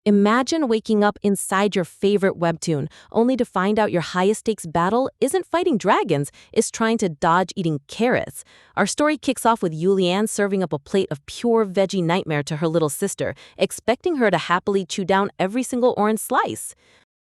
Imagine waking up inside your favorite webtoon, only to find out your highest stakes battle isn't fighting dragons, it's trying to dodge eating carrots. Our story kicks off with Yulian serving up a plate of pure veggie nightmare to her little sister, expecting her to happily chew down every single orange slice.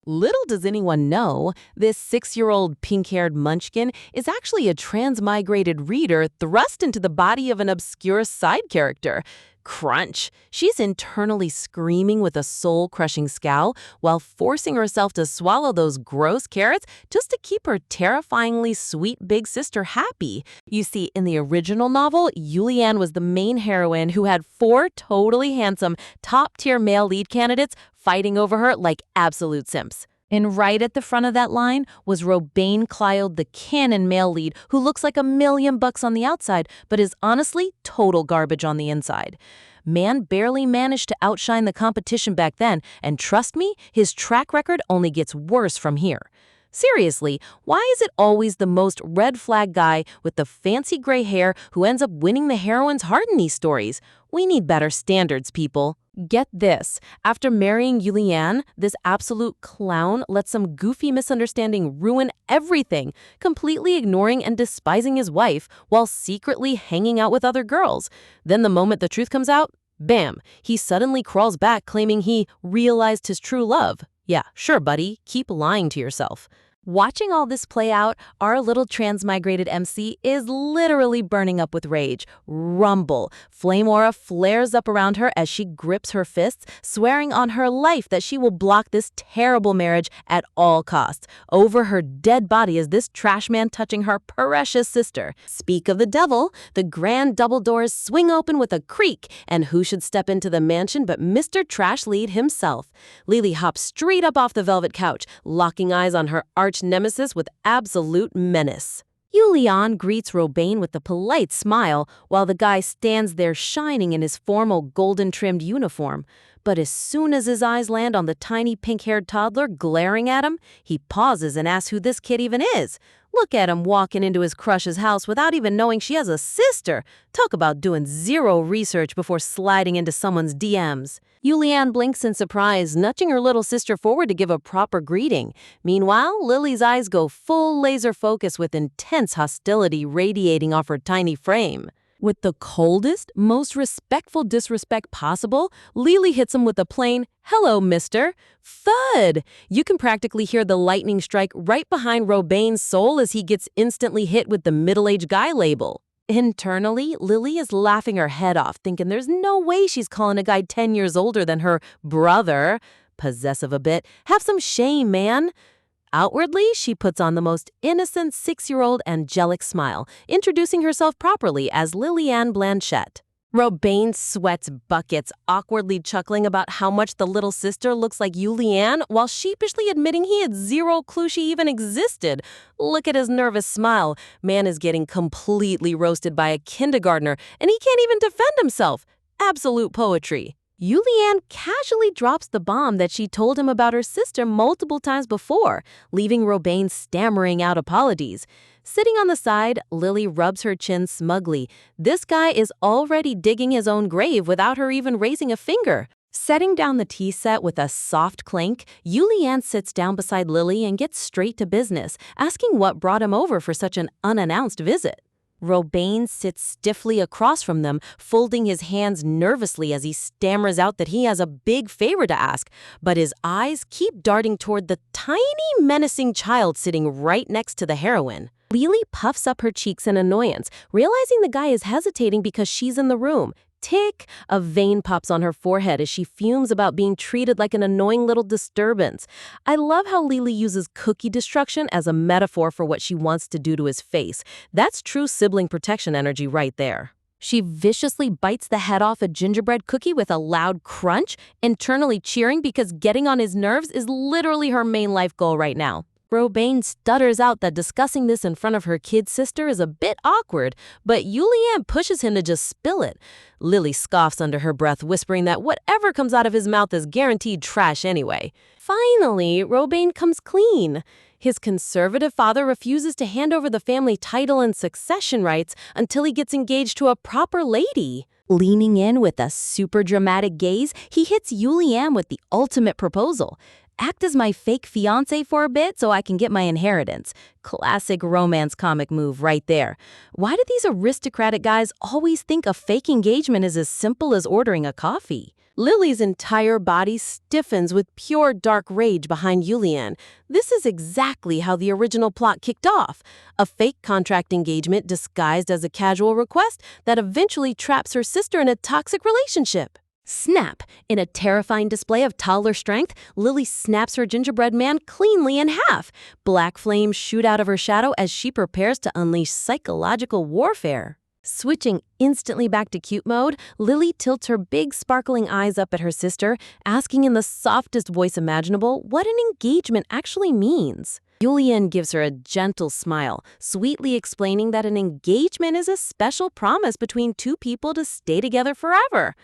Little does anyone know, this 6-year-old pink-haired munchkin is actually a transmigrated reader thrust into the body of an obscure side character. Crunch! She's internally screaming with a soul-crushing scowl while forcing herself to swallow those gross carrots just to keep her terrifyingly sweet big sister happy. You see, in the original novel, Yulian was the main heroine who had 4 totally handsome, top-tier male lead candidates fighting over her like absolute simps. And right at the front of that line was Robane Clylde, the canon male lead, who looks like $1,000,000 on the outside, but is honestly total garbage on the inside. Man barely managed to outshine the competition back then, and trust me, his track record only gets worse from here. Seriously, why is it always the most red flag guy with the fancy gray hair who ends up winning the heroine's heart in these stories? We need better standards, people. Get this. After marrying Yulian, this absolute clown lets some goofy misunderstanding ruin everything, completely ignoring and despising his wife while secretly hanging out with other girls. Then the moment the truth comes out, bam, he suddenly crawls back claiming he realized his true love. Yeah, sure, buddy. Keep lying to yourself. Watching all this play out, our little transmigrated MC is literally burning up with rage. Rumble. Flame aura flares up around her as she grips her fists, swearing on her life that she will block this terrible marriage at all costs. Over her dead body is this trash man touching her precious sister. Speak of the devil, the grand double doors swing open with a creak, and who should step into the mansion but Mr. Trash Lead himself. Lily hops straight up off the velvet couch, locking eyes on her arch-nemesis with absolute menace. Yulian greets Robane with a polite smile, while the guy stands there shining in his formal golden-trimmed uniform. But as soon as his eyes land on the tiny pink-haired toddler glaring at him, he pauses and asks who this kid even is. Look at him walking into his crush's house without even knowing she has a sister. Talk about doing zero research before sliding into someone's DMs. Yulian blinks in surprise, nudging her little sister forward to give a proper greeting. Meanwhile, Lily's eyes go full laser focus with intense hostility radiating off her tiny frame. With the coldest, most respectful disrespect possible, Lily hits him with a plain, "Hello, mister." Thud! You can practically hear the lightning strike right behind Robane's soul as he gets instantly hit with the middle-aged guy label. Internally, Lily is laughing her head off, thinking there's no way she's calling a guy 10 years older than her brother. Possessive a bit. Have some shame, man. Outwardly, she puts on the most innocent 6-year-old angelic smile, introducing herself properly as Liliane Blanchette. Robane sweats buckets, awkwardly chuckling about how much the little sister looks like Yulian, while sheepishly admitting he had zero clue she even existed. Look at his nervous smile. Man is getting completely roasted by a kindergartner, and he can't even defend himself. Absolute poetry. Yulian casually drops the bomb that she told him about her sister multiple times before, leaving Robane stammering out apologies. Sitting on the side, Lily rubs her chin smugly. This guy is already digging his own grave without her even raising a finger. Setting down the tea set with a soft clink, Yulian sits down beside Lily and gets straight to business, asking what brought him over for such an unannounced visit. Robane sits stiffly across from them, folding his hands nervously as he stammers out that he has a big favor to ask, but his eyes keep darting toward the tiny, menacing child sitting right next to the heroine. Lily puffs up her cheeks in annoyance, realizing the guy is hesitating because she's in the room. Tick! A vein pops on her forehead as she fumes about being treated like an annoying little disturbance. I love how Lily uses cookie destruction as a metaphor for what she wants to do to his face. That's true sibling protection energy right there. She viciously bites the head off a gingerbread cookie with a loud crunch, internally cheering because getting on his nerves is literally her main life goal right now. Robain stutters out that discussing this in front of her kid sister is a bit awkward, but Julianne pushes him to just spill it. Lily scoffs under her breath, whispering that whatever comes out of his mouth is guaranteed trash anyway. Finally, Robain comes clean. His conservative father refuses to hand over the family title and succession rights until he gets engaged to a proper lady. Leaning in with a super dramatic gaze, he hits Julianne with the ultimate proposal. Act as my fake fiancé for a bit so I can get my inheritance. Classic romance comic move right there. Why do these aristocratic guys always think a fake engagement is as simple as ordering a coffee? Lily's entire body stiffens with pure dark rage behind Julianne. This is exactly how the original plot kicked off. A fake contract engagement disguised as a casual request that eventually traps her sister in a toxic relationship. Snap! In a terrifying display of toddler strength, Lily snaps her gingerbread man cleanly in half. Black flames shoot out of her shadow as she prepares to unleash psychological warfare. Switching instantly back to cute mode, Lily tilts her big sparkling eyes up at her sister, asking in the softest voice imaginable what an engagement actually means. Julianne gives her a gentle smile, sweetly explaining that an engagement is a special promise between two people to stay together forever.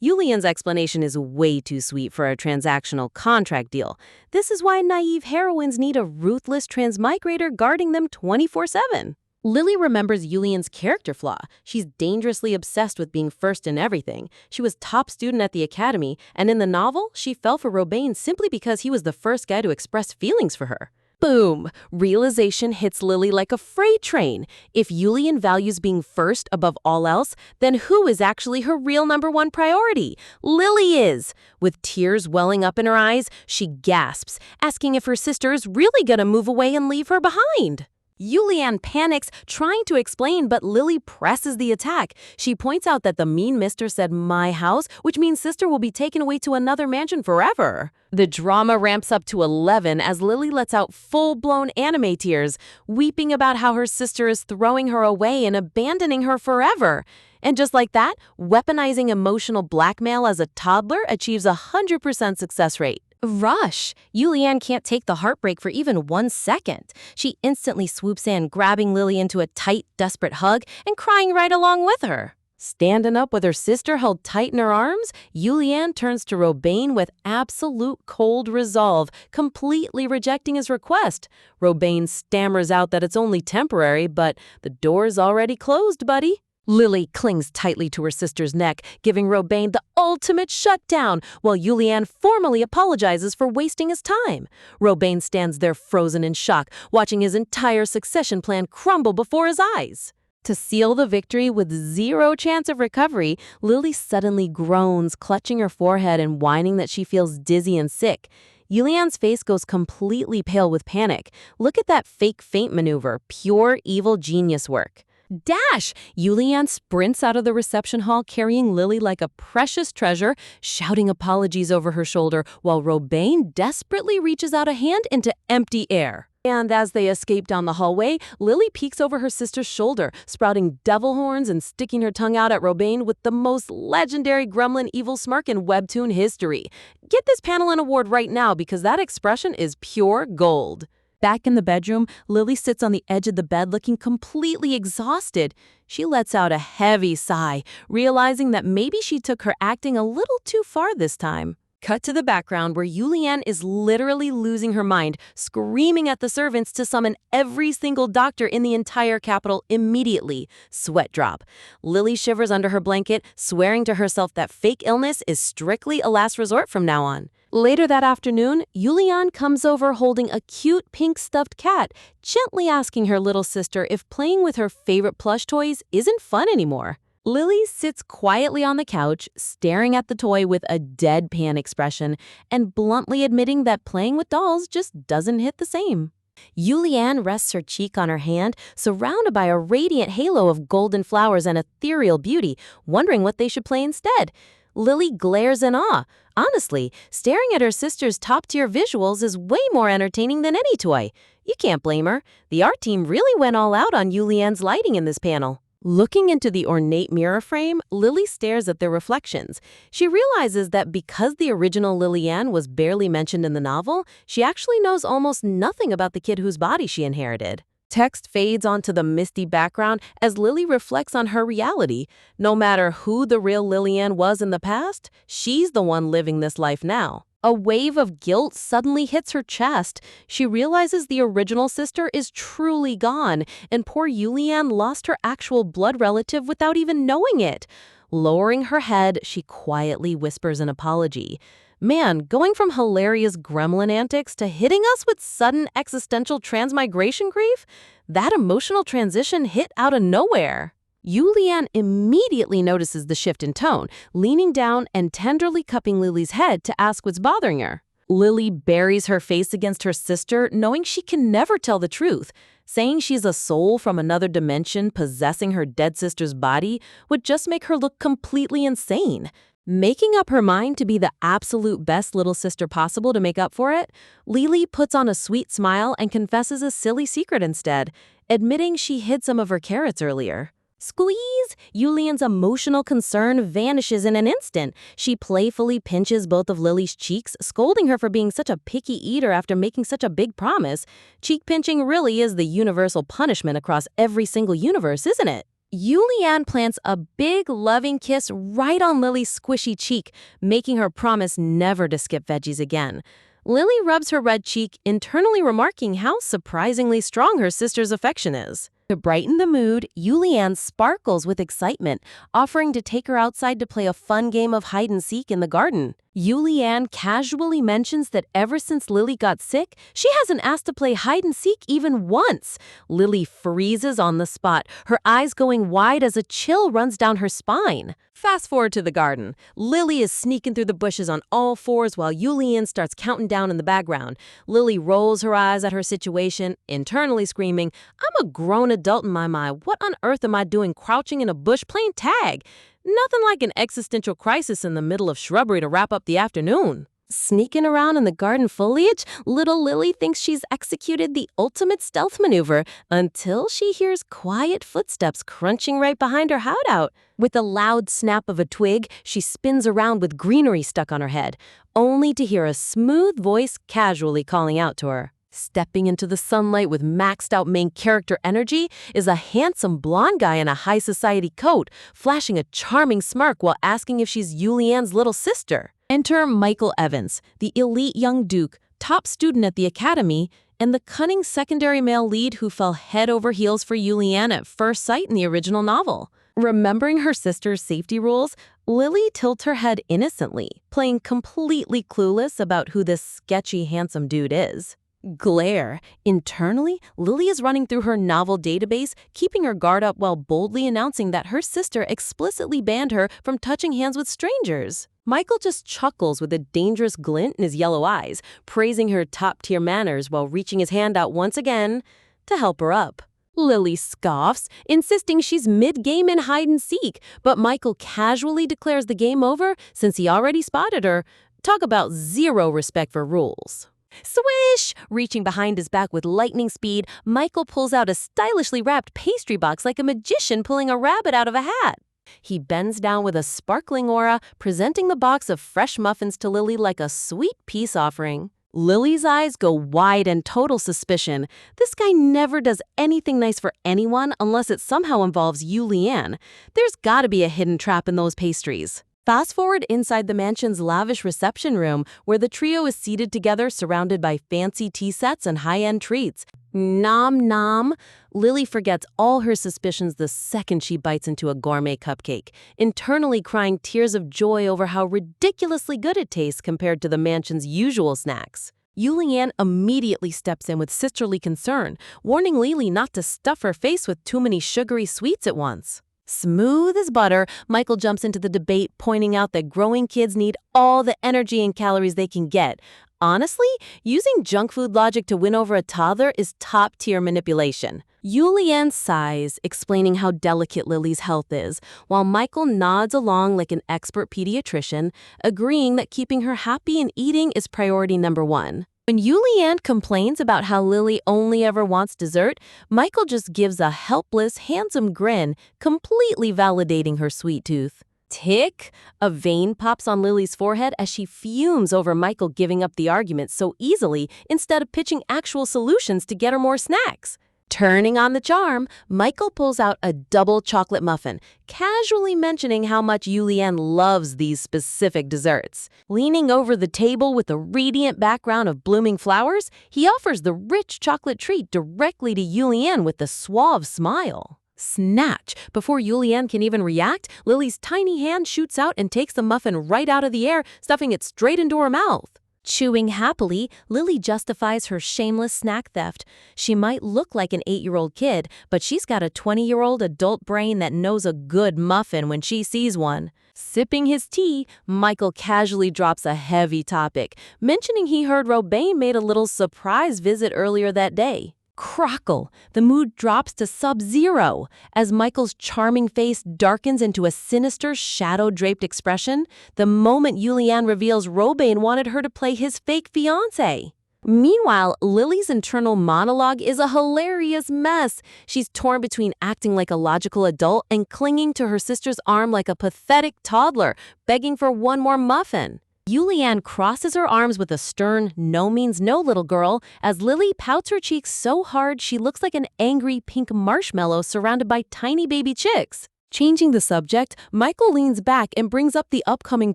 Julianne's explanation is way too sweet for a transactional contract deal. This is why naive heroines need a ruthless transmigrator guarding them 24/7. Lily remembers Julianne's character flaw. She's dangerously obsessed with being first in everything. She was top student at the academy, and in the novel, she fell for Robain simply because he was the first guy to express feelings for her. Boom! Realization hits Lily like a freight train. If Julianne values being first above all else, then who is actually her real #1 priority? Lily is! With tears welling up in her eyes, she gasps, asking if her sister is really gonna move away and leave her behind. Julianne panics, trying to explain, but Lily presses the attack. She points out that the mean mister said my house, which means sister will be taken away to another mansion forever. The drama ramps up to 11 as Lily lets out full-blown anime tears, weeping about how her sister is throwing her away and abandoning her forever. And just like that, weaponizing emotional blackmail as a toddler achieves a 100% success rate. Rush! Julianne can't take the heartbreak for even 1 second. She instantly swoops in, grabbing Lily into a tight, desperate hug and crying right along with her. Standing up with her sister held tight in her arms, Julianne turns to Robain with absolute cold resolve, completely rejecting his request. Robain stammers out that it's only temporary, but the door's already closed, buddy. Lily clings tightly to her sister's neck, giving Robain the ultimate shutdown, while Julianne formally apologizes for wasting his time. Robain stands there frozen in shock, watching his entire succession plan crumble before his eyes. To seal the victory with zero chance of recovery, Lily suddenly groans, clutching her forehead and whining that she feels dizzy and sick. Julianne's face goes completely pale with panic. Look at that fake faint maneuver, pure evil genius work. Dash! Julianne sprints out of the reception hall carrying Lily like a precious treasure, shouting apologies over her shoulder, while Robain desperately reaches out a hand into empty air. And as they escape down the hallway, Lily peeks over her sister's shoulder, sprouting devil horns and sticking her tongue out at Robain with the most legendary gremlin evil smirk in webtoon history. Get this panel an award right now because that expression is pure gold. Back in the bedroom, Lily sits on the edge of the bed looking completely exhausted. She lets out a heavy sigh, realizing that maybe she took her acting a little too far this time. Cut to the background where Julianne is literally losing her mind, screaming at the servants to summon every single doctor in the entire capital immediately. Sweat drop. Lily shivers under her blanket, swearing to herself that fake illness is strictly a last resort from now on. Later that afternoon, Julianne comes over holding a cute pink stuffed cat, gently asking her little sister if playing with her favorite plush toys isn't fun anymore. Lily sits quietly on the couch, staring at the toy with a deadpan expression and bluntly admitting that playing with dolls just doesn't hit the same. Julianne rests her cheek on her hand, surrounded by a radiant halo of golden flowers and ethereal beauty, wondering what they should play instead. Lily glares in awe. Honestly, staring at her sister's top-tier visuals is way more entertaining than any toy. You can't blame her. The art team really went all out on Julianne's lighting in this panel. Looking into the ornate mirror frame, Lily stares at their reflections. She realizes that because the original Lillian was barely mentioned in the novel, she actually knows almost nothing about the kid whose body she inherited. Text fades onto the misty background as Lily reflects on her reality. No matter who the real Lillian was in the past, she's the one living this life now. A wave of guilt suddenly hits her chest. She realizes the original sister is truly gone, and poor Yulian lost her actual blood relative without even knowing it. Lowering her head, she quietly whispers an apology. Man, going from hilarious gremlin antics to hitting us with sudden existential transmigration grief? That emotional transition hit out of nowhere. Yulian immediately notices the shift in tone, leaning down and tenderly cupping Lily's head to ask what's bothering her. Lily buries her face against her sister, knowing she can never tell the truth. Saying she's a soul from another dimension possessing her dead sister's body would just make her look completely insane. Making up her mind to be the absolute best little sister possible to make up for it, Lily puts on a sweet smile and confesses a silly secret instead, admitting she hid some of her carrots earlier. Squeeze! Yulian's emotional concern vanishes in an instant. She playfully pinches both of Lily's cheeks, scolding her for being such a picky eater after making such a big promise. Cheek pinching really is the universal punishment across every single universe, isn't it? Yulian plants a big, loving kiss right on Lily's squishy cheek, making her promise never to skip veggies again. Lily rubs her red cheek, internally remarking how surprisingly strong her sister's affection is. To brighten the mood, Yulian sparkles with excitement, offering to take her outside to play a fun game of hide-and-seek in the garden. Yulian casually mentions that ever since Lily got sick, she hasn't asked to play hide-and-seek even once. Lily freezes on the spot, her eyes going wide as a chill runs down her spine. Fast forward to the garden. Lily is sneaking through the bushes on all fours while Yulian starts counting down in the background. Lily rolls her eyes at her situation, internally screaming, "I'm a grown adult in my mind. What on earth am I doing crouching in a bush playing tag?" Nothing like an existential crisis in the middle of shrubbery to wrap up the afternoon. Sneaking around in the garden foliage, little Lily thinks she's executed the ultimate stealth maneuver until she hears quiet footsteps crunching right behind her hideout. With a loud snap of a twig, she spins around with greenery stuck on her head, only to hear a smooth voice casually calling out to her. Stepping into the sunlight with maxed out main character energy is a handsome blonde guy in a high society coat, flashing a charming smirk while asking if she's Yulian's little sister. Enter Michael Evans, the elite young duke, top student at the academy, and the cunning secondary male lead who fell head over heels for Yulian at first sight in the original novel. Remembering her sister's safety rules, Lily tilts her head innocently, playing completely clueless about who this sketchy handsome dude is. Glare. Internally, Lily is running through her novel database, keeping her guard up while boldly announcing that her sister explicitly banned her from touching hands with strangers. Michael just chuckles with a dangerous glint in his yellow eyes, praising her top-tier manners while reaching his hand out once again to help her up. Lily scoffs, insisting she's mid-game in hide-and-seek, but Michael casually declares the game over since he already spotted her. Talk about zero respect for rules. Swish! Reaching behind his back with lightning speed, Michael pulls out a stylishly wrapped pastry box like a magician pulling a rabbit out of a hat. He bends down with a sparkling aura, presenting the box of fresh muffins to Lily like a sweet peace offering. Lily's eyes go wide in total suspicion. This guy never does anything nice for anyone unless it somehow involves Yulian. There's gotta be a hidden trap in those pastries. Fast forward inside the mansion's lavish reception room, where the trio is seated together surrounded by fancy tea sets and high-end treats. Nom nom. Lily forgets all her suspicions the second she bites into a gourmet cupcake, internally crying tears of joy over how ridiculously good it tastes compared to the mansion's usual snacks. Yulian immediately steps in with sisterly concern, warning Lily not to stuff her face with too many sugary sweets at once. Smooth as butter, Michael jumps into the debate, pointing out that growing kids need all the energy and calories they can get. Honestly, using junk food logic to win over a toddler is top-tier manipulation. Yulian sighs, explaining how delicate Lily's health is, while Michael nods along like an expert pediatrician, agreeing that keeping her happy and eating is priority number one. When Yulian complains about how Lily only ever wants dessert, Michael just gives a helpless, handsome grin, completely validating her sweet tooth. Tick! A vein pops on Lily's forehead as she fumes over Michael giving up the argument so easily instead of pitching actual solutions to get her more snacks. Turning on the charm, Michael pulls out a double chocolate muffin, casually mentioning how much Yulian loves these specific desserts. Leaning over the table with a radiant background of blooming flowers, he offers the rich chocolate treat directly to Yulian with a suave smile. Snatch! Before Yulian can even react, Lily's tiny hand shoots out and takes the muffin right out of the air, stuffing it straight into her mouth. Chewing happily, Lily justifies her shameless snack theft. She might look like an 8-year-old kid, but she's got a 20-year-old adult brain that knows a good muffin when she sees one. Sipping his tea, Michael casually drops a heavy topic, mentioning he heard Robane made a little surprise visit earlier that day. Crackle! The mood drops to sub-zero as Michael's charming face darkens into a sinister, shadow-draped expression the moment Yulian reveals Robane wanted her to play his fake fiancé. Meanwhile, Lily's internal monologue is a hilarious mess. She's torn between acting like a logical adult and clinging to her sister's arm like a pathetic toddler, begging for one more muffin. Yulian crosses her arms with a stern, no means no, little girl, as Lily pouts her cheeks so hard she looks like an angry pink marshmallow surrounded by tiny baby chicks. Changing the subject, Michael leans back and brings up the upcoming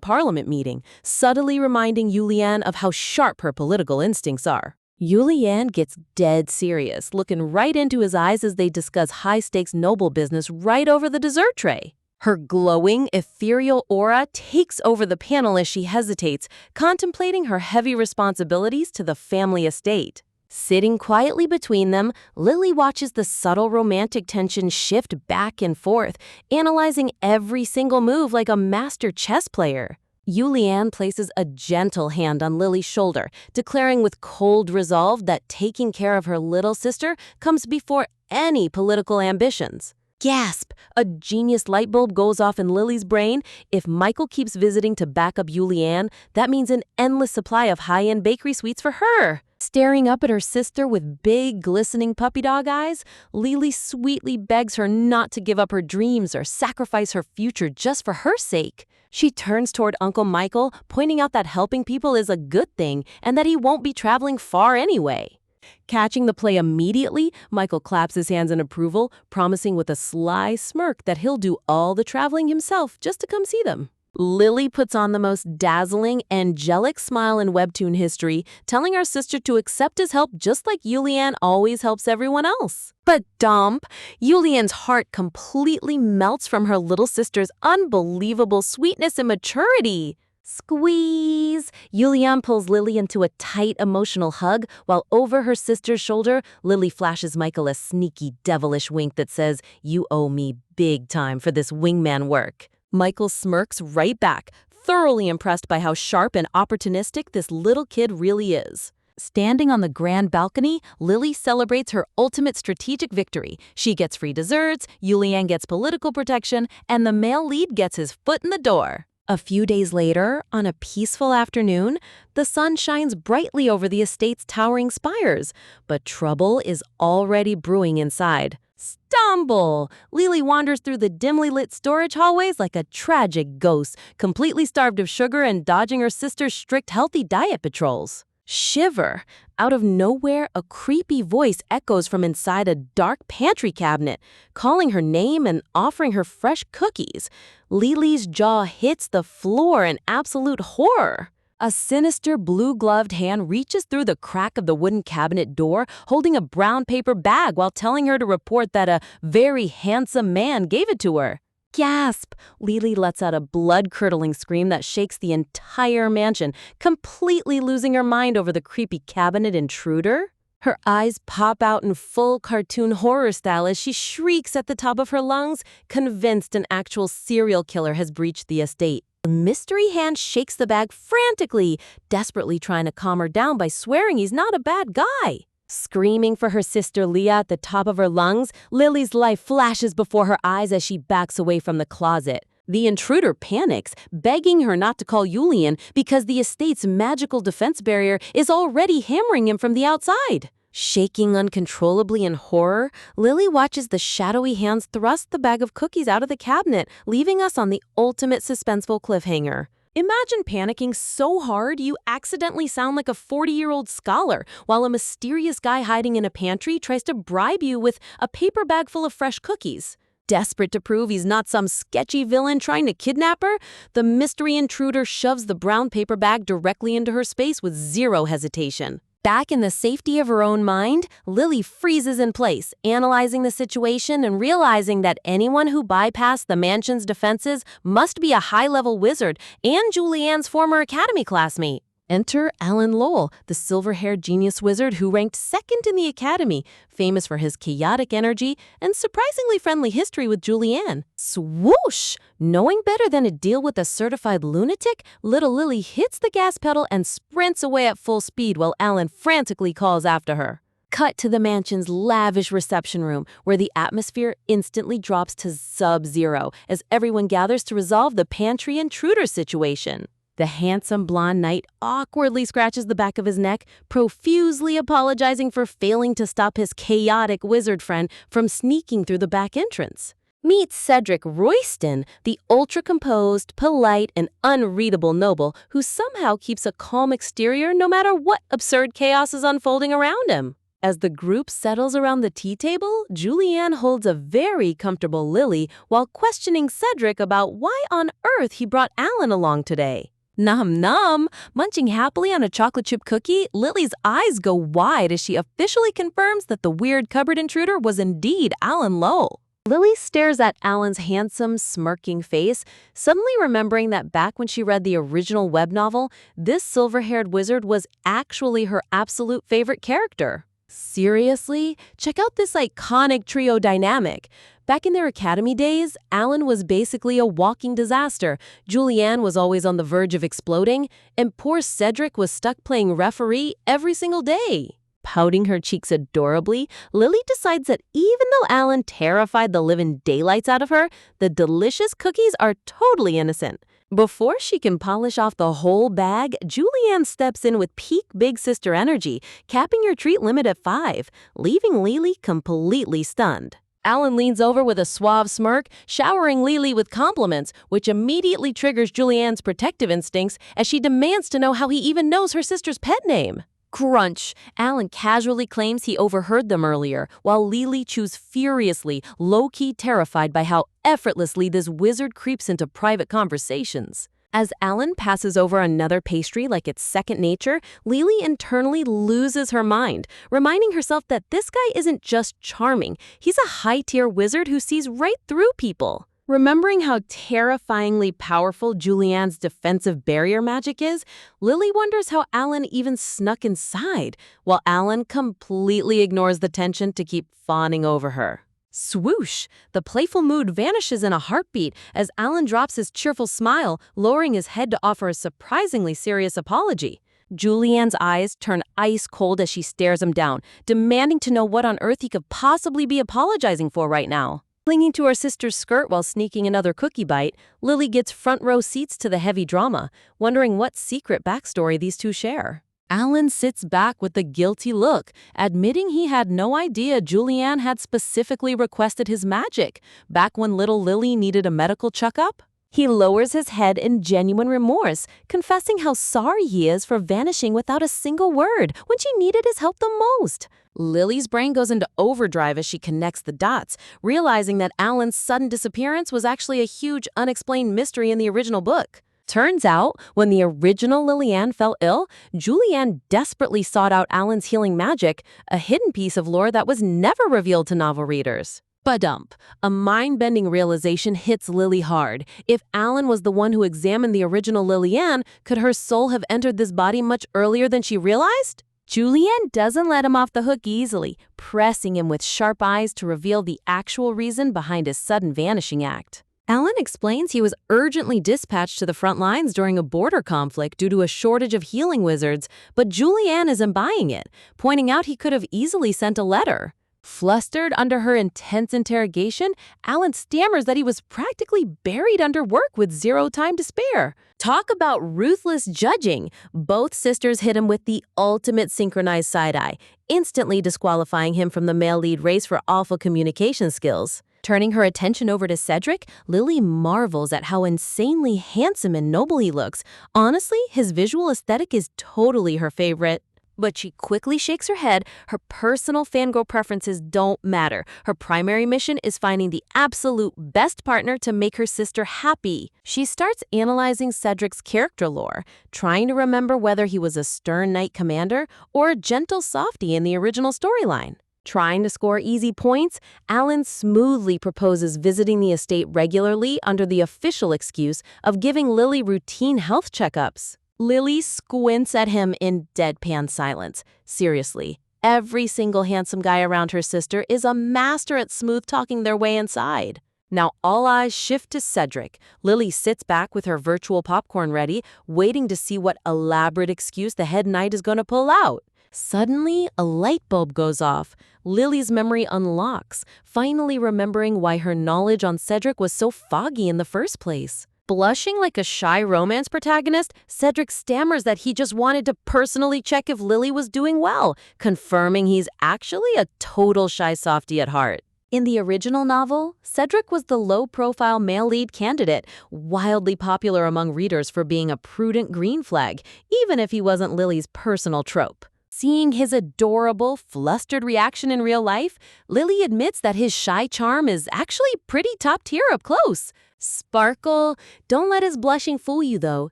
parliament meeting, subtly reminding Yulian of how sharp her political instincts are. Yulian gets dead serious, looking right into his eyes as they discuss high-stakes noble business right over the dessert tray. Her glowing, ethereal aura takes over the panel as she hesitates, contemplating her heavy responsibilities to the family estate. Sitting quietly between them, Lily watches the subtle romantic tension shift back and forth, analyzing every single move like a master chess player. Yulian places a gentle hand on Lily's shoulder, declaring with cold resolve that taking care of her little sister comes before any political ambitions. Gasp! A genius light bulb goes off in Lily's brain. If Michael keeps visiting to back up Yulian, that means an endless supply of high-end bakery sweets for her. Staring up at her sister with big, glistening puppy dog eyes, Lily sweetly begs her not to give up her dreams or sacrifice her future just for her sake. She turns toward Uncle Michael, pointing out that helping people is a good thing and that he won't be traveling far anyway. Catching the play immediately, Michael claps his hands in approval, promising with a sly smirk that he'll do all the traveling himself just to come see them. Lily puts on the most dazzling, angelic smile in webtoon history, telling our sister to accept his help just like Yulian always helps everyone else. But dump! Yulian's heart completely melts from her little sister's unbelievable sweetness and maturity. Squeeze! Yulian pulls Lily into a tight emotional hug, while over her sister's shoulder, Lily flashes Michael a sneaky, devilish wink that says, "You owe me big time for this wingman work." Michael smirks right back, thoroughly impressed by how sharp and opportunistic this little kid really is. Standing on the grand balcony, Lily celebrates her ultimate strategic victory. She gets free desserts, Yulian gets political protection, and the male lead gets his foot in the door. A few days later, on a peaceful afternoon, the sun shines brightly over the estate's towering spires, but trouble is already brewing inside. Stumble! Lily wanders through the dimly lit storage hallways like a tragic ghost, completely starved of sugar and dodging her sister's strict healthy diet patrols. Shiver! Out of nowhere, a creepy voice echoes from inside a dark pantry cabinet, calling her name and offering her fresh cookies. Lily's jaw hits the floor in absolute horror. A sinister blue-gloved hand reaches through the crack of the wooden cabinet door, holding a brown paper bag while telling her to report that a very handsome man gave it to her. Gasp! Lily lets out a blood-curdling scream that shakes the entire mansion, completely losing her mind over the creepy cabinet intruder. Her eyes pop out in full cartoon horror style as she shrieks at the top of her lungs, convinced an actual serial killer has breached the estate. The mystery hand shakes the bag frantically, desperately trying to calm her down by swearing he's not a bad guy. Screaming for her sister Leah at the top of her lungs, Lily's life flashes before her eyes as she backs away from the closet. The intruder panics, begging her not to call Julian because the estate's magical defense barrier is already hammering him from the outside. Shaking uncontrollably in horror, Lily watches the shadowy hands thrust the bag of cookies out of the cabinet, leaving us on the ultimate suspenseful cliffhanger. Imagine panicking so hard you accidentally sound like a 40-year-old scholar while a mysterious guy hiding in a pantry tries to bribe you with a paper bag full of fresh cookies. Desperate to prove he's not some sketchy villain trying to kidnap her, the mystery intruder shoves the brown paper bag directly into her space with zero hesitation. Back in the safety of her own mind, Lily freezes in place, analyzing the situation and realizing that anyone who bypassed the mansion's defenses must be a high-level wizard and Julianne's former academy classmate. Enter Alan Lowell, the silver-haired genius wizard who ranked second in the academy, famous for his chaotic energy and surprisingly friendly history with Julianne. Swoosh! Knowing better than to deal with a certified lunatic, little Lily hits the gas pedal and sprints away at full speed while Alan frantically calls after her. Cut to the mansion's lavish reception room, where the atmosphere instantly drops to sub-zero as everyone gathers to resolve the pantry intruder situation. The handsome blonde knight awkwardly scratches the back of his neck, profusely apologizing for failing to stop his chaotic wizard friend from sneaking through the back entrance. Meet Cedric Royston, the ultra-composed, polite, and unreadable noble who somehow keeps a calm exterior no matter what absurd chaos is unfolding around him. As the group settles around the tea table, Julianne holds a very comfortable Lily while questioning Cedric about why on earth he brought Alan along today. Nom nom! Munching happily on a chocolate chip cookie, Lily's eyes go wide as she officially confirms that the weird cupboard intruder was indeed Alan Lowell. Lily stares at Alan's handsome, smirking face, suddenly remembering that back when she read the original web novel, this silver-haired wizard was actually her absolute favorite character. Seriously? Check out this iconic trio dynamic. Back in their academy days, Alan was basically a walking disaster, Julianne was always on the verge of exploding, and poor Cedric was stuck playing referee every single day. Pouting her cheeks adorably, Lily decides that even though Alan terrified the living daylights out of her, the delicious cookies are totally innocent. Before she can polish off the whole bag, Julianne steps in with peak big sister energy, capping your treat limit at 5, leaving Lily completely stunned. Alan leans over with a suave smirk, showering Lily with compliments, which immediately triggers Julianne's protective instincts as she demands to know how he even knows her sister's pet name. Crunch! Alan casually claims he overheard them earlier, while Lily chews furiously, low-key terrified by how effortlessly this wizard creeps into private conversations. As Alan passes over another pastry like it's second nature, Lily internally loses her mind, reminding herself that this guy isn't just charming, he's a high-tier wizard who sees right through people. Remembering how terrifyingly powerful Julianne's defensive barrier magic is, Lily wonders how Alan even snuck inside, while Alan completely ignores the tension to keep fawning over her. Swoosh! The playful mood vanishes in a heartbeat as Alan drops his cheerful smile, lowering his head to offer a surprisingly serious apology. Julianne's eyes turn ice cold as she stares him down, demanding to know what on earth he could possibly be apologizing for right now. Clinging to her sister's skirt while sneaking another cookie bite, Lily gets front row seats to the heavy drama, wondering what secret backstory these two share. Alan sits back with a guilty look, admitting he had no idea Julianne had specifically requested his magic back when little Lily needed a medical checkup. He lowers his head in genuine remorse, confessing how sorry he is for vanishing without a single word when she needed his help the most. Lily's brain goes into overdrive as she connects the dots, realizing that Alan's sudden disappearance was actually a huge unexplained mystery in the original book. Turns out, when the original Lillian fell ill, Julianne desperately sought out Alan's healing magic, a hidden piece of lore that was never revealed to novel readers. Badump. A mind-bending realization hits Lily hard. If Alan was the one who examined the original Lillian, could her soul have entered this body much earlier than she realized? Julianne doesn't let him off the hook easily, pressing him with sharp eyes to reveal the actual reason behind his sudden vanishing act. Alan explains he was urgently dispatched to the front lines during a border conflict due to a shortage of healing wizards, but Julianne isn't buying it, pointing out he could have easily sent a letter. Flustered under her intense interrogation, Alan stammers that he was practically buried under work with zero time to spare. Talk about ruthless judging. Both sisters hit him with the ultimate synchronized side-eye, instantly disqualifying him from the male lead race for awful communication skills. Turning her attention over to Cedric, Lily marvels at how insanely handsome and noble he looks. Honestly, his visual aesthetic is totally her favorite. But she quickly shakes her head. Her personal fangirl preferences don't matter. Her primary mission is finding the absolute best partner to make her sister happy. She starts analyzing Cedric's character lore, trying to remember whether he was a stern knight commander or a gentle softie in the original storyline. Trying to score easy points, Alan smoothly proposes visiting the estate regularly under the official excuse of giving Lily routine health checkups. Lily squints at him in deadpan silence. Seriously, every single handsome guy around her sister is a master at smooth-talking their way inside. Now all eyes shift to Cedric. Lily sits back with her virtual popcorn ready, waiting to see what elaborate excuse the head knight is going to pull out. Suddenly, a light bulb goes off. Lily's memory unlocks, finally remembering why her knowledge on Cedric was so foggy in the first place. Blushing like a shy romance protagonist, Cedric stammers that he just wanted to personally check if Lily was doing well, confirming he's actually a total shy softie at heart. In the original novel, Cedric was the low-profile male lead candidate, wildly popular among readers for being a prudent green flag, even if he wasn't Lily's personal trope. Seeing his adorable, flustered reaction in real life, Lily admits that his shy charm is actually pretty top tier up close. Sparkle. Don't let his blushing fool you, though.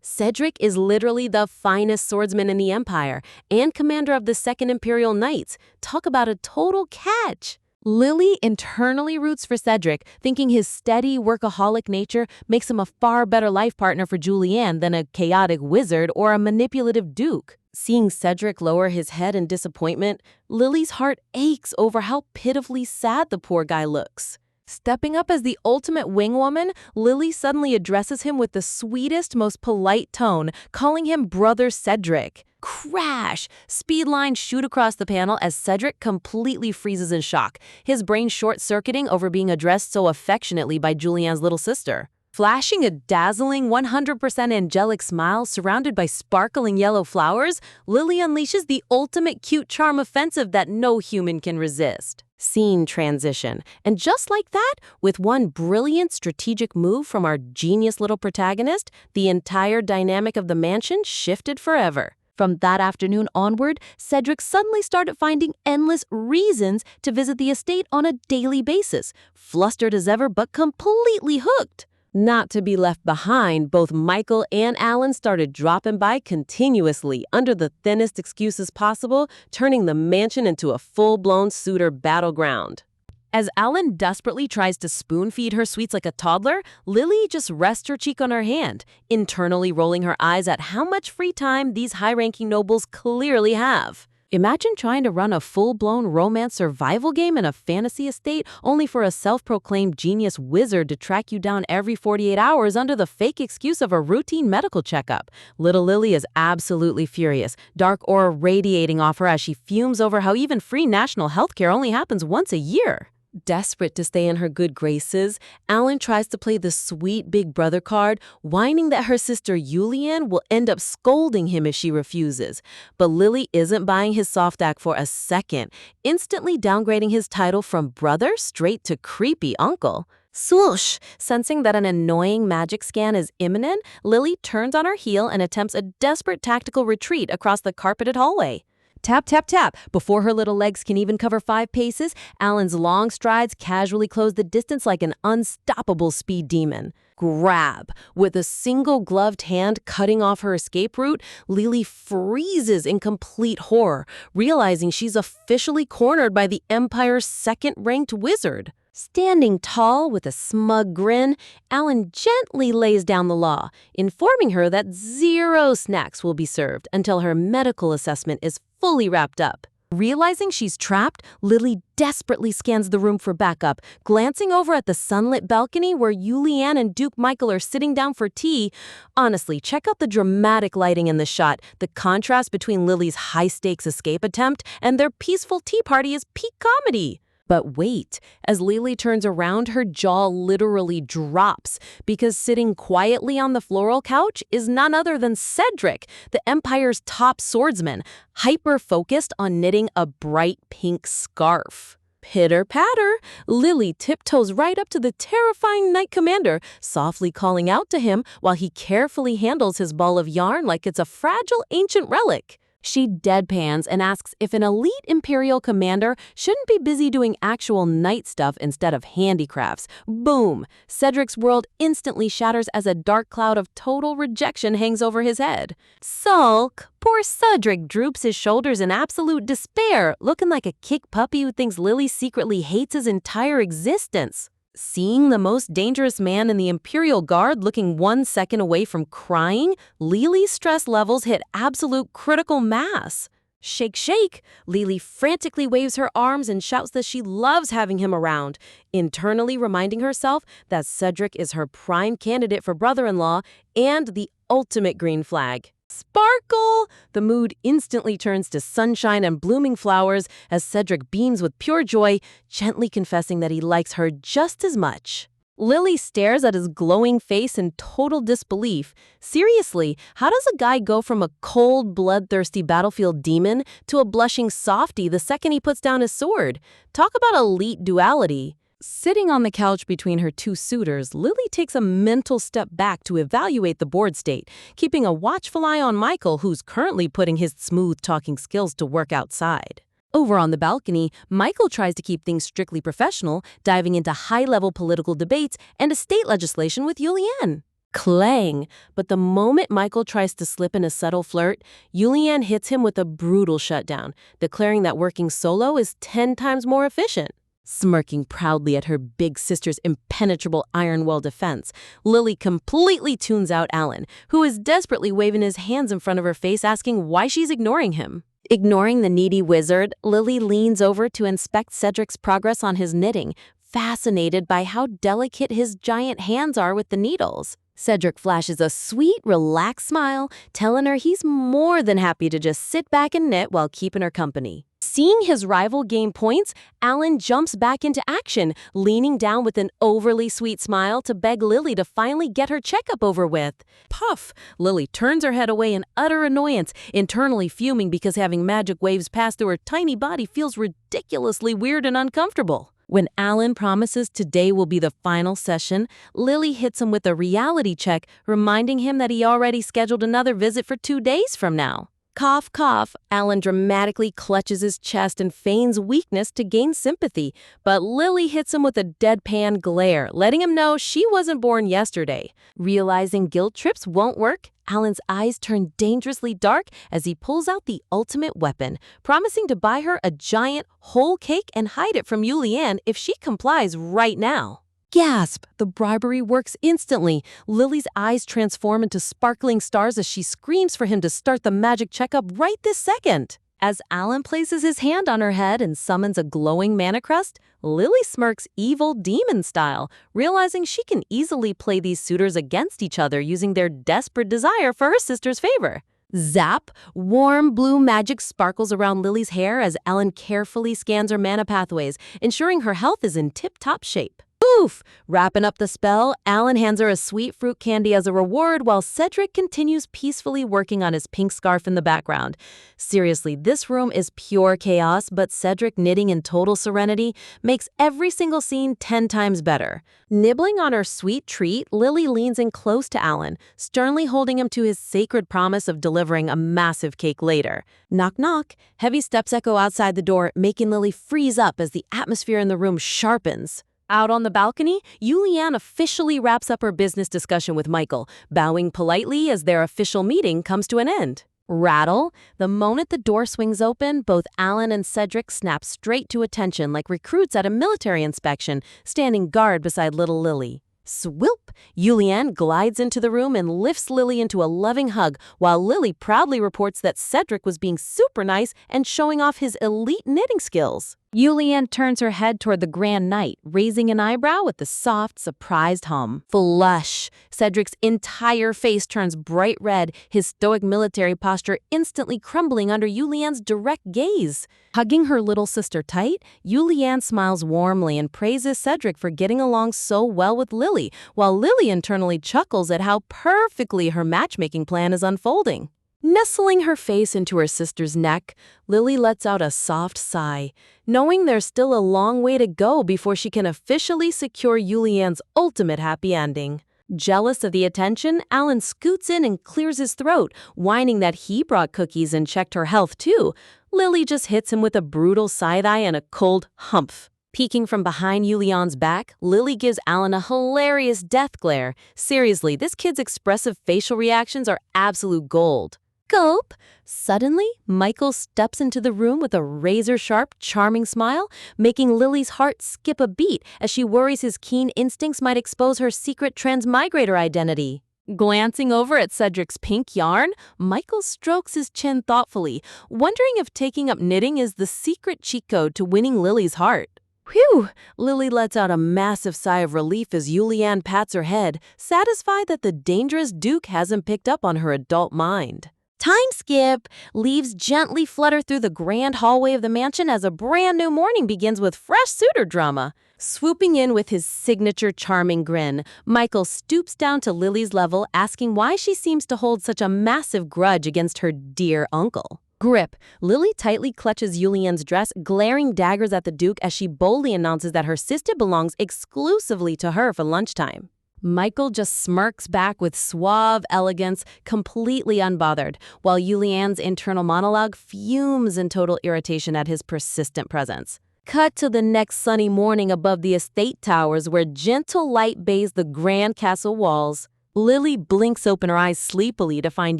Cedric is literally the finest swordsman in the Empire and commander of the Second Imperial Knights. Talk about a total catch. Lily internally roots for Cedric, thinking his steady, workaholic nature makes him a far better life partner for Julianne than a chaotic wizard or a manipulative duke. Seeing Cedric lower his head in disappointment, Lily's heart aches over how pitifully sad the poor guy looks. Stepping up as the ultimate wingwoman, Lily suddenly addresses him with the sweetest, most polite tone, calling him Brother Cedric. Crash! Speed lines shoot across the panel as Cedric completely freezes in shock, his brain short-circuiting over being addressed so affectionately by Julianne's little sister. Flashing a dazzling 100% angelic smile surrounded by sparkling yellow flowers, Lily unleashes the ultimate cute charm offensive that no human can resist. Scene transition. And just like that, with one brilliant strategic move from our genius little protagonist, the entire dynamic of the mansion shifted forever. From that afternoon onward, Cedric suddenly started finding endless reasons to visit the estate on a daily basis, flustered as ever but completely hooked. Not to be left behind, both Michael and Alan started dropping by continuously under the thinnest excuses possible, turning the mansion into a full-blown Suitor battleground. As Alan desperately tries to spoon-feed her sweets like a toddler, Lily just rests her cheek on her hand, internally rolling her eyes at how much free time these high-ranking nobles clearly have. Imagine trying to run a full-blown romance survival game in a fantasy estate only for a self-proclaimed genius wizard to track you down every 48 hours under the fake excuse of a routine medical checkup. Little Lily is absolutely furious, dark aura radiating off her as she fumes over how even free national health care only happens once a year. Desperate to stay in her good graces, Alan tries to play the sweet big brother card, whining that her sister Julianne will end up scolding him if she refuses. But Lily isn't buying his soft act for a second, instantly downgrading his title from brother straight to creepy uncle. Swoosh! Sensing that an annoying magic scan is imminent, Lily turns on her heel and attempts a desperate tactical retreat across the carpeted hallway. Tap, tap, tap. Before her little legs can even cover 5 paces, Alan's long strides casually close the distance like an unstoppable speed demon. Grab. With a single gloved hand cutting off her escape route, Lily freezes in complete horror, realizing she's officially cornered by the Empire's second-ranked wizard. Standing tall with a smug grin, Alan gently lays down the law, informing her that 0 snacks will be served until her medical assessment is fully wrapped up. Realizing she's trapped, Lily desperately scans the room for backup, glancing over at the sunlit balcony where Julianne and Duke Michael are sitting down for tea. Honestly, check out the dramatic lighting in the shot. The contrast between Lily's high-stakes escape attempt and their peaceful tea party is peak comedy. But wait, as Lily turns around, her jaw literally drops because sitting quietly on the floral couch is none other than Cedric, the Empire's top swordsman, hyper-focused on knitting a bright pink scarf. Pitter-patter, Lily tiptoes right up to the terrifying Knight Commander, softly calling out to him while he carefully handles his ball of yarn like it's a fragile ancient relic. She deadpans and asks if an elite Imperial commander shouldn't be busy doing actual knight stuff instead of handicrafts. Boom! Cedric's world instantly shatters as a dark cloud of total rejection hangs over his head. Sulk! Poor Cedric droops his shoulders in absolute despair, looking like a kick puppy who thinks Lily secretly hates his entire existence. Seeing the most dangerous man in the Imperial Guard looking 1 second away from crying, Lily's stress levels hit absolute critical mass. Shake, shake! Lily frantically waves her arms and shouts that she loves having him around, internally reminding herself that Cedric is her prime candidate for brother-in-law and the ultimate green flag. Sparkle! The mood instantly turns to sunshine and blooming flowers as Cedric beams with pure joy, gently confessing that he likes her just as much. Lily stares at his glowing face in total disbelief. Seriously, how does a guy go from a cold, bloodthirsty battlefield demon to a blushing softie the second he puts down his sword? Talk about elite duality. Sitting on the couch between her two suitors, Lily takes a mental step back to evaluate the board state, keeping a watchful eye on Michael, who's currently putting his smooth-talking skills to work outside. Over on the balcony, Michael tries to keep things strictly professional, diving into high-level political debates and estate legislation with Julianne. Clang! But the moment Michael tries to slip in a subtle flirt, Julianne hits him with a brutal shutdown, declaring that working solo is 10 times more efficient. Smirking proudly at her big sister's impenetrable iron wall defense, Lily completely tunes out Alan, who is desperately waving his hands in front of her face asking why she's ignoring him. Ignoring the needy wizard, Lily leans over to inspect Cedric's progress on his knitting, fascinated by how delicate his giant hands are with the needles. Cedric flashes a sweet, relaxed smile, telling her he's more than happy to just sit back and knit while keeping her company. Seeing his rival gain points, Alan jumps back into action, leaning down with an overly sweet smile to beg Lily to finally get her checkup over with. Puff! Lily turns her head away in utter annoyance, internally fuming because having magic waves pass through her tiny body feels ridiculously weird and uncomfortable. When Alan promises today will be the final session, Lily hits him with a reality check, reminding him that he already scheduled another visit for 2 days from now. Cough, cough, Alan dramatically clutches his chest and feigns weakness to gain sympathy, but Lily hits him with a deadpan glare, letting him know she wasn't born yesterday. Realizing guilt trips won't work, Alan's eyes turn dangerously dark as he pulls out the ultimate weapon, promising to buy her a giant whole cake and hide it from Julianne if she complies right now. Gasp! The bribery works instantly. Lily's eyes transform into sparkling stars as she screams for him to start the magic checkup right this second. As Alan places his hand on her head and summons a glowing mana crest, Lily smirks evil demon style, realizing she can easily play these suitors against each other using their desperate desire for her sister's favor. Zap! Warm blue magic sparkles around Lily's hair as Alan carefully scans her mana pathways, ensuring her health is in tip-top shape. Oof! Wrapping up the spell, Alan hands her a sweet fruit candy as a reward while Cedric continues peacefully working on his pink scarf in the background. Seriously, this room is pure chaos, but Cedric knitting in total serenity makes every single scene 10 times better. Nibbling on her sweet treat, Lily leans in close to Alan, sternly holding him to his sacred promise of delivering a massive cake later. Knock, knock. Heavy steps echo outside the door, making Lily freeze up as the atmosphere in the room sharpens. Out on the balcony, Julianne officially wraps up her business discussion with Michael, bowing politely as their official meeting comes to an end. Rattle! The moment the door swings open, both Alan and Cedric snap straight to attention like recruits at a military inspection, standing guard beside little Lily. Swoop! Julianne glides into the room and lifts Lily into a loving hug, while Lily proudly reports that Cedric was being super nice and showing off his elite knitting skills. Yulian turns her head toward the grand knight, raising an eyebrow with a soft, surprised hum. Flush! Cedric's entire face turns bright red, his stoic military posture instantly crumbling under Yulian's direct gaze. Hugging her little sister tight, Yulian smiles warmly and praises Cedric for getting along so well with Lily, while Lily internally chuckles at how perfectly her matchmaking plan is unfolding. Nestling her face into her sister's neck, Lily lets out a soft sigh, knowing there's still a long way to go before she can officially secure Yulian's ultimate happy ending. Jealous of the attention, Alan scoots in and clears his throat, whining that he brought cookies and checked her health too. Lily just hits him with a brutal side-eye and a cold humph. Peeking from behind Yulian's back, Lily gives Alan a hilarious death glare. Seriously, this kid's expressive facial reactions are absolute gold. Gulp! Suddenly, Michael steps into the room with a razor-sharp, charming smile, making Lily's heart skip a beat as she worries his keen instincts might expose her secret transmigrator identity. Glancing over at Cedric's pink yarn, Michael strokes his chin thoughtfully, wondering if taking up knitting is the secret cheat code to winning Lily's heart. Phew! Lily lets out a massive sigh of relief as Yulian pats her head, satisfied that the dangerous Duke hasn't picked up on her adult mind. Time skip! Leaves gently flutter through the grand hallway of the mansion as a brand new morning begins with fresh Suitor drama. Swooping in with his signature charming grin, Michael stoops down to Lily's level, asking why she seems to hold such a massive grudge against her dear uncle. Grip. Lily tightly clutches Yulian's dress, glaring daggers at the Duke as she boldly announces that her sister belongs exclusively to her for lunchtime. Michael just smirks back with suave elegance, completely unbothered, while Yulian's internal monologue fumes in total irritation at his persistent presence. Cut to the next sunny morning above the estate towers where gentle light bathes the grand castle walls. Lily blinks open her eyes sleepily to find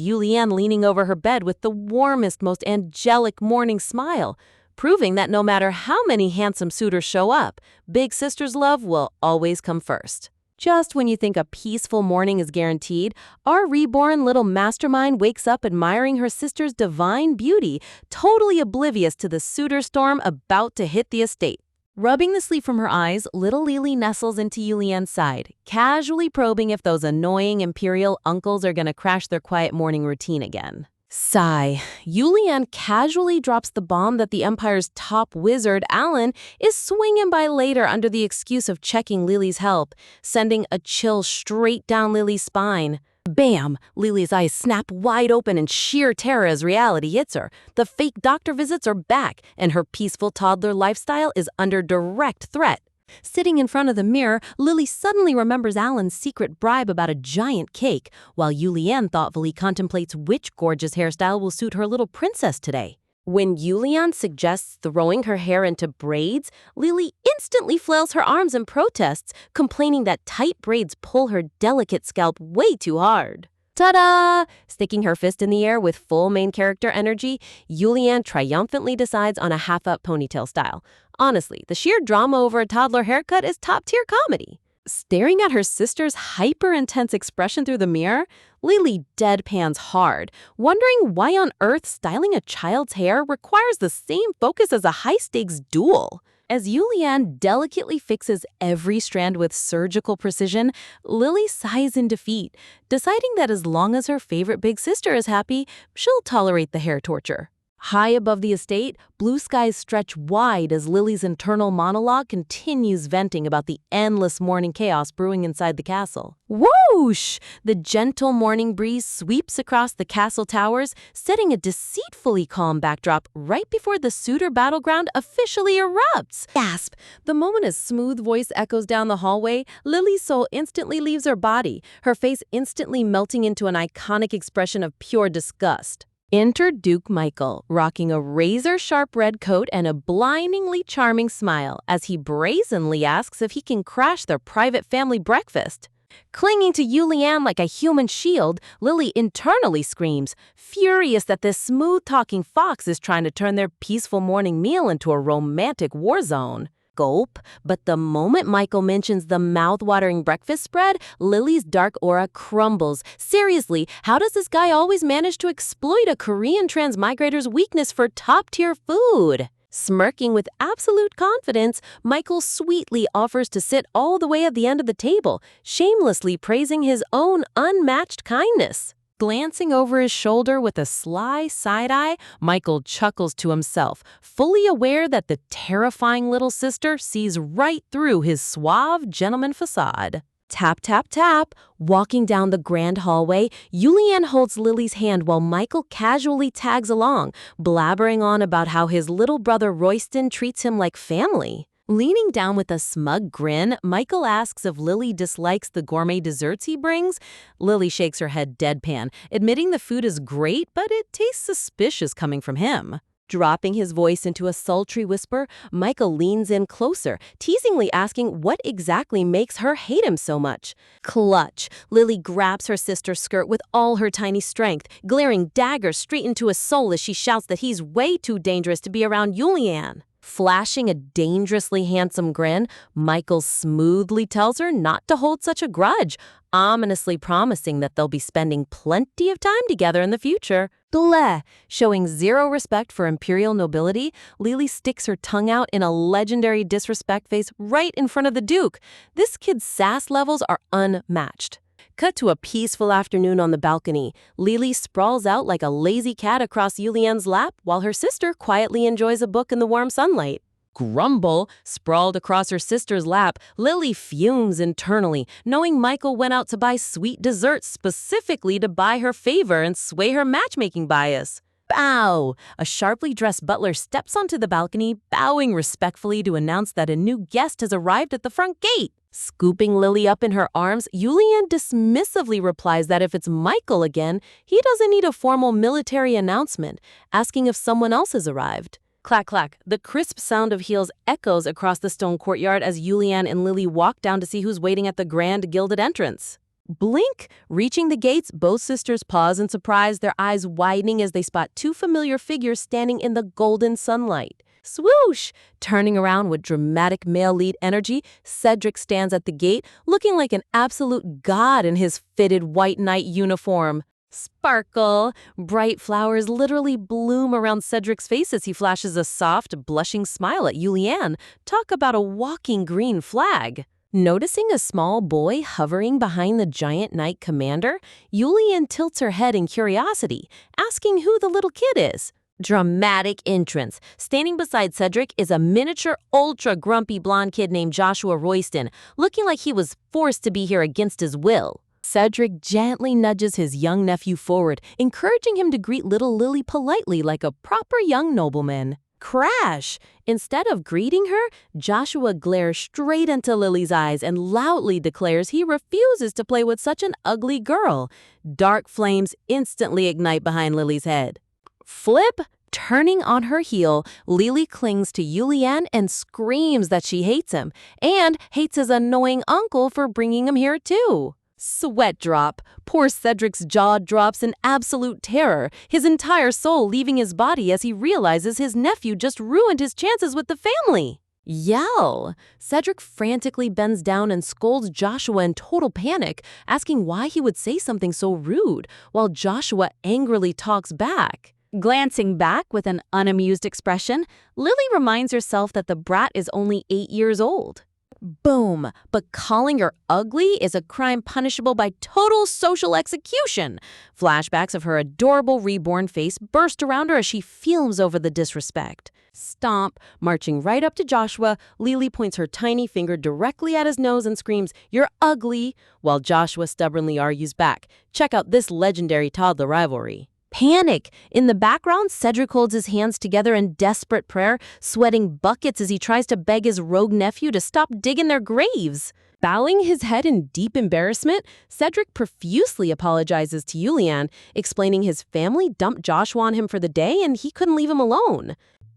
Yulian leaning over her bed with the warmest, most angelic morning smile, proving that no matter how many handsome suitors show up, big sister's love will always come first. Just when you think a peaceful morning is guaranteed, our reborn little mastermind wakes up admiring her sister's divine beauty, totally oblivious to the suitor storm about to hit the estate. Rubbing the sleep from her eyes, little Lily nestles into Yulian's side, casually probing if those annoying imperial uncles are gonna crash their quiet morning routine again. Sigh. Yulian casually drops the bomb that the Empire's top wizard, Alan, is swinging by later under the excuse of checking Lily's health, sending a chill straight down Lily's spine. Bam! Lily's eyes snap wide open in sheer terror as reality hits her. The fake doctor visits are back, and her peaceful toddler lifestyle is under direct threat. Sitting in front of the mirror, Lily suddenly remembers Alan's secret bribe about a giant cake, while Yulian thoughtfully contemplates which gorgeous hairstyle will suit her little princess today. When Yulian suggests throwing her hair into braids, Lily instantly flails her arms in protests, complaining that tight braids pull her delicate scalp way too hard. Ta-da! Sticking her fist in the air with full main character energy, Yulian triumphantly decides on a half-up ponytail style. Honestly, the sheer drama over a toddler haircut is top-tier comedy. Staring at her sister's hyper-intense expression through the mirror, Lily deadpans hard, wondering why on earth styling a child's hair requires the same focus as a high-stakes duel. As Yulian delicately fixes every strand with surgical precision, Lily sighs in defeat, deciding that as long as her favorite big sister is happy, she'll tolerate the hair torture. High above the estate, blue skies stretch wide as Lily's internal monologue continues venting about the endless morning chaos brewing inside the castle. Whoosh! The gentle morning breeze sweeps across the castle towers, setting a deceitfully calm backdrop right before the Suitor battleground officially erupts. Gasp! The moment a smooth voice echoes down the hallway, Lily's soul instantly leaves her body, her face instantly melting into an iconic expression of pure disgust. Enter Duke Michael, rocking a razor-sharp red coat and a blindingly charming smile as he brazenly asks if he can crash their private family breakfast. Clinging to Yulian like a human shield, Lily internally screams, furious that this smooth-talking fox is trying to turn their peaceful morning meal into a romantic war zone. Gulp, but the moment Michael mentions the mouth-watering breakfast spread, Lily's dark aura crumbles. Seriously, how does this guy always manage to exploit a Korean transmigrator's weakness for top-tier food? Smirking with absolute confidence, Michael sweetly offers to sit all the way at the end of the table, shamelessly praising his own unmatched kindness. Glancing over his shoulder with a sly side-eye, Michael chuckles to himself, fully aware that the terrifying little sister sees right through his suave gentleman facade. Tap, tap, tap. Walking down the grand hallway, Julianne holds Lily's hand while Michael casually tags along, blabbering on about how his little brother Royston treats him like family. Leaning down with a smug grin, Michael asks if Lily dislikes the gourmet desserts he brings. Lily shakes her head deadpan, admitting the food is great, but it tastes suspicious coming from him. Dropping his voice into a sultry whisper, Michael leans in closer, teasingly asking what exactly makes her hate him so much. Clutch! Lily grabs her sister's skirt with all her tiny strength, glaring daggers straight into his soul as she shouts that he's way too dangerous to be around Julianne. Flashing a dangerously handsome grin, Michael smoothly tells her not to hold such a grudge, ominously promising that they'll be spending plenty of time together in the future. Bleh! Showing zero respect for imperial nobility, Lily sticks her tongue out in a legendary disrespect face right in front of the Duke. This kid's sass levels are unmatched. Cut to a peaceful afternoon on the balcony. Lily sprawls out like a lazy cat across Julianne's lap while her sister quietly enjoys a book in the warm sunlight. Grumble, sprawled across her sister's lap, Lily fumes internally, knowing Michael went out to buy sweet desserts specifically to buy her favor and sway her matchmaking bias. Bow! A sharply dressed butler steps onto the balcony, bowing respectfully to announce that a new guest has arrived at the front gate. Scooping Lily up in her arms, Julianne dismissively replies that if it's Michael again, he doesn't need a formal military announcement, asking if someone else has arrived. Clack, clack. The crisp sound of heels echoes across the stone courtyard as Julianne and Lily walk down to see who's waiting at the grand gilded entrance. Blink! Reaching the gates, both sisters pause in surprise, their eyes widening as they spot two familiar figures standing in the golden sunlight. Swoosh! Turning around with dramatic male lead energy, Cedric stands at the gate, looking like an absolute god in his fitted white knight uniform. Sparkle! Bright flowers literally bloom around Cedric's face as he flashes a soft, blushing smile at Julianne. Talk about a walking green flag. Noticing a small boy hovering behind the giant knight commander, Julianne tilts her head in curiosity, asking who the little kid is. Dramatic entrance. Standing beside Cedric is a miniature, ultra-grumpy blonde kid named Joshua Royston, looking like he was forced to be here against his will. Cedric gently nudges his young nephew forward, encouraging him to greet little Lily politely like a proper young nobleman. Crash! Instead of greeting her, Joshua glares straight into Lily's eyes and loudly declares he refuses to play with such an ugly girl. Dark flames instantly ignite behind Lily's head. Flip! Turning on her heel, Lily clings to Julianne and screams that she hates him, and hates his annoying uncle for bringing him here too. Sweat drop. Poor Cedric's jaw drops in absolute terror, his entire soul leaving his body as he realizes his nephew just ruined his chances with the family. Yell! Cedric frantically bends down and scolds Joshua in total panic, asking why he would say something so rude, while Joshua angrily talks back. Glancing back with an unamused expression, Lily reminds herself that the brat is only 8 years old. Boom! But calling her ugly is a crime punishable by total social execution. Flashbacks of her adorable reborn face burst around her as she fumes over the disrespect. Stomp! Marching right up to Joshua, Lily points her tiny finger directly at his nose and screams, "You're ugly!" while Joshua stubbornly argues back. Check out this legendary toddler rivalry. Panic! In the background, Cedric holds his hands together in desperate prayer, sweating buckets as he tries to beg his rogue nephew to stop digging their graves. Bowing his head in deep embarrassment, Cedric profusely apologizes to Julianne, explaining his family dumped Joshua on him for the day and he couldn't leave him alone.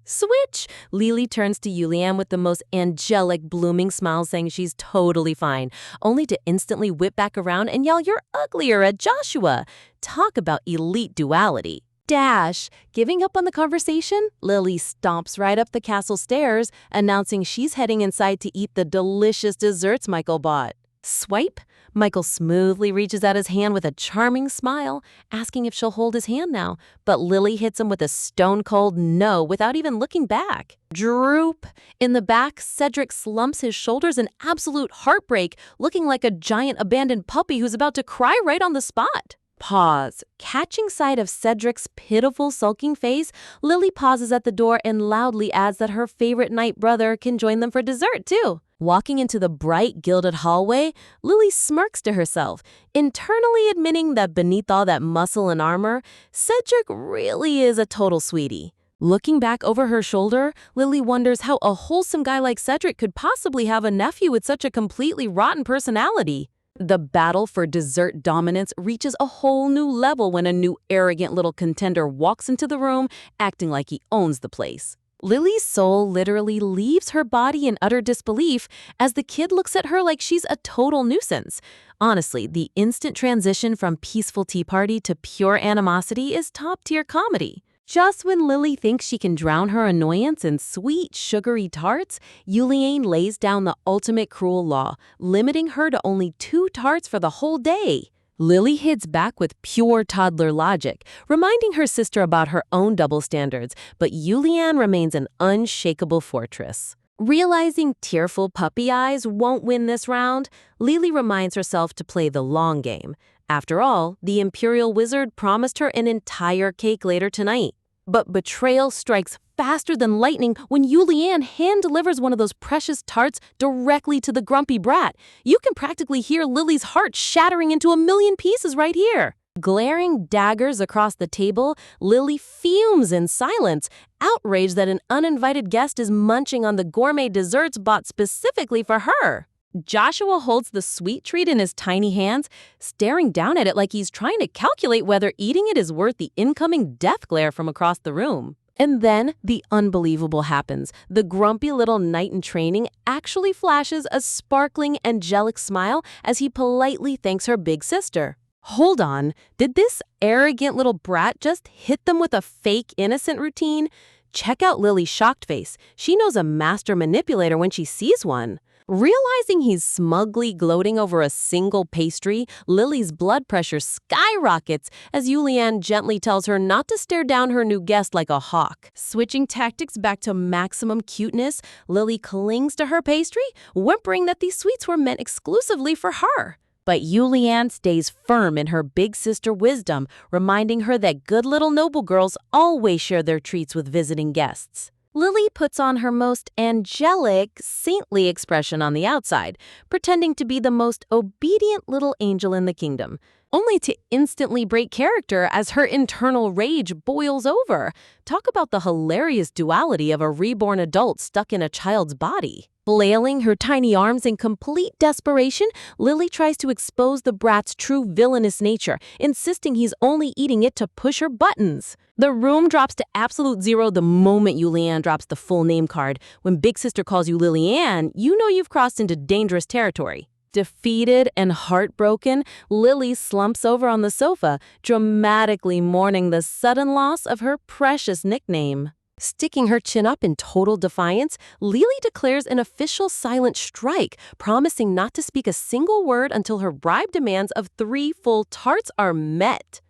Switch! Lily turns to Julianne with the most angelic, blooming smile, saying she's totally fine, only to instantly whip back around and yell, "You're uglier" at Joshua. Talk about elite duality. Dash! Giving up on the conversation, Lily stomps right up the castle stairs, announcing she's heading inside to eat the delicious desserts Michael bought. Swipe! Michael smoothly reaches out his hand with a charming smile, asking if she'll hold his hand now, but Lily hits him with a stone-cold no without even looking back. Droop! In the back, Cedric slumps his shoulders in absolute heartbreak, looking like a giant abandoned puppy who's about to cry right on the spot. Pause. Catching sight of Cedric's pitiful, sulking face, Lily pauses at the door and loudly adds that her favorite night brother can join them for dessert, too. Walking into the bright, gilded hallway, Lily smirks to herself, internally admitting that beneath all that muscle and armor, Cedric really is a total sweetie. Looking back over her shoulder, Lily wonders how a wholesome guy like Cedric could possibly have a nephew with such a completely rotten personality. The battle for dessert dominance reaches a whole new level when a new arrogant little contender walks into the room, acting like he owns the place. Lily's soul literally leaves her body in utter disbelief as the kid looks at her like she's a total nuisance. Honestly, the instant transition from peaceful tea party to pure animosity is top-tier comedy. Just when Lily thinks she can drown her annoyance in sweet, sugary tarts, Yuliane lays down the ultimate cruel law, limiting her to only 2 tarts for the whole day. Lily hits back with pure toddler logic, reminding her sister about her own double standards, but Yuliane remains an unshakable fortress. Realizing tearful puppy eyes won't win this round, Lily reminds herself to play the long game. After all, the Imperial Wizard promised her an entire cake later tonight. But betrayal strikes faster than lightning when Yuliane hand-delivers one of those precious tarts directly to the grumpy brat. You can practically hear Lily's heart shattering into a million pieces right here. Glaring daggers across the table, Lily fumes in silence, outraged that an uninvited guest is munching on the gourmet desserts bought specifically for her. Joshua holds the sweet treat in his tiny hands, staring down at it like he's trying to calculate whether eating it is worth the incoming death glare from across the room. And then the unbelievable happens. The grumpy little knight in training actually flashes a sparkling, angelic smile as he politely thanks her big sister. Hold on, did this arrogant little brat just hit them with a fake innocent routine? Check out Lily's shocked face. She knows a master manipulator when she sees one. Realizing he's smugly gloating over a single pastry, Lily's blood pressure skyrockets as Yuliane gently tells her not to stare down her new guest like a hawk. Switching tactics back to maximum cuteness, Lily clings to her pastry, whimpering that these sweets were meant exclusively for her. But Yuliane stays firm in her big sister wisdom, reminding her that good little noble girls always share their treats with visiting guests. Lily puts on her most angelic, saintly expression on the outside, pretending to be the most obedient little angel in the kingdom, only to instantly break character as her internal rage boils over. Talk about the hilarious duality of a reborn adult stuck in a child's body. Flailing her tiny arms in complete desperation, Lily tries to expose the brat's true villainous nature, insisting he's only eating it to push her buttons. The room drops to absolute zero the moment Yuliane drops the full name card. When Big Sister calls you Lillian, you know you've crossed into dangerous territory. Defeated and heartbroken, Lily slumps over on the sofa, dramatically mourning the sudden loss of her precious nickname. Sticking her chin up in total defiance, Lily declares an official silent strike, promising not to speak a single word until her bribe demands of 3 full tarts are met.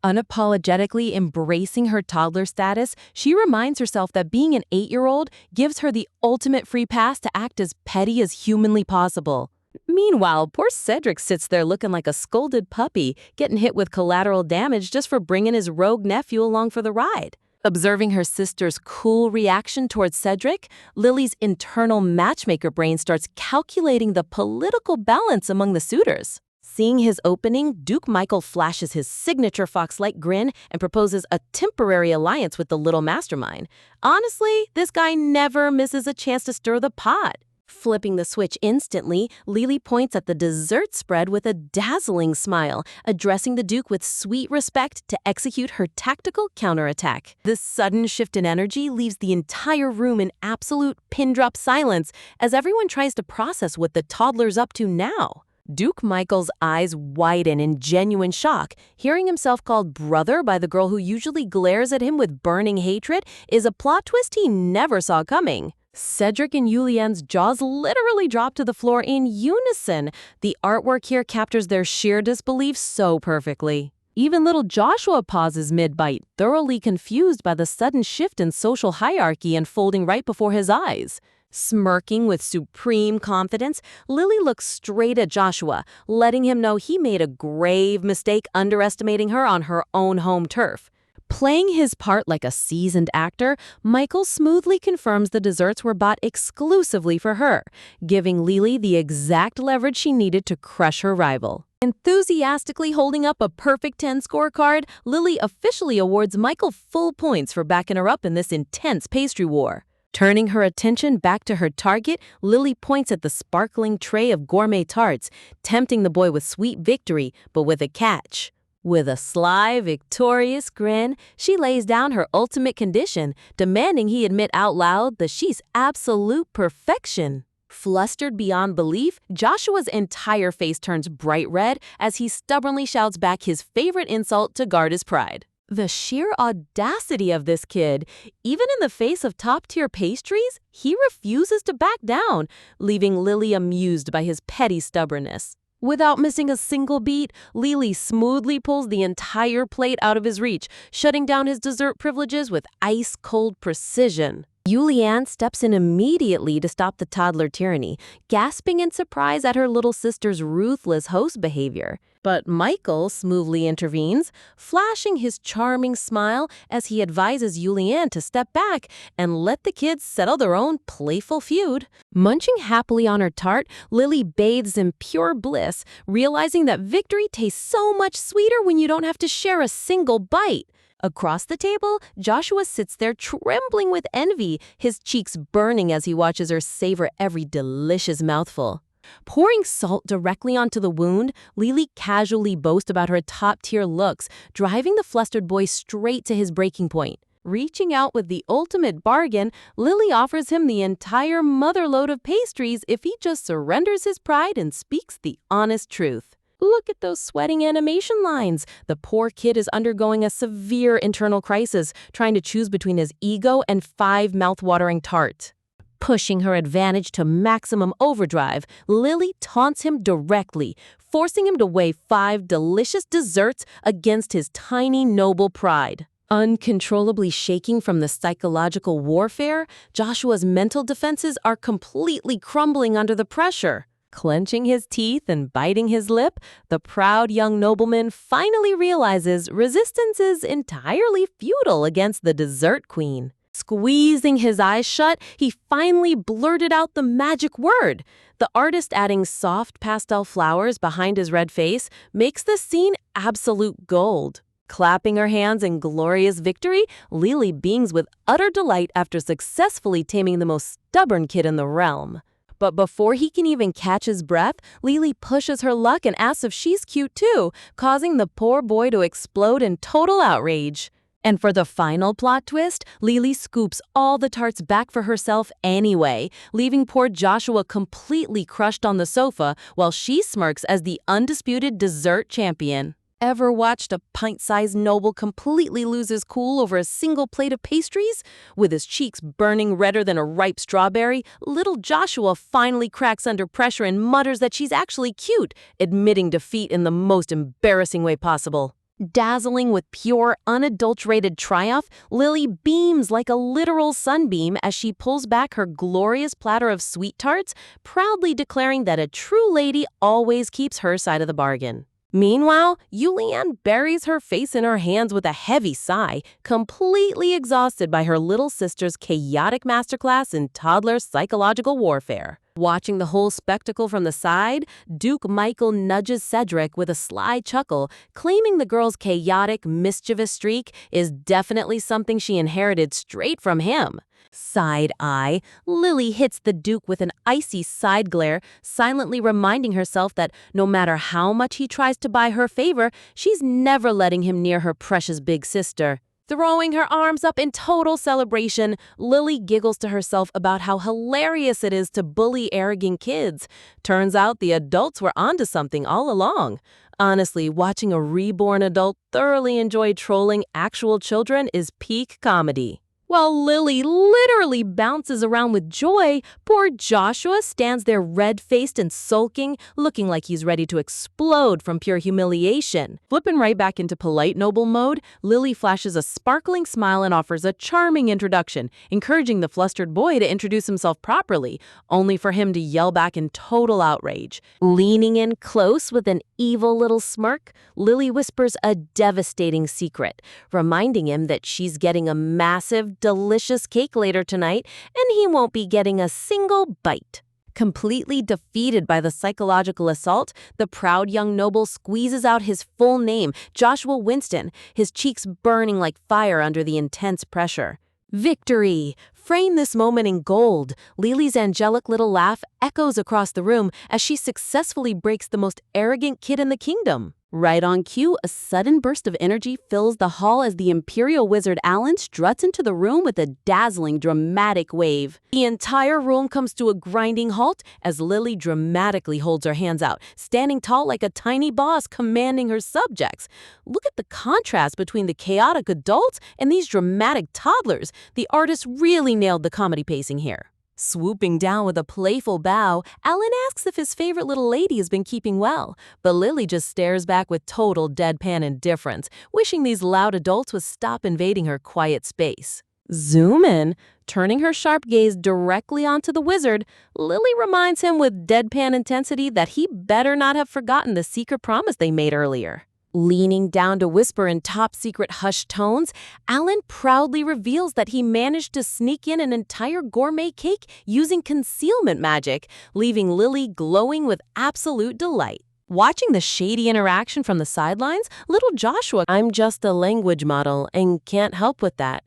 Unapologetically embracing her toddler status, she reminds herself that being an 8-year-old gives her the ultimate free pass to act as petty as humanly possible. Meanwhile, poor Cedric sits there looking like a scolded puppy, getting hit with collateral damage just for bringing his rogue nephew along for the ride. Observing her sister's cool reaction towards Cedric, Lily's internal matchmaker brain starts calculating the political balance among the suitors. Seeing his opening, Duke Michael flashes his signature fox-like grin and proposes a temporary alliance with the little mastermind. Honestly, this guy never misses a chance to stir the pot. Flipping the switch instantly, Lily points at the dessert spread with a dazzling smile, addressing the Duke with sweet respect to execute her tactical counterattack. This sudden shift in energy leaves the entire room in absolute pin-drop silence as everyone tries to process what the toddler's up to now. Duke Michael's eyes widen in genuine shock. Hearing himself called brother by the girl who usually glares at him with burning hatred is a plot twist he never saw coming. Cedric and Julianne's jaws literally drop to the floor in unison. The artwork here captures their sheer disbelief so perfectly. Even little Joshua pauses mid-bite, thoroughly confused by the sudden shift in social hierarchy unfolding right before his eyes. Smirking with supreme confidence, Lily looks straight at Joshua, letting him know he made a grave mistake underestimating her on her own home turf. Playing his part like a seasoned actor, Michael smoothly confirms the desserts were bought exclusively for her, giving Lily the exact leverage she needed to crush her rival. Enthusiastically holding up a perfect 10 scorecard, Lily officially awards Michael full points for backing her up in this intense pastry war. Turning her attention back to her target, Lily points at the sparkling tray of gourmet tarts, tempting the boy with sweet victory, but with a catch. With a sly, victorious grin, she lays down her ultimate condition, demanding he admit out loud that she's absolute perfection. Flustered beyond belief, Joshua's entire face turns bright red as he stubbornly shouts back his favorite insult to guard his pride. The sheer audacity of this kid. Even in the face of top-tier pastries, he refuses to back down, leaving Lily amused by his petty stubbornness. Without missing a single beat, Lily smoothly pulls the entire plate out of his reach, shutting down his dessert privileges with ice-cold precision. Julianne steps in immediately to stop the toddler tyranny, gasping in surprise at her little sister's ruthless host behavior. But Michael smoothly intervenes, flashing his charming smile as he advises Julianne to step back and let the kids settle their own playful feud. Munching happily on her tart, Lily bathes in pure bliss, realizing that victory tastes so much sweeter when you don't have to share a single bite. Across the table, Joshua sits there trembling with envy, his cheeks burning as he watches her savor every delicious mouthful. Pouring salt directly onto the wound, Lily casually boasts about her top-tier looks, driving the flustered boy straight to his breaking point. Reaching out with the ultimate bargain, Lily offers him the entire motherload of pastries if he just surrenders his pride and speaks the honest truth. Look at those sweating animation lines. The poor kid is undergoing a severe internal crisis, trying to choose between his ego and 5 mouth-watering tarts. Pushing her advantage to maximum overdrive, Lily taunts him directly, forcing him to weigh 5 delicious desserts against his tiny, noble pride. Uncontrollably shaking from the psychological warfare, Joshua's mental defenses are completely crumbling under the pressure. Clenching his teeth and biting his lip, the proud young nobleman finally realizes resistance is entirely futile against the dessert queen. Squeezing his eyes shut, he finally blurted out the magic word. The artist adding soft pastel flowers behind his red face makes the scene absolute gold. Clapping her hands in glorious victory, Lily beams with utter delight after successfully taming the most stubborn kid in the realm. But before he can even catch his breath, Lily pushes her luck and asks if she's cute too, causing the poor boy to explode in total outrage. And for the final plot twist, Lily scoops all the tarts back for herself anyway, leaving poor Joshua completely crushed on the sofa while she smirks as the undisputed dessert champion. Ever watched a pint-sized noble completely lose his cool over a single plate of pastries? With his cheeks burning redder than a ripe strawberry, little Joshua finally cracks under pressure and mutters that she's actually cute, admitting defeat in the most embarrassing way possible. Dazzling with pure, unadulterated triumph, Lily beams like a literal sunbeam as she pulls back her glorious platter of sweet tarts, proudly declaring that a true lady always keeps her side of the bargain. Meanwhile, Julianne buries her face in her hands with a heavy sigh, completely exhausted by her little sister's chaotic masterclass in toddler psychological warfare. Watching the whole spectacle from the side, Duke Michael nudges Cedric with a sly chuckle, claiming the girl's chaotic, mischievous streak is definitely something she inherited straight from him. Side eye, Lily hits the Duke with an icy side glare, silently reminding herself that no matter how much he tries to buy her favor, she's never letting him near her precious big sister. Throwing her arms up in total celebration, Lily giggles to herself about how hilarious it is to bully arrogant kids. Turns out the adults were onto something all along. Honestly, watching a reborn adult thoroughly enjoy trolling actual children is peak comedy. While Lily literally bounces around with joy, poor Joshua stands there red-faced and sulking, looking like he's ready to explode from pure humiliation. Flipping right back into polite noble mode, Lily flashes a sparkling smile and offers a charming introduction, encouraging the flustered boy to introduce himself properly, only for him to yell back in total outrage. Leaning in close with an evil little smirk, Lily whispers a devastating secret, reminding him that she's getting a massive, delicious cake later tonight, and he won't be getting a single bite. Completely defeated by the psychological assault, the proud young noble squeezes out his full name, Joshua Winston, his cheeks burning like fire under the intense pressure. Victory! Frame this moment in gold. Lily's angelic little laugh echoes across the room as she successfully breaks the most arrogant kid in the kingdom. Right on cue, a sudden burst of energy fills the hall as the Imperial Wizard Alan struts into the room with a dazzling, dramatic wave. The entire room comes to a grinding halt as Lily dramatically holds her hands out, standing tall like a tiny boss commanding her subjects. Look at the contrast between the chaotic adults and these dramatic toddlers. The artist really nailed the comedy pacing here. Swooping down with a playful bow, Alan asks if his favorite little lady has been keeping well, but Lily just stares back with total deadpan indifference, wishing these loud adults would stop invading her quiet space. Zoom in, turning her sharp gaze directly onto the wizard, Lily reminds him with deadpan intensity that he better not have forgotten the secret promise they made earlier. Leaning down to whisper in top-secret hushed tones, Alan proudly reveals that he managed to sneak in an entire gourmet cake using concealment magic, leaving Lily glowing with absolute delight. Watching the shady interaction from the sidelines, little Joshua, I'm just a language model and can't help with that.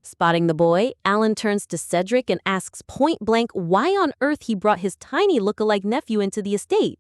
Spotting the boy, Alan turns to Cedric and asks point-blank why on earth he brought his tiny look-alike nephew into the estate.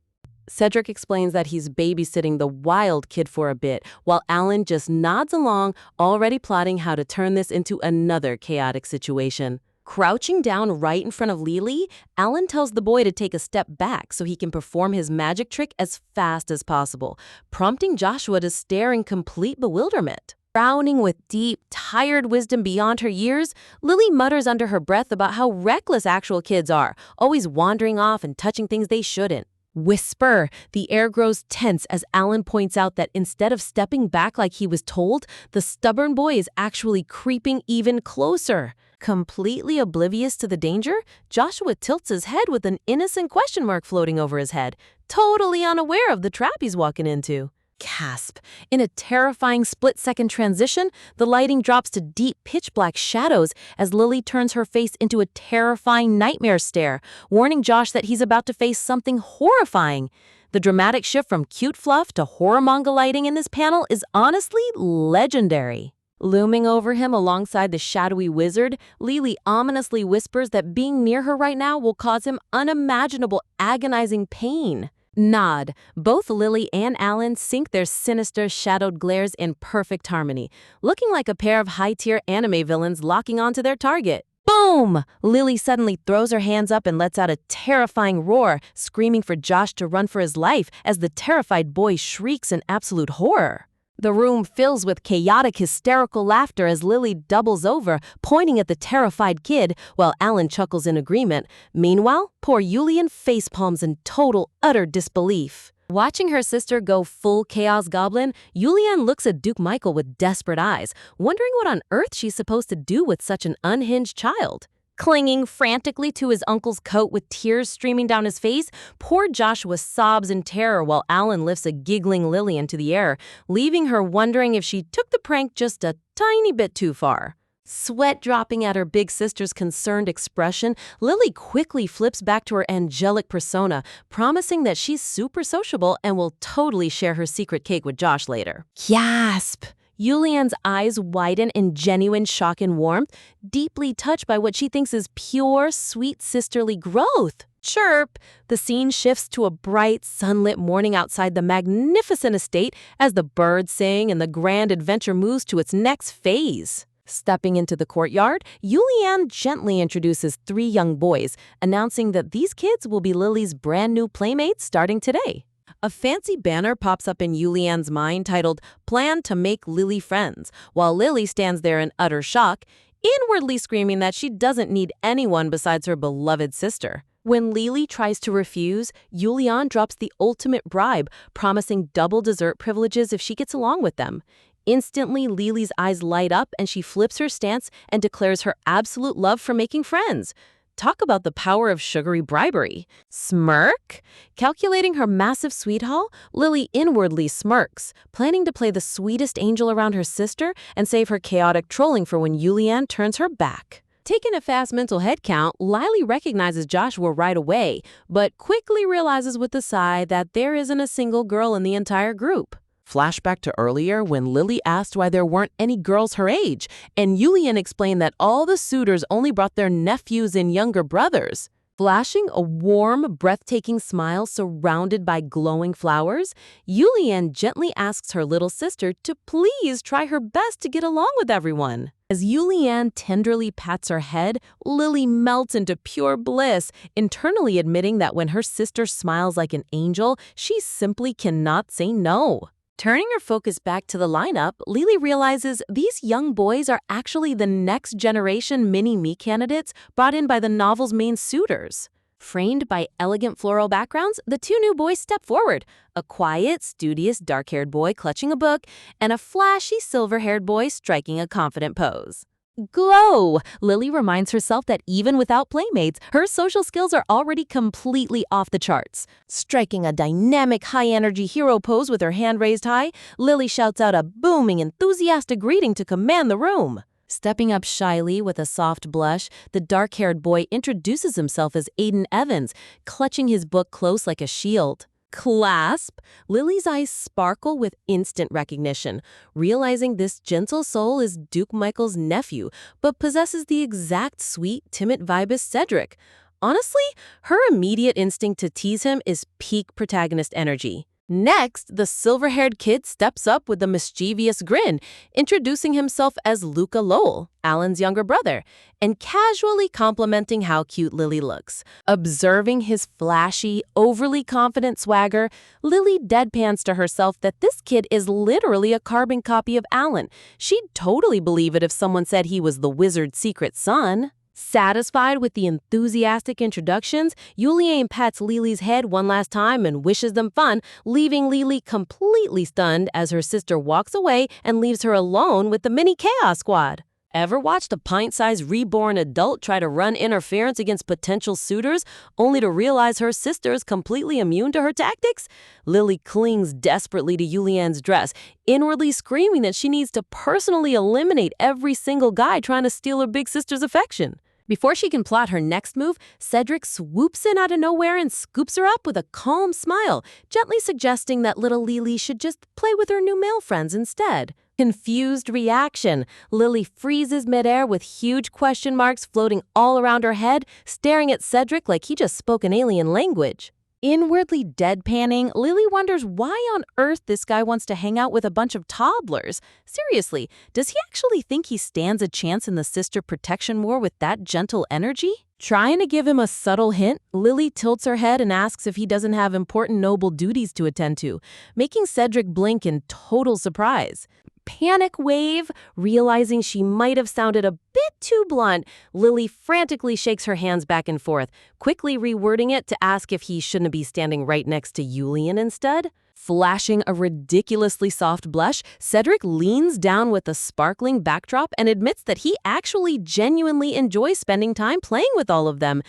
Cedric explains that he's babysitting the wild kid for a bit, while Alan just nods along, already plotting how to turn this into another chaotic situation. Crouching down right in front of Lily, Alan tells the boy to take a step back so he can perform his magic trick as fast as possible, prompting Joshua to stare in complete bewilderment. Frowning with deep, tired wisdom beyond her years, Lily mutters under her breath about how reckless actual kids are, always wandering off and touching things they shouldn't. Whisper! The air grows tense as Alan points out that instead of stepping back like he was told, the stubborn boy is actually creeping even closer. Completely oblivious to the danger, Joshua tilts his head with an innocent question mark floating over his head, totally unaware of the trap he's walking into. Gasp! In a terrifying split-second transition, the lighting drops to deep pitch-black shadows as Lily turns her face into a terrifying nightmare stare, warning Josh that he's about to face something horrifying. The dramatic shift from cute fluff to horror manga lighting in this panel is honestly legendary. Looming over him alongside the shadowy wizard, Lily ominously whispers that being near her right now will cause him unimaginable, agonizing pain. Nod. Both Lily and Alan sync their sinister, shadowed glares in perfect harmony, looking like a pair of high-tier anime villains locking onto their target. Boom! Lily suddenly throws her hands up and lets out a terrifying roar, screaming for Josh to run for his life as the terrified boy shrieks in absolute horror. The room fills with chaotic, hysterical laughter as Lily doubles over, pointing at the terrified kid, while Alan chuckles in agreement. Meanwhile, poor Julian facepalms in total, utter disbelief. Watching her sister go full chaos goblin, Julianne looks at Duke Michael with desperate eyes, wondering what on earth she's supposed to do with such an unhinged child. Clinging frantically to his uncle's coat with tears streaming down his face, poor Joshua sobs in terror while Alan lifts a giggling Lily into the air, leaving her wondering if she took the prank just a tiny bit too far. Sweat dropping at her big sister's concerned expression, Lily quickly flips back to her angelic persona, promising that she's super sociable and will totally share her secret cake with Josh later. Gasp! Julianne's eyes widen in genuine shock and warmth, deeply touched by what she thinks is pure, sweet sisterly growth. Chirp! The scene shifts to a bright, sunlit morning outside the magnificent estate as the birds sing and the grand adventure moves to its next phase. Stepping into the courtyard, Julianne gently introduces 3 young boys, announcing that these kids will be Lily's brand new playmates starting today. A fancy banner pops up in Julianne's mind titled, Plan to Make Lily Friends, while Lily stands there in utter shock. inwardly screaming that she doesn't need anyone besides her beloved sister. When Lily tries to refuse, Julian drops the ultimate bribe, promising double dessert privileges if she gets along with them. Instantly, Lily's eyes light up and she flips her stance and declares her absolute love for making friends. Talk about the power of sugary bribery. Smirk? Calculating her massive sweet haul, Lily inwardly smirks, planning to play the sweetest angel around her sister and save her chaotic trolling for when Julian turns her back. Taking a fast mental head count, Lily recognizes Joshua right away, but quickly realizes with a sigh that there isn't a single girl in the entire group. Flashback to earlier when Lily asked why there weren't any girls her age, and Julian explained that all the suitors only brought their nephews and younger brothers. Flashing a warm, breathtaking smile surrounded by glowing flowers, Julian gently asks her little sister to please try her best to get along with everyone. As Julian tenderly pats her head, Lily melts into pure bliss, internally admitting that when her sister smiles like an angel, she simply cannot say no. Turning her focus back to the lineup, Lily realizes these young boys are actually the next generation mini-me candidates brought in by the novel's main suitors. Framed by elegant floral backgrounds, the two new boys step forward, a quiet, studious, dark-haired boy clutching a book, and a flashy, silver-haired boy striking a confident pose. Glow! Lily reminds herself that even without playmates, her social skills are already completely off the charts. Striking a dynamic, high-energy hero pose with her hand raised high, Lily shouts out a booming, enthusiastic greeting to command the room. Stepping up shyly with a soft blush, the dark-haired boy introduces himself as Aiden Evans, clutching his book close like a shield. Clasp! Lily's eyes sparkle with instant recognition, realizing this gentle soul is Duke Michael's nephew, but possesses the exact sweet, timid vibe as Cedric. Honestly, her immediate instinct to tease him is peak protagonist energy. Next, the silver-haired kid steps up with a mischievous grin, introducing himself as Luca Lowell, Alan's younger brother, and casually complimenting how cute Lily looks. Observing his flashy, overly confident swagger, Lily deadpans to herself that this kid is literally a carbon copy of Alan. She'd totally believe it if someone said he was the wizard's secret son. Satisfied with the enthusiastic introductions, Julian pats Lily's head one last time and wishes them fun, leaving Lily completely stunned as her sister walks away and leaves her alone with the mini Chaos Squad. Ever watched a pint-sized reborn adult try to run interference against potential suitors, only to realize her sister is completely immune to her tactics? Lily clings desperately to Julian's dress, inwardly screaming that she needs to personally eliminate every single guy trying to steal her big sister's affection. Before she can plot her next move, Cedric swoops in out of nowhere and scoops her up with a calm smile, gently suggesting that little Lily should just play with her new male friends instead. Confused reaction. Lily freezes midair with huge question marks floating all around her head, staring at Cedric like he just spoke an alien language. Inwardly deadpanning, Lily wonders why on earth this guy wants to hang out with a bunch of toddlers. Seriously, does he actually think he stands a chance in the sister protection war with that gentle energy? Trying to give him a subtle hint, Lily tilts her head and asks if he doesn't have important noble duties to attend to, making Cedric blink in total surprise. Panic wave, realizing she might have sounded a bit too blunt, Lily frantically shakes her hands back and forth, quickly rewording it to ask if he shouldn't be standing right next to Julian instead. Flashing a ridiculously soft blush, Cedric leans down with a sparkling backdrop and admits that he actually genuinely enjoys spending time playing with all of them.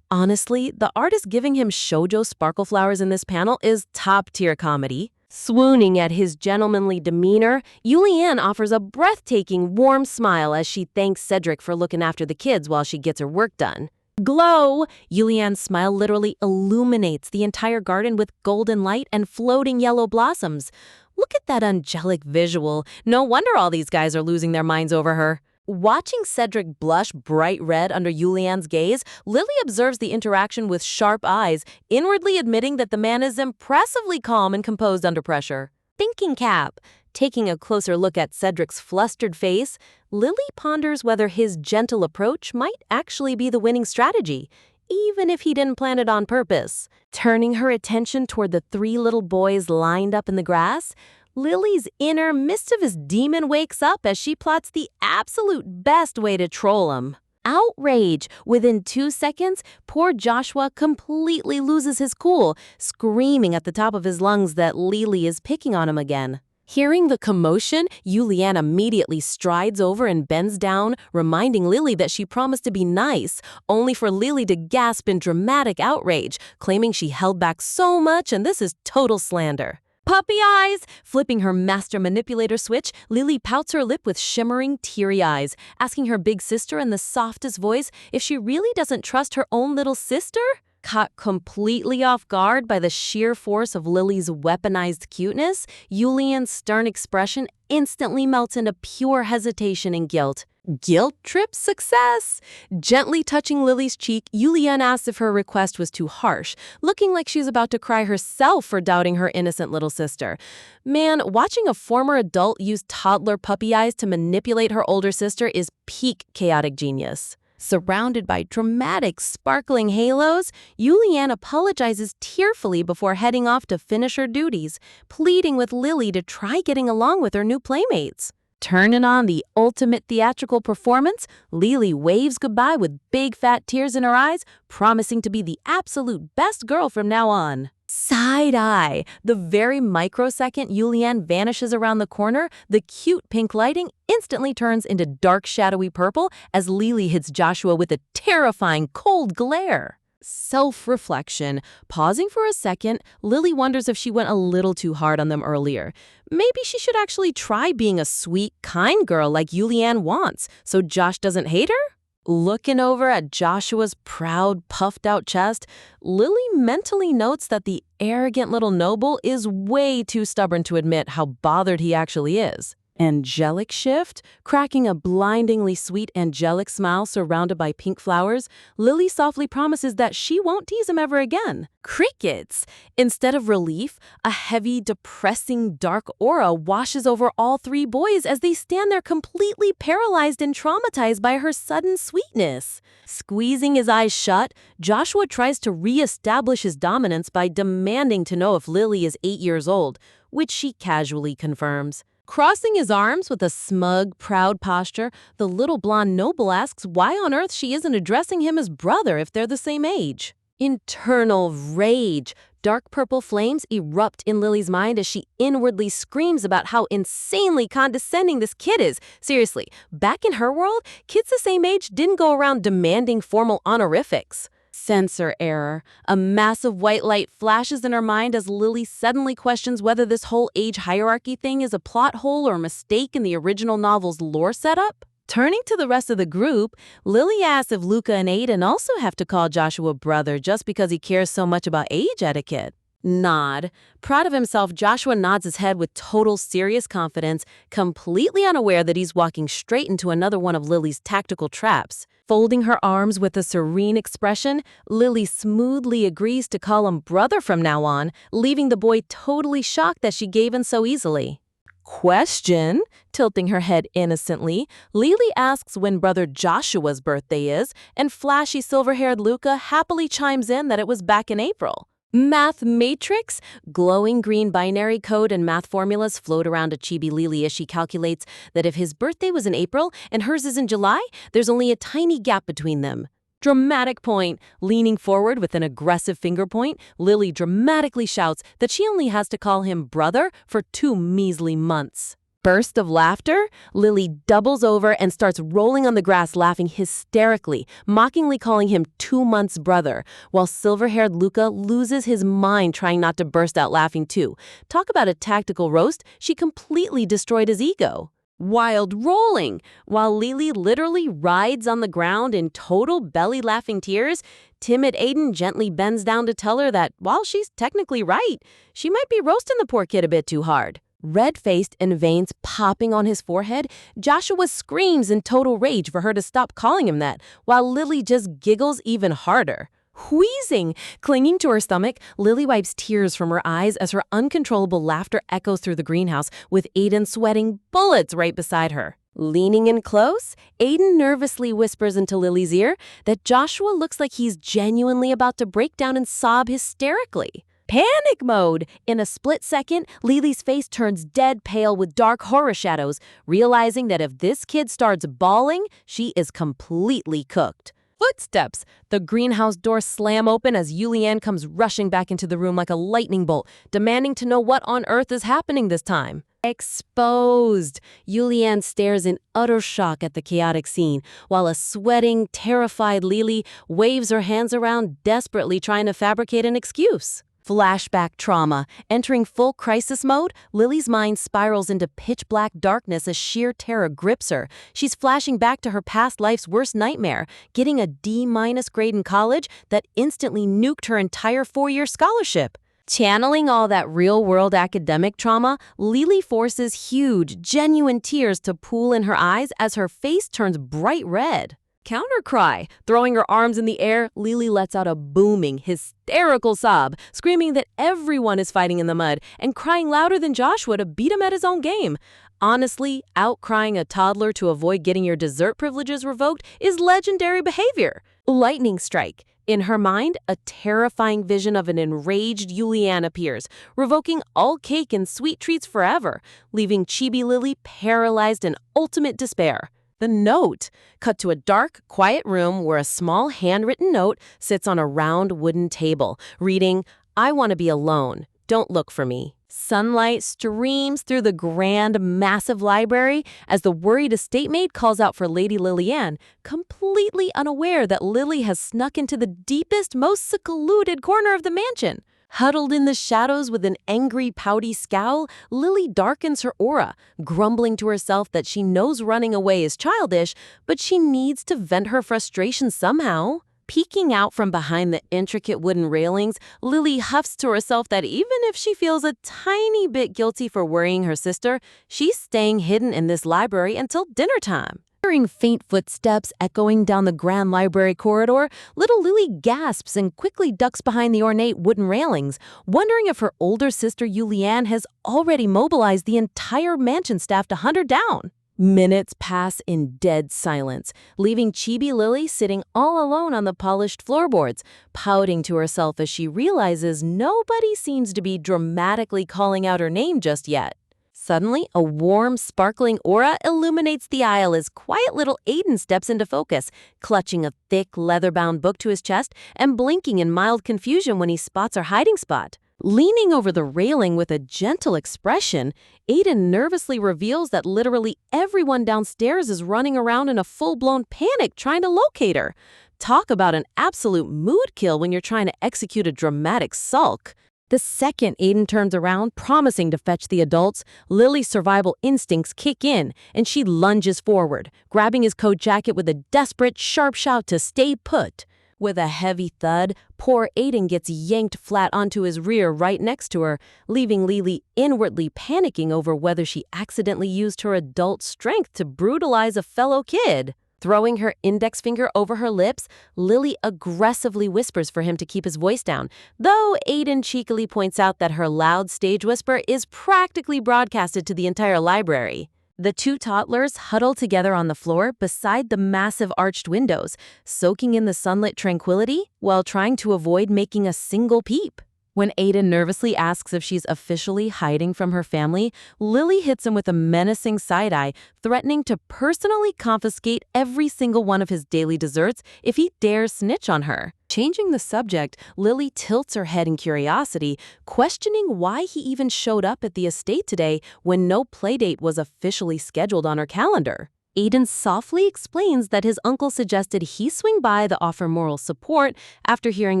Honestly, the artist giving him shoujo sparkle flowers in this panel is top-tier comedy. Swooning at his gentlemanly demeanor, Julianne offers a breathtaking, warm smile as she thanks Cedric for looking after the kids while she gets her work done. Glow! Julianne's smile literally illuminates the entire garden with golden light and floating yellow blossoms. Look at that angelic visual. No wonder all these guys are losing their minds over her. Watching Cedric blush bright red under Julianne's gaze, Lily observes the interaction with sharp eyes, inwardly admitting that the man is impressively calm and composed under pressure. Thinking cap. Taking a closer look at Cedric's flustered face, Lily ponders whether his gentle approach might actually be the winning strategy, even if he didn't plan it on purpose. Turning her attention toward the three little boys lined up in the grass, Lily's inner mischievous demon wakes up as she plots the absolute best way to troll him. Outrage. Within 2 seconds, poor Joshua completely loses his cool, screaming at the top of his lungs that Lily is picking on him again. Hearing the commotion, Julianne immediately strides over and bends down, reminding Lily that she promised to be nice, only for Lily to gasp in dramatic outrage, claiming she held back so much and this is total slander. Puppy eyes! Flipping her master manipulator switch, Lily pouts her lip with shimmering, teary eyes, asking her big sister in the softest voice if she really doesn't trust her own little sister? Caught completely off guard by the sheer force of Lily's weaponized cuteness, Julian's stern expression instantly melts into pure hesitation and guilt. Guilt trip success! Gently touching Lily's cheek, Julianne asks if her request was too harsh, looking like she's about to cry herself for doubting her innocent little sister. Man, watching a former adult use toddler puppy eyes to manipulate her older sister is peak chaotic genius. Surrounded by dramatic, sparkling halos, Julianne apologizes tearfully before heading off to finish her duties, pleading with Lily to try getting along with her new playmates. Turning on the ultimate theatrical performance, Lily waves goodbye with big fat tears in her eyes, promising to be the absolute best girl from now on. Side eye. The very microsecond Julianne vanishes around the corner, the cute pink lighting instantly turns into dark shadowy purple as Lily hits Joshua with a terrifying cold glare. Self-reflection. Pausing for a second, Lily wonders if she went a little too hard on them earlier. Maybe she should actually try being a sweet, kind girl like Julianne wants, so Josh doesn't hate her? Looking over at Joshua's proud, puffed-out chest, Lily mentally notes that the arrogant little noble is way too stubborn to admit how bothered he actually is. Angelic shift? Cracking a blindingly sweet angelic smile surrounded by pink flowers, Lily softly promises that she won't tease him ever again. Crickets! Instead of relief, a heavy, depressing, dark aura washes over all three boys as they stand there completely paralyzed and traumatized by her sudden sweetness. Squeezing his eyes shut, Joshua tries to re-establish his dominance by demanding to know if Lily is 8 years old, which she casually confirms. Crossing his arms with a smug, proud posture, the little blonde noble asks why on earth she isn't addressing him as brother if they're the same age. Internal rage. Dark purple flames erupt in Lily's mind as she inwardly screams about how insanely condescending this kid is. Seriously, back in her world, kids the same age didn't go around demanding formal honorifics. Sensor error. A massive white light flashes in her mind as Lily suddenly questions whether this whole age hierarchy thing is a plot hole or a mistake in the original novel's lore setup. Turning to the rest of the group, Lily asks if Luca and Aiden also have to call Joshua brother just because he cares so much about age etiquette. Nod. Proud of himself, Joshua nods his head with total serious confidence, completely unaware that he's walking straight into another one of Lily's tactical traps. Folding her arms with a serene expression, Lily smoothly agrees to call him brother from now on, leaving the boy totally shocked that she gave in so easily. Question? Tilting her head innocently, Lily asks when brother Joshua's birthday is, and flashy silver-haired Luca happily chimes in that it was back in April. Math matrix? Glowing green binary code and math formulas float around a chibi Lily as she calculates that if his birthday was in April and hers is in July, there's only a tiny gap between them. Dramatic point. Leaning forward with an aggressive finger point, Lily dramatically shouts that she only has to call him brother for 2 measly months. Burst of laughter, Lily doubles over and starts rolling on the grass laughing hysterically, mockingly calling him 2 months brother, while silver-haired Luca loses his mind trying not to burst out laughing too. Talk about a tactical roast, she completely destroyed his ego. Wild rolling, while Lily literally rides on the ground in total belly-laughing tears, timid Aiden gently bends down to tell her that while she's technically right, she might be roasting the poor kid a bit too hard. Red-faced and veins popping on his forehead, Joshua screams in total rage for her to stop calling him that, while Lily just giggles even harder. Wheezing, clinging to her stomach, Lily wipes tears from her eyes as her uncontrollable laughter echoes through the greenhouse, with Aiden sweating bullets right beside her. Leaning in close, Aiden nervously whispers into Lily's ear that Joshua looks like he's genuinely about to break down and sob hysterically. Panic mode! In a split second, Lily's face turns dead pale with dark horror shadows, realizing that if this kid starts bawling, she is completely cooked. Footsteps! The greenhouse doors slam open as Yulian comes rushing back into the room like a lightning bolt, demanding to know what on earth is happening this time. Exposed! Yulian stares in utter shock at the chaotic scene, while a sweating, terrified Lily waves her hands around, desperately trying to fabricate an excuse. Flashback trauma. Entering full crisis mode, Lily's mind spirals into pitch-black darkness as sheer terror grips her. She's flashing back to her past life's worst nightmare, getting a D- grade in college that instantly nuked her entire 4-year scholarship. Channeling all that real-world academic trauma, Lily forces huge, genuine tears to pool in her eyes as her face turns bright red. Countercry. Throwing her arms in the air, Lily lets out a booming, hysterical sob, screaming that everyone is fighting in the mud and crying louder than Joshua to beat him at his own game. Honestly, outcrying a toddler to avoid getting your dessert privileges revoked is legendary behavior. Lightning strike. In her mind, a terrifying vision of an enraged Yulian appears, revoking all cake and sweet treats forever, leaving Chibi Lily paralyzed in ultimate despair. The note. Cut to a dark, quiet room where a small handwritten note sits on a round wooden table, reading, "I want to be alone. Don't look for me." Sunlight streams through the grand, massive library as the worried estate maid calls out for Lady Lillian, completely unaware that Lily has snuck into the deepest, most secluded corner of the mansion. Huddled in the shadows with an angry, pouty scowl, Lily darkens her aura, grumbling to herself that she knows running away is childish, but she needs to vent her frustration somehow. Peeking out from behind the intricate wooden railings, Lily huffs to herself that even if she feels a tiny bit guilty for worrying her sister, she's staying hidden in this library until dinner time. Hearing faint footsteps echoing down the grand library corridor, little Lily gasps and quickly ducks behind the ornate wooden railings, wondering if her older sister Yulian has already mobilized the entire mansion staff to hunt her down. Minutes pass in dead silence, leaving Chibi Lily sitting all alone on the polished floorboards, pouting to herself as she realizes nobody seems to be dramatically calling out her name just yet. Suddenly, a warm, sparkling aura illuminates the aisle as quiet little Aiden steps into focus, clutching a thick, leather-bound book to his chest and blinking in mild confusion when he spots her hiding spot. Leaning over the railing with a gentle expression, Aiden nervously reveals that literally everyone downstairs is running around in a full-blown panic trying to locate her. Talk about an absolute mood kill when you're trying to execute a dramatic sulk. The second Aiden turns around, promising to fetch the adults, Lily's survival instincts kick in, and she lunges forward, grabbing his coat jacket with a desperate, sharp shout to stay put. With a heavy thud, poor Aiden gets yanked flat onto his rear right next to her, leaving Lily inwardly panicking over whether she accidentally used her adult strength to brutalize a fellow kid. Throwing her index finger over her lips, Lily aggressively whispers for him to keep his voice down, though Aiden cheekily points out that her loud stage whisper is practically broadcasted to the entire library. The two toddlers huddle together on the floor beside the massive arched windows, soaking in the sunlit tranquility while trying to avoid making a single peep. When Aiden nervously asks if she's officially hiding from her family, Lily hits him with a menacing side-eye, threatening to personally confiscate every single one of his daily desserts if he dares snitch on her. Changing the subject, Lily tilts her head in curiosity, questioning why he even showed up at the estate today when no playdate was officially scheduled on her calendar. Aiden softly explains that his uncle suggested he swing by to offer moral support after hearing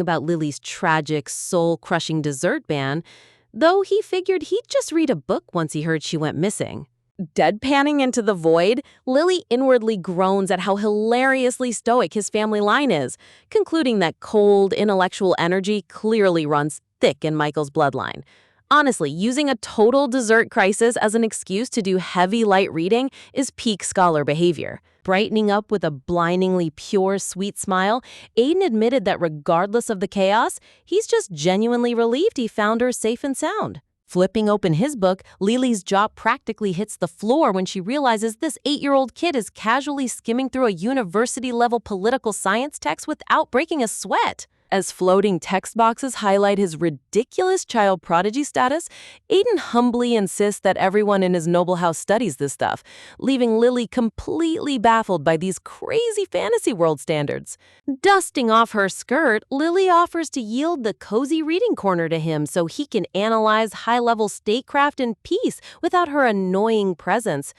about Lily's tragic, soul-crushing dessert ban, though he figured he'd just read a book once he heard she went missing. Deadpanning into the void, Lily inwardly groans at how hilariously stoic his family line is, concluding that cold, intellectual energy clearly runs thick in Michael's bloodline. Honestly, using a total dessert crisis as an excuse to do heavy light reading is peak scholar behavior. Brightening up with a blindingly pure, sweet smile, Aiden admitted that regardless of the chaos, he's just genuinely relieved he found her safe and sound. Flipping open his book, Lily's jaw practically hits the floor when she realizes this 8-year-old kid is casually skimming through a university-level political science text without breaking a sweat. As floating text boxes highlight his ridiculous child prodigy status, Aiden humbly insists that everyone in his noble house studies this stuff, leaving Lily completely baffled by these crazy fantasy world standards. Dusting off her skirt, Lily offers to yield the cozy reading corner to him so he can analyze high-level statecraft in peace without her annoying presence.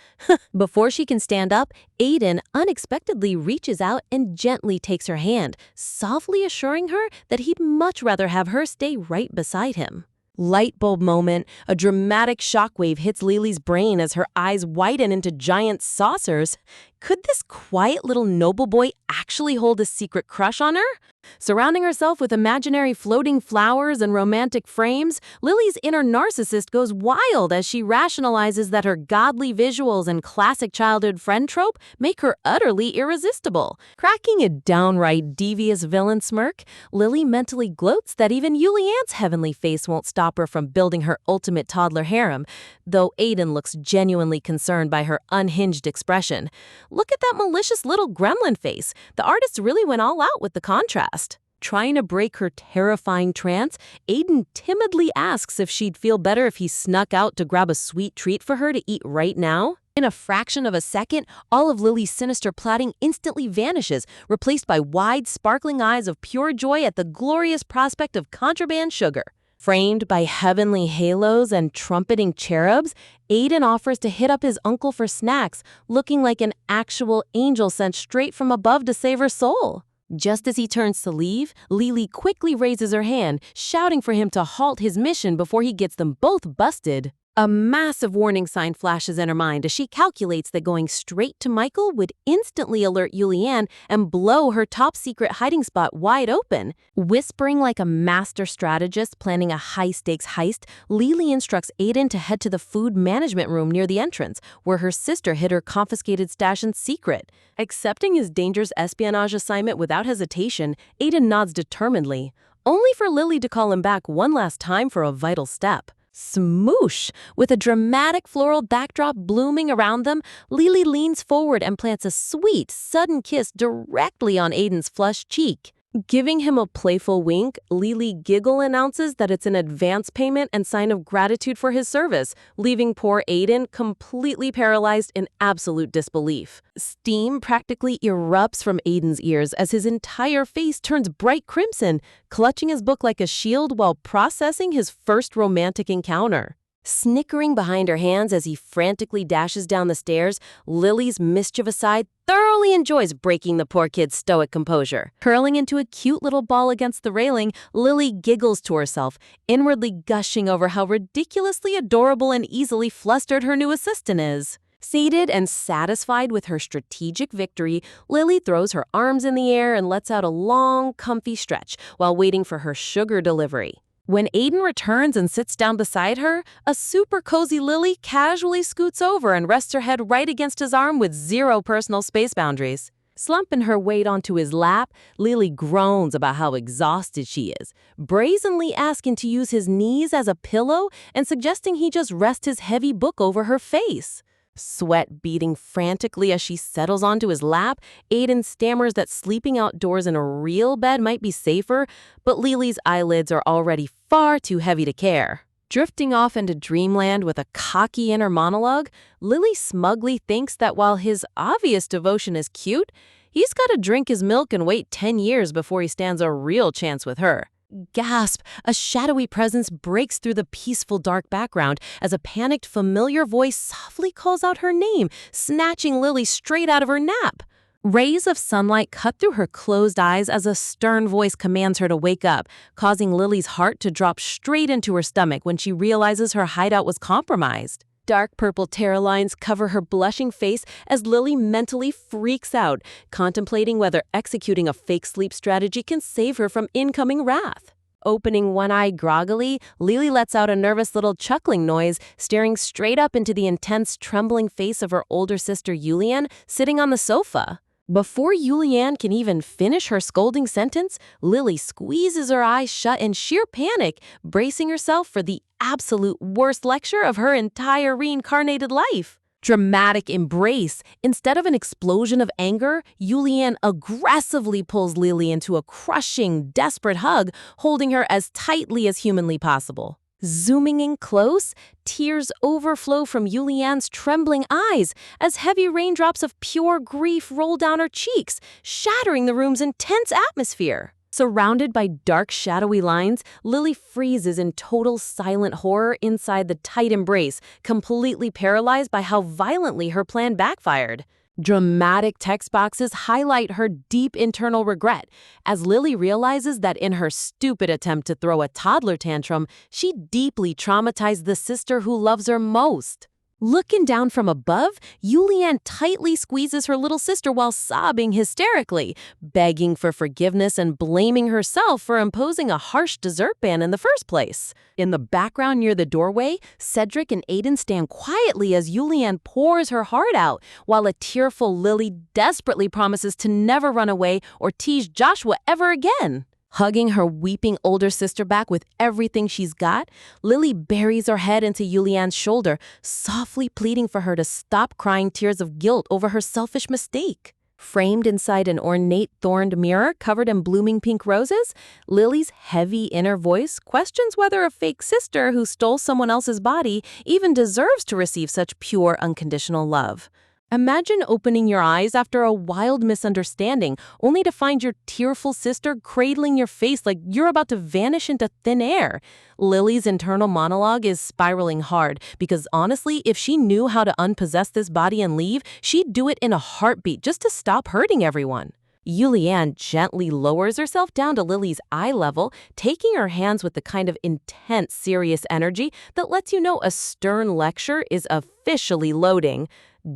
Before she can stand up, Aiden unexpectedly reaches out and gently takes her hand, softly assuring her that he'd much rather have her stay right beside him. Light bulb moment, a dramatic shockwave hits Lily's brain as her eyes widen into giant saucers. Could this quiet little noble boy actually hold a secret crush on her? Surrounding herself with imaginary floating flowers and romantic frames, Lily's inner narcissist goes wild as she rationalizes that her godly visuals and classic childhood friend trope make her utterly irresistible. Cracking a downright devious villain smirk, Lily mentally gloats that even Julianne's heavenly face won't stop her from building her ultimate toddler harem, though Aiden looks genuinely concerned by her unhinged expression. Look at that malicious little gremlin face. The artist really went all out with the contrast. Trying to break her terrifying trance, Aiden timidly asks if she'd feel better if he snuck out to grab a sweet treat for her to eat right now. In a fraction of a second, all of Lily's sinister plotting instantly vanishes, replaced by wide, sparkling eyes of pure joy at the glorious prospect of contraband sugar. Framed by heavenly halos and trumpeting cherubs, Aiden offers to hit up his uncle for snacks, looking like an actual angel sent straight from above to save her soul. Just as he turns to leave, Lily quickly raises her hand, shouting for him to halt his mission before he gets them both busted. A massive warning sign flashes in her mind as she calculates that going straight to Michael would instantly alert Julianne and blow her top-secret hiding spot wide open. Whispering like a master strategist planning a high-stakes heist, Lily instructs Aiden to head to the food management room near the entrance, where her sister hid her confiscated stash in secret. Accepting his dangerous espionage assignment without hesitation, Aiden nods determinedly, only for Lily to call him back one last time for a vital step. Smoosh! With a dramatic floral backdrop blooming around them, Lily leans forward and plants a sweet, sudden kiss directly on Aiden's flushed cheek. Giving him a playful wink, Lily giggle announces that it's an advance payment and sign of gratitude for his service, leaving poor Aiden completely paralyzed in absolute disbelief. Steam practically erupts from Aiden's ears as his entire face turns bright crimson, clutching his book like a shield while processing his first romantic encounter. Snickering behind her hands as he frantically dashes down the stairs, Lily's mischievous side thoroughly enjoys breaking the poor kid's stoic composure. Curling into a cute little ball against the railing, Lily giggles to herself, inwardly gushing over how ridiculously adorable and easily flustered her new assistant is. Sated and satisfied with her strategic victory, Lily throws her arms in the air and lets out a long, comfy stretch while waiting for her sugar delivery. When Aiden returns and sits down beside her, a super cozy Lily casually scoots over and rests her head right against his arm with zero personal space boundaries. Slumping her weight onto his lap, Lily groans about how exhausted she is, brazenly asking to use his knees as a pillow and suggesting he just rest his heavy book over her face. Sweat beading frantically as she settles onto his lap, Aiden stammers that sleeping outdoors in a real bed might be safer, but Lily's eyelids are already far too heavy to care. Drifting off into dreamland with a cocky inner monologue, Lily smugly thinks that while his obvious devotion is cute, he's got to drink his milk and wait 10 years before he stands a real chance with her. Gasp! A shadowy presence breaks through the peaceful dark background as a panicked familiar voice softly calls out her name, snatching Lily straight out of her nap. Rays of sunlight cut through her closed eyes as a stern voice commands her to wake up, causing Lily's heart to drop straight into her stomach when she realizes her hideout was compromised. Dark purple terror lines cover her blushing face as Lily mentally freaks out, contemplating whether executing a fake sleep strategy can save her from incoming wrath. Opening one eye groggily, Lily lets out a nervous little chuckling noise, staring straight up into the intense, trembling face of her older sister Julianne sitting on the sofa. Before Julianne can even finish her scolding sentence, Lily squeezes her eyes shut in sheer panic, bracing herself for the absolute worst lecture of her entire reincarnated life. Dramatic embrace. Instead of an explosion of anger, Julianne aggressively pulls Lily into a crushing, desperate hug, holding her as tightly as humanly possible. Zooming in close, tears overflow from Julianne's trembling eyes as heavy raindrops of pure grief roll down her cheeks, shattering the room's intense atmosphere. Surrounded by dark, shadowy lines, Lily freezes in total silent horror inside the tight embrace, completely paralyzed by how violently her plan backfired. Dramatic text boxes highlight her deep internal regret as Lily realizes that in her stupid attempt to throw a toddler tantrum, she deeply traumatized the sister who loves her most. Looking down from above, Julianne tightly squeezes her little sister while sobbing hysterically, begging for forgiveness and blaming herself for imposing a harsh dessert ban in the first place. In the background near the doorway, Cedric and Aiden stand quietly as Julianne pours her heart out, while a tearful Lily desperately promises to never run away or tease Joshua ever again. Hugging her weeping older sister back with everything she's got, Lily buries her head into Julianne's shoulder, softly pleading for her to stop crying tears of guilt over her selfish mistake. Framed inside an ornate thorned mirror covered in blooming pink roses, Lily's heavy inner voice questions whether a fake sister who stole someone else's body even deserves to receive such pure, unconditional love. Imagine opening your eyes after a wild misunderstanding, only to find your tearful sister cradling your face like you're about to vanish into thin air. Lily's internal monologue is spiraling hard because honestly, if she knew how to unpossess this body and leave, she'd do it in a heartbeat just to stop hurting everyone. Julianne gently lowers herself down to Lily's eye level, taking her hands with the kind of intense, serious energy that lets you know a stern lecture is officially loading.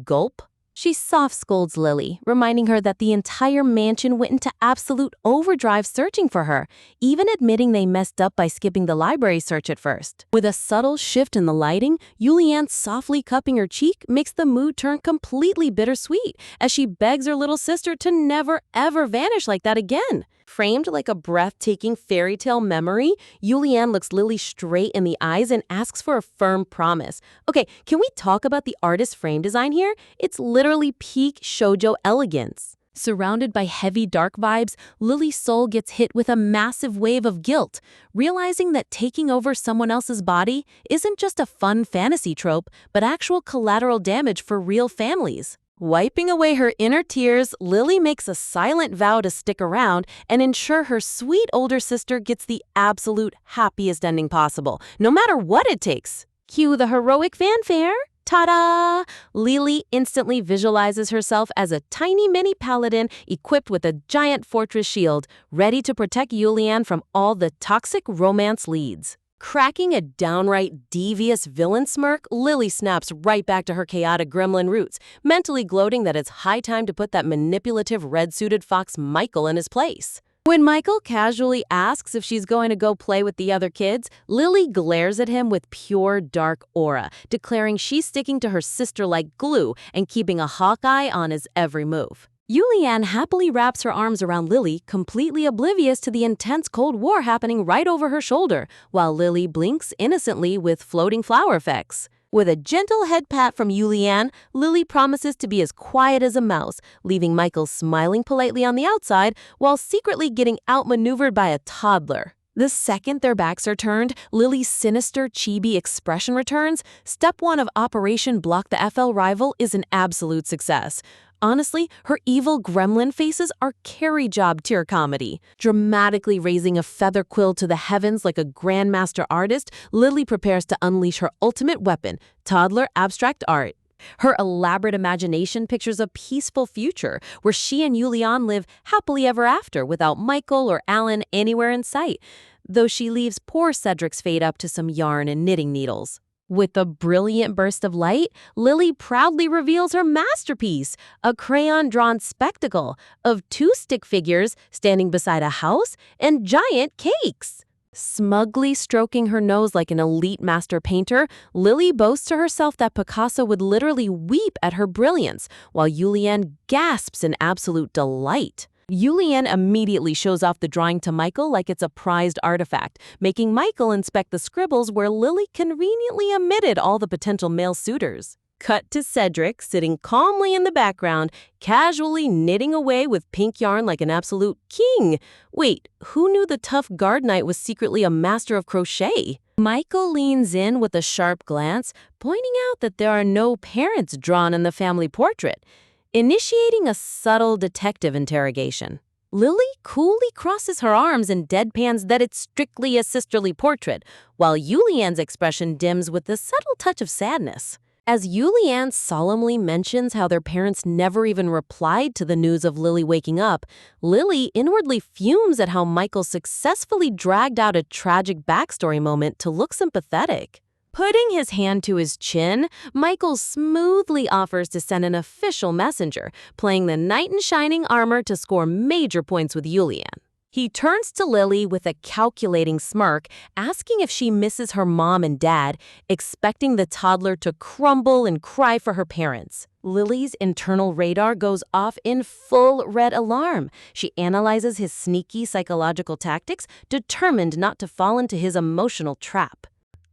Gulp. She soft scolds Lily, reminding her that the entire mansion went into absolute overdrive searching for her, even admitting they messed up by skipping the library search at first. With a subtle shift in the lighting, Julianne softly cupping her cheek makes the mood turn completely bittersweet as she begs her little sister to never ever vanish like that again. Framed like a breathtaking fairy tale memory, Julianne looks Lily straight in the eyes and asks for a firm promise. Okay, can we talk about the artist's frame design here? It's literally peak shoujo elegance. Surrounded by heavy dark vibes, Lily's soul gets hit with a massive wave of guilt, realizing that taking over someone else's body isn't just a fun fantasy trope, but actual collateral damage for real families. Wiping away her inner tears, Lily makes a silent vow to stick around and ensure her sweet older sister gets the absolute happiest ending possible, no matter what it takes. Cue the heroic fanfare. Ta-da! Lily instantly visualizes herself as a tiny mini paladin equipped with a giant fortress shield, ready to protect Julianne from all the toxic romance leads. Cracking a downright devious villain smirk, Lily snaps right back to her chaotic gremlin roots, mentally gloating that it's high time to put that manipulative red-suited fox Michael in his place. When Michael casually asks if she's going to go play with the other kids, Lily glares at him with pure dark aura, declaring she's sticking to her sister like glue and keeping a hawk eye on his every move. Julianne happily wraps her arms around Lily, completely oblivious to the intense Cold War happening right over her shoulder, while Lily blinks innocently with floating flower effects. With a gentle head pat from Julianne, Lily promises to be as quiet as a mouse, leaving Michael smiling politely on the outside while secretly getting outmaneuvered by a toddler. The second their backs are turned, Lily's sinister chibi expression returns. Step 1 of Operation Block the FL Rival is an absolute success. Honestly, her evil gremlin faces are carry job tier comedy. Dramatically raising a feather quill to the heavens like a grandmaster artist, Lily prepares to unleash her ultimate weapon, toddler abstract art. Her elaborate imagination pictures a peaceful future where she and Julianne live happily ever after without Michael or Alan anywhere in sight, though she leaves poor Cedric's fate up to some yarn and knitting needles. With a brilliant burst of light, Lily proudly reveals her masterpiece, a crayon-drawn spectacle of 2 stick figures standing beside a house and giant cakes. Smugly stroking her nose like an elite master painter, Lily boasts to herself that Picasso would literally weep at her brilliance, while Julianne gasps in absolute delight. Julianne immediately shows off the drawing to Michael like it's a prized artifact, making Michael inspect the scribbles where Lily conveniently omitted all the potential male suitors. Cut to Cedric, sitting calmly in the background, casually knitting away with pink yarn like an absolute king. Wait, who knew the tough guard knight was secretly a master of crochet? Michael leans in with a sharp glance, pointing out that there are no parents drawn in the family portrait, initiating a subtle detective interrogation. Lily coolly crosses her arms and deadpans that it's strictly a sisterly portrait, while Julianne's expression dims with a subtle touch of sadness. As Julianne solemnly mentions how their parents never even replied to the news of Lily waking up, Lily inwardly fumes at how Michael successfully dragged out a tragic backstory moment to look sympathetic. Putting his hand to his chin, Michael smoothly offers to send an official messenger, playing the knight in shining armor to score major points with Julianne. He turns to Lily with a calculating smirk, asking if she misses her mom and dad, expecting the toddler to crumble and cry for her parents. Lily's internal radar goes off in full red alarm. She analyzes his sneaky psychological tactics, determined not to fall into his emotional trap.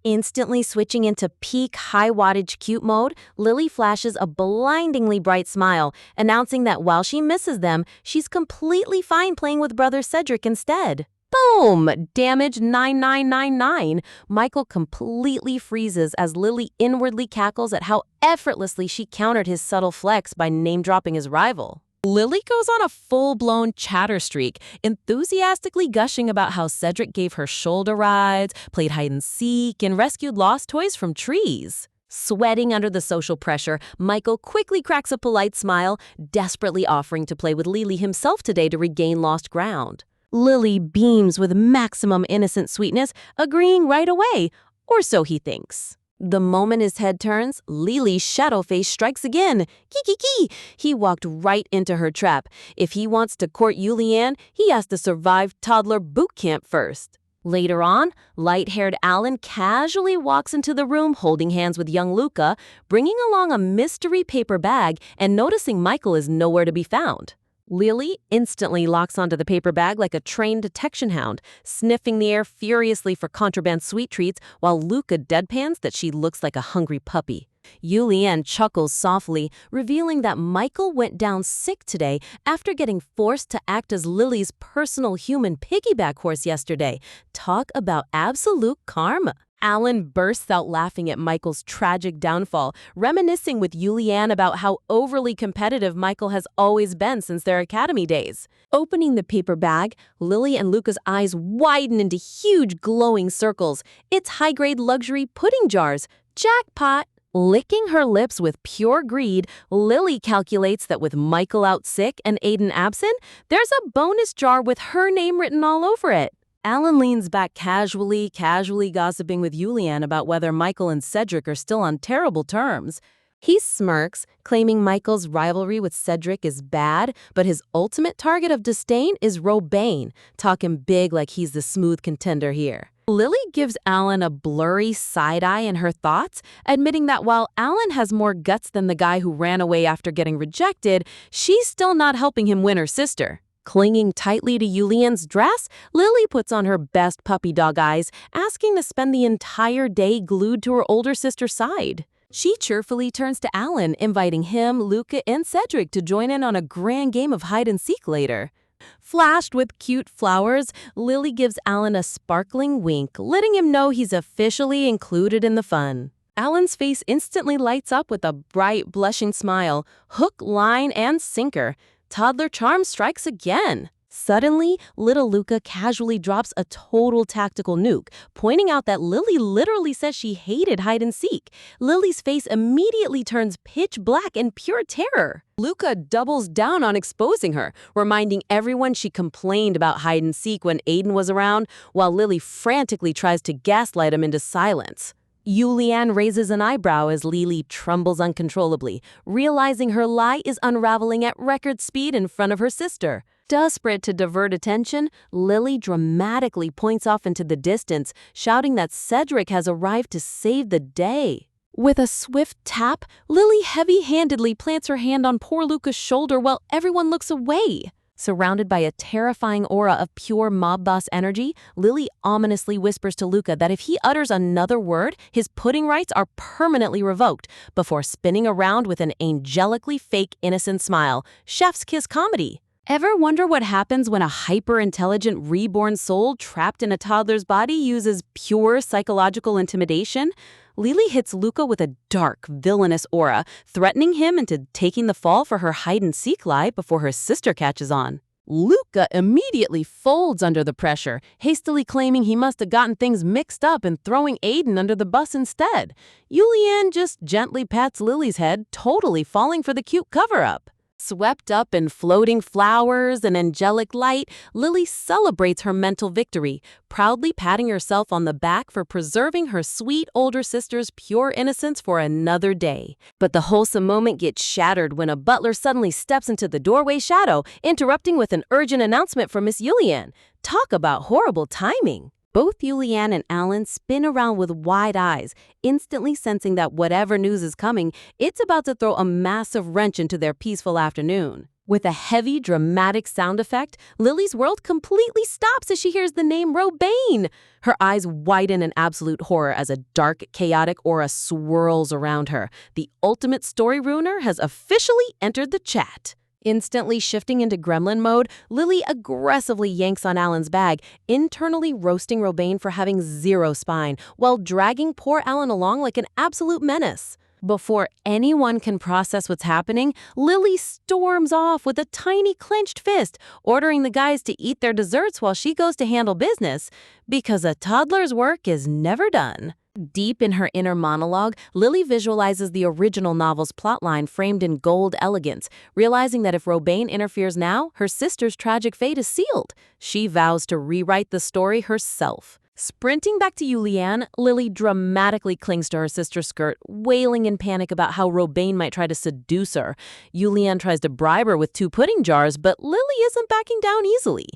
Instantly switching into peak high-wattage cute mode, Lily flashes a blindingly bright smile, announcing that while she misses them, she's completely fine playing with brother Cedric instead. Boom! Damage 9999. Michael completely freezes as Lily inwardly cackles at how effortlessly she countered his subtle flex by name-dropping his rival. Lily goes on a full-blown chatter streak, enthusiastically gushing about how Cedric gave her shoulder rides, played hide-and-seek, and rescued lost toys from trees. Sweating under the social pressure, Michael quickly cracks a polite smile, desperately offering to play with Lily himself today to regain lost ground. Lily beams with maximum innocent sweetness, agreeing right away, or so he thinks. The moment his head turns, Lily's shadow face strikes again. Kiki! He walked right into her trap. If he wants to court Julianne, he has to survive toddler boot camp first. Later on, light-haired Alan casually walks into the room holding hands with young Luca, bringing along a mystery paper bag and noticing Michael is nowhere to be found. Lily instantly locks onto the paper bag like a trained detection hound, sniffing the air furiously for contraband sweet treats while Luca deadpans that she looks like a hungry puppy. Julianne chuckles softly, revealing that Michael went down sick today after getting forced to act as Lily's personal human piggyback horse yesterday. Talk about absolute karma. Alan bursts out laughing at Michael's tragic downfall, reminiscing with Julianne about how overly competitive Michael has always been since their academy days. Opening the paper bag, Lily and Luca's eyes widen into huge glowing circles. It's high-grade luxury pudding jars. Jackpot! Licking her lips with pure greed, Lily calculates that with Michael out sick and Aiden absent, there's a bonus jar with her name written all over it. Alan leans back casually gossiping with Julianne about whether Michael and Cedric are still on terrible terms. He smirks, claiming Michael's rivalry with Cedric is bad, but his ultimate target of disdain is Robane, talking big like he's the smooth contender here. Lily gives Alan a blurry side-eye in her thoughts, admitting that while Alan has more guts than the guy who ran away after getting rejected, she's still not helping him win her sister. Clinging tightly to Julianne's dress, Lily puts on her best puppy dog eyes, asking to spend the entire day glued to her older sister's side. She cheerfully turns to Alan, inviting him, Luca, and Cedric to join in on a grand game of hide-and-seek later. Flashed with cute flowers, Lily gives Alan a sparkling wink, letting him know he's officially included in the fun. Alan's face instantly lights up with a bright, blushing smile, hook, line, and sinker. Toddler charm strikes again. Suddenly, little Luca casually drops a total tactical nuke, pointing out that Lily literally says she hated hide-and-seek. Lily's face immediately turns pitch black in pure terror. Luca doubles down on exposing her, reminding everyone she complained about hide-and-seek when Aiden was around, while Lily frantically tries to gaslight him into silence. Julianne raises an eyebrow as Lily trembles uncontrollably, realizing her lie is unraveling at record speed in front of her sister. Desperate to divert attention, Lily dramatically points off into the distance, shouting that Cedric has arrived to save the day. With a swift tap, Lily heavy-handedly plants her hand on poor Luca's shoulder while everyone looks away. Surrounded by a terrifying aura of pure mob boss energy, Lily ominously whispers to Luca that if he utters another word, his pudding rights are permanently revoked, before spinning around with an angelically fake innocent smile. Chef's kiss comedy. Ever wonder what happens when a hyper-intelligent reborn soul trapped in a toddler's body uses pure psychological intimidation? Lily hits Luca with a dark, villainous aura, threatening him into taking the fall for her hide-and-seek lie before her sister catches on. Luca immediately folds under the pressure, hastily claiming he must have gotten things mixed up and throwing Aiden under the bus instead. Julianne just gently pats Lily's head, totally falling for the cute cover-up. Swept up in floating flowers and angelic light, Lily celebrates her mental victory, proudly patting herself on the back for preserving her sweet older sister's pure innocence for another day. But the wholesome moment gets shattered when a butler suddenly steps into the doorway shadow, interrupting with an urgent announcement from Miss Julianne. Talk about horrible timing. Both Julianne and Alan spin around with wide eyes, instantly sensing that whatever news is coming, it's about to throw a massive wrench into their peaceful afternoon. With a heavy, dramatic sound effect, Lily's world completely stops as she hears the name Robaine. Her eyes widen in absolute horror as a dark, chaotic aura swirls around her. The ultimate story ruiner has officially entered the chat. Instantly shifting into gremlin mode, Lily aggressively yanks on Alan's bag, internally roasting Robaine for having zero spine, while dragging poor Alan along like an absolute menace. Before anyone can process what's happening, Lily storms off with a tiny clenched fist, ordering the guys to eat their desserts while she goes to handle business, because a toddler's work is never done. Deep in her inner monologue, Lily visualizes the original novel's plotline framed in gold elegance, realizing that if Robaine interferes now, her sister's tragic fate is sealed. She vows to rewrite the story herself. Sprinting back to Julianne, Lily dramatically clings to her sister's skirt, wailing in panic about how Robaine might try to seduce her. Julianne tries to bribe her with 2 pudding jars, but Lily isn't backing down easily.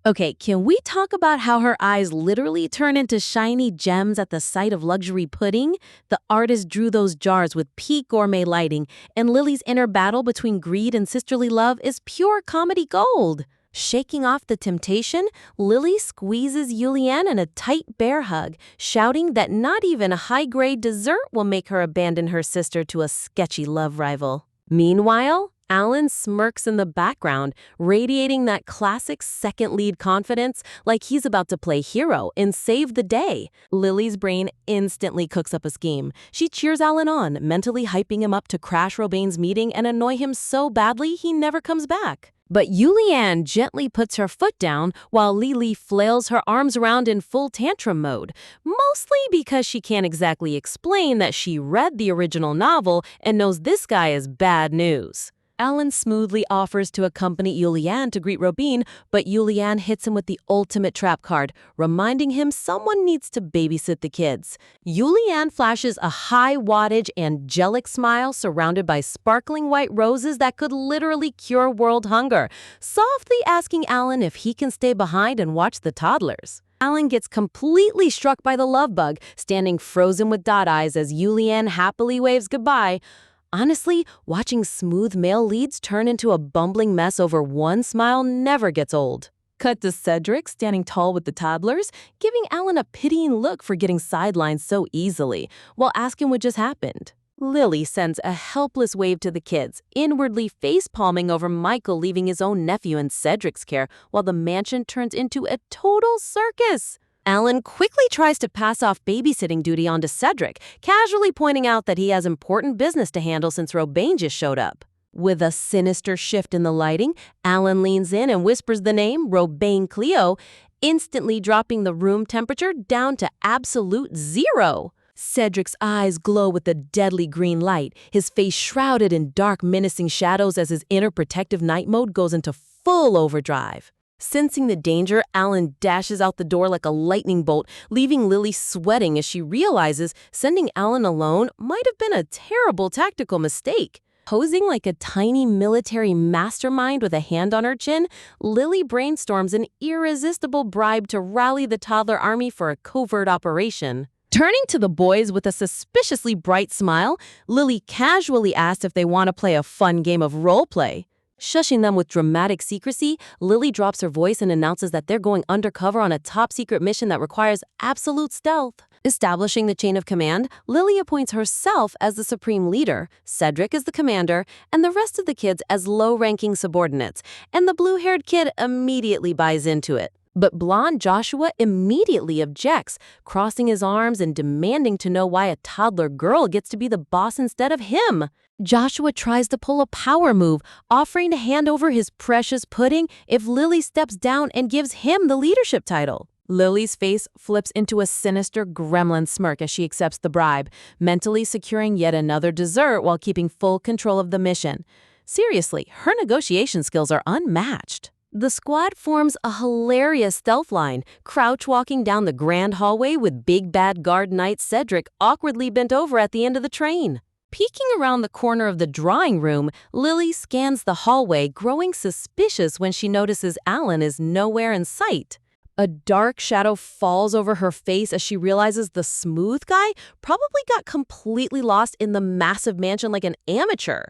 Okay, can we talk about how her eyes literally turn into shiny gems at the sight of luxury pudding? The artist drew those jars with peak gourmet lighting, and Lily's inner battle between greed and sisterly love is pure comedy gold. Shaking off the temptation, Lily squeezes Julianne in a tight bear hug, shouting that not even a high-grade dessert will make her abandon her sister to a sketchy love rival. Meanwhile, Alan smirks in the background, radiating that classic second lead confidence like he's about to play hero and save the day. Lily's brain instantly cooks up a scheme. She cheers Alan on, mentally hyping him up to crash Robaine's meeting and annoy him so badly he never comes back. But Julianne gently puts her foot down while Lily flails her arms around in full tantrum mode, mostly because she can't exactly explain that she read the original novel and knows this guy is bad news. Alan smoothly offers to accompany Julianne to greet Robaine, but Julianne hits him with the ultimate trap card, reminding him someone needs to babysit the kids. Julianne flashes a high-wattage, angelic smile surrounded by sparkling white roses that could literally cure world hunger, softly asking Alan if he can stay behind and watch the toddlers. Alan gets completely struck by the love bug, standing frozen with dot eyes as Julianne happily waves goodbye. Honestly, watching smooth male leads turn into a bumbling mess over one smile never gets old. Cut to Cedric standing tall with the toddlers, giving Alan a pitying look for getting sidelined so easily, while asking what just happened. Lily sends a helpless wave to the kids, inwardly face-palming over Michael leaving his own nephew in Cedric's care, while the mansion turns into a total circus. Alan quickly tries to pass off babysitting duty onto Cedric, casually pointing out that he has important business to handle since Robaine just showed up. With a sinister shift in the lighting, Alan leans in and whispers the name Robaine Cleo, instantly dropping the room temperature down to absolute 0. Cedric's eyes glow with a deadly green light, his face shrouded in dark, menacing shadows as his inner protective night mode goes into full overdrive. Sensing the danger, Alan dashes out the door like a lightning bolt, leaving Lily sweating as she realizes sending Alan alone might have been a terrible tactical mistake. Posing like a tiny military mastermind with a hand on her chin, Lily brainstorms an irresistible bribe to rally the toddler army for a covert operation. Turning to the boys with a suspiciously bright smile, Lily casually asks if they want to play a fun game of role play. Shushing them with dramatic secrecy, Lily drops her voice and announces that they're going undercover on a top-secret mission that requires absolute stealth. Establishing the chain of command, Lily appoints herself as the supreme leader, Cedric as the commander, and the rest of the kids as low-ranking subordinates, and the blue-haired kid immediately buys into it. But blonde Joshua immediately objects, crossing his arms and demanding to know why a toddler girl gets to be the boss instead of him. Joshua tries to pull a power move, offering to hand over his precious pudding if Lily steps down and gives him the leadership title. Lily's face flips into a sinister gremlin smirk as she accepts the bribe, mentally securing yet another dessert while keeping full control of the mission. Seriously, her negotiation skills are unmatched. The squad forms a hilarious stealth line, crouch-walking down the grand hallway with big bad guard knight Cedric awkwardly bent over at the end of the train. Peeking around the corner of the drawing room, Lily scans the hallway, growing suspicious when she notices Alan is nowhere in sight. A dark shadow falls over her face as she realizes the smooth guy probably got completely lost in the massive mansion like an amateur.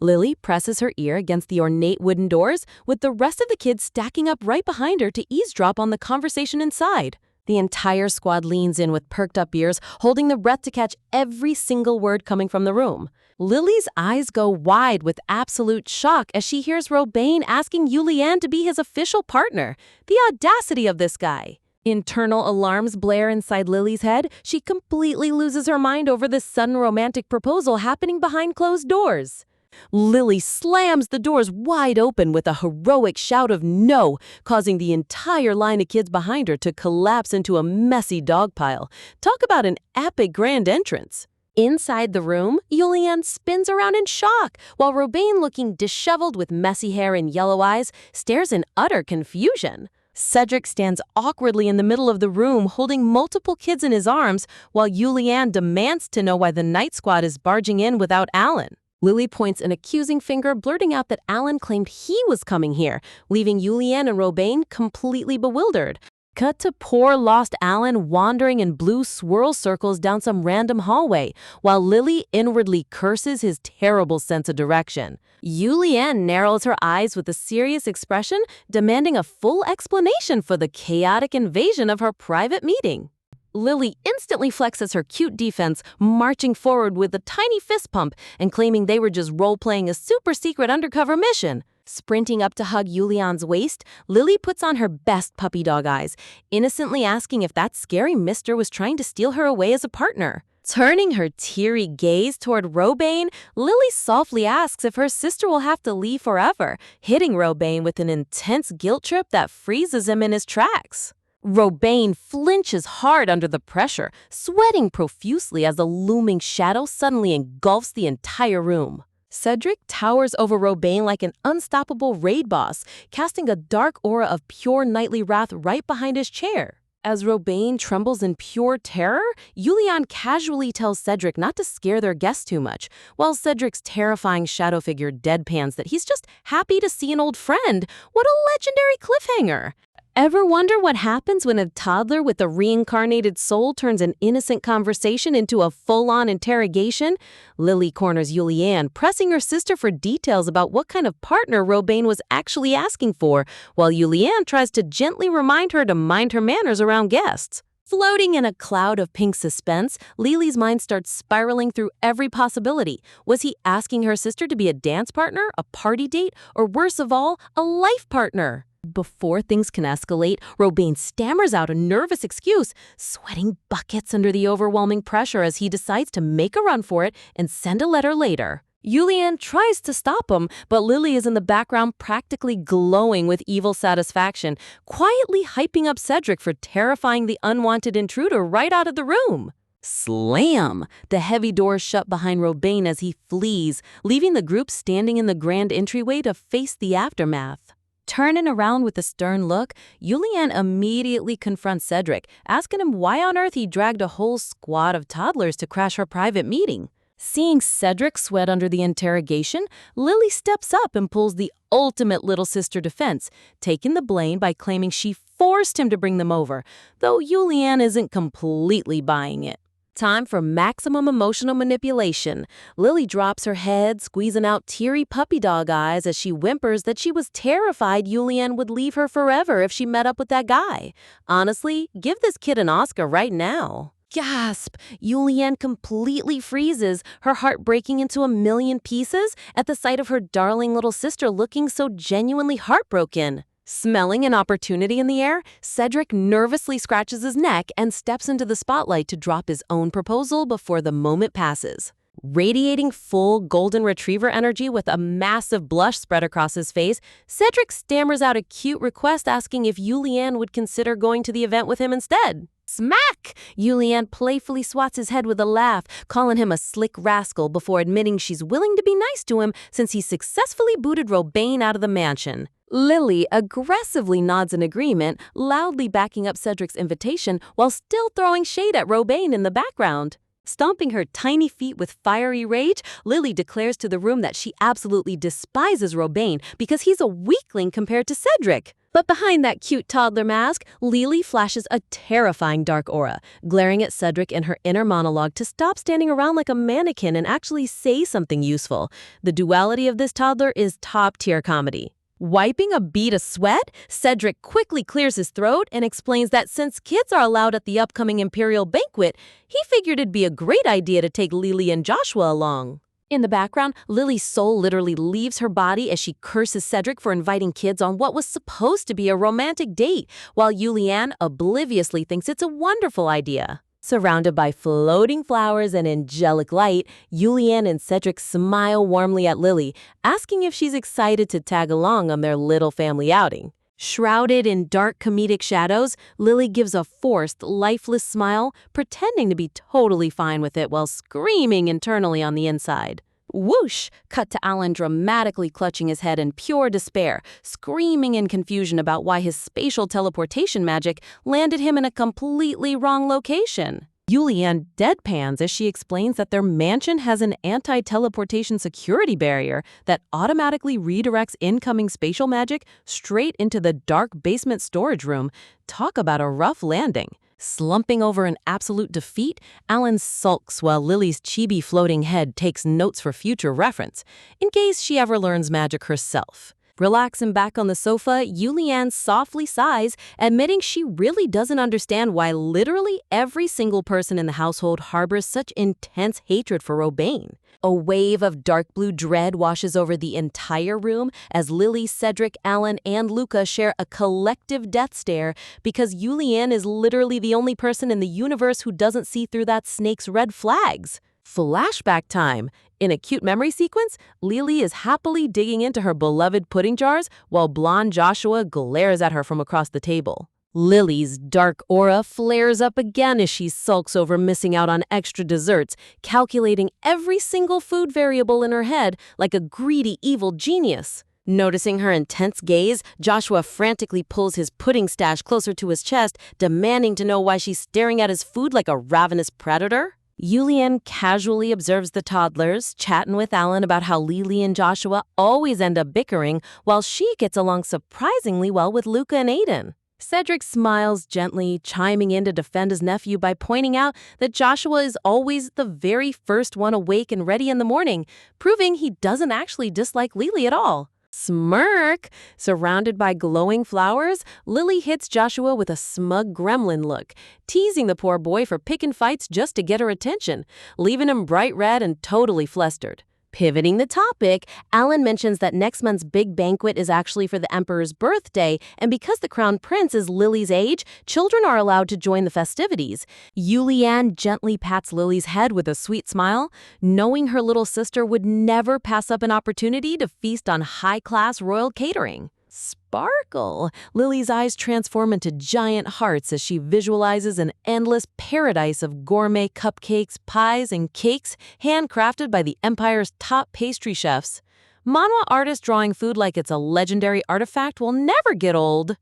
Lily presses her ear against the ornate wooden doors, with the rest of the kids stacking up right behind her to eavesdrop on the conversation inside. The entire squad leans in with perked up ears, holding their breath to catch every single word coming from the room. Lily's eyes go wide with absolute shock as she hears Robane asking Julianne to be his official partner. The audacity of this guy. Internal alarms blare inside Lily's head. She completely loses her mind over this sudden romantic proposal happening behind closed doors. Lily slams the doors wide open with a heroic shout of no, causing the entire line of kids behind her to collapse into a messy dog pile. Talk about an epic grand entrance. Inside the room, Julianne spins around in shock, while Robane, looking disheveled with messy hair and yellow eyes, stares in utter confusion. Cedric stands awkwardly in the middle of the room, holding multiple kids in his arms, while Julianne demands to know why the night squad is barging in without Alan. Lily points an accusing finger, blurting out that Alan claimed he was coming here, leaving Julianne and Robane completely bewildered. Cut to poor lost Alan wandering in blue swirl circles down some random hallway, while Lily inwardly curses his terrible sense of direction. Julianne narrows her eyes with a serious expression, demanding a full explanation for the chaotic invasion of her private meeting. Lily instantly flexes her cute defense, marching forward with a tiny fist pump and claiming they were just role-playing a super-secret undercover mission. Sprinting up to hug Julianne's waist, Lily puts on her best puppy dog eyes, innocently asking if that scary mister was trying to steal her away as a partner. Turning her teary gaze toward Robane, Lily softly asks if her sister will have to leave forever, hitting Robane with an intense guilt trip that freezes him in his tracks. Robane flinches hard under the pressure, sweating profusely as a looming shadow suddenly engulfs the entire room. Cedric towers over Robane like an unstoppable raid boss, casting a dark aura of pure knightly wrath right behind his chair. As Robane trembles in pure terror, Julianne casually tells Cedric not to scare their guests too much, while Cedric's terrifying shadow figure deadpans that he's just happy to see an old friend. What a legendary cliffhanger! Ever wonder what happens when a toddler with a reincarnated soul turns an innocent conversation into a full-on interrogation? Lily corners Julianne, pressing her sister for details about what kind of partner Robane was actually asking for, while Julianne tries to gently remind her to mind her manners around guests. Floating in a cloud of pink suspense, Lily's mind starts spiraling through every possibility. Was he asking her sister to be a dance partner, a party date, or worse of all, a life partner? Before things can escalate, Robane stammers out a nervous excuse, sweating buckets under the overwhelming pressure as he decides to make a run for it and send a letter later. Julianne tries to stop him, but Lily is in the background practically glowing with evil satisfaction, quietly hyping up Cedric for terrifying the unwanted intruder right out of the room. Slam! The heavy doors shut behind Robane as he flees, leaving the group standing in the grand entryway to face the aftermath. Turning around with a stern look, Julianne immediately confronts Cedric, asking him why on earth he dragged a whole squad of toddlers to crash her private meeting. Seeing Cedric sweat under the interrogation, Lily steps up and pulls the ultimate little sister defense, taking the blame by claiming she forced him to bring them over, though Julianne isn't completely buying it. Time for maximum emotional manipulation. Lily drops her head, squeezing out teary puppy dog eyes as she whimpers that she was terrified Julianne would leave her forever if she met up with that guy. Honestly, give this kid an Oscar right now. Gasp! Julianne completely freezes, her heart breaking into a million pieces at the sight of her darling little sister looking so genuinely heartbroken. Smelling an opportunity in the air, Cedric nervously scratches his neck and steps into the spotlight to drop his own proposal before the moment passes. Radiating full golden retriever energy with a massive blush spread across his face, Cedric stammers out a cute request asking if Julianne would consider going to the event with him instead. Smack! Julianne playfully swats his head with a laugh, calling him a slick rascal before admitting she's willing to be nice to him since he successfully booted Robain out of the mansion. Lily aggressively nods in agreement, loudly backing up Cedric's invitation while still throwing shade at Robain in the background. Stomping her tiny feet with fiery rage, Lily declares to the room that she absolutely despises Robain because he's a weakling compared to Cedric. But behind that cute toddler mask, Lily flashes a terrifying dark aura, glaring at Cedric in her inner monologue to stop standing around like a mannequin and actually say something useful. The duality of this toddler is top-tier comedy. Wiping a bead of sweat, Cedric quickly clears his throat and explains that since kids are allowed at the upcoming Imperial banquet, he figured it'd be a great idea to take Lily and Joshua along. In the background, Lily's soul literally leaves her body as she curses Cedric for inviting kids on what was supposed to be a romantic date, while Julianne obliviously thinks it's a wonderful idea. Surrounded by floating flowers and angelic light, Julianne and Cedric smile warmly at Lily, asking if she's excited to tag along on their little family outing. Shrouded in dark comedic shadows, Lily gives a forced, lifeless smile, pretending to be totally fine with it while screaming internally on the inside. Whoosh! Cut to Alan dramatically clutching his head in pure despair, screaming in confusion about why his spatial teleportation magic landed him in a completely wrong location. Julianne deadpans as she explains that their mansion has an anti-teleportation security barrier that automatically redirects incoming spatial magic straight into the dark basement storage room. Talk about a rough landing. Slumping over in absolute defeat, Alan sulks while Lily's chibi floating head takes notes for future reference, in case she ever learns magic herself. Relaxing back on the sofa, Julianne softly sighs, admitting she really doesn't understand why literally every single person in the household harbors such intense hatred for Robain. A wave of dark blue dread washes over the entire room as Lily, Cedric, Alan, and Luca share a collective death stare because Julianne is literally the only person in the universe who doesn't see through that snake's red flags. Flashback time. In a cute memory sequence, Lily is happily digging into her beloved pudding jars while blonde Joshua glares at her from across the table. Lily's dark aura flares up again as she sulks over missing out on extra desserts, calculating every single food variable in her head like a greedy evil genius. Noticing her intense gaze, Joshua frantically pulls his pudding stash closer to his chest, demanding to know why she's staring at his food like a ravenous predator. Julianne casually observes the toddlers, chatting with Alan about how Lily and Joshua always end up bickering, while she gets along surprisingly well with Luca and Aiden. Cedric smiles gently, chiming in to defend his nephew by pointing out that Joshua is always the very first one awake and ready in the morning, proving he doesn't actually dislike Lily at all. Smirk! Surrounded by glowing flowers, Lily hits Joshua with a smug gremlin look, teasing the poor boy for picking fights just to get her attention, leaving him bright red and totally flustered. Pivoting the topic, Alan mentions that next month's big banquet is actually for the Emperor's birthday, and because the Crown Prince is Lily's age, children are allowed to join the festivities. Julianne gently pats Lily's head with a sweet smile, knowing her little sister would never pass up an opportunity to feast on high-class royal catering. Sparkle! Lily's eyes transform into giant hearts as she visualizes an endless paradise of gourmet cupcakes, pies, and cakes handcrafted by the Empire's top pastry chefs. Manhwa artists drawing food like it's a legendary artifact will never get old.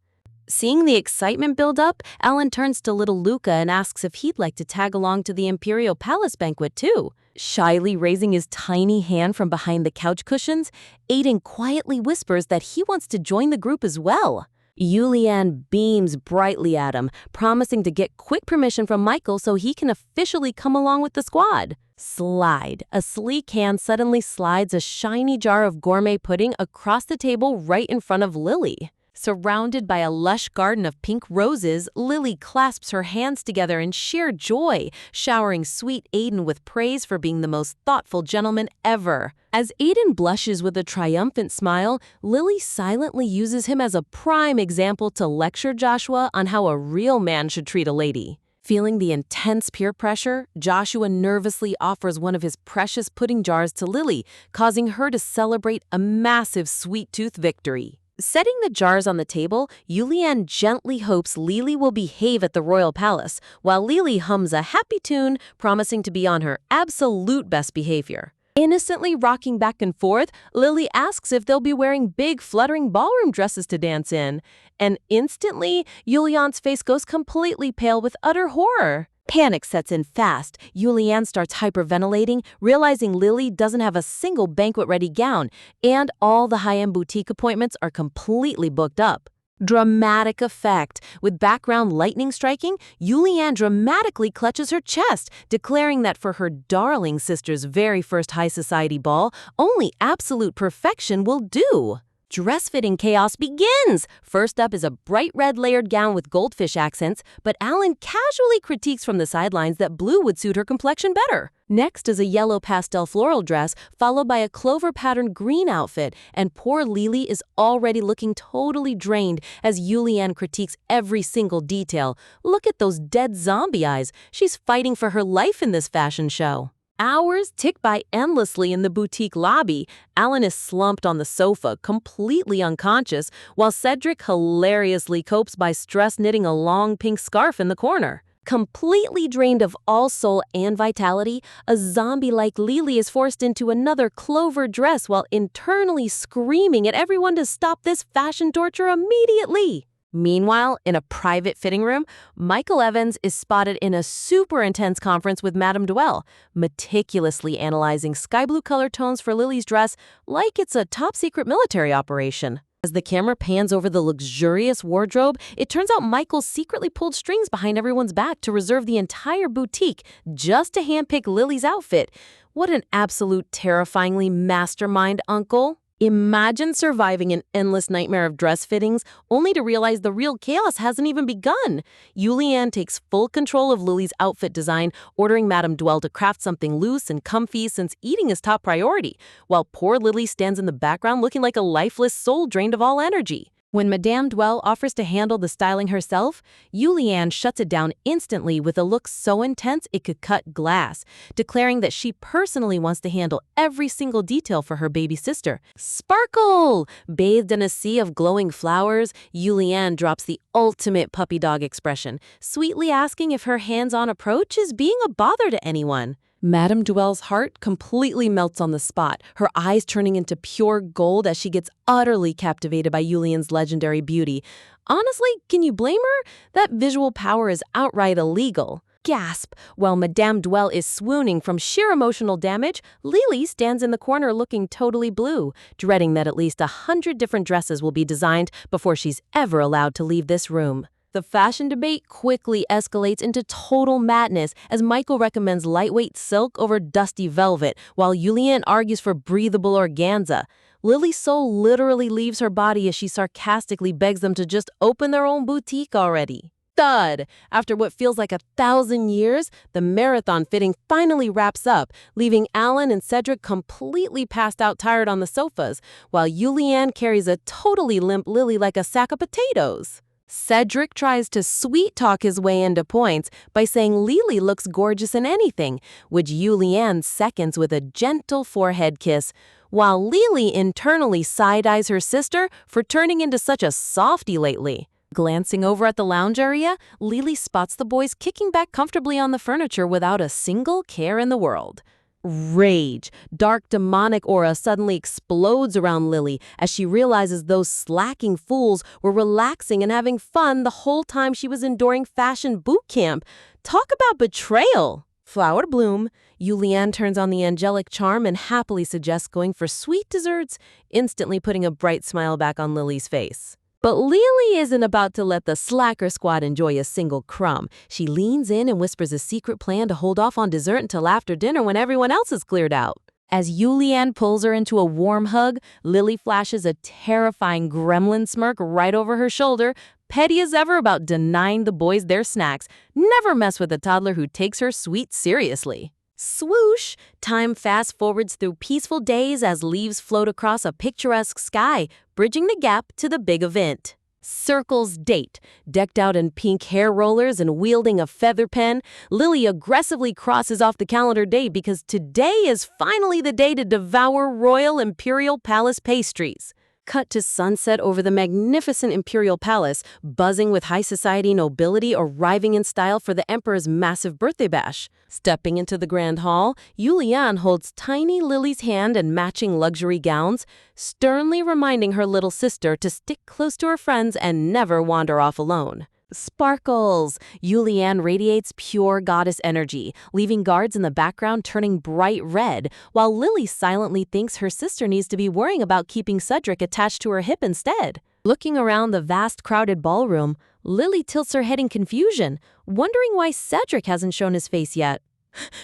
Seeing the excitement build up, Alan turns to little Luca and asks if he'd like to tag along to the Imperial Palace banquet too. Shyly raising his tiny hand from behind the couch cushions, Aiden quietly whispers that he wants to join the group as well. Yulian beams brightly at him, promising to get quick permission from Michael so he can officially come along with the squad. Slide. A sleek hand suddenly slides a shiny jar of gourmet pudding across the table right in front of Lily. Surrounded by a lush garden of pink roses, Lily clasps her hands together in sheer joy, showering sweet Aiden with praise for being the most thoughtful gentleman ever. As Aiden blushes with a triumphant smile, Lily silently uses him as a prime example to lecture Joshua on how a real man should treat a lady. Feeling the intense peer pressure, Joshua nervously offers one of his precious pudding jars to Lily, causing her to celebrate a massive sweet tooth victory. Setting the jars on the table, Yulian gently hopes Lily will behave at the royal palace, while Lily hums a happy tune, promising to be on her absolute best behavior. Innocently rocking back and forth, Lily asks if they'll be wearing big, fluttering ballroom dresses to dance in. And instantly, Yulian's face goes completely pale with utter horror. Panic sets in fast. Yulian starts hyperventilating, realizing Lily doesn't have a single banquet-ready gown, and all the high-end boutique appointments are completely booked up. Dramatic effect. With background lightning striking, Yulian dramatically clutches her chest, declaring that for her darling sister's very first high society ball, only absolute perfection will do. Dress-fitting chaos begins! First up is a bright red layered gown with goldfish accents, but Alan casually critiques from the sidelines that blue would suit her complexion better. Next is a yellow pastel floral dress, followed by a clover-patterned green outfit, and poor Lily is already looking totally drained as Yulian critiques every single detail. Look at those dead zombie eyes. She's fighting for her life in this fashion show. Hours tick by endlessly in the boutique lobby. Alan is slumped on the sofa, completely unconscious, while Cedric hilariously copes by stress knitting a long pink scarf in the corner. Completely drained of all soul and vitality, a zombie like Lily is forced into another clover dress while internally screaming at everyone to stop this fashion torture immediately. Meanwhile, in a private fitting room, Michael Evans is spotted in a super intense conference with Madame Duell, meticulously analyzing sky blue color tones for Lily's dress like it's a top-secret military operation. As the camera pans over the luxurious wardrobe, it turns out Michael secretly pulled strings behind everyone's back to reserve the entire boutique just to handpick Lily's outfit. What an absolute terrifyingly mastermind uncle. Imagine surviving an endless nightmare of dress fittings only to realize the real chaos hasn't even begun. Yulian takes full control of Lily's outfit design, ordering Madame Duell to craft something loose and comfy since eating is top priority, while poor Lily stands in the background looking like a lifeless soul drained of all energy. When Madame Duell offers to handle the styling herself, Yulian shuts it down instantly with a look so intense it could cut glass, declaring that she personally wants to handle every single detail for her baby sister. Sparkle! Bathed in a sea of glowing flowers, Yulian drops the ultimate puppy dog expression, sweetly asking if her hands-on approach is being a bother to anyone. Madame Duell's heart completely melts on the spot, her eyes turning into pure gold as she gets utterly captivated by Yulian's legendary beauty. Honestly, can you blame her? That visual power is outright illegal. Gasp! While Madame Duell is swooning from sheer emotional damage, Lily stands in the corner looking totally blue, dreading that at least 100 different dresses will be designed before she's ever allowed to leave this room. The fashion debate quickly escalates into total madness as Michael recommends lightweight silk over dusty velvet, while Yulian argues for breathable organza. Lily's soul literally leaves her body as she sarcastically begs them to just open their own boutique already. Thud! After what feels like 1,000 years, the marathon fitting finally wraps up, leaving Alan and Cedric completely passed out tired on the sofas, while Yulian carries a totally limp Lily like a sack of potatoes. Cedric tries to sweet-talk his way into points by saying Lily looks gorgeous in anything, which Yulian seconds with a gentle forehead kiss, while Lily internally side-eyes her sister for turning into such a softie lately. Glancing over at the lounge area, Lily spots the boys kicking back comfortably on the furniture without a single care in the world. Rage. Dark demonic aura suddenly explodes around Lily as she realizes those slacking fools were relaxing and having fun the whole time she was enduring fashion boot camp. Talk about betrayal. Flower to bloom, Yulian turns on the angelic charm and happily suggests going for sweet desserts, instantly putting a bright smile back on Lily's face. But Lily isn't about to let the slacker squad enjoy a single crumb. She leans in and whispers a secret plan to hold off on dessert until after dinner when everyone else is cleared out. As Julianne pulls her into a warm hug, Lily flashes a terrifying gremlin smirk right over her shoulder, petty as ever about denying the boys their snacks. Never mess with a toddler who takes her sweet seriously. Swoosh! Time fast forwards through peaceful days as leaves float across a picturesque sky, bridging the gap to the big event. Circle's date. Decked out in pink hair rollers and wielding a feather pen, Lily aggressively crosses off the calendar date because today is finally the day to devour royal imperial palace pastries. Cut to sunset over the magnificent imperial palace, buzzing with high society nobility arriving in style for the emperor's massive birthday bash. Stepping into the grand hall, Julianne holds tiny Lily's hand and matching luxury gowns, sternly reminding her little sister to stick close to her friends and never wander off alone. Sparkles! Julianne radiates pure goddess energy, leaving guards in the background turning bright red, while Lily silently thinks her sister needs to be worrying about keeping Cedric attached to her hip instead. Looking around the vast crowded ballroom, Lily tilts her head in confusion, wondering why Cedric hasn't shown his face yet.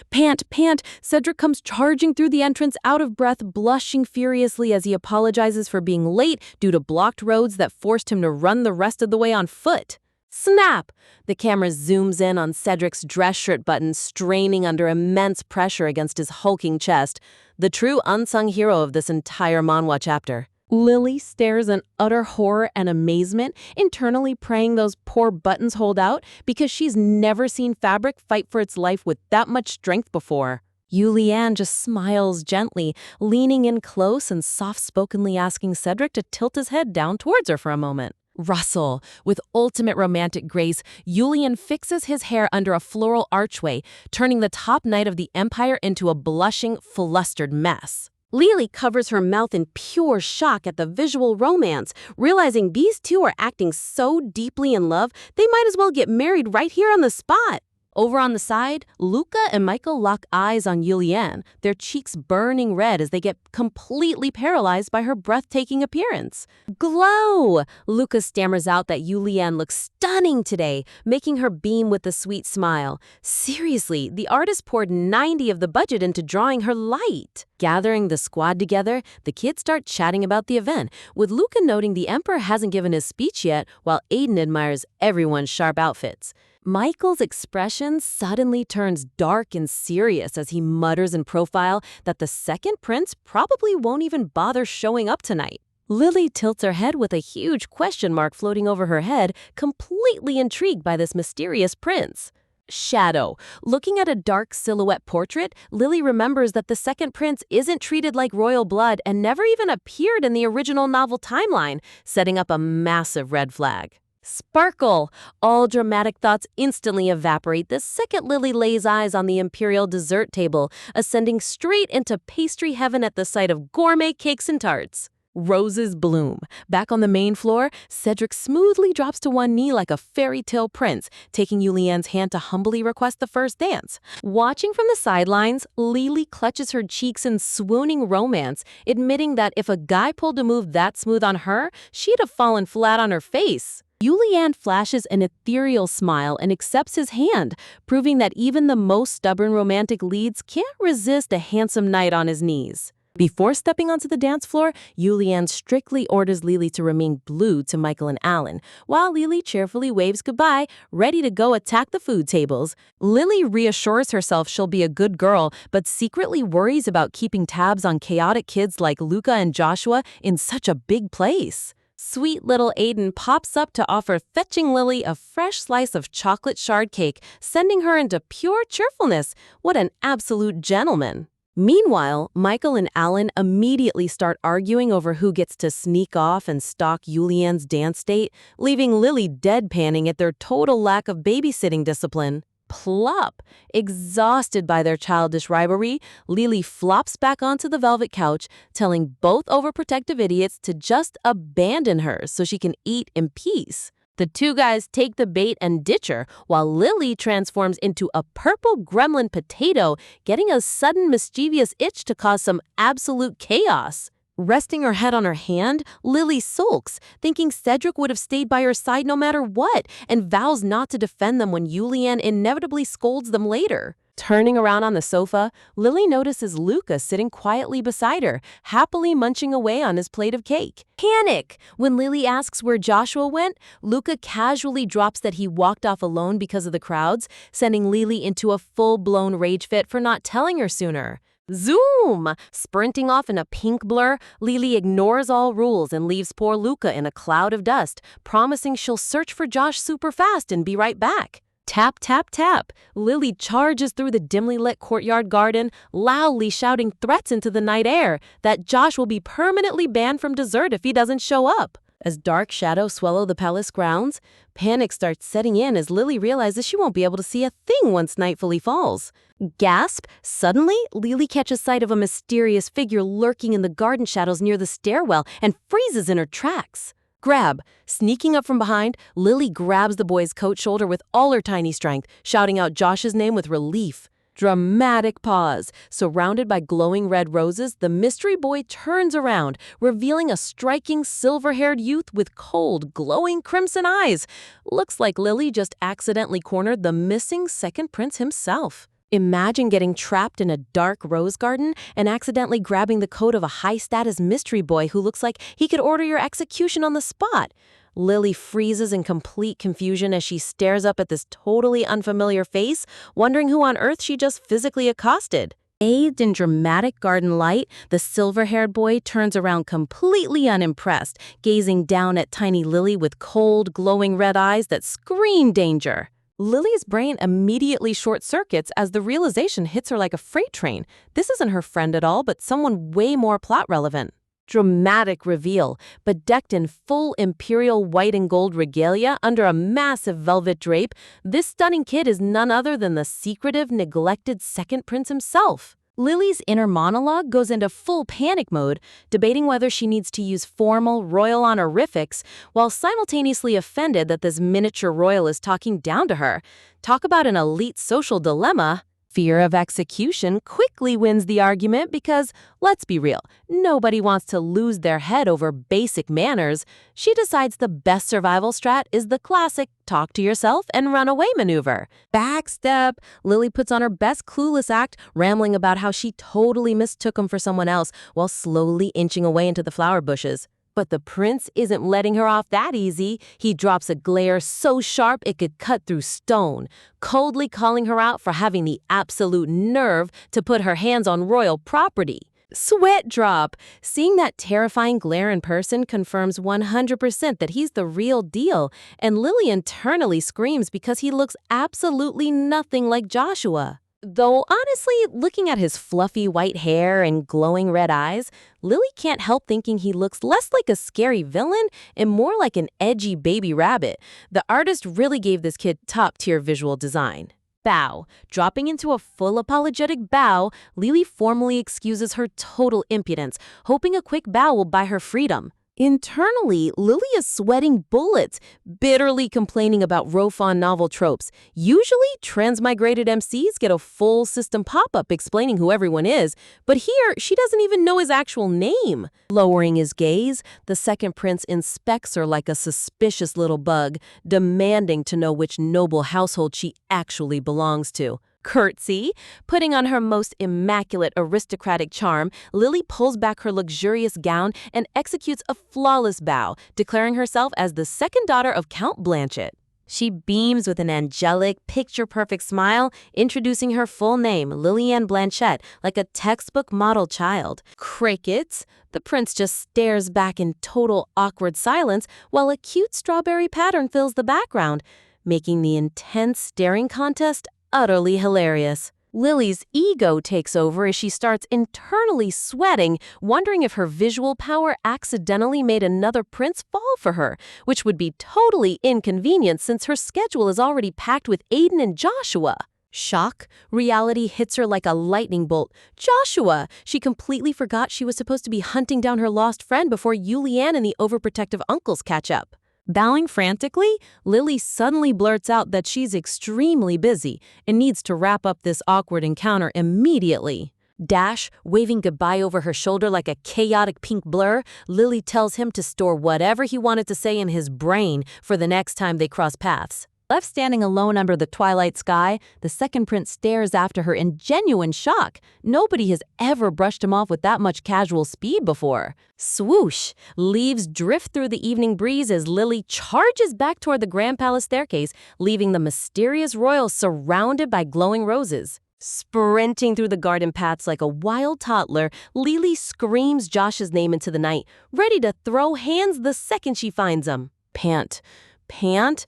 Pant, pant! Cedric comes charging through the entrance, out of breath, blushing furiously as he apologizes for being late due to blocked roads that forced him to run the rest of the way on foot. Snap! The camera zooms in on Cedric's dress shirt buttons straining under immense pressure against his hulking chest, the true unsung hero of this entire manhwa chapter. Lily stares in utter horror and amazement, internally praying those poor buttons hold out because she's never seen fabric fight for its life with that much strength before. Julianne just smiles gently, leaning in close and soft-spokenly asking Cedric to tilt his head down towards her for a moment. Rustle. With ultimate romantic grace, Julian fixes his hair under a floral archway, turning the top knight of the empire into a blushing, flustered mess. Lily covers her mouth in pure shock at the visual romance, realizing these two are acting so deeply in love, they might as well get married right here on the spot. Over on the side, Luca and Michael lock eyes on Julianne, their cheeks burning red as they get completely paralyzed by her breathtaking appearance. Glow! Luca stammers out that Julianne looks stunning today, making her beam with a sweet smile. Seriously, the artist poured 90 of the budget into drawing her light. Gathering the squad together, the kids start chatting about the event, with Luca noting the emperor hasn't given his speech yet, while Aiden admires everyone's sharp outfits. Michael's expression suddenly turns dark and serious as he mutters in profile that the second prince probably won't even bother showing up tonight. Lily tilts her head with a huge question mark floating over her head, completely intrigued by this mysterious prince. Shadow. Looking at a dark silhouette portrait, Lily remembers that the second prince isn't treated like royal blood and never even appeared in the original novel timeline, setting up a massive red flag. Sparkle! All dramatic thoughts instantly evaporate the second Lily lays eyes on the imperial dessert table, ascending straight into pastry heaven at the sight of gourmet cakes and tarts. Roses bloom. Back on the main floor, Cedric smoothly drops to one knee like a fairy tale prince, taking Julianne's hand to humbly request the first dance. Watching from the sidelines, Lily clutches her cheeks in swooning romance, admitting that if a guy pulled a move that smooth on her, she'd have fallen flat on her face. Julianne flashes an ethereal smile and accepts his hand, proving that even the most stubborn romantic leads can't resist a handsome knight on his knees. Before stepping onto the dance floor, Julianne strictly orders Lily to remain blue to Michael and Alan, while Lily cheerfully waves goodbye, ready to go attack the food tables. Lily reassures herself she'll be a good girl, but secretly worries about keeping tabs on chaotic kids like Luca and Joshua in such a big place. Sweet little Aiden pops up to offer fetching Lily a fresh slice of chocolate shard cake, sending her into pure cheerfulness. What an absolute gentleman. Meanwhile, Michael and Alan immediately start arguing over who gets to sneak off and stalk Julianne's dance date, leaving Lily deadpanning at their total lack of babysitting discipline. Plop! Exhausted by their childish rivalry, Lily flops back onto the velvet couch, telling both overprotective idiots to just abandon her so she can eat in peace. The two guys take the bait and ditch her, while Lily transforms into a purple gremlin potato, getting a sudden mischievous itch to cause some absolute chaos. Resting her head on her hand, Lily sulks, thinking Cedric would have stayed by her side no matter what, and vows not to defend them when Julianne inevitably scolds them later. Turning around on the sofa, Lily notices Luca sitting quietly beside her, happily munching away on his plate of cake. Panic! When Lily asks where Joshua went, Luca casually drops that he walked off alone because of the crowds, sending Lily into a full-blown rage fit for not telling her sooner. Zoom! Sprinting off in a pink blur, Lily ignores all rules and leaves poor Luca in a cloud of dust, promising she'll search for Josh super fast and be right back. Tap, tap, tap. Lily charges through the dimly lit courtyard garden, loudly shouting threats into the night air that Josh will be permanently banned from dessert if he doesn't show up. As dark shadows swallow the palace grounds, panic starts setting in as Lily realizes she won't be able to see a thing once night fully falls. Gasp! Suddenly, Lily catches sight of a mysterious figure lurking in the garden shadows near the stairwell and freezes in her tracks. Grab! Sneaking up from behind, Lily grabs the boy's coat shoulder with all her tiny strength, shouting out Josh's name with relief. Dramatic pause. Surrounded by glowing red roses, the mystery boy turns around, revealing a striking silver-haired youth with cold, glowing crimson eyes. Looks like Lily just accidentally cornered the missing second prince himself. Imagine getting trapped in a dark rose garden and accidentally grabbing the coat of a high-status mystery boy who looks like he could order your execution on the spot. Lily freezes in complete confusion as she stares up at this totally unfamiliar face, wondering who on earth she just physically accosted. Bathed in dramatic garden light, the silver-haired boy turns around completely unimpressed, gazing down at tiny Lily with cold, glowing red eyes that scream danger. Lily's brain immediately short-circuits as the realization hits her like a freight train. This isn't her friend at all, but someone way more plot-relevant. Dramatic reveal, bedecked in full imperial white and gold regalia under a massive velvet drape, this stunning kid is none other than the secretive, neglected second prince himself. Lily's inner monologue goes into full panic mode, debating whether she needs to use formal royal honorifics, while simultaneously offended that this miniature royal is talking down to her. Talk about an elite social dilemma. Fear of execution quickly wins the argument because, let's be real, nobody wants to lose their head over basic manners. She decides the best survival strat is the classic talk to yourself and run away maneuver. Backstep. Lily puts on her best clueless act, rambling about how she totally mistook him for someone else while slowly inching away into the flower bushes. But the prince isn't letting her off that easy. He drops a glare so sharp it could cut through stone, coldly calling her out for having the absolute nerve to put her hands on royal property. Sweat drop. Seeing that terrifying glare in person confirms 100% that he's the real deal, and Lily internally screams because he looks absolutely nothing like Joshua. Though honestly, looking at his fluffy white hair and glowing red eyes, Lily can't help thinking he looks less like a scary villain and more like an edgy baby rabbit. The artist really gave this kid top-tier visual design. Bow. Dropping into a full apologetic bow, Lily formally excuses her total impudence, hoping a quick bow will buy her freedom. Internally, Lily is sweating bullets, bitterly complaining about Rofon novel tropes. Usually, transmigrated MCs get a full system pop-up explaining who everyone is, but here, she doesn't even know his actual name. Lowering his gaze, the second prince inspects her like a suspicious little bug, demanding to know which noble household she actually belongs to. Curtsy. Putting on her most immaculate aristocratic charm, Lily pulls back her luxurious gown and executes a flawless bow, declaring herself as the second daughter of Count Blanchett. She beams with an angelic, picture-perfect smile, introducing her full name, Lillian Blanchett, like a textbook model child. Crickets. The prince just stares back in total awkward silence while a cute strawberry pattern fills the background, making the intense staring contest utterly hilarious. Lily's ego takes over as she starts internally sweating, wondering if her visual power accidentally made another prince fall for her, which would be totally inconvenient since her schedule is already packed with Aiden and Joshua. Shock. Reality hits her like a lightning bolt. Joshua! She completely forgot she was supposed to be hunting down her lost friend before Julianne and the overprotective uncles catch up. Bowing frantically, Lily suddenly blurts out that she's extremely busy and needs to wrap up this awkward encounter immediately. Dash, waving goodbye over her shoulder like a chaotic pink blur, Lily tells him to store whatever he wanted to say in his brain for the next time they cross paths. Left standing alone under the twilight sky, the second prince stares after her in genuine shock. Nobody has ever brushed him off with that much casual speed before. Swoosh! Leaves drift through the evening breeze as Lily charges back toward the Grand Palace staircase, leaving the mysterious royal surrounded by glowing roses. Sprinting through the garden paths like a wild toddler, Lily screams Josh's name into the night, ready to throw hands the second she finds him. Pant. Pant?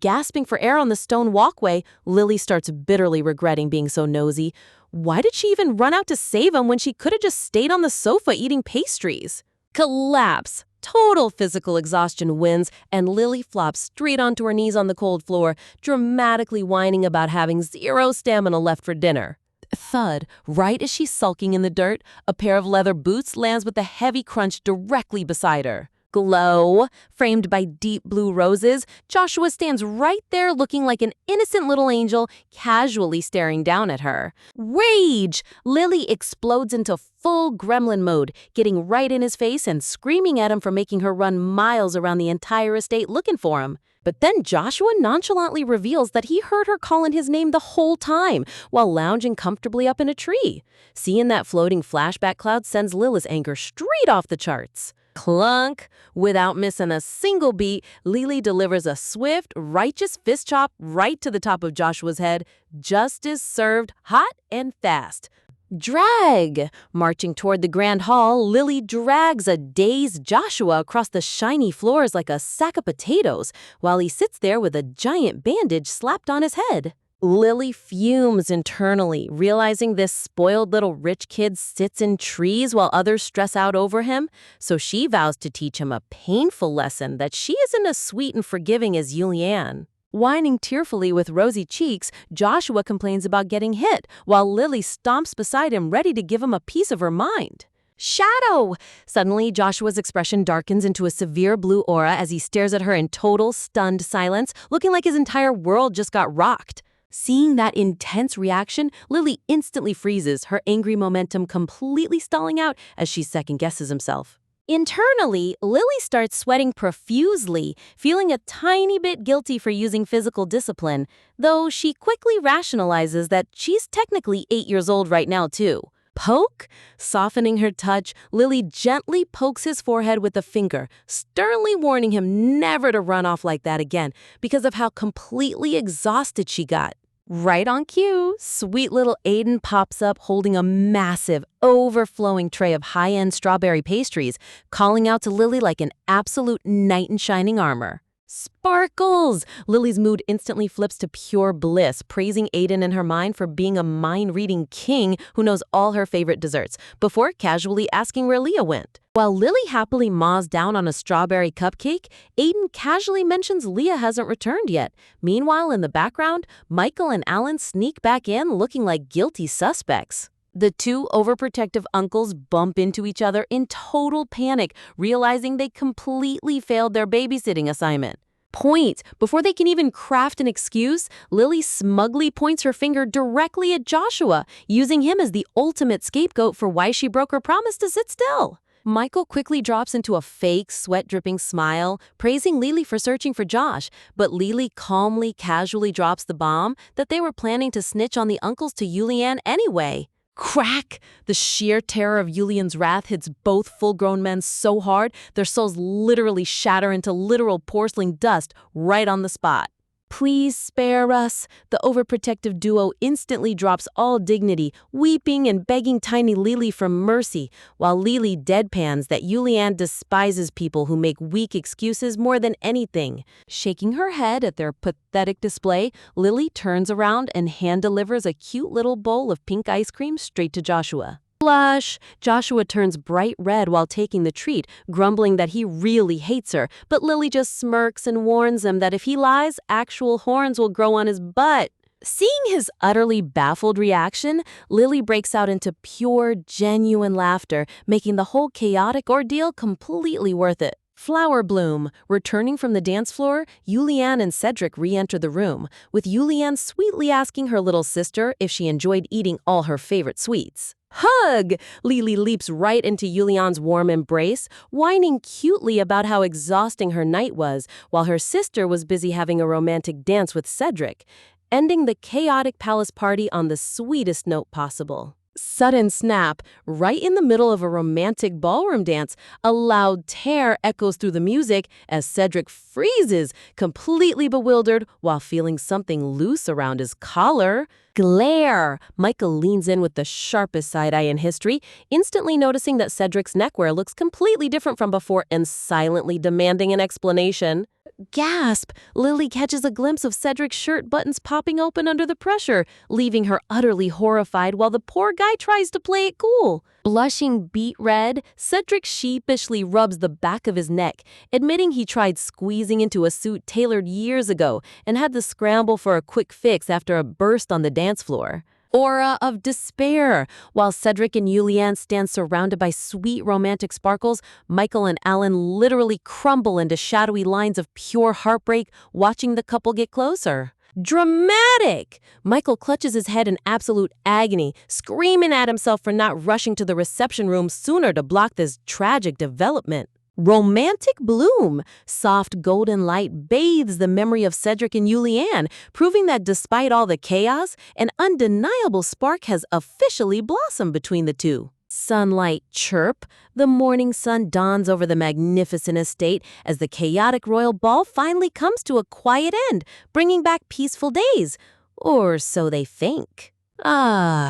Gasping for air on the stone walkway, Lily starts bitterly regretting being so nosy. Why did she even run out to save him when she could have just stayed on the sofa eating pastries? Collapse. Total physical exhaustion wins, and Lily flops straight onto her knees on the cold floor, dramatically whining about having zero stamina left for dinner. Thud, right as she's sulking in the dirt, a pair of leather boots lands with a heavy crunch directly beside her. Glow, framed by deep blue roses, Joshua stands right there looking like an innocent little angel, casually staring down at her. Rage! Lily explodes into full gremlin mode, getting right in his face and screaming at him for making her run miles around the entire estate looking for him. But then Joshua nonchalantly reveals that he heard her calling his name the whole time while lounging comfortably up in a tree. Seeing that floating flashback cloud sends Lily's anger straight off the charts. Clunk! Without missing a single beat, Lily delivers a swift, righteous fist chop right to the top of Joshua's head. Justice served hot and fast. Drag! Marching toward the grand hall, Lily drags a dazed Joshua across the shiny floors like a sack of potatoes, while he sits there with a giant bandage slapped on his head. Lily fumes internally, realizing this spoiled little rich kid sits in trees while others stress out over him, so she vows to teach him a painful lesson that she isn't as sweet and forgiving as Julianne. Whining tearfully with rosy cheeks, Joshua complains about getting hit, while Lily stomps beside him ready to give him a piece of her mind. Shadow! Suddenly, Joshua's expression darkens into a severe blue aura as he stares at her in total, stunned silence, looking like his entire world just got rocked. Seeing that intense reaction, Lily instantly freezes, her angry momentum completely stalling out as she second-guesses himself. Internally, Lily starts sweating profusely, feeling a tiny bit guilty for using physical discipline, though she quickly rationalizes that she's technically 8 years old right now, too. Poke? Softening her touch, Lily gently pokes his forehead with a finger, sternly warning him never to run off like that again because of how completely exhausted she got. Right on cue, sweet little Aiden pops up holding a massive, overflowing tray of high-end strawberry pastries, calling out to Lily like an absolute knight in shining armor. Sparkles! Lily's mood instantly flips to pure bliss, praising Aiden in her mind for being a mind-reading king who knows all her favorite desserts, before casually asking where Leah went. While Lily happily maws down on a strawberry cupcake, Aiden casually mentions Leah hasn't returned yet. Meanwhile, in the background, Michael and Alan sneak back in looking like guilty suspects. The two overprotective uncles bump into each other in total panic, realizing they completely failed their babysitting assignment. Point! Before they can even craft an excuse, Lily smugly points her finger directly at Joshua, using him as the ultimate scapegoat for why she broke her promise to sit still. Michael quickly drops into a fake, sweat-dripping smile, praising Lily for searching for Josh, but Lily calmly, casually drops the bomb that they were planning to snitch on the uncles to Julianne anyway. Crack! The sheer terror of Julian's wrath hits both full-grown men so hard, their souls literally shatter into literal porcelain dust right on the spot. Please spare us. The overprotective duo instantly drops all dignity, weeping and begging tiny Lily for mercy, while Lily deadpans that Julianne despises people who make weak excuses more than anything. Shaking her head at their pathetic display, Lily turns around and hand-delivers a cute little bowl of pink ice cream straight to Joshua. Blush! Joshua turns bright red while taking the treat, grumbling that he really hates her, but Lily just smirks and warns him that if he lies, actual horns will grow on his butt. Seeing his utterly baffled reaction, Lily breaks out into pure, genuine laughter, making the whole chaotic ordeal completely worth it. Flower bloom. Returning from the dance floor, Julianne and Cedric re-enter the room, with Julianne sweetly asking her little sister if she enjoyed eating all her favorite sweets. Hug! Lily leaps right into Julianne's warm embrace, whining cutely about how exhausting her night was, while her sister was busy having a romantic dance with Cedric, ending the chaotic palace party on the sweetest note possible. Sudden snap, right in the middle of a romantic ballroom dance, a loud tear echoes through the music as Cedric freezes, completely bewildered while feeling something loose around his collar. Glare! Michael leans in with the sharpest side-eye in history, instantly noticing that Cedric's neckwear looks completely different from before and silently demanding an explanation. Gasp! Lily catches a glimpse of Cedric's shirt buttons popping open under the pressure, leaving her utterly horrified while the poor guy tries to play it cool. Blushing beet red, Cedric sheepishly rubs the back of his neck, admitting he tried squeezing into a suit tailored years ago and had to scramble for a quick fix after a burst on the dance floor. Aura of despair. While Cedric and Julianne stand surrounded by sweet romantic sparkles, Michael and Alan literally crumble into shadowy lines of pure heartbreak, watching the couple get closer. Dramatic! Michael clutches his head in absolute agony, screaming at himself for not rushing to the reception room sooner to block this tragic development. Romantic bloom. Soft golden light bathes the memory of Cedric and Julianne, proving that despite all the chaos, an undeniable spark has officially blossomed between the two. Sunlight chirp. The morning sun dawns over the magnificent estate as the chaotic royal ball finally comes to a quiet end, bringing back peaceful days. Or so they think.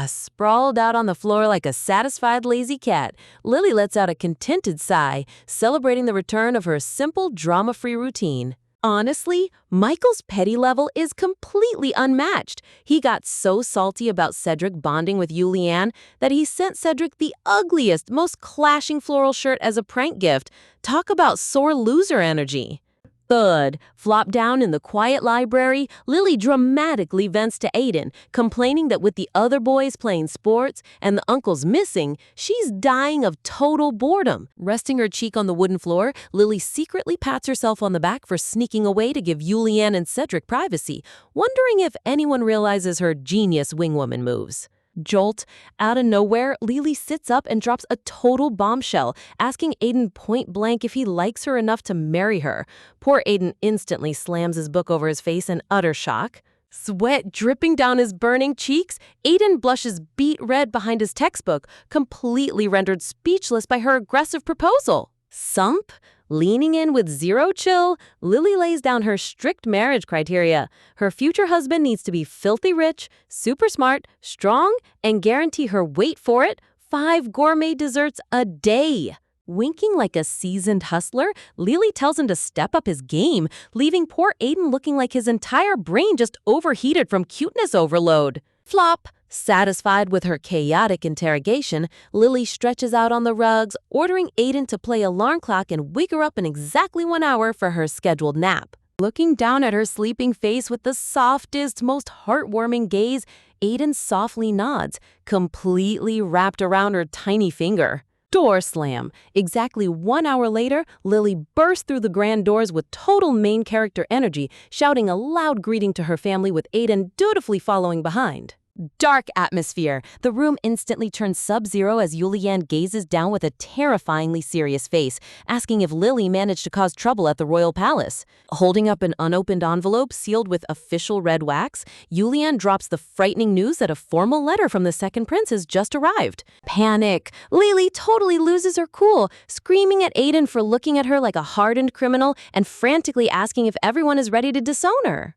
Sprawled out on the floor like a satisfied lazy cat, Lily lets out a contented sigh, celebrating the return of her simple, drama-free routine. Honestly, Michael's petty level is completely unmatched. He got so salty about Cedric bonding with Julianne that he sent Cedric the ugliest, most clashing floral shirt as a prank gift. Talk about sore loser energy. Thud. Flop down in the quiet library, Lily dramatically vents to Aiden, complaining that with the other boys playing sports and the uncles missing, she's dying of total boredom. Resting her cheek on the wooden floor, Lily secretly pats herself on the back for sneaking away to give Julianne and Cedric privacy, wondering if anyone realizes her genius wingwoman moves. Jolt. Out of nowhere, Lily sits up and drops a total bombshell, asking Aiden point blank if he likes her enough to marry her. Poor Aiden instantly slams his book over his face in utter shock. Sweat dripping down his burning cheeks, Aiden blushes beet red behind his textbook, completely rendered speechless by her aggressive proposal. Sump? Leaning in with zero chill, Lily lays down her strict marriage criteria. Her future husband needs to be filthy rich, super smart, strong, and guarantee her, wait for it, 5 gourmet desserts a day. Winking like a seasoned hustler, Lily tells him to step up his game, leaving poor Aiden looking like his entire brain just overheated from cuteness overload. Flop. Satisfied with her chaotic interrogation, Lily stretches out on the rugs, ordering Aiden to play alarm clock and wake her up in exactly 1 hour for her scheduled nap. Looking down at her sleeping face with the softest, most heartwarming gaze, Aiden softly nods, completely wrapped around her tiny finger. Door slam. Exactly 1 hour later, Lily bursts through the grand doors with total main character energy, shouting a loud greeting to her family with Aiden dutifully following behind. Dark atmosphere. The room instantly turns sub-zero as Julianne gazes down with a terrifyingly serious face, asking if Lily managed to cause trouble at the royal palace. Holding up an unopened envelope sealed with official red wax, Julianne drops the frightening news that a formal letter from the second prince has just arrived. Panic. Lily totally loses her cool, screaming at Aiden for looking at her like a hardened criminal and frantically asking if everyone is ready to disown her.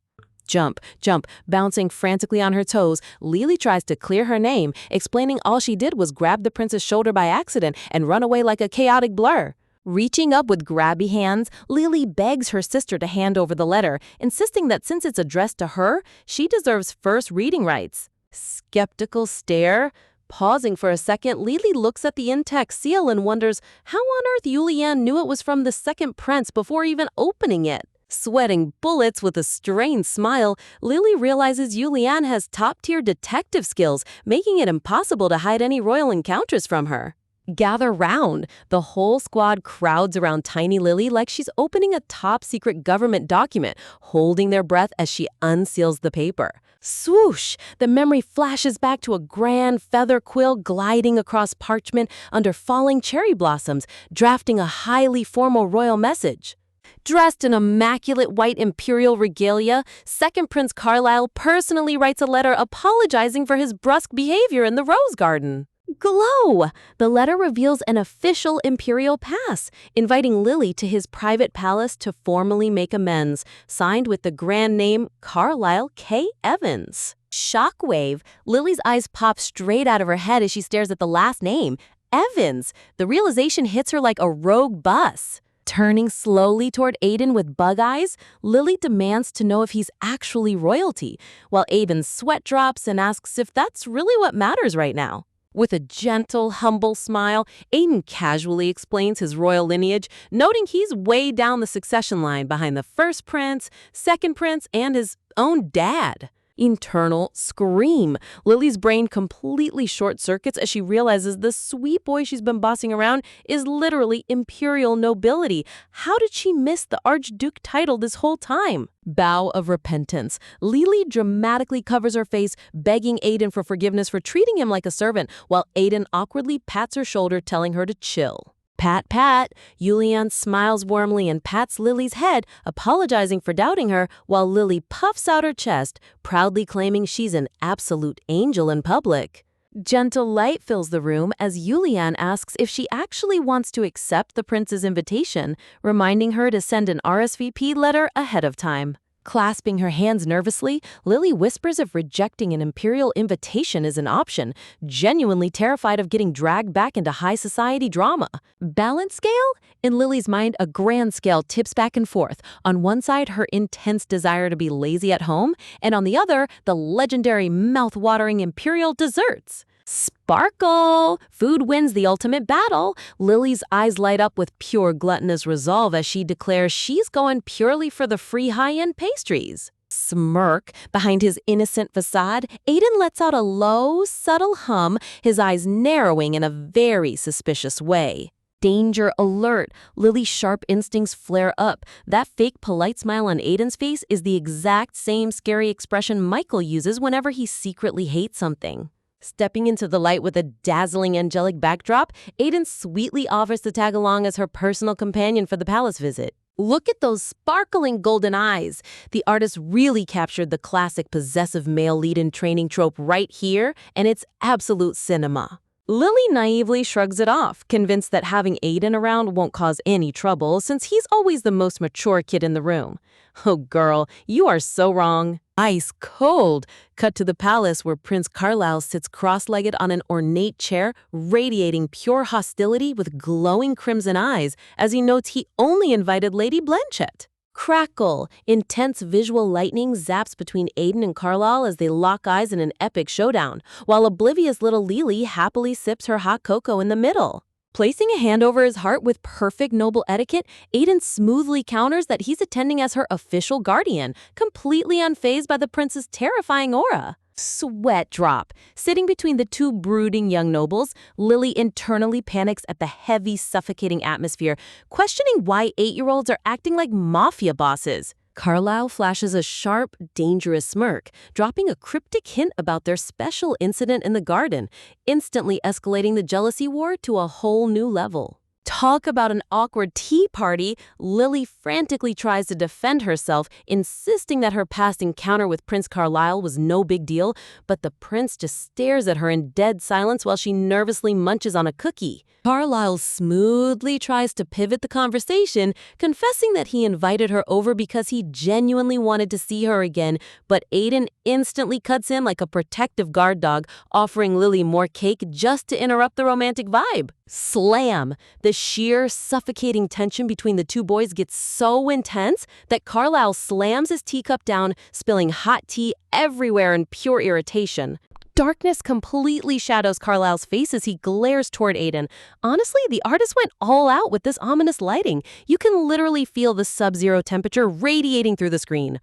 Jump, jump, bouncing frantically on her toes, Lily tries to clear her name, explaining all she did was grab the prince's shoulder by accident and run away like a chaotic blur. Reaching up with grabby hands, Lily begs her sister to hand over the letter, insisting that since it's addressed to her, she deserves first reading rights. Skeptical stare. Pausing for a second, Lily looks at the intact seal and wonders how on earth Julianne knew it was from the second prince before even opening it. Sweating bullets with a strained smile, Lily realizes Julianne has top-tier detective skills, making it impossible to hide any royal encounters from her. Gather round. The whole squad crowds around Tiny Lily like she's opening a top-secret government document, holding their breath as she unseals the paper. Swoosh! The memory flashes back to a grand feather quill gliding across parchment under falling cherry blossoms, drafting a highly formal royal message. Dressed in immaculate white imperial regalia, Second Prince Carlisle personally writes a letter apologizing for his brusque behavior in the rose garden. Glow! The letter reveals an official imperial pass, inviting Lily to his private palace to formally make amends, signed with the grand name Carlisle K. Evans. Shockwave! Lily's eyes pop straight out of her head as she stares at the last name, Evans. The realization hits her like a rogue bus. Turning slowly toward Aiden with bug eyes, Lily demands to know if he's actually royalty, while Aiden's sweat drops and asks if that's really what matters right now. With a gentle, humble smile, Aiden casually explains his royal lineage, noting he's way down the succession line behind the first prince, second prince, and his own dad. Internal scream. Lily's brain completely short-circuits as she realizes the sweet boy she's been bossing around is literally imperial nobility. How did she miss the Archduke title this whole time? Bow of repentance. Lily dramatically covers her face, begging Aiden for forgiveness for treating him like a servant, while Aiden awkwardly pats her shoulder, telling her to chill. Pat, pat. Julian smiles warmly and pats Lily's head, apologizing for doubting her, while Lily puffs out her chest, proudly claiming she's an absolute angel in public. Gentle light fills the room as Julian asks if she actually wants to accept the prince's invitation, reminding her to send an RSVP letter ahead of time. Clasping her hands nervously, Lily whispers if rejecting an imperial invitation is an option, genuinely terrified of getting dragged back into high society drama. Balance scale? In Lily's mind, a grand scale tips back and forth. On one side, her intense desire to be lazy at home, and on the other, the legendary mouth-watering imperial desserts. Sparkle! Food wins the ultimate battle. Lily's eyes light up with pure gluttonous resolve as she declares she's going purely for the free high-end pastries. Smirk. Behind his innocent facade, Aiden lets out a low, subtle hum, his eyes narrowing in a very suspicious way. Danger alert. Lily's sharp instincts flare up. That fake polite smile on Aiden's face is the exact same scary expression Michael uses whenever he secretly hates something. Stepping into the light with a dazzling angelic backdrop, Aiden sweetly offers to tag along as her personal companion for the palace visit. Look at those sparkling golden eyes. The artist really captured the classic possessive male lead-in-training trope right here, and it's absolute cinema. Lily naively shrugs it off, convinced that having Aiden around won't cause any trouble since he's always the most mature kid in the room. Oh girl, you are so wrong. Ice cold. Cut to the palace where Prince Carlisle sits cross-legged on an ornate chair, radiating pure hostility with glowing crimson eyes as he notes he only invited Lady Blanchett. Crackle. Intense visual lightning zaps between Aiden and Carlisle as they lock eyes in an epic showdown, while oblivious little Lily happily sips her hot cocoa in the middle. Placing a hand over his heart with perfect noble etiquette, Aiden smoothly counters that he's attending as her official guardian, completely unfazed by the prince's terrifying aura. Sweat drop. Sitting between the two brooding young nobles, Lily internally panics at the heavy, suffocating atmosphere, questioning why 8-year-olds are acting like mafia bosses. Carlisle flashes a sharp, dangerous smirk, dropping a cryptic hint about their special incident in the garden, instantly escalating the jealousy war to a whole new level. Talk about an awkward tea party. Lily frantically tries to defend herself, insisting that her past encounter with Prince Carlisle was no big deal, but the prince just stares at her in dead silence while she nervously munches on a cookie. Carlisle smoothly tries to pivot the conversation, confessing that he invited her over because he genuinely wanted to see her again, but Aiden instantly cuts in like a protective guard dog, offering Lily more cake just to interrupt the romantic vibe. Slam! The sheer, suffocating tension between the two boys gets so intense that Carlisle slams his teacup down, spilling hot tea everywhere in pure irritation. Darkness completely shadows Carlisle's face as he glares toward Aiden. Honestly, the artist went all out with this ominous lighting. You can literally feel the sub-zero temperature radiating through the screen.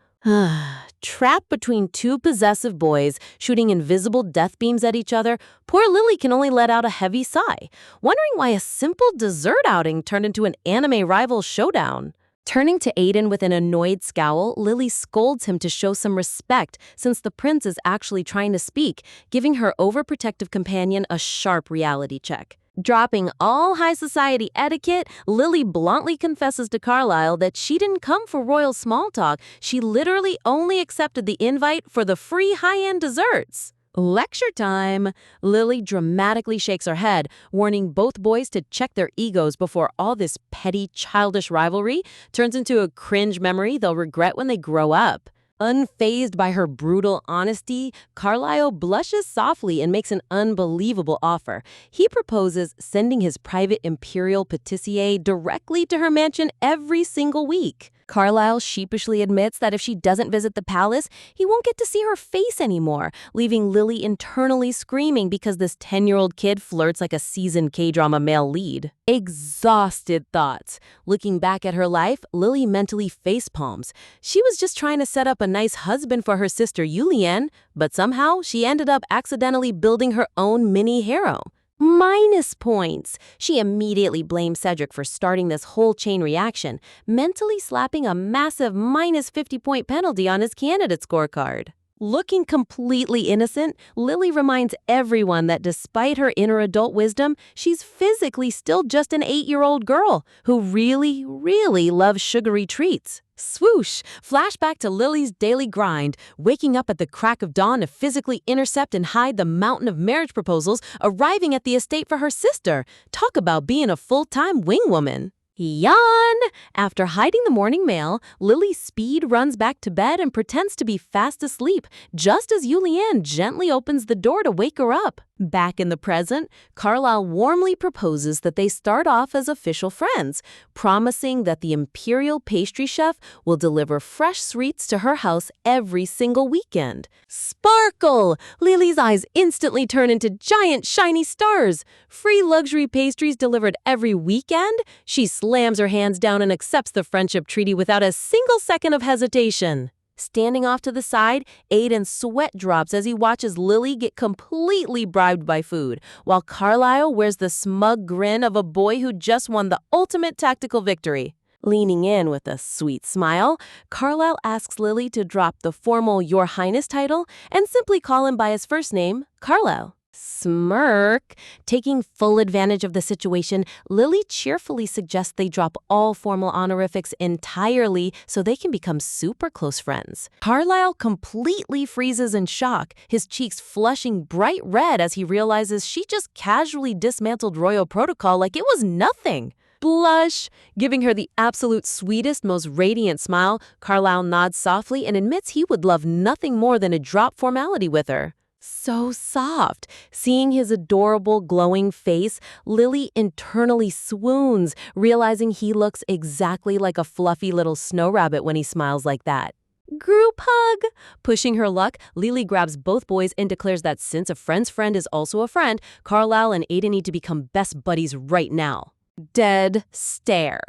Trapped between two possessive boys shooting invisible death beams at each other, poor Lily can only let out a heavy sigh, wondering why a simple dessert outing turned into an anime rival showdown. Turning to Aiden with an annoyed scowl, Lily scolds him to show some respect since the prince is actually trying to speak, giving her overprotective companion a sharp reality check. Dropping all high society etiquette, Lily bluntly confesses to Carlisle that she didn't come for royal small talk. She literally only accepted the invite for the free high-end desserts. Lecture time! Lily dramatically shakes her head, warning both boys to check their egos before all this petty, childish rivalry turns into a cringe memory they'll regret when they grow up. Unfazed by her brutal honesty, Carlisle blushes softly and makes an unbelievable offer. He proposes sending his private imperial patissier directly to her mansion every single week. Carlisle sheepishly admits that if she doesn't visit the palace, he won't get to see her face anymore, leaving Lily internally screaming because this 10-year-old kid flirts like a seasoned K-drama male lead. Exhausted thoughts. Looking back at her life, Lily mentally facepalms. She was just trying to set up a nice husband for her sister Julianne, but somehow she ended up accidentally building her own mini harem. Minus points. She immediately blames Cedric for starting this whole chain reaction, mentally slapping a massive minus 50-point penalty on his candidate scorecard. Looking completely innocent, Lily reminds everyone that despite her inner adult wisdom, she's physically still just an 8-year-old girl who really, really loves sugary treats. Swoosh! Flashback to Lily's daily grind, waking up at the crack of dawn to physically intercept and hide the mountain of marriage proposals arriving at the estate for her sister. Talk about being a full-time wingwoman. Yawn! After hiding the morning mail, Lily speed runs back to bed and pretends to be fast asleep, just as Julianne gently opens the door to wake her up. Back in the present, Carlisle warmly proposes that they start off as official friends, promising that the imperial pastry chef will deliver fresh sweets to her house every single weekend. Sparkle! Lily's eyes instantly turn into giant shiny stars. Free luxury pastries delivered every weekend? She slams her hands down and accepts the friendship treaty without a single second of hesitation. Standing off to the side, Aiden sweat drops as he watches Lily get completely bribed by food, while Carlisle wears the smug grin of a boy who just won the ultimate tactical victory. Leaning in with a sweet smile, Carlisle asks Lily to drop the formal Your Highness title and simply call him by his first name, Carlisle. Smirk. Taking full advantage of the situation, Lily cheerfully suggests they drop all formal honorifics entirely so they can become super close friends. Carlisle completely freezes in shock, his cheeks flushing bright red as he realizes she just casually dismantled royal protocol like it was nothing. Blush. Giving her the absolute sweetest, most radiant smile, Carlisle nods softly and admits he would love nothing more than a drop formality with her. So soft. Seeing his adorable, glowing face, Lily internally swoons, realizing he looks exactly like a fluffy little snow rabbit when he smiles like that. Group hug! Pushing her luck, Lily grabs both boys and declares that since a friend's friend is also a friend, Carlisle and Aiden need to become best buddies right now. Dead stare.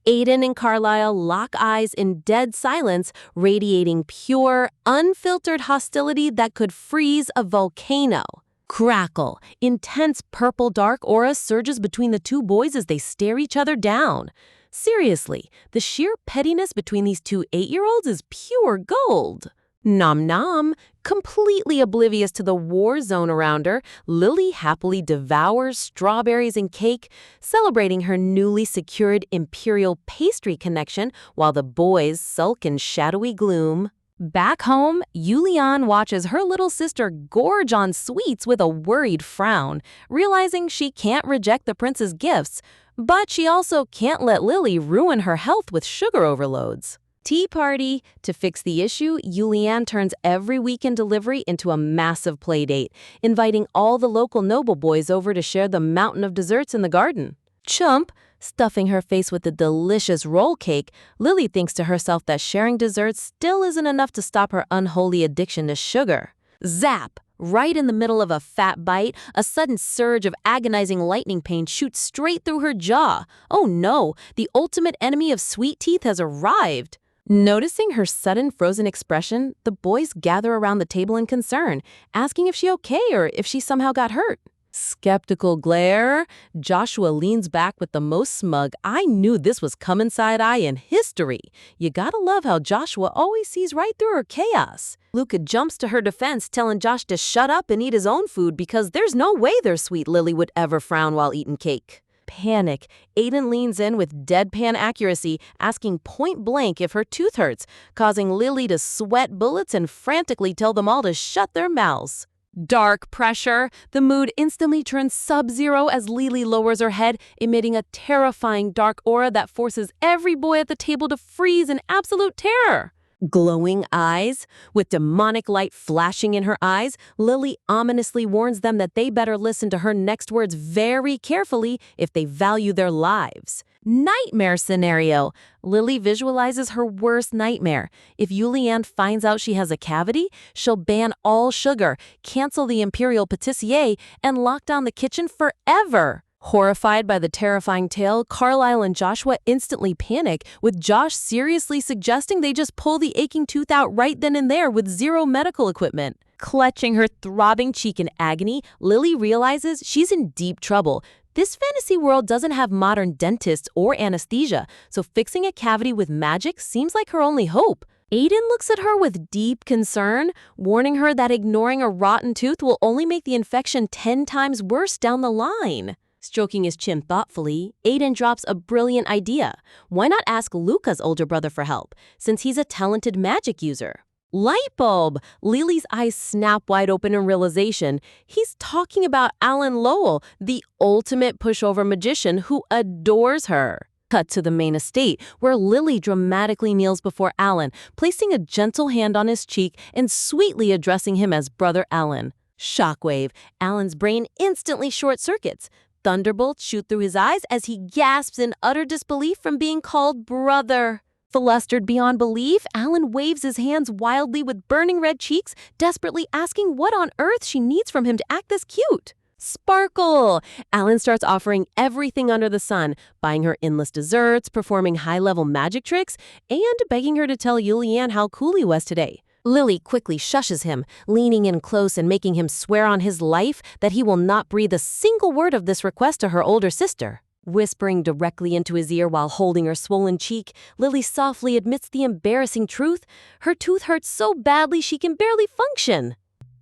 Aiden and Carlisle lock eyes in dead silence, radiating pure, unfiltered hostility that could freeze a volcano. Crackle. Intense purple-dark aura surges between the two boys as they stare each other down. Seriously, the sheer pettiness between these two 8-year-olds is pure gold. Nom nom. Completely oblivious to the war zone around her, Lily happily devours strawberries and cake, celebrating her newly secured imperial pastry connection while the boys sulk in shadowy gloom. Back home, Julianne watches her little sister gorge on sweets with a worried frown, realizing she can't reject the prince's gifts, but she also can't let Lily ruin her health with sugar overloads. Tea party. To fix the issue, Julianne turns every weekend delivery into a massive play date, inviting all the local noble boys over to share the mountain of desserts in the garden. Chump. Stuffing her face with the delicious roll cake, Lily thinks to herself that sharing desserts still isn't enough to stop her unholy addiction to sugar. Zap! Right in the middle of a fat bite, a sudden surge of agonizing lightning pain shoots straight through her jaw. Oh no, the ultimate enemy of sweet teeth has arrived. Noticing her sudden frozen expression, the boys gather around the table in concern, asking if she's okay or if she somehow got hurt. Skeptical glare, Joshua leans back with the most smug "I knew this was coming" side eye in history. You gotta love how Joshua always sees right through her chaos. Luca jumps to her defense, telling Josh to shut up and eat his own food because there's no way their sweet Lily would ever frown while eating cake. Panic. Aiden leans in with deadpan accuracy, asking point blank if her tooth hurts, causing Lily to sweat bullets and frantically tell them all to shut their mouths. Dark pressure. The mood instantly turns sub-zero as Lily lowers her head, emitting a terrifying dark aura that forces every boy at the table to freeze in absolute terror. Glowing eyes. With demonic light flashing in her eyes, Lily ominously warns them that they better listen to her next words very carefully if they value their lives. Nightmare scenario. Lily visualizes her worst nightmare. If Julianne finds out she has a cavity, she'll ban all sugar, cancel the imperial pâtissier, and lock down the kitchen forever. Horrified by the terrifying tale, Carlisle and Joshua instantly panic, with Josh seriously suggesting they just pull the aching tooth out right then and there with zero medical equipment. Clutching her throbbing cheek in agony, Lily realizes she's in deep trouble. This fantasy world doesn't have modern dentists or anesthesia, so fixing a cavity with magic seems like her only hope. Aiden looks at her with deep concern, warning her that ignoring a rotten tooth will only make the infection 10 times worse down the line. Stroking his chin thoughtfully, Aiden drops a brilliant idea. Why not ask Luca's older brother for help, since he's a talented magic user? Light bulb! Lily's eyes snap wide open in realization. He's talking about Alan Lowell, the ultimate pushover magician who adores her. Cut to the main estate, where Lily dramatically kneels before Alan, placing a gentle hand on his cheek and sweetly addressing him as Brother Alan. Shockwave. Alan's brain instantly short-circuits. Thunderbolts shoot through his eyes as he gasps in utter disbelief from being called brother. Flustered beyond belief, Alan waves his hands wildly with burning red cheeks, desperately asking what on earth she needs from him to act this cute. Sparkle! Alan starts offering everything under the sun, buying her endless desserts, performing high-level magic tricks, and begging her to tell Julianne how cool he was today. Lily quickly shushes him, leaning in close and making him swear on his life that he will not breathe a single word of this request to her older sister. Whispering directly into his ear while holding her swollen cheek, Lily softly admits the embarrassing truth. Her tooth hurts so badly she can barely function.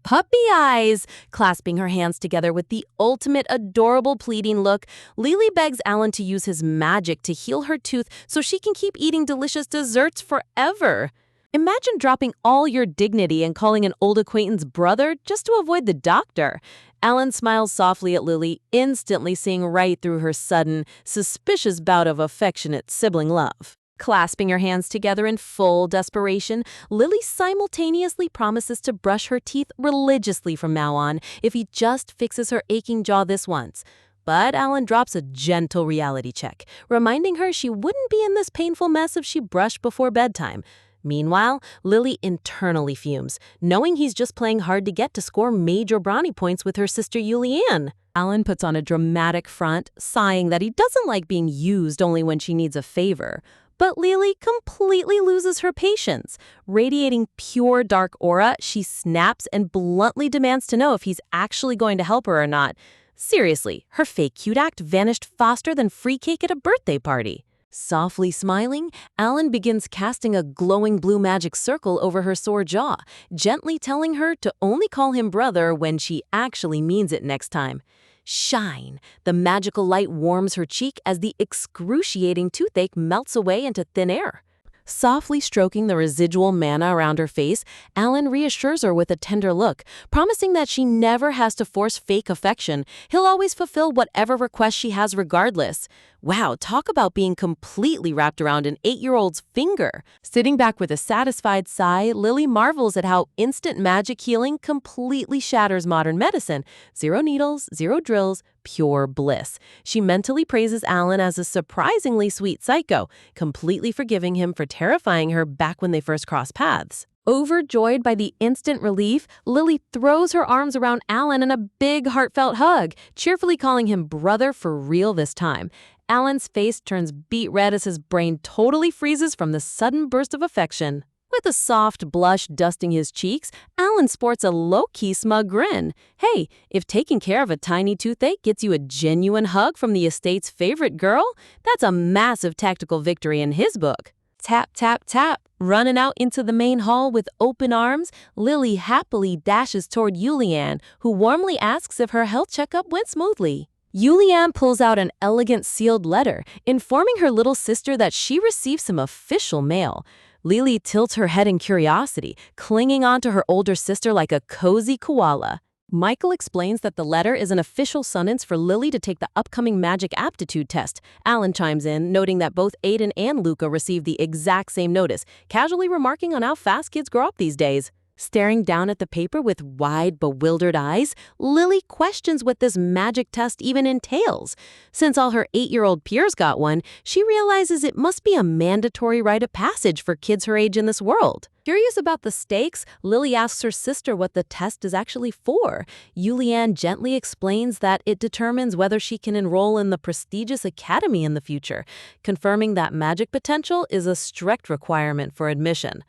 Puppy eyes! Clasping her hands together with the ultimate adorable pleading look, Lily begs Alan to use his magic to heal her tooth so she can keep eating delicious desserts forever. Imagine dropping all your dignity and calling an old acquaintance brother just to avoid the doctor. Alan smiles softly at Lily, instantly seeing right through her sudden, suspicious bout of affectionate sibling love. Clasping her hands together in full desperation, Lily simultaneously promises to brush her teeth religiously from now on if he just fixes her aching jaw this once. But Alan drops a gentle reality check, reminding her she wouldn't be in this painful mess if she brushed before bedtime. Meanwhile, Lily internally fumes, knowing he's just playing hard to get to score major brownie points with her sister Julianne. Alan puts on a dramatic front, sighing that he doesn't like being used only when she needs a favor. But Lily completely loses her patience. Radiating pure dark aura, she snaps and bluntly demands to know if he's actually going to help her or not. Seriously, her fake cute act vanished faster than free cake at a birthday party. Softly smiling, Alan begins casting a glowing blue magic circle over her sore jaw, gently telling her to only call him brother when she actually means it next time. Shine! The magical light warms her cheek as the excruciating toothache melts away into thin air. Softly stroking the residual mana around her face, Alan reassures her with a tender look, promising that she never has to force fake affection. He'll always fulfill whatever request she has regardless. Wow, talk about being completely wrapped around an 8-year-old's finger. Sitting back with a satisfied sigh, Lily marvels at how instant magic healing completely shatters modern medicine. 0 needles, 0 drills, pure bliss. She mentally praises Alan as a surprisingly sweet psycho, completely forgiving him for terrifying her back when they first crossed paths. Overjoyed by the instant relief, Lily throws her arms around Alan in a big heartfelt hug, cheerfully calling him brother for real this time. Alan's face turns beet red as his brain totally freezes from the sudden burst of affection. With a soft blush dusting his cheeks, Alan sports a low-key smug grin. Hey, if taking care of a tiny toothache gets you a genuine hug from the estate's favorite girl, that's a massive tactical victory in his book. Tap, tap, tap. Running out into the main hall with open arms, Lily happily dashes toward Julianne, who warmly asks if her health checkup went smoothly. Julianne pulls out an elegant sealed letter, informing her little sister that she received some official mail. Lily tilts her head in curiosity, clinging onto her older sister like a cozy koala. Michael explains that the letter is an official summons for Lily to take the upcoming magic aptitude test. Alan chimes in, noting that both Aiden and Luca received the exact same notice, casually remarking on how fast kids grow up these days. Staring down at the paper with wide, bewildered eyes, Lily questions what this magic test even entails. Since all her 8-year-old peers got one, she realizes it must be a mandatory rite of passage for kids her age in this world. Curious about the stakes, Lily asks her sister what the test is actually for. Julianne gently explains that it determines whether she can enroll in the prestigious academy in the future, confirming that magic potential is a strict requirement for admission.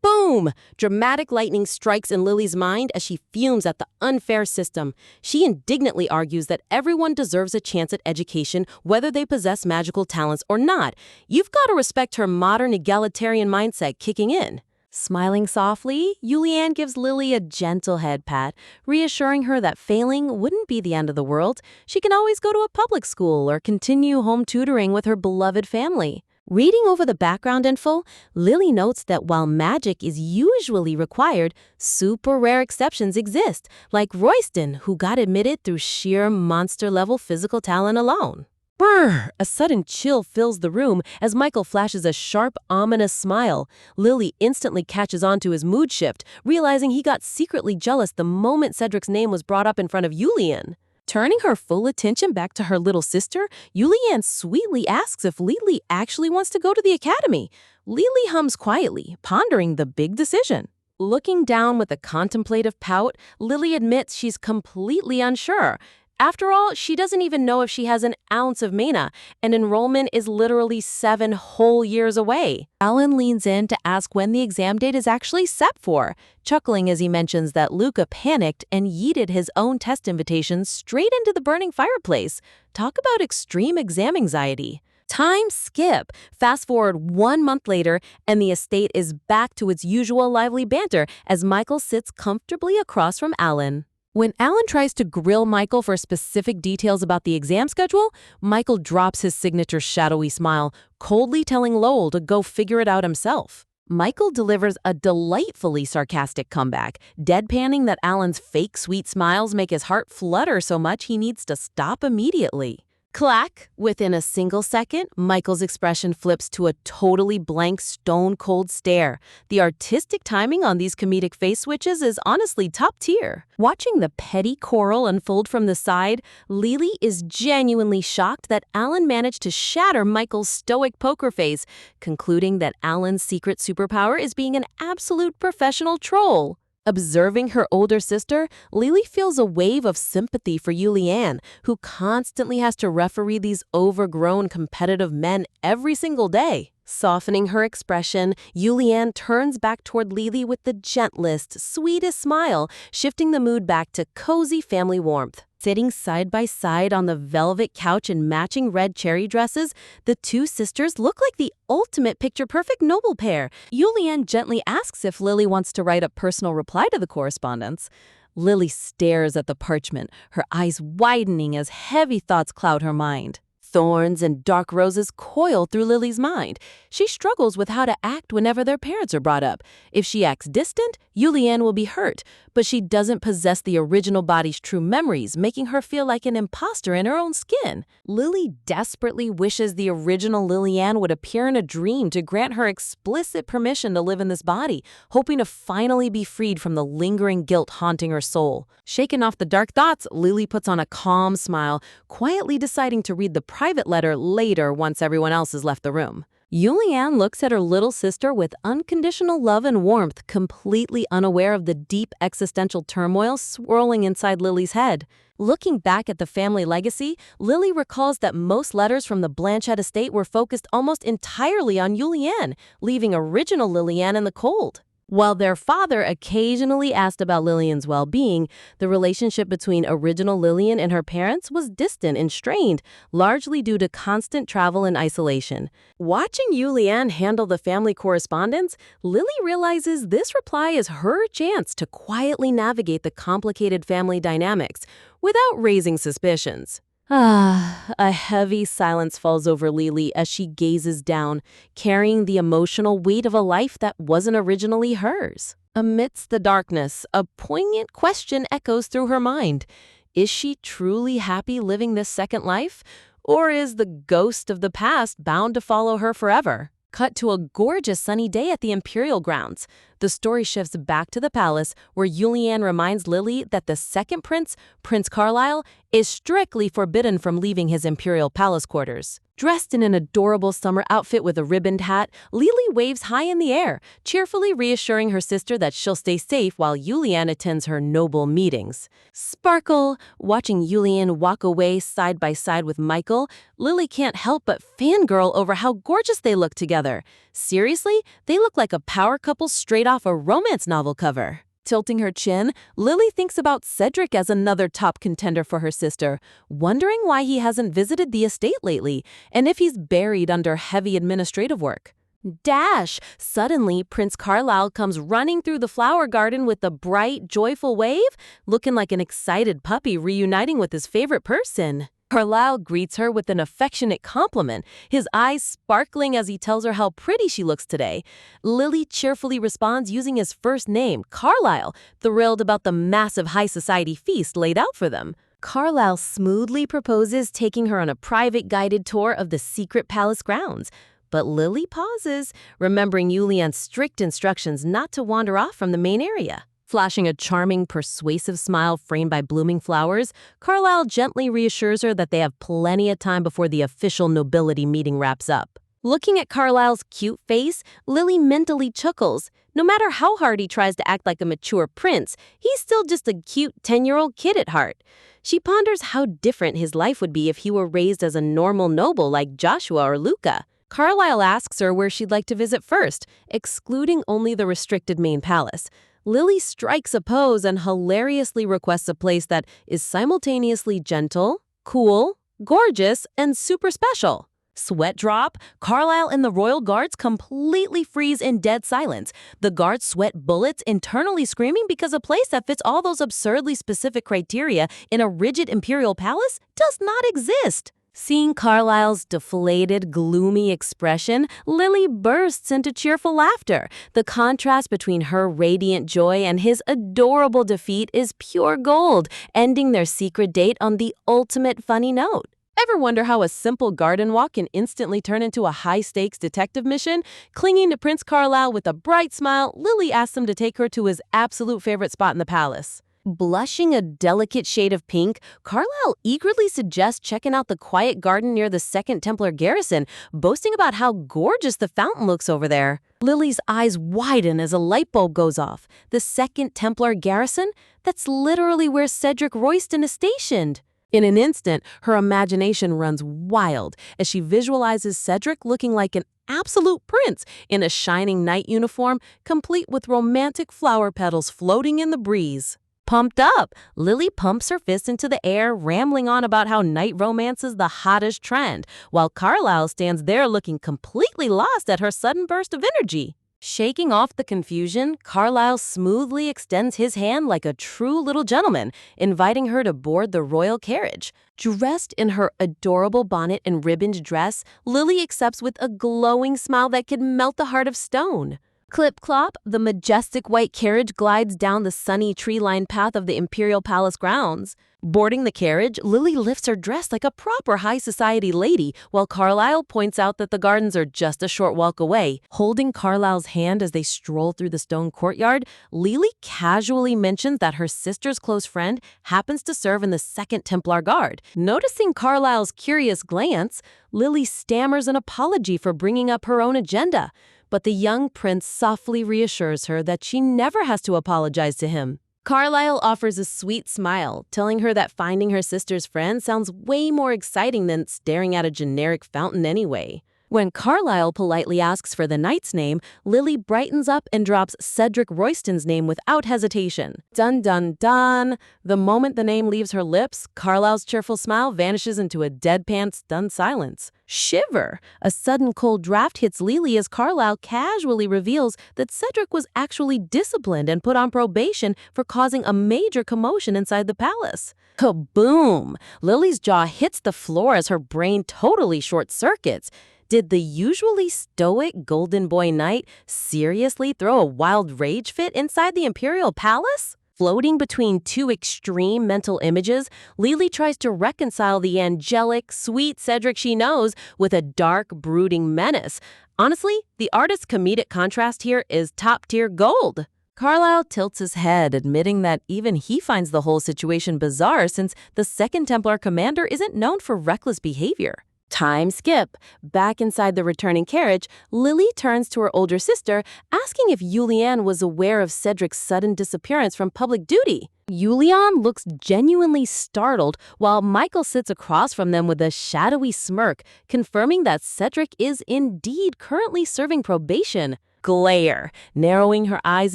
Boom! Dramatic lightning strikes in Lily's mind as she fumes at the unfair system. She indignantly argues that everyone deserves a chance at education, whether they possess magical talents or not. You've got to respect her modern egalitarian mindset kicking in. Smiling softly, Julianne gives Lily a gentle head pat, reassuring her that failing wouldn't be the end of the world. She can always go to a public school or continue home tutoring with her beloved family. Reading over the background info, Lily notes that while magic is usually required, super rare exceptions exist, like Royston, who got admitted through sheer monster-level physical talent alone. Brr! A sudden chill fills the room as Michael flashes a sharp, ominous smile. Lily instantly catches on to his mood shift, realizing he got secretly jealous the moment Cedric's name was brought up in front of Julianne. Turning her full attention back to her little sister, Julianne sweetly asks if Lily actually wants to go to the academy. Lily hums quietly, pondering the big decision. Looking down with a contemplative pout, Lily admits she's completely unsure. After all, she doesn't even know if she has an ounce of mana, and enrollment is literally 7 whole years away. Alan leans in to ask when the exam date is actually set for, chuckling as he mentions that Luca panicked and yeeted his own test invitation straight into the burning fireplace. Talk about extreme exam anxiety. Time skip. Fast forward 1 month later, and the estate is back to its usual lively banter as Michael sits comfortably across from Alan. When Alan tries to grill Michael for specific details about the exam schedule, Michael drops his signature shadowy smile, coldly telling Lowell to go figure it out himself. Michael delivers a delightfully sarcastic comeback, deadpanning that Alan's fake sweet smiles make his heart flutter so much he needs to stop immediately. Clack! Within a single second, Michael's expression flips to a totally blank, stone-cold stare. The artistic timing on these comedic face switches is honestly top tier. Watching the petty quarrel unfold from the side, Lily is genuinely shocked that Alan managed to shatter Michael's stoic poker face, concluding that Alan's secret superpower is being an absolute professional troll. Observing her older sister, Lily feels a wave of sympathy for Julianne, who constantly has to referee these overgrown competitive men every single day. Softening her expression, Julianne turns back toward Lily with the gentlest, sweetest smile, shifting the mood back to cozy family warmth. Sitting side by side on the velvet couch in matching red cherry dresses, the two sisters look like the ultimate picture-perfect noble pair. Julianne gently asks if Lily wants to write a personal reply to the correspondence. Lily stares at the parchment, her eyes widening as heavy thoughts cloud her mind. Thorns and dark roses coil through Lily's mind. She struggles with how to act whenever their parents are brought up. If she acts distant, Julianne will be hurt, but she doesn't possess the original body's true memories, making her feel like an imposter in her own skin. Lily desperately wishes the original Lilianne would appear in a dream to grant her explicit permission to live in this body, hoping to finally be freed from the lingering guilt haunting her soul. Shaken off the dark thoughts, Lily puts on a calm smile, quietly deciding to read the private letter later once everyone else has left the room. Yulian looks at her little sister with unconditional love and warmth, completely unaware of the deep existential turmoil swirling inside Lily's head. Looking back at the family legacy, Lily recalls that most letters from the Blanchette estate were focused almost entirely on Yulian, leaving original Lillian in the cold. While their father occasionally asked about Lillian's well-being, the relationship between original Lillian and her parents was distant and strained, largely due to constant travel and isolation. Watching Yulian handle the family correspondence, Lily realizes this reply is her chance to quietly navigate the complicated family dynamics without raising suspicions. A heavy silence falls over Lily as she gazes down, carrying the emotional weight of a life that wasn't originally hers. Amidst the darkness, a poignant question echoes through her mind. Is she truly happy living this second life? Or is the ghost of the past bound to follow her forever? Cut to a gorgeous sunny day at the Imperial grounds. The story shifts back to the palace, where Yulian reminds Lily that the second prince, Prince Carlisle, is strictly forbidden from leaving his imperial palace quarters. Dressed in an adorable summer outfit with a ribboned hat, Lily waves high in the air, cheerfully reassuring her sister that she'll stay safe while Yulian attends her noble meetings. Sparkle! Watching Yulian walk away side by side with Michael, Lily can't help but fangirl over how gorgeous they look together. Seriously, they look like a power couple straight off a romance novel cover. Tilting her chin, Lily thinks about Cedric as another top contender for her sister, wondering why he hasn't visited the estate lately, and if he's buried under heavy administrative work. Dash! Suddenly, Prince Carlisle comes running through the flower garden with a bright, joyful wave, looking like an excited puppy reuniting with his favorite person. Carlisle greets her with an affectionate compliment, his eyes sparkling as he tells her how pretty she looks today. Lily cheerfully responds using his first name, Carlisle, thrilled about the massive high society feast laid out for them. Carlisle smoothly proposes taking her on a private guided tour of the secret palace grounds. But Lily pauses, remembering Yulian's strict instructions not to wander off from the main area. Flashing a charming, persuasive smile framed by blooming flowers, Carlisle gently reassures her that they have plenty of time before the official nobility meeting wraps up. Looking at Carlisle's cute face, Lily mentally chuckles. No matter how hard he tries to act like a mature prince, he's still just a cute 10-year-old kid at heart. She ponders how different his life would be if he were raised as a normal noble like Joshua or Luca. Carlisle asks her where she'd like to visit first, excluding only the restricted main palace. Lily strikes a pose and hilariously requests a place that is simultaneously gentle, cool, gorgeous, and super special. Sweat drop, Carlisle and the royal guards completely freeze in dead silence. The guards sweat bullets, internally screaming because a place that fits all those absurdly specific criteria in a rigid imperial palace does not exist. Seeing Carlisle's deflated, gloomy expression, Lily bursts into cheerful laughter. The contrast between her radiant joy and his adorable defeat is pure gold, ending their secret date on the ultimate funny note. Ever wonder how a simple garden walk can instantly turn into a high-stakes detective mission? Clinging to Prince Carlisle with a bright smile, Lily asks him to take her to his absolute favorite spot in the palace. Blushing a delicate shade of pink, Carlisle eagerly suggests checking out the quiet garden near the Second Templar garrison, boasting about how gorgeous the fountain looks over there. Lily's eyes widen as a light bulb goes off. The Second Templar garrison? That's literally where Cedric Royston is stationed. In an instant, her imagination runs wild as she visualizes Cedric looking like an absolute prince in a shining knight uniform, complete with romantic flower petals floating in the breeze. Pumped up, Lily pumps her fist into the air, rambling on about how knight romance is the hottest trend, while Carlisle stands there looking completely lost at her sudden burst of energy. Shaking off the confusion, Carlisle smoothly extends his hand like a true little gentleman, inviting her to board the royal carriage. Dressed in her adorable bonnet and ribboned dress, Lily accepts with a glowing smile that could melt the heart of stone. Clip-clop, the majestic white carriage glides down the sunny tree-lined path of the Imperial Palace grounds. Boarding the carriage, Lily lifts her dress like a proper high society lady, while Carlisle points out that the gardens are just a short walk away. Holding Carlisle's hand as they stroll through the stone courtyard, Lily casually mentions that her sister's close friend happens to serve in the Second Templar Guard. Noticing Carlisle's curious glance, Lily stammers an apology for bringing up her own agenda. But the young prince softly reassures her that she never has to apologize to him. Carlisle offers a sweet smile, telling her that finding her sister's friend sounds way more exciting than staring at a generic fountain anyway. When Carlisle politely asks for the knight's name, Lily brightens up and drops Cedric Royston's name without hesitation. Dun dun dun! The moment the name leaves her lips, Carlisle's cheerful smile vanishes into a deadpan, stunned silence. Shiver! A sudden cold draft hits Lily as Carlisle casually reveals that Cedric was actually disciplined and put on probation for causing a major commotion inside the palace. Kaboom! Lily's jaw hits the floor as her brain totally short-circuits. Did the usually stoic Golden Boy Knight seriously throw a wild rage fit inside the Imperial Palace? Floating between two extreme mental images, Lily tries to reconcile the angelic, sweet Cedric she knows with a dark, brooding menace. Honestly, the artist's comedic contrast here is top-tier gold. Carlisle tilts his head, admitting that even he finds the whole situation bizarre since the Second Templar commander isn't known for reckless behavior. Time skip. Back inside the returning carriage, Lily turns to her older sister, asking if Julianne was aware of Cedric's sudden disappearance from public duty. Julianne looks genuinely startled, while Michael sits across from them with a shadowy smirk, confirming that Cedric is indeed currently serving probation. Glare. Narrowing her eyes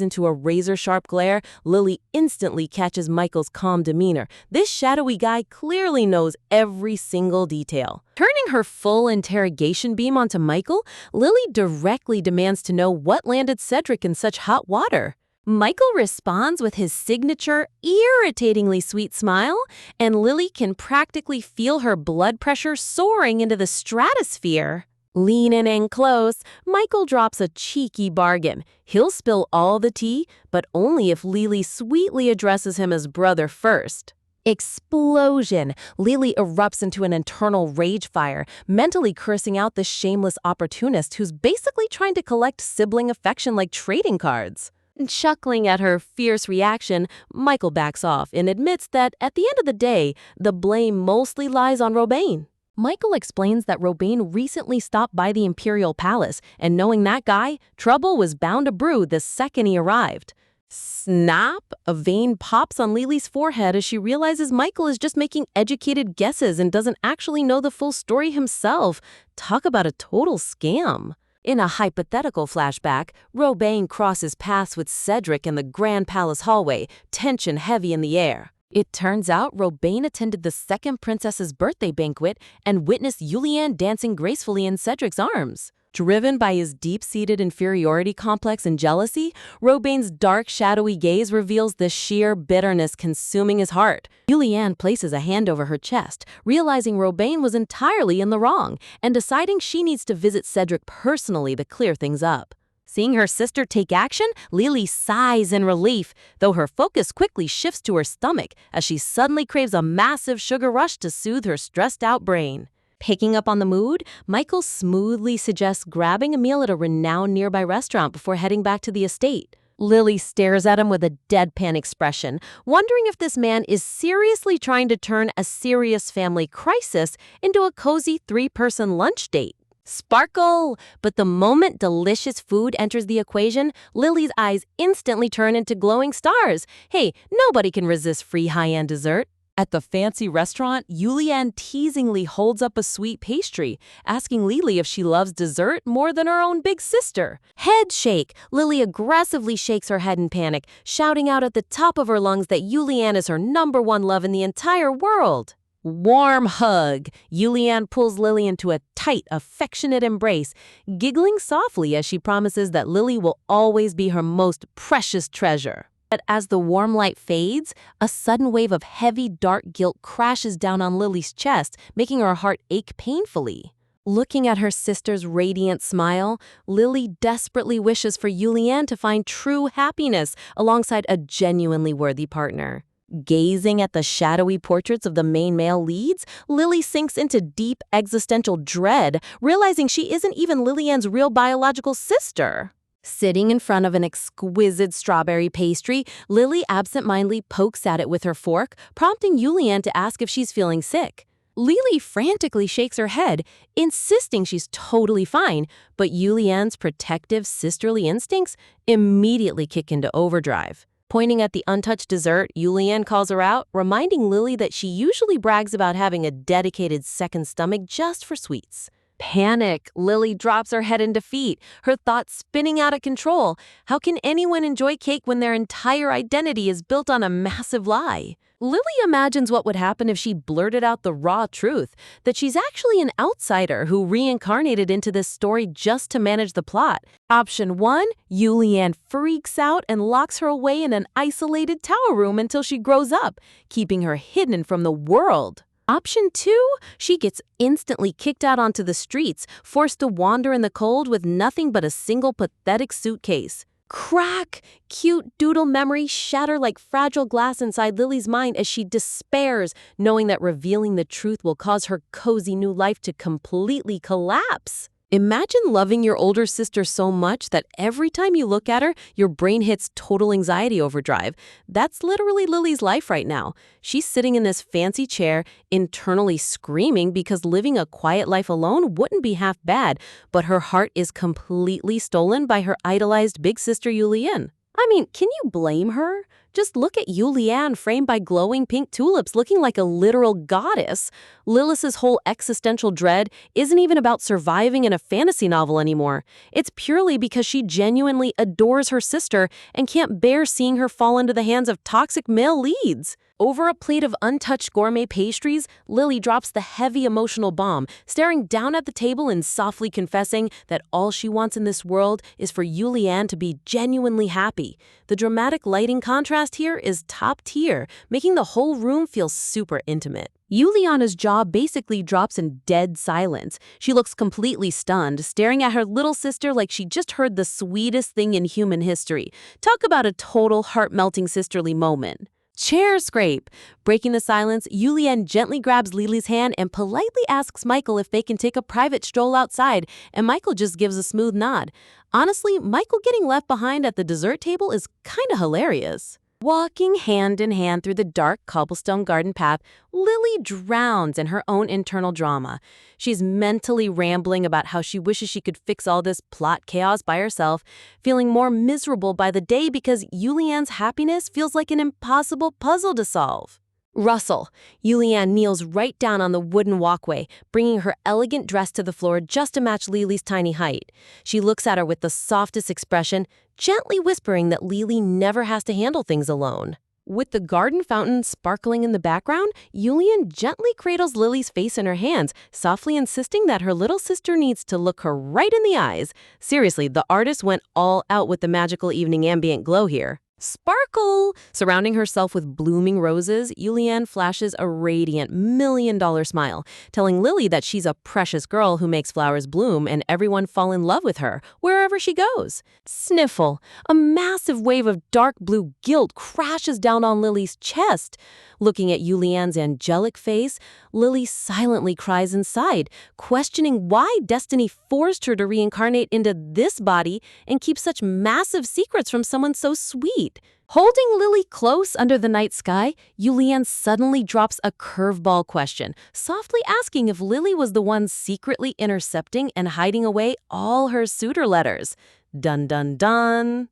into a razor-sharp glare, Lily instantly catches Michael's calm demeanor. This shadowy guy clearly knows every single detail. Turning her full interrogation beam onto Michael, Lily directly demands to know what landed Cedric in such hot water. Michael responds with his signature, irritatingly sweet smile, and Lily can practically feel her blood pressure soaring into the stratosphere. Leaning in close, Michael drops a cheeky bargain. He'll spill all the tea, but only if Lily sweetly addresses him as brother first. Explosion! Lily erupts into an internal rage fire, mentally cursing out the shameless opportunist who's basically trying to collect sibling affection like trading cards. Chuckling at her fierce reaction, Michael backs off and admits that at the end of the day, the blame mostly lies on Robane. Michael explains that Robane recently stopped by the Imperial Palace, and knowing that guy, trouble was bound to brew the second he arrived. Snap! A vein pops on Lily's forehead as she realizes Michael is just making educated guesses and doesn't actually know the full story himself. Talk about a total scam. In a hypothetical flashback, Robane crosses paths with Cedric in the Grand Palace hallway, tension heavy in the air. It turns out Robane attended the second princess's birthday banquet and witnessed Julianne dancing gracefully in Cedric's arms. Driven by his deep-seated inferiority complex and jealousy, Robane's dark, shadowy gaze reveals the sheer bitterness consuming his heart. Julianne places a hand over her chest, realizing Robane was entirely in the wrong, and deciding she needs to visit Cedric personally to clear things up. Seeing her sister take action, Lily sighs in relief, though her focus quickly shifts to her stomach as she suddenly craves a massive sugar rush to soothe her stressed-out brain. Picking up on the mood, Michael smoothly suggests grabbing a meal at a renowned nearby restaurant before heading back to the estate. Lily stares at him with a deadpan expression, wondering if this man is seriously trying to turn a serious family crisis into a cozy three-person lunch date. Sparkle! But the moment delicious food enters the equation, Lily's eyes instantly turn into glowing stars. Hey, nobody can resist free high-end dessert. At the fancy restaurant, Julianne teasingly holds up a sweet pastry, asking Lily if she loves dessert more than her own big sister. Head shake! Lily aggressively shakes her head in panic, shouting out at the top of her lungs that Julianne is her #1 love in the entire world. Warm hug. Julianne pulls Lily into a tight, affectionate embrace, giggling softly as she promises that Lily will always be her most precious treasure. But as the warm light fades, a sudden wave of heavy, dark guilt crashes down on Lily's chest, making her heart ache painfully. Looking at her sister's radiant smile, Lily desperately wishes for Yulian to find true happiness alongside a genuinely worthy partner. Gazing at the shadowy portraits of the main male leads, Lily sinks into deep existential dread, realizing she isn't even Lillian's real biological sister. Sitting in front of an exquisite strawberry pastry, Lily absentmindedly pokes at it with her fork, prompting Yulian to ask if she's feeling sick. Lily frantically shakes her head, insisting she's totally fine, but Yulian's protective sisterly instincts immediately kick into overdrive. Pointing at the untouched dessert, Yulian calls her out, reminding Lily that she usually brags about having a dedicated second stomach just for sweets. Panic, Lily drops her head in defeat, her thoughts spinning out of control. How can anyone enjoy cake when their entire identity is built on a massive lie? Lily imagines what would happen if she blurted out the raw truth, that she's actually an outsider who reincarnated into this story just to manage the plot. Option 1, Yulian freaks out and locks her away in an isolated tower room until she grows up, keeping her hidden from the world. Option 2, she gets instantly kicked out onto the streets, forced to wander in the cold with nothing but a single pathetic suitcase. Crack! Cute doodle memories shatter like fragile glass inside Lily's mind as she despairs, knowing that revealing the truth will cause her cozy new life to completely collapse. Imagine loving your older sister so much that every time you look at her, your brain hits total anxiety overdrive. That's literally Lily's life right now. She's sitting in this fancy chair, internally screaming because living a quiet life alone wouldn't be half bad, but her heart is completely stolen by her idolized big sister Yulian. I mean, can you blame her? Just look at Yulian framed by glowing pink tulips looking like a literal goddess. Lilith's whole existential dread isn't even about surviving in a fantasy novel anymore. It's purely because she genuinely adores her sister and can't bear seeing her fall into the hands of toxic male leads. Over a plate of untouched gourmet pastries, Lily drops the heavy emotional bomb, staring down at the table and softly confessing that all she wants in this world is for Yulian to be genuinely happy. The dramatic lighting contrast here is top tier, making the whole room feel super intimate. Yuliana's jaw basically drops in dead silence. She looks completely stunned, staring at her little sister like she just heard the sweetest thing in human history. Talk about a total heart-melting sisterly moment. Chair scrape. Breaking the silence, Yulian gently grabs Lily's hand and politely asks Michael if they can take a private stroll outside, and Michael just gives a smooth nod. Honestly, Michael getting left behind at the dessert table is kinda hilarious. Walking hand in hand through the dark cobblestone garden path, Lily drowns in her own internal drama. She's mentally rambling about how she wishes she could fix all this plot chaos by herself, feeling more miserable by the day because Yulian's happiness feels like an impossible puzzle to solve. Russell. Yulian kneels right down on the wooden walkway, bringing her elegant dress to the floor just to match Lily's tiny height. She looks at her with the softest expression, gently whispering that Lily never has to handle things alone. With the garden fountain sparkling in the background, Yulian gently cradles Lily's face in her hands, softly insisting that her little sister needs to look her right in the eyes. Seriously, the artist went all out with the magical evening ambient glow here. Sparkle! Surrounding herself with blooming roses, Yulian flashes a radiant $1,000,000 smile, telling Lily that she's a precious girl who makes flowers bloom and everyone fall in love with her wherever she goes. Sniffle! A massive wave of dark blue guilt crashes down on Lily's chest. Looking at Yulian's angelic face, Lily silently cries inside, questioning why destiny forced her to reincarnate into this body and keep such massive secrets from someone so sweet. Holding Lily close under the night sky, Yulian suddenly drops a curveball question, softly asking if Lily was the one secretly intercepting and hiding away all her suitor letters. Dun dun dun.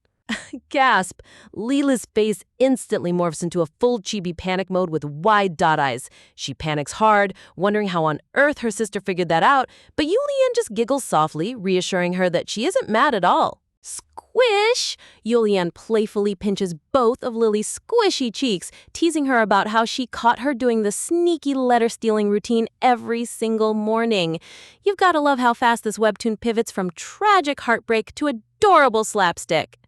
Gasp! Lila's face instantly morphs into a full chibi panic mode with wide dot eyes. She panics hard, wondering how on earth her sister figured that out, but Yulian just giggles softly, reassuring her that she isn't mad at all. Squish! Yulian playfully pinches both of Lily's squishy cheeks, teasing her about how she caught her doing the sneaky letter-stealing routine every single morning. You've got to love how fast this webtoon pivots from tragic heartbreak to adorable slapstick.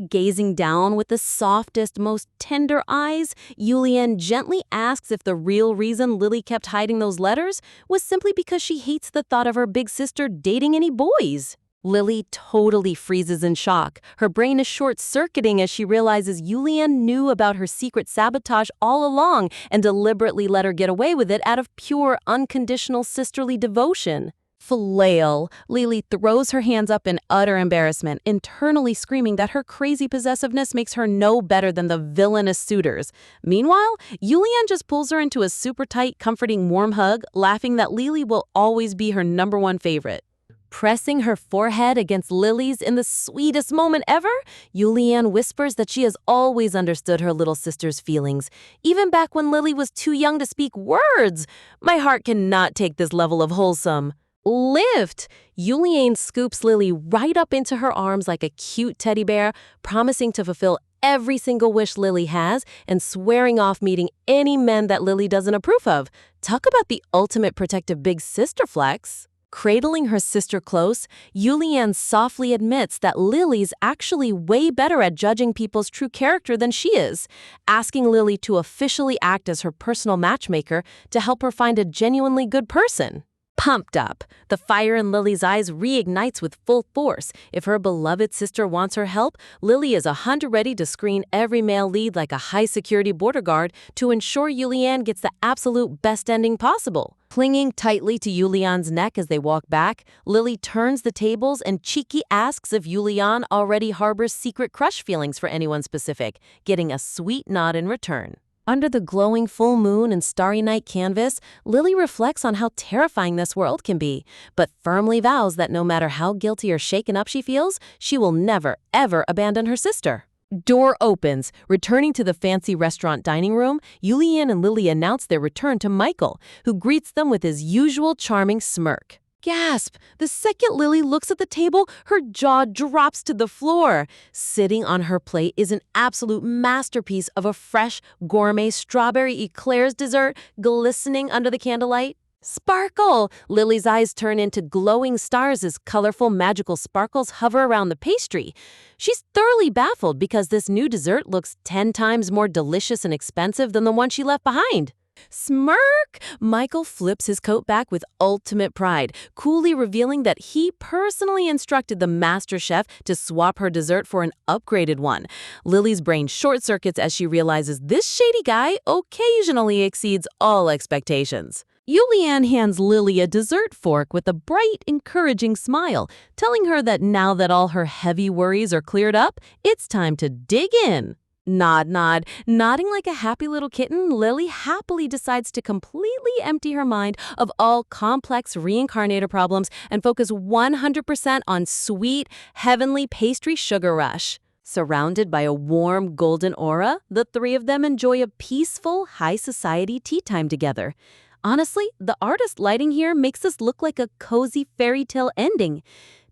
Gazing down with the softest, most tender eyes, Yulian gently asks if the real reason Lily kept hiding those letters was simply because she hates the thought of her big sister dating any boys. Lily totally freezes in shock. Her brain is short-circuiting as she realizes Yulian knew about her secret sabotage all along and deliberately let her get away with it out of pure, unconditional sisterly devotion. Flail. Lily throws her hands up in utter embarrassment, internally screaming that her crazy possessiveness makes her no better than the villainous suitors. Meanwhile, Yulian just pulls her into a super tight, comforting, warm hug, laughing that Lily will always be her #1 favorite. Pressing her forehead against Lily's in the sweetest moment ever, Yulian whispers that she has always understood her little sister's feelings, even back when Lily was too young to speak words. My heart cannot take this level of wholesome. Lift! Yulian scoops Lily right up into her arms like a cute teddy bear, promising to fulfill every single wish Lily has and swearing off meeting any men that Lily doesn't approve of. Talk about the ultimate protective big sister flex. Cradling her sister close, Yulian softly admits that Lily's actually way better at judging people's true character than she is, asking Lily to officially act as her personal matchmaker to help her find a genuinely good person. Pumped up, the fire in Lily's eyes reignites with full force. If her beloved sister wants her help, Lily is 100% ready to screen every male lead like a high-security border guard to ensure Yulian gets the absolute best ending possible. Clinging tightly to Yulian's neck as they walk back, Lily turns the tables and cheeky asks if Yulian already harbors secret crush feelings for anyone specific, getting a sweet nod in return. Under the glowing full moon and starry night canvas, Lily reflects on how terrifying this world can be, but firmly vows that no matter how guilty or shaken up she feels, she will never, ever abandon her sister. Door opens. Returning to the fancy restaurant dining room, Yulian and Lily announce their return to Michael, who greets them with his usual charming smirk. Gasp! The second Lily looks at the table, her jaw drops to the floor. Sitting on her plate is an absolute masterpiece of a fresh, gourmet strawberry eclairs dessert glistening under the candlelight. Sparkle! Lily's eyes turn into glowing stars as colorful, magical sparkles hover around the pastry. She's thoroughly baffled because this new dessert looks 10 times more delicious and expensive than the one she left behind. Smirk! Michael flips his coat back with ultimate pride, coolly revealing that he personally instructed the master chef to swap her dessert for an upgraded one. Lily's brain short-circuits as she realizes this shady guy occasionally exceeds all expectations. Yulian hands Lily a dessert fork with a bright, encouraging smile, telling her that now that all her heavy worries are cleared up, it's time to dig in. Nod, nod. Nodding like a happy little kitten, Lily happily decides to completely empty her mind of all complex reincarnator problems and focus 100% on sweet, heavenly pastry sugar rush. Surrounded by a warm, golden aura, the three of them enjoy a peaceful, high society tea time together. Honestly, the artist lighting here makes this look like a cozy fairy tale ending.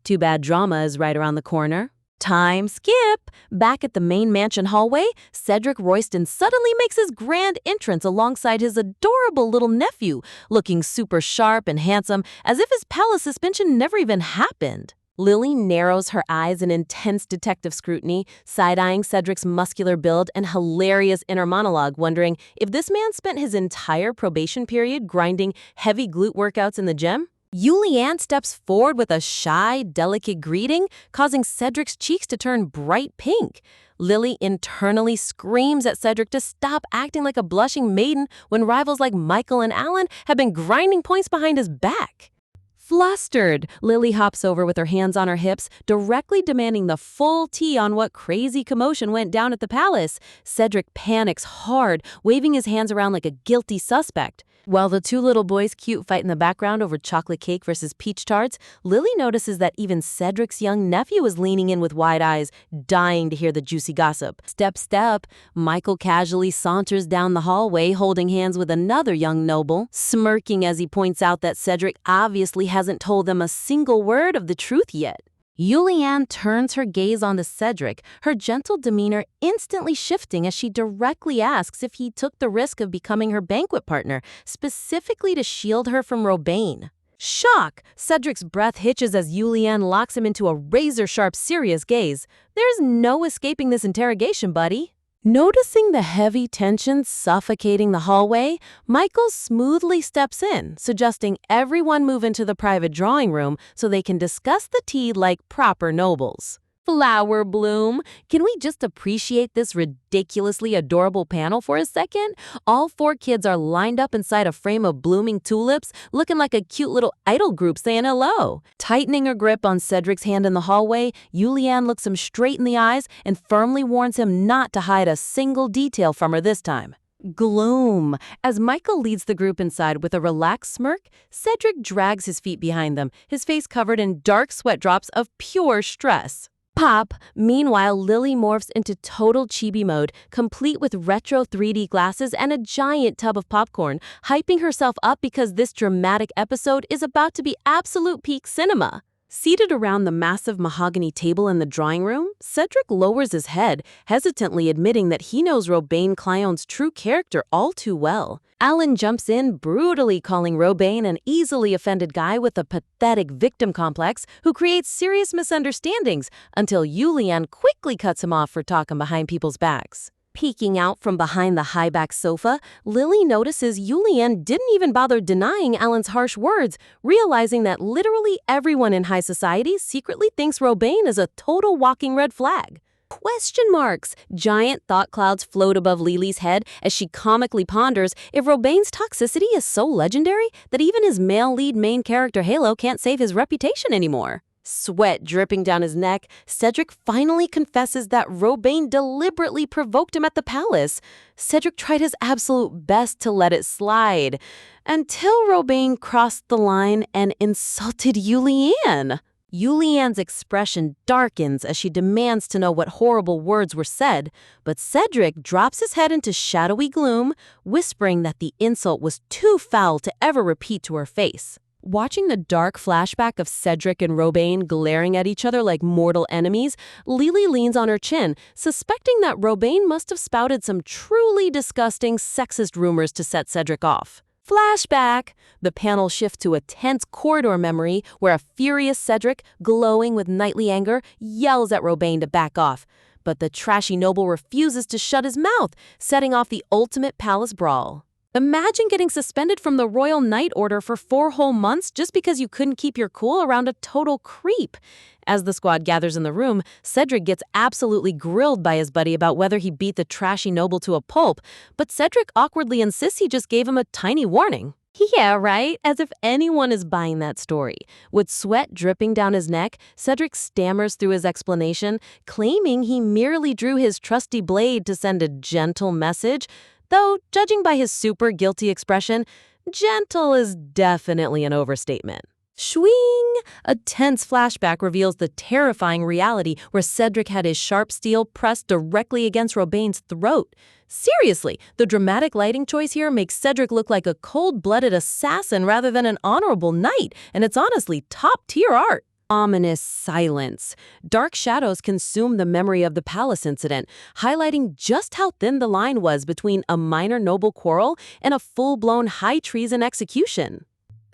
Too bad drama is right around the corner. Time skip! Back at the main mansion hallway, Cedric Royston suddenly makes his grand entrance alongside his adorable little nephew, looking super sharp and handsome as if his palace suspension never even happened. Lily narrows her eyes in intense detective scrutiny, side-eyeing Cedric's muscular build and hilarious inner monologue, wondering if this man spent his entire probation period grinding heavy glute workouts in the gym. Yulian steps forward with a shy, delicate greeting, causing Cedric's cheeks to turn bright pink. Lily internally screams at Cedric to stop acting like a blushing maiden when rivals like Michael and Alan have been grinding points behind his back. Flustered, Lily hops over with her hands on her hips, directly demanding the full tea on what crazy commotion went down at the palace. Cedric panics hard, waving his hands around like a guilty suspect. While the two little boys cute fight in the background over chocolate cake versus peach tarts, Lily notices that even Cedric's young nephew is leaning in with wide eyes, dying to hear the juicy gossip. Step, step, Michael casually saunters down the hallway, holding hands with another young noble, smirking as he points out that Cedric obviously hasn't told them a single word of the truth yet. Yulian turns her gaze onto Cedric, her gentle demeanor instantly shifting as she directly asks if he took the risk of becoming her banquet partner, specifically to shield her from Robane. Shock! Cedric's breath hitches as Yulian locks him into a razor-sharp, serious gaze. There's no escaping this interrogation, buddy. Noticing the heavy tension suffocating the hallway, Michael smoothly steps in, suggesting everyone move into the private drawing room so they can discuss the tea like proper nobles. Flower bloom. Can we just appreciate this ridiculously adorable panel for a second? All 4 kids are lined up inside a frame of blooming tulips, looking like a cute little idol group saying hello. Tightening her grip on Cedric's hand in the hallway, Yulian looks him straight in the eyes and firmly warns him not to hide a single detail from her this time. Gloom. As Michael leads the group inside with a relaxed smirk, Cedric drags his feet behind them, his face covered in dark sweat drops of pure stress. Pop. Meanwhile, Lily morphs into total chibi mode, complete with retro 3D glasses and a giant tub of popcorn, hyping herself up because this dramatic episode is about to be absolute peak cinema. Seated around the massive mahogany table in the drawing room, Cedric lowers his head, hesitantly admitting that he knows Robane Clyon's true character all too well. Alan jumps in, brutally calling Robane an easily offended guy with a pathetic victim complex who creates serious misunderstandings, until Yulian quickly cuts him off for talking behind people's backs. Peeking out from behind the high-back sofa, Lily notices Yulian didn't even bother denying Alan's harsh words, realizing that literally everyone in high society secretly thinks Robane is a total walking red flag. Question marks! Giant thought clouds float above Lily's head as she comically ponders if Robane's toxicity is so legendary that even his male lead main character Halo can't save his reputation anymore. Sweat dripping down his neck, Cedric finally confesses that Robane deliberately provoked him at the palace. Cedric tried his absolute best to let it slide, until Robane crossed the line and insulted Yulian. Yulian's expression darkens as she demands to know what horrible words were said, but Cedric drops his head into shadowy gloom, whispering that the insult was too foul to ever repeat to her face. Watching the dark flashback of Cedric and Robane glaring at each other like mortal enemies, Lily leans on her chin, suspecting that Robane must have spouted some truly disgusting sexist rumors to set Cedric off. Flashback! The panel shifts to a tense corridor memory where a furious Cedric, glowing with nightly anger, yells at Robane to back off. But the trashy noble refuses to shut his mouth, setting off the ultimate palace brawl. Imagine getting suspended from the Royal Knight Order for 4 whole months just because you couldn't keep your cool around a total creep. As the squad gathers in the room, Cedric gets absolutely grilled by his buddy about whether he beat the trashy noble to a pulp, but Cedric awkwardly insists he just gave him a tiny warning. Yeah, right? As if anyone is buying that story. With sweat dripping down his neck, Cedric stammers through his explanation, claiming he merely drew his trusty blade to send a gentle message. Though, judging by his super guilty expression, gentle is definitely an overstatement. Swing! A tense flashback reveals the terrifying reality where Cedric had his sharp steel pressed directly against Robane's throat. Seriously, the dramatic lighting choice here makes Cedric look like a cold-blooded assassin rather than an honorable knight, and it's honestly top-tier art. Ominous silence. Dark shadows consume the memory of the palace incident, highlighting just how thin the line was between a minor noble quarrel and a full-blown high treason execution.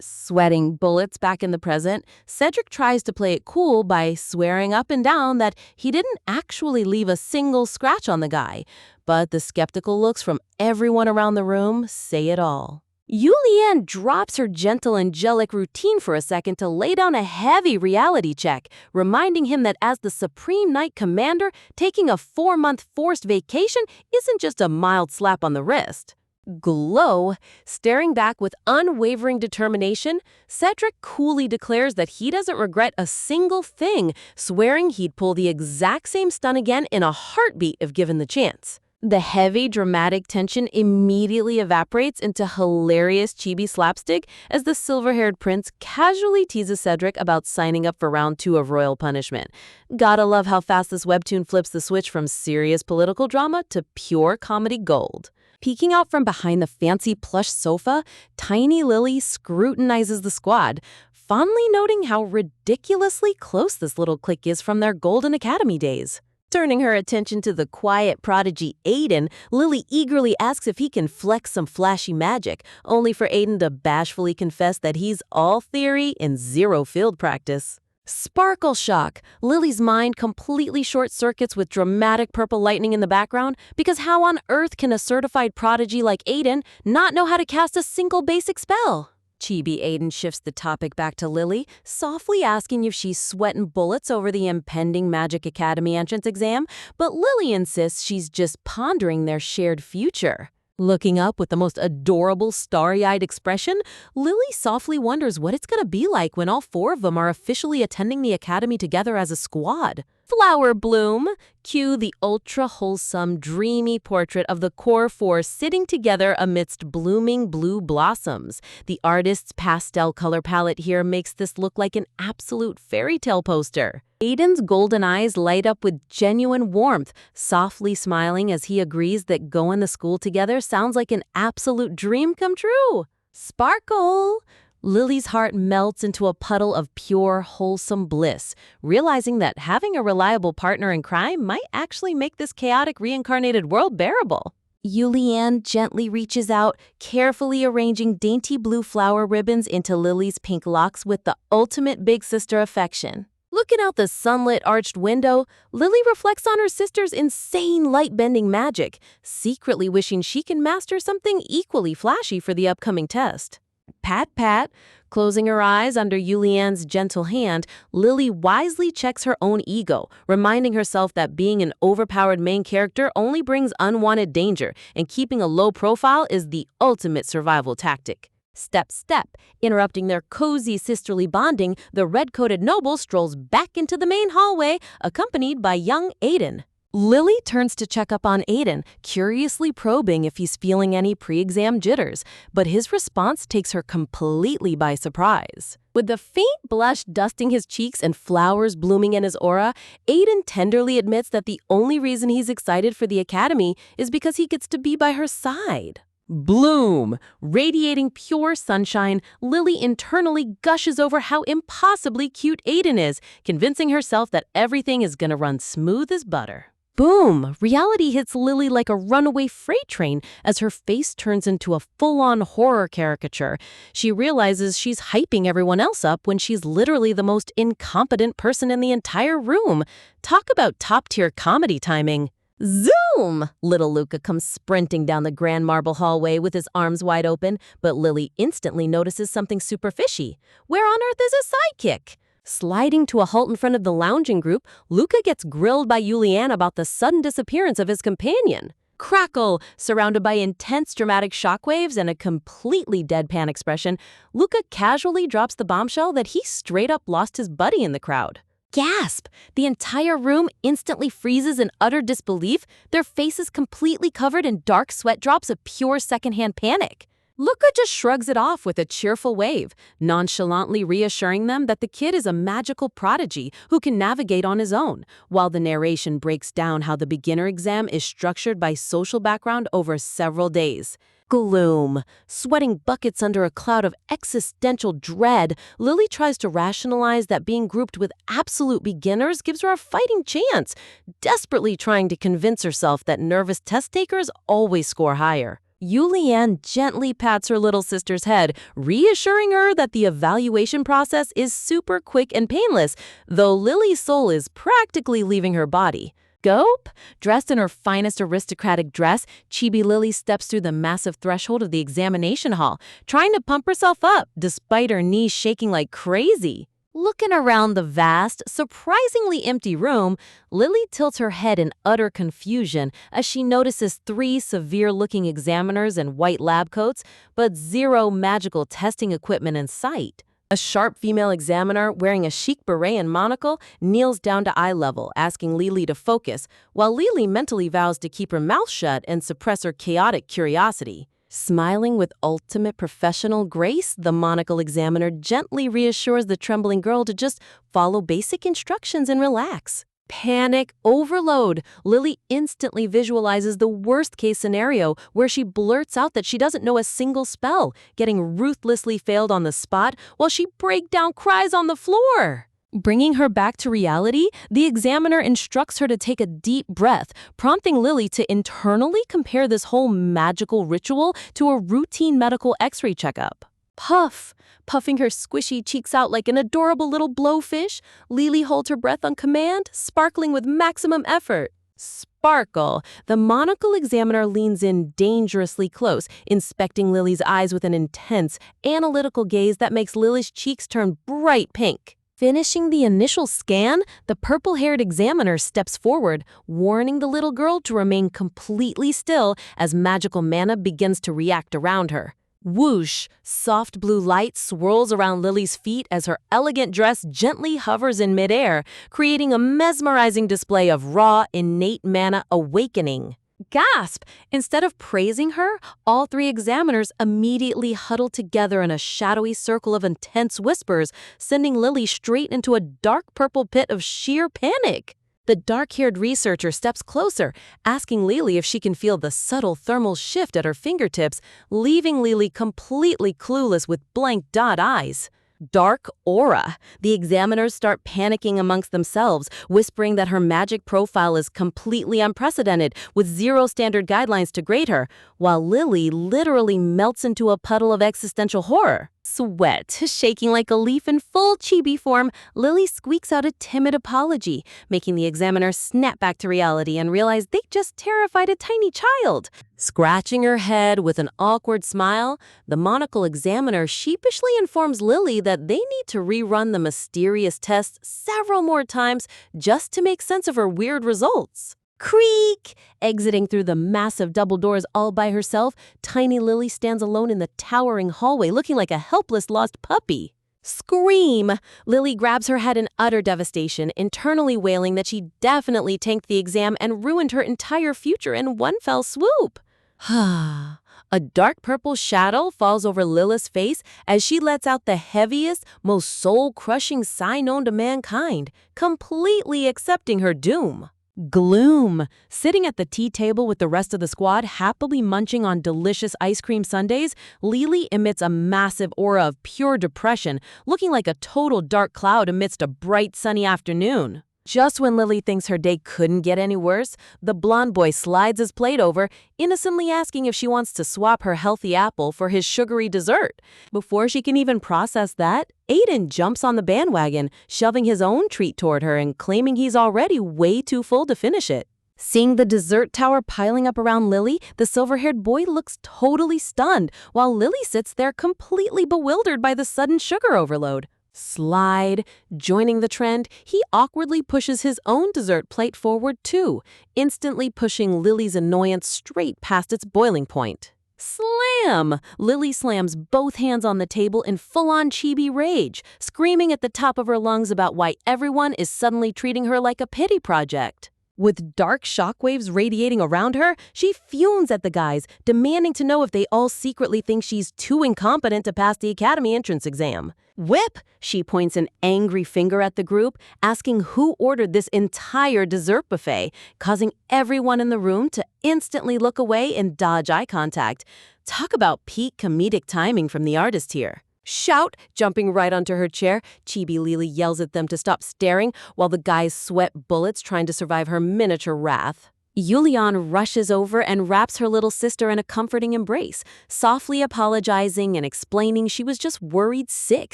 Sweating bullets back in the present, Cedric tries to play it cool by swearing up and down that he didn't actually leave a single scratch on the guy, but the skeptical looks from everyone around the room say it all. Yulian drops her gentle angelic routine for a second to lay down a heavy reality check, reminding him that as the Supreme Knight Commander, taking a 4-month forced vacation isn't just a mild slap on the wrist. Glow, staring back with unwavering determination, Cedric coolly declares that he doesn't regret a single thing, swearing he'd pull the exact same stunt again in a heartbeat if given the chance. The heavy, dramatic tension immediately evaporates into hilarious chibi slapstick as the silver-haired prince casually teases Cedric about signing up for round 2 of royal punishment. Gotta love how fast this webtoon flips the switch from serious political drama to pure comedy gold. Peeking out from behind the fancy plush sofa, Tiny Lily scrutinizes the squad, fondly noting how ridiculously close this little clique is from their Golden Academy days. Turning her attention to the quiet prodigy Aiden, Lily eagerly asks if he can flex some flashy magic, only for Aiden to bashfully confess that he's all theory and zero field practice. Sparkle shock! Lily's mind completely short-circuits with dramatic purple lightning in the background, because how on earth can a certified prodigy like Aiden not know how to cast a single basic spell? Chibi Aiden shifts the topic back to Lily, softly asking if she's sweating bullets over the impending Magic Academy entrance exam, but Lily insists she's just pondering their shared future. Looking up with the most adorable, starry-eyed expression, Lily softly wonders what it's going to be like when all four of them are officially attending the academy together as a squad. Flower bloom! Cue the ultra-wholesome, dreamy portrait of the core four sitting together amidst blooming blue blossoms. The artist's pastel color palette here makes this look like an absolute fairy tale poster. Aiden's golden eyes light up with genuine warmth, softly smiling as he agrees that going to school together sounds like an absolute dream come true. Sparkle! Lily's heart melts into a puddle of pure, wholesome bliss, realizing that having a reliable partner in crime might actually make this chaotic reincarnated world bearable. Yulian gently reaches out, carefully arranging dainty blue flower ribbons into Lily's pink locks with the ultimate big sister affection. Looking out the sunlit arched window, Lily reflects on her sister's insane light-bending magic, secretly wishing she can master something equally flashy for the upcoming test. Pat, pat. Closing her eyes under Yulian's gentle hand, Lily wisely checks her own ego, reminding herself that being an overpowered main character only brings unwanted danger, and keeping a low profile is the ultimate survival tactic. Step, step. Interrupting their cozy sisterly bonding, the red-coated noble strolls back into the main hallway, accompanied by young Aiden. Lily turns to check up on Aiden, curiously probing if he's feeling any pre-exam jitters, but his response takes her completely by surprise. With the faint blush dusting his cheeks and flowers blooming in his aura, Aiden tenderly admits that the only reason he's excited for the academy is because he gets to be by her side. Bloom! Radiating pure sunshine, Lily internally gushes over how impossibly cute Aiden is, convincing herself that everything is gonna run smooth as butter. Boom! Reality hits Lily like a runaway freight train as her face turns into a full-on horror caricature. She realizes she's hyping everyone else up when she's literally the most incompetent person in the entire room. Talk about top-tier comedy timing. Zoom! Little Luca comes sprinting down the grand marble hallway with his arms wide open, but Lily instantly notices something super fishy. Where on earth is his sidekick? Sliding to a halt in front of the lounging group, Luca gets grilled by Yulian about the sudden disappearance of his companion. Crackle! Surrounded by intense dramatic shockwaves and a completely deadpan expression, Luca casually drops the bombshell that he straight up lost his buddy in the crowd. Gasp! The entire room instantly freezes in utter disbelief, their faces completely covered in dark sweat drops of pure secondhand panic. Luca just shrugs it off with a cheerful wave, nonchalantly reassuring them that the kid is a magical prodigy who can navigate on his own, while the narration breaks down how the beginner exam is structured by social background over several days. Gloom. Sweating buckets under a cloud of existential dread, Lily tries to rationalize that being grouped with absolute beginners gives her a fighting chance, desperately trying to convince herself that nervous test takers always score higher. Yulian gently pats her little sister's head, reassuring her that the evaluation process is super quick and painless, though Lily's soul is practically leaving her body. Gope? Dressed in her finest aristocratic dress, Chibi Lily steps through the massive threshold of the examination hall, trying to pump herself up despite her knees shaking like crazy. Looking around the vast, surprisingly empty room, Lily tilts her head in utter confusion as she notices 3 severe-looking examiners in white lab coats, but 0 magical testing equipment in sight. A sharp female examiner wearing a chic beret and monocle kneels down to eye level, asking Lily to focus, while Lily mentally vows to keep her mouth shut and suppress her chaotic curiosity. Smiling with ultimate professional grace, the monocle examiner gently reassures the trembling girl to just follow basic instructions and relax. Panic overload. Lily instantly visualizes the worst-case scenario where she blurts out that she doesn't know a single spell, getting ruthlessly failed on the spot while she breakdown cries on the floor. Bringing her back to reality, the examiner instructs her to take a deep breath, prompting Lily to internally compare this whole magical ritual to a routine medical x-ray checkup. Puff! Puffing her squishy cheeks out like an adorable little blowfish, Lily holds her breath on command, sparkling with maximum effort. Sparkle! The monocle examiner leans in dangerously close, inspecting Lily's eyes with an intense, analytical gaze that makes Lily's cheeks turn bright pink. Finishing the initial scan, the purple-haired examiner steps forward, warning the little girl to remain completely still as magical mana begins to react around her. Whoosh! Soft blue light swirls around Lily's feet as her elegant dress gently hovers in midair, creating a mesmerizing display of raw, innate mana awakening. Gasp! Instead of praising her, all three examiners immediately huddle together in a shadowy circle of intense whispers, sending Lily straight into a dark purple pit of sheer panic. The dark-haired researcher steps closer, asking Lily if she can feel the subtle thermal shift at her fingertips, leaving Lily completely clueless with blank dot eyes. Dark aura. The examiners start panicking amongst themselves, whispering that her magic profile is completely unprecedented, with zero standard guidelines to grade her, while Lily literally melts into a puddle of existential horror. Sweat. Shaking like a leaf in full chibi form, Lily squeaks out a timid apology, making the examiner snap back to reality and realize they just terrified a tiny child. Scratching her head with an awkward smile, the monocle examiner sheepishly informs Lily that they need to rerun the mysterious test several more times just to make sense of her weird results. Creak! Exiting through the massive double doors all by herself, tiny Lily stands alone in the towering hallway looking like a helpless lost puppy. Scream! Lily grabs her head in utter devastation, internally wailing that she definitely tanked the exam and ruined her entire future in one fell swoop. A dark purple shadow falls over Lilith's face as she lets out the heaviest, most soul-crushing sigh known to mankind, completely accepting her doom. Gloom. Sitting at the tea table with the rest of the squad, happily munching on delicious ice cream sundaes, Lily emits a massive aura of pure depression, looking like a total dark cloud amidst a bright sunny afternoon. Just when Lily thinks her day couldn't get any worse, the blonde boy slides his plate over, innocently asking if she wants to swap her healthy apple for his sugary dessert. Before she can even process that, Aiden jumps on the bandwagon, shoving his own treat toward her and claiming he's already way too full to finish it. Seeing the dessert tower piling up around Lily, the silver-haired boy looks totally stunned, while Lily sits there completely bewildered by the sudden sugar overload. Slide. Joining the trend, he awkwardly pushes his own dessert plate forward too, instantly pushing Lily's annoyance straight past its boiling point. Slam! Lily slams both hands on the table in full-on chibi rage, screaming at the top of her lungs about why everyone is suddenly treating her like a pity project. With dark shockwaves radiating around her, she fumes at the guys, demanding to know if they all secretly think she's too incompetent to pass the academy entrance exam. Whip! She points an angry finger at the group, asking who ordered this entire dessert buffet, causing everyone in the room to instantly look away and dodge eye contact. Talk about peak comedic timing from the artist here. Shout! Jumping right onto her chair, Chibi Lily yells at them to stop staring while the guys sweat bullets trying to survive her miniature wrath. Yulian rushes over and wraps her little sister in a comforting embrace, softly apologizing and explaining she was just worried sick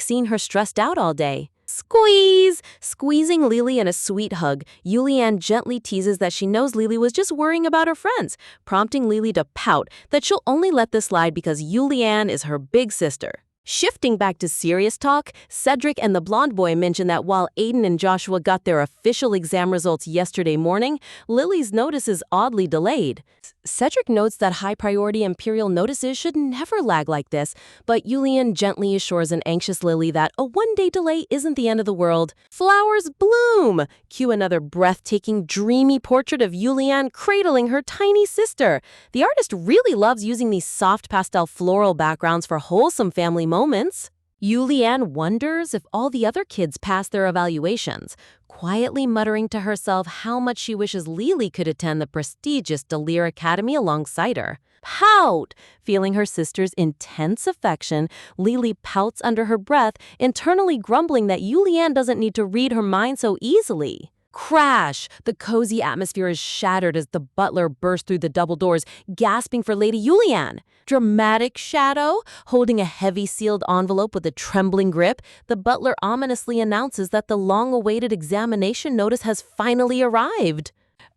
seeing her stressed out all day. Squeeze! Squeezing Lily in a sweet hug, Yulian gently teases that she knows Lily was just worrying about her friends, prompting Lily to pout that she'll only let this slide because Yulian is her big sister. Shifting back to serious talk, Cedric and the blonde boy mention that while Aiden and Joshua got their official exam results yesterday morning, Lily's notice is oddly delayed. Cedric notes that high-priority Imperial notices should never lag like this, but Yulian gently assures an anxious Lily that a one-day delay isn't the end of the world. Flowers bloom! Cue another breathtaking, dreamy portrait of Yulian cradling her tiny sister. The artist really loves using these soft pastel floral backgrounds for wholesome family moments. Yulian wonders if all the other kids pass their evaluations, quietly muttering to herself how much she wishes Lily could attend the prestigious Delir Academy alongside her. pout. Feeling her sister's intense affection, Lily pouts under her breath, internally grumbling that Julianne doesn't need to read her mind so easily. Crash! The cozy atmosphere is shattered as the butler bursts through the double doors, gasping for Lady Julianne. Dramatic shadow? Holding a heavy sealed envelope with a trembling grip, the butler ominously announces that the long-awaited examination notice has finally arrived.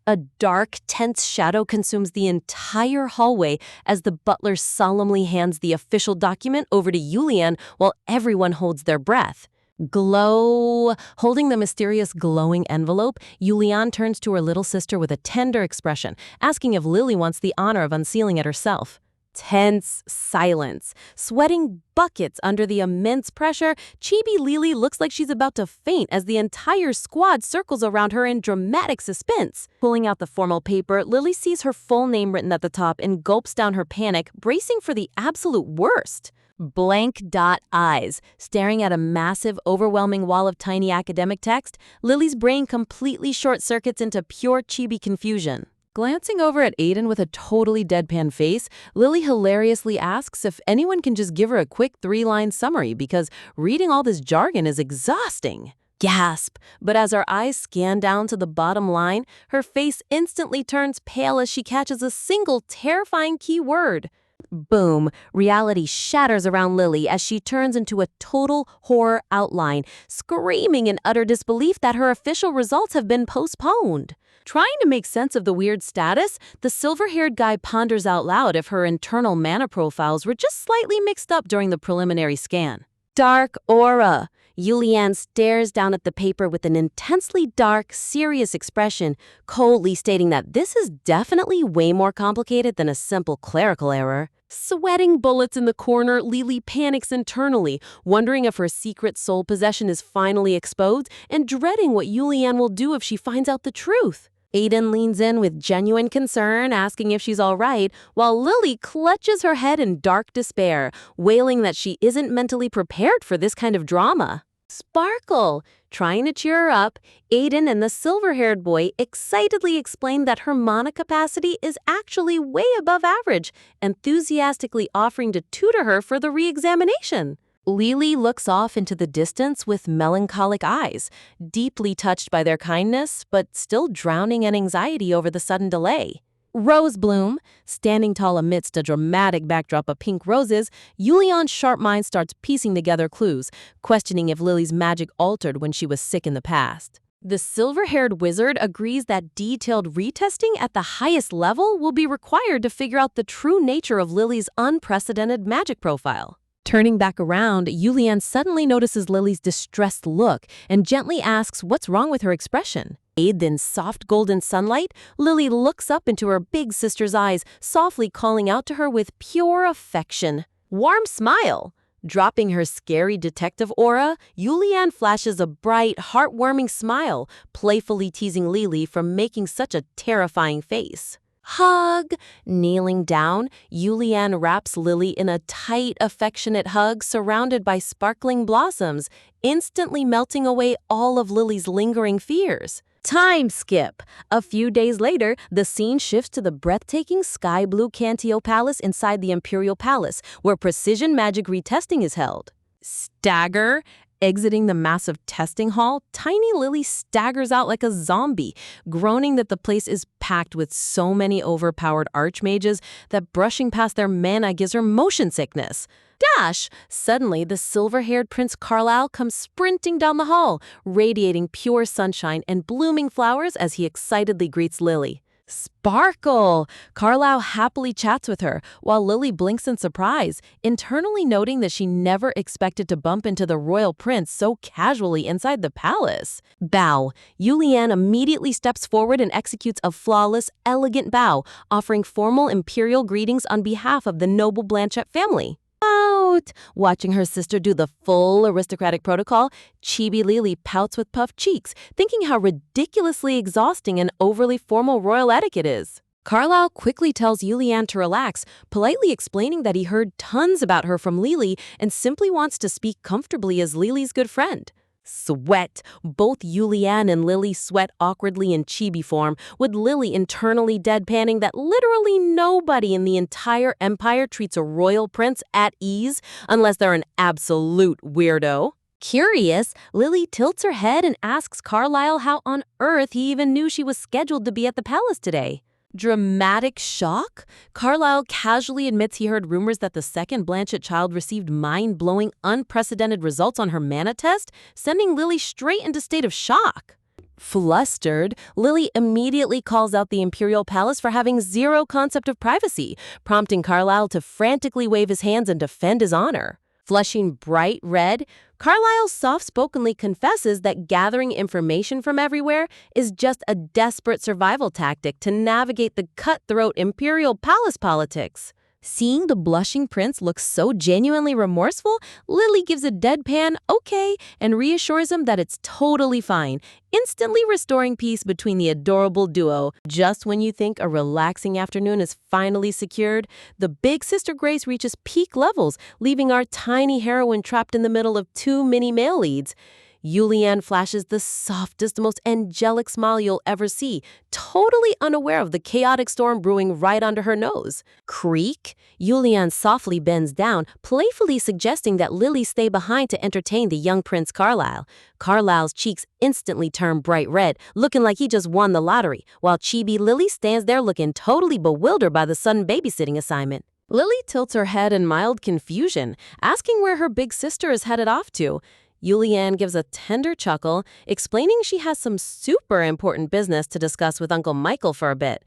A dark, tense shadow consumes the entire hallway as the butler solemnly hands the official document over to Julianne while everyone holds their breath. Glow. Holding the mysterious glowing envelope, Julianne turns to her little sister with a tender expression, asking if Lily wants the honor of unsealing it herself. Tense silence. Sweating buckets under the immense pressure, Chibi Lily looks like she's about to faint as the entire squad circles around her in dramatic suspense. Pulling out the formal paper, Lily sees her full name written at the top and gulps down her panic, bracing for the absolute worst. Blank eyes. Staring at a massive, overwhelming wall of tiny academic text, Lily's brain completely short-circuits into pure chibi confusion. Glancing over at Aiden with a totally deadpan face, Lily hilariously asks if anyone can just give her a quick 3-line summary because reading all this jargon is exhausting. Gasp! But as her eyes scan down to the bottom line, her face instantly turns pale as she catches a single terrifying key word. Boom! Reality shatters around Lily as she turns into a total horror outline, screaming in utter disbelief that her official results have been postponed. Trying to make sense of the weird status, the silver-haired guy ponders out loud if her internal mana profiles were just slightly mixed up during the preliminary scan. Dark aura. Julianne stares down at the paper with an intensely dark, serious expression, coldly stating that this is definitely way more complicated than a simple clerical error. Sweating bullets in the corner, Lily panics internally, wondering if her secret soul possession is finally exposed and dreading what Julianne will do if she finds out the truth. Aiden leans in with genuine concern, asking if she's all right, while Lily clutches her head in dark despair, wailing that she isn't mentally prepared for this kind of drama. Sparkle! Trying to cheer her up, Aiden and the silver-haired boy excitedly explain that her mana capacity is actually way above average, enthusiastically offering to tutor her for the re-examination. Lily looks off into the distance with melancholic eyes, deeply touched by their kindness, but still drowning in anxiety over the sudden delay. Rose Bloom, standing tall amidst a dramatic backdrop of pink roses, Julianne's sharp mind starts piecing together clues, questioning if Lily's magic altered when she was sick in the past. The silver-haired wizard agrees that detailed retesting at the highest level will be required to figure out the true nature of Lily's unprecedented magic profile. Turning back around, Julianne suddenly notices Lily's distressed look and gently asks what's wrong with her expression. Bathed in soft golden sunlight, Lily looks up into her big sister's eyes, softly calling out to her with pure affection. Warm smile! Dropping her scary detective aura, Julianne flashes a bright, heartwarming smile, playfully teasing Lily for making such a terrifying face. Hug! Kneeling down, Julianne wraps Lily in a tight, affectionate hug surrounded by sparkling blossoms, instantly melting away all of Lily's lingering fears. Time skip! A few days later, the scene shifts to the breathtaking sky blue Cantio Palace inside the Imperial Palace, where precision magic retesting is held. Stagger! Exiting the massive testing hall, tiny Lily staggers out like a zombie, groaning that the place is packed with so many overpowered archmages that brushing past their mana gives her motion sickness. Dash! Suddenly, the silver-haired Prince Carlisle comes sprinting down the hall, radiating pure sunshine and blooming flowers as he excitedly greets Lily. Sparkle! Carlisle happily chats with her, while Lily blinks in surprise, internally noting that she never expected to bump into the royal prince so casually inside the palace. Bow! Julianne immediately steps forward and executes a flawless, elegant bow, offering formal imperial greetings on behalf of the noble Blanchett family. Out! Watching her sister do the full aristocratic protocol, Chibi Lily pouts with puffed cheeks, thinking how ridiculously exhausting and overly formal royal etiquette is. Carlisle quickly tells Julianne to relax, politely explaining that he heard tons about her from Lily and simply wants to speak comfortably as Lily's good friend. Sweat. Both Yulian and Lily sweat awkwardly in chibi form, with Lily internally deadpanning that literally nobody in the entire empire treats a royal prince at ease unless they're an absolute weirdo. Curious, Lily tilts her head and asks Carlisle how on earth he even knew she was scheduled to be at the palace today. Dramatic shock? Carlisle casually admits he heard rumors that the second Blanchett child received mind-blowing, unprecedented results on her mana test, sending Lily straight into state of shock. Flustered, Lily immediately calls out the Imperial Palace for having zero concept of privacy, prompting Carlisle to frantically wave his hands and defend his honor. Flushing bright red, Carlisle soft-spokenly confesses that gathering information from everywhere is just a desperate survival tactic to navigate the cutthroat Imperial Palace politics. Seeing the blushing prince look so genuinely remorseful, Lily gives a deadpan okay and reassures him that it's totally fine, instantly restoring peace between the adorable duo. Just when you think a relaxing afternoon is finally secured, the big sister Grace reaches peak levels, leaving our tiny heroine trapped in the middle of two mini male leads. Yulian flashes the softest, most angelic smile you'll ever see, totally unaware of the chaotic storm brewing right under her nose. Creak? Yulian softly bends down, playfully suggesting that Lily stay behind to entertain the young Prince Carlisle. Carlisle's cheeks instantly turn bright red, looking like he just won the lottery, while chibi Lily stands there looking totally bewildered by the sudden babysitting assignment. Lily tilts her head in mild confusion, asking where her big sister is headed off to. Yulian gives a tender chuckle, explaining she has some super important business to discuss with Uncle Michael for a bit.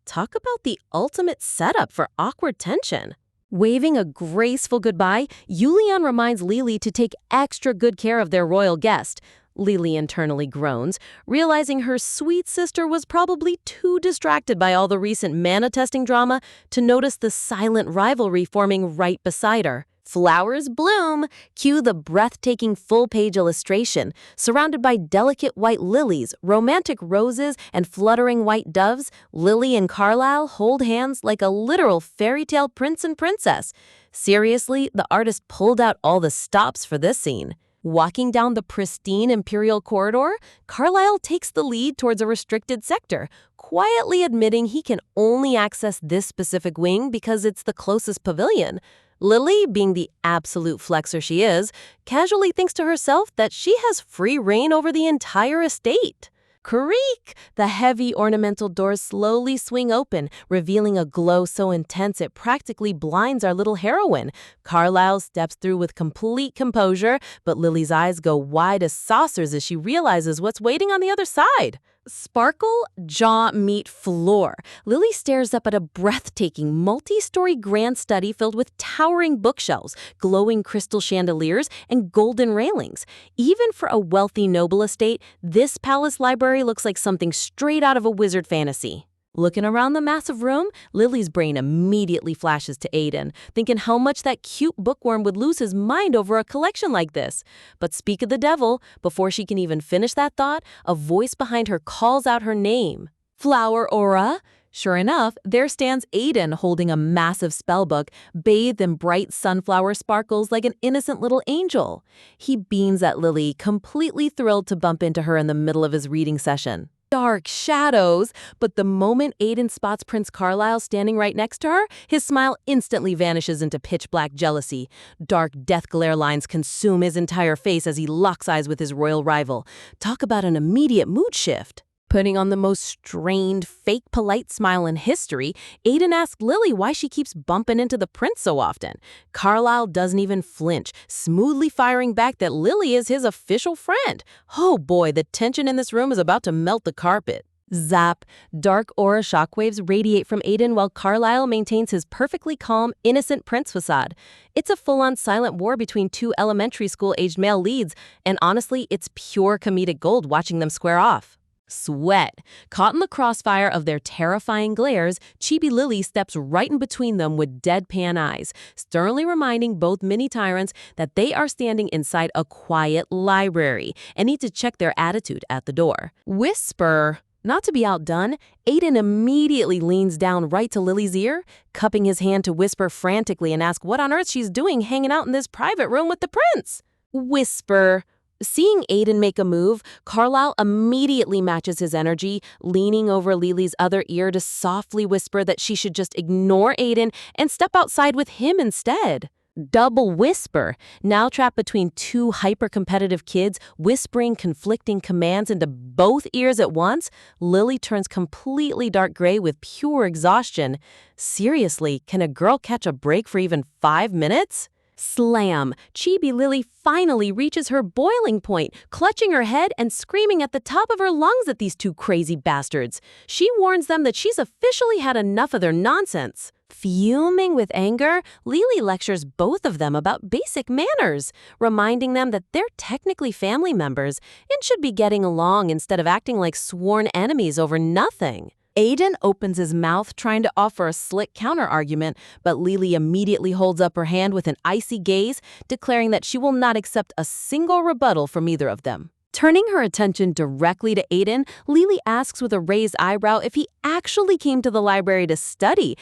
Talk about the ultimate setup for awkward tension. Waving a graceful goodbye, Yulian reminds Lily to take extra good care of their royal guest. Lily internally groans, realizing her sweet sister was probably too distracted by all the recent mana testing drama to notice the silent rivalry forming right beside her. Flowers bloom. Cue the breathtaking full-page illustration. Surrounded by delicate white lilies, romantic roses, and fluttering white doves, Lily and Carlisle hold hands like a literal fairy tale prince and princess. Seriously, the artist pulled out all the stops for this scene. Walking down the pristine imperial corridor, Carlisle takes the lead towards a restricted sector, quietly admitting he can only access this specific wing because it's the closest pavilion. Lily, being the absolute flexer she is, casually thinks to herself that she has free reign over the entire estate. Creak! The heavy ornamental doors slowly swing open, revealing a glow so intense it practically blinds our little heroine. Carlisle steps through with complete composure, but Lily's eyes go wide as saucers as she realizes what's waiting on the other side. Sparkle, jaw meet floor. Lily stares up at a breathtaking multi-story grand study filled with towering bookshelves, glowing crystal chandeliers, and golden railings. Even for a wealthy noble estate, this palace library looks like something straight out of a wizard fantasy. Looking around the massive room, Lily's brain immediately flashes to Aiden, thinking how much that cute bookworm would lose his mind over a collection like this. But speak of the devil, before she can even finish that thought, a voice behind her calls out her name. Flower Aura? Sure enough, there stands Aiden holding a massive spellbook, bathed in bright sunflower sparkles like an innocent little angel. He beams at Lily, completely thrilled to bump into her in the middle of his reading session. Dark shadows, but the moment Aiden spots Prince Carlisle standing right next to her, his smile instantly vanishes into pitch-black jealousy. Dark death glare lines consume his entire face as he locks eyes with his royal rival. Talk about an immediate mood shift. Putting on the most strained, fake polite smile in history, Aiden asks Lily why she keeps bumping into the prince so often. Carlisle doesn't even flinch, smoothly firing back that Lily is his official friend. Oh boy, the tension in this room is about to melt the carpet. Zap! Dark aura shockwaves radiate from Aiden while Carlisle maintains his perfectly calm, innocent prince facade. It's a full-on silent war between two elementary school-aged male leads, and honestly, it's pure comedic gold watching them square off. Sweat. Caught in the crossfire of their terrifying glares, Chibi Lily steps right in between them with deadpan eyes, sternly reminding both mini-tyrants that they are standing inside a quiet library and need to check their attitude at the door. Whisper. Not to be outdone, Aiden immediately leans down right to Lily's ear, cupping his hand to whisper frantically and ask what on earth she's doing hanging out in this private room with the prince. Whisper. Seeing Aiden make a move, Carlisle immediately matches his energy, leaning over Lily's other ear to softly whisper that she should just ignore Aiden and step outside with him instead. Double whisper, now trapped between two hyper-competitive kids whispering conflicting commands into both ears at once, Lily turns completely dark gray with pure exhaustion. Seriously, can a girl catch a break for even 5 minutes? Slam! Chibi Lily finally reaches her boiling point, clutching her head and screaming at the top of her lungs at these two crazy bastards. She warns them that she's officially had enough of their nonsense. Fuming with anger, Lily lectures both of them about basic manners, reminding them that they're technically family members and should be getting along instead of acting like sworn enemies over nothing. Aiden opens his mouth trying to offer a slick counter-argument, but Lily immediately holds up her hand with an icy gaze, declaring that she will not accept a single rebuttal from either of them. Turning her attention directly to Aiden, Lily asks with a raised eyebrow if he actually came to the library to study,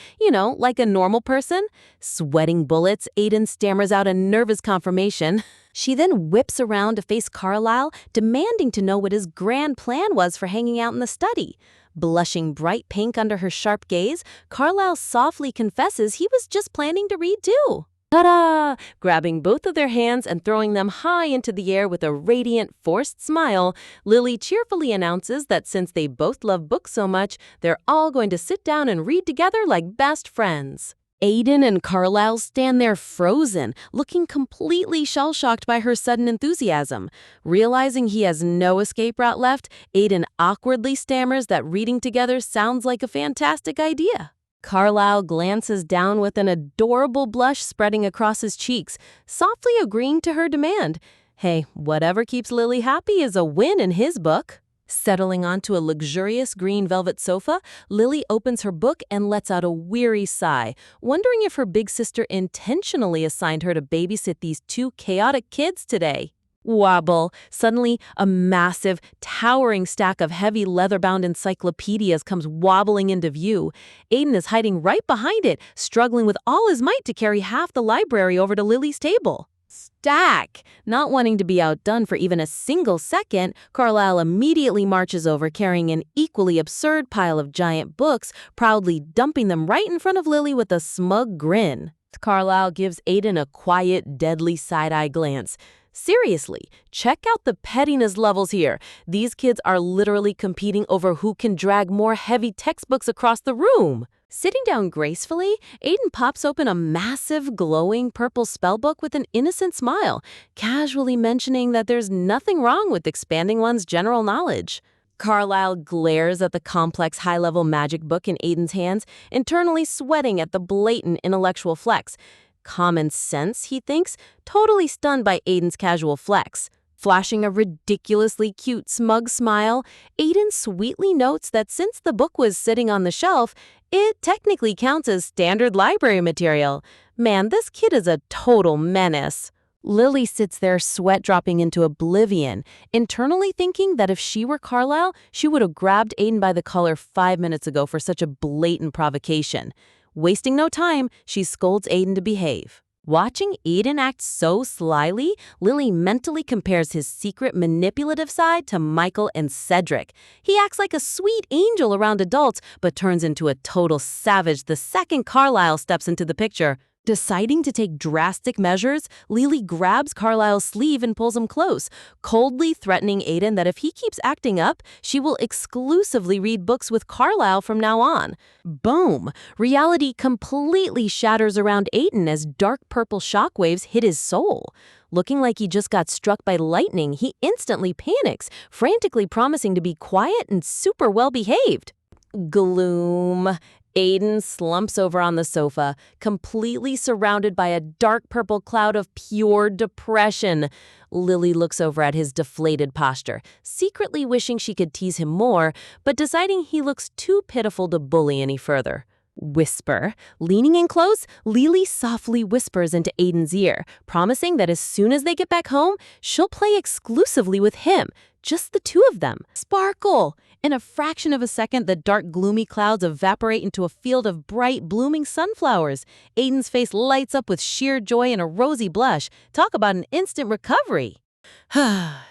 like a normal person. Sweating bullets, Aiden stammers out a nervous confirmation. She then whips around to face Carlisle, demanding to know what his grand plan was for hanging out in the study. Blushing bright pink under her sharp gaze, Carlisle softly confesses he was just planning to read too. Ta-da! Grabbing both of their hands and throwing them high into the air with a radiant, forced smile, Lily cheerfully announces that since they both love books so much, they're all going to sit down and read together like best friends. Aiden and Carlisle stand there frozen, looking completely shell-shocked by her sudden enthusiasm. Realizing he has no escape route left, Aiden awkwardly stammers that reading together sounds like a fantastic idea. Carlisle glances down with an adorable blush spreading across his cheeks, softly agreeing to her demand. Hey, whatever keeps Lily happy is a win in his book. Settling onto a luxurious green velvet sofa, Lily opens her book and lets out a weary sigh, wondering if her big sister intentionally assigned her to babysit these two chaotic kids today. Wobble! Suddenly, a massive, towering stack of heavy leather-bound encyclopedias comes wobbling into view. Aiden is hiding right behind it, struggling with all his might to carry half the library over to Lily's table. Stack! Not wanting to be outdone for even a single second, Carlisle immediately marches over carrying an equally absurd pile of giant books, proudly dumping them right in front of Lily with a smug grin. Carlisle gives Aiden a quiet, deadly side-eye glance. Seriously, check out the pettiness levels here. These kids are literally competing over who can drag more heavy textbooks across the room. Sitting down gracefully, Aiden pops open a massive, glowing purple spellbook with an innocent smile, casually mentioning that there's nothing wrong with expanding one's general knowledge. Carlisle glares at the complex high-level magic book in Aiden's hands, internally sweating at the blatant intellectual flex. Common sense, he thinks, totally stunned by Aiden's casual flex. Flashing a ridiculously cute, smug smile, Aiden sweetly notes that since the book was sitting on the shelf, it technically counts as standard library material. Man, this kid is a total menace. Lily sits there, sweat dropping into oblivion, internally thinking that if she were Carlisle, she would have grabbed Aiden by the collar 5 minutes ago for such a blatant provocation. Wasting no time, she scolds Aiden to behave. Watching Aiden act so slyly, Lily mentally compares his secret manipulative side to Michael and Cedric. He acts like a sweet angel around adults, but turns into a total savage the second Carlisle steps into the picture. Deciding to take drastic measures, Lily grabs Carlisle's sleeve and pulls him close, coldly threatening Aiden that if he keeps acting up, she will exclusively read books with Carlisle from now on. Boom! Reality completely shatters around Aiden as dark purple shockwaves hit his soul. Looking like he just got struck by lightning, he instantly panics, frantically promising to be quiet and super well-behaved. Gloom. Aiden slumps over on the sofa, completely surrounded by a dark purple cloud of pure depression. Lily looks over at his deflated posture, secretly wishing she could tease him more, but deciding he looks too pitiful to bully any further. Whisper. Leaning in close, Lily softly whispers into Aiden's ear, promising that as soon as they get back home, she'll play exclusively with him, just the two of them. Sparkle! In a fraction of a second, the dark, gloomy clouds evaporate into a field of bright, blooming sunflowers. Aiden's face lights up with sheer joy and a rosy blush. Talk about an instant recovery.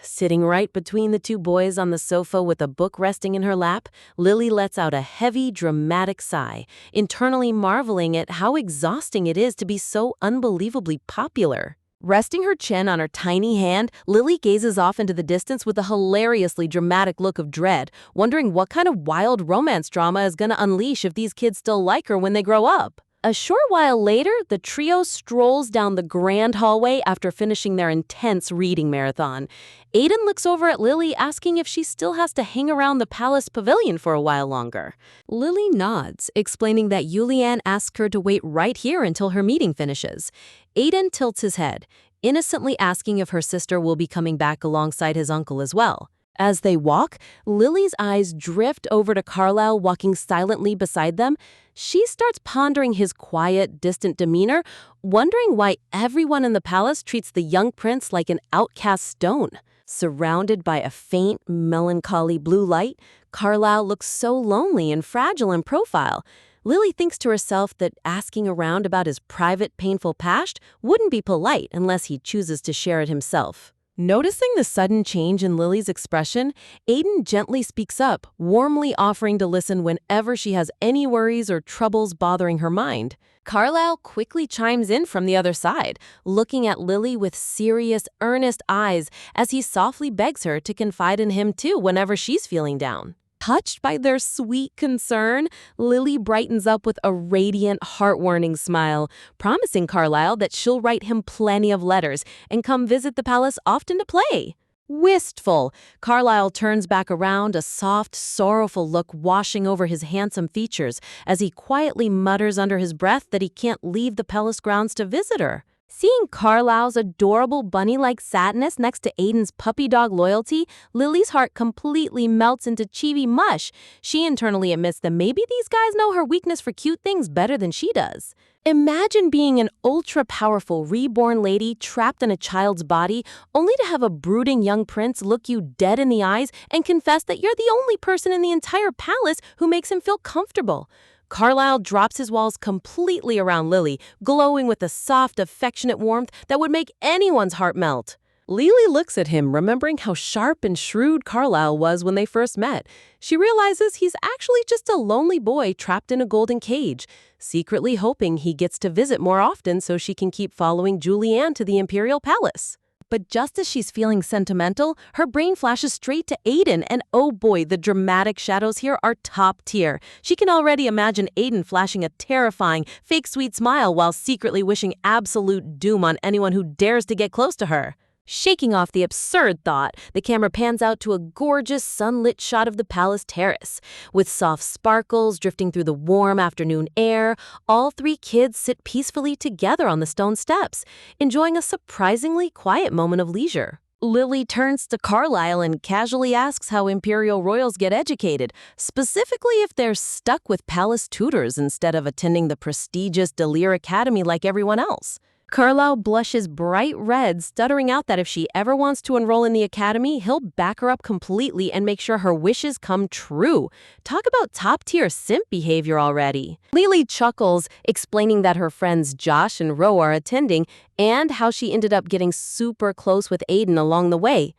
Sitting right between the two boys on the sofa with a book resting in her lap, Lily lets out a heavy, dramatic sigh, internally marveling at how exhausting it is to be so unbelievably popular. Resting her chin on her tiny hand, Lily gazes off into the distance with a hilariously dramatic look of dread, wondering what kind of wild romance drama is going to unleash if these kids still like her when they grow up. A short while later, the trio strolls down the grand hallway after finishing their intense reading marathon. Aiden looks over at Lily, asking if she still has to hang around the palace pavilion for a while longer. Lily nods, explaining that Julianne asked her to wait right here until her meeting finishes. Aiden tilts his head, innocently asking if her sister will be coming back alongside his uncle as well. As they walk, Lily's eyes drift over to Carlisle walking silently beside them. She starts pondering his quiet, distant demeanor, wondering why everyone in the palace treats the young prince like an outcast stone. Surrounded by a faint, melancholy blue light, Carlisle looks so lonely and fragile in profile. Lily thinks to herself that asking around about his private, painful past wouldn't be polite unless he chooses to share it himself. Noticing the sudden change in Lily's expression, Aiden gently speaks up, warmly offering to listen whenever she has any worries or troubles bothering her mind. Carlisle quickly chimes in from the other side, looking at Lily with serious, earnest eyes as he softly begs her to confide in him too whenever she's feeling down. Touched by their sweet concern, Lily brightens up with a radiant, heart-warming smile, promising Carlisle that she'll write him plenty of letters and come visit the palace often to play. Wistful, Carlisle turns back around, a soft, sorrowful look washing over his handsome features as he quietly mutters under his breath that he can't leave the palace grounds to visit her. Seeing Carlisle's adorable bunny-like sadness next to Aiden's puppy dog loyalty, Lily's heart completely melts into chibi mush. She internally admits that maybe these guys know her weakness for cute things better than she does. Imagine being an ultra-powerful reborn lady trapped in a child's body, only to have a brooding young prince look you dead in the eyes and confess that you're the only person in the entire palace who makes him feel comfortable. Carlisle drops his walls completely around Lily, glowing with a soft, affectionate warmth that would make anyone's heart melt. Lily looks at him, remembering how sharp and shrewd Carlisle was when they first met. She realizes he's actually just a lonely boy trapped in a golden cage, secretly hoping he gets to visit more often so she can keep following Julianne to the Imperial Palace. But just as she's feeling sentimental, her brain flashes straight to Aiden, and oh boy, the dramatic shadows here are top tier. She can already imagine Aiden flashing a terrifying, fake sweet smile while secretly wishing absolute doom on anyone who dares to get close to her. Shaking off the absurd thought, the camera pans out to a gorgeous sunlit shot of the palace terrace. With soft sparkles drifting through the warm afternoon air, all three kids sit peacefully together on the stone steps, enjoying a surprisingly quiet moment of leisure. Lily turns to Carlisle and casually asks how Imperial royals get educated, specifically if they're stuck with palace tutors instead of attending the prestigious Delir Academy like everyone else. Carlisle blushes bright red, stuttering out that if she ever wants to enroll in the academy, he'll back her up completely and make sure her wishes come true. Talk about top-tier simp behavior already. Lily chuckles, explaining that her friends Josh and Ro are attending and how she ended up getting super close with Aiden along the way.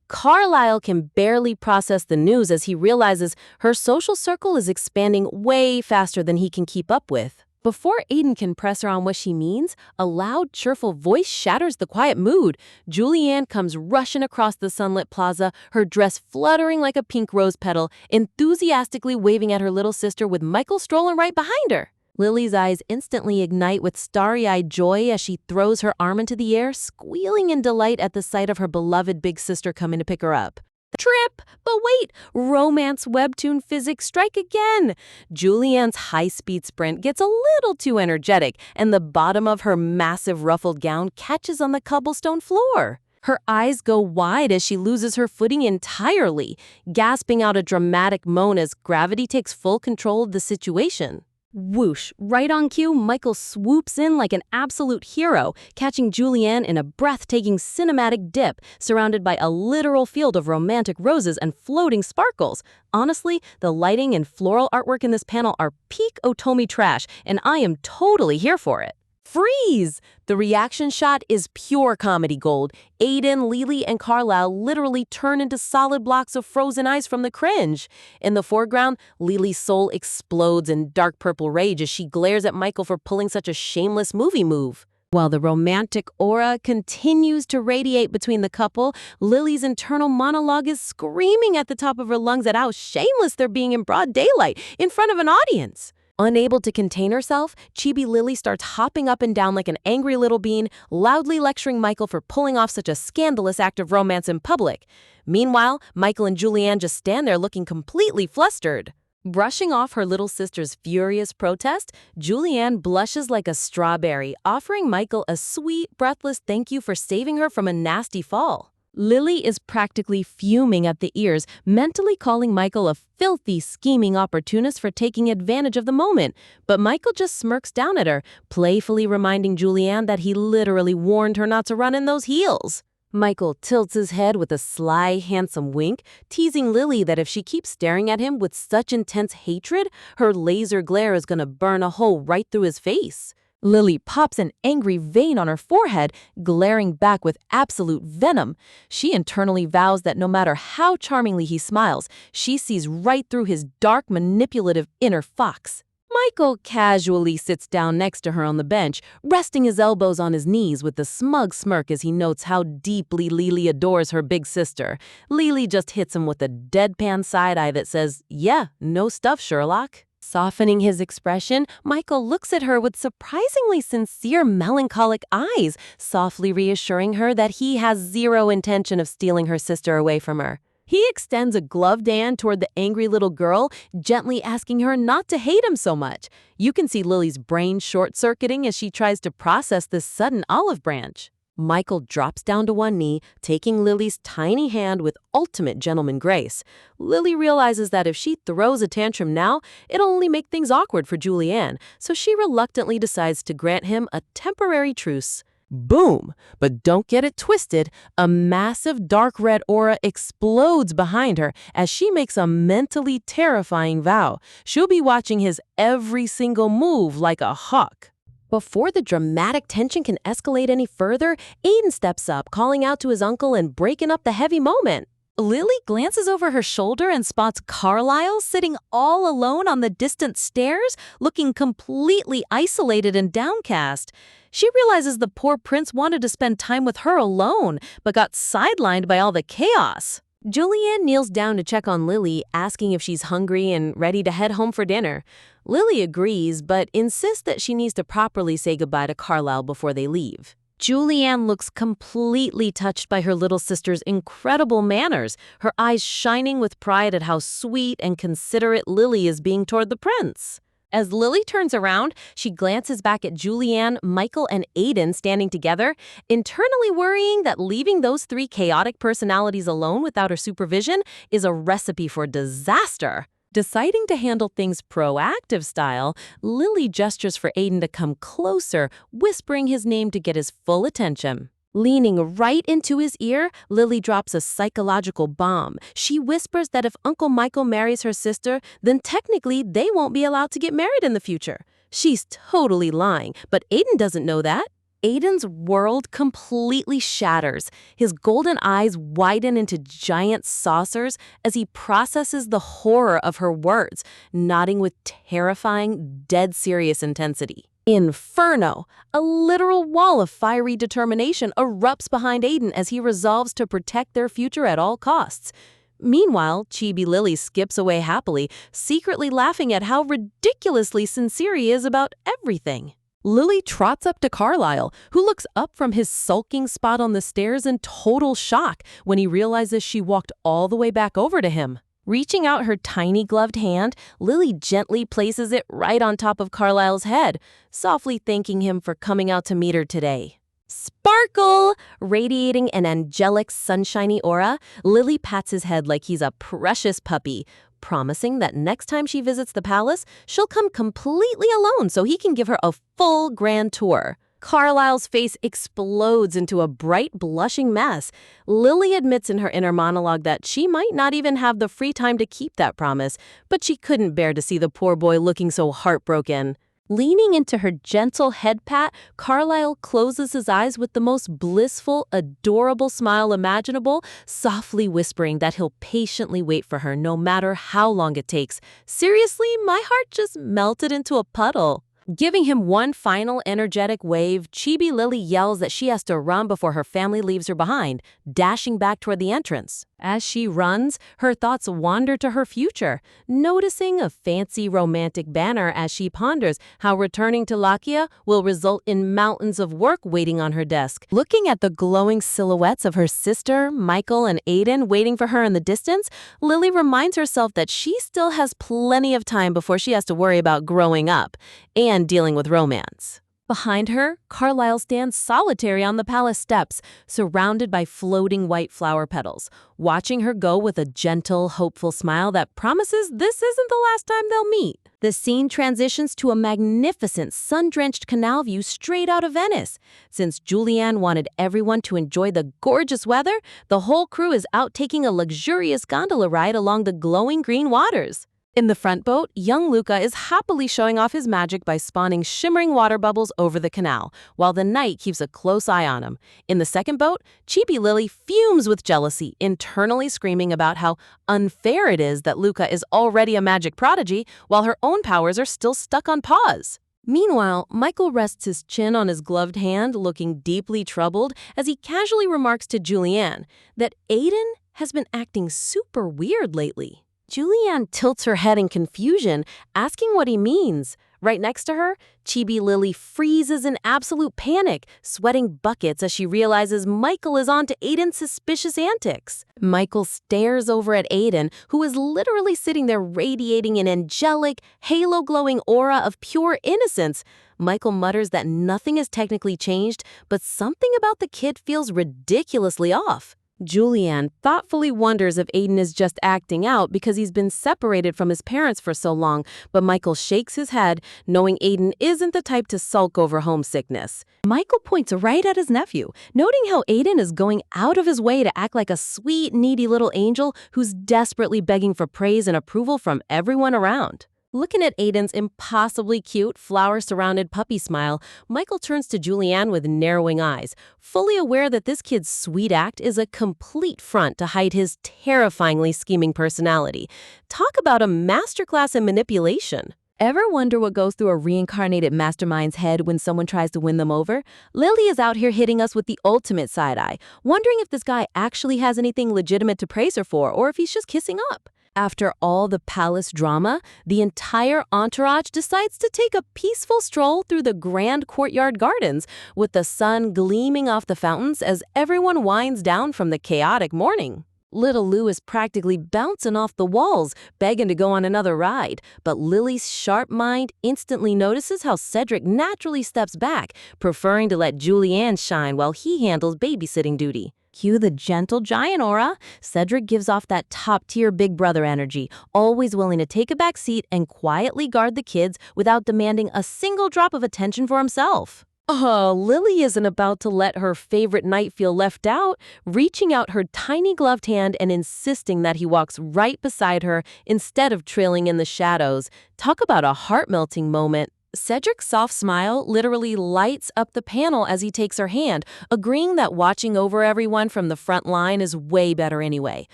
Carlisle can barely process the news as he realizes her social circle is expanding way faster than he can keep up with. Before Aiden can press her on what she means, a loud, cheerful voice shatters the quiet mood. Julianne comes rushing across the sunlit plaza, her dress fluttering like a pink rose petal, enthusiastically waving at her little sister with Michael strolling right behind her. Lily's eyes instantly ignite with starry-eyed joy as she throws her arm into the air, squealing in delight at the sight of her beloved big sister coming to pick her up. Trip! But wait! Romance webtoon physics strike again! Julianne's high-speed sprint gets a little too energetic, and the bottom of her massive ruffled gown catches on the cobblestone floor. Her eyes go wide as she loses her footing entirely, gasping out a dramatic moan as gravity takes full control of the situation. Whoosh! Right on cue, Michael swoops in like an absolute hero, catching Julianne in a breathtaking cinematic dip, surrounded by a literal field of romantic roses and floating sparkles. Honestly, the lighting and floral artwork in this panel are peak Otomi trash, and I am totally here for it. Freeze! The reaction shot is pure comedy gold. Aiden, Lily, and Carlisle literally turn into solid blocks of frozen ice from the cringe. In the foreground, Lily's soul explodes in dark purple rage as she glares at Michael for pulling such a shameless movie move. While the romantic aura continues to radiate between the couple, Lily's internal monologue is screaming at the top of her lungs at how shameless they're being in broad daylight in front of an audience. Unable to contain herself, Chibi Lily starts hopping up and down like an angry little bean, loudly lecturing Michael for pulling off such a scandalous act of romance in public. Meanwhile, Michael and Julianne just stand there looking completely flustered. Brushing off her little sister's furious protest, Julianne blushes like a strawberry, offering Michael a sweet, breathless thank you for saving her from a nasty fall. Lily is practically fuming at the ears, mentally calling Michael a filthy, scheming opportunist for taking advantage of the moment. But Michael just smirks down at her, playfully reminding Julianne that he literally warned her not to run in those heels. Michael tilts his head with a sly, handsome wink, teasing Lily that if she keeps staring at him with such intense hatred, her laser glare is going to burn a hole right through his face. Lily pops an angry vein on her forehead, glaring back with absolute venom. She internally vows that no matter how charmingly he smiles, she sees right through his dark, manipulative inner fox. Michael casually sits down next to her on the bench, resting his elbows on his knees with a smug smirk as he notes how deeply Lily adores her big sister. Lily just hits him with a deadpan side eye that says, "Yeah, no stuff, Sherlock." Softening his expression, Michael looks at her with surprisingly sincere, melancholic eyes, softly reassuring her that he has zero intention of stealing her sister away from her. He extends a gloved hand toward the angry little girl, gently asking her not to hate him so much. You can see Lily's brain short-circuiting as she tries to process this sudden olive branch. Michael drops down to one knee, taking Lily's tiny hand with ultimate gentleman grace. Lily realizes that if she throws a tantrum now, it'll only make things awkward for Julianne, so she reluctantly decides to grant him a temporary truce. Boom! But don't get it twisted. A massive dark red aura explodes behind her as she makes a mentally terrifying vow. She'll be watching his every single move like a hawk. Before the dramatic tension can escalate any further, Aiden steps up, calling out to his uncle and breaking up the heavy moment. Lily glances over her shoulder and spots Carlisle sitting all alone on the distant stairs, looking completely isolated and downcast. She realizes the poor prince wanted to spend time with her alone, but got sidelined by all the chaos. Julianne kneels down to check on Lily, asking if she's hungry and ready to head home for dinner. Lily agrees, but insists that she needs to properly say goodbye to Carlisle before they leave. Julianne looks completely touched by her little sister's incredible manners, her eyes shining with pride at how sweet and considerate Lily is being toward the prince. As Lily turns around, she glances back at Julianne, Michael, and Aiden standing together, internally worrying that leaving those three chaotic personalities alone without her supervision is a recipe for disaster. Deciding to handle things proactive style, Lily gestures for Aiden to come closer, whispering his name to get his full attention. Leaning right into his ear, Lily drops a psychological bomb. She whispers that if Uncle Michael marries her sister, then technically they won't be allowed to get married in the future. She's totally lying, but Aiden doesn't know that. Aiden's world completely shatters. His golden eyes widen into giant saucers as he processes the horror of her words, nodding with terrifying, dead serious intensity. Inferno! A literal wall of fiery determination erupts behind Aiden as he resolves to protect their future at all costs. Meanwhile, Chibi Lily skips away happily, secretly laughing at how ridiculously sincere he is about everything. Lily trots up to Carlisle, who looks up from his sulking spot on the stairs in total shock when he realizes she walked all the way back over to him. Reaching out her tiny gloved hand, Lily gently places it right on top of Carlisle's head, softly thanking him for coming out to meet her today. Sparkle! Radiating an angelic, sunshiny aura, Lily pats his head like he's a precious puppy, promising that next time she visits the palace, she'll come completely alone so he can give her a full grand tour. Carlisle's face explodes into a bright, blushing mess. Lily admits in her inner monologue that she might not even have the free time to keep that promise, but she couldn't bear to see the poor boy looking so heartbroken. Leaning into her gentle head pat, Carlisle closes his eyes with the most blissful, adorable smile imaginable, softly whispering that he'll patiently wait for her no matter how long it takes. Seriously, my heart just melted into a puddle. Giving him one final energetic wave, Chibi Lily yells that she has to run before her family leaves her behind, dashing back toward the entrance. As she runs, her thoughts wander to her future, noticing a fancy romantic banner as she ponders how returning to Lakia will result in mountains of work waiting on her desk. Looking at the glowing silhouettes of her sister, Michael, and Aiden waiting for her in the distance, Lily reminds herself that she still has plenty of time before she has to worry about growing up and dealing with romance. Behind her, Carlisle stands solitary on the palace steps, surrounded by floating white flower petals, watching her go with a gentle, hopeful smile that promises this isn't the last time they'll meet. The scene transitions to a magnificent, sun-drenched canal view straight out of Venice. Since Julianne wanted everyone to enjoy the gorgeous weather, the whole crew is out taking a luxurious gondola ride along the glowing green waters. In the front boat, young Luca is happily showing off his magic by spawning shimmering water bubbles over the canal, while the knight keeps a close eye on him. In the second boat, Chibi Lily fumes with jealousy, internally screaming about how unfair it is that Luca is already a magic prodigy, while her own powers are still stuck on pause. Meanwhile, Michael rests his chin on his gloved hand, looking deeply troubled, as he casually remarks to Julianne that Aiden has been acting super weird lately. Julianne tilts her head in confusion, asking what he means. Right next to her, Chibi Lily freezes in absolute panic, sweating buckets as she realizes Michael is on to Aiden's suspicious antics. Michael stares over at Aiden, who is literally sitting there radiating an angelic, halo-glowing aura of pure innocence. Michael mutters that nothing has technically changed, but something about the kid feels ridiculously off. Julianne thoughtfully wonders if Aiden is just acting out because he's been separated from his parents for so long, but Michael shakes his head, knowing Aiden isn't the type to sulk over homesickness. Michael points right at his nephew, noting how Aiden is going out of his way to act like a sweet, needy little angel who's desperately begging for praise and approval from everyone around. Looking at Aiden's impossibly cute, flower-surrounded puppy smile, Michael turns to Julianne with narrowing eyes, fully aware that this kid's sweet act is a complete front to hide his terrifyingly scheming personality. Talk about a masterclass in manipulation. Ever wonder what goes through a reincarnated mastermind's head when someone tries to win them over? Lily is out here hitting us with the ultimate side-eye, wondering if this guy actually has anything legitimate to praise her for or if he's just kissing up. After all the palace drama, the entire entourage decides to take a peaceful stroll through the grand courtyard gardens, with the sun gleaming off the fountains as everyone winds down from the chaotic morning. Little Lou is practically bouncing off the walls, begging to go on another ride, but Lily's sharp mind instantly notices how Cedric naturally steps back, preferring to let Julianne shine while he handles babysitting duty. Cue the gentle giant aura. Cedric gives off that top-tier big brother energy, always willing to take a back seat and quietly guard the kids without demanding a single drop of attention for himself. Oh, Lily isn't about to let her favorite knight feel left out, reaching out her tiny gloved hand and insisting that he walks right beside her instead of trailing in the shadows. Talk about a heart-melting moment. Cedric's soft smile literally lights up the panel as he takes her hand, agreeing that watching over everyone from the front line is way better anyway.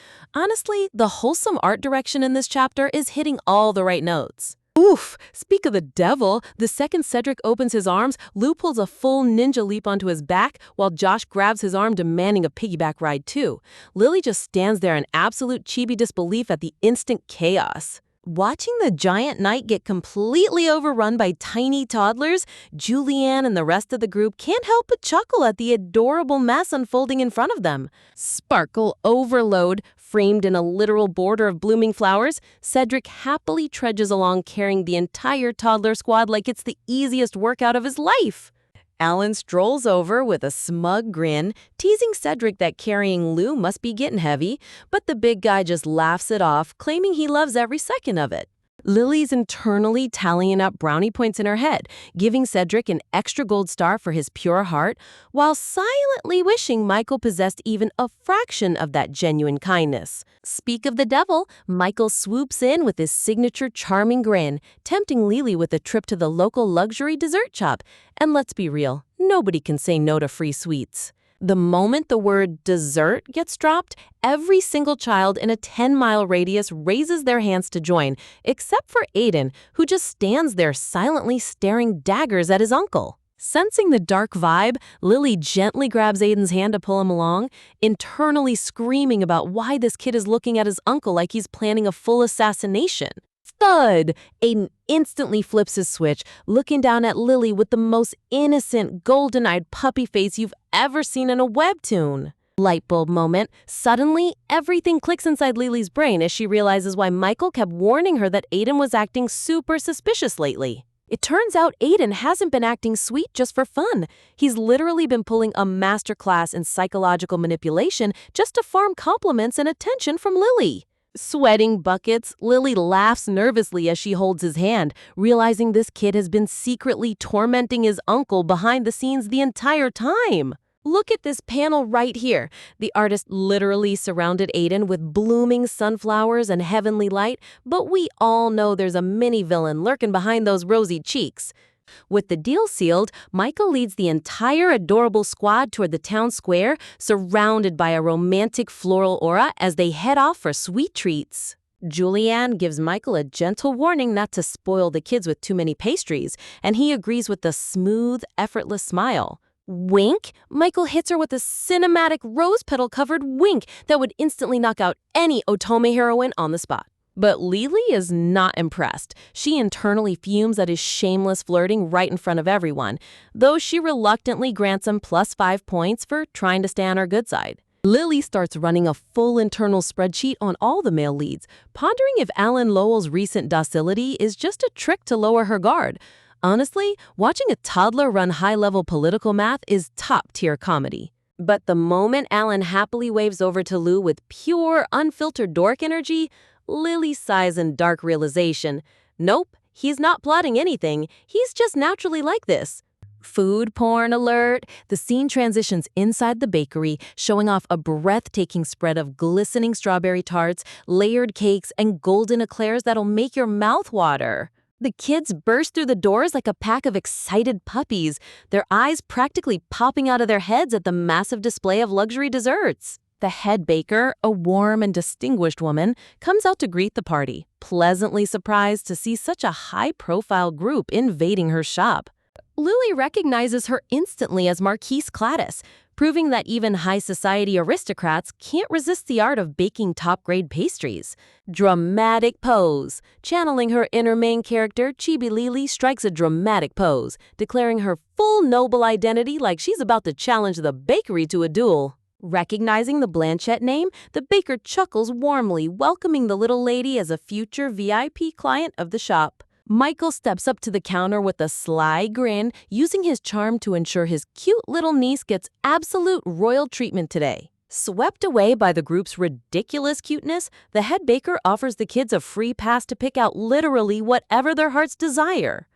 Honestly, the wholesome art direction in this chapter is hitting all the right notes. Oof! Speak of the devil, the second Cedric opens his arms, Lou pulls a full ninja leap onto his back, while Josh grabs his arm demanding a piggyback ride too. Lily just stands there in absolute chibi disbelief at the instant chaos. Watching the giant knight get completely overrun by tiny toddlers, Julianne and the rest of the group can't help but chuckle at the adorable mess unfolding in front of them. Sparkle overload, framed in a literal border of blooming flowers, Cedric happily trudges along carrying the entire toddler squad like it's the easiest workout of his life. Alan strolls over with a smug grin, teasing Cedric that carrying Lou must be getting heavy, but the big guy just laughs it off, claiming he loves every second of it. Lily's internally tallying up brownie points in her head, giving Cedric an extra gold star for his pure heart, while silently wishing Michael possessed even a fraction of that genuine kindness. Speak of the devil, Michael swoops in with his signature charming grin, tempting Lily with a trip to the local luxury dessert shop. And let's be real, nobody can say no to free sweets. The moment the word dessert gets dropped, every single child in a 10-mile radius raises their hands to join, except for Aiden, who just stands there silently staring daggers at his uncle. Sensing the dark vibe, Lily gently grabs Aiden's hand to pull him along, internally screaming about why this kid is looking at his uncle like he's planning a full assassination. Thud! Aiden instantly flips his switch, looking down at Lily with the most innocent, golden-eyed puppy face you've ever seen in a webtoon. Light bulb moment. Suddenly, everything clicks inside Lily's brain as she realizes why Michael kept warning her that Aiden was acting super suspicious lately. It turns out Aiden hasn't been acting sweet just for fun. He's literally been pulling a masterclass in psychological manipulation just to farm compliments and attention from Lily. Sweating buckets, Lily laughs nervously as she holds his hand, realizing this kid has been secretly tormenting his uncle behind the scenes the entire time. Look at this panel right here. The artist literally surrounded Aiden with blooming sunflowers and heavenly light, but we all know there's a mini-villain lurking behind those rosy cheeks. With the deal sealed, Michael leads the entire adorable squad toward the town square, surrounded by a romantic floral aura as they head off for sweet treats. Julianne gives Michael a gentle warning not to spoil the kids with too many pastries, and he agrees with a smooth, effortless smile. Wink? Michael hits her with a cinematic rose petal-covered wink that would instantly knock out any Otome heroine on the spot. But Lily is not impressed. She internally fumes at his shameless flirting right in front of everyone, though she reluctantly grants him +5 points for trying to stay on her good side. Lily starts running a full internal spreadsheet on all the male leads, pondering if Alan Lowell's recent docility is just a trick to lower her guard. Honestly, watching a toddler run high-level political math is top-tier comedy. But the moment Alan happily waves over to Lou with pure, unfiltered dork energy, Lily sighs in dark realization. Nope, he's not plotting anything. He's just naturally like this. Food porn alert. The scene transitions inside the bakery, showing off a breathtaking spread of glistening strawberry tarts, layered cakes, and golden eclairs that'll make your mouth water. The kids burst through the doors like a pack of excited puppies, their eyes practically popping out of their heads at the massive display of luxury desserts. The head baker, a warm and distinguished woman, comes out to greet the party, pleasantly surprised to see such a high-profile group invading her shop. Lily recognizes her instantly as Marquise Cladis, proving that even high-society aristocrats can't resist the art of baking top-grade pastries. Dramatic pose. Channeling her inner main character, Chibi Lily strikes a dramatic pose, declaring her full noble identity like she's about to challenge the bakery to a duel. Recognizing the Blanchette name, the baker chuckles warmly, welcoming the little lady as a future VIP client of the shop. Michael steps up to the counter with a sly grin, using his charm to ensure his cute little niece gets absolute royal treatment today. Swept away by the group's ridiculous cuteness, the head baker offers the kids a free pass to pick out literally whatever their hearts desire.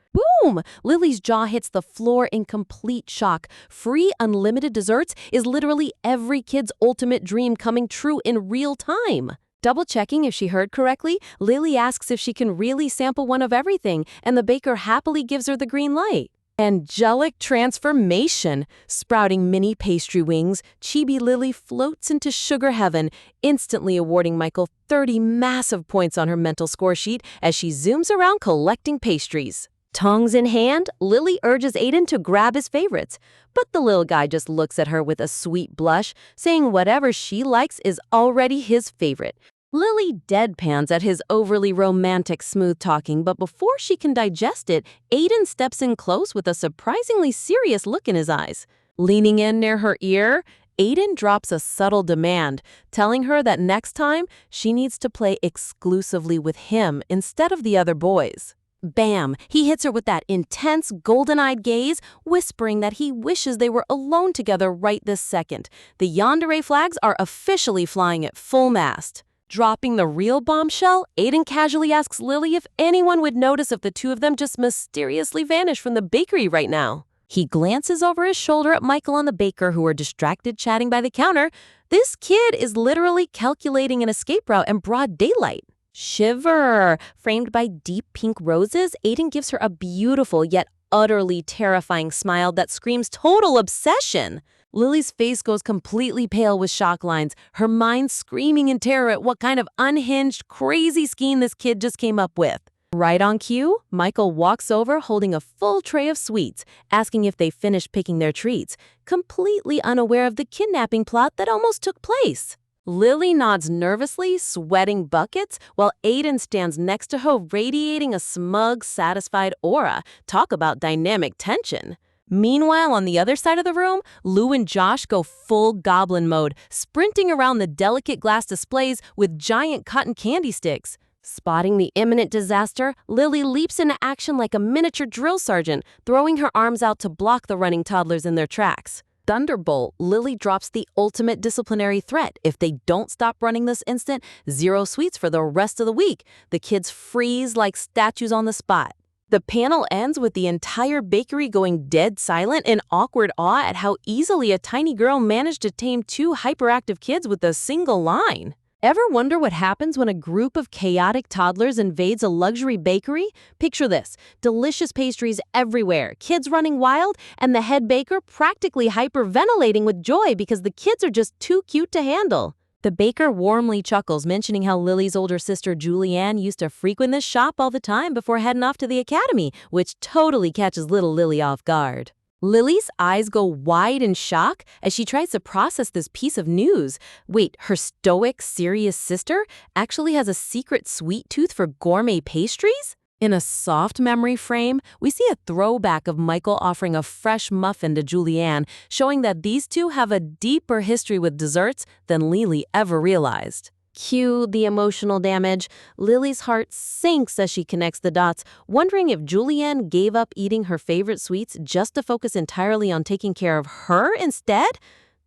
Boom! Lily's jaw hits the floor in complete shock. Free unlimited desserts is literally every kid's ultimate dream coming true in real time. Double-checking if she heard correctly, Lily asks if she can really sample one of everything, and the baker happily gives her the green light. Angelic transformation. Sprouting mini pastry wings, Chibi Lily floats into sugar heaven, instantly awarding Michael 30 massive points on her mental score sheet as she zooms around collecting pastries. Tongs in hand, Lily urges Aiden to grab his favorites, but the little guy just looks at her with a sweet blush, saying whatever she likes is already his favorite. Lily deadpans at his overly romantic smooth-talking, but before she can digest it, Aiden steps in close with a surprisingly serious look in his eyes. Leaning in near her ear, Aiden drops a subtle demand, telling her that next time she needs to play exclusively with him instead of the other boys. Bam! He hits her with that intense, golden-eyed gaze, whispering that he wishes they were alone together right this second. The yandere flags are officially flying at full mast. Dropping the real bombshell, Aiden casually asks Lily if anyone would notice if the two of them just mysteriously vanish from the bakery right now. He glances over his shoulder at Michael and the baker, who are distracted chatting by the counter. This kid is literally calculating an escape route in broad daylight. Shiver! Framed by deep pink roses, Aiden gives her a beautiful yet utterly terrifying smile that screams total obsession. Lily's face goes completely pale with shock lines, her mind screaming in terror at what kind of unhinged, crazy scheme this kid just came up with. Right on cue, Michael walks over holding a full tray of sweets, asking if they finished picking their treats, completely unaware of the kidnapping plot that almost took place. Lily nods nervously, sweating buckets, while Aiden stands next to her, radiating a smug, satisfied aura. Talk about dynamic tension. Meanwhile, on the other side of the room, Lou and Josh go full goblin mode, sprinting around the delicate glass displays with giant cotton candy sticks. Spotting the imminent disaster, Lily leaps into action like a miniature drill sergeant, throwing her arms out to block the running toddlers in their tracks. Thunderbolt, Lily drops the ultimate disciplinary threat. If they don't stop running this instant, 0 sweets for the rest of the week. The kids freeze like statues on the spot. The panel ends with the entire bakery going dead silent in awkward awe at how easily a tiny girl managed to tame 2 hyperactive kids with a single line. Ever wonder what happens when a group of chaotic toddlers invades a luxury bakery? Picture this: delicious pastries everywhere, kids running wild, and the head baker practically hyperventilating with joy because the kids are just too cute to handle. The baker warmly chuckles, mentioning how Lily's older sister Julianne used to frequent this shop all the time before heading off to the academy, which totally catches little Lily off guard. Lily's eyes go wide in shock as she tries to process this piece of news. Wait, her stoic, serious sister actually has a secret sweet tooth for gourmet pastries? In a soft memory frame, we see a throwback of Michael offering a fresh muffin to Julianne, showing that these two have a deeper history with desserts than Lily ever realized. Cue the emotional damage. Lily's heart sinks as she connects the dots, wondering if Julianne gave up eating her favorite sweets just to focus entirely on taking care of her instead?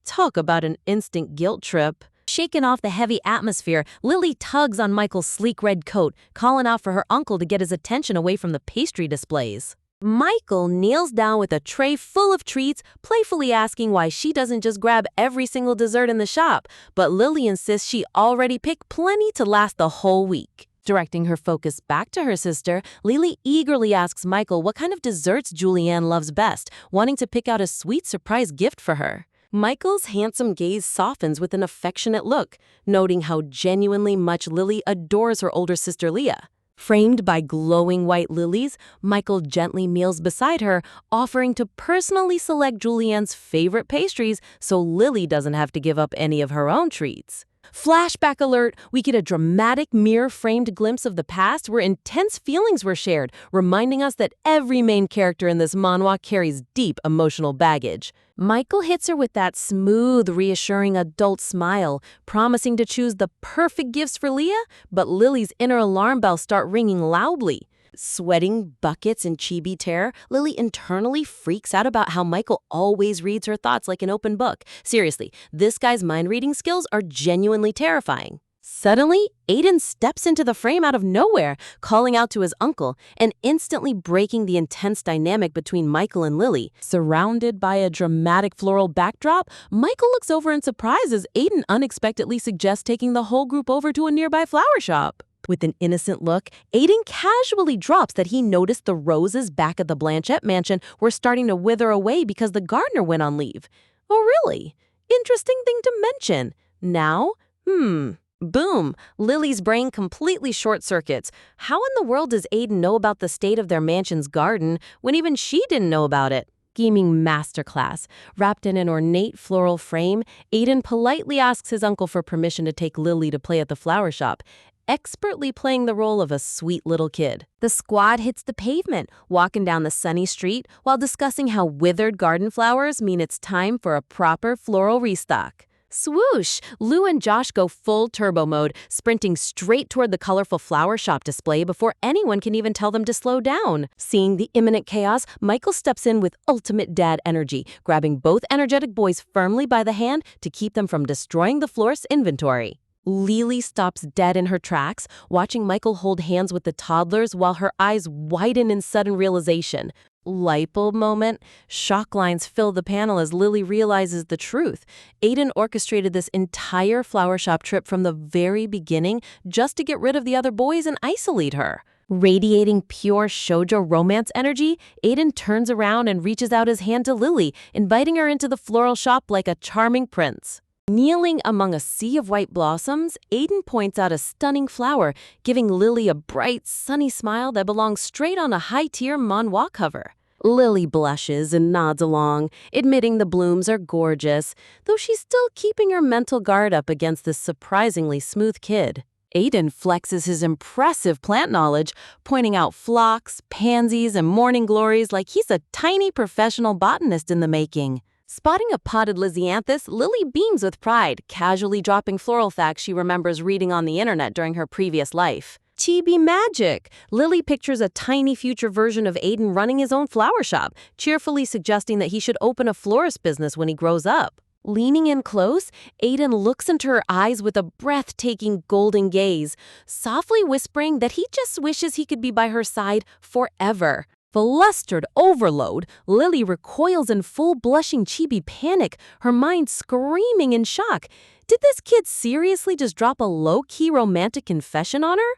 Talk about an instant guilt trip. Shaken off the heavy atmosphere, Lily tugs on Michael's sleek red coat, calling out for her uncle to get his attention away from the pastry displays. Michael kneels down with a tray full of treats, playfully asking why she doesn't just grab every single dessert in the shop, but Lily insists she already picked plenty to last the whole week. Directing her focus back to her sister, Lily eagerly asks Michael what kind of desserts Julianne loves best, wanting to pick out a sweet surprise gift for her. Michael's handsome gaze softens with an affectionate look, noting how genuinely much Lily adores her older sister Leah. Framed by glowing white lilies, Michael gently kneels beside her, offering to personally select Julianne's favorite pastries so Lily doesn't have to give up any of her own treats. Flashback alert, we get a dramatic mirror-framed glimpse of the past where intense feelings were shared, reminding us that every main character in this manhwa carries deep emotional baggage. Michael hits her with that smooth, reassuring adult smile, promising to choose the perfect gifts for Leah, but Lily's inner alarm bells start ringing loudly. Sweating buckets in chibi terror, Lily internally freaks out about how Michael always reads her thoughts like an open book. Seriously, this guy's mind-reading skills are genuinely terrifying. Suddenly, Aiden steps into the frame out of nowhere, calling out to his uncle, and instantly breaking the intense dynamic between Michael and Lily. Surrounded by a dramatic floral backdrop, Michael looks over in surprise as Aiden unexpectedly suggests taking the whole group over to a nearby flower shop. With an innocent look, Aiden casually drops that he noticed the roses back at the Blanchette mansion were starting to wither away because the gardener went on leave. Oh, really? Interesting thing to mention. Now? Boom! Lily's brain completely short-circuits. How in the world does Aiden know about the state of their mansion's garden when even she didn't know about it? Scheming masterclass. Wrapped in an ornate floral frame, Aiden politely asks his uncle for permission to take Lily to play at the flower shop, expertly playing the role of a sweet little kid. The squad hits the pavement, walking down the sunny street while discussing how withered garden flowers mean it's time for a proper floral restock. Swoosh! Lou and Josh go full turbo mode, sprinting straight toward the colorful flower shop display before anyone can even tell them to slow down. Seeing the imminent chaos, Michael steps in with ultimate dad energy, grabbing both energetic boys firmly by the hand to keep them from destroying the florist's inventory. Lily stops dead in her tracks, watching Michael hold hands with the toddlers while her eyes widen in sudden realization. Light bulb moment. Shock lines fill the panel as Lily realizes the truth. Aiden orchestrated this entire flower shop trip from the very beginning just to get rid of the other boys and isolate her. Radiating pure shoujo romance energy, Aiden turns around and reaches out his hand to Lily, inviting her into the floral shop like a charming prince. Kneeling among a sea of white blossoms, Aiden points out a stunning flower, giving Lily a bright, sunny smile that belongs straight on a high-tier manhwa cover. Lily blushes and nods along, admitting the blooms are gorgeous, though she's still keeping her mental guard up against this surprisingly smooth kid. Aiden flexes his impressive plant knowledge, pointing out phlox, pansies, and morning glories like he's a tiny professional botanist in the making. Spotting a potted lisianthus, Lily beams with pride, casually dropping floral facts she remembers reading on the internet during her previous life. Chibi magic! Lily pictures a tiny future version of Aiden running his own flower shop, cheerfully suggesting that he should open a florist business when he grows up. Leaning in close, Aiden looks into her eyes with a breathtaking golden gaze, softly whispering that he just wishes he could be by her side forever. Flustered overload, Lily recoils in full blushing chibi panic, her mind screaming in shock. Did this kid seriously just drop a low-key romantic confession on her?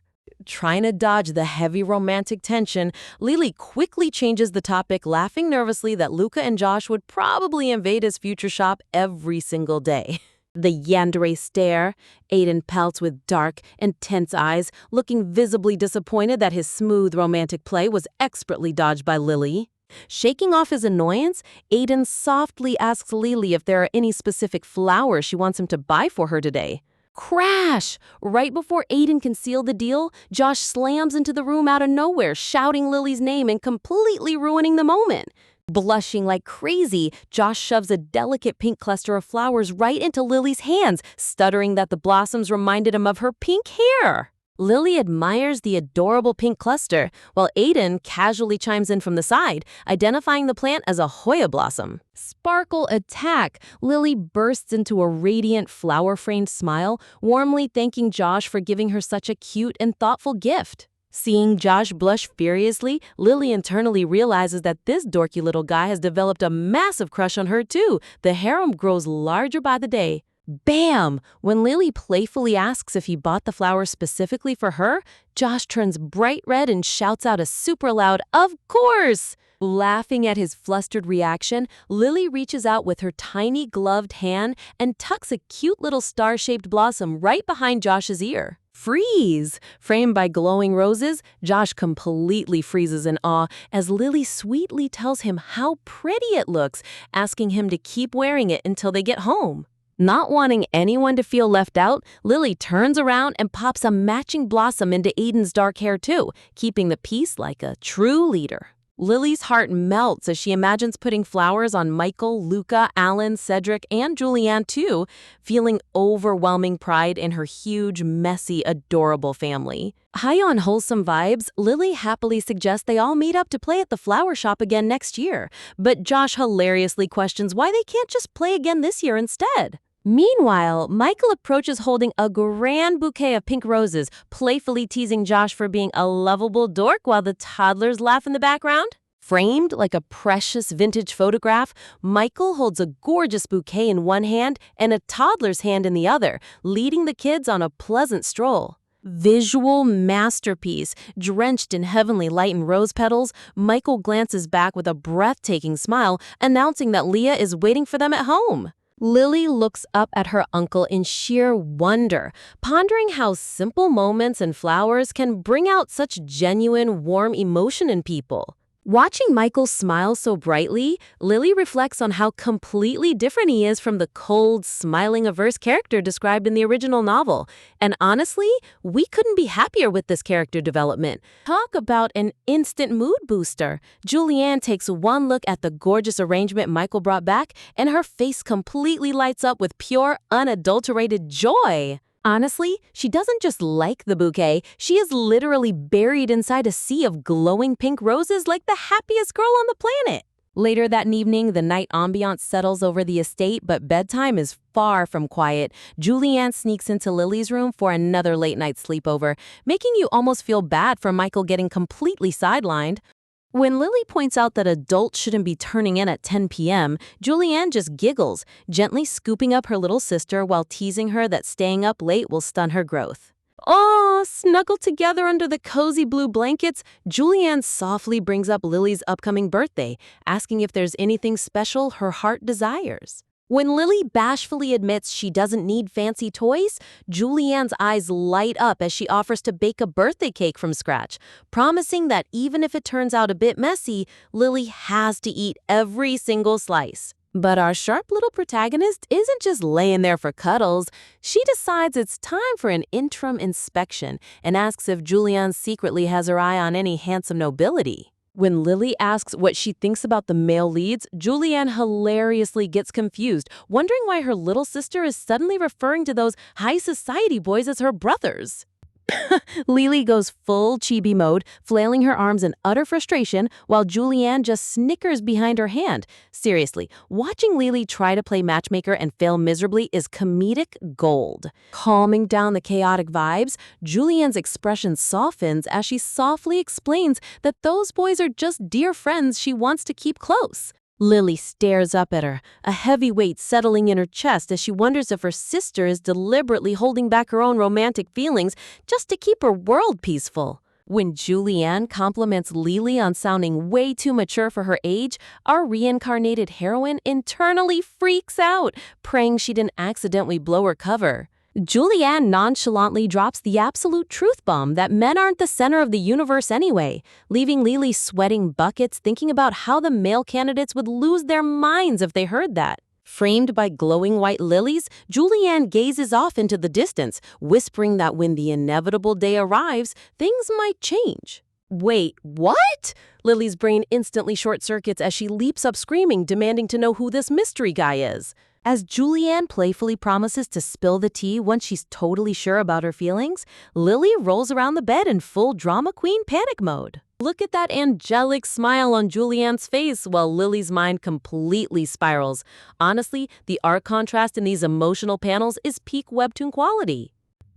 Trying to dodge the heavy romantic tension, Lily quickly changes the topic, laughing nervously that Luca and Josh would probably invade his future shop every single day. The yandere stare. Aiden pouts with dark, intense eyes, looking visibly disappointed that his smooth romantic play was expertly dodged by Lily. Shaking off his annoyance, Aiden softly asks Lily if there are any specific flowers she wants him to buy for her today. Crash! Right before Aiden can seal the deal, Josh slams into the room out of nowhere, shouting Lily's name and completely ruining the moment. Blushing like crazy, Josh shoves a delicate pink cluster of flowers right into Lily's hands, stuttering that the blossoms reminded him of her pink hair. Lily admires the adorable pink cluster, while Aiden casually chimes in from the side, identifying the plant as a Hoya blossom. Sparkle attack! Lily bursts into a radiant flower-framed smile, warmly thanking Josh for giving her such a cute and thoughtful gift. Seeing Josh blush furiously, Lily internally realizes that this dorky little guy has developed a massive crush on her too. The harem grows larger by the day. Bam! When Lily playfully asks if he bought the flowers specifically for her, Josh turns bright red and shouts out a super loud, "Of course!" Laughing at his flustered reaction, Lily reaches out with her tiny gloved hand and tucks a cute little star-shaped blossom right behind Josh's ear. Freeze! Framed by glowing roses, Josh completely freezes in awe as Lily sweetly tells him how pretty it looks, asking him to keep wearing it until they get home. Not wanting anyone to feel left out, Lily turns around and pops a matching blossom into Aiden's dark hair too, keeping the peace like a true leader. Lily's heart melts as she imagines putting flowers on Michael, Luca, Alan, Cedric, and Julianne too, feeling overwhelming pride in her huge, messy, adorable family. High on wholesome vibes, Lily happily suggests they all meet up to play at the flower shop again next year, but Josh hilariously questions why they can't just play again this year instead. Meanwhile, Michael approaches holding a grand bouquet of pink roses, playfully teasing Josh for being a lovable dork while the toddlers laugh in the background. Framed like a precious vintage photograph, Michael holds a gorgeous bouquet in one hand and a toddler's hand in the other, leading the kids on a pleasant stroll. Visual masterpiece. Drenched in heavenly light and rose petals, Michael glances back with a breathtaking smile, announcing that Leah is waiting for them at home. Lily looks up at her uncle in sheer wonder, pondering how simple moments and flowers can bring out such genuine, warm emotion in people. Watching Michael smile so brightly, Lily reflects on how completely different he is from the cold, smiling, averse character described in the original novel. And honestly, we couldn't be happier with this character development. Talk about an instant mood booster. Julianne takes one look at the gorgeous arrangement Michael brought back, and her face completely lights up with pure, unadulterated joy. Honestly, she doesn't just like the bouquet, she is literally buried inside a sea of glowing pink roses like the happiest girl on the planet. Later that evening, the night ambiance settles over the estate, but bedtime is far from quiet. Julianne sneaks into Lily's room for another late-night sleepover, making you almost feel bad for Michael getting completely sidelined. When Lily points out that adults shouldn't be turning in at 10 p.m., Julianne just giggles, gently scooping up her little sister while teasing her that staying up late will stun her growth. Oh, snuggled together under the cozy blue blankets, Julianne softly brings up Lily's upcoming birthday, asking if there's anything special her heart desires. When Lily bashfully admits she doesn't need fancy toys, Julianne's eyes light up as she offers to bake a birthday cake from scratch, promising that even if it turns out a bit messy, Lily has to eat every single slice. But our sharp little protagonist isn't just laying there for cuddles. She decides it's time for an interim inspection and asks if Julianne secretly has her eye on any handsome nobility. When Lily asks what she thinks about the male leads, Julianne hilariously gets confused, wondering why her little sister is suddenly referring to those high society boys as her brothers. Lily goes full chibi mode, flailing her arms in utter frustration, while Julianne just snickers behind her hand. Seriously, watching Lily try to play matchmaker and fail miserably is comedic gold. Calming down the chaotic vibes, Julianne's expression softens as she softly explains that those boys are just dear friends she wants to keep close. Lily stares up at her, a heavy weight settling in her chest as she wonders if her sister is deliberately holding back her own romantic feelings just to keep her world peaceful. When Julianne compliments Lily on sounding way too mature for her age, our reincarnated heroine internally freaks out, praying she didn't accidentally blow her cover. Julianne nonchalantly drops the absolute truth bomb that men aren't the center of the universe anyway, leaving Lily sweating buckets thinking about how the male candidates would lose their minds if they heard that. Framed by glowing white lilies, Julianne gazes off into the distance, whispering that when the inevitable day arrives, things might change. Wait, what? Lily's brain instantly short-circuits as she leaps up screaming, demanding to know who this mystery guy is. As Julianne playfully promises to spill the tea once she's totally sure about her feelings, Lily rolls around the bed in full drama queen panic mode. Look at that angelic smile on Julianne's face while Lily's mind completely spirals. Honestly, the art contrast in these emotional panels is peak webtoon quality.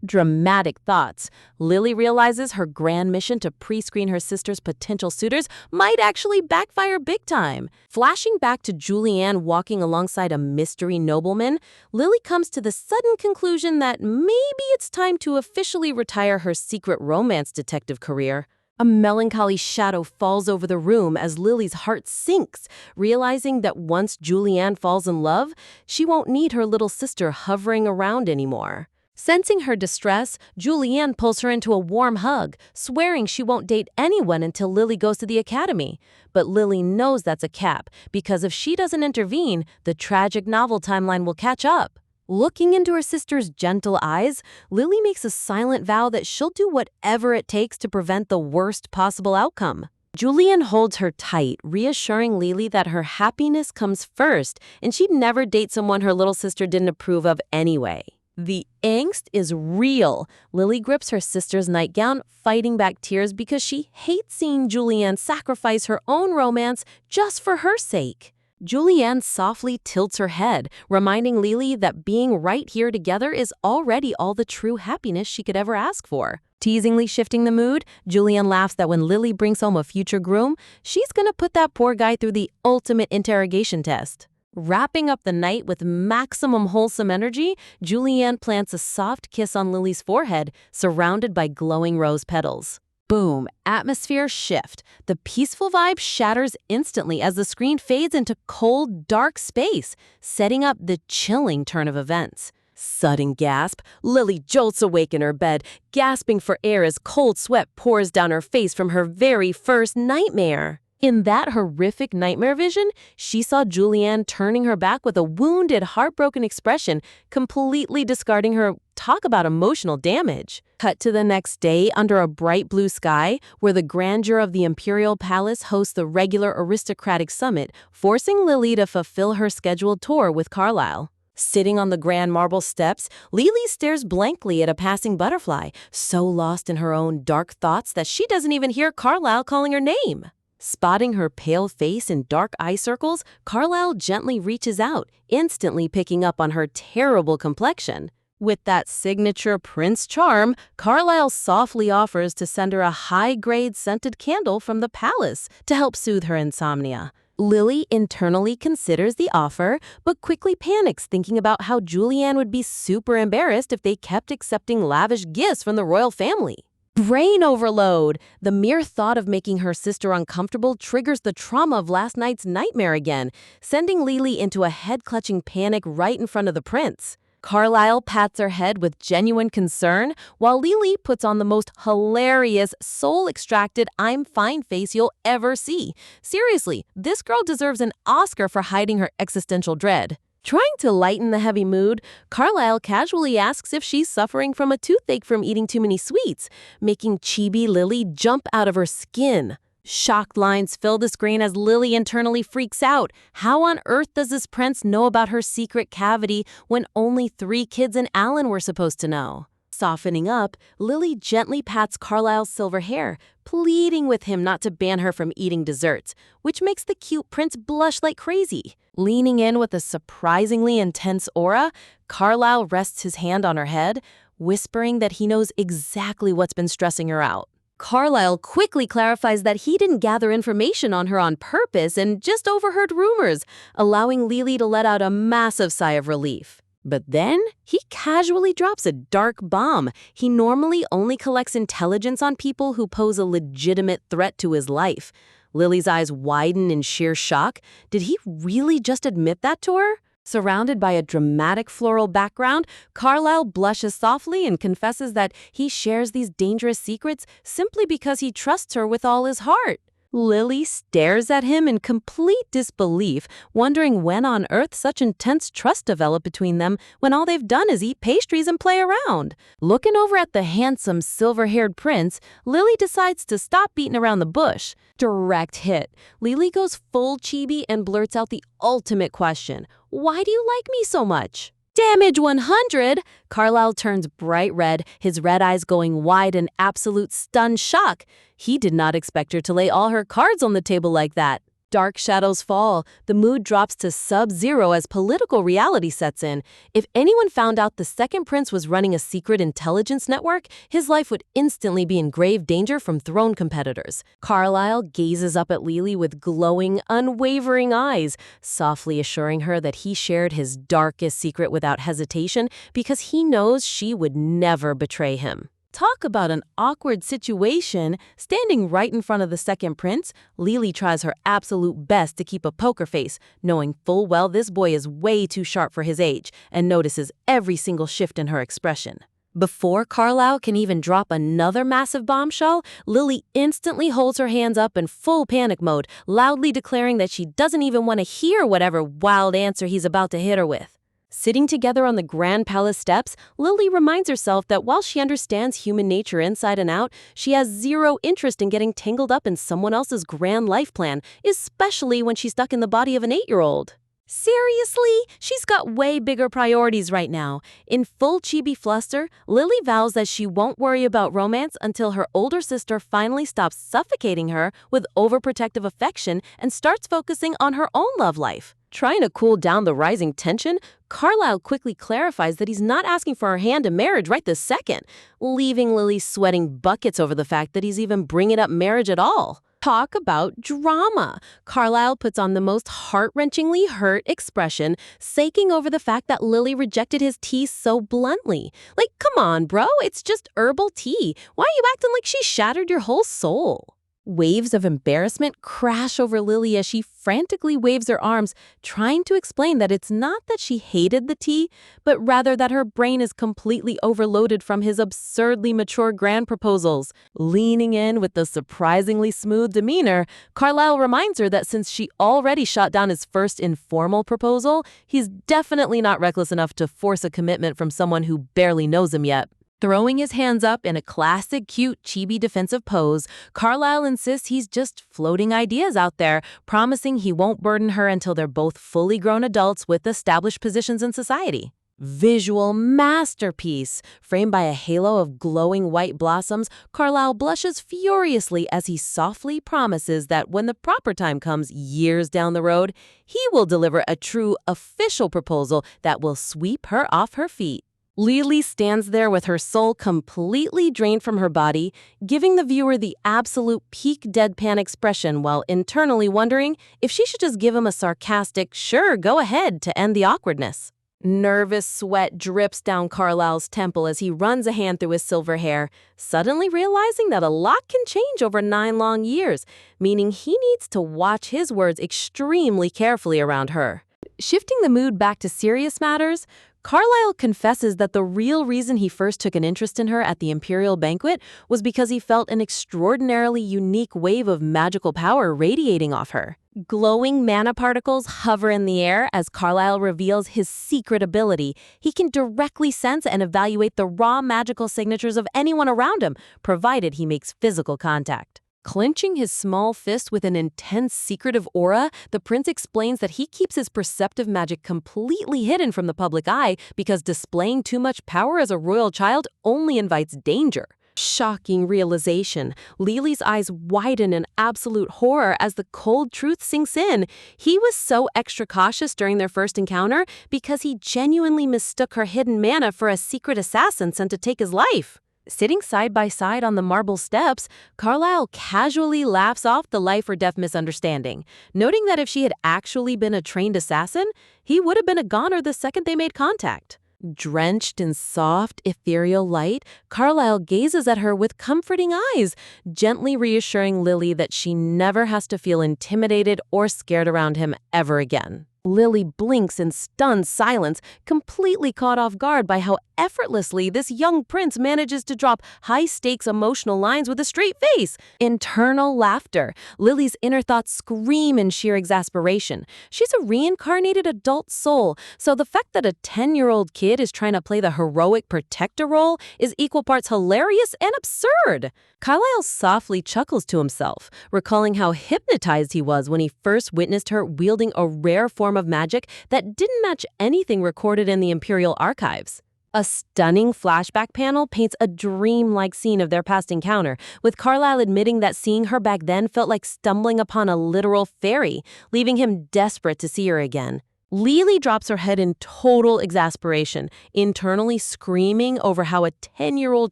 Dramatic thoughts. Lily realizes her grand mission to pre-screen her sister's potential suitors might actually backfire big time. Flashing back to Julianne walking alongside a mystery nobleman, Lily comes to the sudden conclusion that maybe it's time to officially retire her secret romance detective career. A melancholy shadow falls over the room as Lily's heart sinks, realizing that once Julianne falls in love, she won't need her little sister hovering around anymore. Sensing her distress, Julianne pulls her into a warm hug, swearing she won't date anyone until Lily goes to the academy. But Lily knows that's a cap, because if she doesn't intervene, the tragic novel timeline will catch up. Looking into her sister's gentle eyes, Lily makes a silent vow that she'll do whatever it takes to prevent the worst possible outcome. Julianne holds her tight, reassuring Lily that her happiness comes first, and she'd never date someone her little sister didn't approve of anyway. The angst is real. Lily grips her sister's nightgown, fighting back tears because she hates seeing Julianne sacrifice her own romance just for her sake. Julianne softly tilts her head, reminding Lily that being right here together is already all the true happiness she could ever ask for. Teasingly shifting the mood, Julianne laughs that when Lily brings home a future groom, she's gonna put that poor guy through the ultimate interrogation test. Wrapping up the night with maximum wholesome energy, Julianne plants a soft kiss on Lily's forehead, surrounded by glowing rose petals. Boom, atmosphere shift. The peaceful vibe shatters instantly as the screen fades into cold, dark space, setting up the chilling turn of events. Sudden gasp, Lily jolts awake in her bed, gasping for air as cold sweat pours down her face from her very first nightmare. In that horrific nightmare vision, she saw Julianne turning her back with a wounded, heartbroken expression, completely discarding her. Talk about emotional damage. Cut to the next day under a bright blue sky, where the grandeur of the Imperial Palace hosts the regular aristocratic summit, forcing Lily to fulfill her scheduled tour with Carlisle. Sitting on the grand marble steps, Lily stares blankly at a passing butterfly, so lost in her own dark thoughts that she doesn't even hear Carlisle calling her name. Spotting her pale face and dark eye circles, Carlisle gently reaches out, instantly picking up on her terrible complexion. With that signature Prince charm, Carlisle softly offers to send her a high-grade scented candle from the palace to help soothe her insomnia. Lily internally considers the offer, but quickly panics thinking about how Julianne would be super embarrassed if they kept accepting lavish gifts from the royal family. Brain overload! The mere thought of making her sister uncomfortable triggers the trauma of last night's nightmare again, sending Lily into a head-clutching panic right in front of the prince. Carlisle pats her head with genuine concern, while Lily puts on the most hilarious, soul-extracted I'm fine face you'll ever see. Seriously, this girl deserves an Oscar for hiding her existential dread. Trying to lighten the heavy mood, Carlisle casually asks if she's suffering from a toothache from eating too many sweets, making chibi Lily jump out of her skin. Shocked lines fill the screen as Lily internally freaks out. How on earth does this prince know about her secret cavity when only 3 kids and Alan were supposed to know? Softening up, Lily gently pats Carlisle's silver hair, pleading with him not to ban her from eating desserts, which makes the cute prince blush like crazy. Leaning in with a surprisingly intense aura, Carlisle rests his hand on her head, whispering that he knows exactly what's been stressing her out. Carlisle quickly clarifies that he didn't gather information on her on purpose and just overheard rumors, allowing Lily to let out a massive sigh of relief. But then, he casually drops a dark bomb. He normally only collects intelligence on people who pose a legitimate threat to his life. Lily's eyes widen in sheer shock. Did he really just admit that to her? Surrounded by a dramatic floral background, Carlisle blushes softly and confesses that he shares these dangerous secrets simply because he trusts her with all his heart. Lily stares at him in complete disbelief, wondering when on earth such intense trust developed between them when all they've done is eat pastries and play around. Looking over at the handsome, silver-haired prince, Lily decides to stop beating around the bush. Direct hit. Lily goes full chibi and blurts out the ultimate question. Why do you like me so much? Damage 100! Carlisle turns bright red, his red eyes going wide in absolute stunned shock. He did not expect her to lay all her cards on the table like that. Dark shadows fall. The mood drops to sub-zero as political reality sets in. If anyone found out the second prince was running a secret intelligence network, his life would instantly be in grave danger from throne competitors. Carlisle gazes up at Lily with glowing, unwavering eyes, softly assuring her that he shared his darkest secret without hesitation because he knows she would never betray him. Talk about an awkward situation. Standing right in front of the second prince, Lily tries her absolute best to keep a poker face, knowing full well this boy is way too sharp for his age, and notices every single shift in her expression. Before Carlisle can even drop another massive bombshell, Lily instantly holds her hands up in full panic mode, loudly declaring that she doesn't even want to hear whatever wild answer he's about to hit her with. Sitting together on the Grand Palace steps, Lily reminds herself that while she understands human nature inside and out, she has zero interest in getting tangled up in someone else's grand life plan, especially when she's stuck in the body of an 8-year-old. Seriously? She's got way bigger priorities right now. In full chibi fluster, Lily vows that she won't worry about romance until her older sister finally stops suffocating her with overprotective affection and starts focusing on her own love life. Trying to cool down the rising tension, Carlisle quickly clarifies that he's not asking for her hand in marriage right this second, leaving Lily sweating buckets over the fact that he's even bringing up marriage at all. Talk about drama. Carlisle puts on the most heart-wrenchingly hurt expression, saking over the fact that Lily rejected his tea so bluntly. Like, come on, bro, it's just herbal tea. Why are you acting like she shattered your whole soul? Waves of embarrassment crash over Lily as she frantically waves her arms, trying to explain that it's not that she hated the tea, but rather that her brain is completely overloaded from his absurdly mature grand proposals. Leaning in with the surprisingly smooth demeanor, Carlisle reminds her that since she already shot down his first informal proposal, he's definitely not reckless enough to force a commitment from someone who barely knows him yet. Throwing his hands up in a classic cute chibi defensive pose, Carlisle insists he's just floating ideas out there, promising he won't burden her until they're both fully grown adults with established positions in society. Visual masterpiece. Framed by a halo of glowing white blossoms, Carlisle blushes furiously as he softly promises that when the proper time comes years down the road, he will deliver a true official proposal that will sweep her off her feet. Lily stands there with her soul completely drained from her body, giving the viewer the absolute peak deadpan expression while internally wondering if she should just give him a sarcastic, "Sure, go ahead," to end the awkwardness. Nervous sweat drips down Carlisle's temple as he runs a hand through his silver hair, suddenly realizing that a lot can change over 9 long years, meaning he needs to watch his words extremely carefully around her. Shifting the mood back to serious matters, Carlisle confesses that the real reason he first took an interest in her at the Imperial banquet was because he felt an extraordinarily unique wave of magical power radiating off her. Glowing mana particles hover in the air as Carlisle reveals his secret ability. He can directly sense and evaluate the raw magical signatures of anyone around him, provided he makes physical contact. Clenching his small fist with an intense secretive aura, the prince explains that he keeps his perceptive magic completely hidden from the public eye because displaying too much power as a royal child only invites danger. Shocking realization. Lily's eyes widen in absolute horror as the cold truth sinks in. He was so extra cautious during their first encounter because he genuinely mistook her hidden mana for a secret assassin sent to take his life. Sitting side by side on the marble steps, Carlisle casually laughs off the life-or-death misunderstanding, noting that if she had actually been a trained assassin, he would have been a goner the second they made contact. Drenched in soft, ethereal light, Carlisle gazes at her with comforting eyes, gently reassuring Lily that she never has to feel intimidated or scared around him ever again. Lily blinks in stunned silence, completely caught off guard by how effortlessly this young prince manages to drop high-stakes emotional lines with a straight face. Internal laughter. Lily's inner thoughts scream in sheer exasperation. She's a reincarnated adult soul, so the fact that a 10-year-old kid is trying to play the heroic protector role is equal parts hilarious and absurd. Carlisle softly chuckles to himself, recalling how hypnotized he was when he first witnessed her wielding a rare form of magic that didn't match anything recorded in the Imperial archives. A stunning flashback panel paints a dreamlike scene of their past encounter, with Carlisle admitting that seeing her back then felt like stumbling upon a literal fairy, leaving him desperate to see her again. Lily drops her head in total exasperation, internally screaming over how a 10-year-old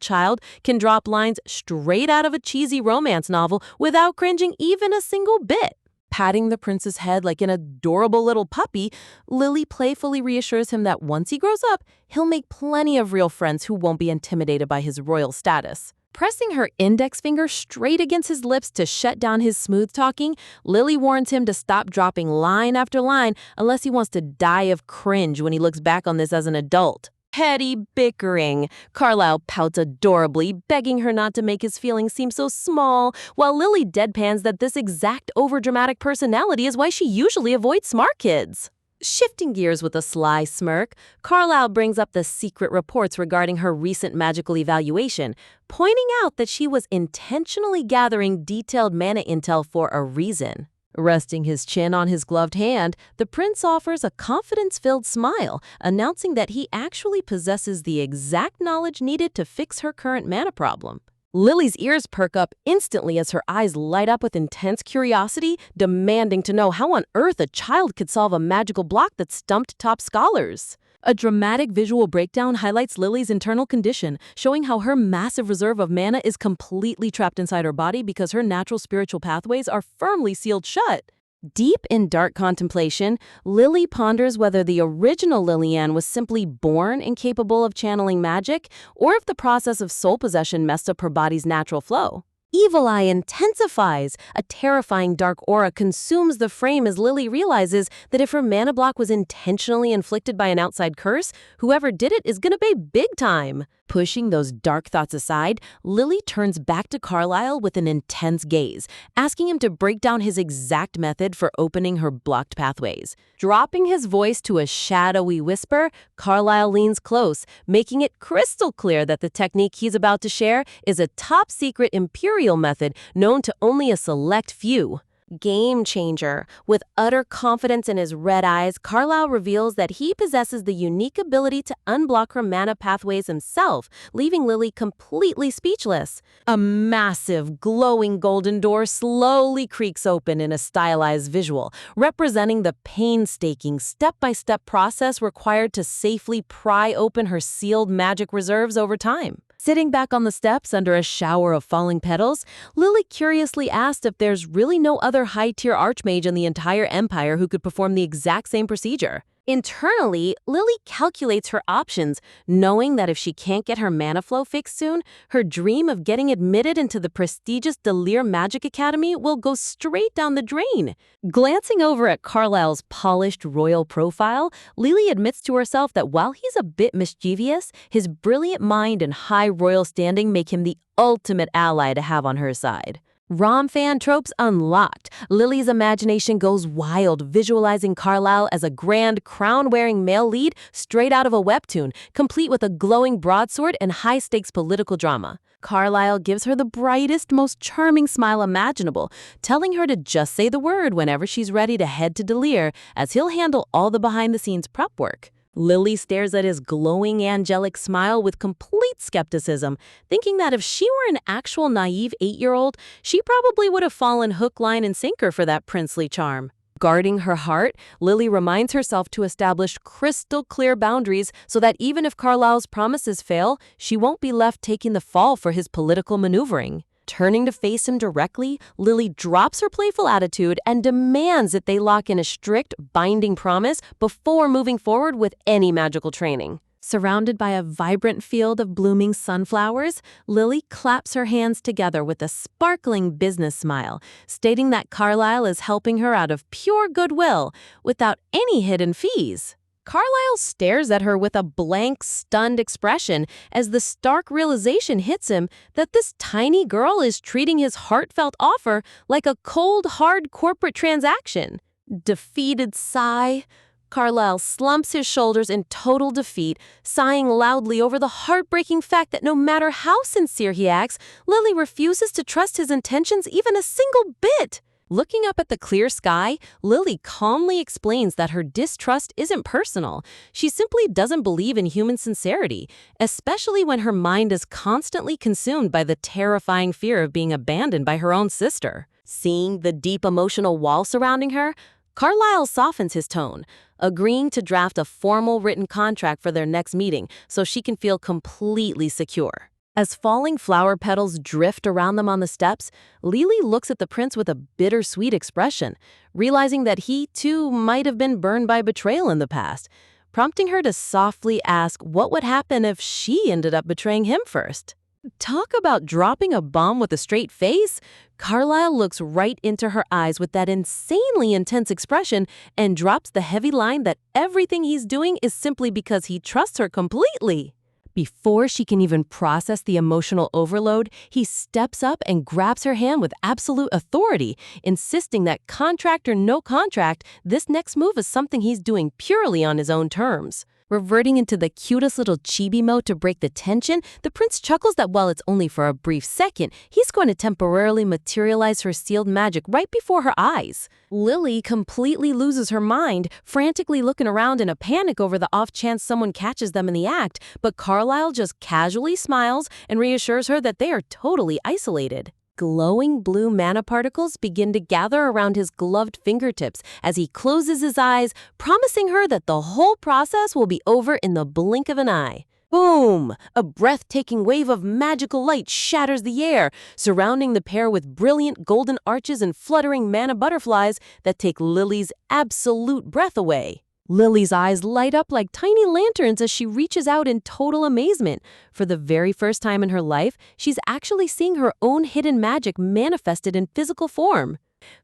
child can drop lines straight out of a cheesy romance novel without cringing even a single bit. Patting the prince's head like an adorable little puppy, Lily playfully reassures him that once he grows up, he'll make plenty of real friends who won't be intimidated by his royal status. Pressing her index finger straight against his lips to shut down his smooth talking, Lily warns him to stop dropping line after line unless he wants to die of cringe when he looks back on this as an adult. Petty bickering. Carlisle pouts adorably, begging her not to make his feelings seem so small, while Lily deadpans that this exact overdramatic personality is why she usually avoids smart kids. Shifting gears with a sly smirk, Carlisle brings up the secret reports regarding her recent magical evaluation, pointing out that she was intentionally gathering detailed mana intel for a reason. Resting his chin on his gloved hand, the prince offers a confidence-filled smile, announcing that he actually possesses the exact knowledge needed to fix her current mana problem. Lily's ears perk up instantly as her eyes light up with intense curiosity, demanding to know how on earth a child could solve a magical block that stumped top scholars. A dramatic visual breakdown highlights Lily's internal condition, showing how her massive reserve of mana is completely trapped inside her body because her natural spiritual pathways are firmly sealed shut. Deep in dark contemplation, Lily ponders whether the original Lillian was simply born incapable of channeling magic, or if the process of soul possession messed up her body's natural flow. Evil Eye intensifies. A terrifying dark aura consumes the frame as Lily realizes that if her mana block was intentionally inflicted by an outside curse, whoever did it is gonna pay big time. Pushing those dark thoughts aside, Lily turns back to Carlisle with an intense gaze, asking him to break down his exact method for opening her blocked pathways. Dropping his voice to a shadowy whisper, Carlisle leans close, making it crystal clear that the technique he's about to share is a top-secret Imperial method known to only a select few. Game changer. With utter confidence in his red eyes, Carlisle reveals that he possesses the unique ability to unblock her mana pathways himself, leaving Lily completely speechless. A massive, glowing golden door slowly creaks open in a stylized visual, representing the painstaking, step-by-step process required to safely pry open her sealed magic reserves over time. Sitting back on the steps under a shower of falling petals, Lily curiously asked if there's really no other high-tier archmage in the entire empire who could perform the exact same procedure. Internally, Lily calculates her options, knowing that if she can't get her mana flow fixed soon, her dream of getting admitted into the prestigious Delir Magic Academy will go straight down the drain. Glancing over at Carlisle's polished royal profile, Lily admits to herself that while he's a bit mischievous, his brilliant mind and high royal standing make him the ultimate ally to have on her side. Rom fan tropes unlocked. Lily's imagination goes wild, visualizing Carlisle as a grand, crown-wearing male lead straight out of a webtoon, complete with a glowing broadsword and high-stakes political drama. Carlisle gives her the brightest, most charming smile imaginable, telling her to just say the word whenever she's ready to head to Delir, as he'll handle all the behind-the-scenes prep work. Lily stares at his glowing angelic smile with complete skepticism, thinking that if she were an actual naive 8-year-old, she probably would have fallen hook, line, and sinker for that princely charm. Guarding her heart, Lily reminds herself to establish crystal clear boundaries so that even if Carlisle's promises fail, she won't be left taking the fall for his political maneuvering. Turning to face him directly, Lily drops her playful attitude and demands that they lock in a strict, binding promise before moving forward with any magical training. Surrounded by a vibrant field of blooming sunflowers, Lily claps her hands together with a sparkling business smile, stating that Carlisle is helping her out of pure goodwill, without any hidden fees. Carlisle stares at her with a blank, stunned expression as the stark realization hits him that this tiny girl is treating his heartfelt offer like a cold, hard corporate transaction. Defeated sigh. Carlisle slumps his shoulders in total defeat, sighing loudly over the heartbreaking fact that no matter how sincere he acts, Lily refuses to trust his intentions even a single bit. Looking up at the clear sky, Lily calmly explains that her distrust isn't personal. She simply doesn't believe in human sincerity, especially when her mind is constantly consumed by the terrifying fear of being abandoned by her own sister. Seeing the deep emotional wall surrounding her, Carlisle softens his tone, agreeing to draft a formal written contract for their next meeting so she can feel completely secure. As falling flower petals drift around them on the steps, Lily looks at the prince with a bittersweet expression, realizing that he, too, might have been burned by betrayal in the past, prompting her to softly ask what would happen if she ended up betraying him first. Talk about dropping a bomb with a straight face! Carlisle looks right into her eyes with that insanely intense expression and drops the heavy line that everything he's doing is simply because he trusts her completely. Before she can even process the emotional overload, he steps up and grabs her hand with absolute authority, insisting that contract or no contract, this next move is something he's doing purely on his own terms. Reverting into the cutest little chibi mode to break the tension, the prince chuckles that while it's only for a brief second, he's going to temporarily materialize her sealed magic right before her eyes. Lily completely loses her mind, frantically looking around in a panic over the off chance someone catches them in the act, but Carlisle just casually smiles and reassures her that they are totally isolated. Glowing blue mana particles begin to gather around his gloved fingertips as he closes his eyes, promising her that the whole process will be over in the blink of an eye. Boom! A breathtaking wave of magical light shatters the air, surrounding the pair with brilliant golden arches and fluttering mana butterflies that take Lily's absolute breath away. Lily's eyes light up like tiny lanterns as she reaches out in total amazement. For the very first time in her life, she's actually seeing her own hidden magic manifested in physical form.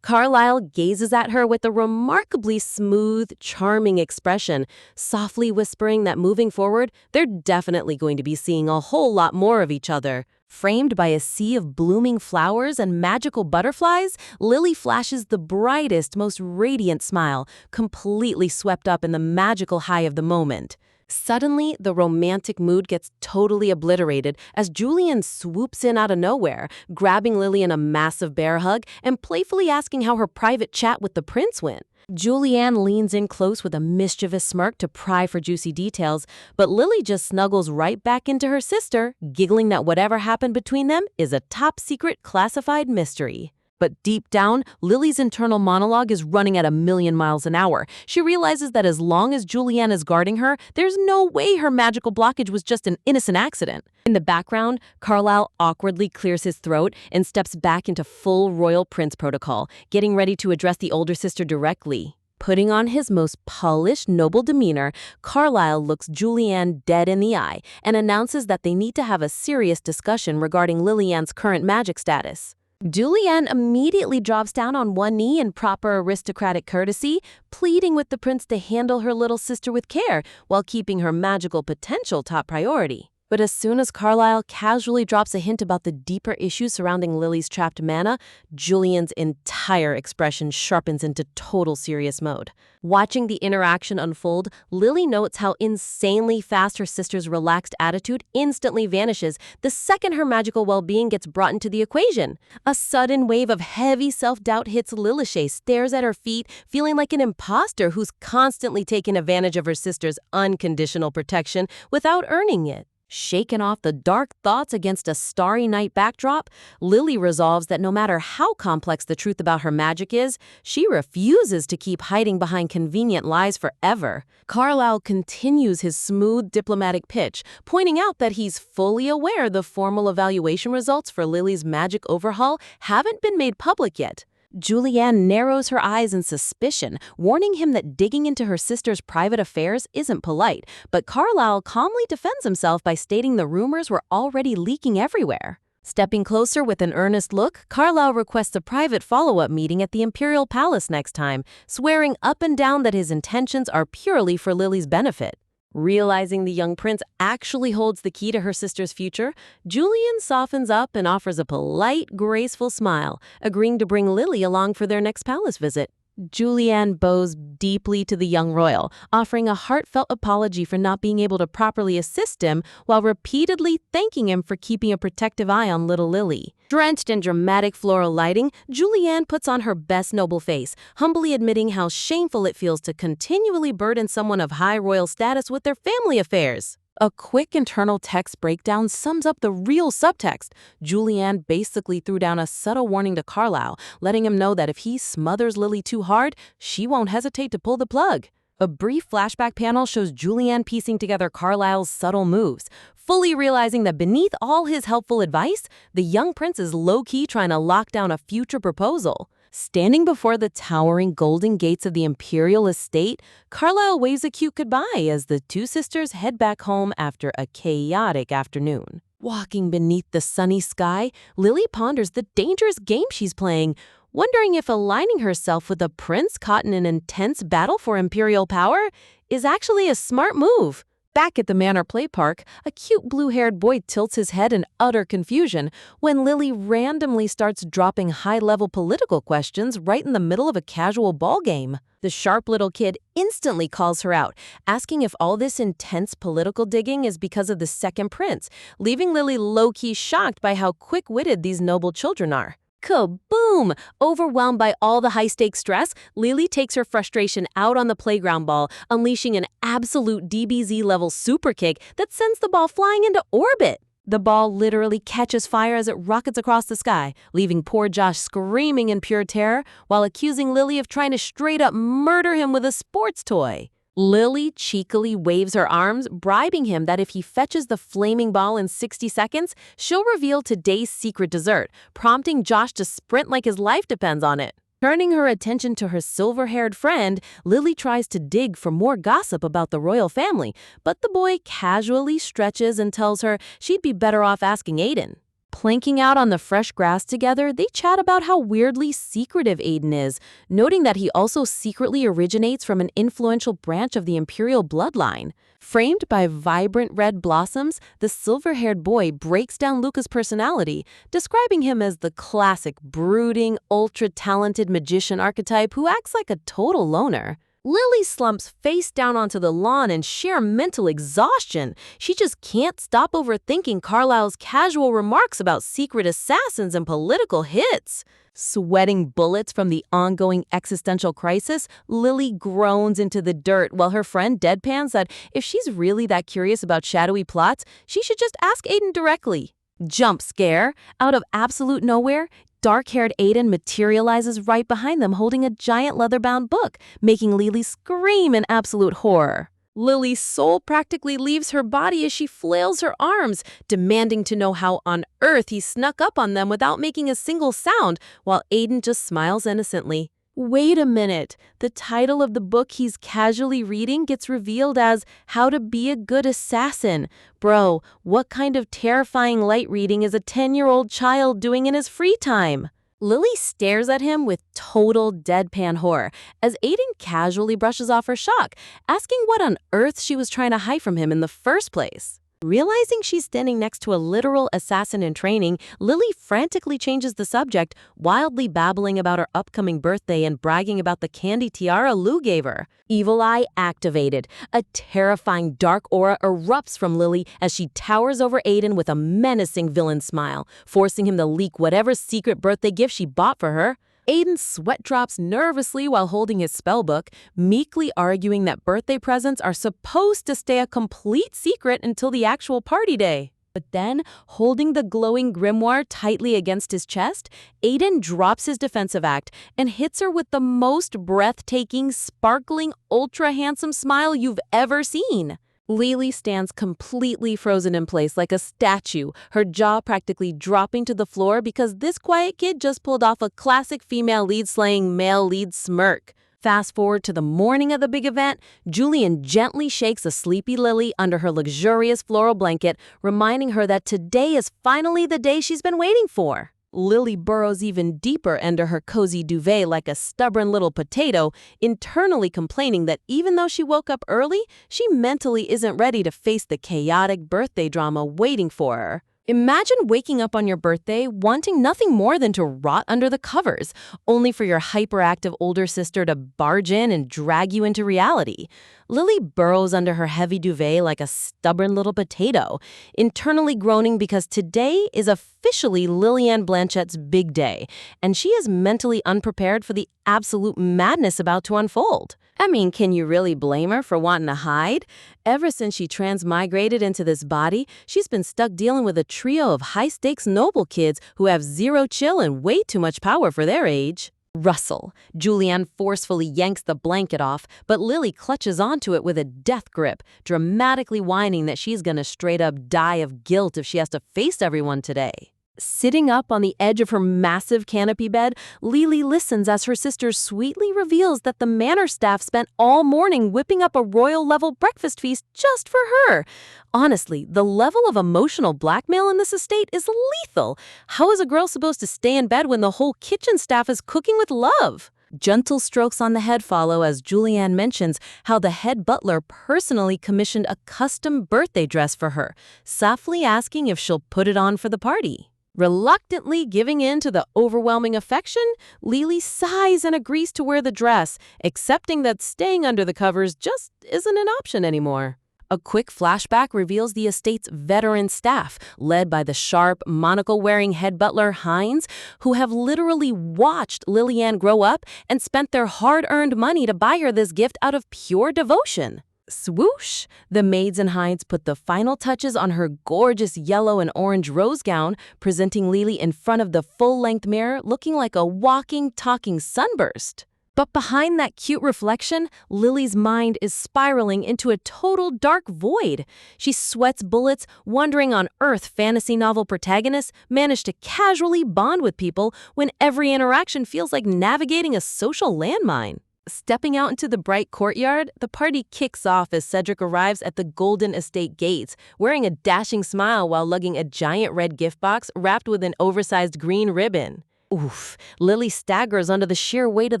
Carlisle gazes at her with a remarkably smooth, charming expression, softly whispering that moving forward, they're definitely going to be seeing a whole lot more of each other. Framed by a sea of blooming flowers and magical butterflies, Lily flashes the brightest, most radiant smile, completely swept up in the magical high of the moment. Suddenly, the romantic mood gets totally obliterated as Julian swoops in out of nowhere, grabbing Lily in a massive bear hug and playfully asking how her private chat with the prince went. Julianne leans in close with a mischievous smirk to pry for juicy details, but Lily just snuggles right back into her sister, giggling that whatever happened between them is a top-secret classified mystery. But deep down, Lily's internal monologue is running at 1,000,000 miles an hour. She realizes that as long as Julianne is guarding her, there's no way her magical blockage was just an innocent accident. In the background, Carlisle awkwardly clears his throat and steps back into full royal prince protocol, getting ready to address the older sister directly. Putting on his most polished, noble demeanor, Carlisle looks Julianne dead in the eye and announces that they need to have a serious discussion regarding Lillian's current magic status. Julianne immediately drops down on one knee in proper aristocratic courtesy, pleading with the prince to handle her little sister with care while keeping her magical potential top priority. But as soon as Carlisle casually drops a hint about the deeper issues surrounding Lily's trapped mana, Julian's entire expression sharpens into total serious mode. Watching the interaction unfold, Lily notes how insanely fast her sister's relaxed attitude instantly vanishes the second her magical well-being gets brought into the equation. A sudden wave of heavy self-doubt hits Lily. She stares at her feet, feeling like an imposter who's constantly taken advantage of her sister's unconditional protection without earning it. Shaken off the dark thoughts against a starry night backdrop, Lily resolves that no matter how complex the truth about her magic is, she refuses to keep hiding behind convenient lies forever. Carlisle continues his smooth diplomatic pitch, pointing out that he's fully aware the formal evaluation results for Lily's magic overhaul haven't been made public yet. Julianne narrows her eyes in suspicion, warning him that digging into her sister's private affairs isn't polite, but Carlisle calmly defends himself by stating the rumors were already leaking everywhere. Stepping closer with an earnest look, Carlisle requests a private follow-up meeting at the Imperial Palace next time, swearing up and down that his intentions are purely for Lily's benefit. Realizing the young prince actually holds the key to her sister's future, Julian softens up and offers a polite, graceful smile, agreeing to bring Lily along for their next palace visit. Julianne bows deeply to the young royal, offering a heartfelt apology for not being able to properly assist him while repeatedly thanking him for keeping a protective eye on little Lily. Drenched in dramatic floral lighting, Julianne puts on her best noble face, humbly admitting how shameful it feels to continually burden someone of high royal status with their family affairs. A quick internal text breakdown sums up the real subtext. Julianne basically threw down a subtle warning to Carlisle, letting him know that if he smothers Lily too hard, she won't hesitate to pull the plug. A brief flashback panel shows Julianne piecing together Carlisle's subtle moves, fully realizing that beneath all his helpful advice, the young prince is low-key trying to lock down a future proposal. Standing before the towering golden gates of the imperial estate, Carlisle waves a cute goodbye as the two sisters head back home after a chaotic afternoon. Walking beneath the sunny sky, Lily ponders the dangerous game she's playing, wondering if aligning herself with a prince caught in an intense battle for imperial power is actually a smart move. Back at the Manor Play Park, a cute blue-haired boy tilts his head in utter confusion when Lily randomly starts dropping high-level political questions right in the middle of a casual ball game. The sharp little kid instantly calls her out, asking if all this intense political digging is because of the second prince, leaving Lily low-key shocked by how quick-witted these noble children are. Kaboom! Overwhelmed by all the high-stakes stress, Lily takes her frustration out on the playground ball, unleashing an absolute DBZ-level super kick that sends the ball flying into orbit. The ball literally catches fire as it rockets across the sky, leaving poor Josh screaming in pure terror while accusing Lily of trying to straight-up murder him with a sports toy. Lily cheekily waves her arms, bribing him that if he fetches the flaming ball in 60 seconds, she'll reveal today's secret dessert, prompting Josh to sprint like his life depends on it. Turning her attention to her silver-haired friend, Lily tries to dig for more gossip about the royal family, but the boy casually stretches and tells her she'd be better off asking Aiden. Planking out on the fresh grass together, they chat about how weirdly secretive Aiden is, noting that he also secretly originates from an influential branch of the imperial bloodline. Framed by vibrant red blossoms, the silver-haired boy breaks down Luca's personality, describing him as the classic brooding, ultra-talented magician archetype who acts like a total loner. Lily slumps face down onto the lawn in sheer mental exhaustion. She just can't stop overthinking Carlisle's casual remarks about secret assassins and political hits. Sweating bullets from the ongoing existential crisis, Lily groans into the dirt while her friend deadpans that if she's really that curious about shadowy plots, she should just ask Aiden directly. Jump scare. Out of absolute nowhere, dark-haired Aiden materializes right behind them holding a giant leather-bound book, making Lily scream in absolute horror. Lily's soul practically leaves her body as she flails her arms, demanding to know how on earth he snuck up on them without making a single sound, while Aiden just smiles innocently. Wait a minute. The title of the book he's casually reading gets revealed as How to Be a Good Assassin. Bro, what kind of terrifying light reading is a 10-year-old child doing in his free time? Lily stares at him with total deadpan horror as Aiden casually brushes off her shock, asking what on earth she was trying to hide from him in the first place. Realizing she's standing next to a literal assassin in training, Lily frantically changes the subject, wildly babbling about her upcoming birthday and bragging about the candy tiara Lou gave her. Evil Eye activated. A terrifying dark aura erupts from Lily as she towers over Aiden with a menacing villain smile, forcing him to leak whatever secret birthday gift she bought for her. Aiden sweat drops nervously while holding his spellbook, meekly arguing that birthday presents are supposed to stay a complete secret until the actual party day. But then, holding the glowing grimoire tightly against his chest, Aiden drops his defensive act and hits her with the most breathtaking, sparkling, ultra-handsome smile you've ever seen. Lily stands completely frozen in place like a statue, her jaw practically dropping to the floor because this quiet kid just pulled off a classic female lead slaying male lead smirk. Fast forward to the morning of the big event, Julian gently shakes a sleepy Lily under her luxurious floral blanket, reminding her that today is finally the day she's been waiting for. Lily burrows even deeper under her cozy duvet like a stubborn little potato, internally complaining that even though she woke up early, she mentally isn't ready to face the chaotic birthday drama waiting for her. Imagine waking up on your birthday wanting nothing more than to rot under the covers, only for your hyperactive older sister to barge in and drag you into reality. Lily burrows under her heavy duvet like a stubborn little potato, internally groaning because today is officially Lillian Blanchette's big day, and she is mentally unprepared for the absolute madness about to unfold. I mean, can you really blame her for wanting to hide? Ever since she transmigrated into this body, she's been stuck dealing with a trio of high-stakes noble kids who have zero chill and way too much power for their age. Rustle. Julianne forcefully yanks the blanket off, but Lily clutches onto it with a death grip, dramatically whining that she's gonna straight up die of guilt if she has to face everyone today. Sitting up on the edge of her massive canopy bed, Lily listens as her sister sweetly reveals that the manor staff spent all morning whipping up a royal-level breakfast feast just for her. Honestly, the level of emotional blackmail in this estate is lethal. How is a girl supposed to stay in bed when the whole kitchen staff is cooking with love? Gentle strokes on the head follow as Julianne mentions how the head butler personally commissioned a custom birthday dress for her, softly asking if she'll put it on for the party. Reluctantly giving in to the overwhelming affection, Lily sighs and agrees to wear the dress, accepting that staying under the covers just isn't an option anymore. A quick flashback reveals the estate's veteran staff, led by the sharp, monocle-wearing head butler Hines, who have literally watched Lillian grow up and spent their hard-earned money to buy her this gift out of pure devotion. Swoosh! The maids and Hines put the final touches on her gorgeous yellow and orange rose gown, presenting Lily in front of the full-length mirror looking like a walking, talking sunburst. But behind that cute reflection, Lily's mind is spiraling into a total dark void. She sweats bullets, wondering on earth fantasy novel protagonists manage to casually bond with people when every interaction feels like navigating a social landmine. Stepping out into the bright courtyard, the party kicks off as Cedric arrives at the Golden Estate gates, wearing a dashing smile while lugging a giant red gift box wrapped with an oversized green ribbon. Oof, Lily staggers under the sheer weight of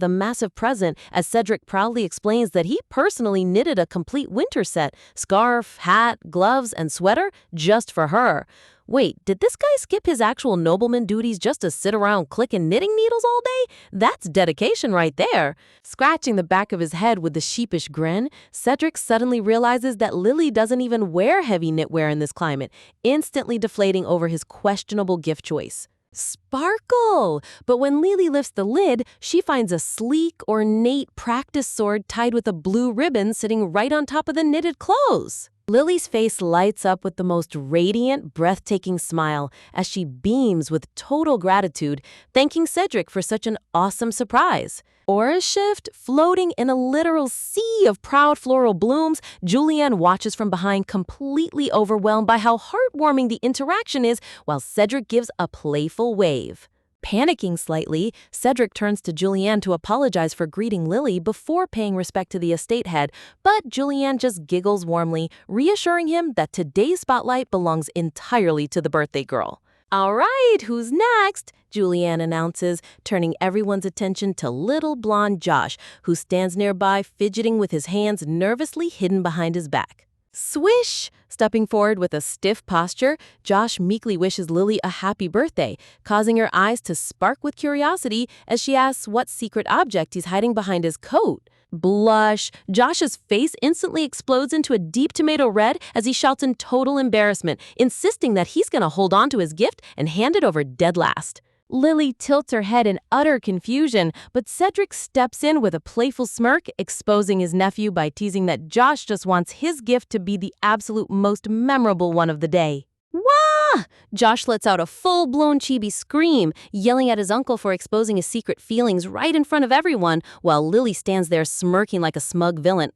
the massive present as Cedric proudly explains that he personally knitted a complete winter set, scarf, hat, gloves, and sweater just for her. Wait, did this guy skip his actual nobleman duties just to sit around clicking knitting needles all day? That's dedication right there. Scratching the back of his head with a sheepish grin, Cedric suddenly realizes that Lily doesn't even wear heavy knitwear in this climate, instantly deflating over his questionable gift choice. Sparkle! But when Lily lifts the lid, she finds a sleek, ornate practice sword tied with a blue ribbon sitting right on top of the knitted clothes. Lily's face lights up with the most radiant, breathtaking smile as she beams with total gratitude, thanking Cedric for such an awesome surprise. Aura shift, floating in a literal sea of proud floral blooms, Julianne watches from behind, completely overwhelmed by how heartwarming the interaction is, while Cedric gives a playful wave. Panicking slightly, Cedric turns to Julianne to apologize for greeting Lily before paying respect to the estate head, but Julianne just giggles warmly, reassuring him that today's spotlight belongs entirely to the birthday girl. "All right, who's next?" Julianne announces, turning everyone's attention to little blonde Josh, who stands nearby fidgeting with his hands nervously hidden behind his back. Swish! Stepping forward with a stiff posture, Josh meekly wishes Lily a happy birthday, causing her eyes to spark with curiosity as she asks what secret object he's hiding behind his coat. Blush. Josh's face instantly explodes into a deep tomato red as he shouts in total embarrassment, insisting that he's going to hold on to his gift and hand it over dead last. Lily tilts her head in utter confusion, but Cedric steps in with a playful smirk, exposing his nephew by teasing that Josh just wants his gift to be the absolute most memorable one of the day. Wah! Josh lets out a full-blown chibi scream, yelling at his uncle for exposing his secret feelings right in front of everyone, while Lily stands there smirking like a smug villain.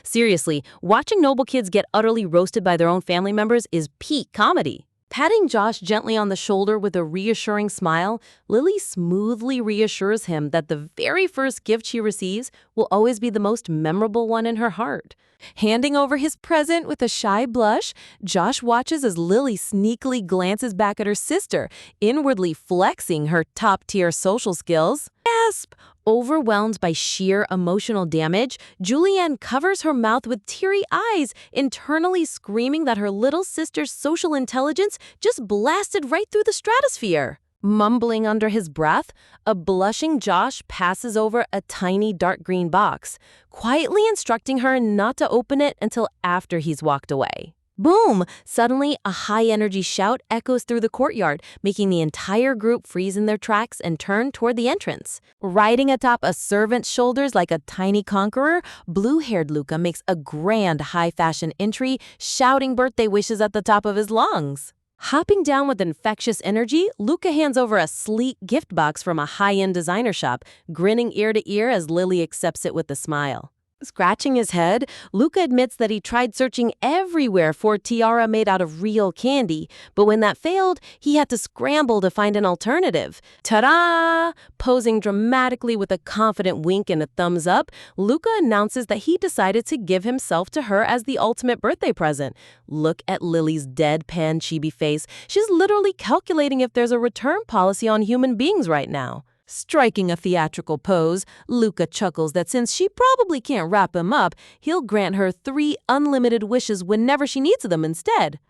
Seriously, watching noble kids get utterly roasted by their own family members is peak comedy. Patting Josh gently on the shoulder with a reassuring smile, Lily smoothly reassures him that the very first gift she receives will always be the most memorable one in her heart. Handing over his present with a shy blush, Josh watches as Lily sneakily glances back at her sister, inwardly flexing her top-tier social skills. Gasp! Overwhelmed by sheer emotional damage, Julianne covers her mouth with teary eyes, internally screaming that her little sister's social intelligence just blasted right through the stratosphere. Mumbling under his breath, a blushing Josh passes over a tiny dark green box, quietly instructing her not to open it until after he's walked away. Boom! Suddenly, a high-energy shout echoes through the courtyard, making the entire group freeze in their tracks and turn toward the entrance. Riding atop a servant's shoulders like a tiny conqueror, blue-haired Luca makes a grand high-fashion entry, shouting birthday wishes at the top of his lungs. Hopping down with infectious energy, Luca hands over a sleek gift box from a high-end designer shop, grinning ear to ear as Lily accepts it with a smile. Scratching his head, Luca admits that he tried searching everywhere for a tiara made out of real candy, but when that failed, he had to scramble to find an alternative. Ta-da! Posing dramatically with a confident wink and a thumbs up, Luca announces that he decided to give himself to her as the ultimate birthday present. Look at Lily's deadpan chibi face. She's literally calculating if there's a return policy on human beings right now. Striking a theatrical pose, Luca chuckles that since she probably can't wrap him up, he'll grant her 3 unlimited wishes whenever she needs them instead.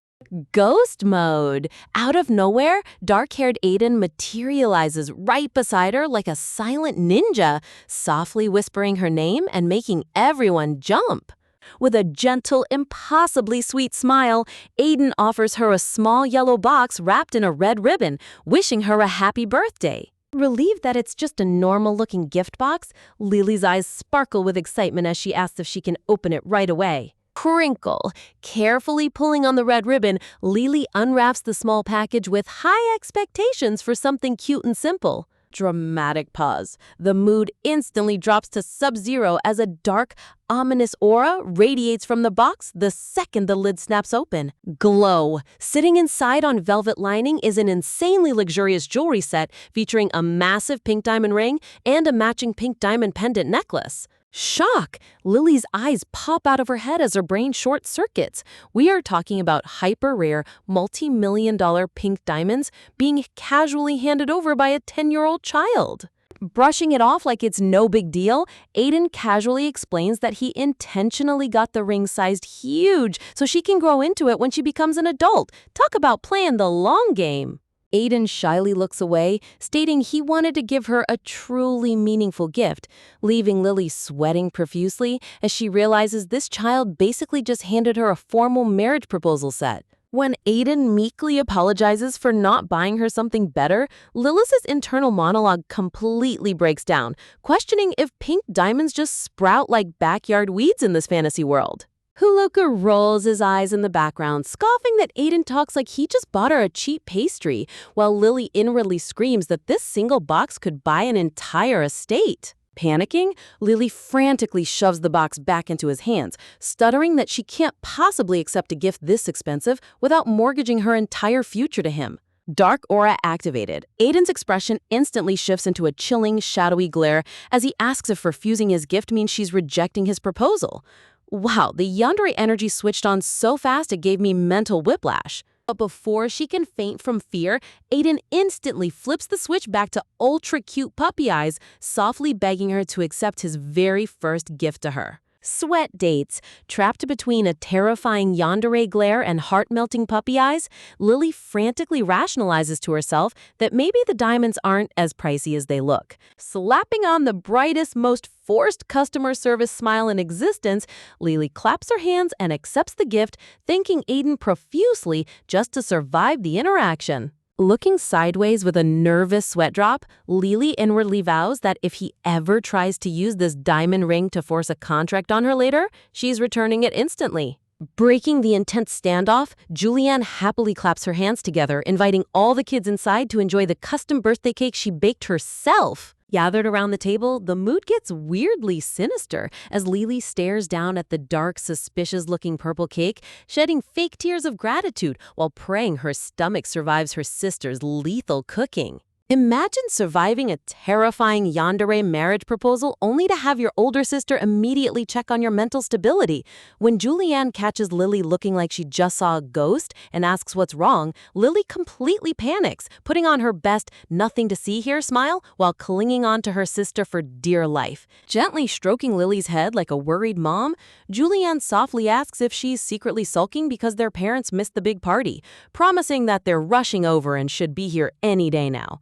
Ghost mode! Out of nowhere, dark-haired Aiden materializes right beside her like a silent ninja, softly whispering her name and making everyone jump. With a gentle, impossibly sweet smile, Aiden offers her a small yellow box wrapped in a red ribbon, wishing her a happy birthday. Relieved that it's just a normal-looking gift box, Lily's eyes sparkle with excitement as she asks if she can open it right away. Crinkle. Carefully pulling on the red ribbon, Lily unwraps the small package with high expectations for something cute and simple. Dramatic pause. The mood instantly drops to sub-zero as a dark, ominous aura radiates from the box the second the lid snaps open. Glow. Sitting inside on velvet lining is an insanely luxurious jewelry set featuring a massive pink diamond ring and a matching pink diamond pendant necklace. Shock! Lily's eyes pop out of her head as her brain short-circuits. We are talking about hyper-rare, multi-million-dollar pink diamonds being casually handed over by a 10-year-old child. Brushing it off like it's no big deal, Aiden casually explains that he intentionally got the ring sized huge so she can grow into it when she becomes an adult. Talk about playing the long game. Aiden shyly looks away, stating he wanted to give her a truly meaningful gift, leaving Lily sweating profusely as she realizes this child basically just handed her a formal marriage proposal set. When Aiden meekly apologizes for not buying her something better, Lilith's internal monologue completely breaks down, questioning if pink diamonds just sprout like backyard weeds in this fantasy world. Huluka rolls his eyes in the background, scoffing that Aiden talks like he just bought her a cheap pastry, while Lily inwardly screams that this single box could buy an entire estate. Panicking, Lily frantically shoves the box back into his hands, stuttering that she can't possibly accept a gift this expensive without mortgaging her entire future to him. Dark aura activated. Aiden's expression instantly shifts into a chilling, shadowy glare as he asks if refusing his gift means she's rejecting his proposal. Wow, the yandere energy switched on so fast it gave me mental whiplash. But before she can faint from fear, Aiden instantly flips the switch back to ultra-cute puppy eyes, softly begging her to accept his very first gift to her. Sweat dates. Trapped between a terrifying yandere glare and heart-melting puppy eyes, Lily frantically rationalizes to herself that maybe the diamonds aren't as pricey as they look. Slapping on the brightest, most forced customer service smile in existence, Lily claps her hands and accepts the gift, thanking Aiden profusely just to survive the interaction. Looking sideways with a nervous sweat drop, Lily inwardly vows that if he ever tries to use this diamond ring to force a contract on her later, she's returning it instantly. Breaking the intense standoff, Julianne happily claps her hands together, inviting all the kids inside to enjoy the custom birthday cake she baked herself. Gathered around the table, the mood gets weirdly sinister as Lily stares down at the dark, suspicious-looking purple cake, shedding fake tears of gratitude while praying her stomach survives her sister's lethal cooking. Imagine surviving a terrifying yandere marriage proposal only to have your older sister immediately check on your mental stability. When Julianne catches Lily looking like she just saw a ghost and asks what's wrong, Lily completely panics, putting on her best nothing to see here smile while clinging on to her sister for dear life. Gently stroking Lily's head like a worried mom, Julianne softly asks if she's secretly sulking because their parents missed the big party, promising that they're rushing over and should be here any day now.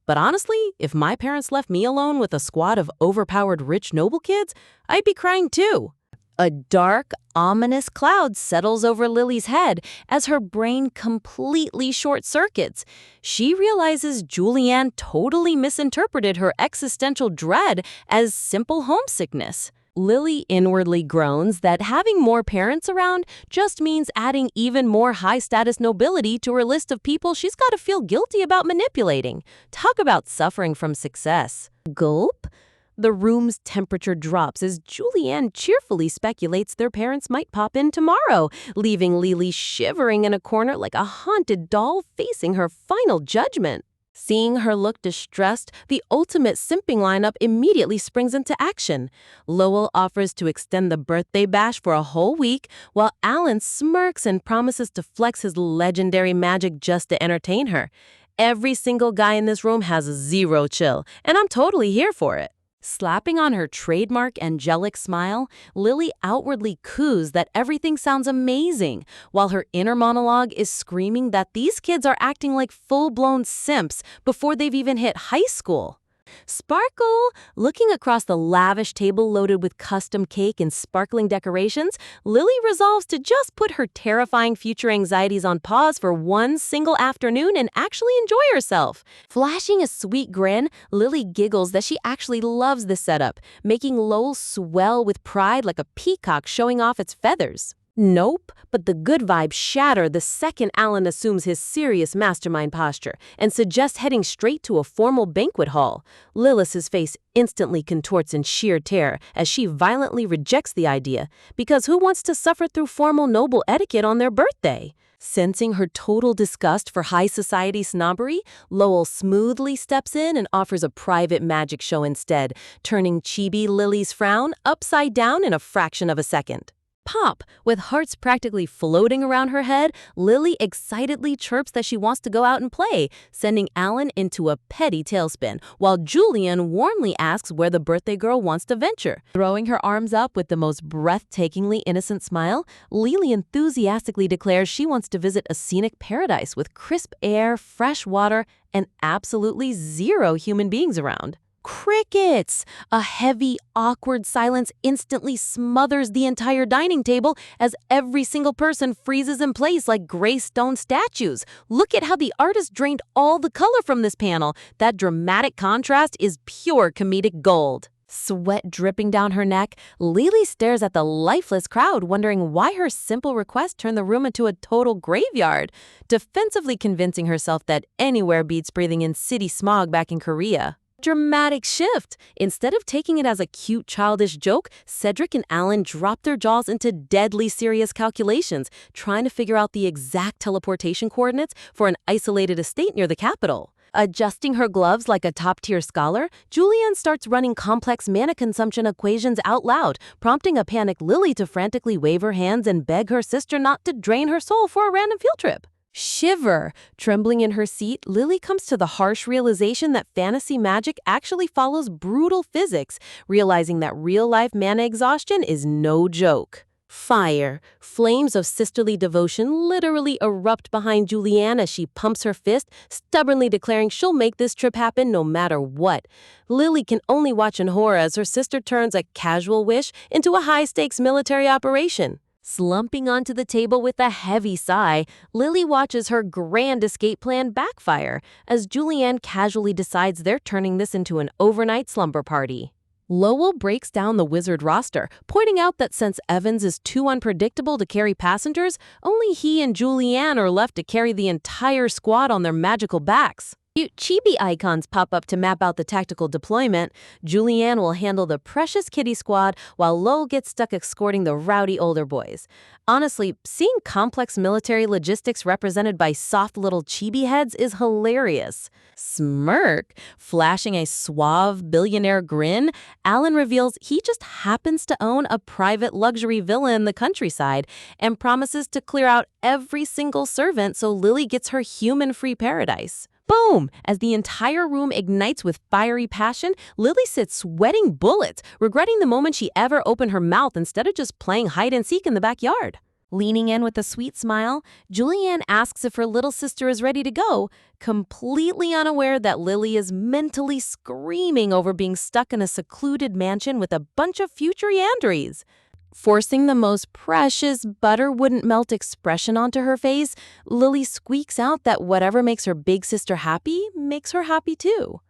But honestly, if my parents left me alone with a squad of overpowered rich noble kids, I'd be crying too. A dark, ominous cloud settles over Lily's head as her brain completely short-circuits. She realizes Julianne totally misinterpreted her existential dread as simple homesickness. Lily inwardly groans that having more parents around just means adding even more high-status nobility to her list of people she's got to feel guilty about manipulating. Talk about suffering from success. Gulp. The room's temperature drops as Julianne cheerfully speculates their parents might pop in tomorrow, leaving Lily shivering in a corner like a haunted doll facing her final judgment. Seeing her look distressed, the ultimate simping lineup immediately springs into action. Lowell offers to extend the birthday bash for a whole week, while Alan smirks and promises to flex his legendary magic just to entertain her. Every single guy in this room has zero chill, and I'm totally here for it. Slapping on her trademark angelic smile, Lily outwardly coos that everything sounds amazing, while her inner monologue is screaming that these kids are acting like full-blown simps before they've even hit high school. Sparkle! Looking across the lavish table loaded with custom cake and sparkling decorations, Lily resolves to just put her terrifying future anxieties on pause for one single afternoon and actually enjoy herself. Flashing a sweet grin, Lily giggles that she actually loves this setup, making Lowell swell with pride like a peacock showing off its feathers. Nope, but the good vibes shatter the second Alan assumes his serious mastermind posture and suggests heading straight to a formal banquet hall. Lilith's face instantly contorts in sheer terror as she violently rejects the idea, because who wants to suffer through formal noble etiquette on their birthday? Sensing her total disgust for high society snobbery, Lowell smoothly steps in and offers a private magic show instead, turning chibi Lily's frown upside down in a fraction of a second. Pop! With hearts practically floating around her head, Lily excitedly chirps that she wants to go out and play, sending Alan into a petty tailspin, while Julian warmly asks where the birthday girl wants to venture. Throwing her arms up with the most breathtakingly innocent smile, Lily enthusiastically declares she wants to visit a scenic paradise with crisp air, fresh water, and absolutely zero human beings around. Crickets! A heavy, awkward silence instantly smothers the entire dining table as every single person freezes in place like gray stone statues. Look at how the artist drained all the color from this panel. That dramatic contrast is pure comedic gold. Sweat dripping down her neck, Lily stares at the lifeless crowd, wondering why her simple request turned the room into a total graveyard, defensively convincing herself that anywhere beats breathing in city smog back in Korea. Dramatic shift. Instead of taking it as a cute childish joke, Cedric and Alan drop their jaws into deadly serious calculations, trying to figure out the exact teleportation coordinates for an isolated estate near the capital. Adjusting her gloves like a top-tier scholar, Julianne starts running complex mana consumption equations out loud, prompting a panicked Lily to frantically wave her hands and beg her sister not to drain her soul for a random field trip. Shiver! Trembling in her seat, Lily comes to the harsh realization that fantasy magic actually follows brutal physics, realizing that real-life mana exhaustion is no joke. Fire. Flames of sisterly devotion literally erupt behind Julianne as she pumps her fist, stubbornly declaring she'll make this trip happen no matter what. Lily can only watch in horror as her sister turns a casual wish into a high-stakes military operation. Slumping onto the table with a heavy sigh, Lily watches her grand escape plan backfire as Julianne casually decides they're turning this into an overnight slumber party. Lowell breaks down the wizard roster, pointing out that since Evans is too unpredictable to carry passengers, only he and Julianne are left to carry the entire squad on their magical backs. Cute chibi icons pop up to map out the tactical deployment. Julianne will handle the precious kitty squad while Lowell gets stuck escorting the rowdy older boys. Honestly, seeing complex military logistics represented by soft little chibi heads is hilarious. Smirk, flashing a suave billionaire grin, Alan reveals he just happens to own a private luxury villa in the countryside and promises to clear out every single servant so Lily gets her human-free paradise. Boom! As the entire room ignites with fiery passion, Lily sits sweating bullets, regretting the moment she ever opened her mouth instead of just playing hide-and-seek in the backyard. Leaning in with a sweet smile, Julianne asks if her little sister is ready to go, completely unaware that Lily is mentally screaming over being stuck in a secluded mansion with a bunch of future Yandries. Forcing the most precious butter-wouldn't-melt expression onto her face, Lily squeaks out that whatever makes her big sister happy makes her happy too.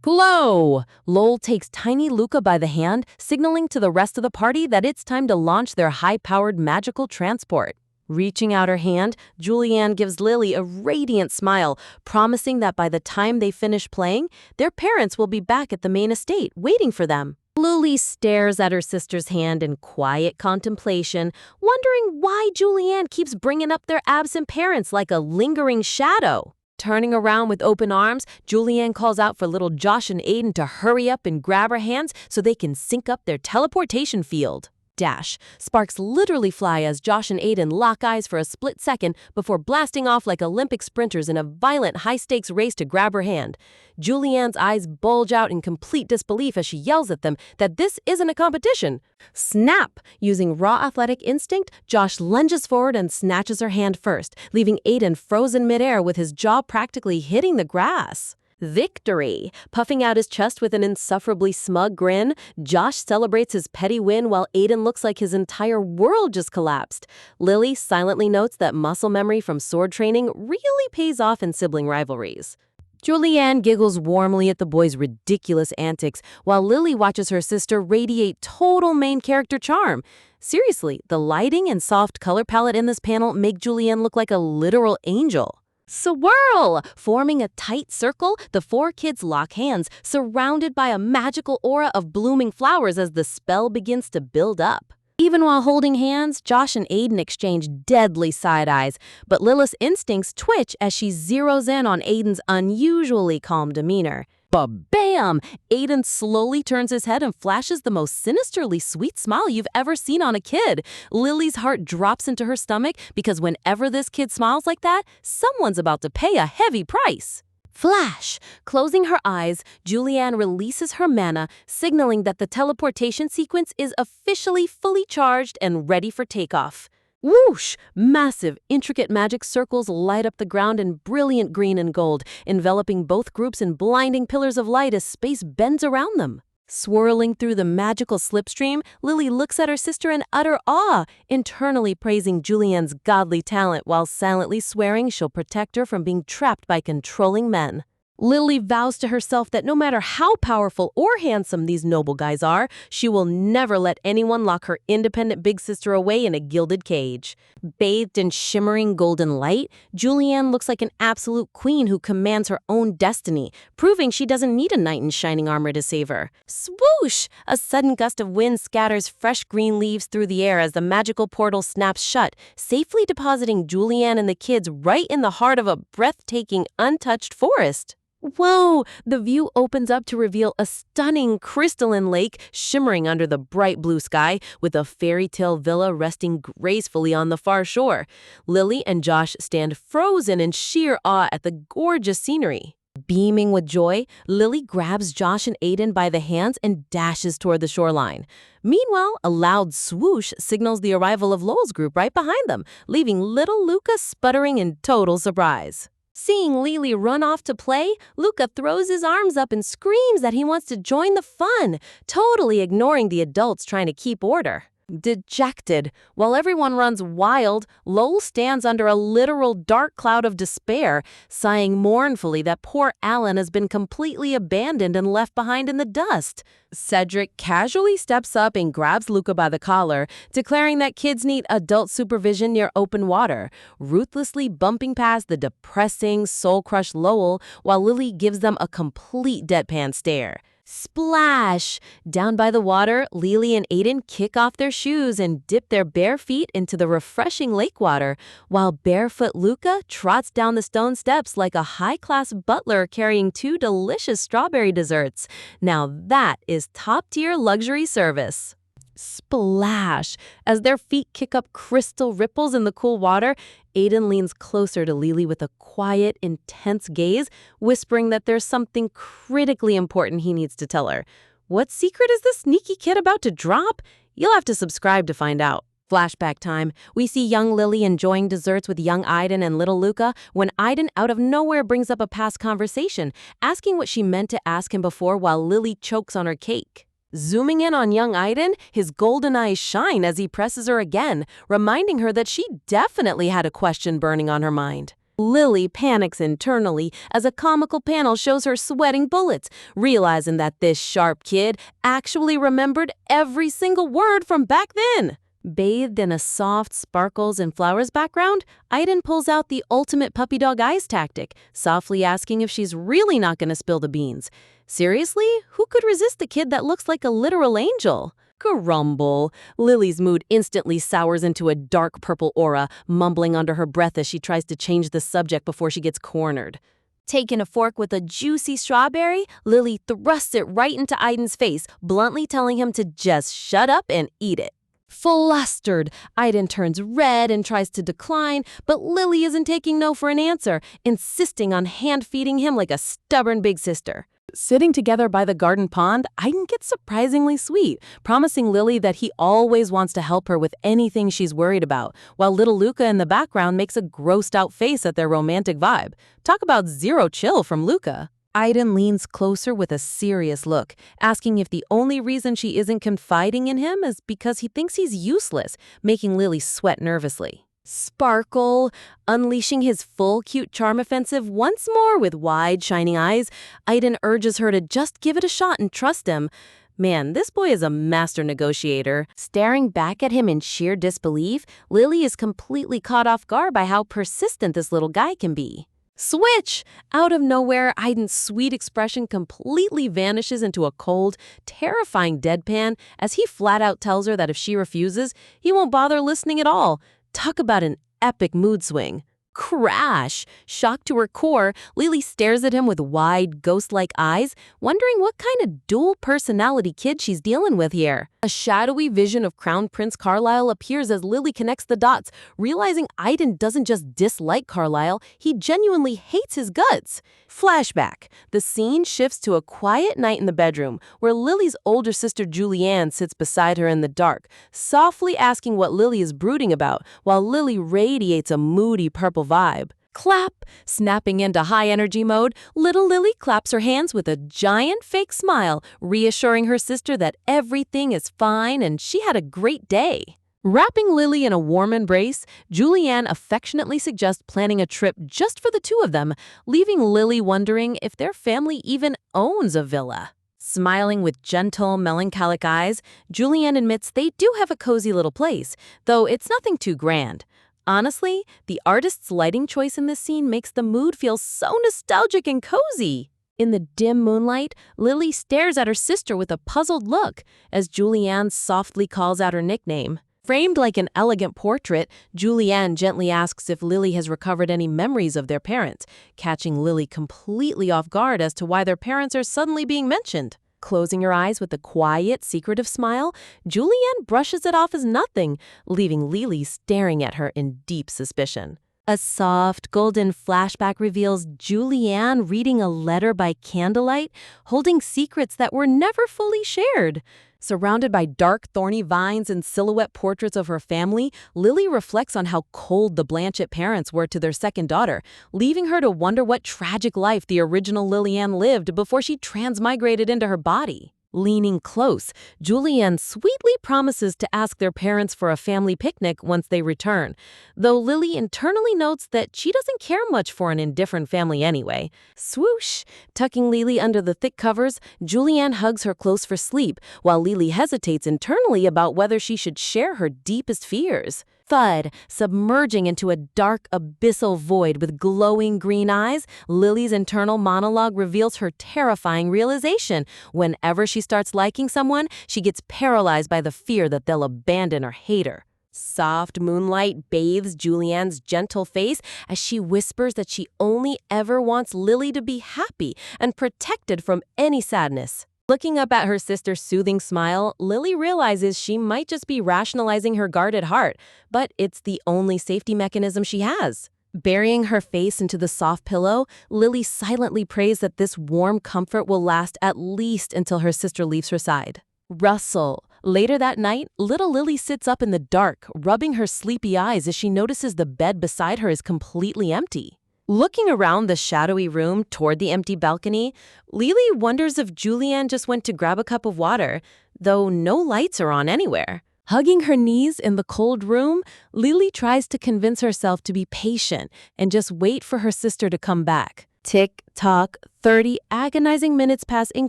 Hello! Lowell takes tiny Luca by the hand, signaling to the rest of the party that it's time to launch their high-powered magical transport. Reaching out her hand, Julianne gives Lily a radiant smile, promising that by the time they finish playing, their parents will be back at the main estate, waiting for them. Lily stares at her sister's hand in quiet contemplation, wondering why Julianne keeps bringing up their absent parents like a lingering shadow. Turning around with open arms, Julianne calls out for little Josh and Aiden to hurry up and grab her hands so they can sync up their teleportation field. Dash. Sparks literally fly as Josh and Aiden lock eyes for a split second before blasting off like Olympic sprinters in a violent high-stakes race to grab her hand. Julianne's eyes bulge out in complete disbelief as she yells at them that this isn't a competition. Snap! Using raw athletic instinct, Josh lunges forward and snatches her hand first, leaving Aiden frozen midair with his jaw practically hitting the grass. Victory! Puffing out his chest with an insufferably smug grin, Josh celebrates his petty win while Aiden looks like his entire world just collapsed. Lily silently notes that muscle memory from sword training really pays off in sibling rivalries. Julianne giggles warmly at the boys' ridiculous antics, while Lily watches her sister radiate total main character charm. Seriously, the lighting and soft color palette in this panel make Julianne look like a literal angel. Swirl! Forming a tight circle, the four kids lock hands, surrounded by a magical aura of blooming flowers as the spell begins to build up. Even while holding hands, Josh and Aiden exchange deadly side eyes, but Lilith's instincts twitch as she zeroes in on Aiden's unusually calm demeanor. Ba-bam! Aiden slowly turns his head and flashes the most sinisterly sweet smile you've ever seen on a kid. Lily's heart drops into her stomach because whenever this kid smiles like that, someone's about to pay a heavy price. Flash! Closing her eyes, Julianne releases her mana, signaling that the teleportation sequence is officially fully charged and ready for takeoff. Whoosh! Massive, intricate magic circles light up the ground in brilliant green and gold, enveloping both groups in blinding pillars of light as space bends around them. Swirling through the magical slipstream, Lily looks at her sister in utter awe, internally praising Julianne's godly talent while silently swearing she'll protect her from being trapped by controlling men. Lily vows to herself that no matter how powerful or handsome these noble guys are, she will never let anyone lock her independent big sister away in a gilded cage. Bathed in shimmering golden light, Julianne looks like an absolute queen who commands her own destiny, proving she doesn't need a knight in shining armor to save her. Swoosh! A sudden gust of wind scatters fresh green leaves through the air as the magical portal snaps shut, safely depositing Julianne and the kids right in the heart of a breathtaking, untouched forest. Whoa! The view opens up to reveal a stunning crystalline lake shimmering under the bright blue sky, with a fairy tale villa resting gracefully on the far shore. Lily and Josh stand frozen in sheer awe at the gorgeous scenery. Beaming with joy, Lily grabs Josh and Aiden by the hands and dashes toward the shoreline. Meanwhile, a loud swoosh signals the arrival of Lowell's group right behind them, leaving little Luca sputtering in total surprise. Seeing Lily run off to play, Luca throws his arms up and screams that he wants to join the fun, totally ignoring the adults trying to keep order. Dejected, while everyone runs wild, Lowell stands under a literal dark cloud of despair, sighing mournfully that poor Alan has been completely abandoned and left behind in the dust. Cedric casually steps up and grabs Luca by the collar, declaring that kids need adult supervision near open water, ruthlessly bumping past the depressing, soul-crushed Lowell while Lily gives them a complete deadpan stare. Splash! Down by the water, Lily and Aiden kick off their shoes and dip their bare feet into the refreshing lake water, while barefoot Luca trots down the stone steps like a high-class butler carrying 2 delicious strawberry desserts. Now that is top-tier luxury service. Splash! As their feet kick up crystal ripples in the cool water, Aiden leans closer to Lily with a quiet, intense gaze, whispering that there's something critically important he needs to tell her. What secret is this sneaky kid about to drop? You'll have to subscribe to find out. Flashback time. We see young Lily enjoying desserts with young Aiden and little Luca when Aiden out of nowhere brings up a past conversation, asking what she meant to ask him before while Lily chokes on her cake. Zooming in on young Aiden, his golden eyes shine as he presses her again, reminding her that she definitely had a question burning on her mind. Lily panics internally as a comical panel shows her sweating bullets, realizing that this sharp kid actually remembered every single word from back then. Bathed in a soft sparkles and flowers background, Aiden pulls out the ultimate puppy dog eyes tactic, softly asking if she's really not going to spill the beans. Seriously? Who could resist a kid that looks like a literal angel? Grumble. Lily's mood instantly sours into a dark purple aura, mumbling under her breath as she tries to change the subject before she gets cornered. Taking a fork with a juicy strawberry, Lily thrusts it right into Aiden's face, bluntly telling him to just shut up and eat it. Flustered, Aiden turns red and tries to decline, but Lily isn't taking no for an answer, insisting on hand-feeding him like a stubborn big sister. Sitting together by the garden pond, Aiden gets surprisingly sweet, promising Lily that he always wants to help her with anything she's worried about, while little Luca in the background makes a grossed-out face at their romantic vibe. Talk about zero chill from Luca. Aiden leans closer with a serious look, asking if the only reason she isn't confiding in him is because he thinks he's useless, making Lily sweat nervously. Sparkle, unleashing his full cute charm offensive once more with wide, shining eyes, Aiden urges her to just give it a shot and trust him. Man, this boy is a master negotiator. Staring back at him in sheer disbelief, Lily is completely caught off guard by how persistent this little guy can be. Switch! Out of nowhere, Aiden's sweet expression completely vanishes into a cold, terrifying deadpan as he flat out tells her that if she refuses, he won't bother listening at all. Talk about an epic mood swing. Crash! Shocked to her core, Lily stares at him with wide, ghost-like eyes, wondering what kind of dual-personality kid she's dealing with here. A shadowy vision of Crown Prince Carlisle appears as Lily connects the dots, realizing Aiden doesn't just dislike Carlisle, he genuinely hates his guts. Flashback. The scene shifts to a quiet night in the bedroom, where Lily's older sister Julianne sits beside her in the dark, softly asking what Lily is brooding about, while Lily radiates a moody purple vibe. Clap! Snapping into high energy mode, little Lily claps her hands with a giant fake smile, reassuring her sister that everything is fine and she had a great day. Wrapping Lily in a warm embrace, Julianne affectionately suggests planning a trip just for the two of them, leaving Lily wondering if their family even owns a villa. Smiling with gentle, melancholic eyes, Julianne admits they do have a cozy little place, though it's nothing too grand. Honestly, the artist's lighting choice in this scene makes the mood feel so nostalgic and cozy. In the dim moonlight, Lily stares at her sister with a puzzled look as Julianne softly calls out her nickname. Framed like an elegant portrait, Julianne gently asks if Lily has recovered any memories of their parents, catching Lily completely off guard as to why their parents are suddenly being mentioned. Closing her eyes with a quiet, secretive smile, Julianne brushes it off as nothing, leaving Lily staring at her in deep suspicion. A soft, golden flashback reveals Julianne reading a letter by candlelight, holding secrets that were never fully shared. Surrounded by dark, thorny vines and silhouette portraits of her family, Lily reflects on how cold the Blanchett parents were to their second daughter, leaving her to wonder what tragic life the original Lillian lived before she transmigrated into her body. Leaning close, Julianne sweetly promises to ask their parents for a family picnic once they return, though Lily internally notes that she doesn't care much for an indifferent family anyway. Swoosh! Tucking Lily under the thick covers, Julianne hugs her close for sleep, while Lily hesitates internally about whether she should share her deepest fears. Thud, submerging into a dark, abyssal void with glowing green eyes, Lily's internal monologue reveals her terrifying realization. Whenever she starts liking someone, she gets paralyzed by the fear that they'll abandon or hate her. Soft moonlight bathes Julianne's gentle face as she whispers that she only ever wants Lily to be happy and protected from any sadness. Looking up at her sister's soothing smile, Lily realizes she might just be rationalizing her guarded heart, but it's the only safety mechanism she has. Burying her face into the soft pillow, Lily silently prays that this warm comfort will last at least until her sister leaves her side. Rustle. Later that night, little Lily sits up in the dark, rubbing her sleepy eyes as she notices the bed beside her is completely empty. Looking around the shadowy room toward the empty balcony, Lily wonders if Julianne just went to grab a cup of water, though no lights are on anywhere. Hugging her knees in the cold room, Lily tries to convince herself to be patient and just wait for her sister to come back. Tick-tock, 30 agonizing minutes pass in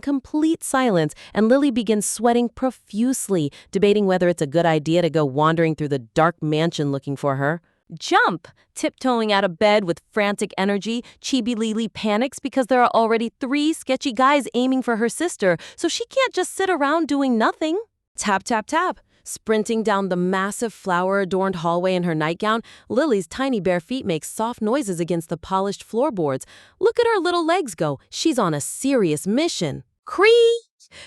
complete silence, and Lily begins sweating profusely, debating whether it's a good idea to go wandering through the dark mansion looking for her. Jump! Tiptoeing out of bed with frantic energy, Chibi Lily panics because there are already 3 sketchy guys aiming for her sister, so she can't just sit around doing nothing. Tap, tap, tap. Sprinting down the massive flower-adorned hallway in her nightgown, Lily's tiny bare feet make soft noises against the polished floorboards. Look at her little legs go. She's on a serious mission. Cree!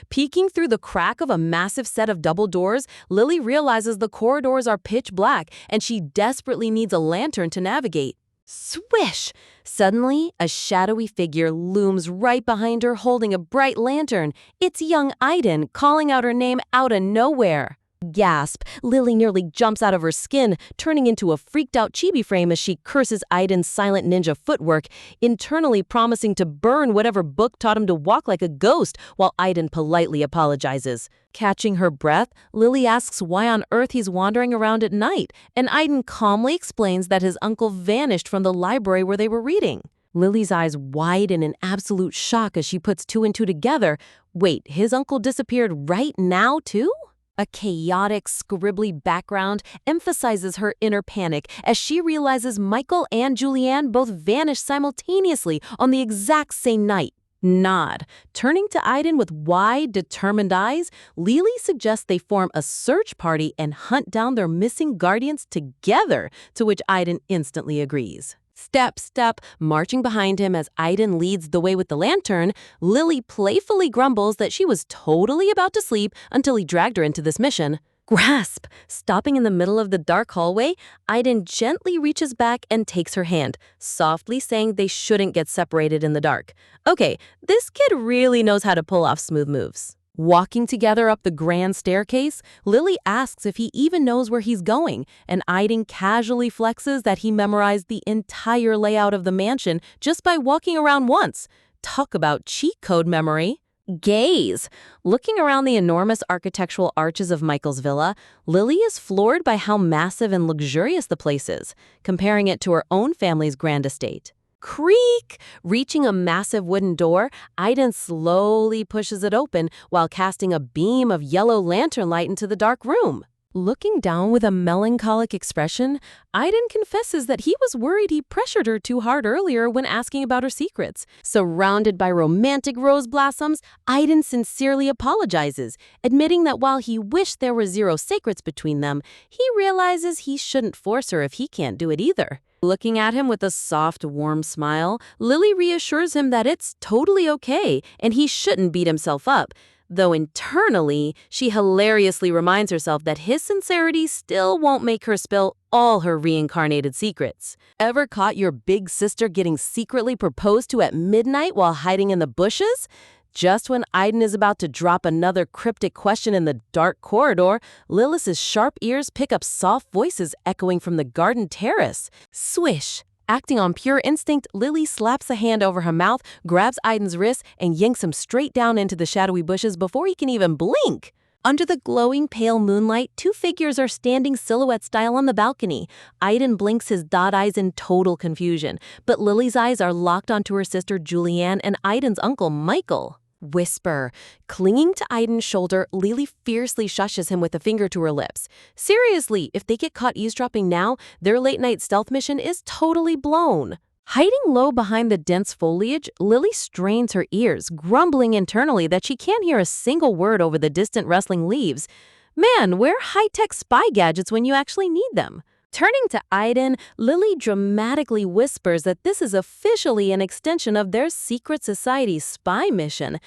Peeking through the crack of a massive set of double doors, Lily realizes the corridors are pitch black and she desperately needs a lantern to navigate. Swish! Suddenly, a shadowy figure looms right behind her holding a bright lantern. It's young Aiden calling out her name out of nowhere. Gasp! Lily nearly jumps out of her skin, turning into a freaked-out chibi frame as she curses Aiden's silent ninja footwork, internally promising to burn whatever book taught him to walk like a ghost, while Aiden politely apologizes. Catching her breath, Lily asks why on earth he's wandering around at night, and Aiden calmly explains that his uncle vanished from the library where they were reading. Lily's eyes widen in absolute shock as she puts 2 and 2 together. Wait, his uncle disappeared right now, too? A chaotic, scribbly background emphasizes her inner panic as she realizes Michael and Julianne both vanished simultaneously on the exact same night. Nod. Turning to Aiden with wide, determined eyes, Lily suggests they form a search party and hunt down their missing guardians together, to which Aiden instantly agrees. Step, step, marching behind him as Aiden leads the way with the lantern, Lily playfully grumbles that she was totally about to sleep until he dragged her into this mission. Grasp! Stopping in the middle of the dark hallway, Aiden gently reaches back and takes her hand, softly saying they shouldn't get separated in the dark. Okay, this kid really knows how to pull off smooth moves. Walking together up the grand staircase, Lily asks if he even knows where he's going, and Aiden casually flexes that he memorized the entire layout of the mansion just by walking around once. Talk about cheat code memory. Gaze. Looking around the enormous architectural arches of Michael's villa, Lily is floored by how massive and luxurious the place is, comparing it to her own family's grand estate. Creak! Reaching a massive wooden door, Aiden slowly pushes it open while casting a beam of yellow lantern light into the dark room. Looking down with a melancholic expression, Aiden confesses that he was worried he pressured her too hard earlier when asking about her secrets. Surrounded by romantic rose blossoms, Aiden sincerely apologizes, admitting that while he wished there were zero secrets between them, he realizes he shouldn't force her if he can't do it either. Looking at him with a soft, warm smile, Lily reassures him that it's totally okay and he shouldn't beat himself up. Though internally, she hilariously reminds herself that his sincerity still won't make her spill all her reincarnated secrets. Ever caught your big sister getting secretly proposed to at midnight while hiding in the bushes? Just when Aiden is about to drop another cryptic question in the dark corridor, Lilith's sharp ears pick up soft voices echoing from the garden terrace. Swish! Acting on pure instinct, Lily slaps a hand over her mouth, grabs Aiden's wrist, and yanks him straight down into the shadowy bushes before he can even blink. Under the glowing pale moonlight, two figures are standing silhouette style on the balcony. Aiden blinks his dot eyes in total confusion, but Lily's eyes are locked onto her sister Julianne and Aiden's uncle Michael. Whisper. Clinging to Aiden's shoulder, Lily fiercely shushes him with a finger to her lips. Seriously, if they get caught eavesdropping now, their late-night stealth mission is totally blown. Hiding low behind the dense foliage, Lily strains her ears, grumbling internally that she can't hear a single word over the distant rustling leaves. Man, where are high-tech spy gadgets when you actually need them? Turning to Aiden, Lily dramatically whispers that this is officially an extension of their secret society spy mission.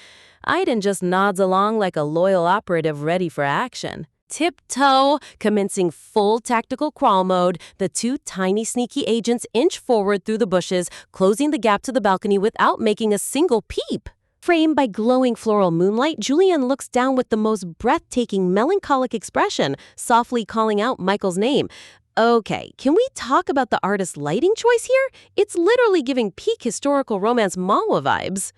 Aiden just nods along like a loyal operative ready for action. Tiptoe, commencing full tactical crawl mode, the two tiny sneaky agents inch forward through the bushes, closing the gap to the balcony without making a single peep. Framed by glowing floral moonlight, Julian looks down with the most breathtaking melancholic expression, softly calling out Michael's name. Okay, can we talk about the artist's lighting choice here? It's literally giving peak historical romance manhwa vibes.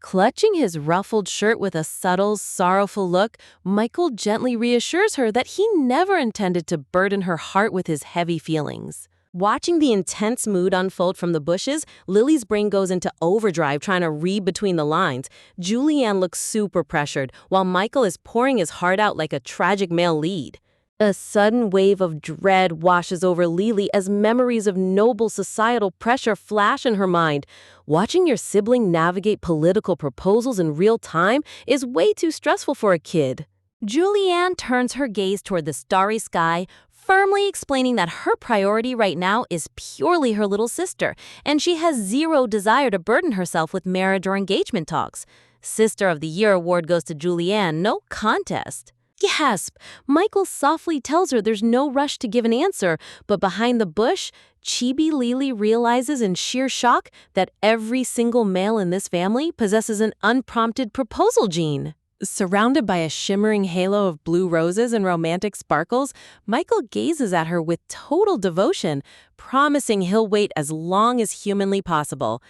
Clutching his ruffled shirt with a subtle, sorrowful look, Michael gently reassures her that he never intended to burden her heart with his heavy feelings. Watching the intense mood unfold from the bushes, Lily's brain goes into overdrive trying to read between the lines. Julianne looks super pressured, while Michael is pouring his heart out like a tragic male lead. A sudden wave of dread washes over Lily as memories of noble societal pressure flash in her mind. Watching your sibling navigate political proposals in real time is way too stressful for a kid. Julianne turns her gaze toward the starry sky, firmly explaining that her priority right now is purely her little sister, and she has zero desire to burden herself with marriage or engagement talks. Sister of the Year award goes to Julianne, no contest. Gasp! Michael softly tells her there's no rush to give an answer, but behind the bush, Chibi Lily realizes in sheer shock that every single male in this family possesses an unprompted proposal gene. Surrounded by a shimmering halo of blue roses and romantic sparkles, Michael gazes at her with total devotion, promising he'll wait as long as humanly possible.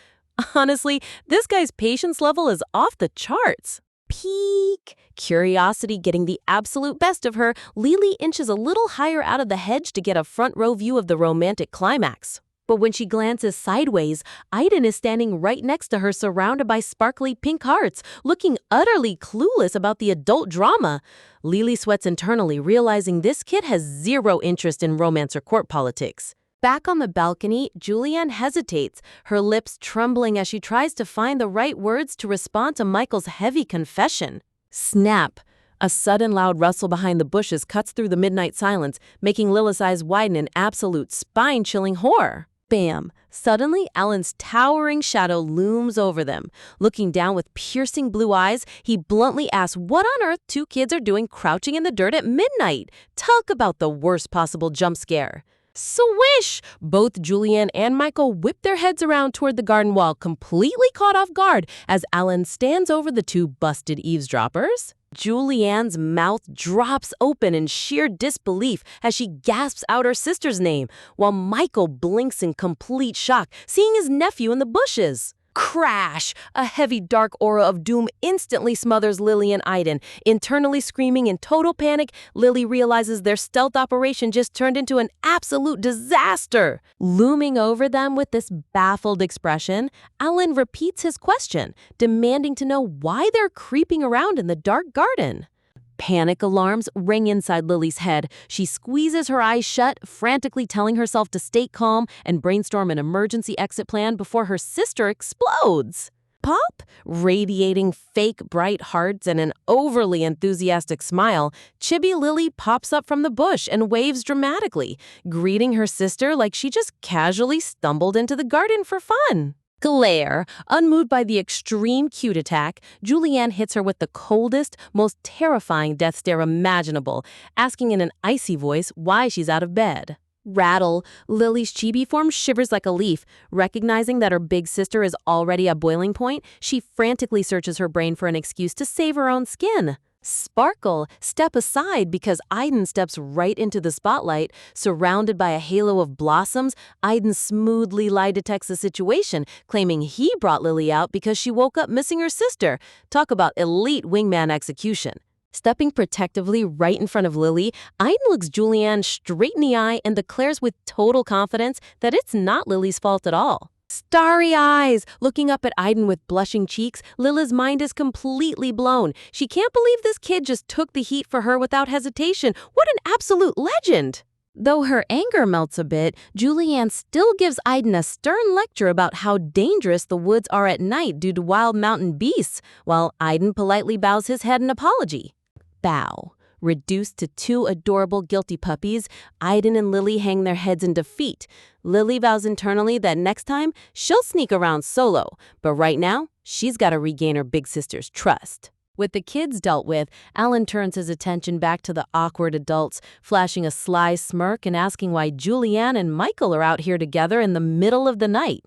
Honestly, this guy's patience level is off the charts. Peek! Curiosity getting the absolute best of her, Lily inches a little higher out of the hedge to get a front row view of the romantic climax. But when she glances sideways, Aiden is standing right next to her, surrounded by sparkly pink hearts, looking utterly clueless about the adult drama. Lily sweats internally, realizing this kid has zero interest in romance or court politics. Back on the balcony, Julianne hesitates, her lips trembling as she tries to find the right words to respond to Michael's heavy confession. Snap! A sudden loud rustle behind the bushes cuts through the midnight silence, making Lilith's eyes widen in absolute spine-chilling horror. Bam! Suddenly, Alan's towering shadow looms over them. Looking down with piercing blue eyes, he bluntly asks what on earth two kids are doing crouching in the dirt at midnight. Talk about the worst possible jump scare. Swish! Both Julianne and Michael whip their heads around toward the garden wall, completely caught off guard as Alan stands over the two busted eavesdroppers. Julianne's mouth drops open in sheer disbelief as she gasps out her sister's name, while Michael blinks in complete shock, seeing his nephew in the bushes. Crash! A heavy dark aura of doom instantly smothers Lily and Aiden. Internally screaming in total panic, Lily realizes their stealth operation just turned into an absolute disaster. Looming over them with this baffled expression, Alan repeats his question, demanding to know why they're creeping around in the dark garden. Panic alarms ring inside Lily's head. She squeezes her eyes shut, frantically telling herself to stay calm and brainstorm an emergency exit plan before her sister explodes. Pop, radiating fake bright hearts and an overly enthusiastic smile, Chibi Lily pops up from the bush and waves dramatically, greeting her sister like she just casually stumbled into the garden for fun. Glare. Unmoved by the extreme cute attack, Julianne hits her with the coldest, most terrifying death stare imaginable, asking in an icy voice why she's out of bed. Rattle. Lily's chibi form shivers like a leaf. Recognizing that her big sister is already at boiling point, she frantically searches her brain for an excuse to save her own skin. Sparkle, step aside because Aiden steps right into the spotlight. Surrounded by a halo of blossoms, Aiden smoothly lie detects the situation, claiming he brought Lily out because she woke up missing her sister. Talk about elite wingman execution. Stepping protectively right in front of Lily, Aiden looks Julianne straight in the eye and declares with total confidence that it's not Lily's fault at all. Starry eyes! Looking up at Aiden with blushing cheeks, Lily's mind is completely blown. She can't believe this kid just took the heat for her without hesitation. What an absolute legend! Though her anger melts a bit, Julianne still gives Aiden a stern lecture about how dangerous the woods are at night due to wild mountain beasts, while Aiden politely bows his head in apology. Bow. Reduced to two adorable guilty puppies, Aiden and Lily hang their heads in defeat. Lily vows internally that next time, she'll sneak around solo, but right now, she's got to regain her big sister's trust. With the kids dealt with, Alan turns his attention back to the awkward adults, flashing a sly smirk and asking why Julianne and Michael are out here together in the middle of the night.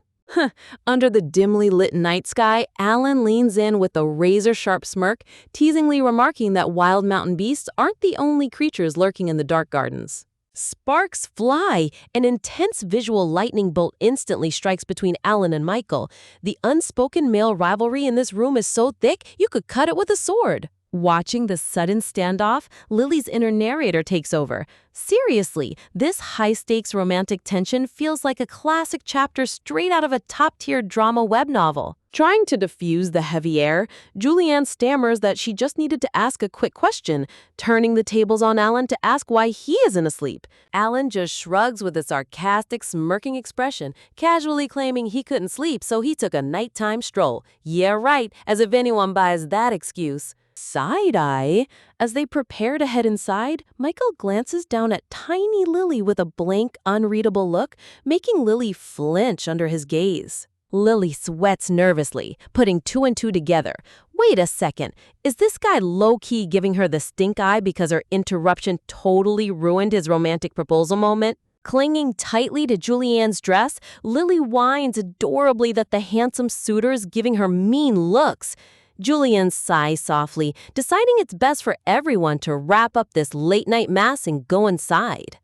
Under the dimly lit night sky, Alan leans in with a razor-sharp smirk, teasingly remarking that wild mountain beasts aren't the only creatures lurking in the dark gardens. Sparks fly. An intense visual lightning bolt instantly strikes between Alan and Michael. The unspoken male rivalry in this room is so thick, you could cut it with a sword. Watching the sudden standoff, Lily's inner narrator takes over. Seriously, this high-stakes romantic tension feels like a classic chapter straight out of a top-tier drama web novel. Trying to diffuse the heavy air, Julianne stammers that she just needed to ask a quick question, turning the tables on Alan to ask why he isn't asleep. Alan just shrugs with a sarcastic, smirking expression, casually claiming he couldn't sleep, so he took a nighttime stroll. Yeah, right, as if anyone buys that excuse. Side-eye. As they prepare to head inside, Michael glances down at tiny Lily with a blank, unreadable look, making Lily flinch under his gaze. Lily sweats nervously, putting two and two together. Wait a second, is this guy low-key giving her the stink eye because her interruption totally ruined his romantic proposal moment? Clinging tightly to Julianne's dress, Lily whines adorably that the handsome suitor is giving her mean looks. Julianne sighs softly, deciding it's best for everyone to wrap up this late-night mass and go inside.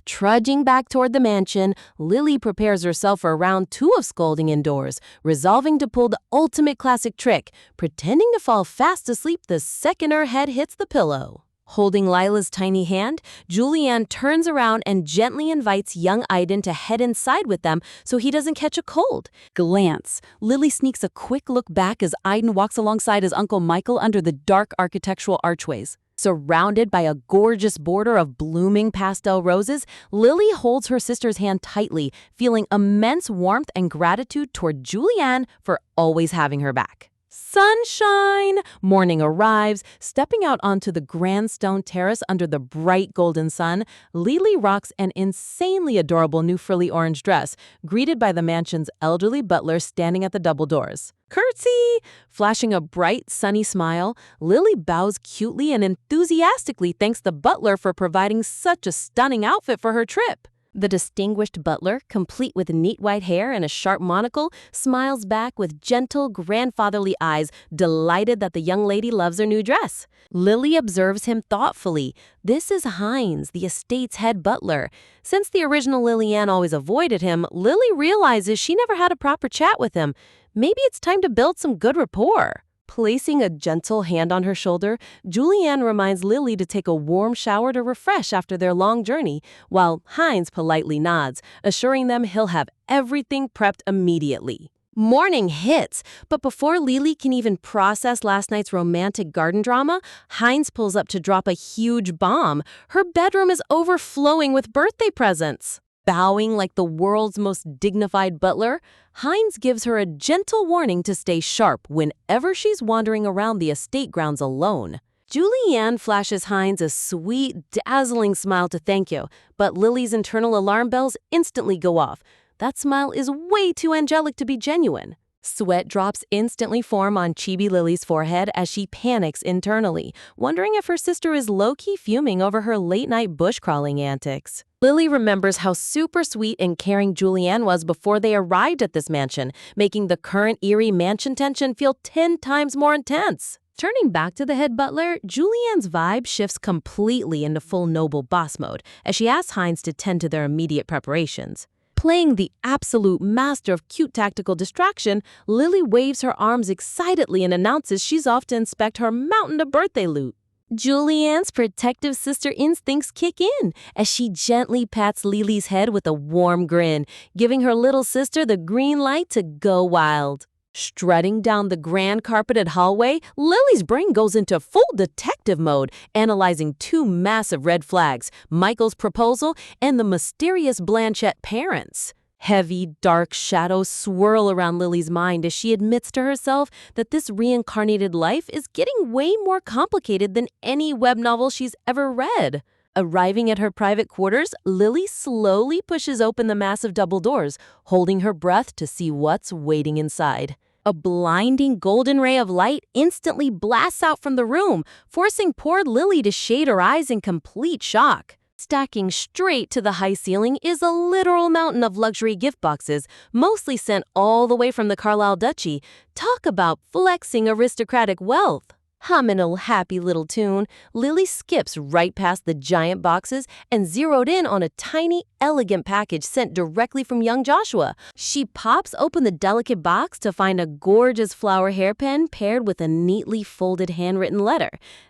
Trudging back toward the mansion, Lily prepares herself for round 2 of scolding indoors, resolving to pull the ultimate classic trick, pretending to fall fast asleep the second her head hits the pillow. Holding Lila's tiny hand, Julianne turns around and gently invites young Aiden to head inside with them so he doesn't catch a cold. Glance. Lily sneaks a quick look back as Aiden walks alongside his Uncle Michael under the dark architectural archways. Surrounded by a gorgeous border of blooming pastel roses, Lily holds her sister's hand tightly, feeling immense warmth and gratitude toward Julianne for always having her back. Sunshine! Morning arrives. Stepping out onto the grand stone terrace under the bright golden sun, Lily rocks an insanely adorable new frilly orange dress, greeted by the mansion's elderly butler standing at the double doors. Curtsy! Flashing a bright, sunny smile, Lily bows cutely and enthusiastically thanks the butler for providing such a stunning outfit for her trip. The distinguished butler, complete with neat white hair and a sharp monocle, smiles back with gentle, grandfatherly eyes, delighted that the young lady loves her new dress. Lily observes him thoughtfully. This is Hines, the estate's head butler. Since the original Lily Ann always avoided him, Lily realizes she never had a proper chat with him. Maybe it's time to build some good rapport. Placing a gentle hand on her shoulder, Julianne reminds Lily to take a warm shower to refresh after their long journey, while Hines politely nods, assuring them he'll have everything prepped immediately. Morning hits, but before Lily can even process last night's romantic garden drama, Hines pulls up to drop a huge bomb. Her bedroom is overflowing with birthday presents. Bowing like the world's most dignified butler, Hines gives her a gentle warning to stay sharp whenever she's wandering around the estate grounds alone. Julianne flashes Hines a sweet, dazzling smile to thank you, but Lily's internal alarm bells instantly go off. That smile is way too angelic to be genuine. Sweat drops instantly form on Chibi Lily's forehead as she panics internally, wondering if her sister is low-key fuming over her late-night bush-crawling antics. Lily remembers how super sweet and caring Julianne was before they arrived at this mansion, making the current eerie mansion tension feel 10 times more intense. Turning back to the head butler, Julianne's vibe shifts completely into full noble boss mode as she asks Hines to tend to their immediate preparations. Playing the absolute master of cute tactical distraction, Lily waves her arms excitedly and announces she's off to inspect her mountain of birthday loot. Julianne's protective sister instincts kick in as she gently pats Lily's head with a warm grin, giving her little sister the green light to go wild. Strutting down the grand carpeted hallway, Lily's brain goes into full detective mode, analyzing two massive red flags, Michael's proposal and the mysterious Blanchett parents. Heavy, dark shadows swirl around Lily's mind as she admits to herself that this reincarnated life is getting way more complicated than any web novel she's ever read. Arriving at her private quarters, Lily slowly pushes open the massive double doors, holding her breath to see what's waiting inside. A blinding golden ray of light instantly blasts out from the room, forcing poor Lily to shade her eyes in complete shock. Stacking straight to the high ceiling is a literal mountain of luxury gift boxes, mostly sent all the way from the Carlisle Duchy. Talk about flexing aristocratic wealth. Humming a happy little tune, Lily skips right past the giant boxes and zeroed in on a tiny, elegant package sent directly from young Joshua. She pops open the delicate box to find a gorgeous flower hairpin paired with a neatly folded handwritten letter.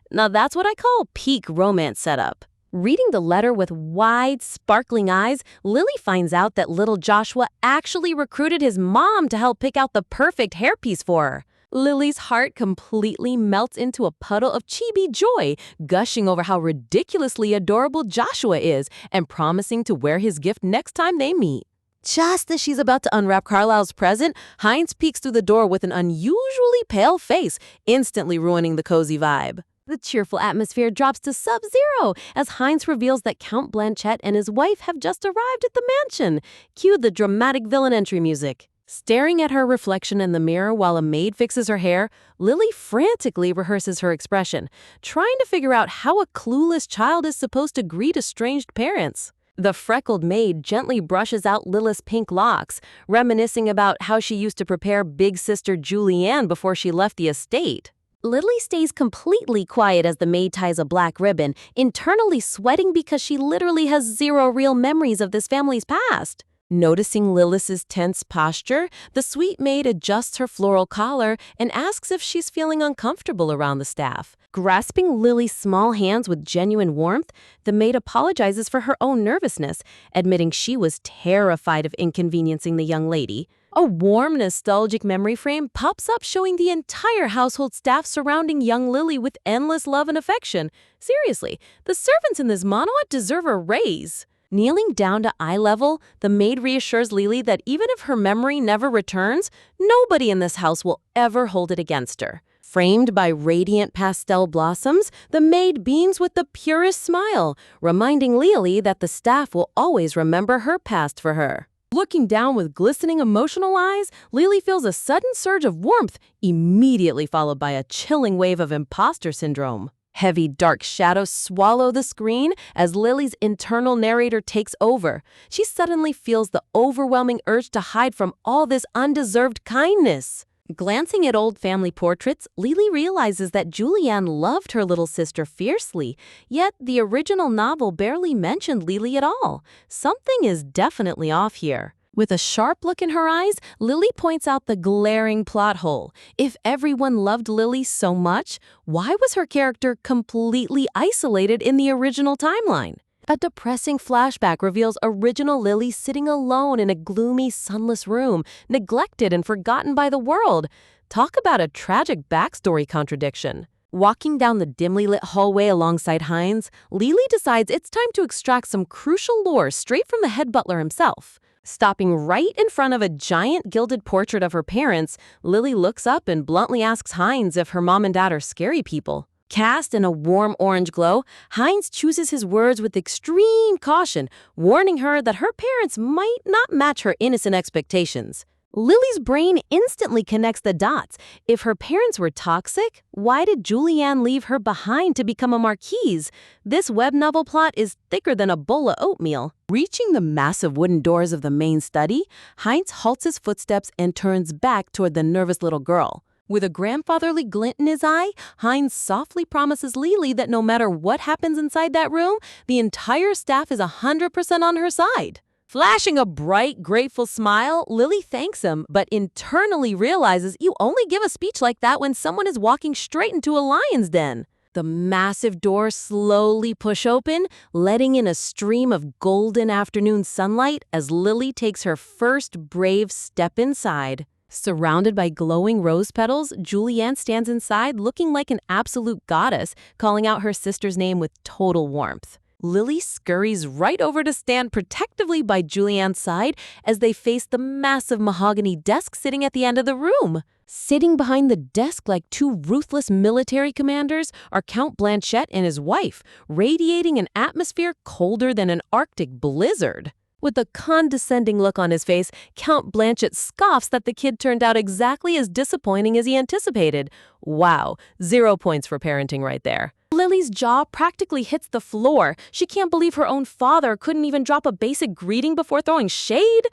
Now that's what I call peak romance setup. Reading the letter with wide, sparkling eyes, Lily finds out that little Joshua actually recruited his mom to help pick out the perfect hairpiece for her. Lily's heart completely melts into a puddle of chibi joy, gushing over how ridiculously adorable Joshua is and promising to wear his gift next time they meet. Just as she's about to unwrap Carlisle's present, Hines peeks through the door with an unusually pale face, instantly ruining the cozy vibe. The cheerful atmosphere drops to sub-zero as Hines reveals that Count Blanchett and his wife have just arrived at the mansion. Cue the dramatic villain entry music. Staring at her reflection in the mirror while a maid fixes her hair, Lily frantically rehearses her expression, trying to figure out how a clueless child is supposed to greet estranged parents. The freckled maid gently brushes out Lilith's pink locks, reminiscing about how she used to prepare big sister Julianne before she left the estate. Lily stays completely quiet as the maid ties a black ribbon, internally sweating because she literally has zero real memories of this family's past. Noticing Lilith's tense posture, the sweet maid adjusts her floral collar and asks if she's feeling uncomfortable around the staff. Grasping Lily's small hands with genuine warmth, the maid apologizes for her own nervousness, admitting she was terrified of inconveniencing the young lady. A warm, nostalgic memory frame pops up showing the entire household staff surrounding young Lily with endless love and affection. Seriously, the servants in this monoet deserve a raise. Kneeling down to eye level, the maid reassures Lily that even if her memory never returns, nobody in this house will ever hold it against her. Framed by radiant pastel blossoms, the maid beams with the purest smile, reminding Lily that the staff will always remember her past for her. Looking down with glistening emotional eyes, Lily feels a sudden surge of warmth, immediately followed by a chilling wave of imposter syndrome. Heavy, dark shadows swallow the screen as Lily's internal narrator takes over. She suddenly feels the overwhelming urge to hide from all this undeserved kindness. Glancing at old family portraits, Lily realizes that Julianne loved her little sister fiercely, yet the original novel barely mentioned Lily at all. Something is definitely off here. With a sharp look in her eyes, Lily points out the glaring plot hole. If everyone loved Lily so much, why was her character completely isolated in the original timeline? A depressing flashback reveals original Lily sitting alone in a gloomy, sunless room, neglected and forgotten by the world. Talk about a tragic backstory contradiction. Walking down the dimly lit hallway alongside Hines, Lily decides it's time to extract some crucial lore straight from the head butler himself. Stopping right in front of a giant gilded portrait of her parents, Lily looks up and bluntly asks Hines if her mom and dad are scary people. Cast in a warm orange glow, Hines chooses his words with extreme caution, warning her that her parents might not match her innocent expectations. Lily's brain instantly connects the dots. If her parents were toxic, why did Julianne leave her behind to become a marquise? This web novel plot is thicker than a bowl of oatmeal. Reaching the massive wooden doors of the main study, Hines halts his footsteps and turns back toward the nervous little girl. With a grandfatherly glint in his eye, Hines softly promises Lily that no matter what happens inside that room, the entire staff is 100% on her side. Flashing a bright, grateful smile, Lily thanks him, but internally realizes you only give a speech like that when someone is walking straight into a lion's den. The massive doors slowly push open, letting in a stream of golden afternoon sunlight as Lily takes her first brave step inside. Surrounded by glowing rose petals, Julianne stands inside looking like an absolute goddess, calling out her sister's name with total warmth. Lily scurries right over to stand protectively by Julianne's side as they face the massive mahogany desk sitting at the end of the room. Sitting behind the desk like two ruthless military commanders are Count Blanchett and his wife, radiating an atmosphere colder than an Arctic blizzard. With a condescending look on his face, Count Blanchett scoffs that the kid turned out exactly as disappointing as he anticipated. Wow, 0 points for parenting right there. Lily's jaw practically hits the floor. She can't believe her own father couldn't even drop a basic greeting before throwing shade.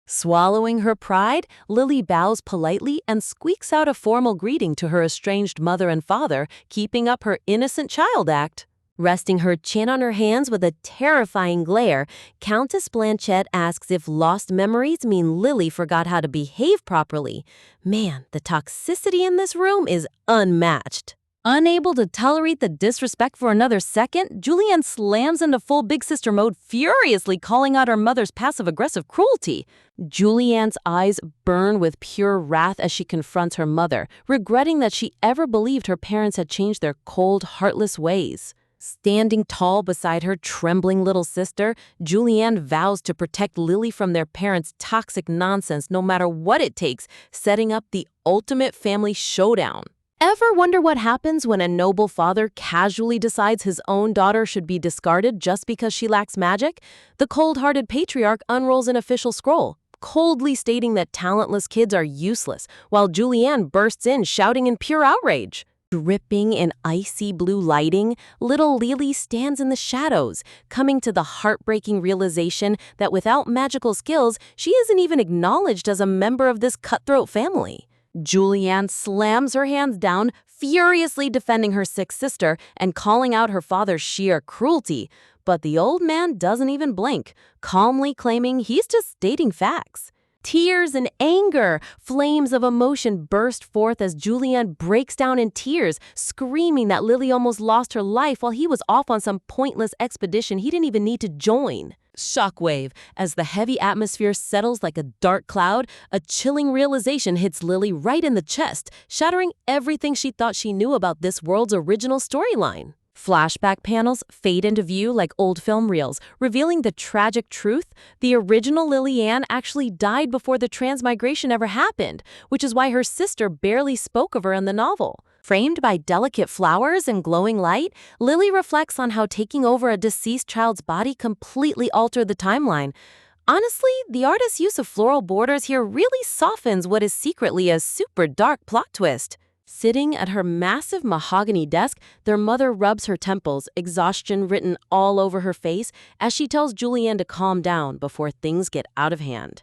Swallowing her pride, Lily bows politely and squeaks out a formal greeting to her estranged mother and father, keeping up her innocent child act. Resting her chin on her hands with a terrifying glare, Countess Blanchett asks if lost memories mean Lily forgot how to behave properly. Man, the toxicity in this room is unmatched. Unable to tolerate the disrespect for another second, Julianne slams into full big sister mode, furiously calling out her mother's passive-aggressive cruelty. Julianne's eyes burn with pure wrath as she confronts her mother, regretting that she ever believed her parents had changed their cold, heartless ways. Standing tall beside her trembling little sister, Julianne vows to protect Lily from their parents' toxic nonsense no matter what it takes, setting up the ultimate family showdown. Ever wonder what happens when a noble father casually decides his own daughter should be discarded just because she lacks magic? The cold-hearted patriarch unrolls an official scroll, coldly stating that talentless kids are useless, while Julianne bursts in shouting in pure outrage. Dripping in icy blue lighting, little Lily stands in the shadows, coming to the heartbreaking realization that without magical skills, she isn't even acknowledged as a member of this cutthroat family. Julianne slams her hands down, furiously defending her sick sister and calling out her father's sheer cruelty. But the old man doesn't even blink, calmly claiming he's just stating facts. Tears and anger, flames of emotion burst forth as Julianne breaks down in tears, screaming that Lily almost lost her life while he was off on some pointless expedition he didn't even need to join. Shockwave. As the heavy atmosphere settles like a dark cloud, a chilling realization hits Lily right in the chest, shattering everything she thought she knew about this world's original storyline. Flashback panels fade into view like old film reels, revealing the tragic truth. The original Lily Ann actually died before the transmigration ever happened, which is why her sister barely spoke of her in the novel. Framed by delicate flowers and glowing light, Lily reflects on how taking over a deceased child's body completely altered the timeline. Honestly, the artist's use of floral borders here really softens what is secretly a super dark plot twist. Sitting at her massive mahogany desk, their mother rubs her temples, exhaustion written all over her face, as she tells Julianne to calm down before things get out of hand.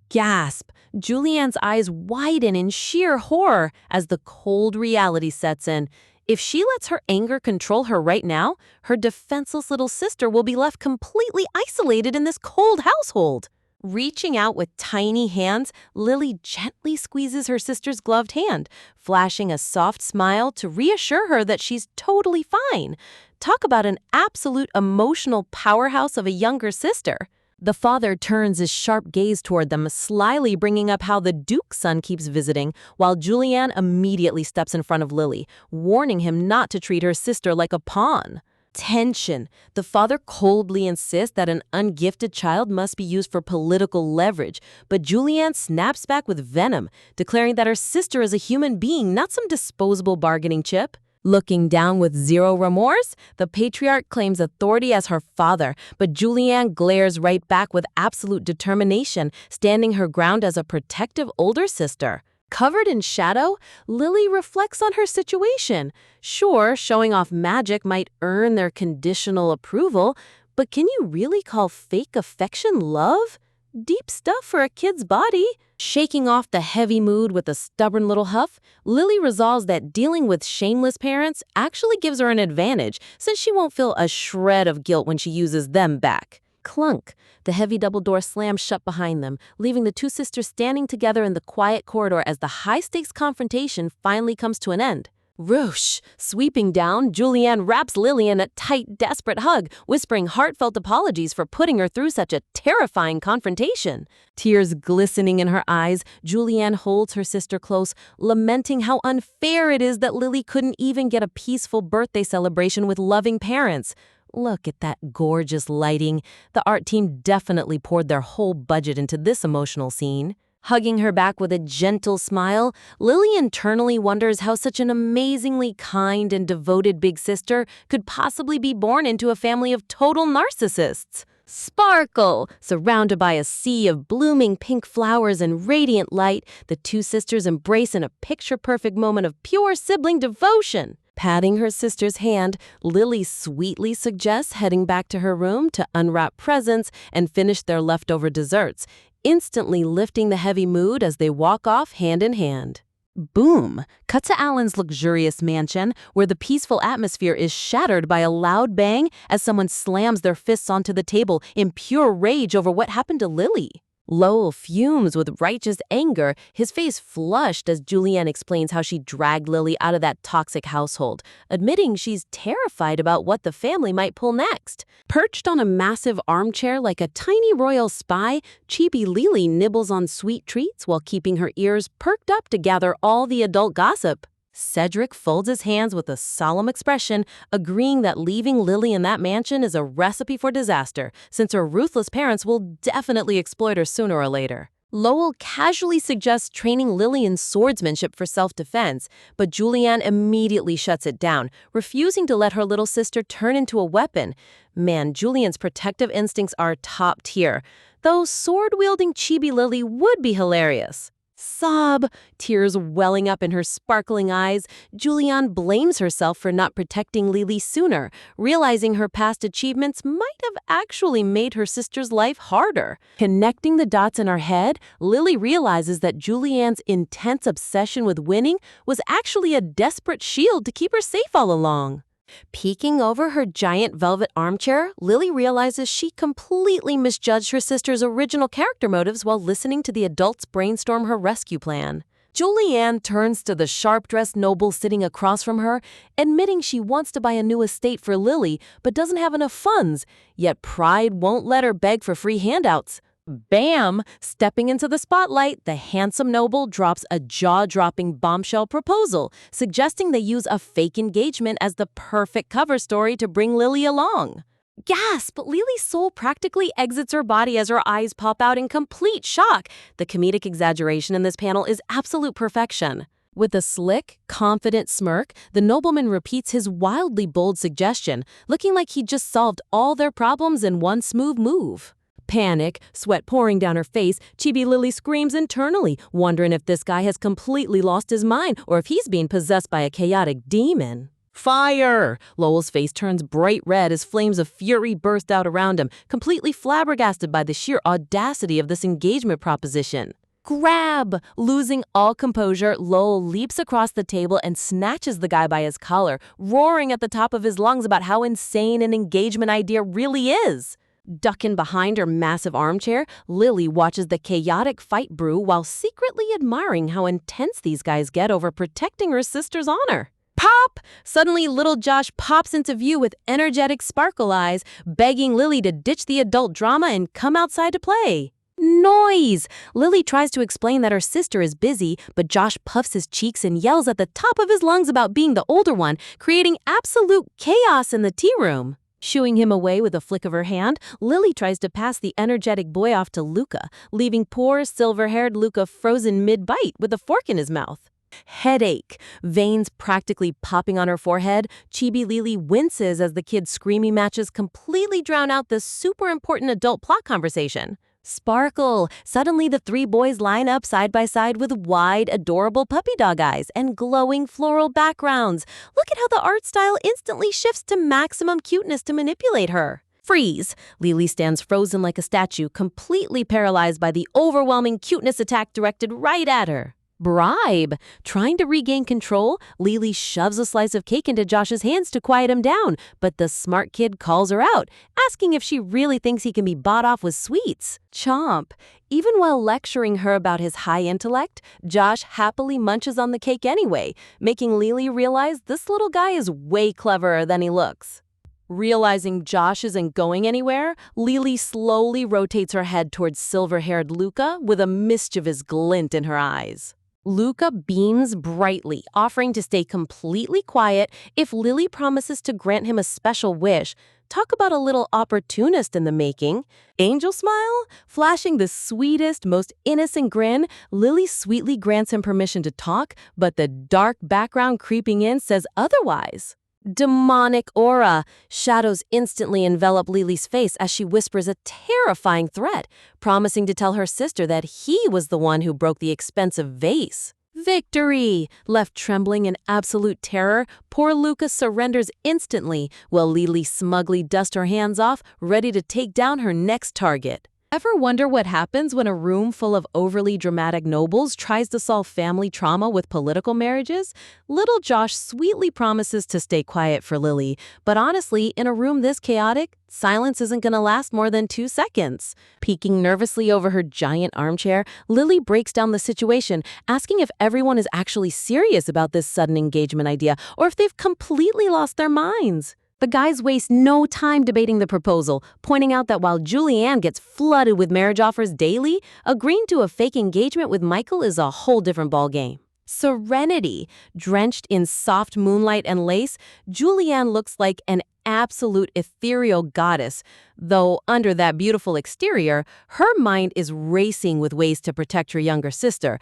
Gasp! Julianne's eyes widen in sheer horror as the cold reality sets in. If she lets her anger control her right now, her defenseless little sister will be left completely isolated in this cold household. Reaching out with tiny hands, Lily gently squeezes her sister's gloved hand, flashing a soft smile to reassure her that she's totally fine. Talk about an absolute emotional powerhouse of a younger sister. The father turns his sharp gaze toward them, slyly bringing up how the Duke's son keeps visiting, while Julianne immediately steps in front of Lily, warning him not to treat her sister like a pawn. Tension. The father coldly insists that an ungifted child must be used for political leverage, but Julianne snaps back with venom, declaring that her sister is a human being, not some disposable bargaining chip. Looking down with zero remorse, the patriarch claims authority as her father, but Julianne glares right back with absolute determination, standing her ground as a protective older sister. Covered in shadow, Lily reflects on her situation. Sure, showing off magic might earn their conditional approval, but can you really call fake affection love? Deep stuff for a kid's body. Shaking off the heavy mood with a stubborn little huff, Lily resolves that dealing with shameless parents actually gives her an advantage, since she won't feel a shred of guilt when she uses them back. Clunk. The heavy double door slams shut behind them, leaving the two sisters standing together in the quiet corridor as the high-stakes confrontation finally comes to an end. Roosh! Sweeping down, Julianne wraps Lily in a tight, desperate hug, whispering heartfelt apologies for putting her through such a terrifying confrontation. Tears glistening in her eyes, Julianne holds her sister close, lamenting how unfair it is that Lily couldn't even get a peaceful birthday celebration with loving parents. Look at that gorgeous lighting. The art team definitely poured their whole budget into this emotional scene. Hugging her back with a gentle smile, Lily internally wonders how such an amazingly kind and devoted big sister could possibly be born into a family of total narcissists. Sparkle! Surrounded by a sea of blooming pink flowers and radiant light, the two sisters embrace in a picture-perfect moment of pure sibling devotion. Patting her sister's hand, Lily sweetly suggests heading back to her room to unwrap presents and finish their leftover desserts, instantly lifting the heavy mood as they walk off hand in hand. Boom! Cut to Alan's luxurious mansion, where the peaceful atmosphere is shattered by a loud bang as someone slams their fists onto the table in pure rage over what happened to Lily. Lowell fumes with righteous anger, his face flushed as Julianne explains how she dragged Lily out of that toxic household, admitting she's terrified about what the family might pull next. Perched on a massive armchair like a tiny royal spy, Chibi Lily nibbles on sweet treats while keeping her ears perked up to gather all the adult gossip. Cedric folds his hands with a solemn expression, agreeing that leaving Lily in that mansion is a recipe for disaster, since her ruthless parents will definitely exploit her sooner or later. Lowell casually suggests training Lily in swordsmanship for self-defense, but Julianne immediately shuts it down, refusing to let her little sister turn into a weapon. Man, Julianne's protective instincts are top tier, though sword-wielding Chibi Lily would be hilarious. Sob, tears welling up in her sparkling eyes, Julianne blames herself for not protecting Lily sooner, realizing her past achievements might have actually made her sister's life harder. Connecting the dots in her head, Lily realizes that Julianne's intense obsession with winning was actually a desperate shield to keep her safe all along. Peeking over her giant velvet armchair, Lily realizes she completely misjudged her sister's original character motives while listening to the adults brainstorm her rescue plan. Julianne turns to the sharp-dressed noble sitting across from her, admitting she wants to buy a new estate for Lily but doesn't have enough funds, yet pride won't let her beg for free handouts. Bam! Stepping into the spotlight, the handsome noble drops a jaw-dropping bombshell proposal, suggesting they use a fake engagement as the perfect cover story to bring Lily along. Gasp! Lily's soul practically exits her body as her eyes pop out in complete shock. The comedic exaggeration in this panel is absolute perfection. With a slick, confident smirk, the nobleman repeats his wildly bold suggestion, looking like he just solved all their problems in one smooth move. Panic, sweat pouring down her face, Chibi Lily screams internally, wondering if this guy has completely lost his mind or if he's being possessed by a chaotic demon. Fire! Lowell's face turns bright red as flames of fury burst out around him, completely flabbergasted by the sheer audacity of this engagement proposition. Grab! Losing all composure, Lowell leaps across the table and snatches the guy by his collar, roaring at the top of his lungs about how insane an engagement idea really is. Ducking behind her massive armchair, Lily watches the chaotic fight brew while secretly admiring how intense these guys get over protecting her sister's honor. Pop! Suddenly, little Josh pops into view with energetic sparkle eyes, begging Lily to ditch the adult drama and come outside to play. Noise! Lily tries to explain that her sister is busy, but Josh puffs his cheeks and yells at the top of his lungs about being the older one, creating absolute chaos in the tea room. Shooing him away with a flick of her hand, Lily tries to pass the energetic boy off to Luca, leaving poor silver-haired Luca frozen mid-bite with a fork in his mouth. Headache. Veins practically popping on her forehead, Chibi Lily winces as the kid's screaming matches completely drown out the super important adult plot conversation. Sparkle. Suddenly the three boys line up side by side with wide, adorable puppy dog eyes and glowing floral backgrounds. Look at how the art style instantly shifts to maximum cuteness to manipulate her. Freeze. Lily stands frozen like a statue, completely paralyzed by the overwhelming cuteness attack directed right at her. Bribe. Trying to regain control, Lily shoves a slice of cake into Josh's hands to quiet him down, but the smart kid calls her out, asking if she really thinks he can be bought off with sweets. Chomp. Even while lecturing her about his high intellect, Josh happily munches on the cake anyway, making Lily realize this little guy is way cleverer than he looks. Realizing Josh isn't going anywhere, Lily slowly rotates her head towards silver-haired Luca with a mischievous glint in her eyes. Luca beams brightly, offering to stay completely quiet if Lily promises to grant him a special wish. Talk about a little opportunist in the making. Angel smile? Flashing the sweetest, most innocent grin, Lily sweetly grants him permission to talk, but the dark background creeping in says otherwise. Demonic aura. Shadows instantly envelop Lily's face as she whispers a terrifying threat, promising to tell her sister that he was the one who broke the expensive vase. Victory! Left trembling in absolute terror, poor Luca surrenders instantly, while Lily smugly dusts her hands off, ready to take down her next target. Ever wonder what happens when a room full of overly dramatic nobles tries to solve family trauma with political marriages? Little Josh sweetly promises to stay quiet for Lily, but honestly, in a room this chaotic, silence isn't going to last more than 2 seconds. Peeking nervously over her giant armchair, Lily breaks down the situation, asking if everyone is actually serious about this sudden engagement idea or if they've completely lost their minds. The guys waste no time debating the proposal, pointing out that while Julianne gets flooded with marriage offers daily, agreeing to a fake engagement with Michael is a whole different ballgame. Serenity. Drenched in soft moonlight and lace, Julianne looks like an absolute ethereal goddess, though under that beautiful exterior, her mind is racing with ways to protect her younger sister.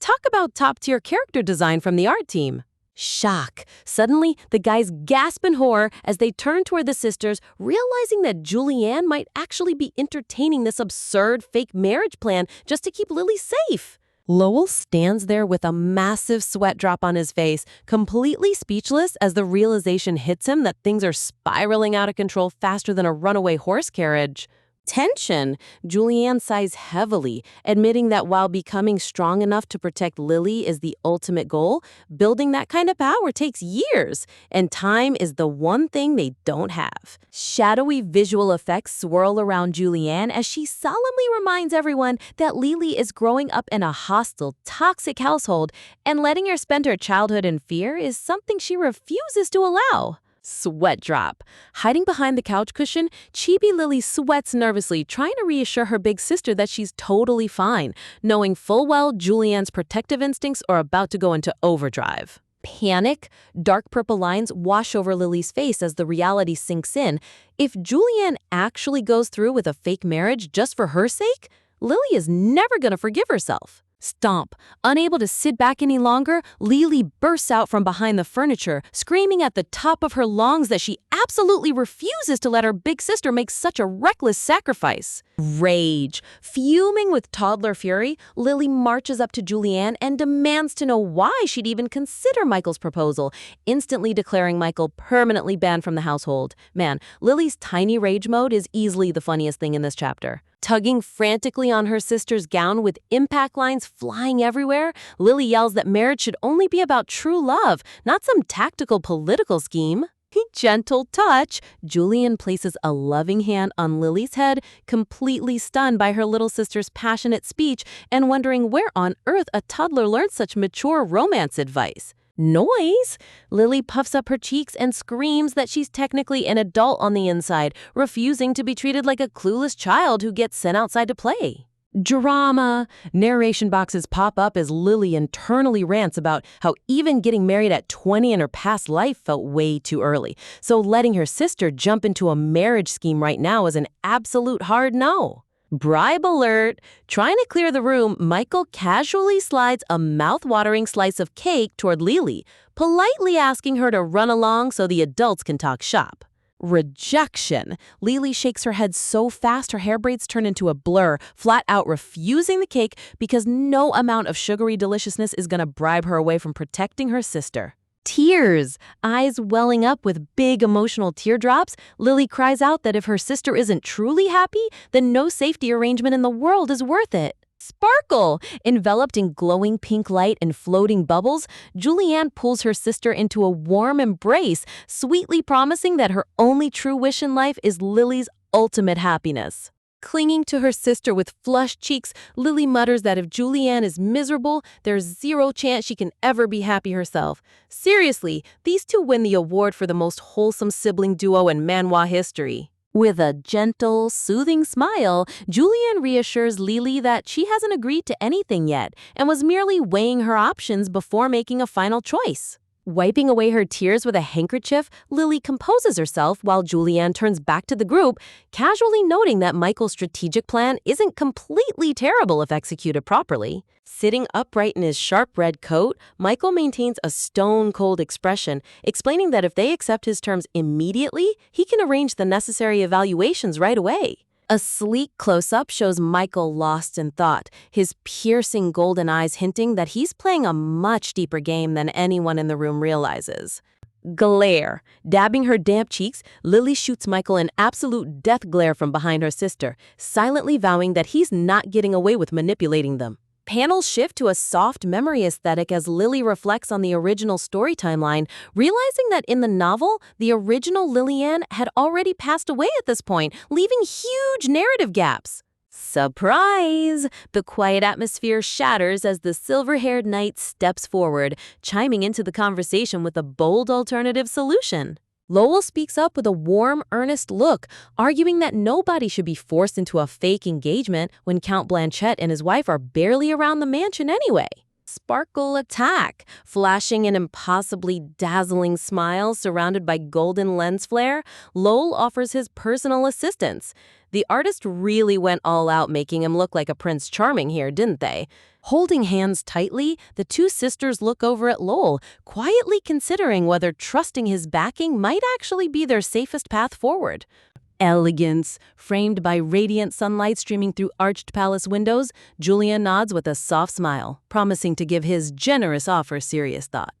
Talk about top-tier character design from the art team. Shock. Suddenly, the guys gasp in horror as they turn toward the sisters, realizing that Julianne might actually be entertaining this absurd fake marriage plan just to keep Lily safe. Lowell stands there with a massive sweat drop on his face, completely speechless as the realization hits him that things are spiraling out of control faster than a runaway horse carriage. Tension. Julianne sighs heavily, admitting that while becoming strong enough to protect Lily is the ultimate goal, building that kind of power takes years, and time is the one thing they don't have. Shadowy visual effects swirl around Julianne as she solemnly reminds everyone that Lily is growing up in a hostile, toxic household, and letting her spend her childhood in fear is something she refuses to allow. Sweat drop. Hiding behind the couch cushion, Chibi Lily sweats nervously, trying to reassure her big sister that she's totally fine, knowing full well Julianne's protective instincts are about to go into overdrive. Panic, dark purple lines wash over Lily's face as the reality sinks in. If Julianne actually goes through with a fake marriage just for her sake, Lily is never going to forgive herself. Stomp. Unable to sit back any longer, Lily bursts out from behind the furniture, screaming at the top of her lungs that she absolutely refuses to let her big sister make such a reckless sacrifice. Rage. Fuming with toddler fury, Lily marches up to Julianne and demands to know why she'd even consider Michael's proposal, instantly declaring Michael permanently banned from the household. Man, Lily's tiny rage mode is easily the funniest thing in this chapter. Tugging frantically on her sister's gown with impact lines flying everywhere, Lily yells that marriage should only be about true love, not some tactical political scheme. Gentle touch. Julianne places a loving hand on Lily's head, completely stunned by her little sister's passionate speech and wondering where on earth a toddler learned such mature romance advice. Noise? Lily puffs up her cheeks and screams that she's technically an adult on the inside, refusing to be treated like a clueless child who gets sent outside to play. Drama. Narration boxes pop up as Lily internally rants about how even getting married at 20 in her past life felt way too early, so letting her sister jump into a marriage scheme right now is an absolute hard no. Bribe alert! Trying to clear the room, Michael casually slides a mouth-watering slice of cake toward Lily, politely asking her to run along so the adults can talk shop. Rejection. Lily shakes her head so fast her hair braids turn into a blur, flat out refusing the cake because no amount of sugary deliciousness is going to bribe her away from protecting her sister. Tears. Eyes welling up with big emotional teardrops, Lily cries out that if her sister isn't truly happy, then no safety arrangement in the world is worth it. Sparkle! Enveloped in glowing pink light and floating bubbles, Julianne pulls her sister into a warm embrace, sweetly promising that her only true wish in life is Lily's ultimate happiness. Clinging to her sister with flushed cheeks, Lily mutters that if Julianne is miserable, there's zero chance she can ever be happy herself. Seriously, these two win the award for the most wholesome sibling duo in manhwa history. With a gentle, soothing smile, Julianne reassures Lily that she hasn't agreed to anything yet and was merely weighing her options before making a final choice. Wiping away her tears with a handkerchief, Lily composes herself while Julianne turns back to the group, casually noting that Michael's strategic plan isn't completely terrible if executed properly. Sitting upright in his sharp red coat, Michael maintains a stone-cold expression, explaining that if they accept his terms immediately, he can arrange the necessary evaluations right away. A sleek close-up shows Michael lost in thought, his piercing golden eyes hinting that he's playing a much deeper game than anyone in the room realizes. Glare. Dabbing her damp cheeks, Lily shoots Michael an absolute death glare from behind her sister, silently vowing that he's not getting away with manipulating them. Panels shift to a soft memory aesthetic as Lily reflects on the original story timeline, realizing that in the novel, the original Lillian had already passed away at this point, leaving huge narrative gaps. Surprise! The quiet atmosphere shatters as the silver-haired knight steps forward, chiming into the conversation with a bold alternative solution. Lowell speaks up with a warm, earnest look, arguing that nobody should be forced into a fake engagement when Count Blanchett and his wife are barely around the mansion anyway. Sparkle attack. Flashing an impossibly dazzling smile surrounded by golden lens flare, Lowell offers his personal assistance. The artist really went all out making him look like a Prince Charming here, didn't they? Holding hands tightly, the two sisters look over at Lowell, quietly considering whether trusting his backing might actually be their safest path forward. Elegance. Framed by radiant sunlight streaming through arched palace windows, Julian nods with a soft smile, promising to give his generous offer serious thought.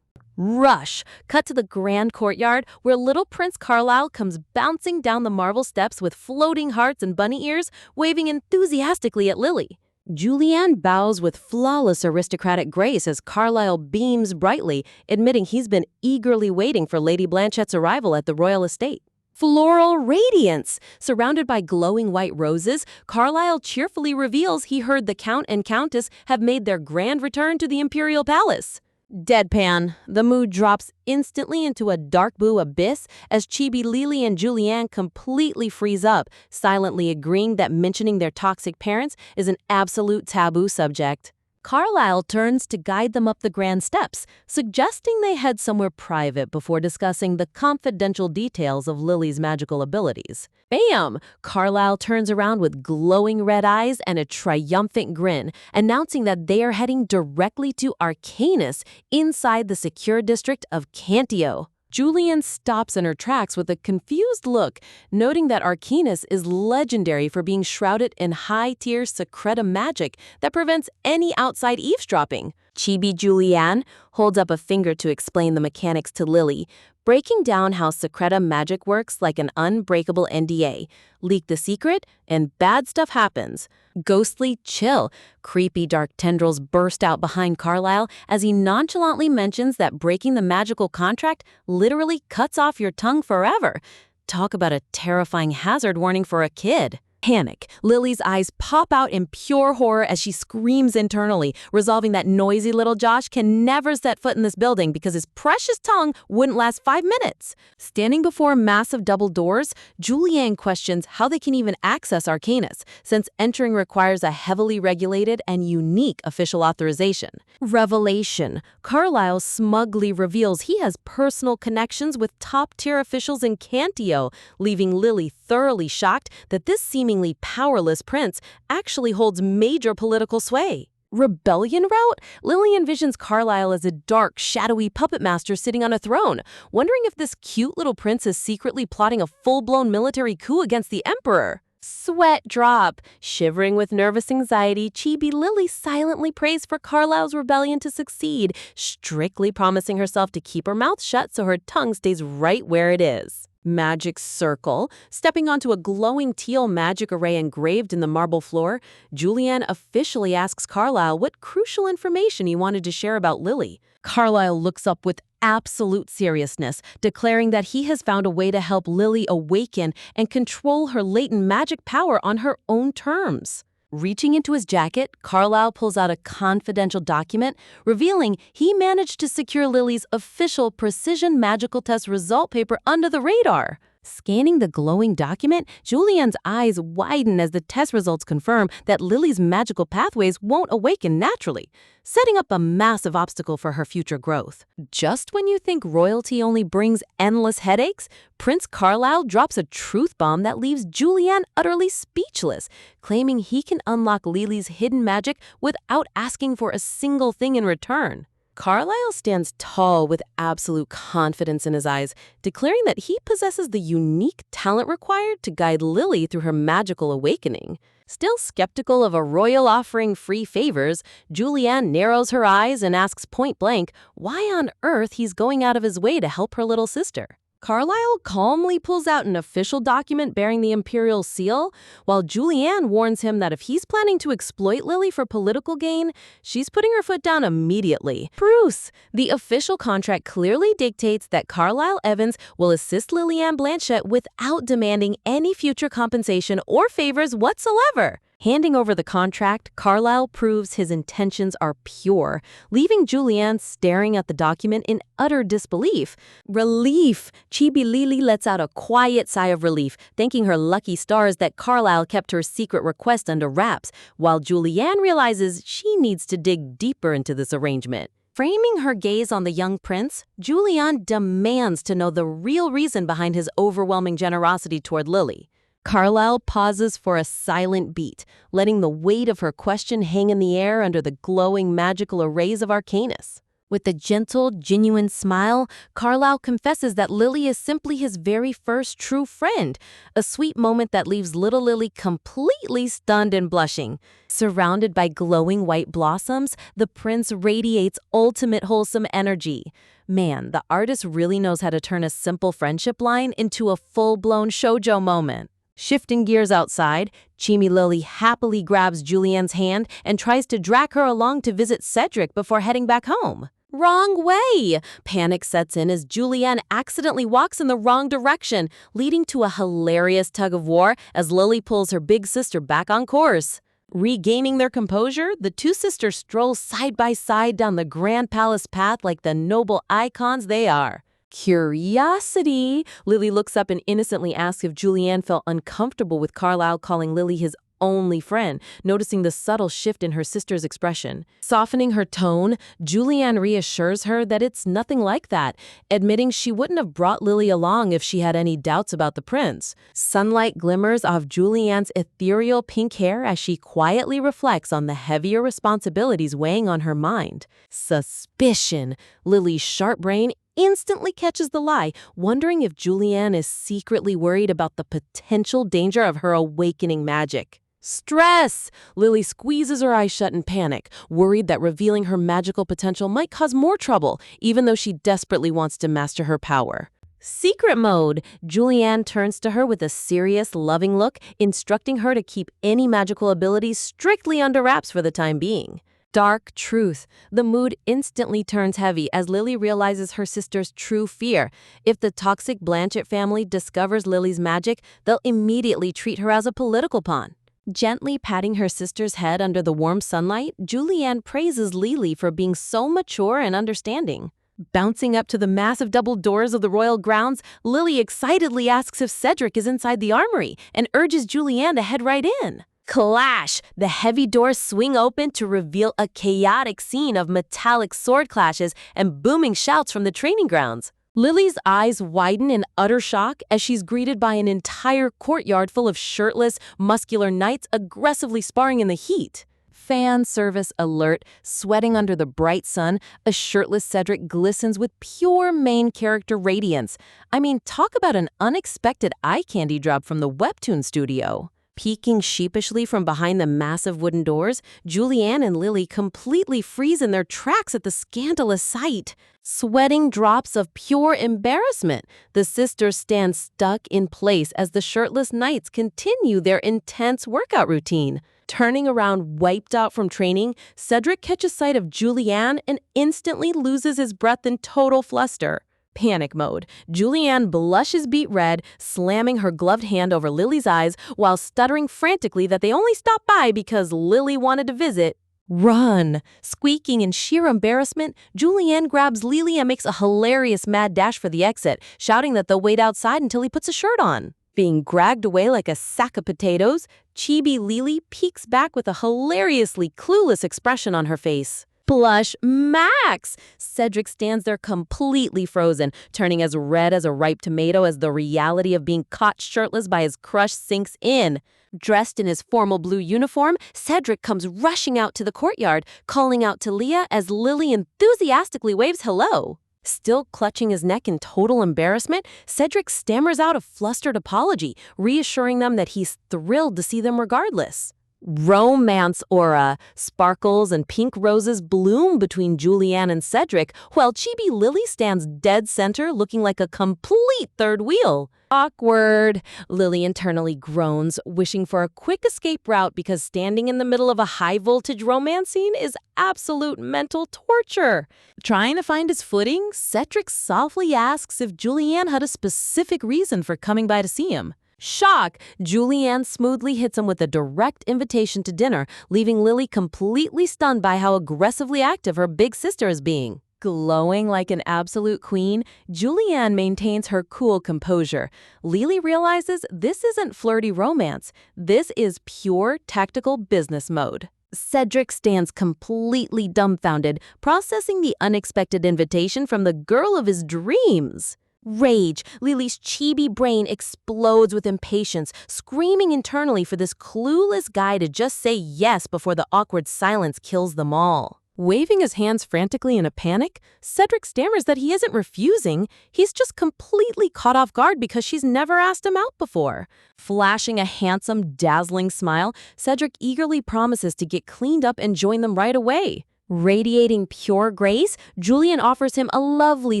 Rush. Cut to the grand courtyard where little Prince Carlisle comes bouncing down the marble steps with floating hearts and bunny ears, waving enthusiastically at Lily. Julianne bows with flawless aristocratic grace as Carlisle beams brightly, admitting he's been eagerly waiting for Lady Blanchett's arrival at the royal estate. Floral radiance! Surrounded by glowing white roses, Carlisle cheerfully reveals he heard the Count and Countess have made their grand return to the imperial palace. Deadpan. The mood drops instantly into a dark blue abyss as Chibi, Lily, and Julianne completely freeze up, silently agreeing that mentioning their toxic parents is an absolute taboo subject. Carlisle turns to guide them up the grand steps, suggesting they head somewhere private before discussing the confidential details of Lily's magical abilities. Bam! Carlisle turns around with glowing red eyes and a triumphant grin, announcing that they are heading directly to Arcanus inside the secure district of Cantio. Julian stops in her tracks with a confused look, noting that Arcanus is legendary for being shrouded in high-tier secreta magic that prevents any outside eavesdropping. Chibi Julianne holds up a finger to explain the mechanics to Lily, breaking down how secreta magic works like an unbreakable NDA. Leak the secret, and bad stuff happens. Ghostly chill. Creepy dark tendrils burst out behind Carlisle as he nonchalantly mentions that breaking the magical contract literally cuts off your tongue forever. Talk about a terrifying hazard warning for a kid. Panic. Lily's eyes pop out in pure horror as she screams internally, resolving that noisy little Josh can never set foot in this building because his precious tongue wouldn't last 5 minutes. Standing before massive double doors, Julianne questions how they can even access Arcanus, since entering requires a heavily regulated and unique official authorization. Revelation. Carlisle smugly reveals he has personal connections with top-tier officials in Cantio, leaving Lily thoroughly shocked that this seemingly powerless prince actually holds major political sway. Rebellion route? Lily envisions Carlisle as a dark, shadowy puppet master sitting on a throne, wondering if this cute little prince is secretly plotting a full-blown military coup against the emperor. Sweat drop. Shivering with nervous anxiety, Chibi Lily silently prays for Carlisle's rebellion to succeed, strictly promising herself to keep her mouth shut so her tongue stays right where it is. Magic circle. Stepping onto a glowing teal magic array engraved in the marble floor, Julianne officially asks Carlisle what crucial information he wanted to share about Lily. Carlisle looks up with absolute seriousness, declaring that he has found a way to help Lily awaken and control her latent magic power on her own terms. Reaching into his jacket, Carlisle pulls out a confidential document, revealing he managed to secure Lily's official precision magical test result paper under the radar. Scanning the glowing document, Julianne's eyes widen as the test results confirm that Lily's magical pathways won't awaken naturally, setting up a massive obstacle for her future growth. Just when you think royalty only brings endless headaches, Prince Carlisle drops a truth bomb that leaves Julianne utterly speechless, claiming he can unlock Lily's hidden magic without asking for a single thing in return. Carlisle stands tall with absolute confidence in his eyes, declaring that he possesses the unique talent required to guide Lily through her magical awakening. Still skeptical of a royal offering free favors, Julianne narrows her eyes and asks point-blank why on earth he's going out of his way to help her little sister. Carlisle calmly pulls out an official document bearing the imperial seal, while Julianne warns him that if he's planning to exploit Lily for political gain, she's putting her foot down immediately. Bruce! The official contract clearly dictates that Carlisle Evans will assist Lillian Blanchette without demanding any future compensation or favors whatsoever. Handing over the contract, Carlisle proves his intentions are pure, leaving Julianne staring at the document in utter disbelief. Relief! Chibi Lily lets out a quiet sigh of relief, thanking her lucky stars that Carlisle kept her secret request under wraps, while Julianne realizes she needs to dig deeper into this arrangement. Framing her gaze on the young prince, Julianne demands to know the real reason behind his overwhelming generosity toward Lily. Carlisle pauses for a silent beat, letting the weight of her question hang in the air under the glowing magical arrays of Arcanus. With a gentle, genuine smile, Carlisle confesses that Lily is simply his very first true friend, a sweet moment that leaves little Lily completely stunned and blushing. Surrounded by glowing white blossoms, the prince radiates ultimate wholesome energy. Man, the artist really knows how to turn a simple friendship line into a full-blown shoujo moment. Shifting gears outside, Chibi Lily happily grabs Julianne's hand and tries to drag her along to visit Cedric before heading back home. Wrong way! Panic sets in as Julianne accidentally walks in the wrong direction, leading to a hilarious tug-of-war as Lily pulls her big sister back on course. Regaining their composure, the two sisters stroll side by side down the grand palace path like the noble icons they are. Curiosity! Lily looks up and innocently asks if Julianne felt uncomfortable with Carlisle calling Lily his only friend, noticing the subtle shift in her sister's expression. Softening her tone, Julianne reassures her that it's nothing like that, admitting she wouldn't have brought Lily along if she had any doubts about the prince. Sunlight glimmers off Julianne's ethereal pink hair as she quietly reflects on the heavier responsibilities weighing on her mind. Suspicion. Lily's sharp brain instantly catches the lie, wondering if Julianne is secretly worried about the potential danger of her awakening magic. Stress! Lily squeezes her eyes shut in panic, worried that revealing her magical potential might cause more trouble, even though she desperately wants to master her power. Secret mode! Julianne turns to her with a serious, loving look, instructing her to keep any magical abilities strictly under wraps for the time being. Dark truth. The mood instantly turns heavy as Lily realizes her sister's true fear. If the toxic Blanchett family discovers Lily's magic, they'll immediately treat her as a political pawn. Gently patting her sister's head under the warm sunlight, Julianne praises Lily for being so mature and understanding. Bouncing up to the massive double doors of the royal grounds, Lily excitedly asks if Cedric is inside the armory and urges Julianne to head right in. Clash! The heavy doors swing open to reveal a chaotic scene of metallic sword clashes and booming shouts from the training grounds. Lily's eyes widen in utter shock as she's greeted by an entire courtyard full of shirtless, muscular knights aggressively sparring in the heat. Fan service alert, sweating under the bright sun, a shirtless Cedric glistens with pure main character radiance. I mean, talk about an unexpected eye candy drop from the webtoon studio. Peeking sheepishly from behind the massive wooden doors, Julianne and Lily completely freeze in their tracks at the scandalous sight. Sweating drops of pure embarrassment, the sisters stand stuck in place as the shirtless knights continue their intense workout routine. Turning around wiped out from training, Cedric catches sight of Julianne and instantly loses his breath in total fluster. Panic mode. Julianne blushes beet red, slamming her gloved hand over Lily's eyes while stuttering frantically that they only stopped by because Lily wanted to visit. Run! Squeaking in sheer embarrassment, Julianne grabs Lily and makes a hilarious mad dash for the exit, shouting that they'll wait outside until he puts a shirt on. Being dragged away like a sack of potatoes, chibi Lily peeks back with a hilariously clueless expression on her face. Blush max! Cedric stands there completely frozen, turning as red as a ripe tomato as the reality of being caught shirtless by his crush sinks in. Dressed in his formal blue uniform, Cedric comes rushing out to the courtyard, calling out to Leah as Lily enthusiastically waves hello. Still clutching his neck in total embarrassment, Cedric stammers out a flustered apology, reassuring them that he's thrilled to see them regardless. Romance aura. Sparkles and pink roses bloom between Julianne and Cedric, while chibi Lily stands dead center looking like a complete third wheel. Awkward. Lily internally groans, wishing for a quick escape route because standing in the middle of a high-voltage romance scene is absolute mental torture. Trying to find his footing, Cedric softly asks if Julianne had a specific reason for coming by to see him. Shock! Julianne smoothly hits him with a direct invitation to dinner, leaving Lily completely stunned by how aggressively active her big sister is being. Glowing like an absolute queen, Julianne maintains her cool composure. Lily realizes this isn't flirty romance. This is pure tactical business mode. Cedric stands completely dumbfounded, processing the unexpected invitation from the girl of his dreams. Rage. Lily's chibi brain explodes with impatience, screaming internally for this clueless guy to just say yes before the awkward silence kills them all. Waving his hands frantically in a panic, Cedric stammers that he isn't refusing, he's just completely caught off guard because she's never asked him out before. Flashing a handsome, dazzling smile, Cedric eagerly promises to get cleaned up and join them right away. Radiating pure grace, Julianne offers him a lovely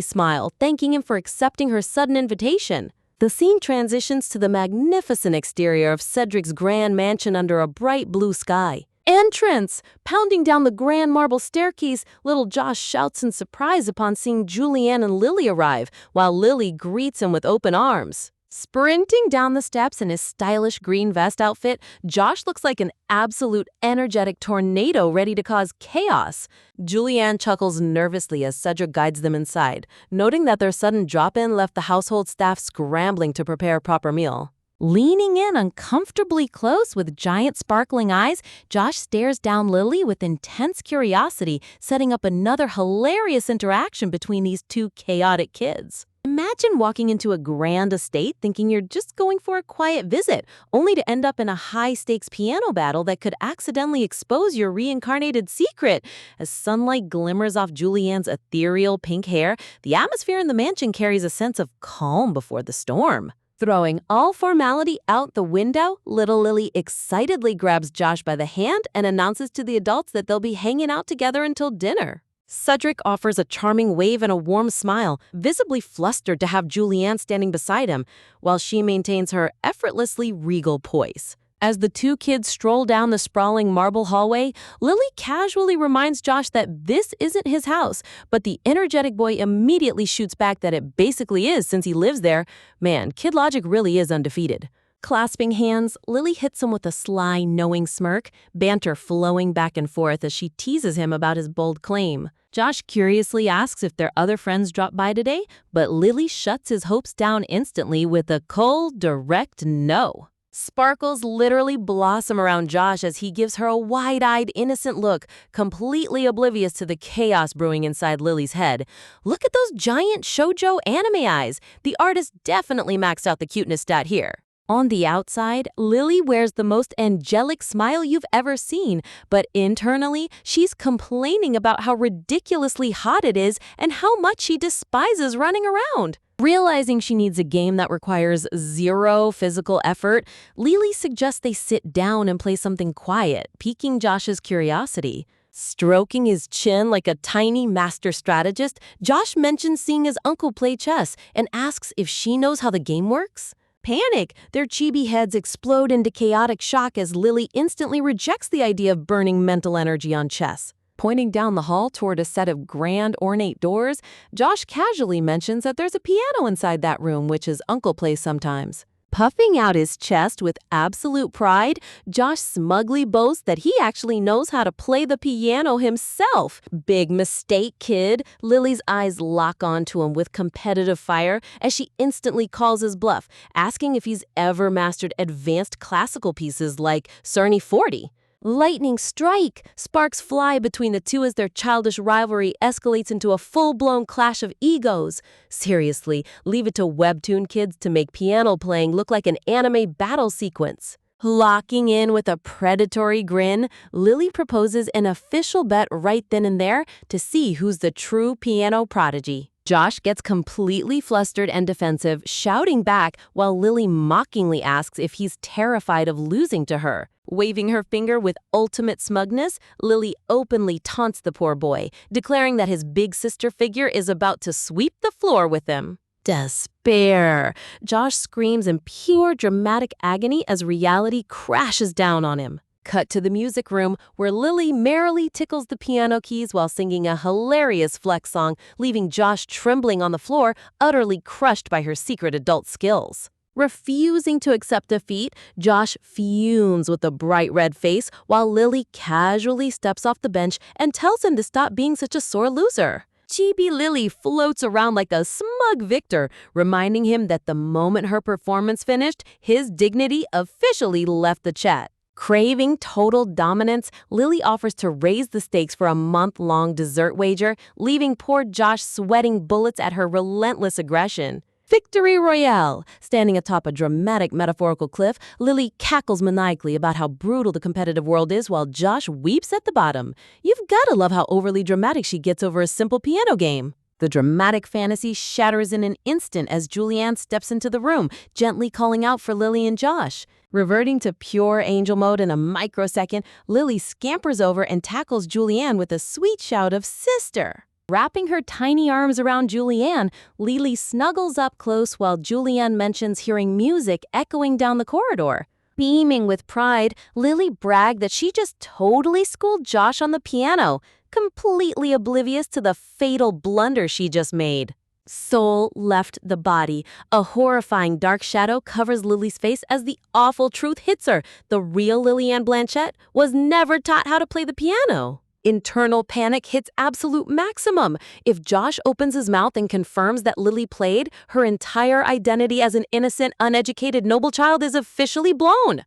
smile, thanking him for accepting her sudden invitation. The scene transitions to the magnificent exterior of Cedric's grand mansion under a bright blue sky. Entrance! Pounding down the grand marble staircase, little Josh shouts in surprise upon seeing Julianne and Lily arrive, while Lily greets him with open arms. Sprinting down the steps in his stylish green vest outfit, Josh looks like an absolute energetic tornado ready to cause chaos. Julianne chuckles nervously as Cedric guides them inside, noting that their sudden drop-in left the household staff scrambling to prepare a proper meal. Leaning in uncomfortably close with giant sparkling eyes, Josh stares down Lily with intense curiosity, setting up another hilarious interaction between these two chaotic kids. Imagine walking into a grand estate thinking you're just going for a quiet visit, only to end up in a high-stakes piano battle that could accidentally expose your reincarnated secret. As sunlight glimmers off Julianne's ethereal pink hair, the atmosphere in the mansion carries a sense of calm before the storm. Throwing all formality out the window, little Lily excitedly grabs Josh by the hand and announces to the adults that they'll be hanging out together until dinner. Cedric offers a charming wave and a warm smile, visibly flustered to have Julianne standing beside him, while she maintains her effortlessly regal poise. As the two kids stroll down the sprawling marble hallway, Lily casually reminds Josh that this isn't his house, but the energetic boy immediately shoots back that it basically is since he lives there. Man, kid logic really is undefeated. Clasping hands, Lily hits him with a sly, knowing smirk, banter flowing back and forth as she teases him about his bold claim. Josh curiously asks if their other friends dropped by today, but Lily shuts his hopes down instantly with a cold, direct no. Sparkles literally blossom around Josh as he gives her a wide-eyed, innocent look, completely oblivious to the chaos brewing inside Lily's head. Look at those giant shoujo anime eyes. The artist definitely maxed out the cuteness stat here. On the outside, Lily wears the most angelic smile you've ever seen, but internally, she's complaining about how ridiculously hot it is and how much she despises running around. Realizing she needs a game that requires zero physical effort, Lily suggests they sit down and play something quiet, piquing Josh's curiosity. Stroking his chin like a tiny master strategist, Josh mentions seeing his uncle play chess and asks if she knows how the game works. Panic! Their chibi heads explode into chaotic shock as Lily instantly rejects the idea of burning mental energy on chess. Pointing down the hall toward a set of grand, ornate doors, Josh casually mentions that there's a piano inside that room, which his uncle plays sometimes. Puffing out his chest with absolute pride, Josh smugly boasts that he actually knows how to play the piano himself. Big mistake, kid. Lily's eyes lock onto him with competitive fire as she instantly calls his bluff, asking if he's ever mastered advanced classical pieces like Cerny 40. Lightning strike! Sparks fly between the two as their childish rivalry escalates into a full-blown clash of egos. Seriously, leave it to webtoon kids to make piano playing look like an anime battle sequence. Locking in with a predatory grin, Lily proposes an official bet right then and there to see who's the true piano prodigy. Josh gets completely flustered and defensive, shouting back while Lily mockingly asks if he's terrified of losing to her. Waving her finger with ultimate smugness, Lily openly taunts the poor boy, declaring that his big sister figure is about to sweep the floor with him. Despair! Josh screams in pure dramatic agony as reality crashes down on him. Cut to the music room, where Lily merrily tickles the piano keys while singing a hilarious flex song, leaving Josh trembling on the floor, utterly crushed by her secret adult skills. Refusing to accept defeat, Josh fumes with a bright red face while Lily casually steps off the bench and tells him to stop being such a sore loser. Chibi Lily floats around like a smug victor, reminding him that the moment her performance finished, his dignity officially left the chat. Craving total dominance, Lily offers to raise the stakes for a month-long dessert wager, leaving poor Josh sweating bullets at her relentless aggression. Victory Royale! Standing atop a dramatic metaphorical cliff, Lily cackles maniacally about how brutal the competitive world is while Josh weeps at the bottom. You've gotta love how overly dramatic she gets over a simple piano game. The dramatic fantasy shatters in an instant as Julianne steps into the room, gently calling out for Lily and Josh. Reverting to pure angel mode in a microsecond, Lily scampers over and tackles Julianne with a sweet shout of "Sister!" Wrapping her tiny arms around Julianne, Lily snuggles up close while Julianne mentions hearing music echoing down the corridor. Beaming with pride, Lily bragged that she just totally schooled Josh on the piano, completely oblivious to the fatal blunder she just made. Soul left the body. A horrifying dark shadow covers Lily's face as the awful truth hits her. The real Lillian Blanchette was never taught how to play the piano. Internal panic hits absolute maximum. If Josh opens his mouth and confirms that Lily played, her entire identity as an innocent, uneducated, noble child is officially blown.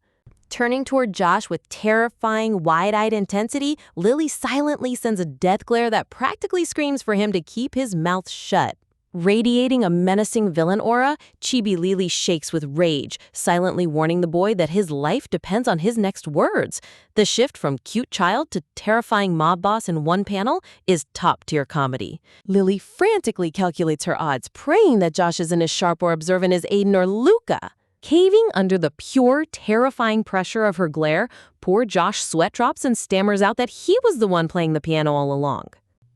Turning toward Josh with terrifying, wide-eyed intensity, Lily silently sends a death glare that practically screams for him to keep his mouth shut. Radiating a menacing villain aura, Chibi Lily shakes with rage, silently warning the boy that his life depends on his next words. The shift from cute child to terrifying mob boss in one panel is top-tier comedy. Lily frantically calculates her odds, praying that Josh isn't as sharp or observant as Aiden or Luca. Caving under the pure, terrifying pressure of her glare, poor Josh sweat drops and stammers out that he was the one playing the piano all along.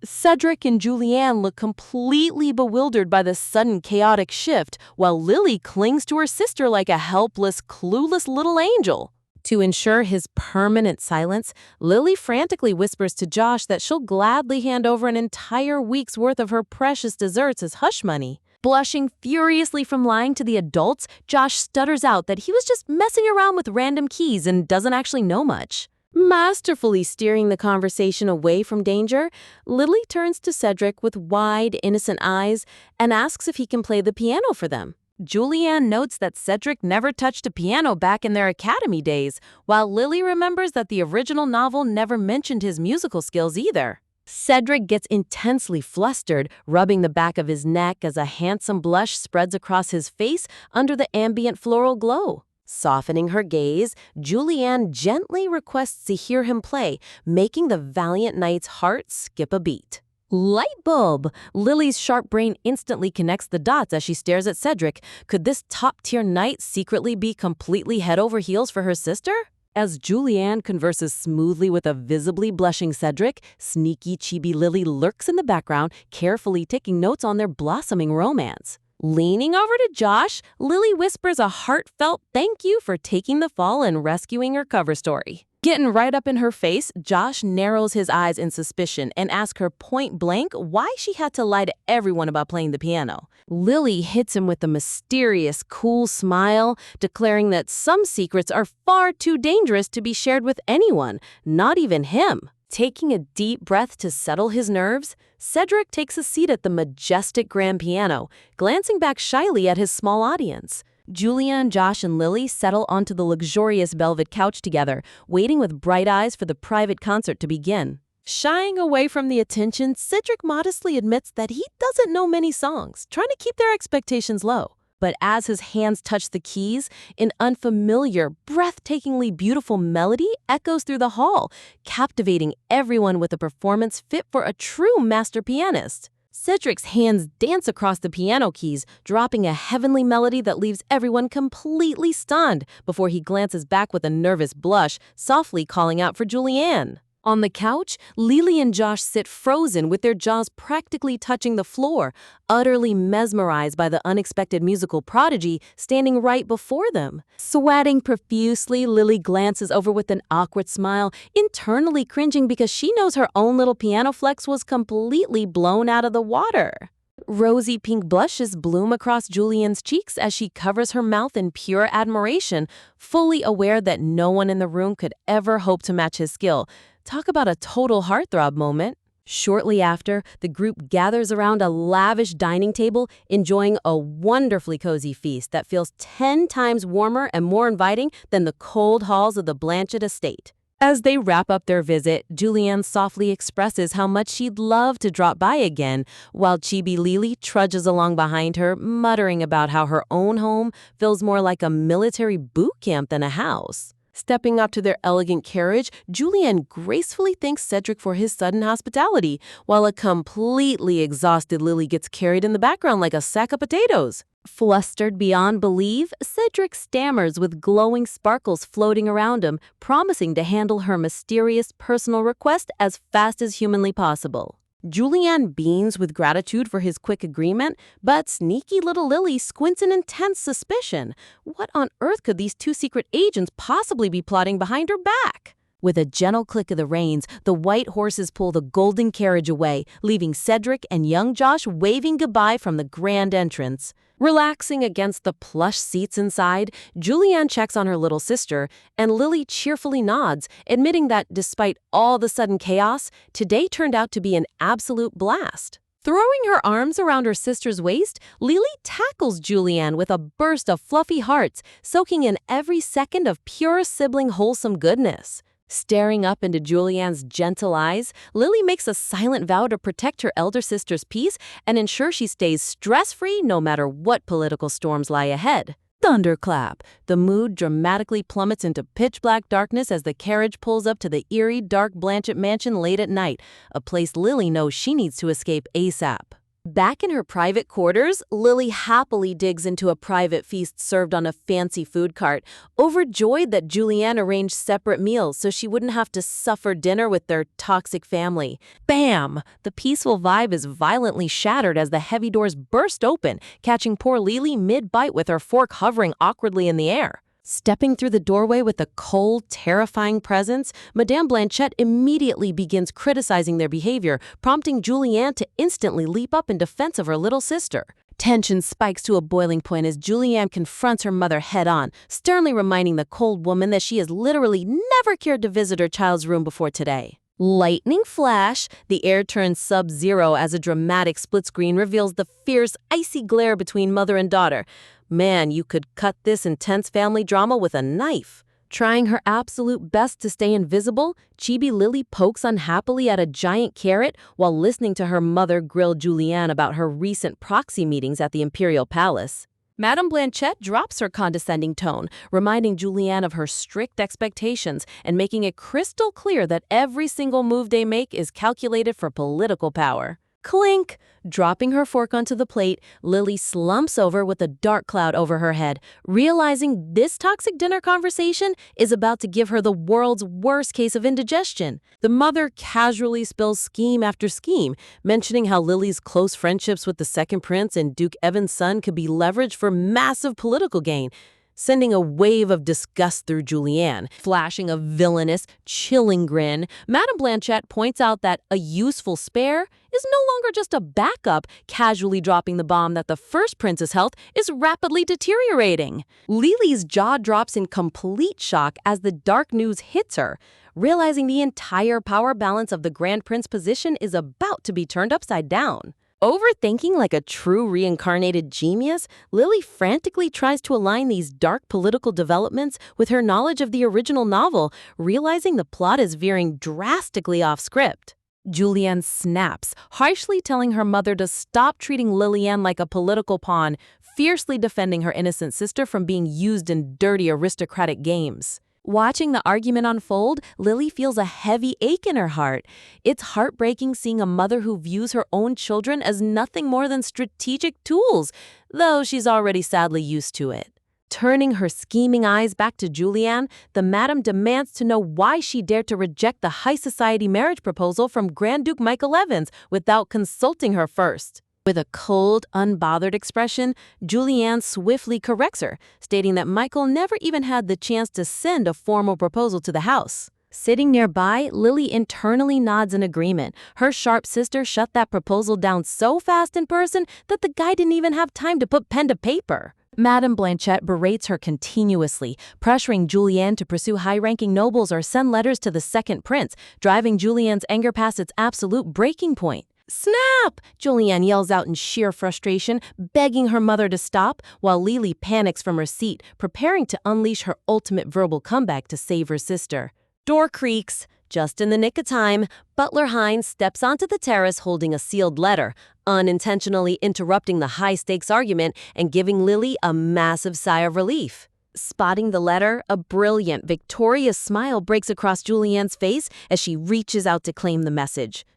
Cedric and Julianne look completely bewildered by this sudden chaotic shift, while Lily clings to her sister like a helpless, clueless little angel. To ensure his permanent silence, Lily frantically whispers to Josh that she'll gladly hand over an entire week's worth of her precious desserts as hush money. Blushing furiously from lying to the adults, Josh stutters out that he was just messing around with random keys and doesn't actually know much. Masterfully steering the conversation away from danger, Lily turns to Cedric with wide, innocent eyes and asks if he can play the piano for them. Julianne notes that Cedric never touched a piano back in their academy days, while Lily remembers that the original novel never mentioned his musical skills either. Cedric gets intensely flustered, rubbing the back of his neck as a handsome blush spreads across his face under the ambient floral glow. Softening her gaze, Julianne gently requests to hear him play, making the valiant knight's heart skip a beat. Light bulb! Lily's sharp brain instantly connects the dots as she stares at Cedric. Could this top-tier knight secretly be completely head over heels for her sister? As Julianne converses smoothly with a visibly blushing Cedric, sneaky Chibi Lily lurks in the background, carefully taking notes on their blossoming romance. Leaning over to Josh, Lily whispers a heartfelt thank you for taking the fall and rescuing her cover story. Getting right up in her face, Josh narrows his eyes in suspicion and asks her point blank why she had to lie to everyone about playing the piano. Lily hits him with a mysterious, cool smile, declaring that some secrets are far too dangerous to be shared with anyone, not even him. Taking a deep breath to settle his nerves, Cedric takes a seat at the majestic grand piano, glancing back shyly at his small audience. Julianne, Josh, and Lily settle onto the luxurious velvet couch together, waiting with bright eyes for the private concert to begin. Shying away from the attention, Cedric modestly admits that he doesn't know many songs, trying to keep their expectations low. But as his hands touch the keys, an unfamiliar, breathtakingly beautiful melody echoes through the hall, captivating everyone with a performance fit for a true master pianist. Cedric's hands dance across the piano keys, dropping a heavenly melody that leaves everyone completely stunned before he glances back with a nervous blush, softly calling out for Julianne. On the couch, Lily and Josh sit frozen with their jaws practically touching the floor, utterly mesmerized by the unexpected musical prodigy standing right before them. Sweating profusely, Lily glances over with an awkward smile, internally cringing because she knows her own little piano flex was completely blown out of the water. Rosy pink blushes bloom across Julianne's cheeks as she covers her mouth in pure admiration, fully aware that no one in the room could ever hope to match his skill. Talk about a total heartthrob moment. Shortly after, the group gathers around a lavish dining table, enjoying a wonderfully cozy feast that feels 10 times warmer and more inviting than the cold halls of the Blanchette estate. As they wrap up their visit, Julianne softly expresses how much she'd love to drop by again, while Chibi Lily trudges along behind her, muttering about how her own home feels more like a military boot camp than a house. Stepping up to their elegant carriage, Julianne gracefully thanks Cedric for his sudden hospitality, while a completely exhausted Lily gets carried in the background like a sack of potatoes. Flustered beyond belief, Cedric stammers with glowing sparkles floating around him, promising to handle her mysterious personal request as fast as humanly possible. Julianne beams with gratitude for his quick agreement, but sneaky little Lily squints in intense suspicion. What on earth could these two secret agents possibly be plotting behind her back? With a gentle click of the reins, the white horses pull the golden carriage away, leaving Cedric and young Josh waving goodbye from the grand entrance. Relaxing against the plush seats inside, Julianne checks on her little sister, and Lily cheerfully nods, admitting that despite all the sudden chaos, today turned out to be an absolute blast. Throwing her arms around her sister's waist, Lily tackles Julianne with a burst of fluffy hearts, soaking in every second of pure sibling wholesome goodness. Staring up into Julianne's gentle eyes, Lily makes a silent vow to protect her elder sister's peace and ensure she stays stress-free no matter what political storms lie ahead. Thunderclap! The mood dramatically plummets into pitch-black darkness as the carriage pulls up to the eerie, dark Blanchett mansion late at night, a place Lily knows she needs to escape ASAP. Back in her private quarters, Lily happily digs into a private feast served on a fancy food cart, overjoyed that Julianne arranged separate meals so she wouldn't have to suffer dinner with their toxic family. Bam! The peaceful vibe is violently shattered as the heavy doors burst open, catching poor Lily mid-bite with her fork hovering awkwardly in the air. Stepping through the doorway with a cold, terrifying presence, Madame Blanchett immediately begins criticizing their behavior, prompting Julianne to instantly leap up in defense of her little sister. Tension spikes to a boiling point as Julianne confronts her mother head-on, sternly reminding the cold woman that she has literally never cared to visit her child's room before today. Lightning flash, the air turns sub-zero as a dramatic split screen reveals the fierce, icy glare between mother and daughter. Man, you could cut this intense family drama with a knife. Trying her absolute best to stay invisible, Chibi Lily pokes unhappily at a giant carrot while listening to her mother grill Julianne about her recent proxy meetings at the Imperial Palace. Madame Blanchett drops her condescending tone, reminding Julianne of her strict expectations and making it crystal clear that every single move they make is calculated for political power. Clink! Dropping her fork onto the plate, Lily slumps over with a dark cloud over her head, realizing this toxic dinner conversation is about to give her the world's worst case of indigestion. The mother casually spills scheme after scheme, mentioning how Lily's close friendships with the second prince and Duke Evan's son could be leveraged for massive political gain, sending a wave of disgust through Julianne. Flashing a villainous, chilling grin, Madame Blanchett points out that a useful spare is no longer just a backup, casually dropping the bomb that the first prince's health is rapidly deteriorating. Lily's jaw drops in complete shock as the dark news hits her, realizing the entire power balance of the Grand Prince position is about to be turned upside down. Overthinking like a true reincarnated genius, Lily frantically tries to align these dark political developments with her knowledge of the original novel, realizing the plot is veering drastically off script. Julianne snaps, harshly telling her mother to stop treating Lillian like a political pawn, fiercely defending her innocent sister from being used in dirty aristocratic games. Watching the argument unfold, Lily feels a heavy ache in her heart. It's heartbreaking seeing a mother who views her own children as nothing more than strategic tools, though she's already sadly used to it. Turning her scheming eyes back to Julianne, the madam demands to know why she dared to reject the high society marriage proposal from Grand Duke Michael Evans without consulting her first. With a cold, unbothered expression, Julianne swiftly corrects her, stating that Michael never even had the chance to send a formal proposal to the house. Sitting nearby, Lily internally nods in agreement. Her sharp sister shut that proposal down so fast in person that the guy didn't even have time to put pen to paper. Madame Blanchett berates her continuously, pressuring Julianne to pursue high-ranking nobles or send letters to the second prince, driving Julianne's anger past its absolute breaking point. "Snap!" Julianne yells out in sheer frustration, begging her mother to stop, while Lily panics from her seat, preparing to unleash her ultimate verbal comeback to save her sister. Door creaks. Just in the nick of time, Butler Hines steps onto the terrace holding a sealed letter, unintentionally interrupting the high-stakes argument and giving Lily a massive sigh of relief. Spotting the letter, a brilliant, victorious smile breaks across Julianne's face as she reaches out to claim the message.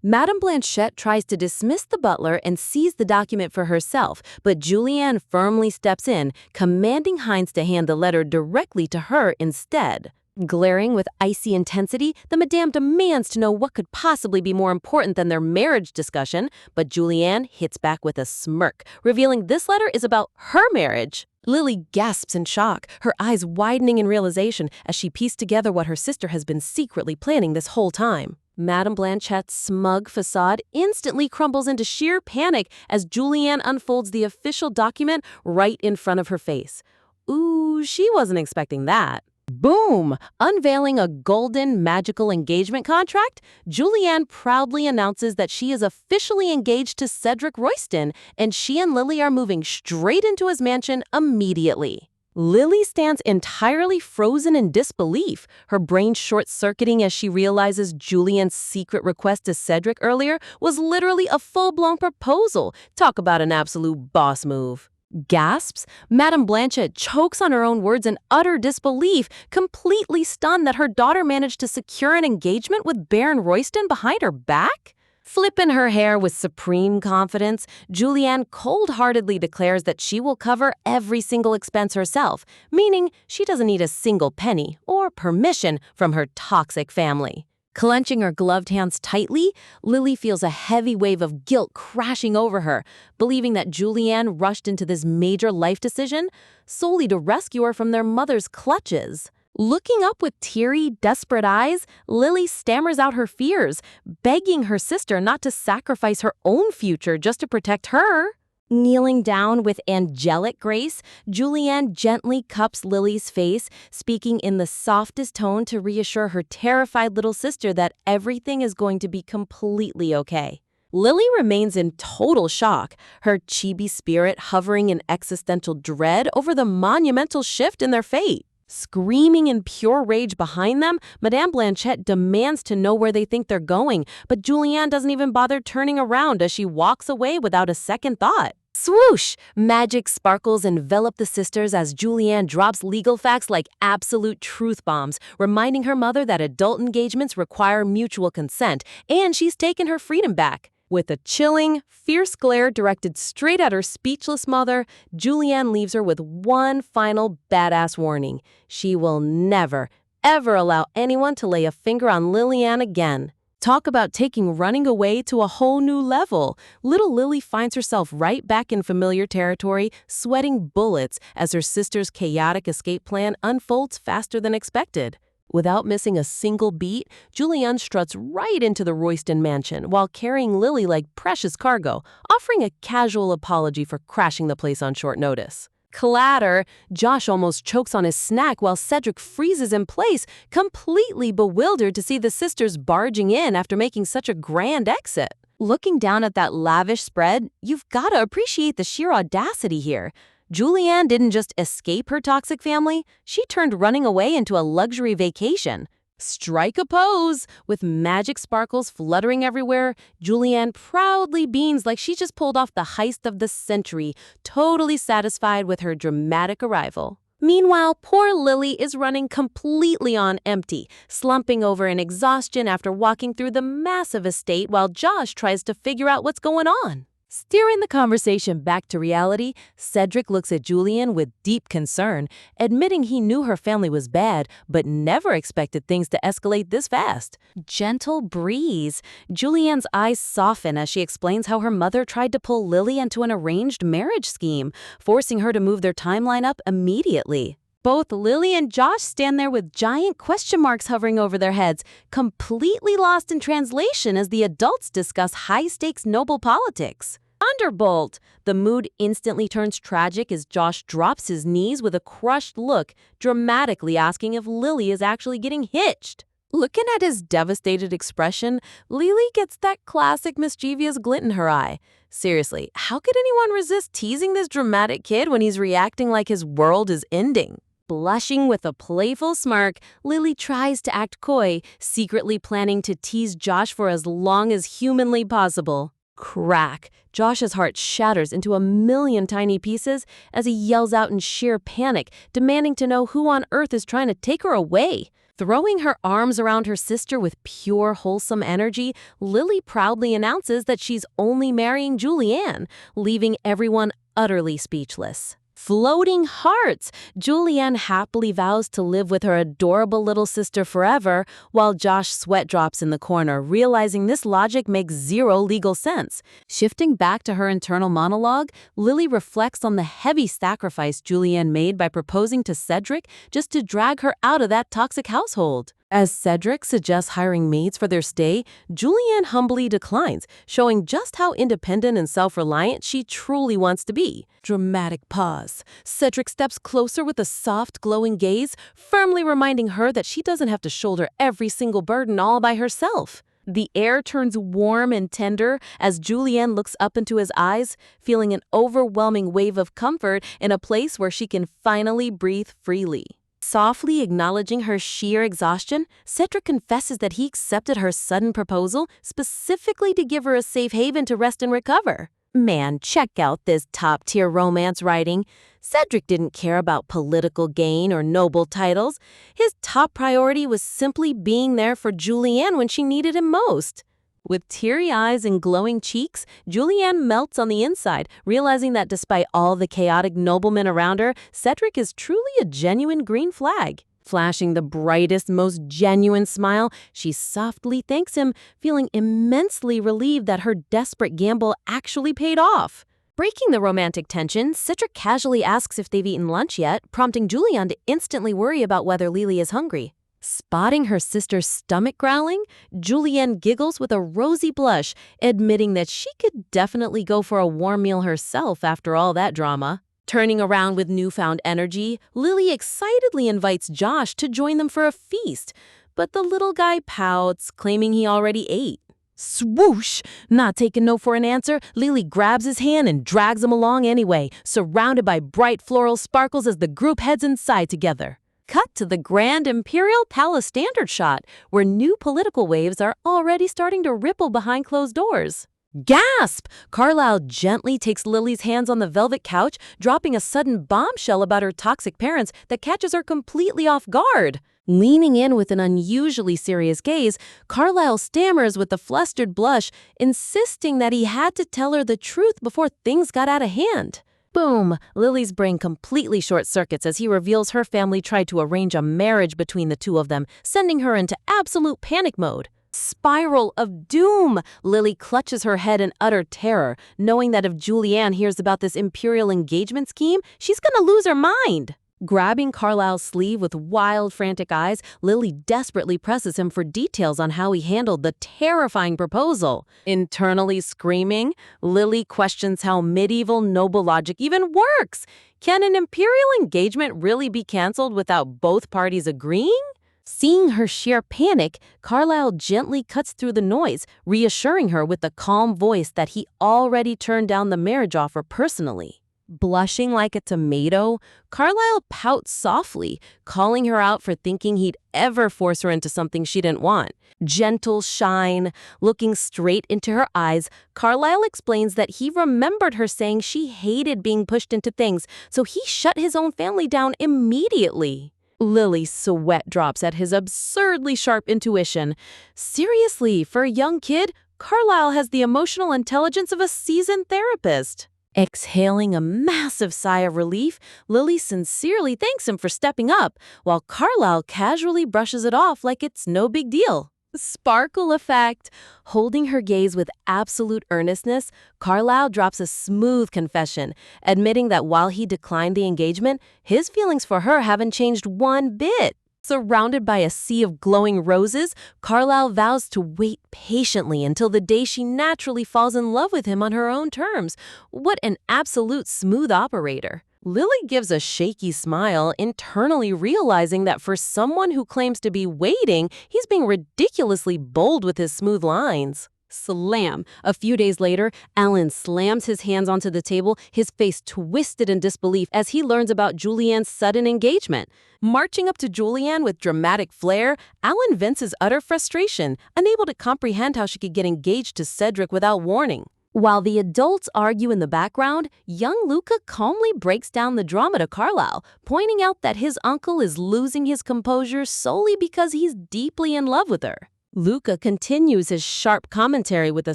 Madame Blanchett tries to dismiss the butler and seize the document for herself, but Julianne firmly steps in, commanding Hines to hand the letter directly to her instead. Glaring with icy intensity, the madame demands to know what could possibly be more important than their marriage discussion, but Julianne hits back with a smirk, revealing this letter is about her marriage. Lily gasps in shock, her eyes widening in realization as she pieced together what her sister has been secretly planning this whole time. Madame Blanchette's smug facade instantly crumbles into sheer panic as Julianne unfolds the official document right in front of her face. Ooh, she wasn't expecting that. Boom! Unveiling a golden magical engagement contract, Julianne proudly announces that she is officially engaged to Cedric Royston, and she and Lily are moving straight into his mansion immediately. Lily stands entirely frozen in disbelief, her brain short-circuiting as she realizes Julianne's secret request to Cedric earlier was literally a full-blown proposal. Talk about an absolute boss move. Gasps, Madame Blanchett chokes on her own words in utter disbelief, completely stunned that her daughter managed to secure an engagement with Baron Royston behind her back. Flipping her hair with supreme confidence, Julianne cold-heartedly declares that she will cover every single expense herself, meaning she doesn't need a single penny or permission from her toxic family. Clenching her gloved hands tightly, Lily feels a heavy wave of guilt crashing over her, believing that Julianne rushed into this major life decision solely to rescue her from their mother's clutches. Looking up with teary, desperate eyes, Lily stammers out her fears, begging her sister not to sacrifice her own future just to protect her. Kneeling down with angelic grace, Julianne gently cups Lily's face, speaking in the softest tone to reassure her terrified little sister that everything is going to be completely okay. Lily remains in total shock, her chibi spirit hovering in existential dread over the monumental shift in their fate. Screaming in pure rage behind them, Madame Blanchette demands to know where they think they're going, but Julianne doesn't even bother turning around as she walks away without a second thought. Swoosh! Magic sparkles envelop the sisters as Julianne drops legal facts like absolute truth bombs, reminding her mother that adult engagements require mutual consent, and she's taken her freedom back. With a chilling, fierce glare directed straight at her speechless mother, Julianne leaves her with one final badass warning. She will never, ever allow anyone to lay a finger on Liliane again. Talk about taking running away to a whole new level. Little Lily finds herself right back in familiar territory, sweating bullets as her sister's chaotic escape plan unfolds faster than expected. Without missing a single beat, Julianne struts right into the Royston mansion while carrying Lily like precious cargo, offering a casual apology for crashing the place on short notice. Clatter! Josh almost chokes on his snack while Cedric freezes in place, completely bewildered to see the sisters barging in after making such a grand exit. Looking down at that lavish spread, you've got to appreciate the sheer audacity here. Julianne didn't just escape her toxic family, she turned running away into a luxury vacation. Strike a pose! With magic sparkles fluttering everywhere, Julianne proudly beams like she just pulled off the heist of the century, totally satisfied with her dramatic arrival. Meanwhile, poor Lily is running completely on empty, slumping over in exhaustion after walking through the massive estate while Josh tries to figure out what's going on. Steering the conversation back to reality, Cedric looks at Julianne with deep concern, admitting he knew her family was bad, but never expected things to escalate this fast. Gentle breeze. Julianne's eyes soften as she explains how her mother tried to pull Lily into an arranged marriage scheme, forcing her to move their timeline up immediately. Both Lily and Josh stand there with giant question marks hovering over their heads, completely lost in translation as the adults discuss high-stakes noble politics. Thunderbolt! The mood instantly turns tragic as Josh drops his knees with a crushed look, dramatically asking if Lily is actually getting hitched. Looking at his devastated expression, Lily gets that classic mischievous glint in her eye. Seriously, how could anyone resist teasing this dramatic kid when he's reacting like his world is ending? Blushing with a playful smirk, Lily tries to act coy, secretly planning to tease Josh for as long as humanly possible. Crack! Josh's heart shatters into a million tiny pieces as he yells out in sheer panic, demanding to know who on earth is trying to take her away. Throwing her arms around her sister with pure, wholesome energy, Lily proudly announces that she's only marrying Julianne, leaving everyone utterly speechless. Floating hearts! Julianne happily vows to live with her adorable little sister forever, while Josh sweat drops in the corner, realizing this logic makes zero legal sense. Shifting back to her internal monologue, Lily reflects on the heavy sacrifice Julianne made by proposing to Cedric just to drag her out of that toxic household. As Cedric suggests hiring maids for their stay, Julianne humbly declines, showing just how independent and self-reliant she truly wants to be. Dramatic pause. Cedric steps closer with a soft, glowing gaze, firmly reminding her that she doesn't have to shoulder every single burden all by herself. The air turns warm and tender as Julianne looks up into his eyes, feeling an overwhelming wave of comfort in a place where she can finally breathe freely. Softly acknowledging her sheer exhaustion, Cedric confesses that he accepted her sudden proposal specifically to give her a safe haven to rest and recover. Man, check out this top-tier romance writing. Cedric didn't care about political gain or noble titles. His top priority was simply being there for Julianne when she needed him most. With teary eyes and glowing cheeks, Julianne melts on the inside, realizing that despite all the chaotic noblemen around her, Cedric is truly a genuine green flag. Flashing the brightest, most genuine smile, she softly thanks him, feeling immensely relieved that her desperate gamble actually paid off. Breaking the romantic tension, Cedric casually asks if they've eaten lunch yet, prompting Julianne to instantly worry about whether Lily is hungry. Spotting her sister's stomach growling, Julianne giggles with a rosy blush, admitting that she could definitely go for a warm meal herself after all that drama. Turning around with newfound energy, Lily excitedly invites Josh to join them for a feast, but the little guy pouts, claiming he already ate. Swoosh! Not taking no for an answer, Lily grabs his hand and drags him along anyway, surrounded by bright floral sparkles as the group heads inside together. Cut to the Grand Imperial Palace standard shot, where new political waves are already starting to ripple behind closed doors. Gasp! Carlisle gently takes Lily's hands on the velvet couch, dropping a sudden bombshell about her toxic parents that catches her completely off guard. Leaning in with an unusually serious gaze, Carlisle stammers with a flustered blush, insisting that he had to tell her the truth before things got out of hand. Boom! Lily's brain completely short-circuits as he reveals her family tried to arrange a marriage between the two of them, sending her into absolute panic mode. Spiral of doom! Lily clutches her head in utter terror, knowing that if Julianne hears about this imperial engagement scheme, she's gonna lose her mind. Grabbing Carlisle's sleeve with wild, frantic eyes, Lily desperately presses him for details on how he handled the terrifying proposal. Internally screaming, Lily questions how medieval noble logic even works. Can an imperial engagement really be canceled without both parties agreeing? Seeing her sheer panic, Carlisle gently cuts through the noise, reassuring her with a calm voice that he already turned down the marriage offer personally. Blushing like a tomato, Carlisle pouts softly, calling her out for thinking he'd ever force her into something she didn't want. Gentle shine, looking straight into her eyes, Carlisle explains that he remembered her saying she hated being pushed into things, so he shut his own family down immediately. Lily's sweat drops at his absurdly sharp intuition. Seriously, for a young kid, Carlisle has the emotional intelligence of a seasoned therapist. Exhaling a massive sigh of relief, Lily sincerely thanks him for stepping up, while Carlisle casually brushes it off like it's no big deal. Sparkle effect! Holding her gaze with absolute earnestness, Carlisle drops a smooth confession, admitting that while he declined the engagement, his feelings for her haven't changed one bit. Surrounded by a sea of glowing roses, Carlisle vows to wait patiently until the day she naturally falls in love with him on her own terms. What an absolute smooth operator. Lily gives a shaky smile, internally realizing that for someone who claims to be waiting, he's being ridiculously bold with his smooth lines. Slam! A few days later, Alan slams his hands onto the table, his face twisted in disbelief as he learns about Julianne's sudden engagement. Marching up to Julianne with dramatic flair, Alan vents his utter frustration, unable to comprehend how she could get engaged to Cedric without warning. While the adults argue in the background, young Luca calmly breaks down the drama to Carlisle, pointing out that his uncle is losing his composure solely because he's deeply in love with her. Luca continues his sharp commentary with a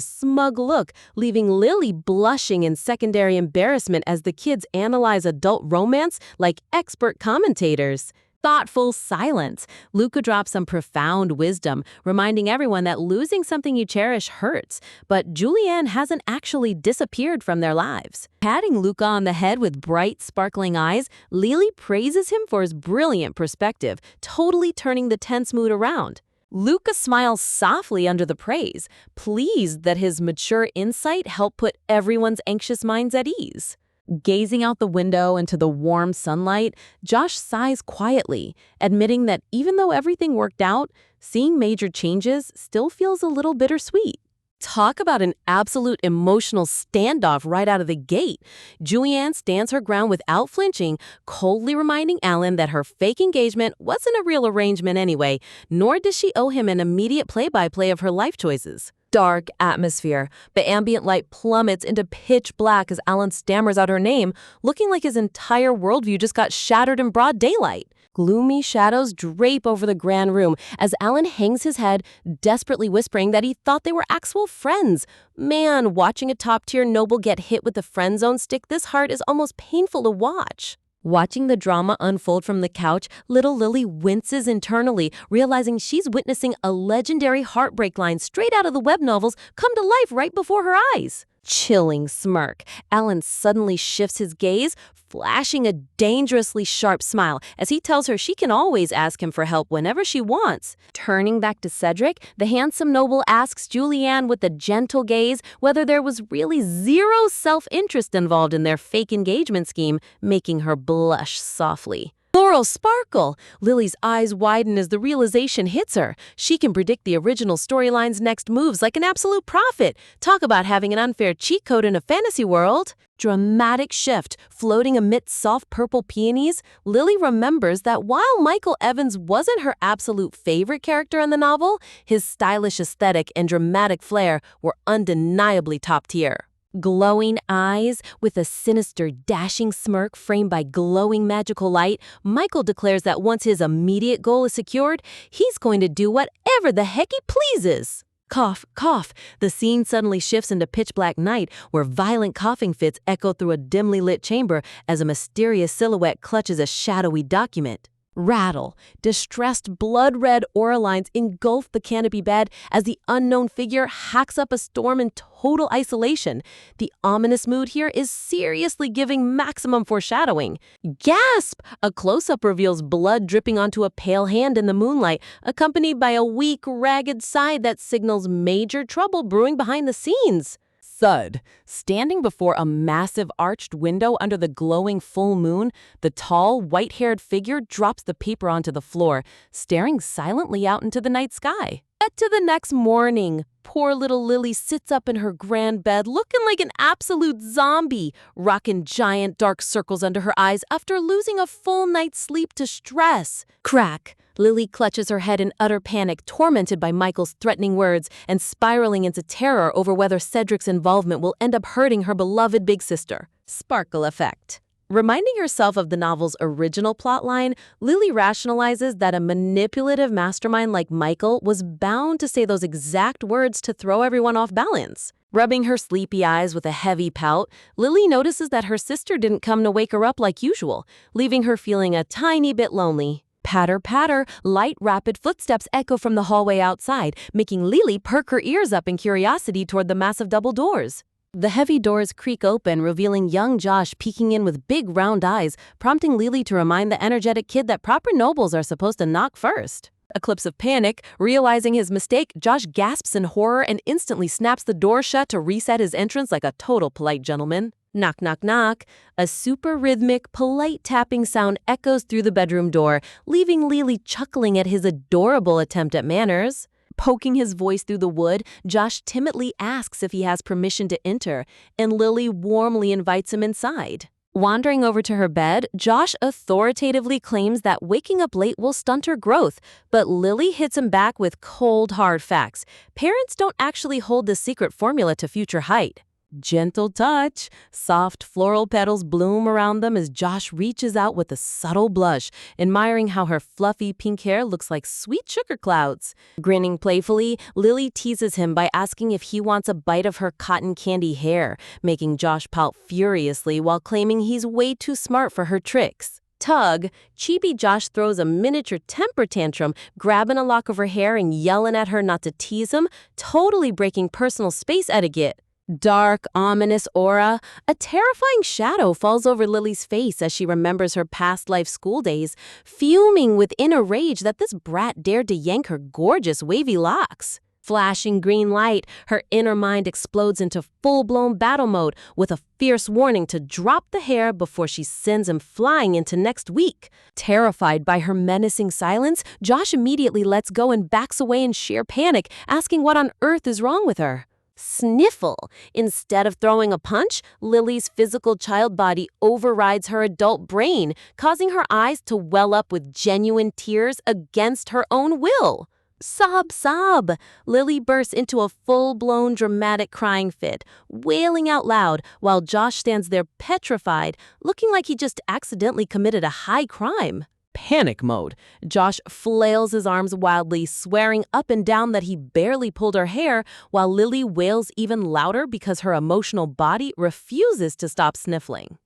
smug look, leaving Lily blushing in secondary embarrassment as the kids analyze adult romance like expert commentators. Thoughtful silence. Luca drops some profound wisdom, reminding everyone that losing something you cherish hurts, but Julianne hasn't actually disappeared from their lives. Patting Luca on the head with bright, sparkling eyes, Lily praises him for his brilliant perspective, totally turning the tense mood around. Luca smiles softly under the praise, pleased that his mature insight helped put everyone's anxious minds at ease. Gazing out the window into the warm sunlight, Josh sighs quietly, admitting that even though everything worked out, seeing major changes still feels a little bittersweet. Talk about an absolute emotional standoff right out of the gate. Julianne stands her ground without flinching, coldly reminding Alan that her fake engagement wasn't a real arrangement anyway, nor does she owe him an immediate play-by-play of her life choices. Dark atmosphere. The ambient light plummets into pitch black as Alan stammers out her name, looking like his entire worldview just got shattered in broad daylight. Gloomy shadows drape over the grand room as Alan hangs his head, desperately whispering that he thought they were actual friends. Man, watching a top-tier noble get hit with the friend zone stick this hard is almost painful to watch. Watching the drama unfold from the couch, little Lily winces internally, realizing she's witnessing a legendary heartbreak line straight out of the web novels come to life right before her eyes. Chilling smirk. Alan suddenly shifts his gaze, flashing a dangerously sharp smile as he tells her she can always ask him for help whenever she wants. Turning back to Cedric, the handsome noble asks Julianne with a gentle gaze whether there was really zero self-interest involved in their fake engagement scheme, making her blush softly. Laurel sparkle. Lily's eyes widen as the realization hits her. She can predict the original storyline's next moves like an absolute prophet. Talk about having an unfair cheat code in a fantasy world. Dramatic shift. Floating amidst soft purple peonies, Lily remembers that while Michael Evans wasn't her absolute favorite character in the novel, his stylish aesthetic and dramatic flair were undeniably top tier. Glowing eyes with a sinister, dashing smirk framed by glowing magical light, Michael declares that once his immediate goal is secured, he's going to do whatever the heck he pleases. Cough, cough. The scene suddenly shifts into pitch black night, where violent coughing fits echo through a dimly lit chamber as a mysterious silhouette clutches a shadowy document. Rattle. Distressed blood-red aura lines engulf the canopy bed as the unknown figure hacks up a storm in total isolation. The ominous mood here is seriously giving maximum foreshadowing. Gasp! A close-up reveals blood dripping onto a pale hand in the moonlight, accompanied by a weak, ragged sigh that signals major trouble brewing behind the scenes. Thud. Standing before a massive arched window under the glowing full moon, the tall, white-haired figure drops the paper onto the floor, staring silently out into the night sky. Cut to the next morning. Poor little Lily sits up in her grand bed looking like an absolute zombie, rocking giant dark circles under her eyes after losing a full night's sleep to stress. Crack. Lily clutches her head in utter panic, tormented by Michael's threatening words and spiraling into terror over whether Cedric's involvement will end up hurting her beloved big sister. Sparkle effect. Reminding herself of the novel's original plotline, Lily rationalizes that a manipulative mastermind like Michael was bound to say those exact words to throw everyone off balance. Rubbing her sleepy eyes with a heavy pout, Lily notices that her sister didn't come to wake her up like usual, leaving her feeling a tiny bit lonely. Patter, patter, light, rapid footsteps echo from the hallway outside, making Lily perk her ears up in curiosity toward the massive double doors. The heavy doors creak open, revealing young Josh peeking in with big round eyes, prompting Lily to remind the energetic kid that proper nobles are supposed to knock first. Eclipse of panic, realizing his mistake, Josh gasps in horror and instantly snaps the door shut to reset his entrance like a total polite gentleman. Knock, knock, knock. A super rhythmic, polite tapping sound echoes through the bedroom door, leaving Lily chuckling at his adorable attempt at manners. Poking his voice through the wood, Josh timidly asks if he has permission to enter, and Lily warmly invites him inside. Wandering over to her bed, Josh authoritatively claims that waking up late will stunt her growth, but Lily hits him back with cold, hard facts. Parents don't actually hold the secret formula to future height. Gentle touch. Soft floral petals bloom around them as Josh reaches out with a subtle blush, admiring how her fluffy pink hair looks like sweet sugar clouds. Grinning playfully, Lily teases him by asking if he wants a bite of her cotton candy hair, making Josh pout furiously while claiming he's way too smart for her tricks. Tug, Chibi Josh throws a miniature temper tantrum, grabbing a lock of her hair and yelling at her not to tease him, totally breaking personal space etiquette. Dark, ominous aura. A terrifying shadow falls over Lily's face as she remembers her past life school days, fuming with inner rage that this brat dared to yank her gorgeous wavy locks. Flashing green light, her inner mind explodes into full-blown battle mode with a fierce warning to drop the hair before she sends him flying into next week. Terrified by her menacing silence, Josh immediately lets go and backs away in sheer panic, asking what on earth is wrong with her. Sniffle. Instead of throwing a punch, Lily's physical child body overrides her adult brain, causing her eyes to well up with genuine tears against her own will. Sob, sob. Lily bursts into a full-blown dramatic crying fit, wailing out loud while Josh stands there petrified, looking like he just accidentally committed a high crime. Panic mode. Josh flails his arms wildly, swearing up and down that he barely pulled her hair, while Lily wails even louder because her emotional body refuses to stop sniffling.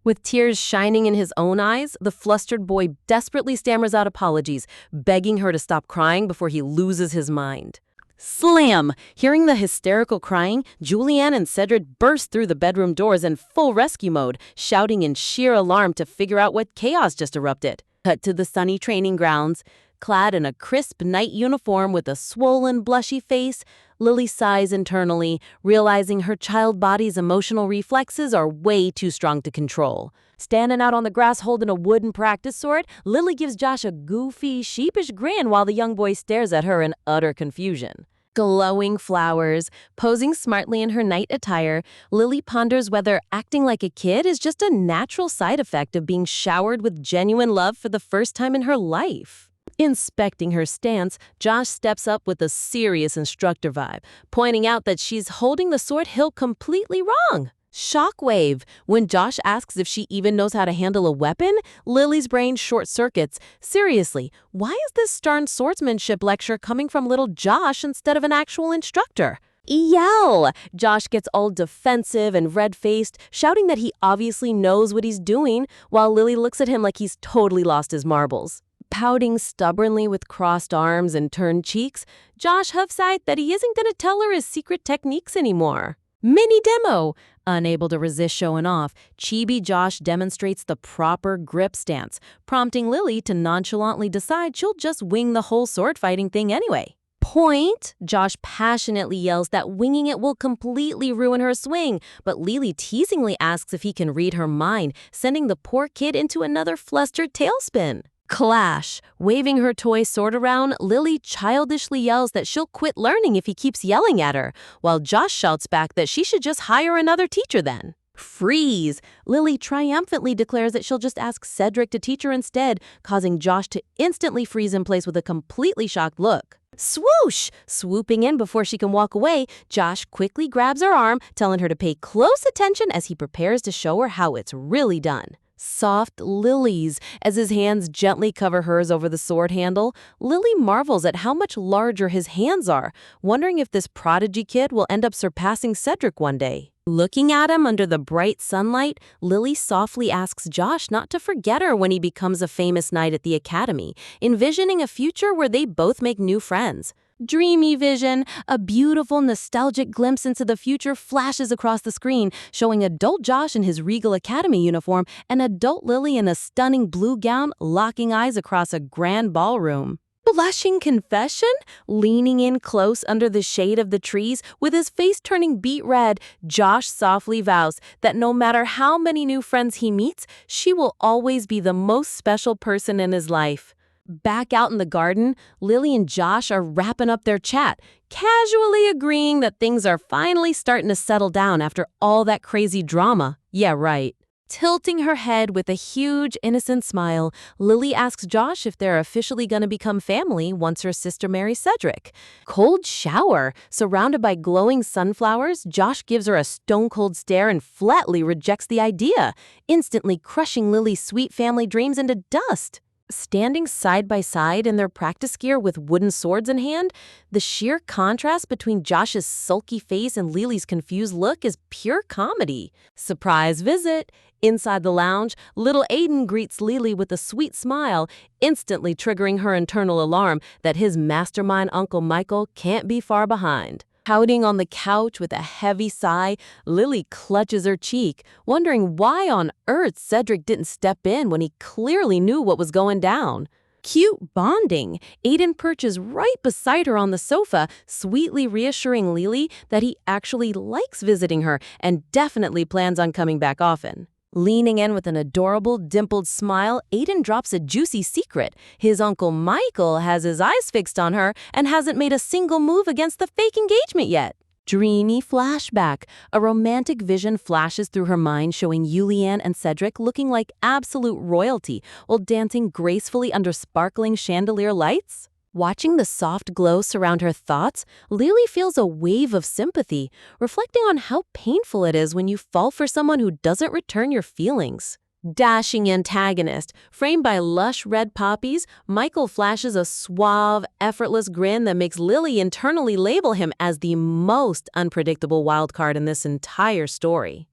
With tears shining in his own eyes, the flustered boy desperately stammers out apologies, begging her to stop crying before he loses his mind. Slam! Hearing the hysterical crying, Julianne and Cedric burst through the bedroom doors in full rescue mode, shouting in sheer alarm to figure out what chaos just erupted. Cut to the sunny training grounds. Clad in a crisp night uniform with a swollen, blushy face, Lily sighs internally, realizing her child body's emotional reflexes are way too strong to control. Standing out on the grass holding a wooden practice sword, Lily gives Josh a goofy, sheepish grin while the young boy stares at her in utter confusion. Glowing flowers. Posing smartly in her night attire, Lily ponders whether acting like a kid is just a natural side effect of being showered with genuine love for the first time in her life. Inspecting her stance, Josh steps up with a serious instructor vibe, pointing out that she's holding the sword hilt completely wrong. Shockwave. When Josh asks if she even knows how to handle a weapon, Lily's brain short-circuits. Seriously, why is this stern swordsmanship lecture coming from little Josh instead of an actual instructor? Yell! Josh gets all defensive and red-faced, shouting that he obviously knows what he's doing, while Lily looks at him like he's totally lost his marbles. Pouting stubbornly with crossed arms and turned cheeks, Josh huffs out that he isn't going to tell her his secret techniques anymore. Mini demo! Unable to resist showing off, Chibi Josh demonstrates the proper grip stance, prompting Lily to nonchalantly decide she'll just wing the whole sword fighting thing anyway. Point! Josh passionately yells that winging it will completely ruin her swing, but Lily teasingly asks if he can read her mind, sending the poor kid into another flustered tailspin. Clash. Waving her toy sword around, Lily childishly yells that she'll quit learning if he keeps yelling at her, while Josh shouts back that she should just hire another teacher then. Freeze. Lily triumphantly declares that she'll just ask Cedric to teach her instead, causing Josh to instantly freeze in place with a completely shocked look. Swoosh! Swooping in before she can walk away, Josh quickly grabs her arm, telling her to pay close attention as he prepares to show her how it's really done. Soft lilies. As his hands gently cover hers over the sword handle, Lily marvels at how much larger his hands are, wondering if this prodigy kid will end up surpassing Cedric one day. Looking at him under the bright sunlight, Lily softly asks Josh not to forget her when he becomes a famous knight at the academy, envisioning a future where they both make new friends. Dreamy vision, a beautiful, nostalgic glimpse into the future flashes across the screen, showing adult Josh in his regal academy uniform and adult Lily in a stunning blue gown locking eyes across a grand ballroom. Blushing confession? Leaning in close under the shade of the trees, with his face turning beet red, Josh softly vows that no matter how many new friends he meets, she will always be the most special person in his life. Back out in the garden, Lily and Josh are wrapping up their chat, casually agreeing that things are finally starting to settle down after all that crazy drama. Yeah, right. Tilting her head with a huge, innocent smile, Lily asks Josh if they're officially going to become family once her sister marries Cedric. Cold shower. Surrounded by glowing sunflowers, Josh gives her a stone-cold stare and flatly rejects the idea, instantly crushing Lily's sweet family dreams into dust. Standing side by side in their practice gear with wooden swords in hand, the sheer contrast between Josh's sulky face and Lily's confused look is pure comedy. Surprise visit! Inside the lounge, little Aiden greets Lily with a sweet smile, instantly triggering her internal alarm that his mastermind Uncle Michael can't be far behind. Pouting on the couch with a heavy sigh, Lily clutches her cheek, wondering why on earth Cedric didn't step in when he clearly knew what was going down. Cute bonding. Aiden perches right beside her on the sofa, sweetly reassuring Lily that he actually likes visiting her and definitely plans on coming back often. Leaning in with an adorable, dimpled smile, Aiden drops a juicy secret. His Uncle Michael has his eyes fixed on her and hasn't made a single move against the fake engagement yet. Dreamy flashback. A romantic vision flashes through her mind showing Julianne and Cedric looking like absolute royalty while dancing gracefully under sparkling chandelier lights. Watching the soft glow surround her thoughts, Lily feels a wave of sympathy, reflecting on how painful it is when you fall for someone who doesn't return your feelings. Dashing antagonist. Framed by lush red poppies, Michael flashes a suave, effortless grin that makes Lily internally label him as the most unpredictable wildcard in this entire story.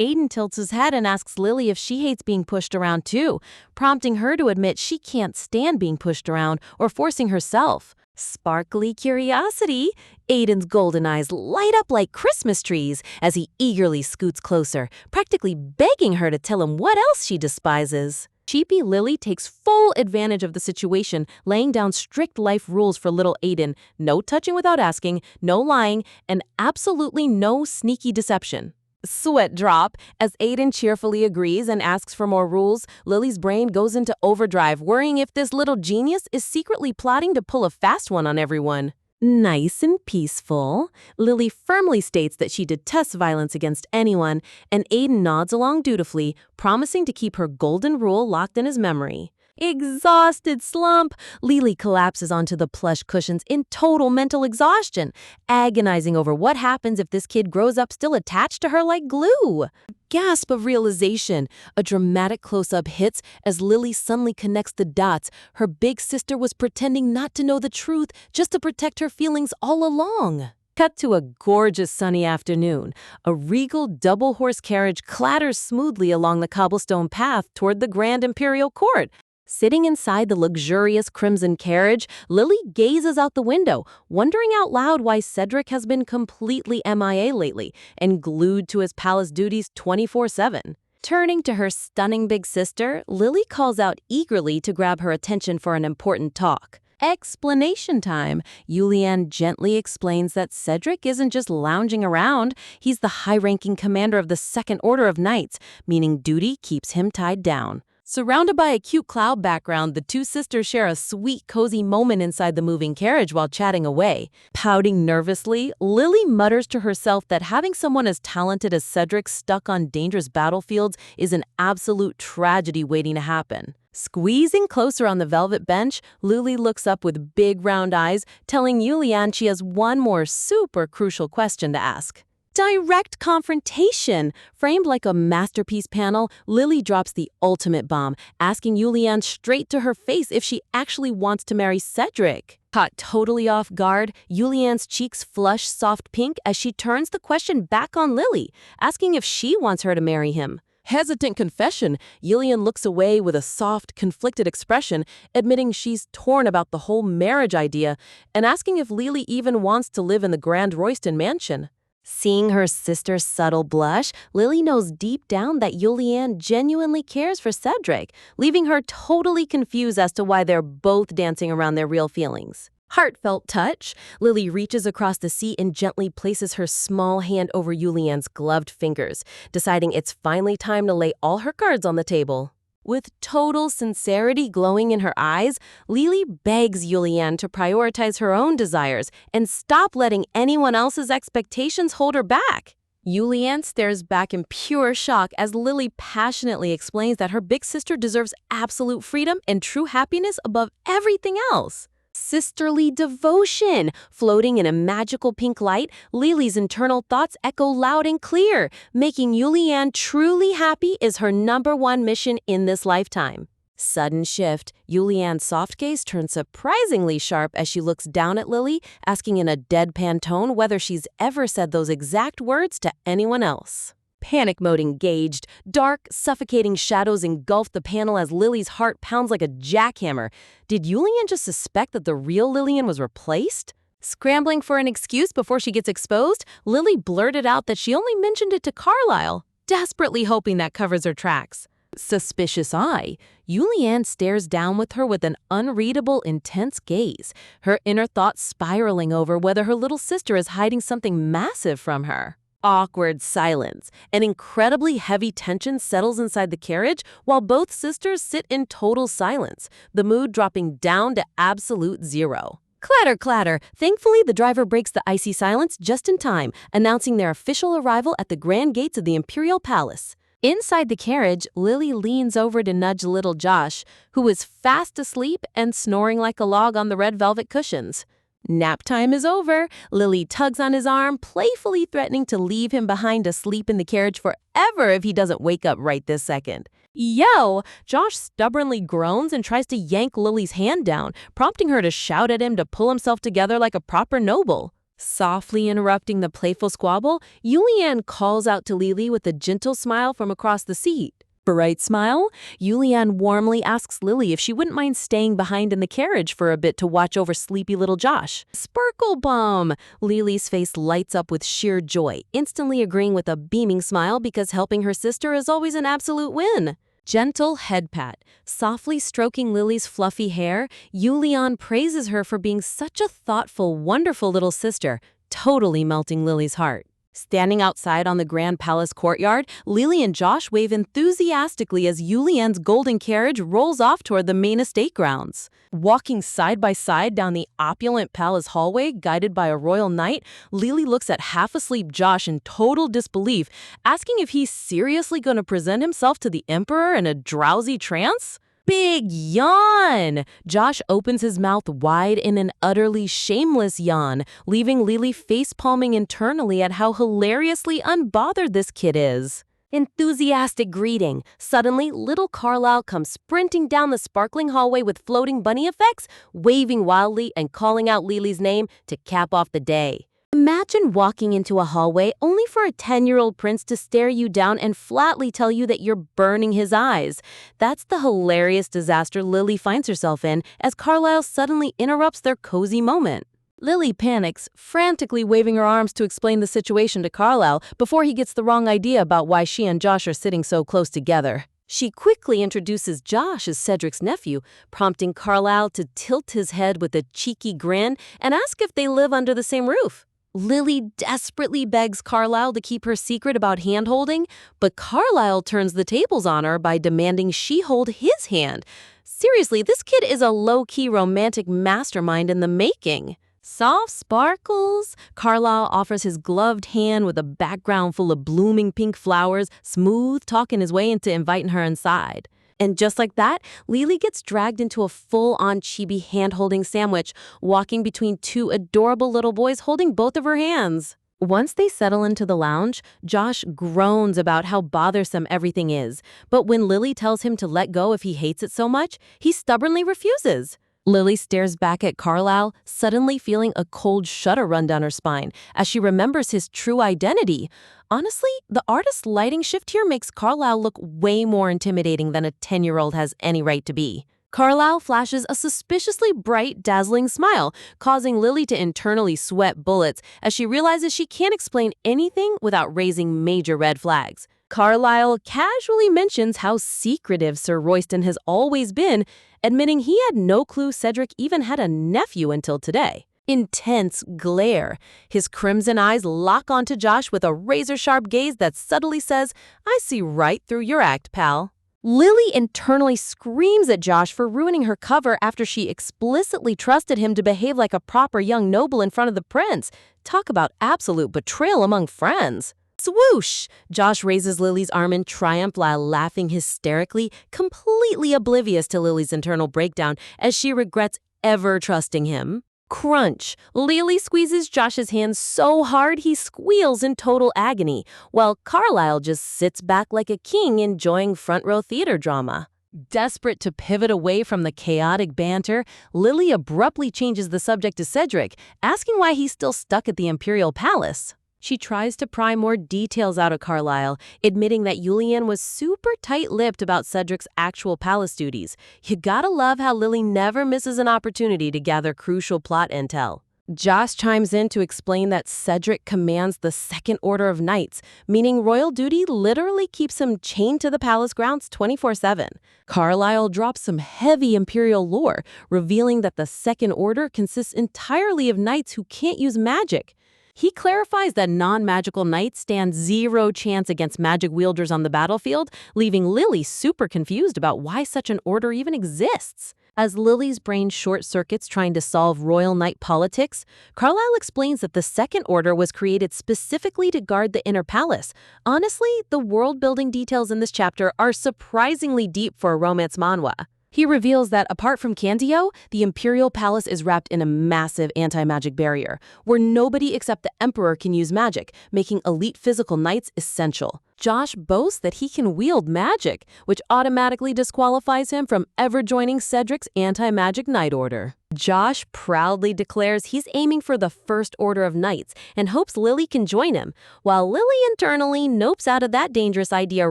Aiden tilts his head and asks Lily if she hates being pushed around too, prompting her to admit she can't stand being pushed around or forcing herself. Sparkly curiosity. Aiden's golden eyes light up like Christmas trees as he eagerly scoots closer, practically begging her to tell him what else she despises. Cheapy Lily takes full advantage of the situation, laying down strict life rules for little Aiden: no touching without asking, no lying, and absolutely no sneaky deception. Sweat drop. As Aiden cheerfully agrees and asks for more rules, Lily's brain goes into overdrive, worrying if this little genius is secretly plotting to pull a fast one on everyone. Nice and peaceful, Lily firmly states that she detests violence against anyone, and Aiden nods along dutifully, promising to keep her golden rule locked in his memory. Exhausted slump, Lily collapses onto the plush cushions in total mental exhaustion, agonizing over what happens if this kid grows up still attached to her like glue. Gasp of realization. A dramatic close-up hits as Lily suddenly connects the dots. Her big sister was pretending not to know the truth just to protect her feelings all along. Cut to a gorgeous sunny afternoon. A regal double-horse carriage clatters smoothly along the cobblestone path toward the Grand Imperial Court. Sitting inside the luxurious crimson carriage, Lily gazes out the window, wondering out loud why Cedric has been completely MIA lately and glued to his palace duties 24/7. Turning to her stunning big sister, Lily calls out eagerly to grab her attention for an important talk. Explanation time. Julianne gently explains that Cedric isn't just lounging around, he's the high-ranking commander of the Second Order of Knights, meaning duty keeps him tied down. Surrounded by a cute cloud background, the two sisters share a sweet, cozy moment inside the moving carriage while chatting away. Pouting nervously, Lily mutters to herself that having someone as talented as Cedric stuck on dangerous battlefields is an absolute tragedy waiting to happen. Squeezing closer on the velvet bench, Lily looks up with big round eyes, telling Julianne she has one more super crucial question to ask. Direct confrontation. Framed like a masterpiece panel, Lily drops the ultimate bomb, asking Julianne straight to her face if she actually wants to marry Cedric. Caught totally off guard, Julianne's cheeks flush soft pink as she turns the question back on Lily, asking if she wants her to marry him. Hesitant confession, Julianne looks away with a soft, conflicted expression, admitting she's torn about the whole marriage idea and asking if Lily even wants to live in the Grand Royston mansion. Seeing her sister's subtle blush, Lily knows deep down that Julianne genuinely cares for Cedric, leaving her totally confused as to why they're both dancing around their real feelings. Heartfelt touch, Lily reaches across the seat and gently places her small hand over Julianne's gloved fingers, deciding it's finally time to lay all her cards on the table. With total sincerity glowing in her eyes, Lily begs Julianne to prioritize her own desires and stop letting anyone else's expectations hold her back. Yulian stares back in pure shock as Lily passionately explains that her big sister deserves absolute freedom and true happiness above everything else. Sisterly devotion! Floating in a magical pink light, Lily's internal thoughts echo loud and clear. Making Yulian truly happy is her #1 mission in this lifetime. Sudden shift, Yulian's soft gaze turns surprisingly sharp as she looks down at Lily, asking in a deadpan tone whether she's ever said those exact words to anyone else. Panic mode engaged. Dark, suffocating shadows engulf the panel as Lily's heart pounds like a jackhammer. Did Yulian just suspect that the real Lillian was replaced? Scrambling for an excuse before she gets exposed, Lily blurted out that she only mentioned it to Carlisle, desperately hoping that covers her tracks. Suspicious eye. Yulian stares down with her with an unreadable, intense gaze, her inner thoughts spiraling over whether her little sister is hiding something massive from her. Awkward silence. An incredibly heavy tension settles inside the carriage while both sisters sit in total silence, the mood dropping down to absolute zero. Clatter, clatter. Thankfully, the driver breaks the icy silence just in time, announcing their official arrival at the grand gates of the Imperial Palace. Inside the carriage, Lily leans over to nudge little Josh, who is fast asleep and snoring like a log on the red velvet cushions. Nap time is over. Lily tugs on his arm, playfully threatening to leave him behind asleep in the carriage forever if he doesn't wake up right this second. Yo! Josh stubbornly groans and tries to yank Lily's hand down, prompting her to shout at him to pull himself together like a proper noble. Softly interrupting the playful squabble, Yulian calls out to Lily with a gentle smile from across the seat. Bright smile, Yulian warmly asks Lily if she wouldn't mind staying behind in the carriage for a bit to watch over sleepy little Josh. Sparkle bum! Lily's face lights up with sheer joy, instantly agreeing with a beaming smile because helping her sister is always an absolute win. Gentle head pat. Softly stroking Lily's fluffy hair, Yulian praises her for being such a thoughtful, wonderful little sister, totally melting Lily's heart. Standing outside on the Grand Palace courtyard, Lily and Josh wave enthusiastically as Yulian's golden carriage rolls off toward the main estate grounds. Walking side by side down the opulent palace hallway, guided by a royal knight, Lily looks at half-asleep Josh in total disbelief, asking if he's seriously going to present himself to the Emperor in a drowsy trance? Big yawn! Josh opens his mouth wide in an utterly shameless yawn, leaving Lily face-palming internally at how hilariously unbothered this kid is. Enthusiastic greeting. Suddenly, little Carlisle comes sprinting down the sparkling hallway with floating bunny effects, waving wildly and calling out Lily's name to cap off the day. Imagine walking into a hallway only for a 10-year-old prince to stare you down and flatly tell you that you're burning his eyes. That's the hilarious disaster Lily finds herself in as Carlisle suddenly interrupts their cozy moment. Lily panics, frantically waving her arms to explain the situation to Carlisle before he gets the wrong idea about why she and Josh are sitting so close together. She quickly introduces Josh as Cedric's nephew, prompting Carlisle to tilt his head with a cheeky grin and ask if they live under the same roof. Lily desperately begs Carlisle to keep her secret about hand-holding, but Carlisle turns the tables on her by demanding she hold his hand. Seriously, this kid is a low-key romantic mastermind in the making. Soft sparkles. Carlisle offers his gloved hand with a background full of blooming pink flowers, smooth talking his way into inviting her inside. And just like that, Lily gets dragged into a full-on chibi hand-holding sandwich, walking between two adorable little boys holding both of her hands. Once they settle into the lounge, Josh groans about how bothersome everything is. But when Lily tells him to let go if he hates it so much, he stubbornly refuses. Lily stares back at Carlisle, suddenly feeling a cold shudder run down her spine as she remembers his true identity. Honestly, the artist's lighting shift here makes Carlisle look way more intimidating than a 10-year-old has any right to be. Carlisle flashes a suspiciously bright, dazzling smile, causing Lily to internally sweat bullets as she realizes she can't explain anything without raising major red flags. Carlisle casually mentions how secretive Sir Royston has always been, admitting he had no clue Cedric even had a nephew until today. Intense glare. His crimson eyes lock onto Josh with a razor-sharp gaze that subtly says, "I see right through your act, pal." Lily internally screams at Josh for ruining her cover after she explicitly trusted him to behave like a proper young noble in front of the prince. Talk about absolute betrayal among friends. Swoosh! Josh raises Lily's arm in triumph while laughing hysterically, completely oblivious to Lily's internal breakdown as she regrets ever trusting him. Crunch! Lily squeezes Josh's hand so hard he squeals in total agony, while Carlisle just sits back like a king enjoying front-row theater drama. Desperate to pivot away from the chaotic banter, Lily abruptly changes the subject to Cedric, asking why he's still stuck at the Imperial Palace. She tries to pry more details out of Carlisle, admitting that Julian was super tight-lipped about Cedric's actual palace duties. You gotta love how Lily never misses an opportunity to gather crucial plot intel. Josh chimes in to explain that Cedric commands the Second Order of Knights, meaning royal duty literally keeps him chained to the palace grounds 24/7. Carlisle drops some heavy imperial lore, revealing that the Second Order consists entirely of knights who can't use magic. He clarifies that non-magical knights stand zero chance against magic wielders on the battlefield, leaving Lily super confused about why such an order even exists. As Lily's brain short-circuits trying to solve royal knight politics, Carlisle explains that the Second Order was created specifically to guard the inner palace. Honestly, the world-building details in this chapter are surprisingly deep for a romance manhwa. He reveals that apart from Candio, the Imperial Palace is wrapped in a massive anti-magic barrier, where nobody except the Emperor can use magic, making elite physical knights essential. Josh boasts that he can wield magic, which automatically disqualifies him from ever joining Cedric's anti-magic knight order. Josh proudly declares he's aiming for the First Order of Knights and hopes Lily can join him, while Lily internally nopes out of that dangerous idea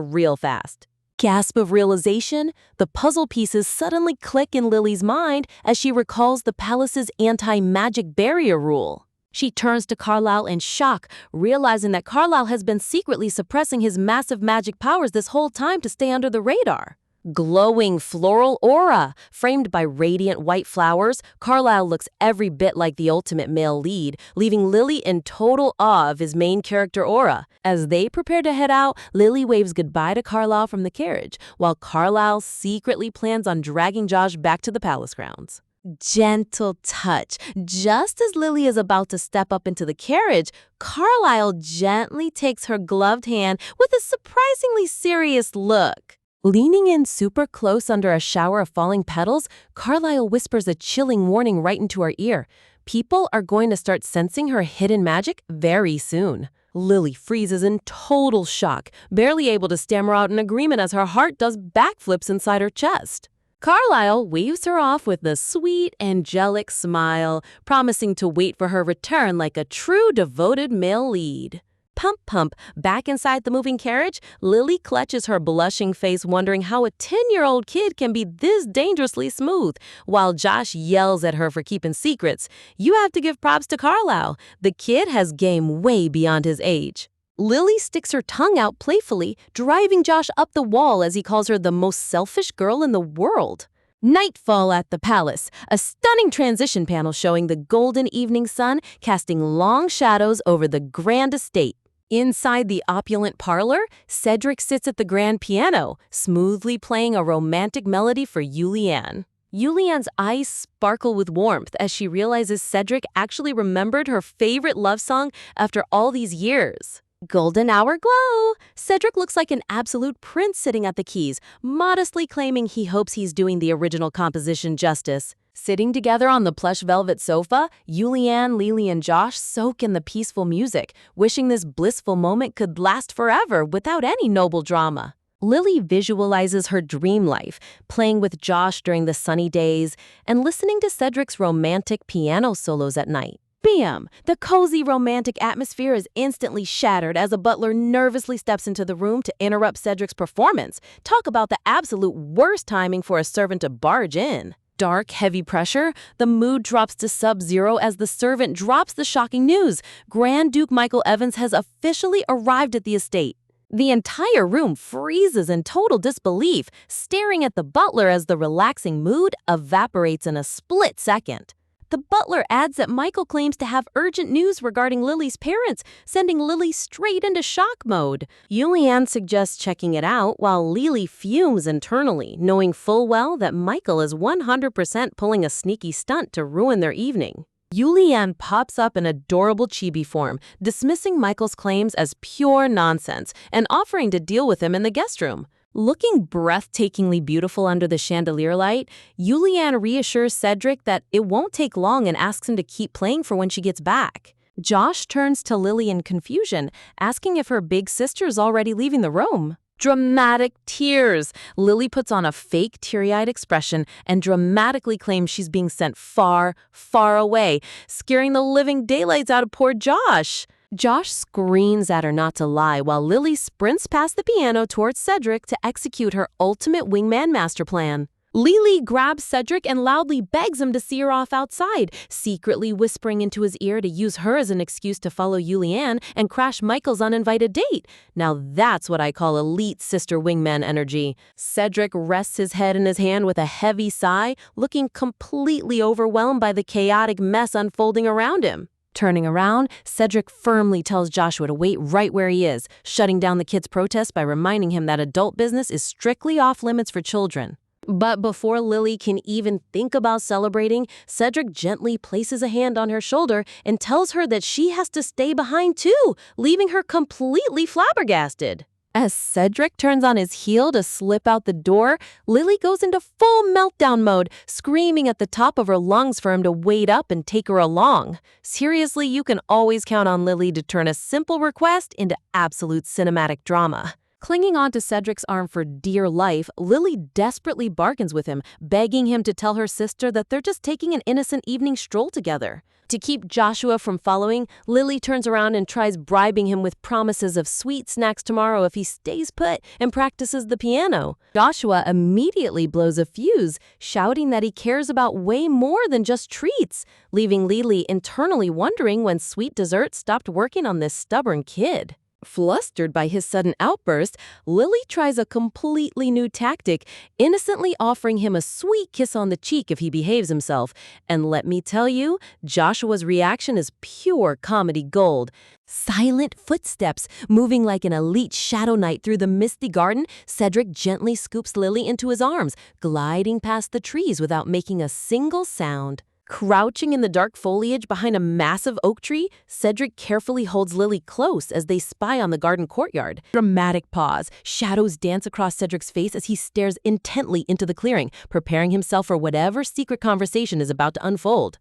real fast. Gasp of realization, the puzzle pieces suddenly click in Lily's mind as she recalls the palace's anti-magic barrier rule. She turns to Carlisle in shock, realizing that Carlisle has been secretly suppressing his massive magic powers this whole time to stay under the radar. Glowing floral aura, framed by radiant white flowers, Carlisle looks every bit like the ultimate male lead, leaving Lily in total awe of his main character aura. As they prepare to head out, Lily waves goodbye to Carlisle from the carriage, while Carlisle secretly plans on dragging Josh back to the palace grounds. Gentle touch. Just as Lily is about to step up into the carriage, Carlisle gently takes her gloved hand with a surprisingly serious look. Leaning in super close under a shower of falling petals, Carlisle whispers a chilling warning right into her ear. People are going to start sensing her hidden magic very soon. Lily freezes in total shock, barely able to stammer out an agreement as her heart does backflips inside her chest. Carlisle waves her off with a sweet, angelic smile, promising to wait for her return like a true devoted male lead. Pump, pump, back inside the moving carriage, Lily clutches her blushing face wondering how a 10-year-old kid can be this dangerously smooth, while Josh yells at her for keeping secrets. You have to give props to Carlisle. The kid has game way beyond his age. Lily sticks her tongue out playfully, driving Josh up the wall as he calls her the most selfish girl in the world. Nightfall at the palace, a stunning transition panel showing the golden evening sun casting long shadows over the grand estate. Inside the opulent parlor, Cedric sits at the grand piano, smoothly playing a romantic melody for Julianne. Julianne's eyes sparkle with warmth as she realizes Cedric actually remembered her favorite love song after all these years. Golden hour glow! Cedric looks like an absolute prince sitting at the keys, modestly claiming he hopes he's doing the original composition justice. Sitting together on the plush velvet sofa, Julianne, Lily, and Josh soak in the peaceful music, wishing this blissful moment could last forever without any noble drama. Lily visualizes her dream life, playing with Josh during the sunny days and listening to Cedric's romantic piano solos at night. Bam! The cozy romantic atmosphere is instantly shattered as a butler nervously steps into the room to interrupt Cedric's performance. Talk about the absolute worst timing for a servant to barge in. Dark, heavy pressure, the mood drops to sub-zero as the servant drops the shocking news. Grand Duke Michael Evans has officially arrived at the estate. The entire room freezes in total disbelief, staring at the butler as the relaxing mood evaporates in a split second. The butler adds that Michael claims to have urgent news regarding Lily's parents, sending Lily straight into shock mode. Julianne suggests checking it out, while Lily fumes internally, knowing full well that Michael is 100% pulling a sneaky stunt to ruin their evening. Yulian pops up in adorable chibi form, dismissing Michael's claims as pure nonsense and offering to deal with him in the guest room. Looking breathtakingly beautiful under the chandelier light, Yulian reassures Cedric that it won't take long and asks him to keep playing for when she gets back. Josh turns to Lily in confusion, asking if her big sister's already leaving the room. Dramatic tears. Lily puts on a fake teary-eyed expression and dramatically claims she's being sent far, far away, scaring the living daylights out of poor Josh. Josh screams at her not to lie while Lily sprints past the piano towards Cedric to execute her ultimate wingman master plan. Lily grabs Cedric and loudly begs him to see her off outside, secretly whispering into his ear to use her as an excuse to follow Yulian and crash Michael's uninvited date. Now that's what I call elite sister wingman energy. Cedric rests his head in his hand with a heavy sigh, looking completely overwhelmed by the chaotic mess unfolding around him. Turning around, Cedric firmly tells Joshua to wait right where he is, shutting down the kid's protest by reminding him that adult business is strictly off limits for children. But before Lily can even think about celebrating, Cedric gently places a hand on her shoulder and tells her that she has to stay behind too, leaving her completely flabbergasted. As Cedric turns on his heel to slip out the door, Lily goes into full meltdown mode, screaming at the top of her lungs for him to wait up and take her along. Seriously, you can always count on Lily to turn a simple request into absolute cinematic drama. Clinging onto Cedric's arm for dear life, Lily desperately bargains with him, begging him to tell her sister that they're just taking an innocent evening stroll together. To keep Joshua from following, Lily turns around and tries bribing him with promises of sweet snacks tomorrow if he stays put and practices the piano. Joshua immediately blows a fuse, shouting that he cares about way more than just treats, leaving Lily internally wondering when sweet dessert stopped working on this stubborn kid. Flustered by his sudden outburst, Lily tries a completely new tactic, innocently offering him a sweet kiss on the cheek if he behaves himself. And let me tell you, Joshua's reaction is pure comedy gold. Silent footsteps, moving like an elite shadow knight through the misty garden, Cedric gently scoops Lily into his arms, gliding past the trees without making a single sound. Crouching in the dark foliage behind a massive oak tree, Cedric carefully holds Lily close as they spy on the garden courtyard. Dramatic pause. Shadows dance across Cedric's face as he stares intently into the clearing, preparing himself for whatever secret conversation is about to unfold.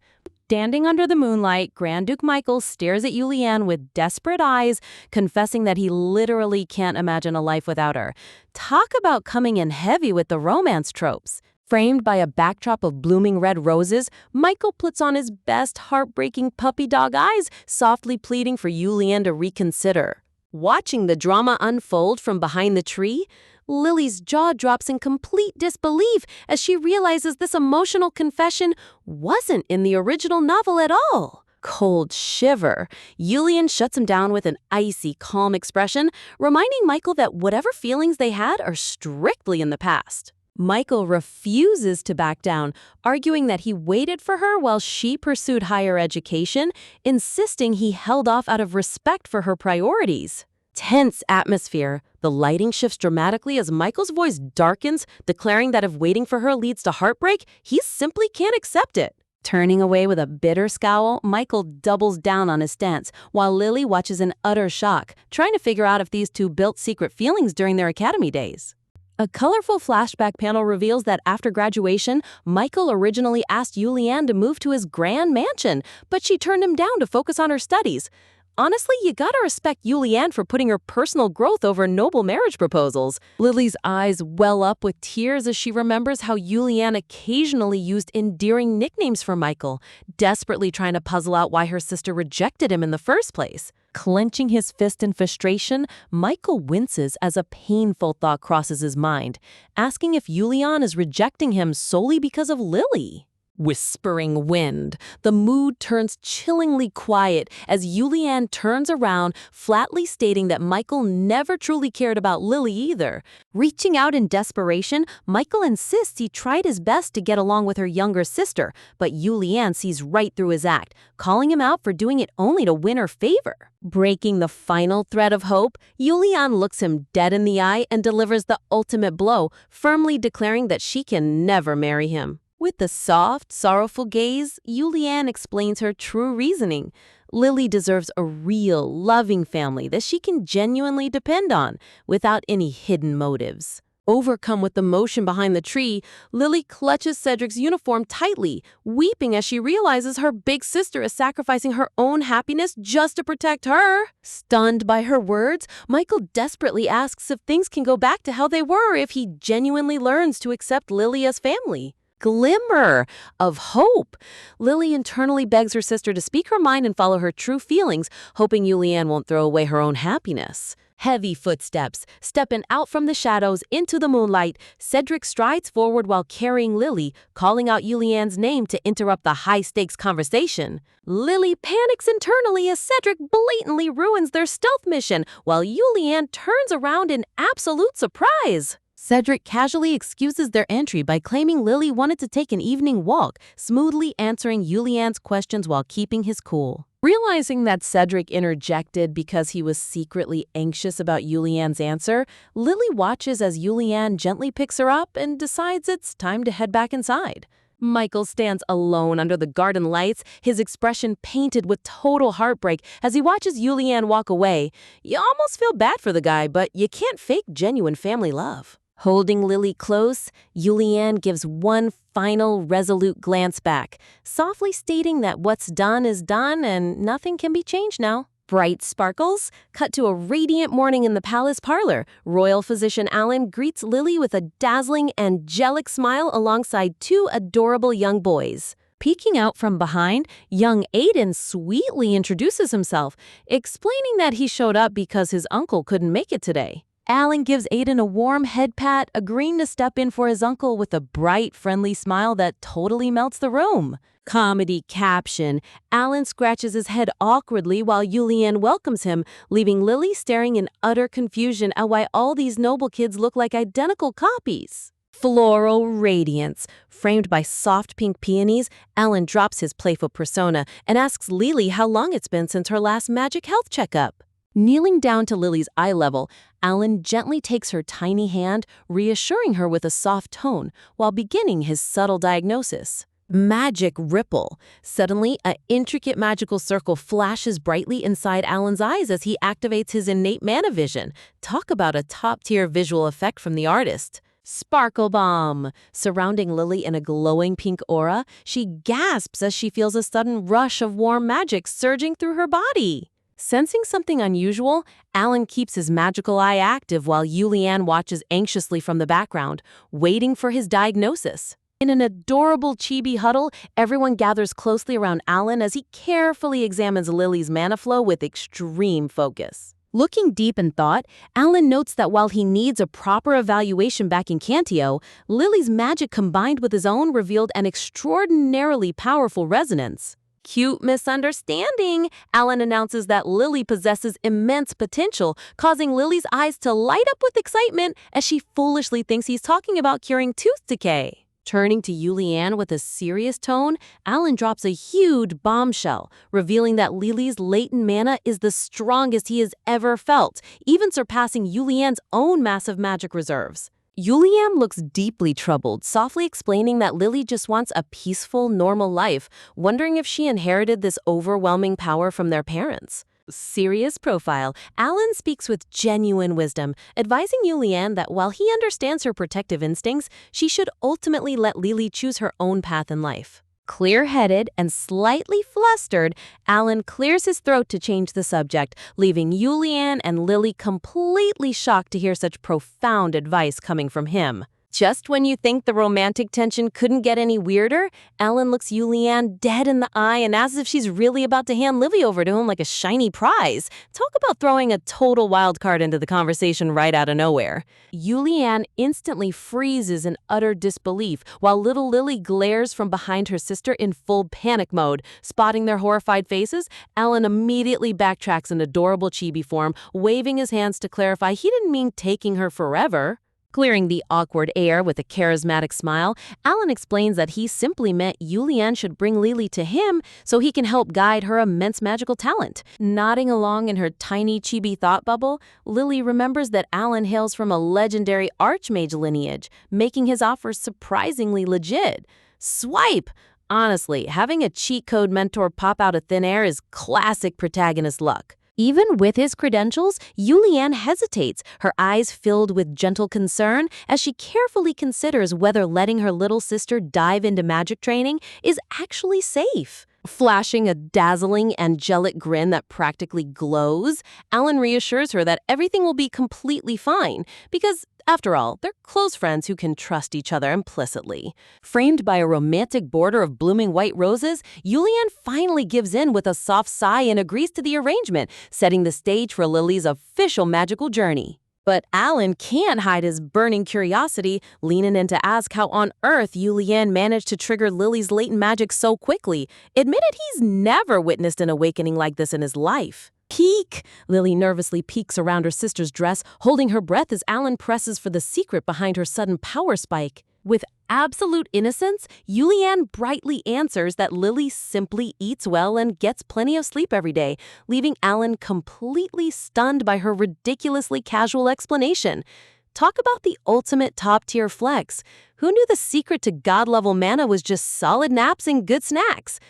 Standing under the moonlight, Grand Duke Michael stares at Yulian with desperate eyes, confessing that he literally can't imagine a life without her. Talk about coming in heavy with the romance tropes. Framed by a backdrop of blooming red roses, Michael puts on his best heartbreaking puppy dog eyes, softly pleading for Yulian to reconsider. Watching the drama unfold from behind the tree, Lily's jaw drops in complete disbelief as she realizes this emotional confession wasn't in the original novel at all. Cold shiver. Yulian shuts him down with an icy, calm expression, reminding Michael that whatever feelings they had are strictly in the past. Michael refuses to back down, arguing that he waited for her while she pursued higher education, insisting he held off out of respect for her priorities. Tense atmosphere. The lighting shifts dramatically as Michael's voice darkens, declaring that if waiting for her leads to heartbreak, he simply can't accept it. Turning away with a bitter scowl, Michael doubles down on his stance, while Lily watches in utter shock, trying to figure out if these two built secret feelings during their academy days. A colorful flashback panel reveals that after graduation, Michael originally asked Yulian to move to his grand mansion, but she turned him down to focus on her studies. Honestly, you gotta respect Yulian for putting her personal growth over noble marriage proposals. Lily's eyes well up with tears as she remembers how Yulian occasionally used endearing nicknames for Michael, desperately trying to puzzle out why her sister rejected him in the first place. Clenching his fist in frustration, Michael winces as a painful thought crosses his mind, asking if Yulian is rejecting him solely because of Lily. Whispering wind. The mood turns chillingly quiet as Yulian turns around, flatly stating that Michael never truly cared about Lily either. Reaching out in desperation, Michael insists he tried his best to get along with her younger sister, but Yulian sees right through his act, calling him out for doing it only to win her favor. Breaking the final thread of hope, Yulian looks him dead in the eye and delivers the ultimate blow, firmly declaring that she can never marry him. With a soft, sorrowful gaze, Yulian explains her true reasoning. Lily deserves a real, loving family that she can genuinely depend on, without any hidden motives. Overcome with the emotion behind the tree, Lily clutches Cedric's uniform tightly, weeping as she realizes her big sister is sacrificing her own happiness just to protect her. Stunned by her words, Michael desperately asks if things can go back to how they were if he genuinely learns to accept Lily as family. Glimmer of hope. Lily internally begs her sister to speak her mind and follow her true feelings, hoping Yulian won't throw away her own happiness. Heavy footsteps, stepping out from the shadows into the moonlight, Cedric strides forward while carrying Lily, calling out Yulian's name to interrupt the high-stakes conversation. Lily panics internally as Cedric blatantly ruins their stealth mission, while Yulian turns around in absolute surprise. Cedric casually excuses their entry by claiming Lily wanted to take an evening walk, smoothly answering Yulian's questions while keeping his cool. Realizing that Cedric interjected because he was secretly anxious about Yulian's answer, Lily watches as Yulian gently picks her up and decides it's time to head back inside. Michael stands alone under the garden lights, his expression painted with total heartbreak as he watches Yulian walk away. You almost feel bad for the guy, but you can't fake genuine family love. Holding Lily close, Yulian gives one final resolute glance back, softly stating that what's done is done and nothing can be changed now. Bright sparkles cut to a radiant morning in the palace parlor. Royal physician Alan greets Lily with a dazzling, angelic smile alongside two adorable young boys. Peeking out from behind, young Aiden sweetly introduces himself, explaining that he showed up because his uncle couldn't make it today. Alan gives Aiden a warm head pat, agreeing to step in for his uncle with a bright, friendly smile that totally melts the room. Comedy caption. Alan scratches his head awkwardly while Yulian welcomes him, leaving Lily staring in utter confusion at why all these noble kids look like identical copies. Floral radiance. Framed by soft pink peonies, Alan drops his playful persona and asks Lily how long it's been since her last magic health checkup. Kneeling down to Lily's eye level, Alan gently takes her tiny hand, reassuring her with a soft tone, while beginning his subtle diagnosis. Magic ripple. Suddenly, an intricate magical circle flashes brightly inside Alan's eyes as he activates his innate mana vision. Talk about a top-tier visual effect from the artist. Sparkle bomb. Surrounding Lily in a glowing pink aura, she gasps as she feels a sudden rush of warm magic surging through her body. Sensing something unusual, Alan keeps his magical eye active while Yulian watches anxiously from the background, waiting for his diagnosis. In an adorable chibi huddle, everyone gathers closely around Alan as he carefully examines Lily's mana flow with extreme focus. Looking deep in thought, Alan notes that while he needs a proper evaluation back in Cantio, Lily's magic combined with his own revealed an extraordinarily powerful resonance. Cute misunderstanding. Alan announces that Lily possesses immense potential, causing Lily's eyes to light up with excitement as she foolishly thinks he's talking about curing tooth decay. Turning to Yulian with a serious tone, Alan drops a huge bombshell, revealing that Lily's latent mana is the strongest he has ever felt, even surpassing Yulian's own massive magic reserves. Yulian looks deeply troubled, softly explaining that Lily just wants a peaceful, normal life, wondering if she inherited this overwhelming power from their parents. Serious profile, Alan speaks with genuine wisdom, advising Yulian that while he understands her protective instincts, she should ultimately let Lily choose her own path in life. Clear-headed and slightly flustered, Alan clears his throat to change the subject, leaving Yulian and Lily completely shocked to hear such profound advice coming from him. Just when you think the romantic tension couldn't get any weirder, Alan looks Yulian dead in the eye and asks if she's really about to hand Livy over to him like a shiny prize. Talk about throwing a total wild card into the conversation right out of nowhere. Yulian instantly freezes in utter disbelief, while little Lily glares from behind her sister in full panic mode. Spotting their horrified faces, Alan immediately backtracks in adorable chibi form, waving his hands to clarify he didn't mean taking her forever. Clearing the awkward air with a charismatic smile, Alan explains that he simply meant Yulian should bring Lily to him so he can help guide her immense magical talent. Nodding along in her tiny chibi thought bubble, Lily remembers that Alan hails from a legendary archmage lineage, making his offer surprisingly legit. Swipe! Honestly, having a cheat code mentor pop out of thin air is classic protagonist luck. Even with his credentials, Yulian hesitates, her eyes filled with gentle concern as she carefully considers whether letting her little sister dive into magic training is actually safe. Flashing a dazzling, angelic grin that practically glows, Alan reassures her that everything will be completely fine because, after all, they're close friends who can trust each other implicitly. Framed by a romantic border of blooming white roses, Yulian finally gives in with a soft sigh and agrees to the arrangement, setting the stage for Lily's official magical journey. But Alan can't hide his burning curiosity, leaning in to ask how on earth Yulian managed to trigger Lily's latent magic so quickly, admitted he's never witnessed an awakening like this in his life. Peek! Lily nervously peeks around her sister's dress, holding her breath as Alan presses for the secret behind her sudden power spike. With absolute innocence, Yulian brightly answers that Lily simply eats well and gets plenty of sleep every day, leaving Alan completely stunned by her ridiculously casual explanation. Talk about the ultimate top-tier flex. Who knew the secret to god-level mana was just solid naps and good snacks?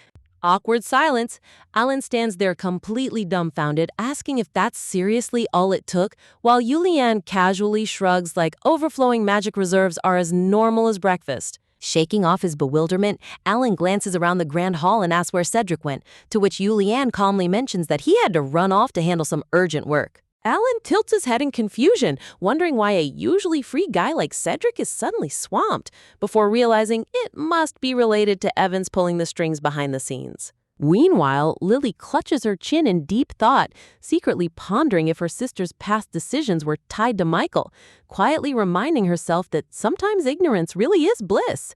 Awkward silence. Alan stands there completely dumbfounded, asking if that's seriously all it took, while Yulian casually shrugs like overflowing magic reserves are as normal as breakfast. Shaking off his bewilderment, Alan glances around the grand hall and asks where Cedric went, to which Yulian calmly mentions that he had to run off to handle some urgent work. Alan tilts his head in confusion, wondering why a usually free guy like Cedric is suddenly swamped, before realizing it must be related to Evans pulling the strings behind the scenes. Meanwhile, Lily clutches her chin in deep thought, secretly pondering if her sister's past decisions were tied to Michael, quietly reminding herself that sometimes ignorance really is bliss.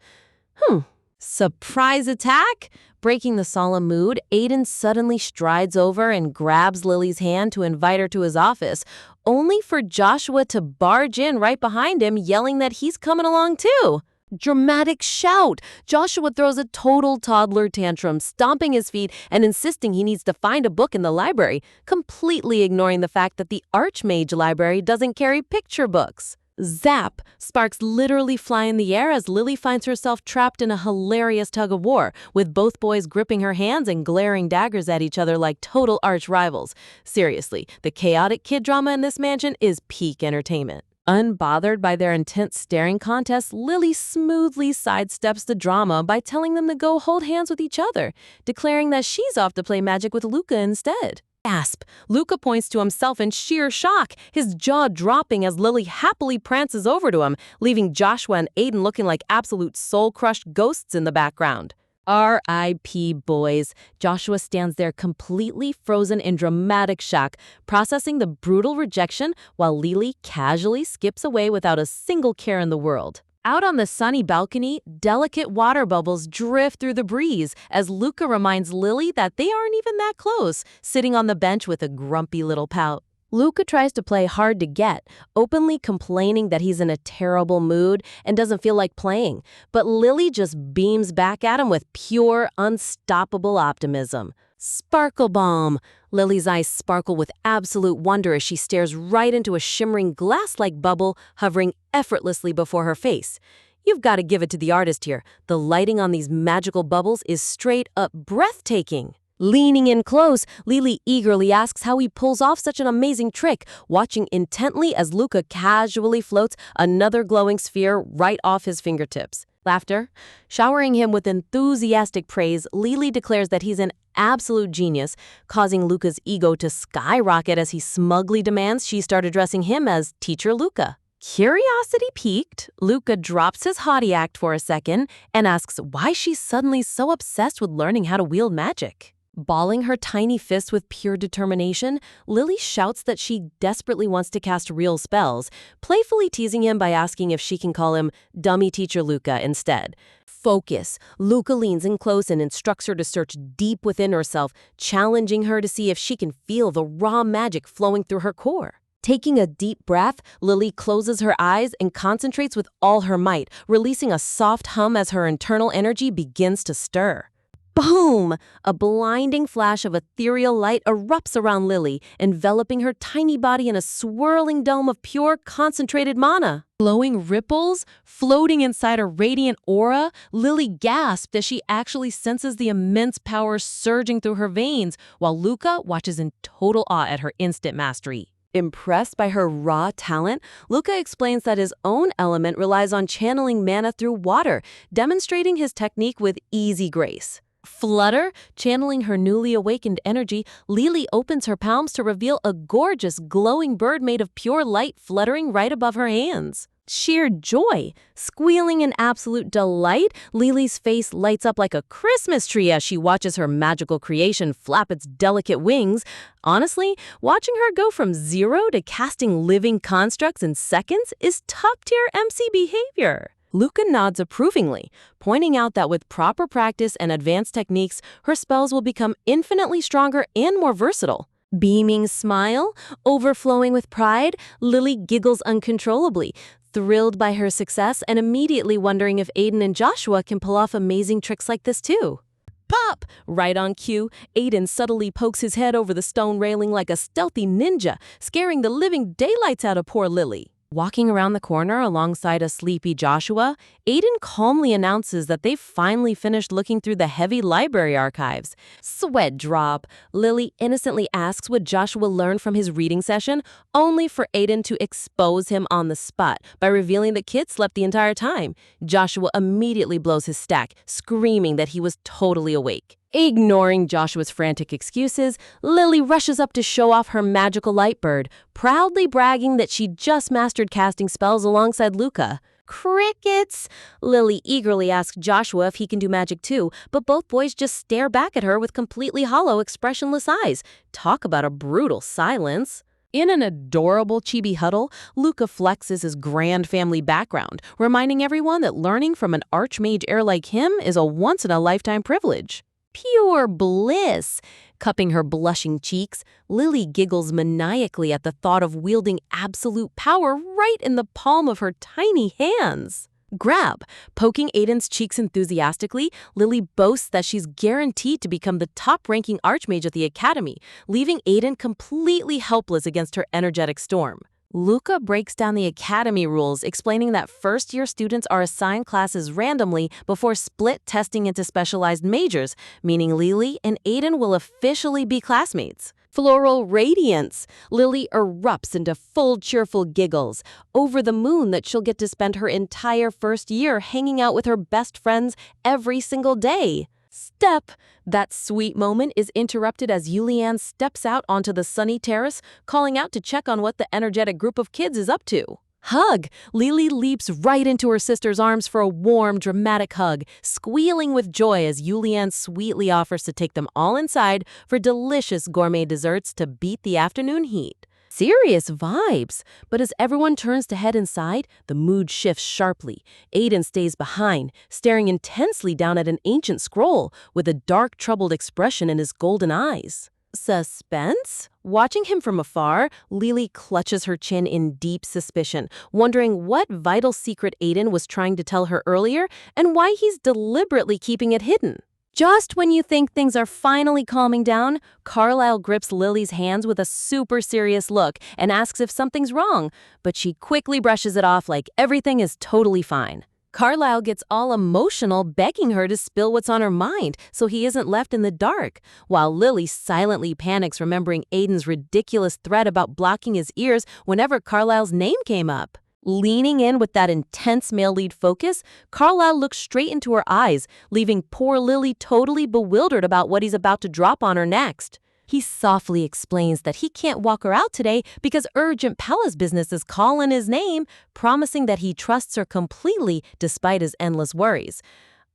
Surprise attack? Breaking the solemn mood, Aiden suddenly strides over and grabs Lily's hand to invite her to his office, only for Joshua to barge in right behind him, yelling that he's coming along too. Dramatic shout! Joshua throws a total toddler tantrum, stomping his feet and insisting he needs to find a book in the library, completely ignoring the fact that the Archmage library doesn't carry picture books. Zap! Sparks literally fly in the air as Lily finds herself trapped in a hilarious tug-of-war, with both boys gripping her hands and glaring daggers at each other like total arch rivals. Seriously, the chaotic kid drama in this mansion is peak entertainment. Unbothered by their intense staring contest, Lily smoothly sidesteps the drama by telling them to go hold hands with each other, declaring that she's off to play magic with Luca instead. Gasp! Luca points to himself in sheer shock, his jaw dropping as Lily happily prances over to him, leaving Joshua and Aiden looking like absolute soul-crushed ghosts in the background. R.I.P. boys. Joshua stands there completely frozen in dramatic shock, processing the brutal rejection while Lily casually skips away without a single care in the world. Out on the sunny balcony, delicate water bubbles drift through the breeze as Luca reminds Lily that they aren't even that close, sitting on the bench with a grumpy little pout. Luca tries to play hard to get, openly complaining that he's in a terrible mood and doesn't feel like playing, but Lily just beams back at him with pure, unstoppable optimism. Sparkle bomb! Lily's eyes sparkle with absolute wonder as she stares right into a shimmering glass-like bubble hovering effortlessly before her face. You've got to give it to the artist here. The lighting on these magical bubbles is straight up breathtaking. Leaning in close, Lily eagerly asks how he pulls off such an amazing trick, watching intently as Luca casually floats another glowing sphere right off his fingertips. Laughter. Showering him with enthusiastic praise, Lily declares that he's an absolute genius, causing Luca's ego to skyrocket as he smugly demands she start addressing him as Teacher Luca. Curiosity piqued, Luca drops his haughty act for a second and asks why she's suddenly so obsessed with learning how to wield magic. Balling her tiny fists with pure determination, Lily shouts that she desperately wants to cast real spells, playfully teasing him by asking if she can call him Dummy Teacher Luca instead. Focus. Luca leans in close and instructs her to search deep within herself, challenging her to see if she can feel the raw magic flowing through her core. Taking a deep breath, Lily closes her eyes and concentrates with all her might, releasing a soft hum as her internal energy begins to stir. Boom! A blinding flash of ethereal light erupts around Lily, enveloping her tiny body in a swirling dome of pure, concentrated mana. Glowing ripples floating inside her radiant aura, Lily gasped as she actually senses the immense power surging through her veins, while Luca watches in total awe at her instant mastery. Impressed by her raw talent, Luca explains that his own element relies on channeling mana through water, demonstrating his technique with easy grace. Flutter, channeling her newly awakened energy, Lily opens her palms to reveal a gorgeous, glowing bird made of pure light fluttering right above her hands. Sheer joy. Squealing in absolute delight, Lily's face lights up like a Christmas tree as she watches her magical creation flap its delicate wings. Honestly, watching her go from zero to casting living constructs in seconds is top-tier MC behavior. Luca nods approvingly, pointing out that with proper practice and advanced techniques, her spells will become infinitely stronger and more versatile. Beaming smile, overflowing with pride, Lily giggles uncontrollably, thrilled by her success and immediately wondering if Aiden and Joshua can pull off amazing tricks like this too. Pop! Right on cue, Aiden subtly pokes his head over the stone railing like a stealthy ninja, scaring the living daylights out of poor Lily. Walking around the corner alongside a sleepy Joshua, Aiden calmly announces that they've finally finished looking through the heavy library archives. Sweat drop. Lily innocently asks what Joshua learned from his reading session, only for Aiden to expose him on the spot by revealing the kid slept the entire time. Joshua immediately blows his stack, screaming that he was totally awake. Ignoring Joshua's frantic excuses, Lily rushes up to show off her magical light bird, proudly bragging that she just mastered casting spells alongside Luca. Crickets! Lily eagerly asks Joshua if he can do magic too, but both boys just stare back at her with completely hollow, expressionless eyes. Talk about a brutal silence. In an adorable chibi huddle, Luca flexes his grand family background, reminding everyone that learning from an archmage heir like him is a once-in-a-lifetime privilege. Pure bliss! Cupping her blushing cheeks, Lily giggles maniacally at the thought of wielding absolute power right in the palm of her tiny hands. Grab! Poking Aiden's cheeks enthusiastically, Lily boasts that she's guaranteed to become the top-ranking archmage at the academy, leaving Aiden completely helpless against her energetic storm. Luca breaks down the academy rules, explaining that first-year students are assigned classes randomly before split testing into specialized majors, meaning Lily and Aiden will officially be classmates. Floral radiance. Lily erupts into full cheerful giggles, over the moon that she'll get to spend her entire first year hanging out with her best friends every single day. Step! That sweet moment is interrupted as Yulian steps out onto the sunny terrace, calling out to check on what the energetic group of kids is up to. Hug! Lily leaps right into her sister's arms for a warm, dramatic hug, squealing with joy as Yulian sweetly offers to take them all inside for delicious gourmet desserts to beat the afternoon heat. Serious vibes. But as everyone turns to head inside, the mood shifts sharply. Aiden stays behind, staring intensely down at an ancient scroll with a dark, troubled expression in his golden eyes. Suspense? Watching him from afar, Lily clutches her chin in deep suspicion, wondering what vital secret Aiden was trying to tell her earlier and why he's deliberately keeping it hidden. Just when you think things are finally calming down, Carlisle grips Lily's hands with a super serious look and asks if something's wrong, but she quickly brushes it off like everything is totally fine. Carlisle gets all emotional, begging her to spill what's on her mind so he isn't left in the dark, while Lily silently panics remembering Aiden's ridiculous threat about blocking his ears whenever Carlisle's name came up. Leaning in with that intense male lead focus, Carlisle looks straight into her eyes, leaving poor Lily totally bewildered about what he's about to drop on her next. He softly explains that he can't walk her out today because urgent palace business is calling his name, promising that he trusts her completely despite his endless worries.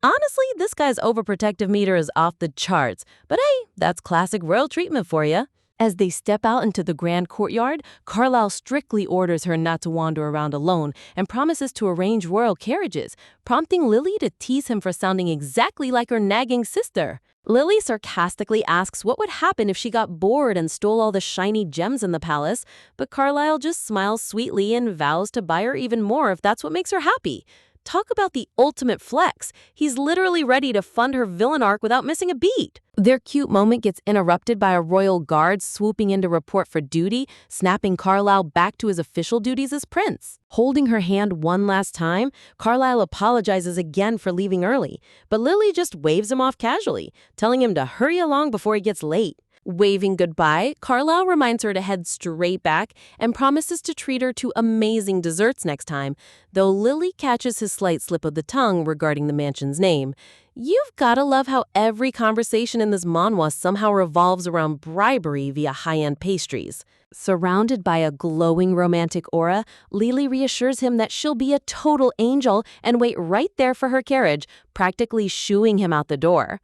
Honestly, this guy's overprotective meter is off the charts, but hey, that's classic royal treatment for you. As they step out into the grand courtyard, Carlisle strictly orders her not to wander around alone and promises to arrange royal carriages, prompting Lily to tease him for sounding exactly like her nagging sister. Lily sarcastically asks what would happen if she got bored and stole all the shiny gems in the palace, but Carlisle just smiles sweetly and vows to buy her even more if that's what makes her happy. Talk about the ultimate flex. He's literally ready to fund her villain arc without missing a beat. Their cute moment gets interrupted by a royal guard swooping in to report for duty, snapping Carlisle back to his official duties as prince. Holding her hand one last time, Carlisle apologizes again for leaving early, but Lily just waves him off casually, telling him to hurry along before he gets late. Waving goodbye, Carlisle reminds her to head straight back and promises to treat her to amazing desserts next time, though Lily catches his slight slip of the tongue regarding the mansion's name. You've gotta love how every conversation in this manhwa somehow revolves around bribery via high-end pastries. Surrounded by a glowing romantic aura, Lily reassures him that she'll be a total angel and wait right there for her carriage, practically shooing him out the door.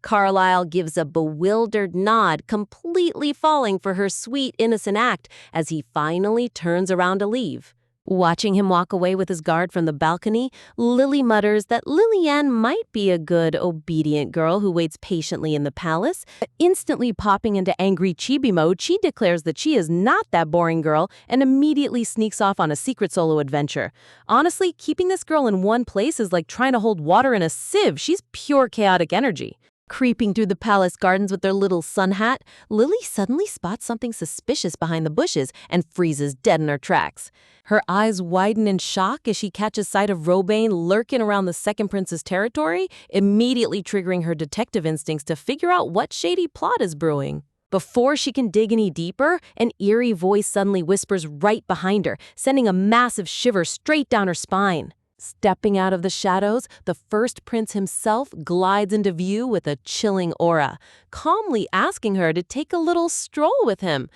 Carlisle gives a bewildered nod, completely falling for her sweet, innocent act as he finally turns around to leave. Watching him walk away with his guard from the balcony, Lily mutters that Lillian might be a good, obedient girl who waits patiently in the palace. Instantly popping into angry chibi mode, she declares that she is not that boring girl and immediately sneaks off on a secret solo adventure. Honestly, keeping this girl in one place is like trying to hold water in a sieve. She's pure chaotic energy. Creeping through the palace gardens with their little sun hat, Lily suddenly spots something suspicious behind the bushes and freezes dead in her tracks. Her eyes widen in shock as she catches sight of Robane lurking around the second prince's territory, immediately triggering her detective instincts to figure out what shady plot is brewing. Before she can dig any deeper, an eerie voice suddenly whispers right behind her, sending a massive shiver straight down her spine. Stepping out of the shadows, the first prince himself glides into view with a chilling aura, calmly asking her to take a little stroll with him.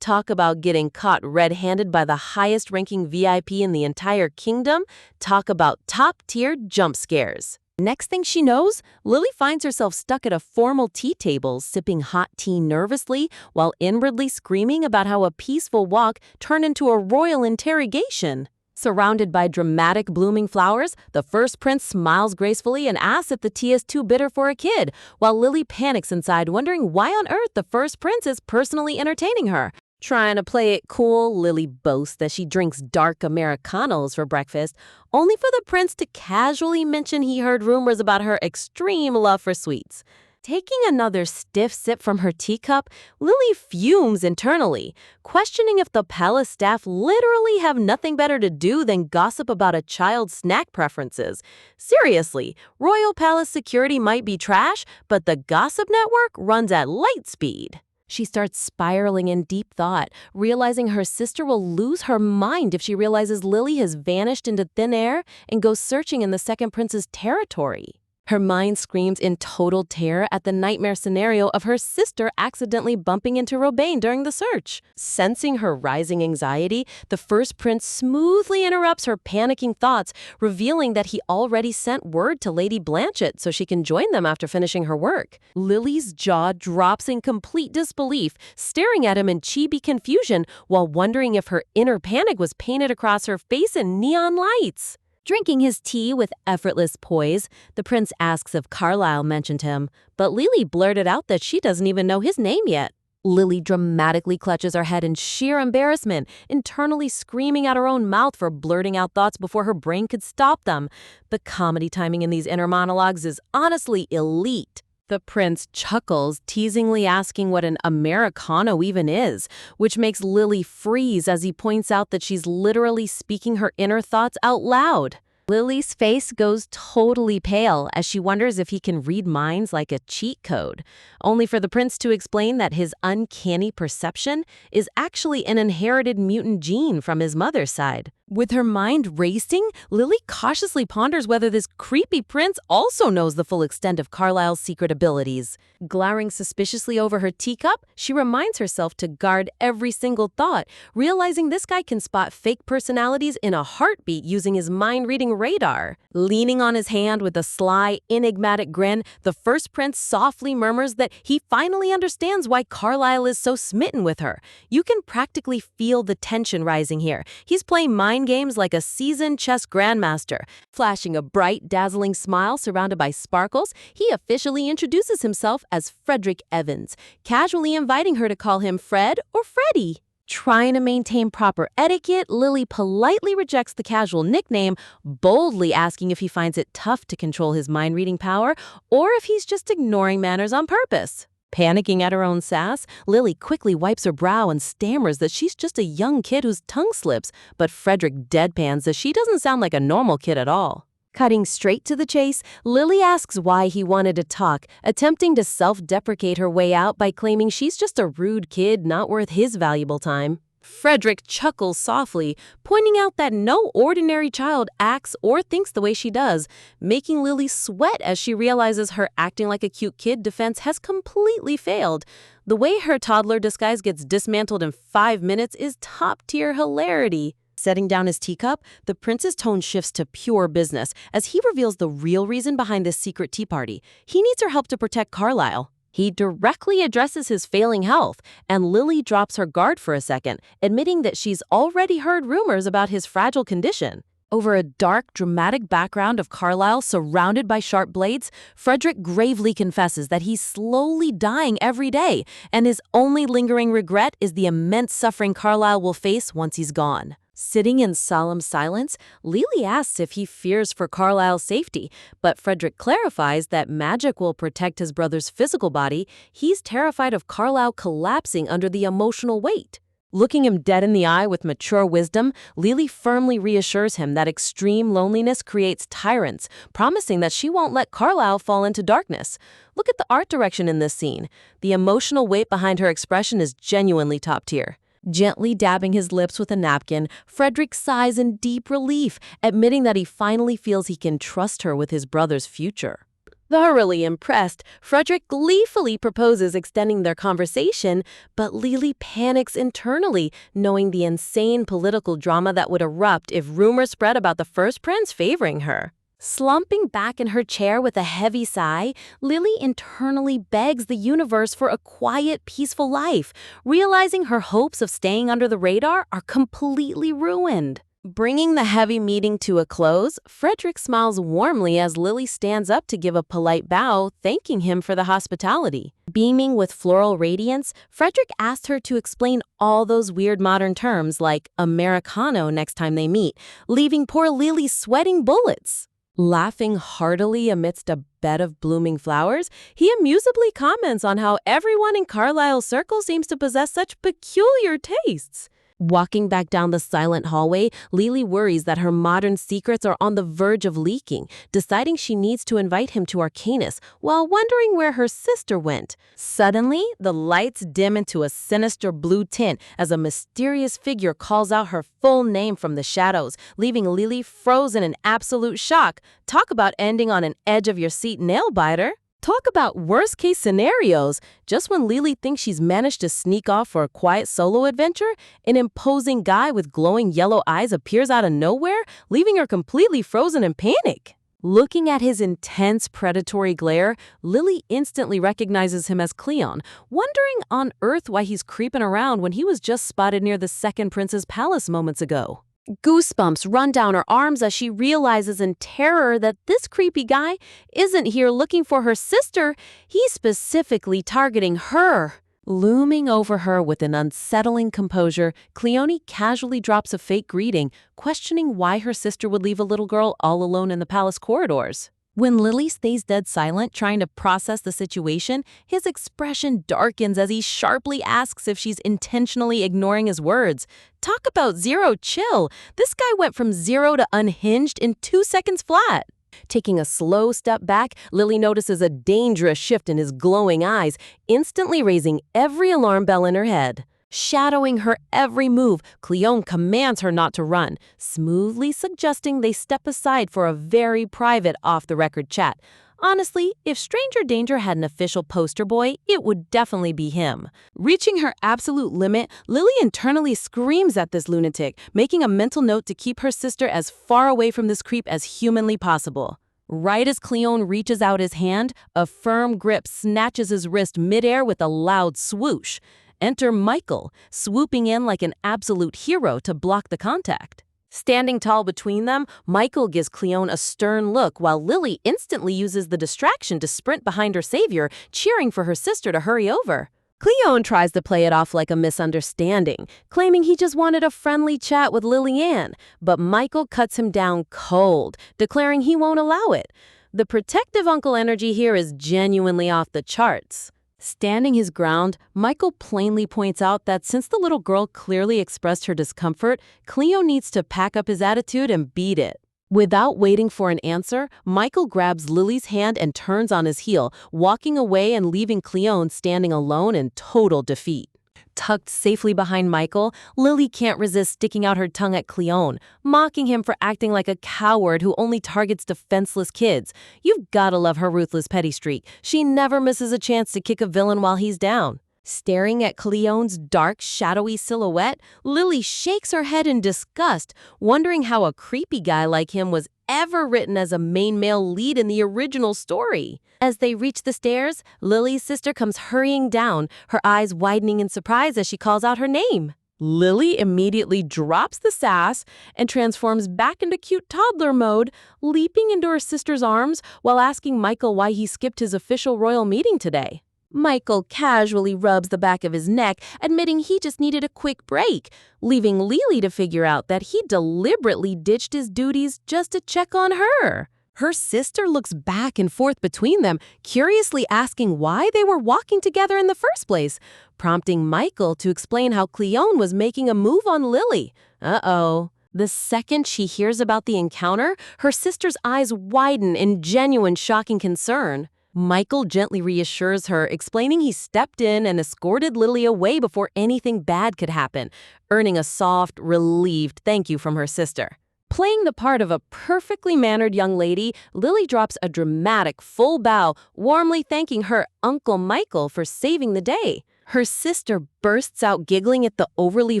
Talk about getting caught red-handed by the highest-ranking VIP in the entire kingdom. Talk about top-tier jump scares. Next thing she knows, Lily finds herself stuck at a formal tea table, sipping hot tea nervously, while inwardly screaming about how a peaceful walk turned into a royal interrogation. Surrounded by dramatic blooming flowers, the first prince smiles gracefully and asks if the tea is too bitter for a kid, while Lily panics inside, wondering why on earth the first prince is personally entertaining her. Trying to play it cool, Lily boasts that she drinks dark Americanos for breakfast, only for the prince to casually mention he heard rumors about her extreme love for sweets. Taking another stiff sip from her teacup, Lily fumes internally, questioning if the palace staff literally have nothing better to do than gossip about a child's snack preferences. Seriously, royal palace security might be trash, but the gossip network runs at light speed. She starts spiraling in deep thought, realizing her sister will lose her mind if she realizes Lily has vanished into thin air and goes searching in the second prince's territory. Her mind screams in total terror at the nightmare scenario of her sister accidentally bumping into Robane during the search. Sensing her rising anxiety, the first prince smoothly interrupts her panicking thoughts, revealing that he already sent word to Lady Blanchett so she can join them after finishing her work. Lily's jaw drops in complete disbelief, staring at him in chibi confusion while wondering if her inner panic was painted across her face in neon lights. Drinking his tea with effortless poise, the prince asks if Carlisle mentioned him, but Lily blurted out that she doesn't even know his name yet. Lily dramatically clutches her head in sheer embarrassment, internally screaming out her own mouth for blurting out thoughts before her brain could stop them. The comedy timing in these inner monologues is honestly elite. The prince chuckles, teasingly asking what an Americano even is, which makes Lily freeze as he points out that she's literally speaking her inner thoughts out loud. Lily's face goes totally pale as she wonders if he can read minds like a cheat code, only for the prince to explain that his uncanny perception is actually an inherited mutant gene from his mother's side. With her mind racing, Lily cautiously ponders whether this creepy prince also knows the full extent of Carlisle's secret abilities. Glowering suspiciously over her teacup, she reminds herself to guard every single thought, realizing this guy can spot fake personalities in a heartbeat using his mind-reading radar. Leaning on his hand with a sly, enigmatic grin, the first prince softly murmurs that he finally understands why Carlisle is so smitten with her. You can practically feel the tension rising here. He's playing mind games like a seasoned chess grandmaster. Flashing a bright, dazzling smile surrounded by sparkles, he officially introduces himself as Frederick Evans, casually inviting her to call him Fred or Freddie. Trying to maintain proper etiquette, Lily politely rejects the casual nickname, boldly asking if he finds it tough to control his mind-reading power or if he's just ignoring manners on purpose. Panicking at her own sass, Lily quickly wipes her brow and stammers that she's just a young kid whose tongue slips, but Frederick deadpans that she doesn't sound like a normal kid at all. Cutting straight to the chase, Lily asks why he wanted to talk, attempting to self-deprecate her way out by claiming she's just a rude kid not worth his valuable time. Frederick chuckles softly, pointing out that no ordinary child acts or thinks the way she does, making Lily sweat as she realizes her acting like a cute kid defense has completely failed. The way her toddler disguise gets dismantled in 5 minutes is top-tier hilarity. Setting down his teacup, the prince's tone shifts to pure business as he reveals the real reason behind this secret tea party. He needs her help to protect Carlisle. He directly addresses his failing health, and Lily drops her guard for a second, admitting that she's already heard rumors about his fragile condition. Over a dark, dramatic background of Carlisle surrounded by sharp blades, Frederick gravely confesses that he's slowly dying every day, and his only lingering regret is the immense suffering Carlisle will face once he's gone. Sitting in solemn silence, Lily asks if he fears for Carlisle's safety, but Frederick clarifies that magic will protect his brother's physical body. He's terrified of Carlisle collapsing under the emotional weight. Looking him dead in the eye with mature wisdom, Lily firmly reassures him that extreme loneliness creates tyrants, promising that she won't let Carlisle fall into darkness. Look at the art direction in this scene. The emotional weight behind her expression is genuinely top tier. Gently dabbing his lips with a napkin, Frederick sighs in deep relief, admitting that he finally feels he can trust her with his brother's future. Thoroughly impressed, Frederick gleefully proposes extending their conversation, but Lily panics internally, knowing the insane political drama that would erupt if rumors spread about the first prince favoring her. Slumping back in her chair with a heavy sigh, Lily internally begs the universe for a quiet, peaceful life, realizing her hopes of staying under the radar are completely ruined. Bringing the heavy meeting to a close, Frederick smiles warmly as Lily stands up to give a polite bow, thanking him for the hospitality. Beaming with floral radiance, Frederick asked her to explain all those weird modern terms like Americano next time they meet, leaving poor Lily sweating bullets. Laughing heartily amidst a bed of blooming flowers, he amusedly comments on how everyone in Carlisle's circle seems to possess such peculiar tastes. Walking back down the silent hallway, Lily worries that her modern secrets are on the verge of leaking, deciding she needs to invite him to Arcanus while wondering where her sister went. Suddenly, the lights dim into a sinister blue tint as a mysterious figure calls out her full name from the shadows, leaving Lily frozen in absolute shock. Talk about ending on an edge-of-your-seat nail-biter. Talk about worst-case scenarios. Just when Lily thinks she's managed to sneak off for a quiet solo adventure, an imposing guy with glowing yellow eyes appears out of nowhere, leaving her completely frozen in panic. Looking at his intense predatory glare, Lily instantly recognizes him as Cleon, wondering on Earth why he's creeping around when he was just spotted near the second prince's palace moments ago. Goosebumps run down her arms as she realizes in terror that this creepy guy isn't here looking for her sister, he's specifically targeting her. Looming over her with an unsettling composure, Cleone casually drops a fake greeting, questioning why her sister would leave a little girl all alone in the palace corridors. When Lily stays dead silent, trying to process the situation, his expression darkens as he sharply asks if she's intentionally ignoring his words. Talk about zero chill. This guy went from zero to unhinged in 2 seconds flat. Taking a slow step back, Lily notices a dangerous shift in his glowing eyes, instantly raising every alarm bell in her head. Shadowing her every move, Cleone commands her not to run, smoothly suggesting they step aside for a very private off-the-record chat. Honestly, if stranger danger had an official poster boy, it would definitely be him. Reaching her absolute limit, Lily internally screams at this lunatic, making a mental note to keep her sister as far away from this creep as humanly possible. Right as Cleone reaches out his hand, a firm grip snatches his wrist midair with a loud swoosh. Enter Michael, swooping in like an absolute hero to block the contact. Standing tall between them, Michael gives Cleone a stern look while Lily instantly uses the distraction to sprint behind her savior, cheering for her sister to hurry over. Cleone tries to play it off like a misunderstanding, claiming he just wanted a friendly chat with Lillian, but Michael cuts him down cold, declaring he won't allow it. The protective uncle energy here is genuinely off the charts. Standing his ground, Michael plainly points out that since the little girl clearly expressed her discomfort, Cleo needs to pack up his attitude and beat it. Without waiting for an answer, Michael grabs Lily's hand and turns on his heel, walking away and leaving Cleone standing alone in total defeat. Tucked safely behind Michael, Lily can't resist sticking out her tongue at Cleone, mocking him for acting like a coward who only targets defenseless kids. You've gotta love her ruthless petty streak. She never misses a chance to kick a villain while he's down. Staring at Cleone's dark, shadowy silhouette, Lily shakes her head in disgust, wondering how a creepy guy like him was ever written as a main male lead in the original story. As they reach the stairs, Lily's sister comes hurrying down, her eyes widening in surprise as she calls out her name. Lily immediately drops the sass and transforms back into cute toddler mode, leaping into her sister's arms while asking Michael why he skipped his official royal meeting today. Michael casually rubs the back of his neck, admitting he just needed a quick break, leaving Lily to figure out that he deliberately ditched his duties just to check on her. Her sister looks back and forth between them, curiously asking why they were walking together in the first place, prompting Michael to explain how Cleone was making a move on Lily. Uh-oh. The second she hears about the encounter, her sister's eyes widen in genuine shocking concern. Michael gently reassures her, explaining he stepped in and escorted Lily away before anything bad could happen, earning a soft, relieved thank you from her sister. Playing the part of a perfectly mannered young lady, Lily drops a dramatic full bow, warmly thanking her Uncle Michael for saving the day. Her sister bursts out giggling at the overly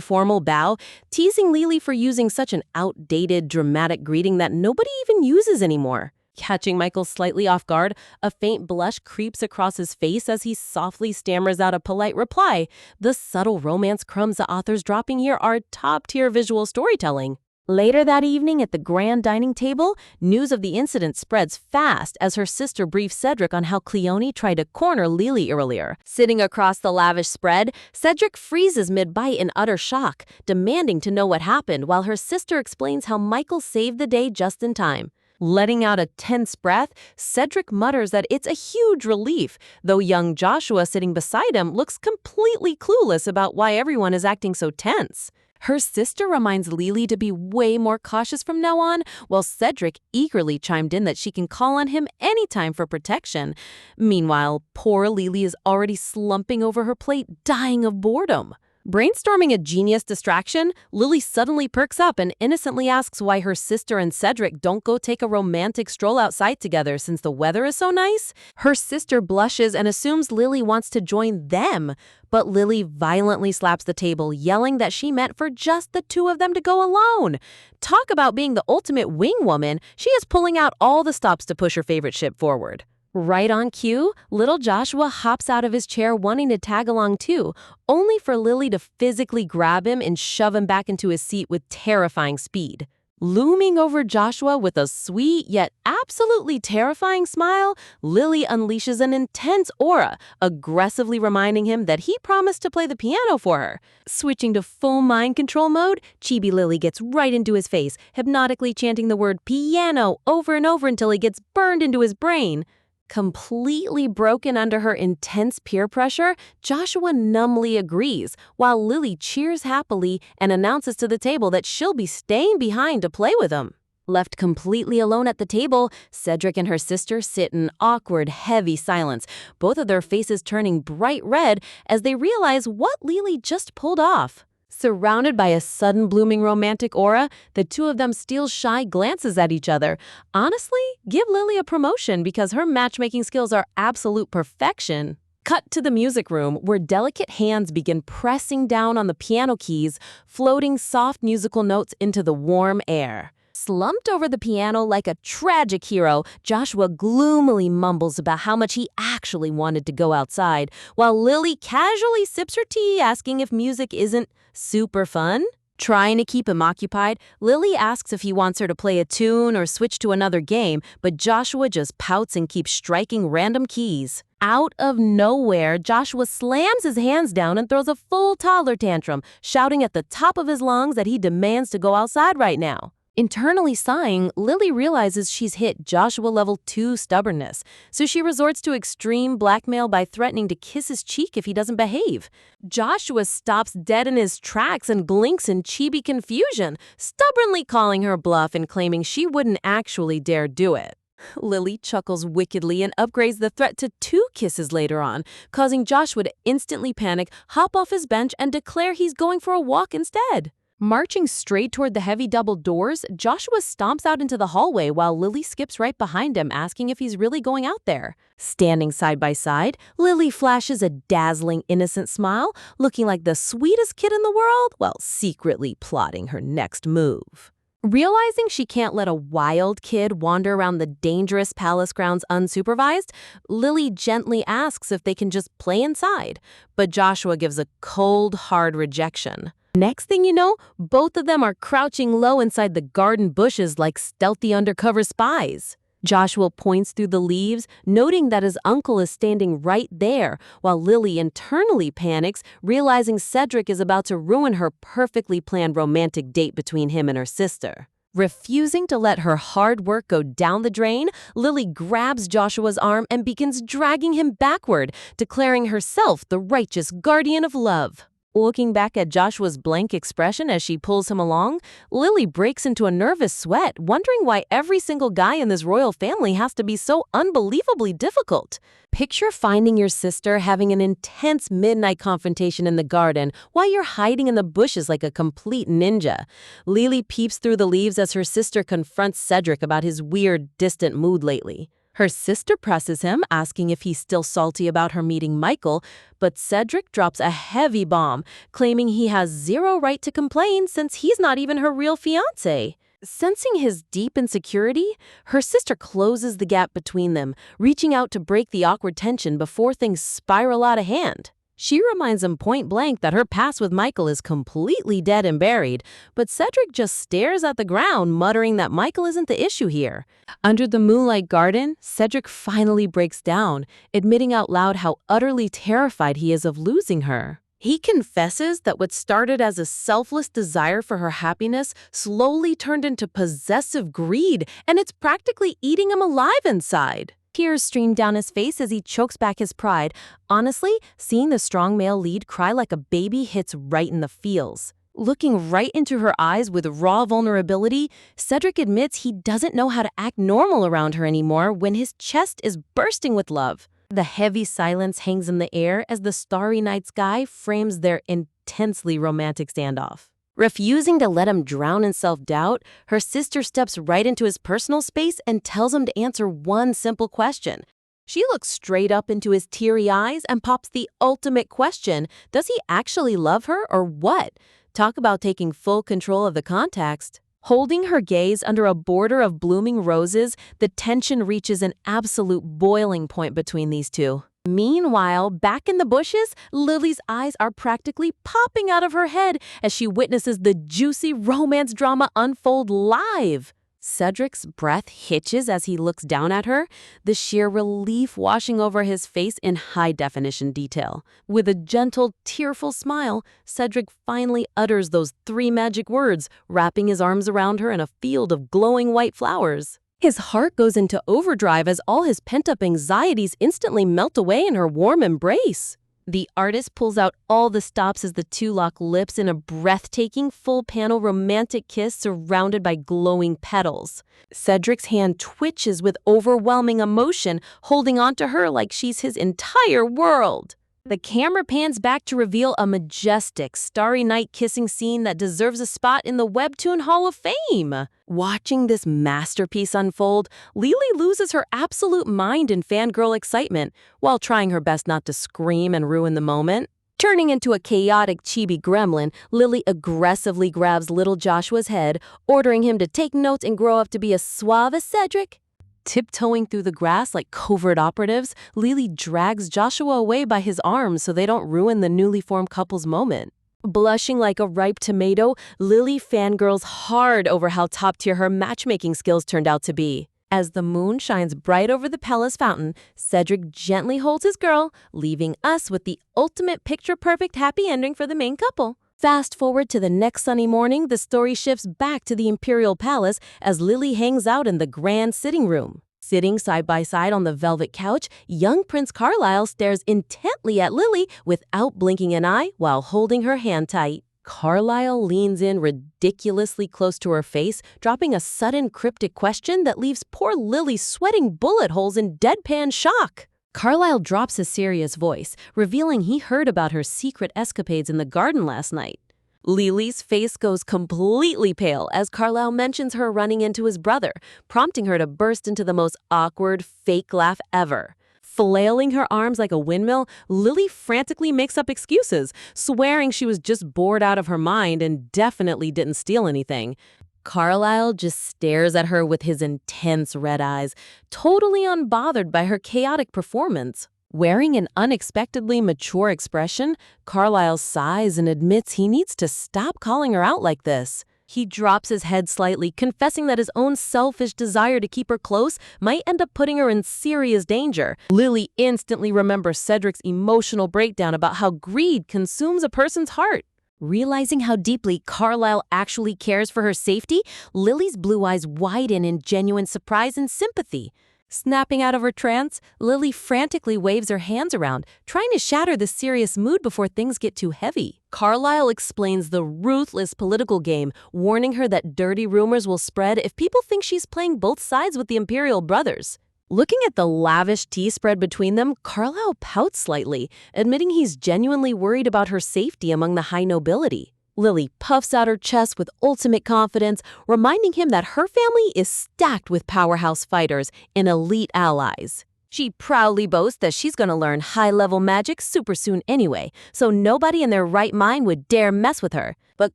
formal bow, teasing Lily for using such an outdated, dramatic greeting that nobody even uses anymore. Catching Michael slightly off guard, a faint blush creeps across his face as he softly stammers out a polite reply. The subtle romance crumbs the author's dropping here are top-tier visual storytelling. Later that evening at the grand dining table, news of the incident spreads fast as her sister briefs Cedric on how Cleone tried to corner Lily earlier. Sitting across the lavish spread, Cedric freezes mid-bite in utter shock, demanding to know what happened while her sister explains how Michael saved the day just in time. Letting out a tense breath, Cedric mutters that it's a huge relief, though young Joshua sitting beside him looks completely clueless about why everyone is acting so tense. Her sister reminds Lily to be way more cautious from now on, while Cedric eagerly chimed in that she can call on him anytime for protection. Meanwhile, poor Lily is already slumping over her plate, dying of boredom. Brainstorming a genius distraction, Lily suddenly perks up and innocently asks why her sister and Cedric don't go take a romantic stroll outside together since the weather is so nice. Her sister blushes and assumes Lily wants to join them, but Lily violently slaps the table, yelling that she meant for just the two of them to go alone. Talk about being the ultimate wing woman, she is pulling out all the stops to push her favorite ship forward. Right on cue, little Joshua hops out of his chair wanting to tag along too, only for Lily to physically grab him and shove him back into his seat with terrifying speed. Looming over Joshua with a sweet yet absolutely terrifying smile, Lily unleashes an intense aura, aggressively reminding him that he promised to play the piano for her. Switching to full mind control mode, Chibi Lily gets right into his face, hypnotically chanting the word piano over and over until it gets burned into his brain. Completely broken under her intense peer pressure, Joshua numbly agrees, while Lily cheers happily and announces to the table that she'll be staying behind to play with him. Left completely alone at the table, Cedric and her sister sit in awkward, heavy silence, both of their faces turning bright red as they realize what Lily just pulled off. Surrounded by a sudden blooming romantic aura, the two of them steal shy glances at each other. Honestly, give Lily a promotion because her matchmaking skills are absolute perfection. Cut to the music room, where delicate hands begin pressing down on the piano keys, floating soft musical notes into the warm air. Slumped over the piano like a tragic hero, Joshua gloomily mumbles about how much he actually wanted to go outside, while Lily casually sips her tea, asking if music isn't super fun. Trying to keep him occupied, Lily asks if he wants her to play a tune or switch to another game, but Joshua just pouts and keeps striking random keys. Out of nowhere, Joshua slams his hands down and throws a full toddler tantrum, shouting at the top of his lungs that he demands to go outside right now. Internally sighing, Lily realizes she's hit Joshua level 2 stubbornness, so she resorts to extreme blackmail by threatening to kiss his cheek if he doesn't behave. Joshua stops dead in his tracks and blinks in chibi confusion, stubbornly calling her bluff and claiming she wouldn't actually dare do it. Lily chuckles wickedly and upgrades the threat to 2 kisses later on, causing Joshua to instantly panic, hop off his bench, and declare he's going for a walk instead. Marching straight toward the heavy double doors, Joshua stomps out into the hallway while Lily skips right behind him, asking if he's really going out there. Standing side by side, Lily flashes a dazzling, innocent smile, looking like the sweetest kid in the world while secretly plotting her next move. Realizing she can't let a wild kid wander around the dangerous palace grounds unsupervised, Lily gently asks if they can just play inside, but Joshua gives a cold, hard rejection. Next thing you know, both of them are crouching low inside the garden bushes like stealthy undercover spies. Joshua points through the leaves, noting that his uncle is standing right there, while Lily internally panics, realizing Cedric is about to ruin her perfectly planned romantic date between him and her sister. Refusing to let her hard work go down the drain, Lily grabs Joshua's arm and begins dragging him backward, declaring herself the righteous guardian of love. Looking back at Joshua's blank expression as she pulls him along, Lily breaks into a nervous sweat, wondering why every single guy in this royal family has to be so unbelievably difficult. Picture finding your sister having an intense midnight confrontation in the garden while you're hiding in the bushes like a complete ninja. Lily peeps through the leaves as her sister confronts Cedric about his weird, distant mood lately. Her sister presses him, asking if he's still salty about her meeting Michael, but Cedric drops a heavy bomb, claiming he has zero right to complain since he's not even her real fiancé. Sensing his deep insecurity, her sister closes the gap between them, reaching out to break the awkward tension before things spiral out of hand. She reminds him point blank that her past with Michael is completely dead and buried, but Cedric just stares at the ground, muttering that Michael isn't the issue here. Under the moonlight garden, Cedric finally breaks down, admitting out loud how utterly terrified he is of losing her. He confesses that what started as a selfless desire for her happiness slowly turned into possessive greed, and it's practically eating him alive inside. Tears stream down his face as he chokes back his pride. Honestly, seeing the strong male lead cry like a baby hits right in the feels. Looking right into her eyes with raw vulnerability, Cedric admits he doesn't know how to act normal around her anymore when his chest is bursting with love. The heavy silence hangs in the air as the starry night sky frames their intensely romantic standoff. Refusing to let him drown in self-doubt, her sister steps right into his personal space and tells him to answer one simple question. She looks straight up into his teary eyes and pops the ultimate question: does he actually love her or what? Talk about taking full control of the context. Holding her gaze under a border of blooming roses, the tension reaches an absolute boiling point between these two. Meanwhile, back in the bushes, Lily's eyes are practically popping out of her head as she witnesses the juicy romance drama unfold live. Cedric's breath hitches as he looks down at her, the sheer relief washing over his face in high-definition detail. With a gentle, tearful smile, Cedric finally utters those 3 magic words, wrapping his arms around her in a field of glowing white flowers. His heart goes into overdrive as all his pent-up anxieties instantly melt away in her warm embrace. The artist pulls out all the stops as the two lock lips in a breathtaking, full-panel romantic kiss surrounded by glowing petals. Cedric's hand twitches with overwhelming emotion, holding onto her like she's his entire world. The camera pans back to reveal a majestic, starry night kissing scene that deserves a spot in the Webtoon Hall of Fame. Watching this masterpiece unfold, Lily loses her absolute mind in fangirl excitement, while trying her best not to scream and ruin the moment. Turning into a chaotic chibi gremlin, Lily aggressively grabs little Joshua's head, ordering him to take notes and grow up to be as suave as Cedric. Tiptoeing through the grass like covert operatives, Lily drags Joshua away by his arms so they don't ruin the newly formed couple's moment. Blushing like a ripe tomato, Lily fangirls hard over how top-tier her matchmaking skills turned out to be. As the moon shines bright over the palace fountain, Cedric gently holds his girl, leaving us with the ultimate picture-perfect happy ending for the main couple. Fast forward to the next sunny morning, the story shifts back to the Imperial Palace as Lily hangs out in the grand sitting room. Sitting side by side on the velvet couch, young Prince Carlisle stares intently at Lily without blinking an eye while holding her hand tight. Carlisle leans in ridiculously close to her face, dropping a sudden cryptic question that leaves poor Lily sweating bullet holes in deadpan shock. Carlisle drops a serious voice, revealing he heard about her secret escapades in the garden last night. Lily's face goes completely pale as Carlisle mentions her running into his brother, prompting her to burst into the most awkward, fake laugh ever. Flailing her arms like a windmill, Lily frantically makes up excuses, swearing she was just bored out of her mind and definitely didn't steal anything. Carlisle just stares at her with his intense red eyes, totally unbothered by her chaotic performance. Wearing an unexpectedly mature expression, Carlisle sighs and admits he needs to stop calling her out like this. He drops his head slightly, confessing that his own selfish desire to keep her close might end up putting her in serious danger. Lily instantly remembers Cedric's emotional breakdown about how greed consumes a person's heart. Realizing how deeply Carlisle actually cares for her safety, Lily's blue eyes widen in genuine surprise and sympathy. Snapping out of her trance, Lily frantically waves her hands around, trying to shatter the serious mood before things get too heavy. Carlisle explains the ruthless political game, warning her that dirty rumors will spread if people think she's playing both sides with the Imperial brothers. Looking at the lavish tea spread between them, Carlisle pouts slightly, admitting he's genuinely worried about her safety among the high nobility. Lily puffs out her chest with ultimate confidence, reminding him that her family is stacked with powerhouse fighters and elite allies. She proudly boasts that she's going to learn high-level magic super soon anyway, so nobody in their right mind would dare mess with her. But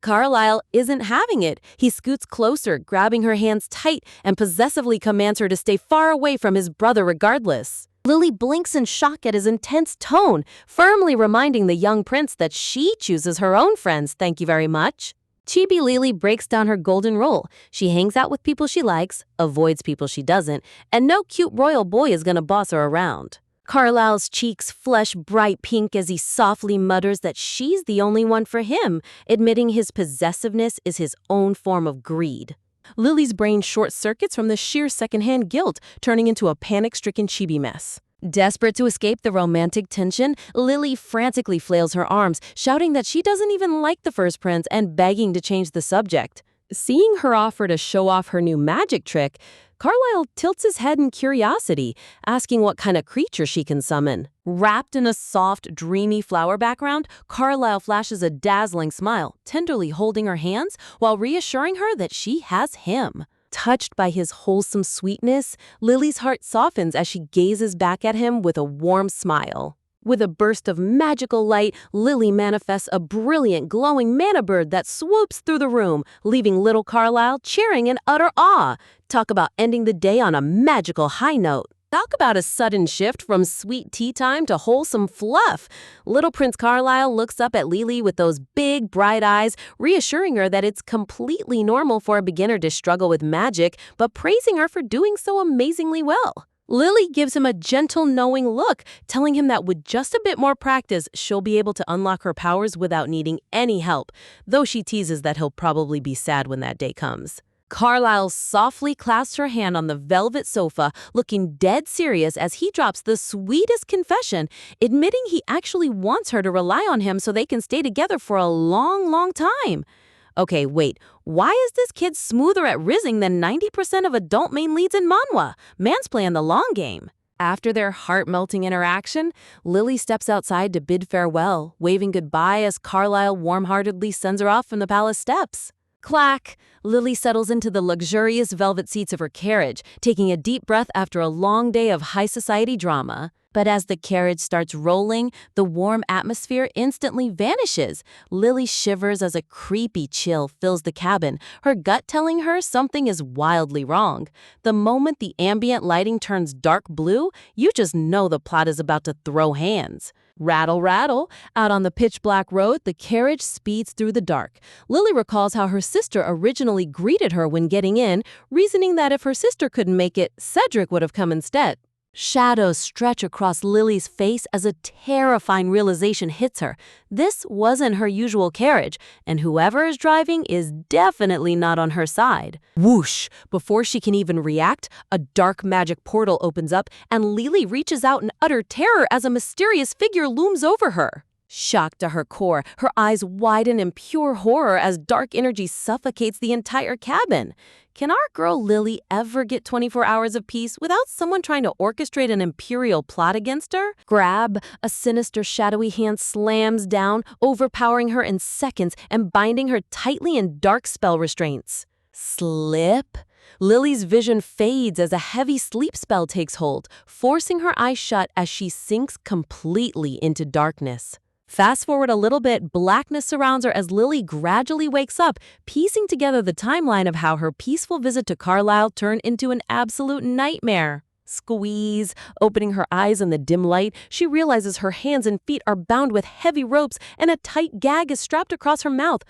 Carlisle isn't having it. He scoots closer, grabbing her hands tight, and possessively commands her to stay far away from his brother regardless. Lily blinks in shock at his intense tone, firmly reminding the young prince that she chooses her own friends, thank you very much. Chibi Lily breaks down her golden rule. She hangs out with people she likes, avoids people she doesn't, and no cute royal boy is gonna boss her around. Carlisle's cheeks flush bright pink as he softly mutters that she's the only one for him, admitting his possessiveness is his own form of greed. Lily's brain short-circuits from the sheer secondhand guilt, turning into a panic-stricken chibi mess. Desperate to escape the romantic tension, Lily frantically flails her arms, shouting that she doesn't even like the first prince and begging to change the subject. Seeing her offer to show off her new magic trick, Carlisle tilts his head in curiosity, asking what kind of creature she can summon. Wrapped in a soft, dreamy flower background, Carlisle flashes a dazzling smile, tenderly holding her hands while reassuring her that she has him. Touched by his wholesome sweetness, Lily's heart softens as she gazes back at him with a warm smile. With a burst of magical light, Lily manifests a brilliant, glowing mana bird that swoops through the room, leaving little Carlisle cheering in utter awe. Talk about ending the day on a magical high note. Talk about a sudden shift from sweet tea time to wholesome fluff. Little Prince Carlisle looks up at Lily with those big, bright eyes, reassuring her that it's completely normal for a beginner to struggle with magic, but praising her for doing so amazingly well. Lily gives him a gentle, knowing look, telling him that with just a bit more practice, she'll be able to unlock her powers without needing any help, though she teases that he'll probably be sad when that day comes. Carlisle softly clasps her hand on the velvet sofa, looking dead serious as he drops the sweetest confession, admitting he actually wants her to rely on him so they can stay together for a long, long time. Okay, wait, why is this kid smoother at rizzing than 90% of adult main leads in manhwa? Man's playing the long game. After their heart-melting interaction, Lily steps outside to bid farewell, waving goodbye as Carlisle warm-heartedly sends her off from the palace steps. Clack! Lily settles into the luxurious velvet seats of her carriage, taking a deep breath after a long day of high society drama. But as the carriage starts rolling, the warm atmosphere instantly vanishes. Lily shivers as a creepy chill fills the cabin, her gut telling her something is wildly wrong. The moment the ambient lighting turns dark blue, you just know the plot is about to throw hands. Rattle, rattle. Out on the pitch-black road, the carriage speeds through the dark. Lily recalls how her sister originally greeted her when getting in, reasoning that if her sister couldn't make it, Cedric would have come instead. Shadows stretch across Lily's face as a terrifying realization hits her. This wasn't her usual carriage, and whoever is driving is definitely not on her side. Whoosh! Before she can even react, a dark magic portal opens up, and Lily reaches out in utter terror as a mysterious figure looms over her. Shocked to her core, her eyes widen in pure horror as dark energy suffocates the entire cabin. Can our girl Lily ever get 24 hours of peace without someone trying to orchestrate an imperial plot against her? Grab, a sinister shadowy hand slams down, overpowering her in seconds and binding her tightly in dark spell restraints. Slip. Lily's vision fades as a heavy sleep spell takes hold, forcing her eyes shut as she sinks completely into darkness. Fast forward a little bit, blackness surrounds her as Lily gradually wakes up, piecing together the timeline of how her peaceful visit to Carlisle turned into an absolute nightmare. Squeeze. Opening her eyes in the dim light, she realizes her hands and feet are bound with heavy ropes and a tight gag is strapped across her mouth.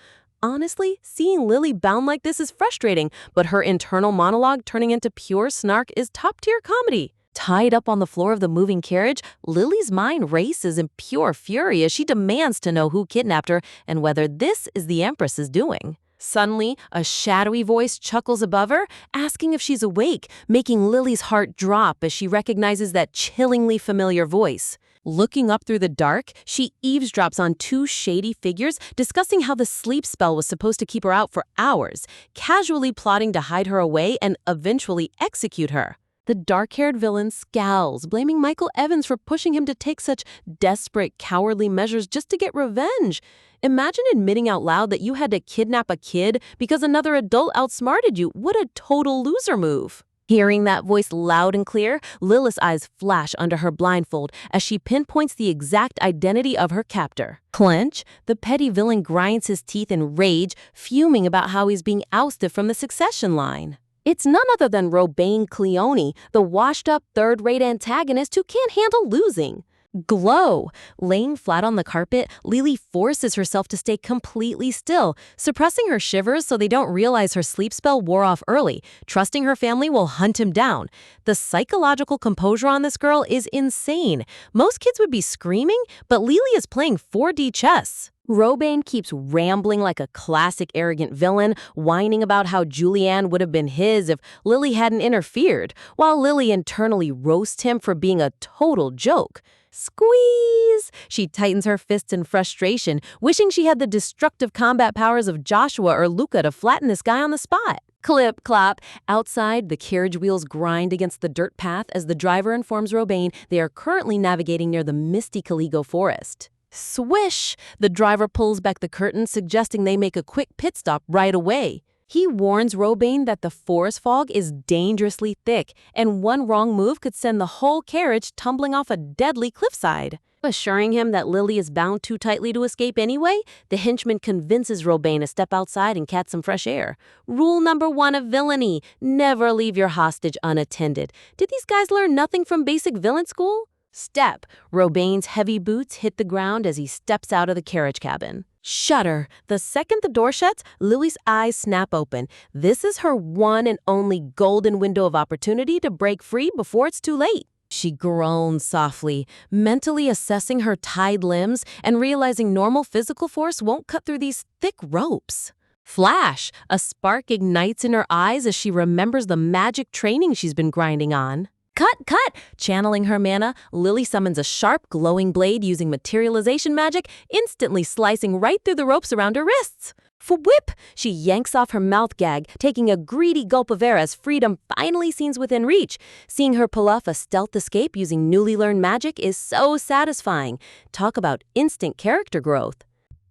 Honestly, seeing Lily bound like this is frustrating, but her internal monologue turning into pure snark is top-tier comedy. Tied up on the floor of the moving carriage, Lily's mind races in pure fury as she demands to know who kidnapped her and whether this is the Empress's doing. Suddenly, a shadowy voice chuckles above her, asking if she's awake, making Lily's heart drop as she recognizes that chillingly familiar voice. Looking up through the dark, she eavesdrops on two shady figures discussing how the sleep spell was supposed to keep her out for hours, casually plotting to hide her away and eventually execute her. The dark-haired villain scowls, blaming Michael Evans for pushing him to take such desperate, cowardly measures just to get revenge. Imagine admitting out loud that you had to kidnap a kid because another adult outsmarted you. What a total loser move. Hearing that voice loud and clear, Lilith's eyes flash under her blindfold as she pinpoints the exact identity of her captor. Clench, the petty villain grinds his teeth in rage, fuming about how he's being ousted from the succession line. It's none other than Robane Cleone, the washed-up third-rate antagonist who can't handle losing. Glow. Laying flat on the carpet, Lily forces herself to stay completely still, suppressing her shivers so they don't realize her sleep spell wore off early, trusting her family will hunt him down. The psychological composure on this girl is insane. Most kids would be screaming, but Lily is playing 4D chess. Robane keeps rambling like a classic arrogant villain, whining about how Julianne would have been his if Lily hadn't interfered, while Lily internally roasts him for being a total joke. Squeeze! She tightens her fists in frustration, wishing she had the destructive combat powers of Joshua or Luca to flatten this guy on the spot. Clip, clop. Outside, the carriage wheels grind against the dirt path as the driver informs Robane they are currently navigating near the misty Caligo forest. Swish! The driver pulls back the curtain, suggesting they make a quick pit stop right away. He warns Robane that the forest fog is dangerously thick, and one wrong move could send the whole carriage tumbling off a deadly cliffside. Assuring him that Lily is bound too tightly to escape anyway, the henchman convinces Robane to step outside and catch some fresh air. Rule number 1 of villainy: never leave your hostage unattended. Did these guys learn nothing from basic villain school? Step. Robane's heavy boots hit the ground as he steps out of the carriage cabin. Shudder. The second the door shuts, Lily's eyes snap open. This is her one and only golden window of opportunity to break free before it's too late. She groans softly, mentally assessing her tied limbs and realizing normal physical force won't cut through these thick ropes. Flash! A spark ignites in her eyes as she remembers the magic training she's been grinding on. Cut, cut! Channeling her mana, Lily summons a sharp, glowing blade using materialization magic, instantly slicing right through the ropes around her wrists. Whip! She yanks off her mouth gag, taking a greedy gulp of air as freedom finally seems within reach. Seeing her pull off a stealth escape using newly learned magic is so satisfying. Talk about instant character growth.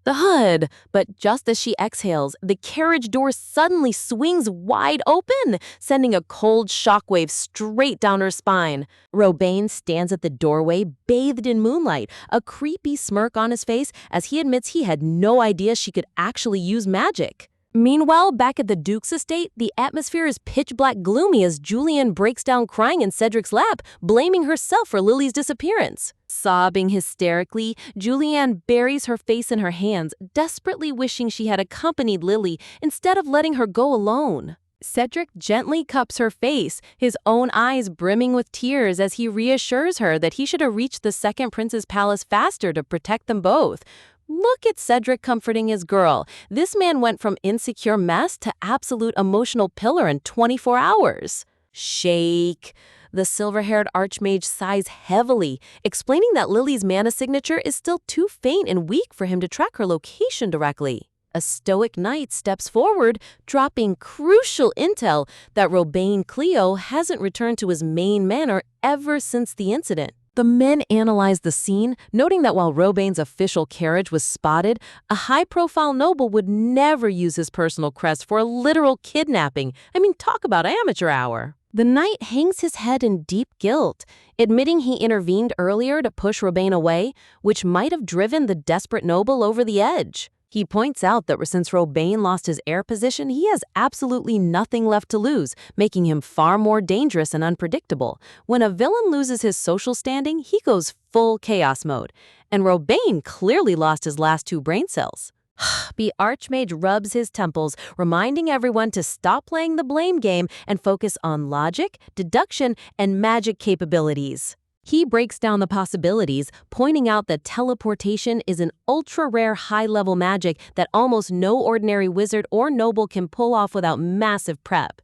Thud! But just as she exhales, the carriage door suddenly swings wide open, sending a cold shockwave straight down her spine. Robane stands at the doorway, bathed in moonlight, a creepy smirk on his face as he admits he had no idea she could actually use magic. Meanwhile, back at the Duke's estate, the atmosphere is pitch black gloomy as Julianne breaks down crying in Cedric's lap, blaming herself for Lily's disappearance. Sobbing hysterically, Julianne buries her face in her hands, desperately wishing she had accompanied Lily instead of letting her go alone. Cedric gently cups her face, his own eyes brimming with tears as he reassures her that he should have reached the second prince's palace faster to protect them both. Look at Cedric comforting his girl. This man went from insecure mess to absolute emotional pillar in 24 hours. Shake. The silver-haired archmage sighs heavily, explaining that Lily's mana signature is still too faint and weak for him to track her location directly. A stoic knight steps forward, dropping crucial intel that Robane Cleo hasn't returned to his main manor ever since the incident. The men analyzed the scene, noting that while Robane's official carriage was spotted, a high-profile noble would never use his personal crest for a literal kidnapping. Talk about amateur hour. The knight hangs his head in deep guilt, admitting he intervened earlier to push Robane away, which might have driven the desperate noble over the edge. He points out that since Robane lost his heir position, he has absolutely nothing left to lose, making him far more dangerous and unpredictable. When a villain loses his social standing, he goes full chaos mode. And Robane clearly lost his last 2 brain cells. The Archmage rubs his temples, reminding everyone to stop playing the blame game and focus on logic, deduction, and magic capabilities. He breaks down the possibilities, pointing out that teleportation is an ultra-rare high-level magic that almost no ordinary wizard or noble can pull off without massive prep.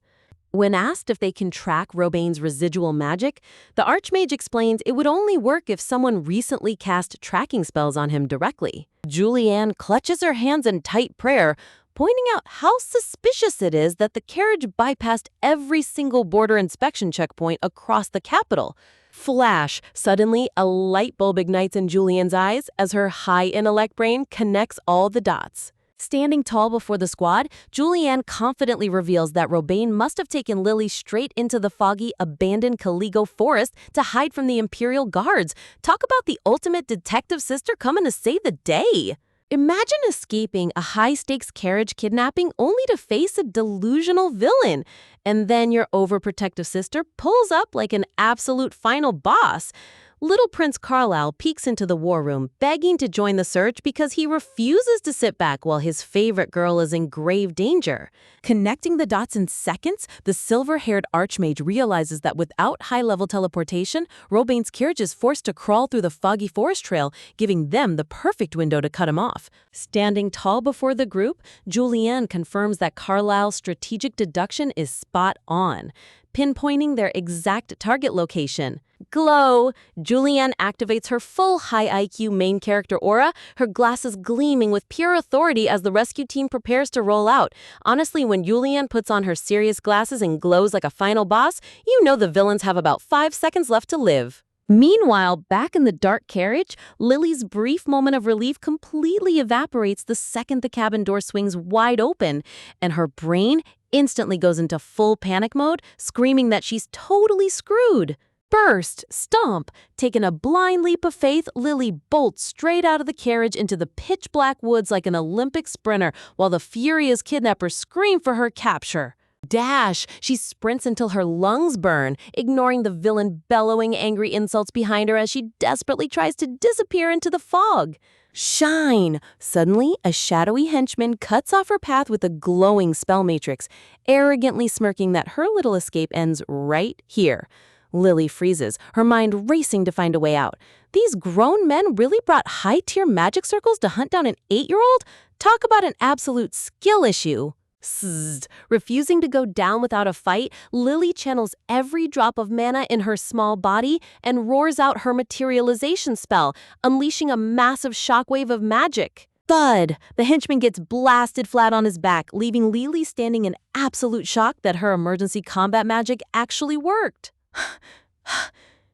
When asked if they can track Robane's residual magic, the Archmage explains it would only work if someone recently cast tracking spells on him directly. Julianne clutches her hands in tight prayer, pointing out how suspicious it is that the carriage bypassed every single border inspection checkpoint across the capital. Flash! Suddenly, a light bulb ignites in Julianne's eyes as her high intellect brain connects all the dots. Standing tall before the squad, Julianne confidently reveals that Robane must have taken Lily straight into the foggy, abandoned Caligo forest to hide from the Imperial Guards. Talk about the ultimate detective sister coming to save the day! Imagine escaping a high-stakes carriage kidnapping only to face a delusional villain. And then your overprotective sister pulls up like an absolute final boss. Little Prince Carlisle peeks into the war room, begging to join the search because he refuses to sit back while his favorite girl is in grave danger. Connecting the dots in seconds, the silver-haired archmage realizes that without high-level teleportation, Robane's carriage is forced to crawl through the foggy forest trail, giving them the perfect window to cut him off. Standing tall before the group, Julianne confirms that Carlisle's strategic deduction is spot on, pinpointing their exact target location. Glow! Julianne activates her full high IQ main character aura, her glasses gleaming with pure authority as the rescue team prepares to roll out. Honestly, when Julianne puts on her serious glasses and glows like a final boss, you know the villains have about 5 seconds left to live. Meanwhile, back in the dark carriage, Lily's brief moment of relief completely evaporates the second the cabin door swings wide open, and her brain instantly goes into full panic mode, screaming that she's totally screwed. Burst, stomp, taking a blind leap of faith, Lily bolts straight out of the carriage into the pitch-black woods like an Olympic sprinter while the furious kidnappers scream for her capture. Dash! She sprints until her lungs burn, ignoring the villain bellowing angry insults behind her as she desperately tries to disappear into the fog. Shine! Suddenly, a shadowy henchman cuts off her path with a glowing spell matrix, arrogantly smirking that her little escape ends right here. Lily freezes, her mind racing to find a way out. These grown men really brought high-tier magic circles to hunt down an 8-year-old? Talk about an absolute skill issue. Szzz. Refusing to go down without a fight, Lily channels every drop of mana in her small body and roars out her materialization spell, unleashing a massive shockwave of magic. Thud! The henchman gets blasted flat on his back, leaving Lily standing in absolute shock that her emergency combat magic actually worked.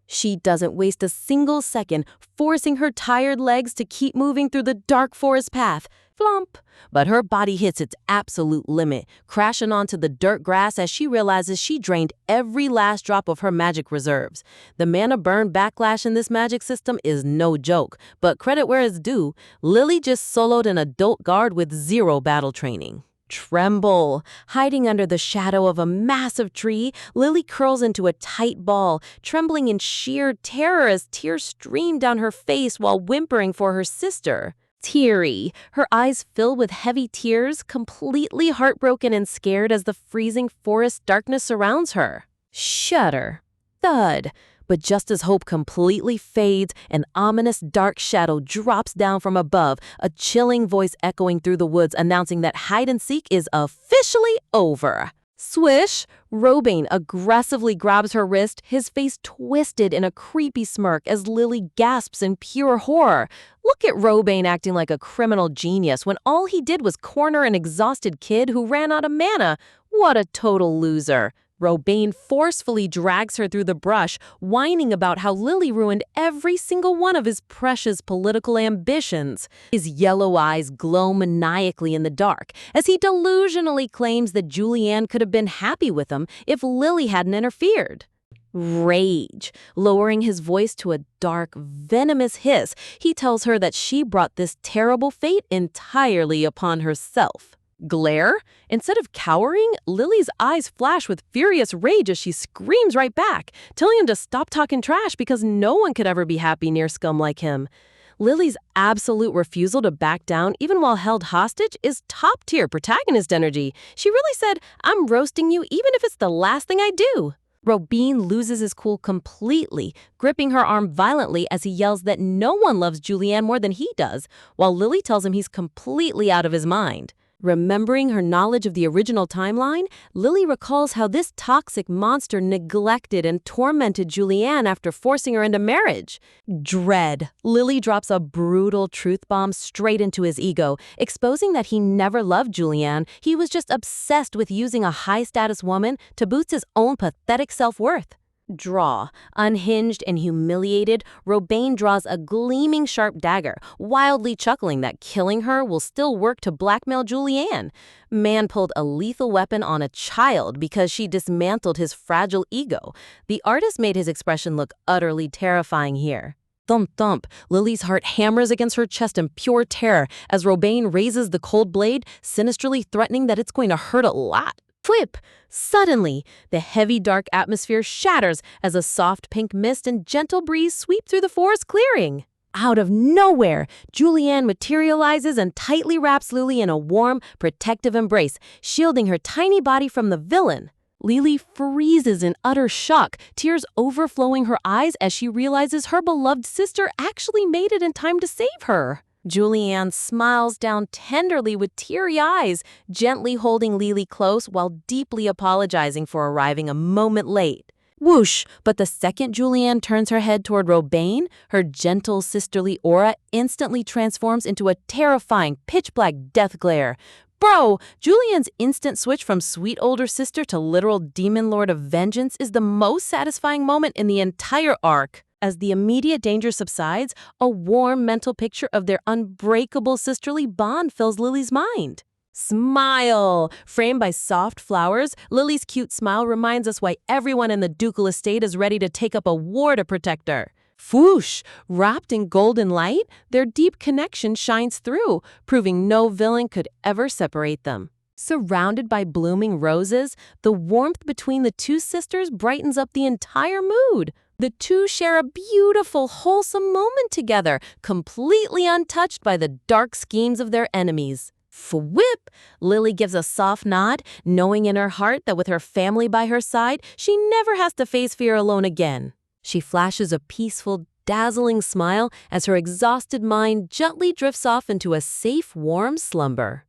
She She doesn't waste a single second, forcing her tired legs to keep moving through the dark forest path. Flump! But her body hits its absolute limit, crashing onto the dirt grass as she realizes she drained every last drop of her magic reserves. The mana burn backlash in this magic system is no joke, but credit where it's due, Lily just soloed an adult guard with zero battle training. Tremble! Hiding under the shadow of a massive tree, Lily curls into a tight ball, trembling in sheer terror as tears stream down her face while whimpering for her sister. Teary, her eyes fill with heavy tears, completely heartbroken and scared as the freezing forest darkness surrounds her. Shudder. Thud. But just as hope completely fades, an ominous dark shadow drops down from above, a chilling voice echoing through the woods announcing that hide-and-seek is officially over. Swish! Robane aggressively grabs her wrist, his face twisted in a creepy smirk as Lily gasps in pure horror. Look at Robane acting like a criminal genius when all he did was corner an exhausted kid who ran out of mana. What a total loser. Robane forcefully drags her through the brush, whining about how Lily ruined every single one of his precious political ambitions. His yellow eyes glow maniacally in the dark as he delusionally claims that Julianne could have been happy with him if Lily hadn't interfered. Rage. Lowering his voice to a dark, venomous hiss, he tells her that she brought this terrible fate entirely upon herself. Glare? Instead of cowering, Lily's eyes flash with furious rage as she screams right back, telling him to stop talking trash because no one could ever be happy near scum like him. Lily's absolute refusal to back down, even while held hostage, is top-tier protagonist energy. She really said, "I'm roasting you even if it's the last thing I do." Robane loses his cool completely, gripping her arm violently as he yells that no one loves Julianne more than he does, while Lily tells him he's completely out of his mind. Remembering her knowledge of the original timeline, Lily recalls how this toxic monster neglected and tormented Julianne after forcing her into marriage. Dread. Lily drops a brutal truth bomb straight into his ego, exposing that he never loved Julianne. He was just obsessed with using a high-status woman to boost his own pathetic self-worth. Draw. Unhinged and humiliated, Robane draws a gleaming sharp dagger, wildly chuckling that killing her will still work to blackmail Julianne. Man pulled a lethal weapon on a child because she dismantled his fragile ego. The artist made his expression look utterly terrifying here. Thump thump, Lily's heart hammers against her chest in pure terror as Robane raises the cold blade, sinisterly threatening that it's going to hurt a lot. Flip! Suddenly, the heavy dark atmosphere shatters as a soft pink mist and gentle breeze sweep through the forest clearing. Out of nowhere, Julianne materializes and tightly wraps Lily in a warm, protective embrace, shielding her tiny body from the villain. Lily freezes in utter shock, tears overflowing her eyes as she realizes her beloved sister actually made it in time to save her. Julianne smiles down tenderly with teary eyes, gently holding Lily close while deeply apologizing for arriving a moment late. Whoosh! But the second Julianne turns her head toward Robane, her gentle sisterly aura instantly transforms into a terrifying pitch-black death glare. Bro, Julianne's instant switch from sweet older sister to literal demon lord of vengeance is the most satisfying moment in the entire arc. As the immediate danger subsides, a warm mental picture of their unbreakable sisterly bond fills Lily's mind. Smile! Framed by soft flowers, Lily's cute smile reminds us why everyone in the ducal estate is ready to take up a war to protect her. Whoosh! Wrapped in golden light, their deep connection shines through, proving no villain could ever separate them. Surrounded by blooming roses, the warmth between the two sisters brightens up the entire mood. The two share a beautiful, wholesome moment together, completely untouched by the dark schemes of their enemies. Fwhip! Lily gives a soft nod, knowing in her heart that with her family by her side, she never has to face fear alone again. She flashes a peaceful, dazzling smile as her exhausted mind gently drifts off into a safe, warm slumber.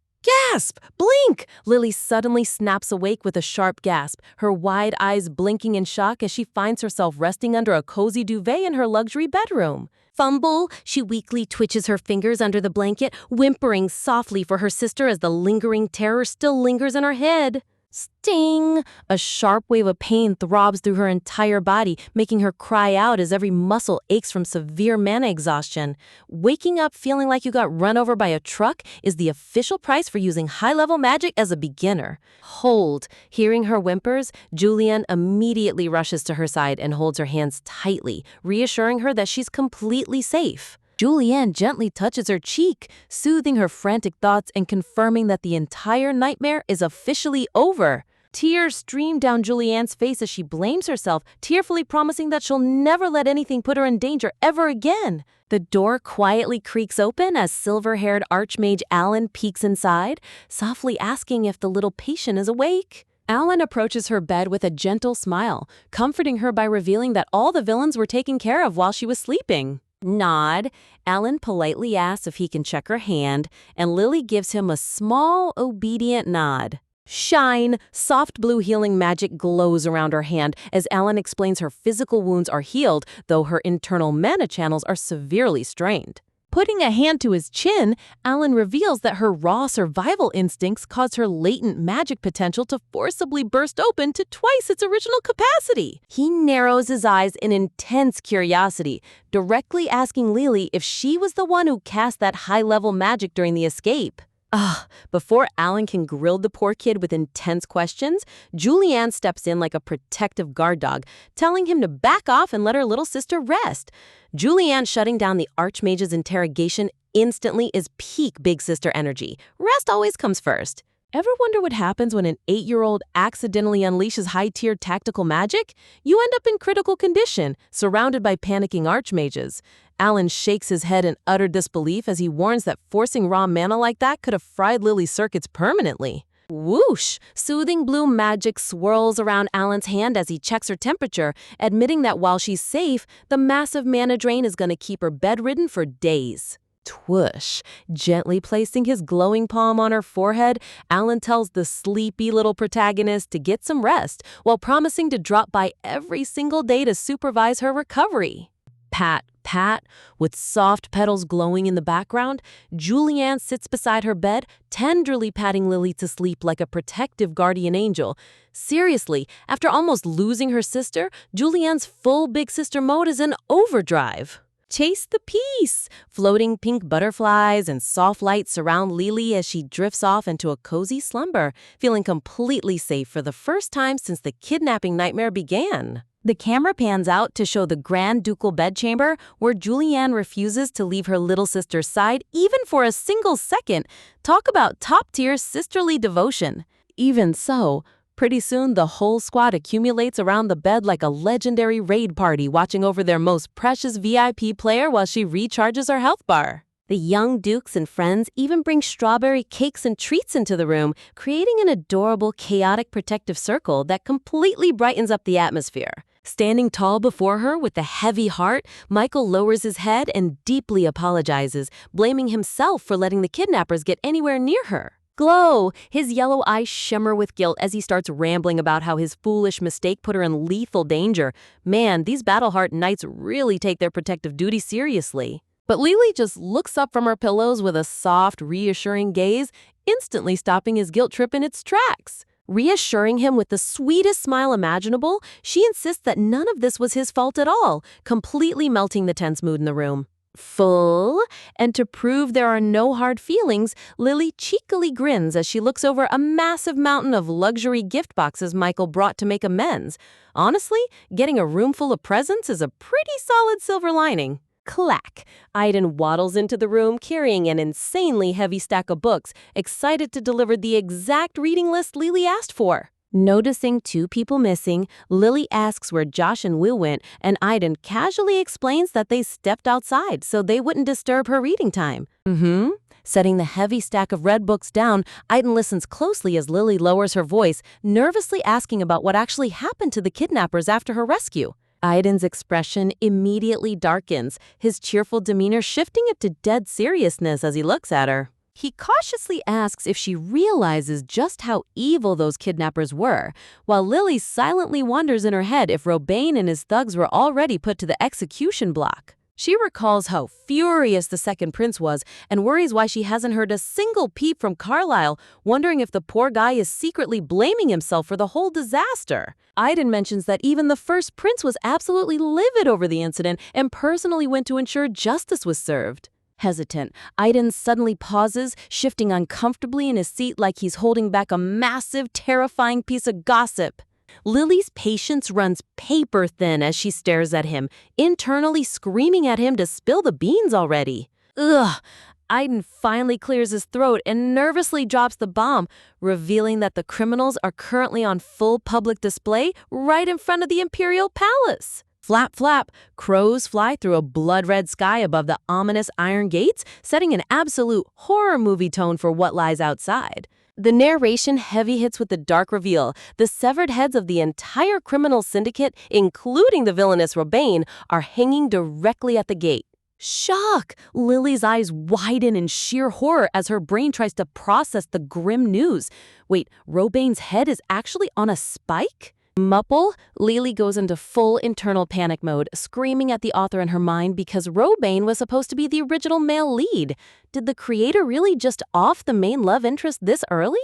Gasp! Blink! Lily suddenly snaps awake with a sharp gasp, her wide eyes blinking in shock as she finds herself resting under a cozy duvet in her luxury bedroom. Fumble! She weakly twitches her fingers under the blanket, whimpering softly for her sister as the lingering terror still lingers in her head. Sting! A sharp wave of pain throbs through her entire body, making her cry out as every muscle aches from severe mana exhaustion. Waking up feeling like you got run over by a truck is the official price for using high-level magic as a beginner. Hold. Hearing her whimpers, Julianne immediately rushes to her side and holds her hands tightly, reassuring her that she's completely safe. Julianne gently touches her cheek, soothing her frantic thoughts and confirming that the entire nightmare is officially over. Tears stream down Julianne's face as she blames herself, tearfully promising that she'll never let anything put her in danger ever again. The door quietly creaks open as silver-haired Archmage Alan peeks inside, softly asking if the little patient is awake. Alan approaches her bed with a gentle smile, comforting her by revealing that all the villains were taken care of while she was sleeping. Nod. Alan politely asks if he can check her hand, and Lily gives him a small, obedient nod. Shine! Soft blue healing magic glows around her hand as Alan explains her physical wounds are healed, though her internal mana channels are severely strained. Putting a hand to his chin, Alan reveals that her raw survival instincts caused her latent magic potential to forcibly burst open to twice its original capacity. He narrows his eyes in intense curiosity, directly asking Lily if she was the one who cast that high-level magic during the escape. Before Alan can grill the poor kid with intense questions, Julianne steps in like a protective guard dog, telling him to back off and let her little sister rest. Julianne shutting down the Archmage's interrogation instantly is peak big sister energy. Rest always comes first. Ever wonder what happens when an 8-year-old accidentally unleashes high-tiered tactical magic? You end up in critical condition, surrounded by panicking archmages. Alan shakes his head in utter disbelief as he warns that forcing raw mana like that could have fried Lily's circuits permanently. Whoosh! Soothing blue magic swirls around Alan's hand as he checks her temperature, admitting that while she's safe, the massive mana drain is going to keep her bedridden for days. Twoosh! Gently placing his glowing palm on her forehead, Alan tells the sleepy little protagonist to get some rest, while promising to drop by every single day to supervise her recovery. Pat, pat, with soft petals glowing in the background, Julianne sits beside her bed, tenderly patting Lily to sleep like a protective guardian angel. Seriously, after almost losing her sister, Julianne's full big sister mode is in overdrive. Chase the peace! Floating pink butterflies and soft light surround Lily as she drifts off into a cozy slumber, feeling completely safe for the first time since the kidnapping nightmare began. The camera pans out to show the grand ducal bedchamber, where Julianne refuses to leave her little sister's side even for a single second. Talk about top-tier sisterly devotion. Even so, pretty soon the whole squad accumulates around the bed like a legendary raid party watching over their most precious VIP player while she recharges her health bar. The young dukes and friends even bring strawberry cakes and treats into the room, creating an adorable, chaotic protective circle that completely brightens up the atmosphere. Standing tall before her with a heavy heart, Michael lowers his head and deeply apologizes, blaming himself for letting the kidnappers get anywhere near her. Glow! His yellow eyes shimmer with guilt as he starts rambling about how his foolish mistake put her in lethal danger. Man, these Battleheart Knights really take their protective duty seriously. But Lily just looks up from her pillows with a soft, reassuring gaze, instantly stopping his guilt trip in its tracks. Reassuring him with the sweetest smile imaginable, she insists that none of this was his fault at all, completely melting the tense mood in the room. Full, and to prove there are no hard feelings, Lily cheekily grins as she looks over a massive mountain of luxury gift boxes Michael brought to make amends. Honestly, getting a room full of presents is a pretty solid silver lining. Clack! Aiden waddles into the room carrying an insanely heavy stack of books, excited to deliver the exact reading list Lily asked for. Noticing 2 people missing, Lily asks where Josh and Will went, and Aiden casually explains that they stepped outside so they wouldn't disturb her reading time. Setting the heavy stack of red books down, Aiden listens closely as Lily lowers her voice, nervously asking about what actually happened to the kidnappers after her rescue. Aiden's expression immediately darkens, his cheerful demeanor shifting it to dead seriousness as he looks at her. He cautiously asks if she realizes just how evil those kidnappers were, while Lily silently wonders in her head if Robane and his thugs were already put to the execution block. She recalls how furious the second prince was and worries why she hasn't heard a single peep from Carlisle, wondering if the poor guy is secretly blaming himself for the whole disaster. Iden mentions that even the first prince was absolutely livid over the incident and personally went to ensure justice was served. Hesitant, Iden suddenly pauses, shifting uncomfortably in his seat like he's holding back a massive, terrifying piece of gossip. Lily's patience runs paper thin as she stares at him, internally screaming at him to spill the beans already. Ugh! Iden finally clears his throat and nervously drops the bomb, revealing that the criminals are currently on full public display right in front of the Imperial Palace. Flap, flap, crows fly through a blood-red sky above the ominous iron gates, setting an absolute horror movie tone for what lies outside. The narration heavy hits with the dark reveal. The severed heads of the entire criminal syndicate, including the villainous Robane, are hanging directly at the gate. Shock! Lily's eyes widen in sheer horror as her brain tries to process the grim news. Wait, Robane's head is actually on a spike? Mupple, Lily goes into full internal panic mode, screaming at the author in her mind because Robane was supposed to be the original male lead. Did the creator really just off the main love interest this early?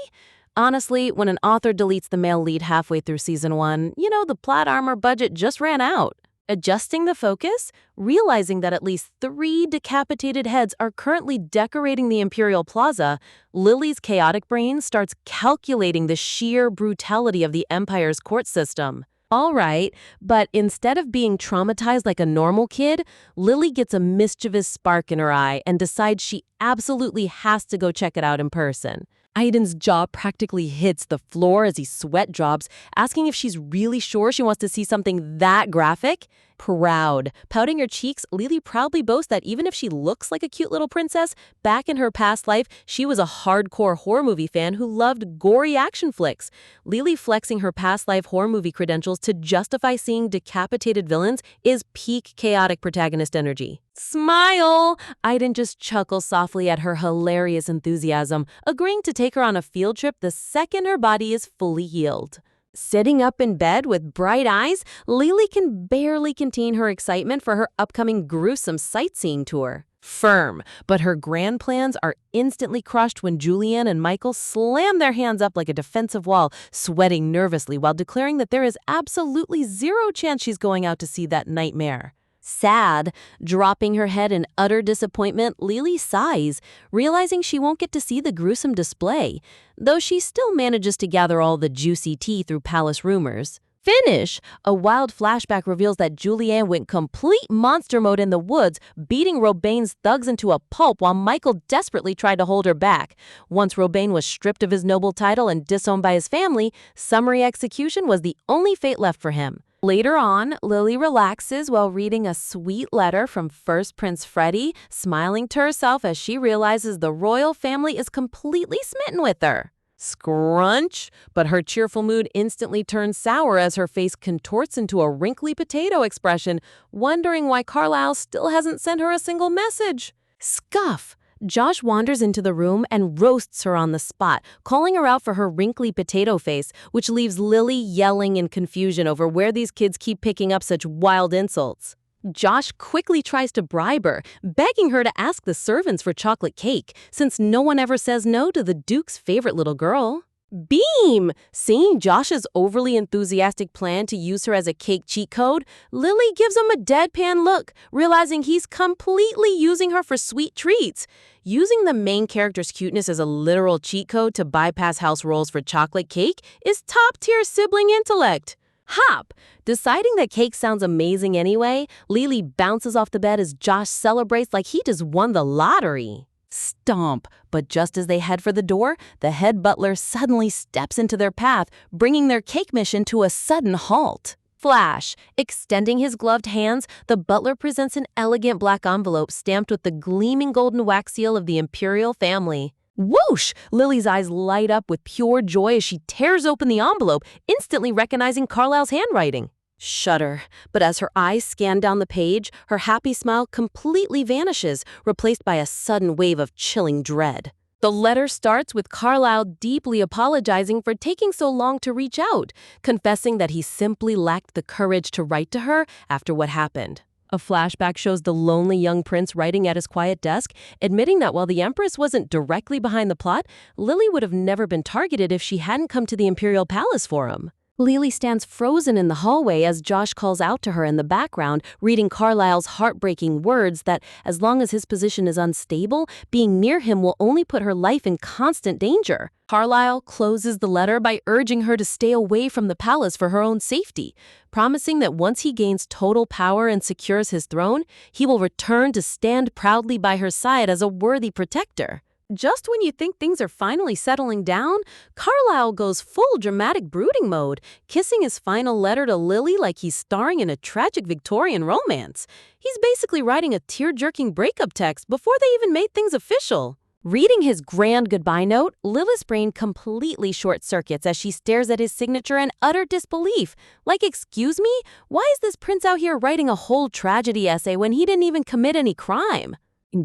Honestly, when an author deletes the male lead halfway through season 1, the plot armor budget just ran out. Adjusting the focus, realizing that at least 3 decapitated heads are currently decorating the Imperial Plaza, Lily's chaotic brain starts calculating the sheer brutality of the Empire's court system. All right, but instead of being traumatized like a normal kid, Lily gets a mischievous spark in her eye and decides she absolutely has to go check it out in person. Iden's jaw practically hits the floor as he sweat drops, asking if she's really sure she wants to see something that graphic. Proud. Pouting her cheeks, Lily proudly boasts that even if she looks like a cute little princess, back in her past life, she was a hardcore horror movie fan who loved gory action flicks. Lily flexing her past life horror movie credentials to justify seeing decapitated villains is peak chaotic protagonist energy. Smile! Iden just chuckles softly at her hilarious enthusiasm, agreeing to take her on a field trip the second her body is fully healed. Sitting up in bed with bright eyes, Lily can barely contain her excitement for her upcoming gruesome sightseeing tour. Firm, but her grand plans are instantly crushed when Julianne and Michael slam their hands up like a defensive wall, sweating nervously while declaring that there is absolutely zero chance she's going out to see that nightmare. Sad, dropping her head in utter disappointment, Lily sighs, realizing she won't get to see the gruesome display, though she still manages to gather all the juicy tea through palace rumors. Finish! A wild flashback reveals that Julianne went complete monster mode in the woods, beating Robane's thugs into a pulp while Michael desperately tried to hold her back. Once Robane was stripped of his noble title and disowned by his family, summary execution was the only fate left for him. Later on, Lily relaxes while reading a sweet letter from First Prince Freddie, smiling to herself as she realizes the royal family is completely smitten with her. Scrunch! But her cheerful mood instantly turns sour as her face contorts into a wrinkly potato expression, wondering why Carlisle still hasn't sent her a single message. Scuff! Josh wanders into the room and roasts her on the spot, calling her out for her wrinkly potato face, which leaves Lily yelling in confusion over where these kids keep picking up such wild insults. Josh quickly tries to bribe her, begging her to ask the servants for chocolate cake, since no one ever says no to the Duke's favorite little girl. Beam! Seeing Josh's overly enthusiastic plan to use her as a cake cheat code, Lily gives him a deadpan look, realizing he's completely using her for sweet treats. Using the main character's cuteness as a literal cheat code to bypass house rules for chocolate cake is top-tier sibling intellect. Hop! Deciding that cake sounds amazing anyway, Lily bounces off the bed as Josh celebrates like he just won the lottery. Stomp! But just as they head for the door, the head butler suddenly steps into their path, bringing their cake mission to a sudden halt. Flash! Extending his gloved hands, the butler presents an elegant black envelope stamped with the gleaming golden wax seal of the Imperial family. Whoosh! Lily's eyes light up with pure joy as she tears open the envelope, instantly recognizing Carlisle's handwriting. Shudder. But as her eyes scan down the page, her happy smile completely vanishes, replaced by a sudden wave of chilling dread. The letter starts with Carlisle deeply apologizing for taking so long to reach out, confessing that he simply lacked the courage to write to her after what happened. A flashback shows the lonely young prince writing at his quiet desk, admitting that while the Empress wasn't directly behind the plot, Lily would have never been targeted if she hadn't come to the Imperial Palace for him. Lily stands frozen in the hallway as Josh calls out to her in the background, reading Carlisle's heartbreaking words that, as long as his position is unstable, being near him will only put her life in constant danger. Carlisle closes the letter by urging her to stay away from the palace for her own safety, promising that once he gains total power and secures his throne, he will return to stand proudly by her side as a worthy protector. Just when you think things are finally settling down, Carlisle goes full dramatic brooding mode, kissing his final letter to Lily like he's starring in a tragic Victorian romance. He's basically writing a tear-jerking breakup text before they even made things official. Reading his grand goodbye note, Lily's brain completely short-circuits as she stares at his signature in utter disbelief. Like, excuse me? Why is this prince out here writing a whole tragedy essay when he didn't even commit any crime?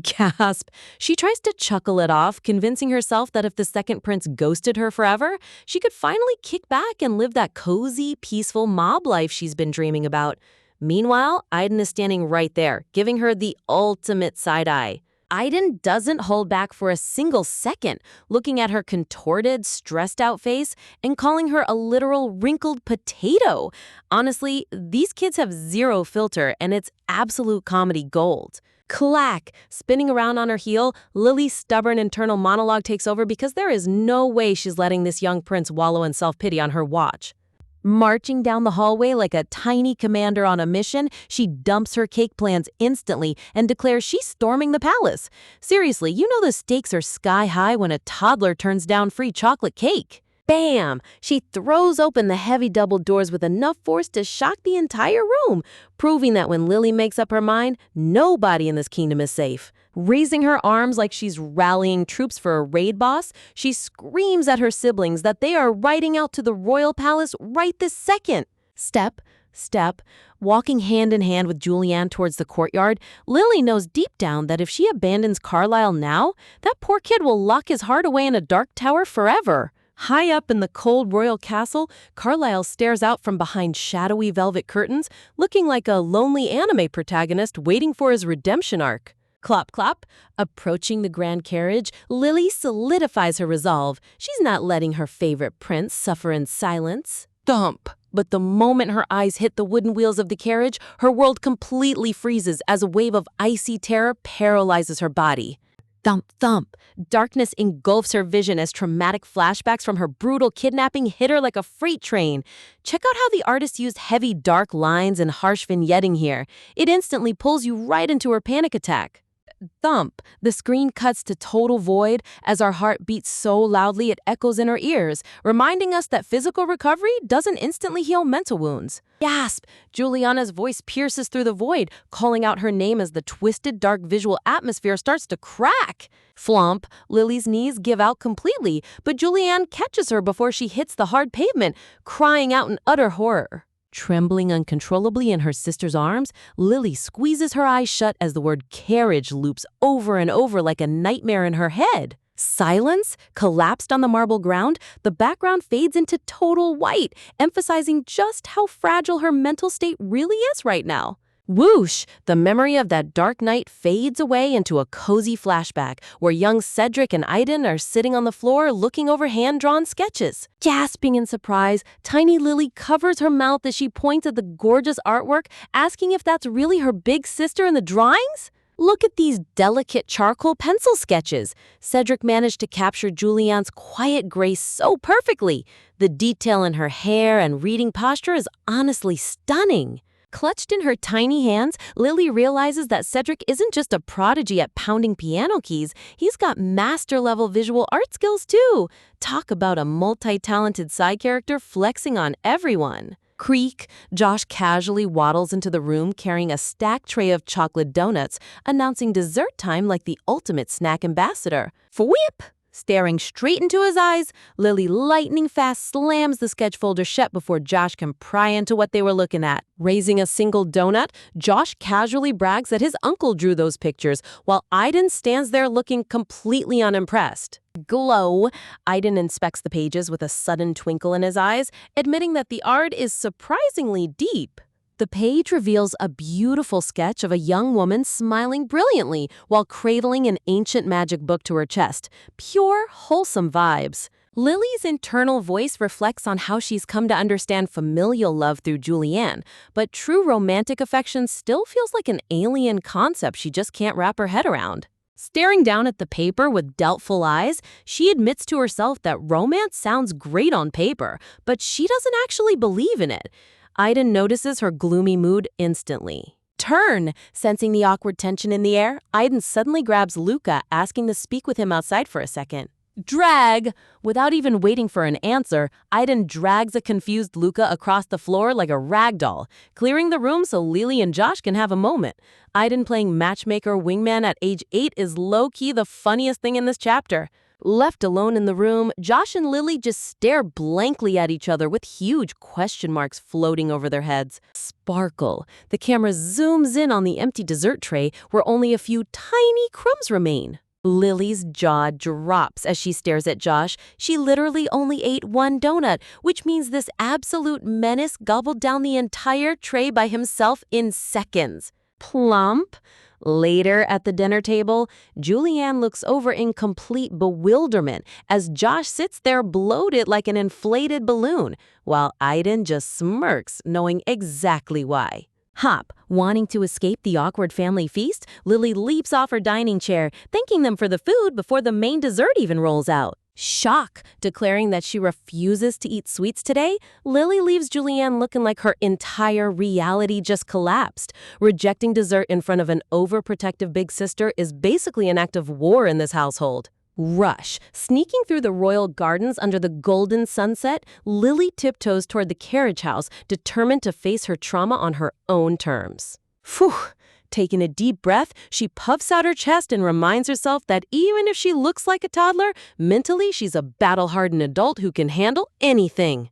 Gasp. She tries to chuckle it off, convincing herself that if the second prince ghosted her forever, she could finally kick back and live that cozy, peaceful mob life she's been dreaming about. Meanwhile, Aiden is standing right there, giving her the ultimate side-eye. Aiden doesn't hold back for a single second, looking at her contorted, stressed-out face and calling her a literal wrinkled potato. Honestly, these kids have zero filter, and it's absolute comedy gold. Clack! Spinning around on her heel, Lily's stubborn internal monologue takes over because there is no way she's letting this young prince wallow in self-pity on her watch. Marching down the hallway like a tiny commander on a mission, she dumps her cake plans instantly and declares she's storming the palace. Seriously, you know the stakes are sky high when a toddler turns down free chocolate cake. Bam! She throws open the heavy double doors with enough force to shock the entire room, proving that when Lily makes up her mind, nobody in this kingdom is safe. Raising her arms like she's rallying troops for a raid boss, she screams at her siblings that they are riding out to the royal palace right this second. Step, walking hand in hand with Julianne towards the courtyard, Lily knows deep down that if she abandons Carlisle now, that poor kid will lock his heart away in a dark tower forever. High up in the cold royal castle, Carlisle stares out from behind shadowy velvet curtains, looking like a lonely anime protagonist waiting for his redemption arc. Clop, clop. Approaching the grand carriage, Lily solidifies her resolve. She's not letting her favorite prince suffer in silence. Thump! But the moment her eyes hit the wooden wheels of the carriage, her world completely freezes as a wave of icy terror paralyzes her body. Thump, thump. Darkness engulfs her vision as traumatic flashbacks from her brutal kidnapping hit her like a freight train. Check out how the artist used heavy, dark lines and harsh vignetting here. It instantly pulls you right into her panic attack. Thump. The screen cuts to total void as our heart beats so loudly it echoes in our ears, reminding us that physical recovery doesn't instantly heal mental wounds. Gasp! Juliana's voice pierces through the void, calling out her name as the twisted, dark visual atmosphere starts to crack. Flump! Lily's knees give out completely, but Julianne catches her before she hits the hard pavement, crying out in utter horror. Trembling uncontrollably in her sister's arms, Lily squeezes her eyes shut as the word carriage loops over and over like a nightmare in her head. Silence, collapsed on the marble ground, the background fades into total white, emphasizing just how fragile her mental state really is right now. Whoosh! The memory of that dark night fades away into a cozy flashback where young Cedric and Aiden are sitting on the floor looking over hand-drawn sketches. Gasping in surprise, tiny Lily covers her mouth as she points at the gorgeous artwork, asking if that's really her big sister in the drawings? Look at these delicate charcoal pencil sketches. Cedric managed to capture Julianne's quiet grace so perfectly. The detail in her hair and reading posture is honestly stunning. Clutched in her tiny hands, Lily realizes that Cedric isn't just a prodigy at pounding piano keys, he's got master-level visual art skills too. Talk about a multi-talented side character flexing on everyone. Creak, Josh casually waddles into the room carrying a stacked tray of chocolate donuts, announcing dessert time like the ultimate snack ambassador. Whip! Staring straight into his eyes, Lily lightning fast slams the sketch folder shut before Josh can pry into what they were looking at. Raising a single donut, Josh casually brags that his uncle drew those pictures, while Aiden stands there looking completely unimpressed. Glow. Aiden inspects the pages with a sudden twinkle in his eyes, admitting that the art is surprisingly deep. The page reveals a beautiful sketch of a young woman smiling brilliantly while cradling an ancient magic book to her chest. Pure, wholesome vibes. Lily's internal voice reflects on how she's come to understand familial love through Julianne, but true romantic affection still feels like an alien concept she just can't wrap her head around. Staring down at the paper with doubtful eyes, she admits to herself that romance sounds great on paper, but she doesn't actually believe in it. Aiden notices her gloomy mood instantly. Turn! Sensing the awkward tension in the air, Aiden suddenly grabs Luca, asking to speak with him outside for a second. Drag! Without even waiting for an answer, Aiden drags a confused Luca across the floor like a rag doll, clearing the room so Lily and Josh can have a moment. Aiden playing matchmaker wingman at age 8 is low-key the funniest thing in this chapter. Left alone in the room, Josh and Lily just stare blankly at each other with huge question marks floating over their heads. Sparkle. The camera zooms in on the empty dessert tray where only a few tiny crumbs remain. Lily's jaw drops as she stares at Josh. She literally only ate one donut, which means this absolute menace gobbled down the entire tray by himself in seconds. Plump. Later at the dinner table, Julianne looks over in complete bewilderment as Josh sits there bloated like an inflated balloon, while Aiden just smirks, knowing exactly why. Hop, wanting to escape the awkward family feast, Lily leaps off her dining chair, thanking them for the food before the main dessert even rolls out. Shock, declaring that she refuses to eat sweets today, Lily leaves Julianne looking like her entire reality just collapsed. Rejecting dessert in front of an overprotective big sister is basically an act of war in this household. Rush. Sneaking through the royal gardens under the golden sunset, Lily tiptoes toward the carriage house, determined to face her trauma on her own terms. Phew! Taking a deep breath, she puffs out her chest and reminds herself that even if she looks like a toddler, mentally she's a battle-hardened adult who can handle anything.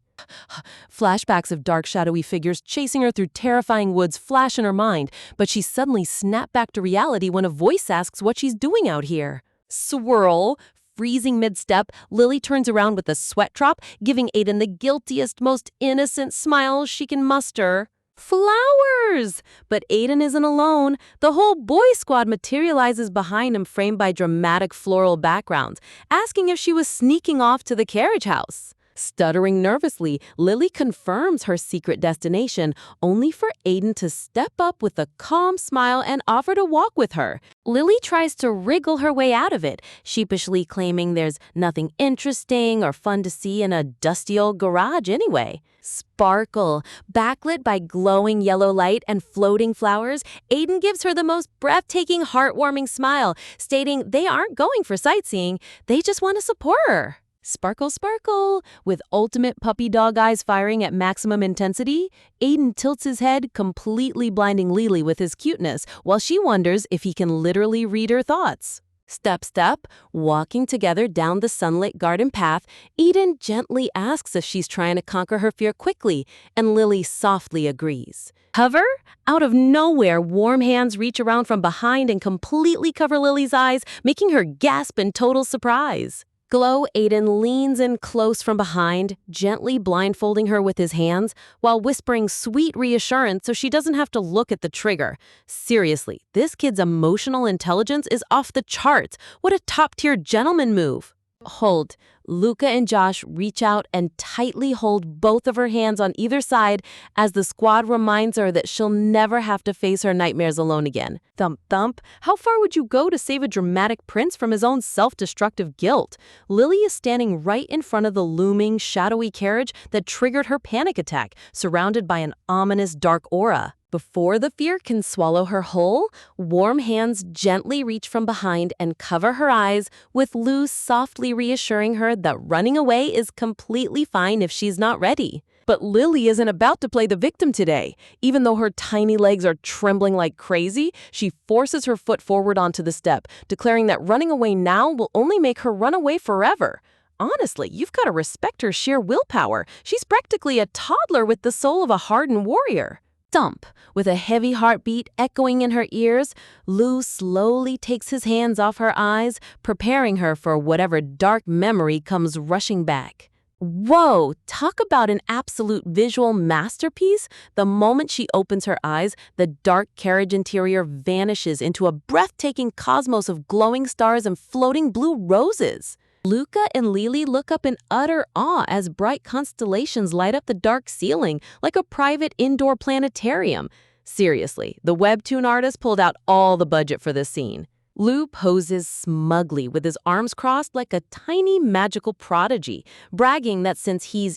Flashbacks of dark, shadowy figures chasing her through terrifying woods flash in her mind, but she suddenly snaps back to reality when a voice asks what she's doing out here. Swirl. Freezing mid-step, Lily turns around with a sweat drop, giving Aiden the guiltiest, most innocent smile she can muster. Flowers! But Aiden isn't alone. The whole boy squad materializes behind him, framed by dramatic floral backgrounds, asking if she was sneaking off to the carriage house. Stuttering nervously, Lily confirms her secret destination, only for Aiden to step up with a calm smile and offer to walk with her. Lily tries to wriggle her way out of it, sheepishly claiming there's nothing interesting or fun to see in a dusty old garage anyway. Sparkle. Backlit by glowing yellow light and floating flowers, Aiden gives her the most breathtaking, heartwarming smile, stating they aren't going for sightseeing, they just want to support her. Sparkle, sparkle. With ultimate puppy dog eyes firing at maximum intensity, Aiden tilts his head, completely blinding Lily with his cuteness, while she wonders if he can literally read her thoughts. Step, step, walking together down the sunlit garden path, Eden gently asks if she's trying to conquer her fear quickly, and Lily softly agrees. Hover? Out of nowhere, warm hands reach around from behind and completely cover Lily's eyes, making her gasp in total surprise. Glow Aiden leans in close from behind, gently blindfolding her with his hands, while whispering sweet reassurance so she doesn't have to look at the trigger. Seriously, this kid's emotional intelligence is off the charts. What a top-tier gentleman move. Hold. Luca and Josh reach out and tightly hold both of her hands on either side as the squad reminds her that she'll never have to face her nightmares alone again. Thump, thump. How far would you go to save a dramatic prince from his own self-destructive guilt? Lily is standing right in front of the looming, shadowy carriage that triggered her panic attack, surrounded by an ominous dark aura. Before the fear can swallow her whole, warm hands gently reach from behind and cover her eyes, with Lou softly reassuring her that running away is completely fine if she's not ready. But Lily isn't about to play the victim today. Even though her tiny legs are trembling like crazy, she forces her foot forward onto the step, declaring that running away now will only make her run away forever. Honestly, you've got to respect her sheer willpower. She's practically a toddler with the soul of a hardened warrior. Thump. With a heavy heartbeat echoing in her ears, Lou slowly takes his hands off her eyes, preparing her for whatever dark memory comes rushing back. Whoa, talk about an absolute visual masterpiece. The moment she opens her eyes, the dark carriage interior vanishes into a breathtaking cosmos of glowing stars and floating blue roses. Luca and Lily look up in utter awe as bright constellations light up the dark ceiling like a private indoor planetarium. Seriously, the webtoon artist pulled out all the budget for this scene. Lou poses smugly with his arms crossed like a tiny magical prodigy, bragging that since he's,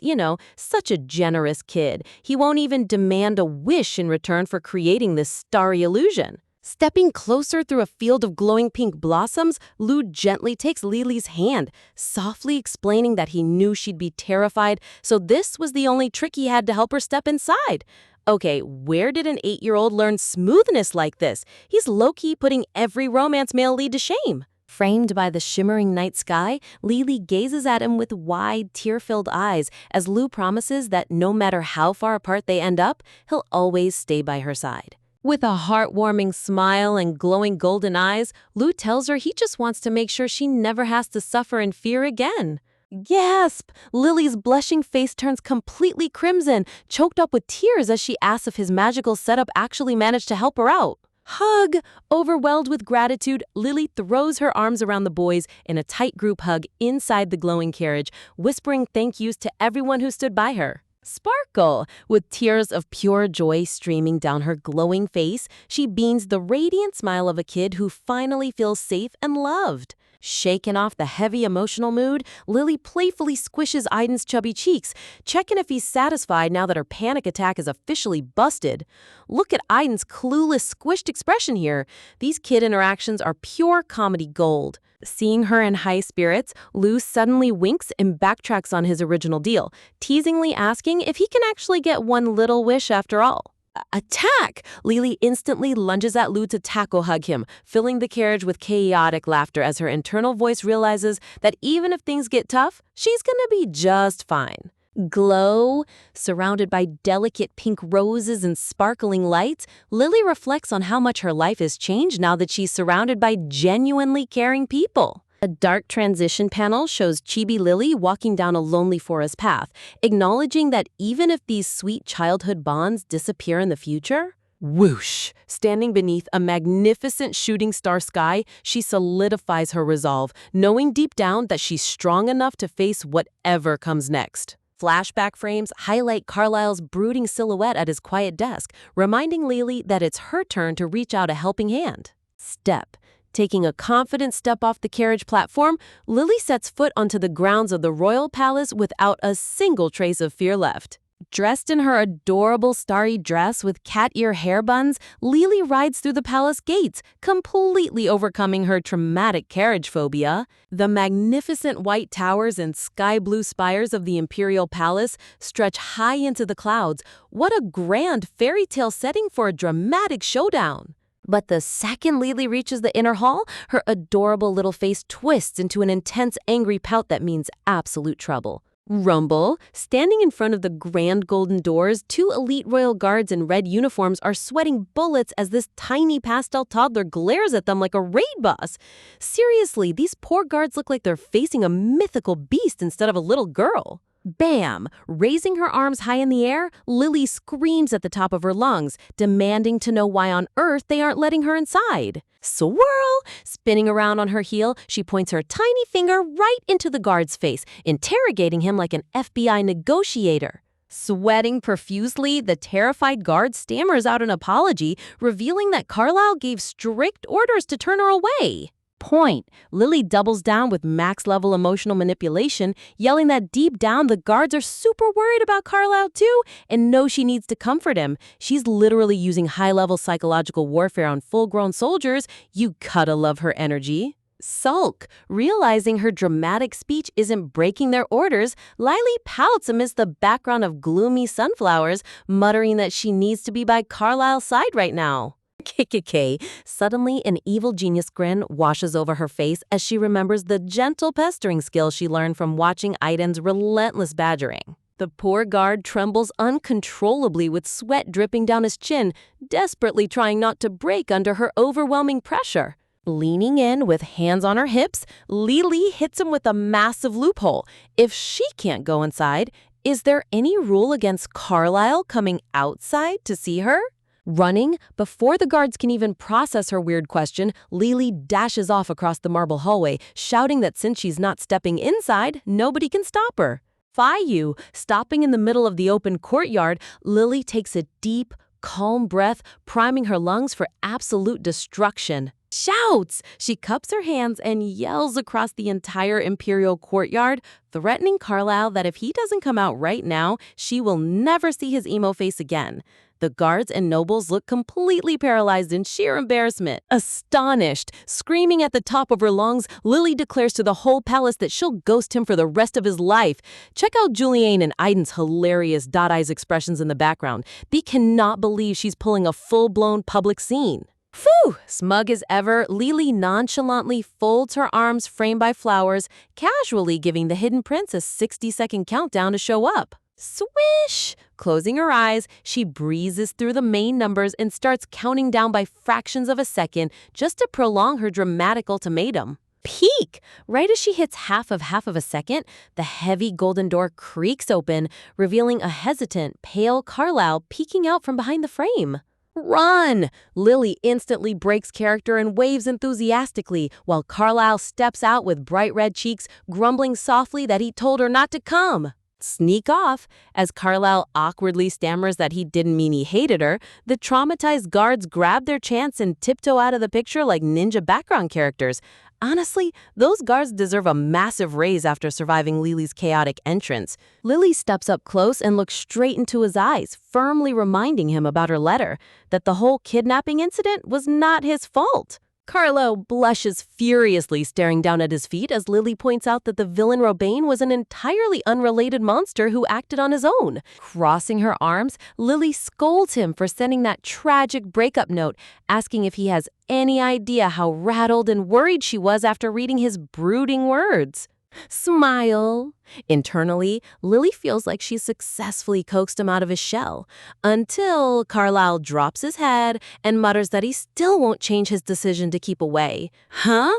such a generous kid, he won't even demand a wish in return for creating this starry illusion. Stepping closer through a field of glowing pink blossoms, Lou gently takes Lily's hand, softly explaining that he knew she'd be terrified, so this was the only trick he had to help her step inside. Okay, where did an 8-year-old learn smoothness like this? He's low-key putting every romance male lead to shame. Framed by the shimmering night sky, Lily gazes at him with wide, tear-filled eyes as Lou promises that no matter how far apart they end up, he'll always stay by her side. With a heartwarming smile and glowing golden eyes, Lou tells her he just wants to make sure she never has to suffer in fear again. Gasp! Lily's blushing face turns completely crimson, choked up with tears as she asks if his magical setup actually managed to help her out. Hug! Overwhelmed with gratitude, Lily throws her arms around the boys in a tight group hug inside the glowing carriage, whispering thank yous to everyone who stood by her. Sparkle! With tears of pure joy streaming down her glowing face, she beams the radiant smile of a kid who finally feels safe and loved. Shaken off the heavy emotional mood, Lily playfully squishes Aiden's chubby cheeks, checking if he's satisfied now that her panic attack is officially busted. Look at Aiden's clueless, squished expression here. These kid interactions are pure comedy gold. Seeing her in high spirits, Lou suddenly winks and backtracks on his original deal, teasingly asking if he can actually get one little wish after all. Attack! Lily instantly lunges at Lou to tackle hug him, filling the carriage with chaotic laughter as her internal voice realizes that even if things get tough, she's gonna be just fine. Glow, surrounded by delicate pink roses and sparkling lights, Lily reflects on how much her life has changed now that she's surrounded by genuinely caring people. A dark transition panel shows Chibi Lily walking down a lonely forest path, acknowledging that even if these sweet childhood bonds disappear in the future, whoosh! Standing beneath a magnificent shooting star sky, she solidifies her resolve, knowing deep down that she's strong enough to face whatever comes next. Flashback frames highlight Carlisle's brooding silhouette at his quiet desk, reminding Lily that it's her turn to reach out a helping hand. Step. Taking a confident step off the carriage platform, Lily sets foot onto the grounds of the royal palace without a single trace of fear left. Dressed in her adorable starry dress with cat ear hair buns, Lily rides through the palace gates, completely overcoming her traumatic carriage phobia. The magnificent white towers and sky blue spires of the imperial palace stretch high into the clouds. What a grand fairy tale setting for a dramatic showdown! But the second Lily reaches the inner hall, her adorable little face twists into an intense, angry pout that means absolute trouble. Rumble, standing in front of the grand golden doors, 2 elite royal guards in red uniforms are sweating bullets as this tiny pastel toddler glares at them like a raid boss. Seriously, these poor guards look like they're facing a mythical beast instead of a little girl. Bam! Raising her arms high in the air, Lily screams at the top of her lungs, demanding to know why on earth they aren't letting her inside. Swirl! Spinning around on her heel, she points her tiny finger right into the guard's face, interrogating him like an FBI negotiator. Sweating profusely, the terrified guard stammers out an apology, revealing that Carlisle gave strict orders to turn her away. Point. Lily doubles down with max-level emotional manipulation, yelling that deep down the guards are super worried about Carlisle too and know she needs to comfort him. She's literally using high-level psychological warfare on full-grown soldiers. You gotta love her energy. Sulk. Realizing her dramatic speech isn't breaking their orders, Lily pouts amidst the background of gloomy sunflowers, muttering that she needs to be by Carlisle's side right now. KKK. Suddenly, an evil genius grin washes over her face as she remembers the gentle pestering skill she learned from watching Aiden's relentless badgering. The poor guard trembles uncontrollably with sweat dripping down his chin, desperately trying not to break under her overwhelming pressure. Leaning in with hands on her hips, Lily hits him with a massive loophole. If she can't go inside, is there any rule against Carlisle coming outside to see her? Running, before the guards can even process her weird question, Lily dashes off across the marble hallway, shouting that since she's not stepping inside, nobody can stop her. Fie you! Stopping in the middle of the open courtyard, Lily takes a deep, calm breath, priming her lungs for absolute destruction. Shouts! She cups her hands and yells across the entire imperial courtyard, threatening Carlisle that if he doesn't come out right now, she will never see his emo face again. The guards and nobles look completely paralyzed in sheer embarrassment. Astonished, screaming at the top of her lungs, Lily declares to the whole palace that she'll ghost him for the rest of his life. Check out Juliane and Aiden's hilarious dot-eyes expressions in the background. They cannot believe she's pulling a full-blown public scene. Phew! Smug as ever, Lily nonchalantly folds her arms framed by flowers, casually giving the hidden prince a 60-second countdown to show up. Swish! Closing her eyes, she breezes through the main numbers and starts counting down by fractions of a second just to prolong her dramatic ultimatum. Peak! Right as she hits half of a second, the heavy golden door creaks open, revealing a hesitant, pale Carlisle peeking out from behind the frame. Run! Lily instantly breaks character and waves enthusiastically, while Carlisle steps out with bright red cheeks, grumbling softly that he told her not to come. Sneak off. As Carlisle awkwardly stammers that he didn't mean he hated her, the traumatized guards grab their chance and tiptoe out of the picture like ninja background characters. Honestly, those guards deserve a massive raise after surviving Lily's chaotic entrance. Lily steps up close and looks straight into his eyes, firmly reminding him about her letter, that the whole kidnapping incident was not his fault. Carlo blushes furiously, staring down at his feet as Lily points out that the villain Robane was an entirely unrelated monster who acted on his own. Crossing her arms, Lily scolds him for sending that tragic breakup note, asking if he has any idea how rattled and worried she was after reading his brooding words. Smile. Internally, Lily feels like she's successfully coaxed him out of his shell, until Carlisle drops his head and mutters that he still won't change his decision to keep away. Huh?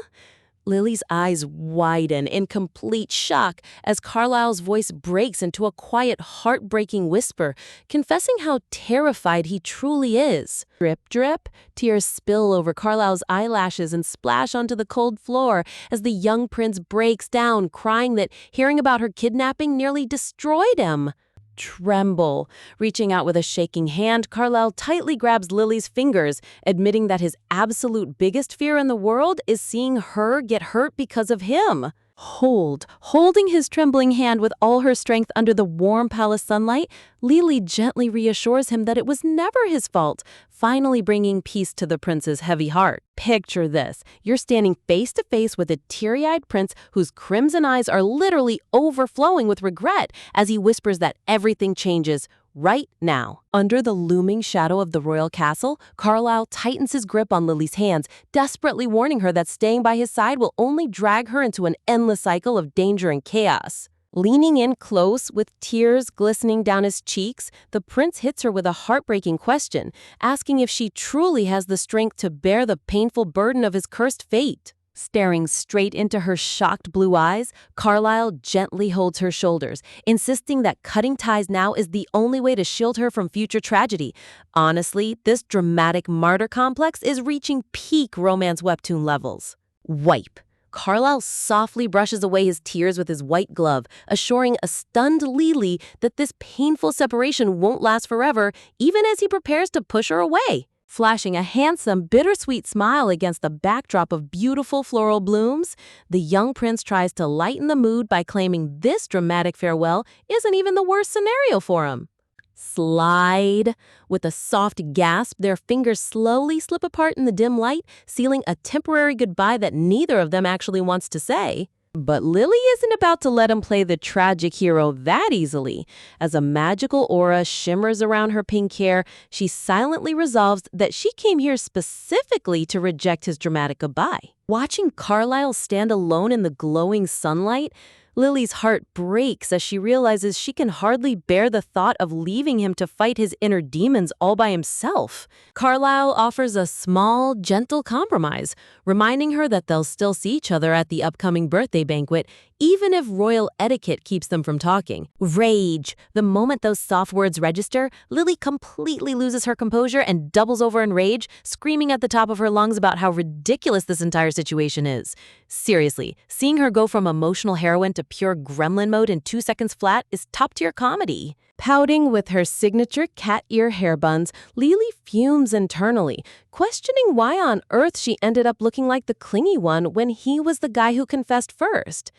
Lily's eyes widen in complete shock as Carlisle's voice breaks into a quiet, heartbreaking whisper, confessing how terrified he truly is. Drip, drip, tears spill over Carlisle's eyelashes and splash onto the cold floor as the young prince breaks down, crying that hearing about her kidnapping nearly destroyed him. Tremble. Reaching out with a shaking hand, Carlisle tightly grabs Lily's fingers, admitting that his absolute biggest fear in the world is seeing her get hurt because of him. Holding his trembling hand with all her strength under the warm palace sunlight, Lily gently reassures him that it was never his fault, finally bringing peace to the prince's heavy heart. Picture this. You're standing face to face with a teary-eyed prince whose crimson eyes are literally overflowing with regret as he whispers that everything changes right now. Under the looming shadow of the royal castle, Carlisle tightens his grip on Lily's hands, desperately warning her that staying by his side will only drag her into an endless cycle of danger and chaos. Leaning in close, with tears glistening down his cheeks, the prince hits her with a heartbreaking question, asking if she truly has the strength to bear the painful burden of his cursed fate. Staring straight into her shocked blue eyes, Carlisle gently holds her shoulders, insisting that cutting ties now is the only way to shield her from future tragedy. Honestly, this dramatic martyr complex is reaching peak romance webtoon levels. Wipe. Carlisle softly brushes away his tears with his white glove, assuring a stunned Lily that this painful separation won't last forever, even as he prepares to push her away. Flashing a handsome, bittersweet smile against the backdrop of beautiful floral blooms, the young prince tries to lighten the mood by claiming this dramatic farewell isn't even the worst scenario for him. Slide. With a soft gasp, their fingers slowly slip apart in the dim light, sealing a temporary goodbye that neither of them actually wants to say. But Lily isn't about to let him play the tragic hero that easily. As a magical aura shimmers around her pink hair, she silently resolves that she came here specifically to reject his dramatic goodbye. Watching Carlisle stand alone in the glowing sunlight, Lily's heart breaks as she realizes she can hardly bear the thought of leaving him to fight his inner demons all by himself. Carlisle offers a small, gentle compromise, reminding her that they'll still see each other at the upcoming birthday banquet, even if royal etiquette keeps them from talking. Rage. The moment those soft words register, Lily completely loses her composure and doubles over in rage, screaming at the top of her lungs about how ridiculous this entire situation is. Seriously, seeing her go from emotional heroine to pure gremlin mode in 2 seconds flat is top-tier comedy. Pouting with her signature cat ear hair buns, Lily fumes internally, questioning why on earth she ended up looking like the clingy one when he was the guy who confessed first.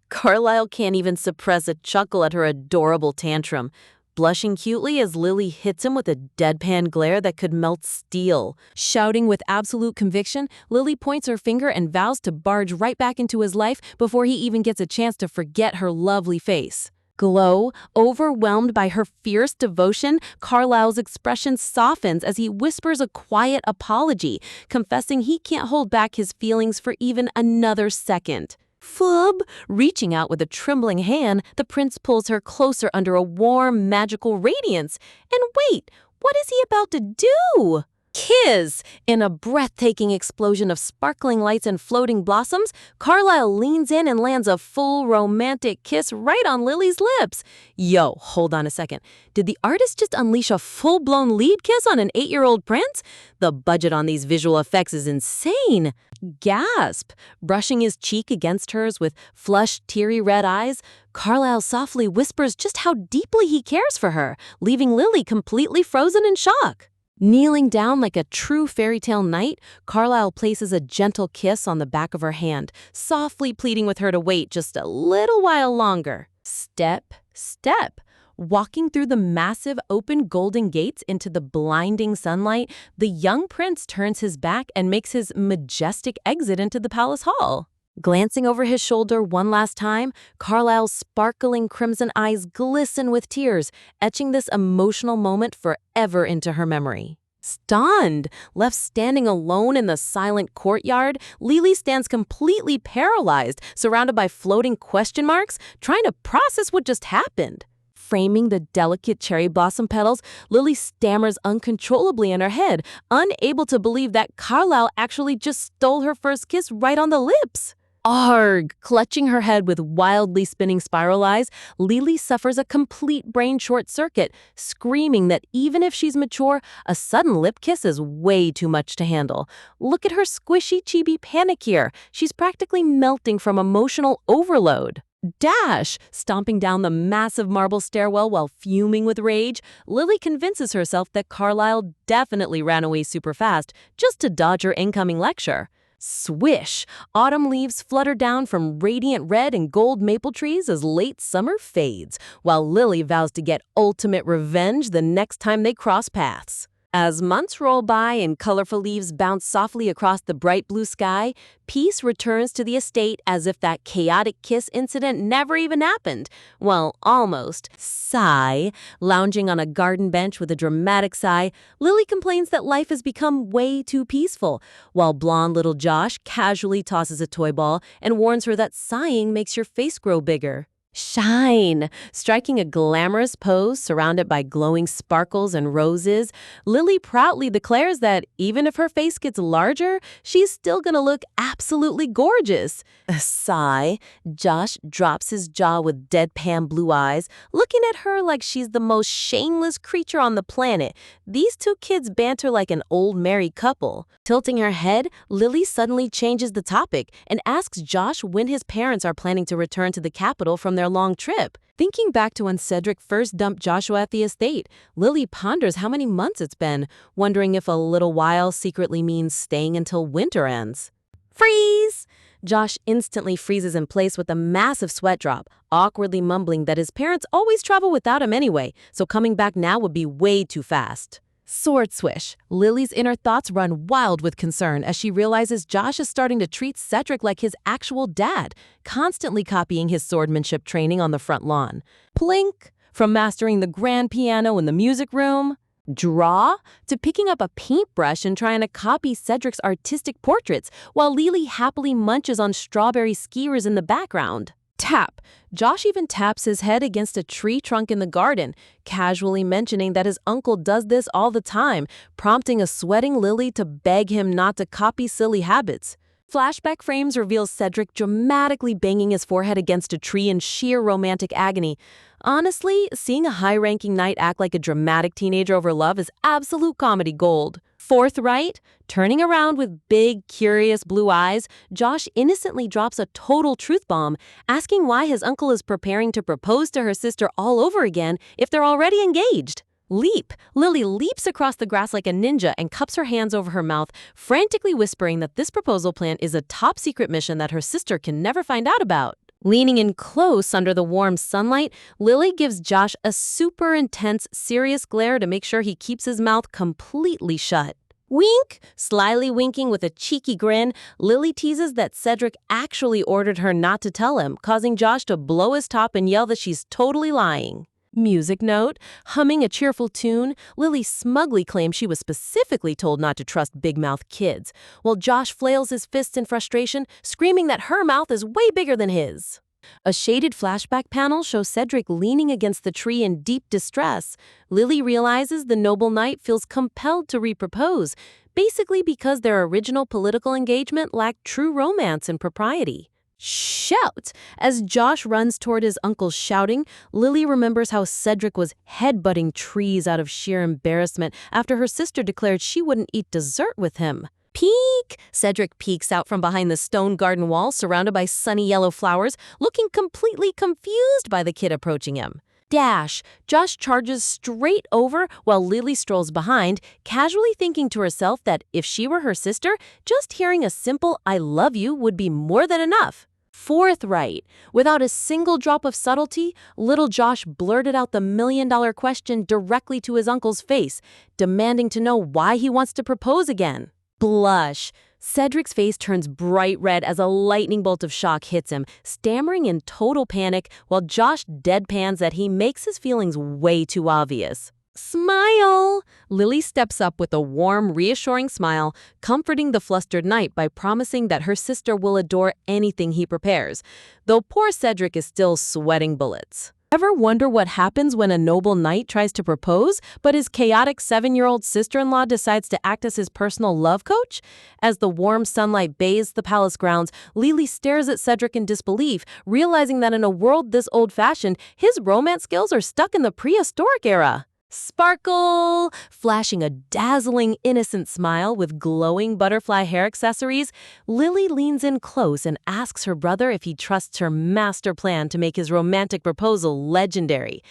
Carlisle can't even suppress a chuckle at her adorable tantrum, blushing cutely as Lily hits him with a deadpan glare that could melt steel. Shouting with absolute conviction, Lily points her finger and vows to barge right back into his life before he even gets a chance to forget her lovely face. Glow, overwhelmed by her fierce devotion, Carlisle's expression softens as he whispers a quiet apology, confessing he can't hold back his feelings for even another second. Flub! Reaching out with a trembling hand, the prince pulls her closer under a warm, magical radiance. And wait, what is he about to do? Kiss! In a breathtaking explosion of sparkling lights and floating blossoms, Carlisle leans in and lands a full romantic kiss right on Lily's lips. Yo, hold on a second. Did the artist just unleash a full-blown lead kiss on an 8-year-old prince? The budget on these visual effects is insane. Gasp! Brushing his cheek against hers with flushed, teary red eyes, Carlisle softly whispers just how deeply he cares for her, leaving Lily completely frozen in shock. Kneeling down like a true fairy tale knight, Carlisle places a gentle kiss on the back of her hand, softly pleading with her to wait just a little while longer. Step, step. Walking through the massive open golden gates into the blinding sunlight, the young prince turns his back and makes his majestic exit into the palace hall. Glancing over his shoulder one last time, Carlisle's sparkling crimson eyes glisten with tears, etching this emotional moment forever into her memory. Stunned, left standing alone in the silent courtyard, Lily stands completely paralyzed, surrounded by floating question marks, trying to process what just happened. Framing the delicate cherry blossom petals, Lily stammers uncontrollably in her head, unable to believe that Carlisle actually just stole her first kiss right on the lips. Arg! Clutching her head with wildly spinning spiral eyes, Lily suffers a complete brain short circuit, screaming that even if she's mature, a sudden lip kiss is way too much to handle. Look at her squishy chibi panic here. She's practically melting from emotional overload. Dash! Stomping down the massive marble stairwell while fuming with rage, Lily convinces herself that Carlisle definitely ran away super fast just to dodge her incoming lecture. Swish! Autumn leaves flutter down from radiant red and gold maple trees as late summer fades, while Lily vows to get ultimate revenge the next time they cross paths. As months roll by and colorful leaves bounce softly across the bright blue sky, peace returns to the estate as if that chaotic kiss incident never even happened. Well, almost. Sigh. Lounging on a garden bench with a dramatic sigh, Lily complains that life has become way too peaceful, while blonde little Josh casually tosses a toy ball and warns her that sighing makes your face grow bigger. Shine! Striking a glamorous pose surrounded by glowing sparkles and roses, Lily proudly declares that even if her face gets larger, she's still gonna look absolutely gorgeous. A sigh. Josh drops his jaw with deadpan blue eyes, looking at her like she's the most shameless creature on the planet. These two kids banter like an old married couple. Tilting her head, Lily suddenly changes the topic and asks Josh when his parents are planning to return to the capital from their long trip. Thinking back to when Cedric first dumped Joshua at the estate, Lily ponders how many months it's been, wondering if a little while secretly means staying until winter ends. Freeze! Josh instantly freezes in place with a massive sweat drop, awkwardly mumbling that his parents always travel without him anyway, so coming back now would be way too fast. Sword swish. Lily's inner thoughts run wild with concern as she realizes Josh is starting to treat Cedric like his actual dad, constantly copying his swordmanship training on the front lawn. Plink! From mastering the grand piano in the music room, draw, to picking up a paintbrush and trying to copy Cedric's artistic portraits while Lily happily munches on strawberry skewers in the background. Tap. Josh even taps his head against a tree trunk in the garden, casually mentioning that his uncle does this all the time, prompting a sweating Lily to beg him not to copy silly habits. Flashback frames reveal Cedric dramatically banging his forehead against a tree in sheer romantic agony. Honestly, seeing a high-ranking knight act like a dramatic teenager over love is absolute comedy gold. Forthright, turning around with big, curious blue eyes, Josh innocently drops a total truth bomb, asking why his uncle is preparing to propose to her sister all over again if they're already engaged. Leap! Lily leaps across the grass like a ninja and cups her hands over her mouth, frantically whispering that this proposal plan is a top-secret mission that her sister can never find out about. Leaning in close under the warm sunlight, Lily gives Josh a super intense, serious glare to make sure he keeps his mouth completely shut. Wink! Slyly winking with a cheeky grin, Lily teases that Cedric actually ordered her not to tell him, causing Josh to blow his top and yell that she's totally lying. Music note, humming a cheerful tune, Lily smugly claims she was specifically told not to trust big-mouth kids, while Josh flails his fists in frustration, screaming that her mouth is way bigger than his. A shaded flashback panel shows Cedric leaning against the tree in deep distress. Lily realizes the noble knight feels compelled to repropose, basically because their original political engagement lacked true romance and propriety. Shout! As Josh runs toward his uncle shouting, Lily remembers how Cedric was headbutting trees out of sheer embarrassment after her sister declared she wouldn't eat dessert with him. Peek! Cedric peeks out from behind the stone garden wall surrounded by sunny yellow flowers, looking completely confused by the kid approaching him. Dash! Josh charges straight over while Lily strolls behind, casually thinking to herself that if she were her sister, just hearing a simple "I love you" would be more than enough. Forthright. Without a single drop of subtlety, little Josh blurted out the million-dollar question directly to his uncle's face, demanding to know why he wants to propose again. Blush. Cedric's face turns bright red as a lightning bolt of shock hits him, stammering in total panic while Josh deadpans that he makes his feelings way too obvious. Smile! Lily steps up with a warm, reassuring smile, comforting the flustered knight by promising that her sister will adore anything he prepares, though poor Cedric is still sweating bullets. Ever wonder what happens when a noble knight tries to propose, but his chaotic 7-year-old sister-in-law decides to act as his personal love coach? As the warm sunlight bathes the palace grounds, Lily stares at Cedric in disbelief, realizing that in a world this old-fashioned, his romance skills are stuck in the prehistoric era. Sparkle! Flashing a dazzling, innocent smile with glowing butterfly hair accessories, Lily leans in close and asks her brother if he trusts her master plan to make his romantic proposal legendary.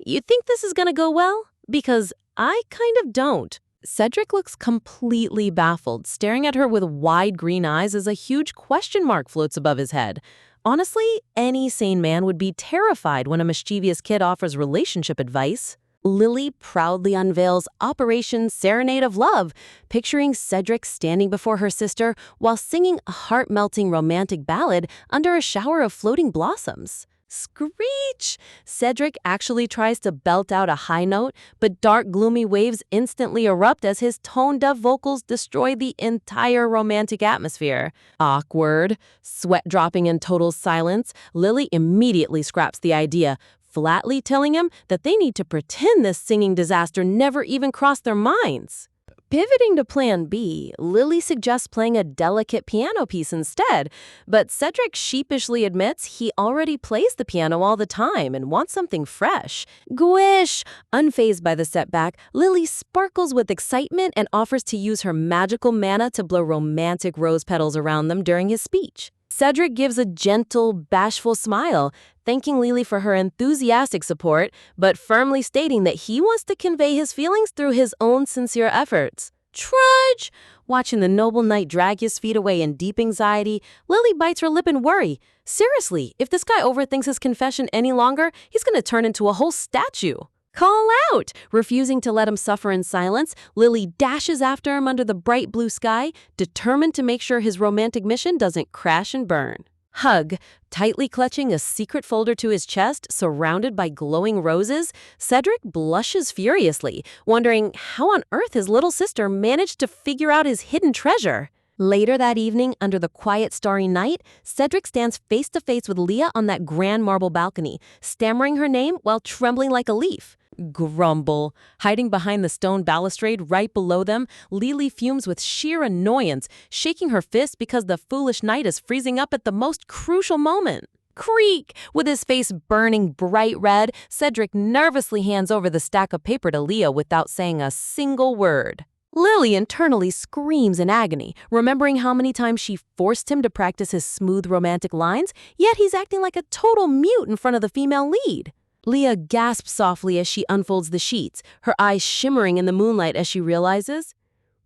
You think this is gonna go well? Because I kind of don't. Cedric looks completely baffled, staring at her with wide green eyes as a huge question mark floats above his head. Honestly, any sane man would be terrified when a mischievous kid offers relationship advice. Lily proudly unveils Operation Serenade of Love, picturing Cedric standing before her sister while singing a heart-melting romantic ballad under a shower of floating blossoms. Screech! Cedric actually tries to belt out a high note, but dark, gloomy waves instantly erupt as his tone-deaf vocals destroy the entire romantic atmosphere. Awkward. Sweat dropping in total silence, Lily immediately scraps the idea, flatly telling him that they need to pretend this singing disaster never even crossed their minds. Pivoting to plan B, Lily suggests playing a delicate piano piece instead, but Cedric sheepishly admits he already plays the piano all the time and wants something fresh. Gwish! Unfazed by the setback, Lily sparkles with excitement and offers to use her magical mana to blow romantic rose petals around them during his speech. Cedric gives a gentle, bashful smile, thanking Lily for her enthusiastic support, but firmly stating that he wants to convey his feelings through his own sincere efforts. Trudge! Watching the noble knight drag his feet away in deep anxiety, Lily bites her lip in worry. Seriously, if this guy overthinks his confession any longer, he's gonna turn into a whole statue. Call out! Refusing to let him suffer in silence, Lily dashes after him under the bright blue sky, determined to make sure his romantic mission doesn't crash and burn. Hug. Tightly clutching a secret folder to his chest, surrounded by glowing roses, Cedric blushes furiously, wondering how on earth his little sister managed to figure out his hidden treasure. Later that evening, under the quiet starry night, Cedric stands face to face with Leah on that grand marble balcony, stammering her name while trembling like a leaf. Grumble. Hiding behind the stone balustrade right below them, Lily fumes with sheer annoyance, shaking her fist because the foolish knight is freezing up at the most crucial moment. Creak! With his face burning bright red, Cedric nervously hands over the stack of paper to Leah without saying a single word. Lily internally screams in agony, remembering how many times she forced him to practice his smooth romantic lines, yet he's acting like a total mute in front of the female lead. Leah gasps softly as she unfolds the sheets, her eyes shimmering in the moonlight as she realizes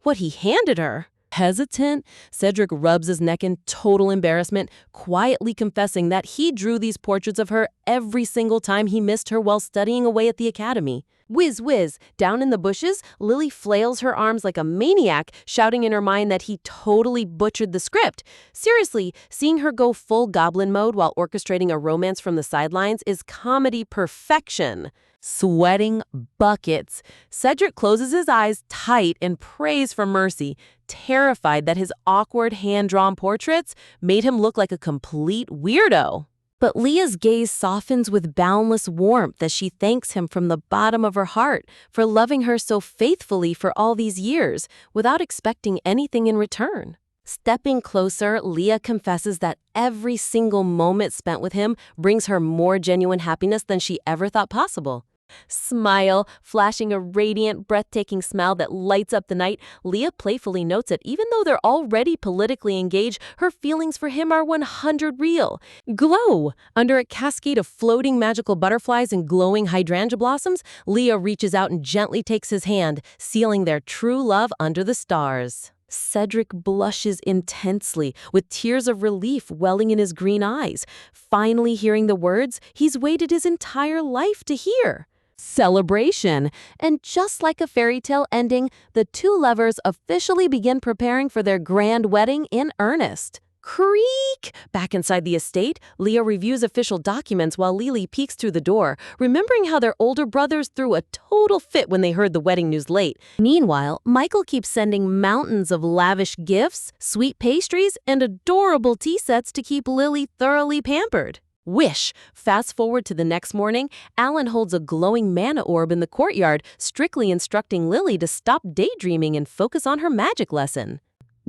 what he handed her. Hesitant, Cedric rubs his neck in total embarrassment, quietly confessing that he drew these portraits of her every single time he missed her while studying away at the academy. Whiz, whiz, down in the bushes, Lily flails her arms like a maniac, shouting in her mind that he totally butchered the script. Seriously, seeing her go full goblin mode while orchestrating a romance from the sidelines is comedy perfection. Sweating buckets, Cedric closes his eyes tight and prays for mercy, terrified that his awkward hand-drawn portraits made him look like a complete weirdo. But Leah's gaze softens with boundless warmth as she thanks him from the bottom of her heart for loving her so faithfully for all these years without expecting anything in return. Stepping closer, Leah confesses that every single moment spent with him brings her more genuine happiness than she ever thought possible. Smile, flashing a radiant, breathtaking smile that lights up the night, Leah playfully notes that even though they're already politically engaged, her feelings for him are 100 real. Glow! Under a cascade of floating magical butterflies and glowing hydrangea blossoms, Leah reaches out and gently takes his hand, sealing their true love under the stars. Cedric blushes intensely, with tears of relief welling in his green eyes, finally hearing the words he's waited his entire life to hear. Celebration! And just like a fairy tale ending, the two lovers officially begin preparing for their grand wedding in earnest. Creak! Back inside the estate, Leah reviews official documents while Lily peeks through the door, remembering how their older brothers threw a total fit when they heard the wedding news late. Meanwhile, Michael keeps sending mountains of lavish gifts, sweet pastries, and adorable tea sets to keep Lily thoroughly pampered. Wish! Fast forward to the next morning, Alan holds a glowing mana orb in the courtyard, strictly instructing Lily to stop daydreaming and focus on her magic lesson.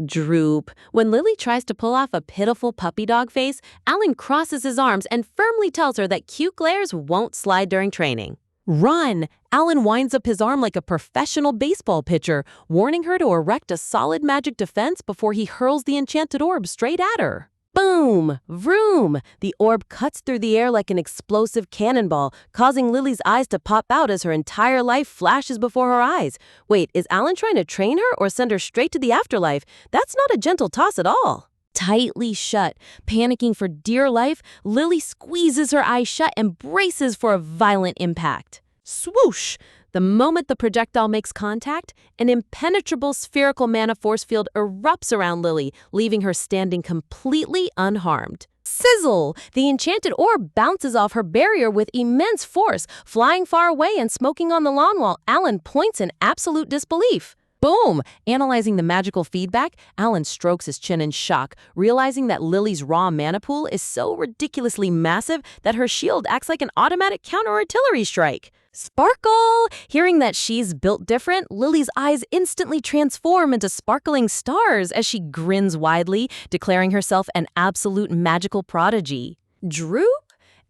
Droop. When Lily tries to pull off a pitiful puppy dog face, Alan crosses his arms and firmly tells her that cute glares won't slide during training. Run! Alan winds up his arm like a professional baseball pitcher, warning her to erect a solid magic defense before he hurls the enchanted orb straight at her. Boom! Vroom! The orb cuts through the air like an explosive cannonball, causing Lily's eyes to pop out as her entire life flashes before her eyes. Wait, is Alan trying to train her or send her straight to the afterlife? That's not a gentle toss at all. Tightly shut, panicking for dear life, Lily squeezes her eyes shut and braces for a violent impact. Swoosh! The moment the projectile makes contact, an impenetrable spherical mana force field erupts around Lily, leaving her standing completely unharmed. Sizzle! The enchanted orb bounces off her barrier with immense force, flying far away and smoking on the lawn while Alan points in absolute disbelief. Boom! Analyzing the magical feedback, Alan strokes his chin in shock, realizing that Lily's raw mana pool is so ridiculously massive that her shield acts like an automatic counter-artillery strike. Sparkle! Hearing that she's built different, Lily's eyes instantly transform into sparkling stars as she grins widely, declaring herself an absolute magical prodigy. Droop?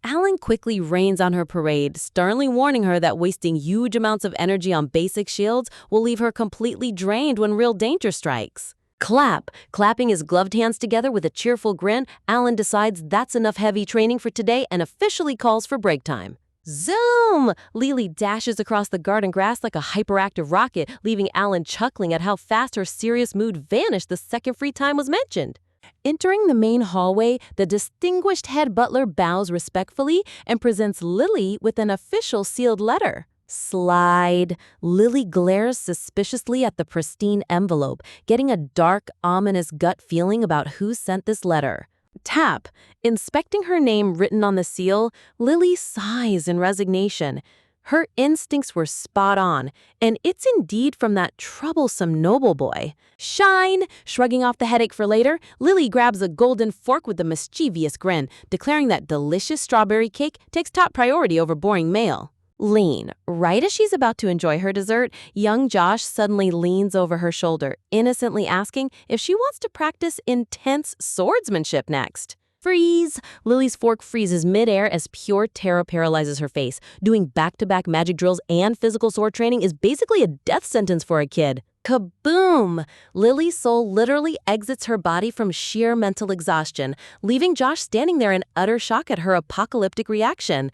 Alan quickly rains on her parade, sternly warning her that wasting huge amounts of energy on basic shields will leave her completely drained when real danger strikes. Clap! Clapping his gloved hands together with a cheerful grin, Alan decides that's enough heavy training for today and officially calls for break time. Zoom! Lily dashes across the garden grass like a hyperactive rocket, leaving Alan chuckling at how fast her serious mood vanished the second free time was mentioned. Entering the main hallway, the distinguished head butler bows respectfully and presents Lily with an official sealed letter. Slide. Lily glares suspiciously at the pristine envelope, getting a dark, ominous gut feeling about who sent this letter. Tap. Inspecting her name written on the seal, Lily sighs in resignation. Her instincts were spot on, and it's indeed from that troublesome noble boy. Shine! Shrugging off the headache for later, Lily grabs a golden fork with a mischievous grin, declaring that delicious strawberry cake takes top priority over boring mail. Lean. Right as she's about to enjoy her dessert, young Josh suddenly leans over her shoulder, innocently asking if she wants to practice intense swordsmanship next. Freeze! Lily's fork freezes midair as pure terror paralyzes her face. Doing back-to-back magic drills and physical sword training is basically a death sentence for a kid. Kaboom! Lily's soul literally exits her body from sheer mental exhaustion, leaving Josh standing there in utter shock at her apocalyptic reaction.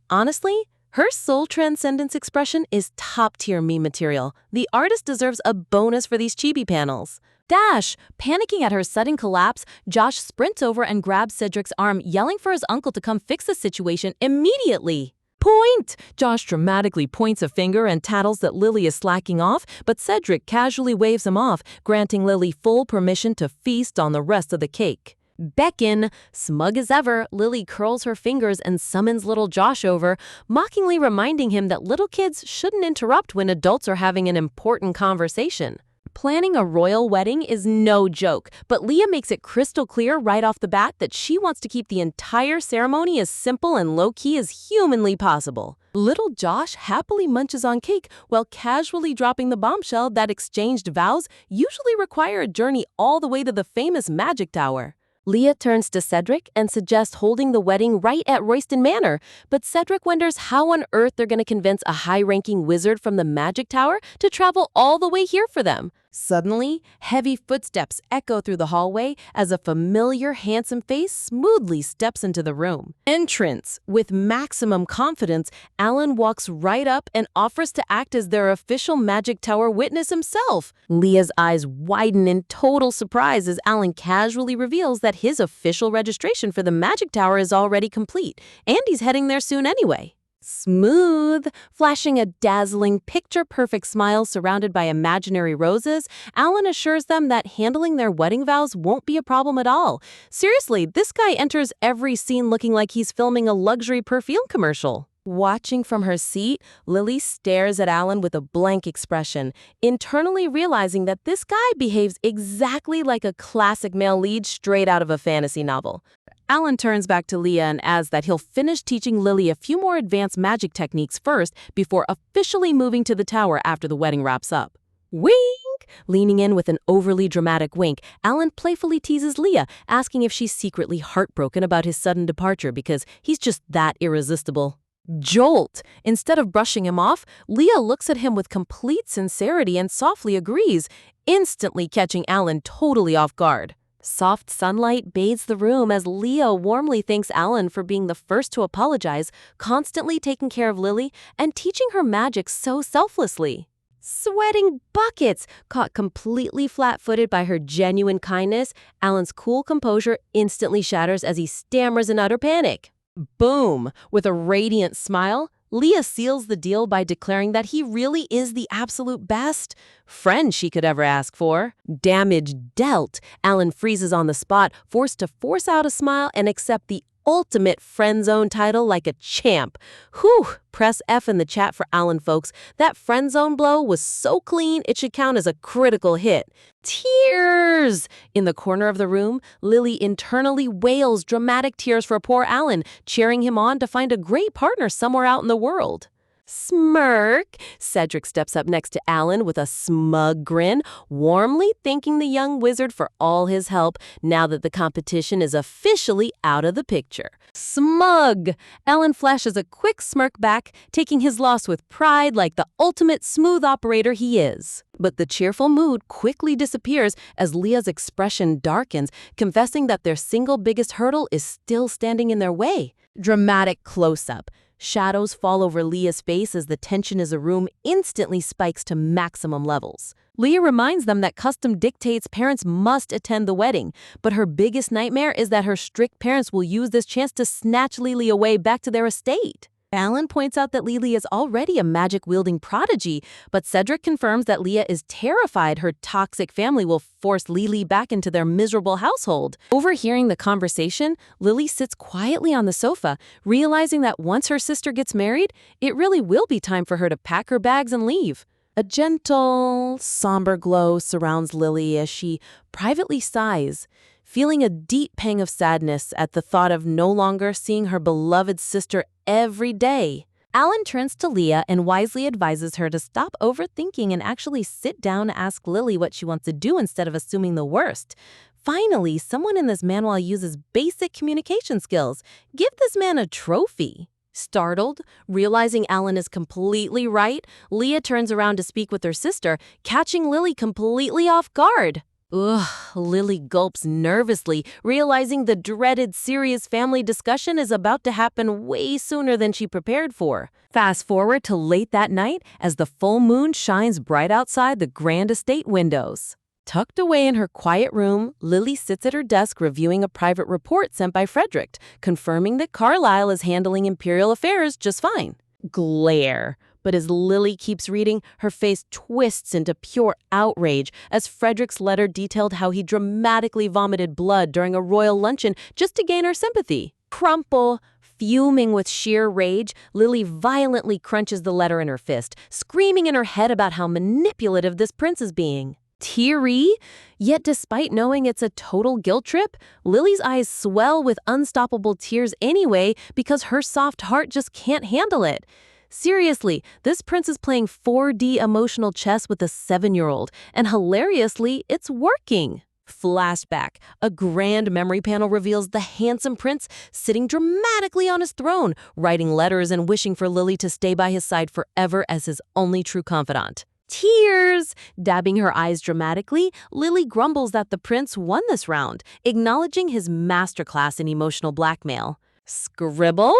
Honestly, her soul transcendence expression is top-tier meme material. The artist deserves a bonus for these chibi panels. Dash! Panicking at her sudden collapse, Josh sprints over and grabs Cedric's arm, yelling for his uncle to come fix the situation immediately. Point! Josh dramatically points a finger and tattles that Lily is slacking off, but Cedric casually waves him off, granting Lily full permission to feast on the rest of the cake. Beckon. Smug as ever, Lily curls her fingers and summons little Josh over, mockingly reminding him that little kids shouldn't interrupt when adults are having an important conversation. Planning a royal wedding is no joke, but Leah makes it crystal clear right off the bat that she wants to keep the entire ceremony as simple and low-key as humanly possible. Little Josh happily munches on cake while casually dropping the bombshell that exchanged vows usually require a journey all the way to the famous Magic Tower. Leah turns to Cedric and suggests holding the wedding right at Royston Manor, but Cedric wonders how on earth they're going to convince a high-ranking wizard from the Magic Tower to travel all the way here for them. Suddenly, heavy footsteps echo through the hallway as a familiar, handsome face smoothly steps into the room. Entrance. With maximum confidence, Alan walks right up and offers to act as their official Magic Tower witness himself. Leah's eyes widen in total surprise as Alan casually reveals that his official registration for the Magic Tower is already complete, and he's heading there soon anyway. Smooth. Flashing a dazzling, picture-perfect smile surrounded by imaginary roses, Alan assures them that handling their wedding vows won't be a problem at all. Seriously, this guy enters every scene looking like he's filming a luxury perfume commercial. Watching from her seat, Lily stares at Alan with a blank expression, internally realizing that this guy behaves exactly like a classic male lead straight out of a fantasy novel. Alan turns back to Leah and adds that he'll finish teaching Lily a few more advanced magic techniques first before officially moving to the tower after the wedding wraps up. Wink! Leaning in with an overly dramatic wink, Alan playfully teases Leah, asking if she's secretly heartbroken about his sudden departure because he's just that irresistible. Jolt! Instead of brushing him off, Leah looks at him with complete sincerity and softly agrees, instantly catching Alan totally off guard. Soft sunlight bathes the room as Leah warmly thanks Alan for being the first to apologize, constantly taking care of Lily, and teaching her magic so selflessly. Sweating buckets! Caught completely flat-footed by her genuine kindness, Alan's cool composure instantly shatters as he stammers in utter panic. Boom! With a radiant smile, Leah seals the deal by declaring that he really is the absolute best friend she could ever ask for. Damage dealt. Alan freezes on the spot, forced to force out a smile and accept the ultimate friend zone title like a champ. Whew! Press F in the chat for Alan, folks. That friend zone blow was so clean it should count as a critical hit. Tears! In the corner of the room, Lily internally wails dramatic tears for poor Alan, cheering him on to find a great partner somewhere out in the world. Smirk! Cedric steps up next to Alan with a smug grin, warmly thanking the young wizard for all his help now that the competition is officially out of the picture. Smug! Alan flashes a quick smirk back, taking his loss with pride like the ultimate smooth operator he is. But the cheerful mood quickly disappears as Leah's expression darkens, confessing that their single biggest hurdle is still standing in their way. Dramatic close-up. Shadows fall over Leah's face as the tension in the room instantly spikes to maximum levels. Leah reminds them that custom dictates parents must attend the wedding, but her biggest nightmare is that her strict parents will use this chance to snatch Lily away back to their estate. Alan points out that Lily is already a magic-wielding prodigy, but Cedric confirms that Leah is terrified her toxic family will force Lily back into their miserable household. Overhearing the conversation, Lily sits quietly on the sofa, realizing that once her sister gets married, it really will be time for her to pack her bags and leave. A gentle, somber glow surrounds Lily as she privately sighs, feeling a deep pang of sadness at the thought of no longer seeing her beloved sister every day. Alan turns to Leah and wisely advises her to stop overthinking and actually sit down and ask Lily what she wants to do instead of assuming the worst. Finally, someone in this manual uses basic communication skills. Give this man a trophy. Startled, realizing Alan is completely right, Leah turns around to speak with her sister, catching Lily completely off guard. Ugh, Lily gulps nervously, realizing the dreaded serious family discussion is about to happen way sooner than she prepared for. Fast forward to late that night as the full moon shines bright outside the grand estate windows. Tucked away in her quiet room, Lily sits at her desk reviewing a private report sent by Frederick, confirming that Carlisle is handling imperial affairs just fine. Glare. But as Lily keeps reading, her face twists into pure outrage as Frederick's letter detailed how he dramatically vomited blood during a royal luncheon just to gain her sympathy. Crumple. Fuming with sheer rage, Lily violently crunches the letter in her fist, screaming in her head about how manipulative this prince is being. Teary? Yet despite knowing it's a total guilt trip, Lily's eyes swell with unstoppable tears anyway because her soft heart just can't handle it. Seriously, this prince is playing 4D emotional chess with a 7-year-old, and hilariously, it's working. Flashback. A grand memory panel reveals the handsome prince sitting dramatically on his throne, writing letters and wishing for Lily to stay by his side forever as his only true confidant. Tears! Dabbing her eyes dramatically, Lily grumbles that the prince won this round, acknowledging his masterclass in emotional blackmail. Scribble?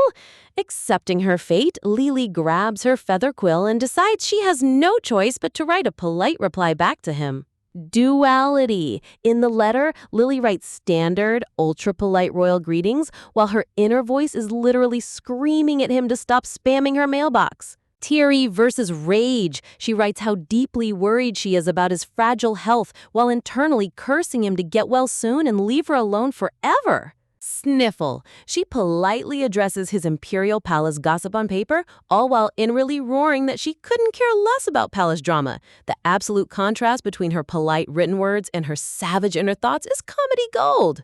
Accepting her fate, Lily grabs her feather quill and decides she has no choice but to write a polite reply back to him. Duality. In the letter, Lily writes standard, ultra-polite royal greetings, while her inner voice is literally screaming at him to stop spamming her mailbox. Teary versus rage. She writes how deeply worried she is about his fragile health while internally cursing him to get well soon and leave her alone forever. Sniffle. She politely addresses his imperial palace gossip on paper, all while inwardly roaring that she couldn't care less about palace drama. The absolute contrast between her polite written words and her savage inner thoughts is comedy gold.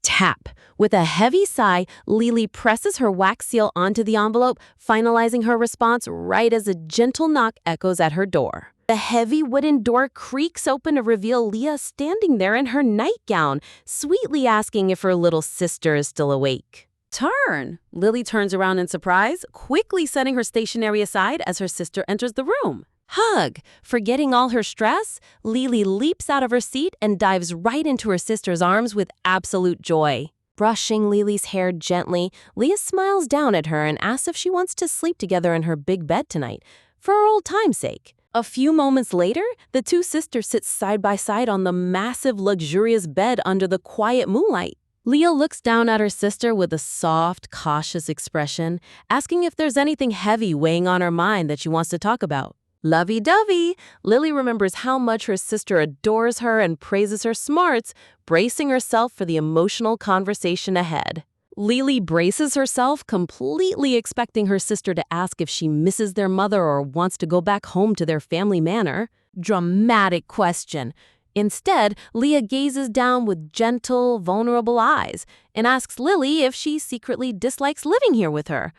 Tap. With a heavy sigh, Lily presses her wax seal onto the envelope, finalizing her response right as a gentle knock echoes at her door. The heavy wooden door creaks open to reveal Leah standing there in her nightgown, sweetly asking if her little sister is still awake. Turn. Lily turns around in surprise, quickly setting her stationery aside as her sister enters the room. Hug. Forgetting all her stress, Lily leaps out of her seat and dives right into her sister's arms with absolute joy. Brushing Lily's hair gently, Leah smiles down at her and asks if she wants to sleep together in her big bed tonight, for old time's sake. A few moments later, the two sisters sit side by side on the massive, luxurious bed under the quiet moonlight. Leah looks down at her sister with a soft, cautious expression, asking if there's anything heavy weighing on her mind that she wants to talk about. Lovey-dovey, Lily remembers how much her sister adores her and praises her smarts, bracing herself for the emotional conversation ahead. Lily braces herself, completely expecting her sister to ask if she misses their mother or wants to go back home to their family manor. Dramatic question. Instead, Leah gazes down with gentle, vulnerable eyes and asks Lily if she secretly dislikes living here with her.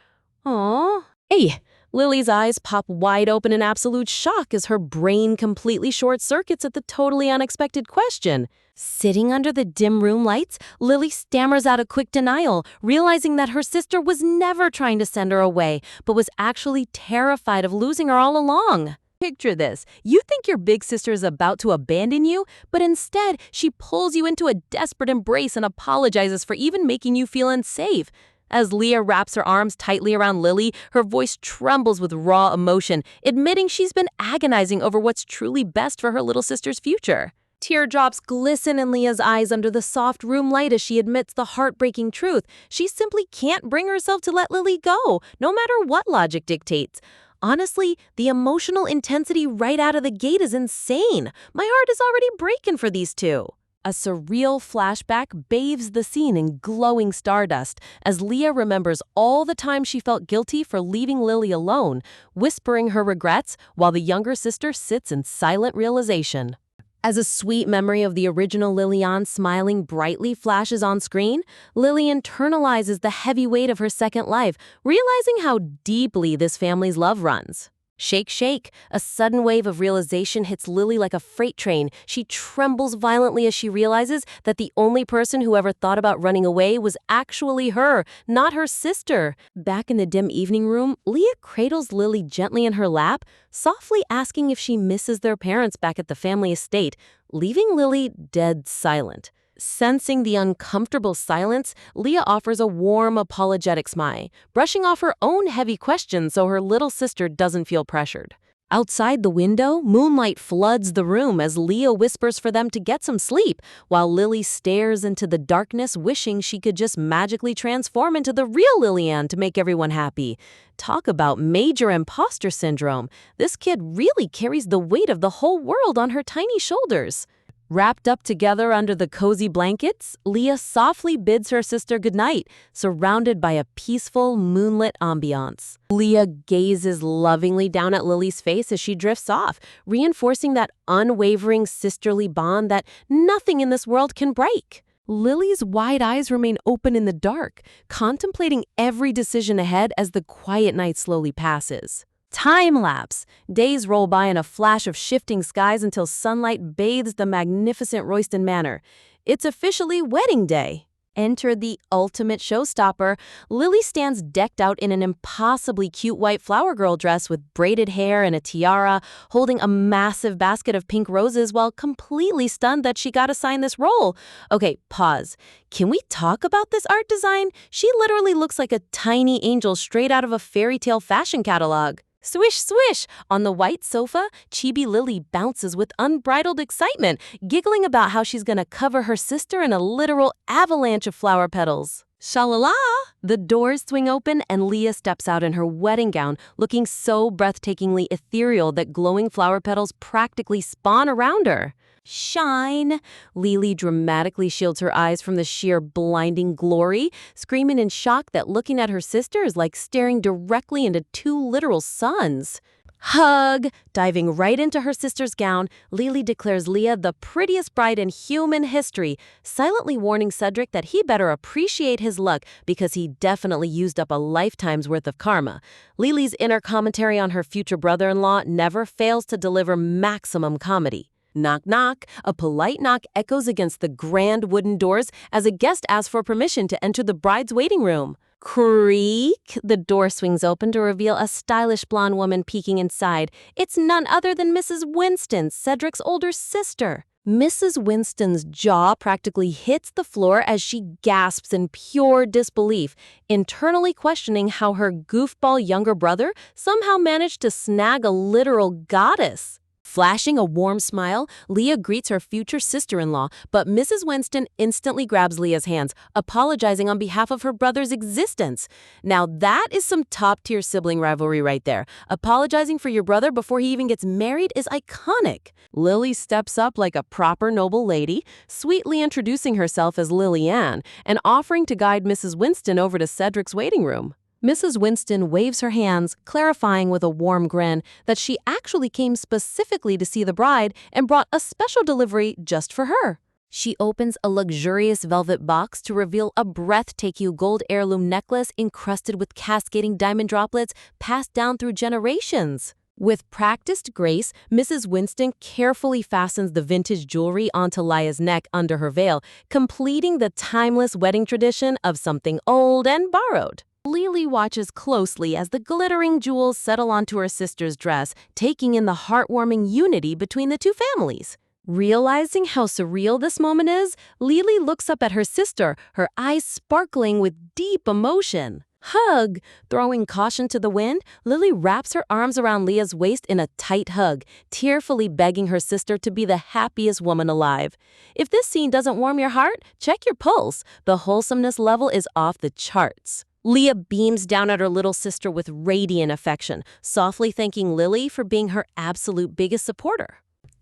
Aww. Hey! Lily's eyes pop wide open in absolute shock as her brain completely short-circuits at the totally unexpected question. Sitting under the dim room lights, Lily stammers out a quick denial, realizing that her sister was never trying to send her away, but was actually terrified of losing her all along. Picture this. You think your big sister is about to abandon you, but instead, she pulls you into a desperate embrace and apologizes for even making you feel unsafe. As Leah wraps her arms tightly around Lily, her voice trembles with raw emotion, admitting she's been agonizing over what's truly best for her little sister's future. Teardrops glisten in Leah's eyes under the soft room light as she admits the heartbreaking truth. She simply can't bring herself to let Lily go, no matter what logic dictates. Honestly, the emotional intensity right out of the gate is insane. My heart is already breaking for these two. A surreal flashback bathes the scene in glowing stardust as Leah remembers all the time she felt guilty for leaving Lily alone, whispering her regrets while the younger sister sits in silent realization. As a sweet memory of the original Lillian smiling brightly flashes on screen, Lily internalizes the heavy weight of her second life, realizing how deeply this family's love runs. Shake, shake. A sudden wave of realization hits Lily like a freight train. She trembles violently as she realizes that the only person who ever thought about running away was actually her, not her sister. Back in the dim evening room, Leah cradles Lily gently in her lap, softly asking if she misses their parents back at the family estate, leaving Lily dead silent. Sensing the uncomfortable silence, Leah offers a warm, apologetic smile, brushing off her own heavy questions so her little sister doesn't feel pressured. Outside the window, moonlight floods the room as Leah whispers for them to get some sleep, while Lily stares into the darkness wishing she could just magically transform into the real Lillian to make everyone happy. Talk about major imposter syndrome. This kid really carries the weight of the whole world on her tiny shoulders. Wrapped up together under the cozy blankets, Leah softly bids her sister goodnight, surrounded by a peaceful, moonlit ambiance. Leah gazes lovingly down at Lily's face as she drifts off, reinforcing that unwavering sisterly bond that nothing in this world can break. Lily's wide eyes remain open in the dark, contemplating every decision ahead as the quiet night slowly passes. Time lapse. Days roll by in a flash of shifting skies until sunlight bathes the magnificent Royston Manor. It's officially wedding day. Enter the ultimate showstopper. Lily stands decked out in an impossibly cute white flower girl dress with braided hair and a tiara, holding a massive basket of pink roses while completely stunned that she got assigned this role. Okay, pause. Can we talk about this art design? She literally looks like a tiny angel straight out of a fairy tale fashion catalog. Swish, swish! On the white sofa, Chibi Lily bounces with unbridled excitement, giggling about how she's gonna cover her sister in a literal avalanche of flower petals. Shalala! The doors swing open and Leah steps out in her wedding gown, looking so breathtakingly ethereal that glowing flower petals practically spawn around her. Shine! Lily dramatically shields her eyes from the sheer blinding glory, screaming in shock that looking at her sister is like staring directly into two literal suns. Hug! Diving right into her sister's gown, Lily declares Leah the prettiest bride in human history, silently warning Cedric that he better appreciate his luck because he definitely used up a lifetime's worth of karma. Lily's inner commentary on her future brother-in-law never fails to deliver maximum comedy. Knock, knock. A polite knock echoes against the grand wooden doors as a guest asks for permission to enter the bride's waiting room. Creak! The door swings open to reveal a stylish blonde woman peeking inside. It's none other than Mrs. Winston, Cedric's older sister. Mrs. Winston's jaw practically hits the floor as she gasps in pure disbelief, internally questioning how her goofball younger brother somehow managed to snag a literal goddess. Flashing a warm smile, Leah greets her future sister-in-law, but Mrs. Winston instantly grabs Leah's hands, apologizing on behalf of her brother's existence. Now that is some top-tier sibling rivalry right there. Apologizing for your brother before he even gets married is iconic. Lily steps up like a proper noble lady, sweetly introducing herself as Lillian and offering to guide Mrs. Winston over to Cedric's waiting room. Mrs. Winston waves her hands, clarifying with a warm grin that she actually came specifically to see the bride and brought a special delivery just for her. She opens a luxurious velvet box to reveal a breathtaking gold heirloom necklace encrusted with cascading diamond droplets passed down through generations. With practiced grace, Mrs. Winston carefully fastens the vintage jewelry onto Lia's neck under her veil, completing the timeless wedding tradition of something old and borrowed. Lily watches closely as the glittering jewels settle onto her sister's dress, taking in the heartwarming unity between the two families. Realizing how surreal this moment is, Lily looks up at her sister, her eyes sparkling with deep emotion. Hug! Throwing caution to the wind, Lily wraps her arms around Leah's waist in a tight hug, tearfully begging her sister to be the happiest woman alive. If this scene doesn't warm your heart, check your pulse. The wholesomeness level is off the charts. Leah beams down at her little sister with radiant affection, softly thanking Lily for being her absolute biggest supporter.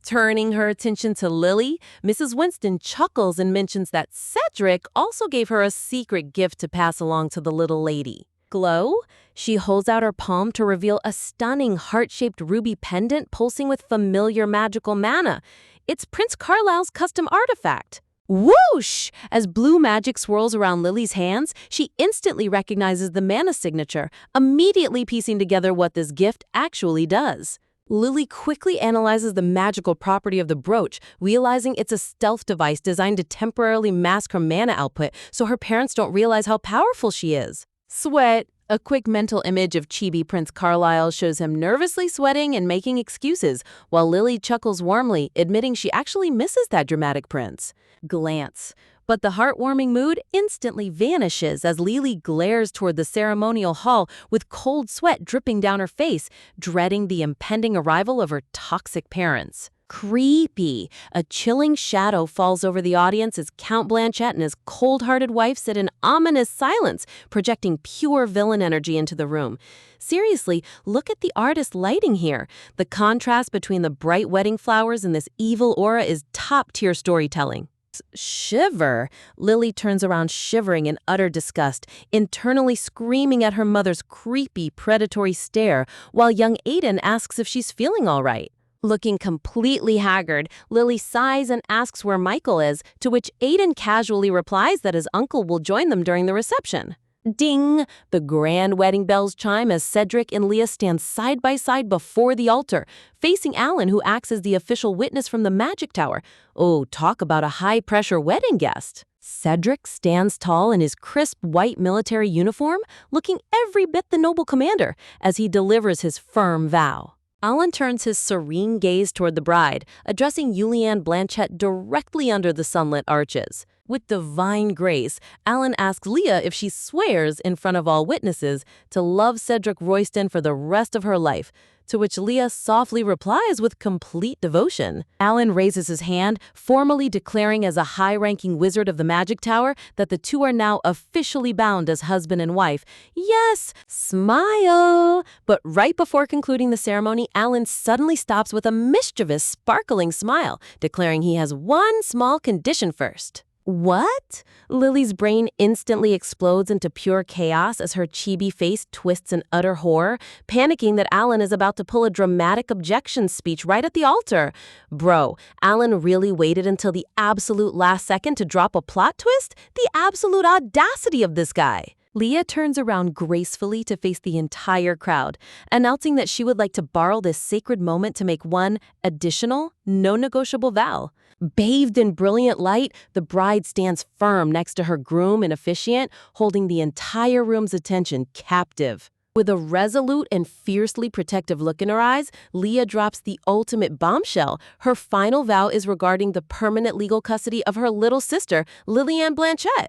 Turning her attention to Lily, Mrs. Winston chuckles and mentions that Cedric also gave her a secret gift to pass along to the little lady. Glow? She holds out her palm to reveal a stunning heart-shaped ruby pendant pulsing with familiar magical mana. It's Prince Carlisle's custom artifact. Whoosh! As blue magic swirls around Lily's hands, she instantly recognizes the mana signature, immediately piecing together what this gift actually does. Lily quickly analyzes the magical property of the brooch, realizing it's a stealth device designed to temporarily mask her mana output so her parents don't realize how powerful she is. Sweat. A quick mental image of chibi Prince Carlisle shows him nervously sweating and making excuses, while Lily chuckles warmly, admitting she actually misses that dramatic prince. Glance. But the heartwarming mood instantly vanishes as Lily glares toward the ceremonial hall with cold sweat dripping down her face, dreading the impending arrival of her toxic parents. Creepy. A chilling shadow falls over the audience as Count Blanchett and his cold-hearted wife sit in ominous silence, projecting pure villain energy into the room. Seriously, look at the artist's lighting here. The contrast between the bright wedding flowers and this evil aura is top-tier storytelling. Shiver. Lily turns around shivering in utter disgust, internally screaming at her mother's creepy, predatory stare, while young Aiden asks if she's feeling all right. Looking completely haggard, Lily sighs and asks where Michael is, to which Aiden casually replies that his uncle will join them during the reception. Ding! The grand wedding bells chime as Cedric and Leah stand side by side before the altar, facing Alan, who acts as the official witness from the magic tower. Oh, talk about a high-pressure wedding guest. Cedric stands tall in his crisp white military uniform, looking every bit the noble commander, as he delivers his firm vow. Alan turns his serene gaze toward the bride, addressing Julianne Blanchett directly under the sunlit arches. With divine grace, Alan asks Leah if she swears in front of all witnesses to love Cedric Royston for the rest of her life, to which Leah softly replies with complete devotion. Alan raises his hand, formally declaring as a high-ranking wizard of the Magic Tower that the two are now officially bound as husband and wife. Yes, smile! But right before concluding the ceremony, Alan suddenly stops with a mischievous, sparkling smile, declaring he has one small condition first. What? Lily's brain instantly explodes into pure chaos as her chibi face twists in utter horror, panicking that Alan is about to pull a dramatic objection speech right at the altar. Bro, Alan really waited until the absolute last second to drop a plot twist? The absolute audacity of this guy. Leah turns around gracefully to face the entire crowd, announcing that she would like to borrow this sacred moment to make one additional, no-negotiable vow. Bathed in brilliant light, the bride stands firm next to her groom and officiant, holding the entire room's attention captive. With a resolute and fiercely protective look in her eyes, Leah drops the ultimate bombshell. Her final vow is regarding the permanent legal custody of her little sister, Lillian Blanchett.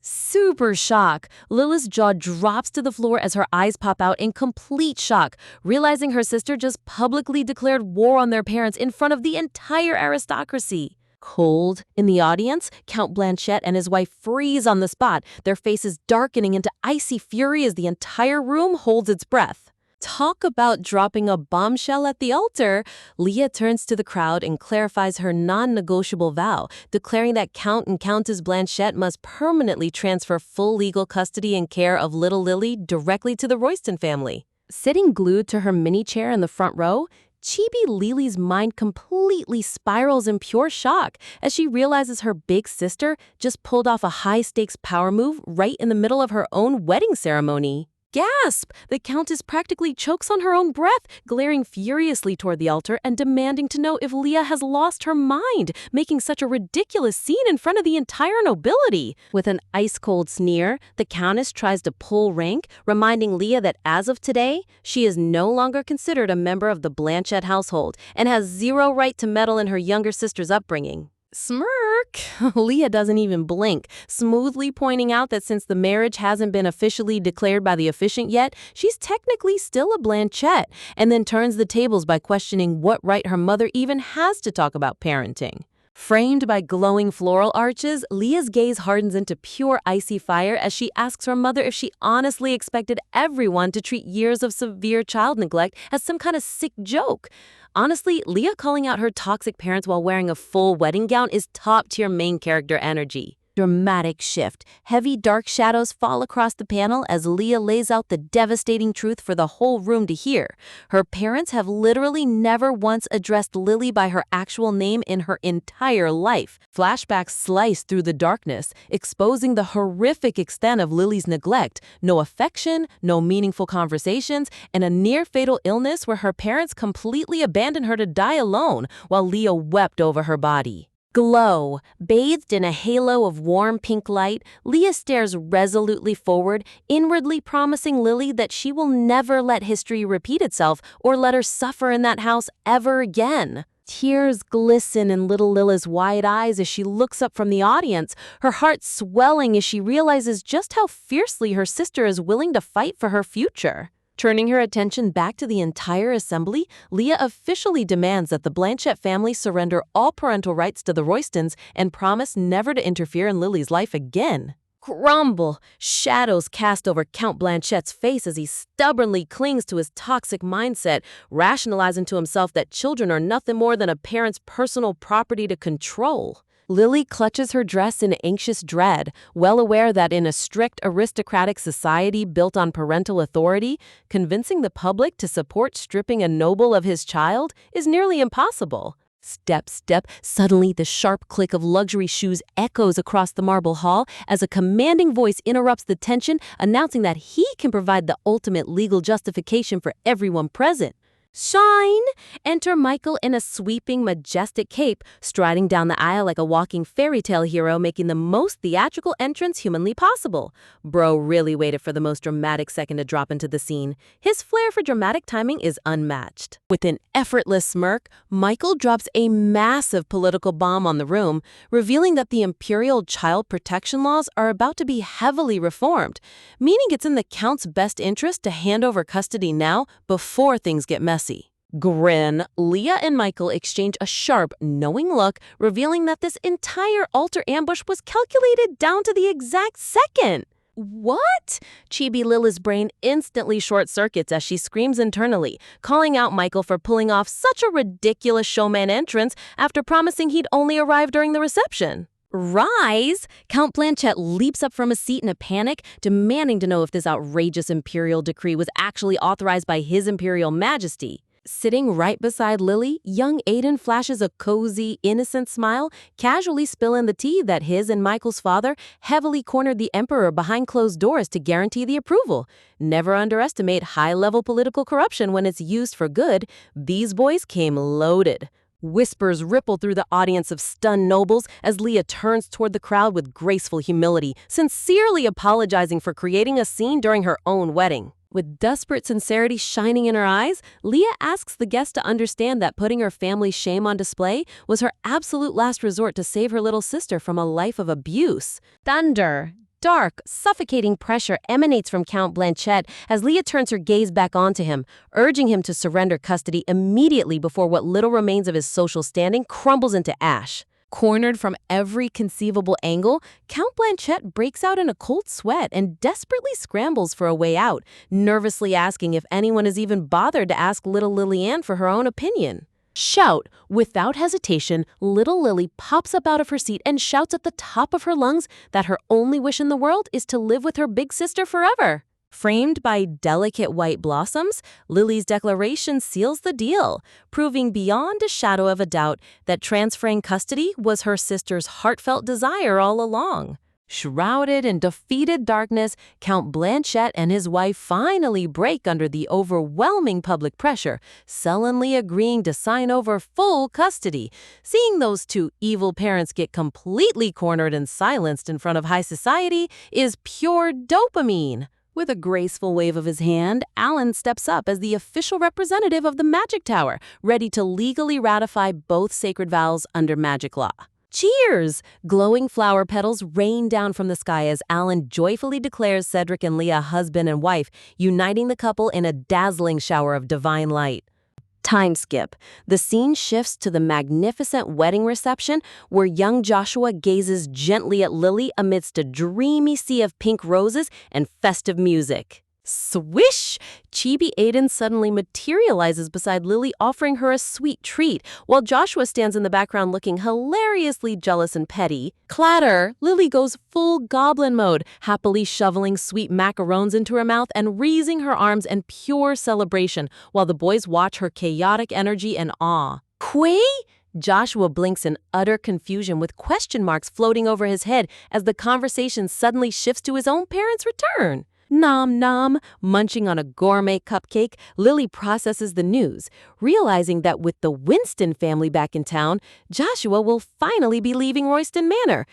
Super shock. Lila's jaw drops to the floor as her eyes pop out in complete shock, realizing her sister just publicly declared war on their parents in front of the entire aristocracy. Cold. In the audience, Count Blanchett and his wife freeze on the spot, their faces darkening into icy fury as the entire room holds its breath. Talk about dropping a bombshell at the altar. Leah turns to the crowd and clarifies her non-negotiable vow, declaring that Count and Countess Blanchett must permanently transfer full legal custody and care of little Lily directly to the Royston family. Sitting glued to her mini chair in the front row, Chibi Lily's mind completely spirals in pure shock as she realizes her big sister just pulled off a high-stakes power move right in the middle of her own wedding ceremony. Gasp! The Countess practically chokes on her own breath, glaring furiously toward the altar and demanding to know if Leah has lost her mind, making such a ridiculous scene in front of the entire nobility. With an ice-cold sneer, the Countess tries to pull rank, reminding Leah that as of today, she is no longer considered a member of the Blanchett household and has zero right to meddle in her younger sister's upbringing. Smirk. Leah doesn't even blink, smoothly pointing out that since the marriage hasn't been officially declared by the officiant yet, she's technically still a Blanchette, and then turns the tables by questioning what right her mother even has to talk about parenting. Framed by glowing floral arches, Leah's gaze hardens into pure icy fire as she asks her mother if she honestly expected everyone to treat years of severe child neglect as some kind of sick joke. Honestly, Leah calling out her toxic parents while wearing a full wedding gown is top-tier main character energy. Dramatic shift. Heavy dark shadows fall across the panel as Leah lays out the devastating truth for the whole room to hear. Her parents have literally never once addressed Lily by her actual name in her entire life. Flashbacks slice through the darkness, exposing the horrific extent of Lily's neglect. No affection, no meaningful conversations, and a near-fatal illness where her parents completely abandoned her to die alone while Leah wept over her body. Glow. Bathed in a halo of warm pink light, Leah stares resolutely forward, inwardly promising Lily that she will never let history repeat itself or let her suffer in that house ever again. Tears glisten in little Lila's wide eyes as she looks up from the audience, her heart swelling as she realizes just how fiercely her sister is willing to fight for her future. Turning her attention back to the entire assembly, Leah officially demands that the Blanchette family surrender all parental rights to the Roystons and promise never to interfere in Lily's life again. Grumble! Shadows cast over Count Blanchette's face as he stubbornly clings to his toxic mindset, rationalizing to himself that children are nothing more than a parent's personal property to control. Lily clutches her dress in anxious dread, well aware that in a strict aristocratic society built on parental authority, convincing the public to support stripping a noble of his child is nearly impossible. Step, step. Suddenly, the sharp click of luxury shoes echoes across the marble hall as a commanding voice interrupts the tension, announcing that he can provide the ultimate legal justification for everyone present. Shine! Enter Michael in a sweeping, majestic cape, striding down the aisle like a walking fairy tale hero, making the most theatrical entrance humanly possible. Bro really waited for the most dramatic second to drop into the scene. His flair for dramatic timing is unmatched. With an effortless smirk, Michael drops a massive political bomb on the room, revealing that the imperial child protection laws are about to be heavily reformed, meaning it's in the Count's best interest to hand over custody now before things get messy. Grin. Leah and Michael exchange a sharp, knowing look, revealing that this entire altar ambush was calculated down to the exact second. What? Chibi Lila's brain instantly short-circuits as she screams internally, calling out Michael for pulling off such a ridiculous showman entrance after promising he'd only arrive during the reception. Rise! Count Blanchette leaps up from his seat in a panic, demanding to know if this outrageous imperial decree was actually authorized by His Imperial Majesty. Sitting right beside Lily, young Aiden flashes a cozy, innocent smile, casually spilling the tea that his and Michael's father heavily cornered the emperor behind closed doors to guarantee the approval. Never underestimate high-level political corruption when it's used for good. These boys came loaded. Whispers ripple through the audience of stunned nobles as Leah turns toward the crowd with graceful humility, sincerely apologizing for creating a scene during her own wedding. With desperate sincerity shining in her eyes, Leah asks the guests to understand that putting her family's shame on display was her absolute last resort to save her little sister from a life of abuse. Thunder. Dark, suffocating pressure emanates from Count Blanchette as Leah turns her gaze back onto him, urging him to surrender custody immediately before what little remains of his social standing crumbles into ash. Cornered from every conceivable angle, Count Blanchette breaks out in a cold sweat and desperately scrambles for a way out, nervously asking if anyone has even bothered to ask little Lillian for her own opinion. Shout! Without hesitation, little Lily pops up out of her seat and shouts at the top of her lungs that her only wish in the world is to live with her big sister forever. Framed by delicate white blossoms, Lily's declaration seals the deal, proving beyond a shadow of a doubt that transferring custody was her sister's heartfelt desire all along. Shrouded in defeated darkness, Count Blanchette and his wife finally break under the overwhelming public pressure, sullenly agreeing to sign over full custody. Seeing those two evil parents get completely cornered and silenced in front of high society is pure dopamine. With a graceful wave of his hand, Alan steps up as the official representative of the Magic Tower, ready to legally ratify both sacred vows under magic law. Cheers! Glowing flower petals rain down from the sky as Alan joyfully declares Cedric and Leah husband and wife, uniting the couple in a dazzling shower of divine light. Time skip. The scene shifts to the magnificent wedding reception where young Joshua gazes gently at Lily amidst a dreamy sea of pink roses and festive music. Swish! Chibi Aiden suddenly materializes beside Lily, offering her a sweet treat, while Joshua stands in the background looking hilariously jealous and petty. Clatter! Lily goes full goblin mode, happily shoveling sweet macarons into her mouth and raising her arms in pure celebration, while the boys watch her chaotic energy and awe. Quay? Joshua blinks in utter confusion with question marks floating over his head as the conversation suddenly shifts to his own parents' return. Nom nom, munching on a gourmet cupcake, Lily processes the news, realizing that with the Winston family back in town, Joshua will finally be leaving Royston Manor.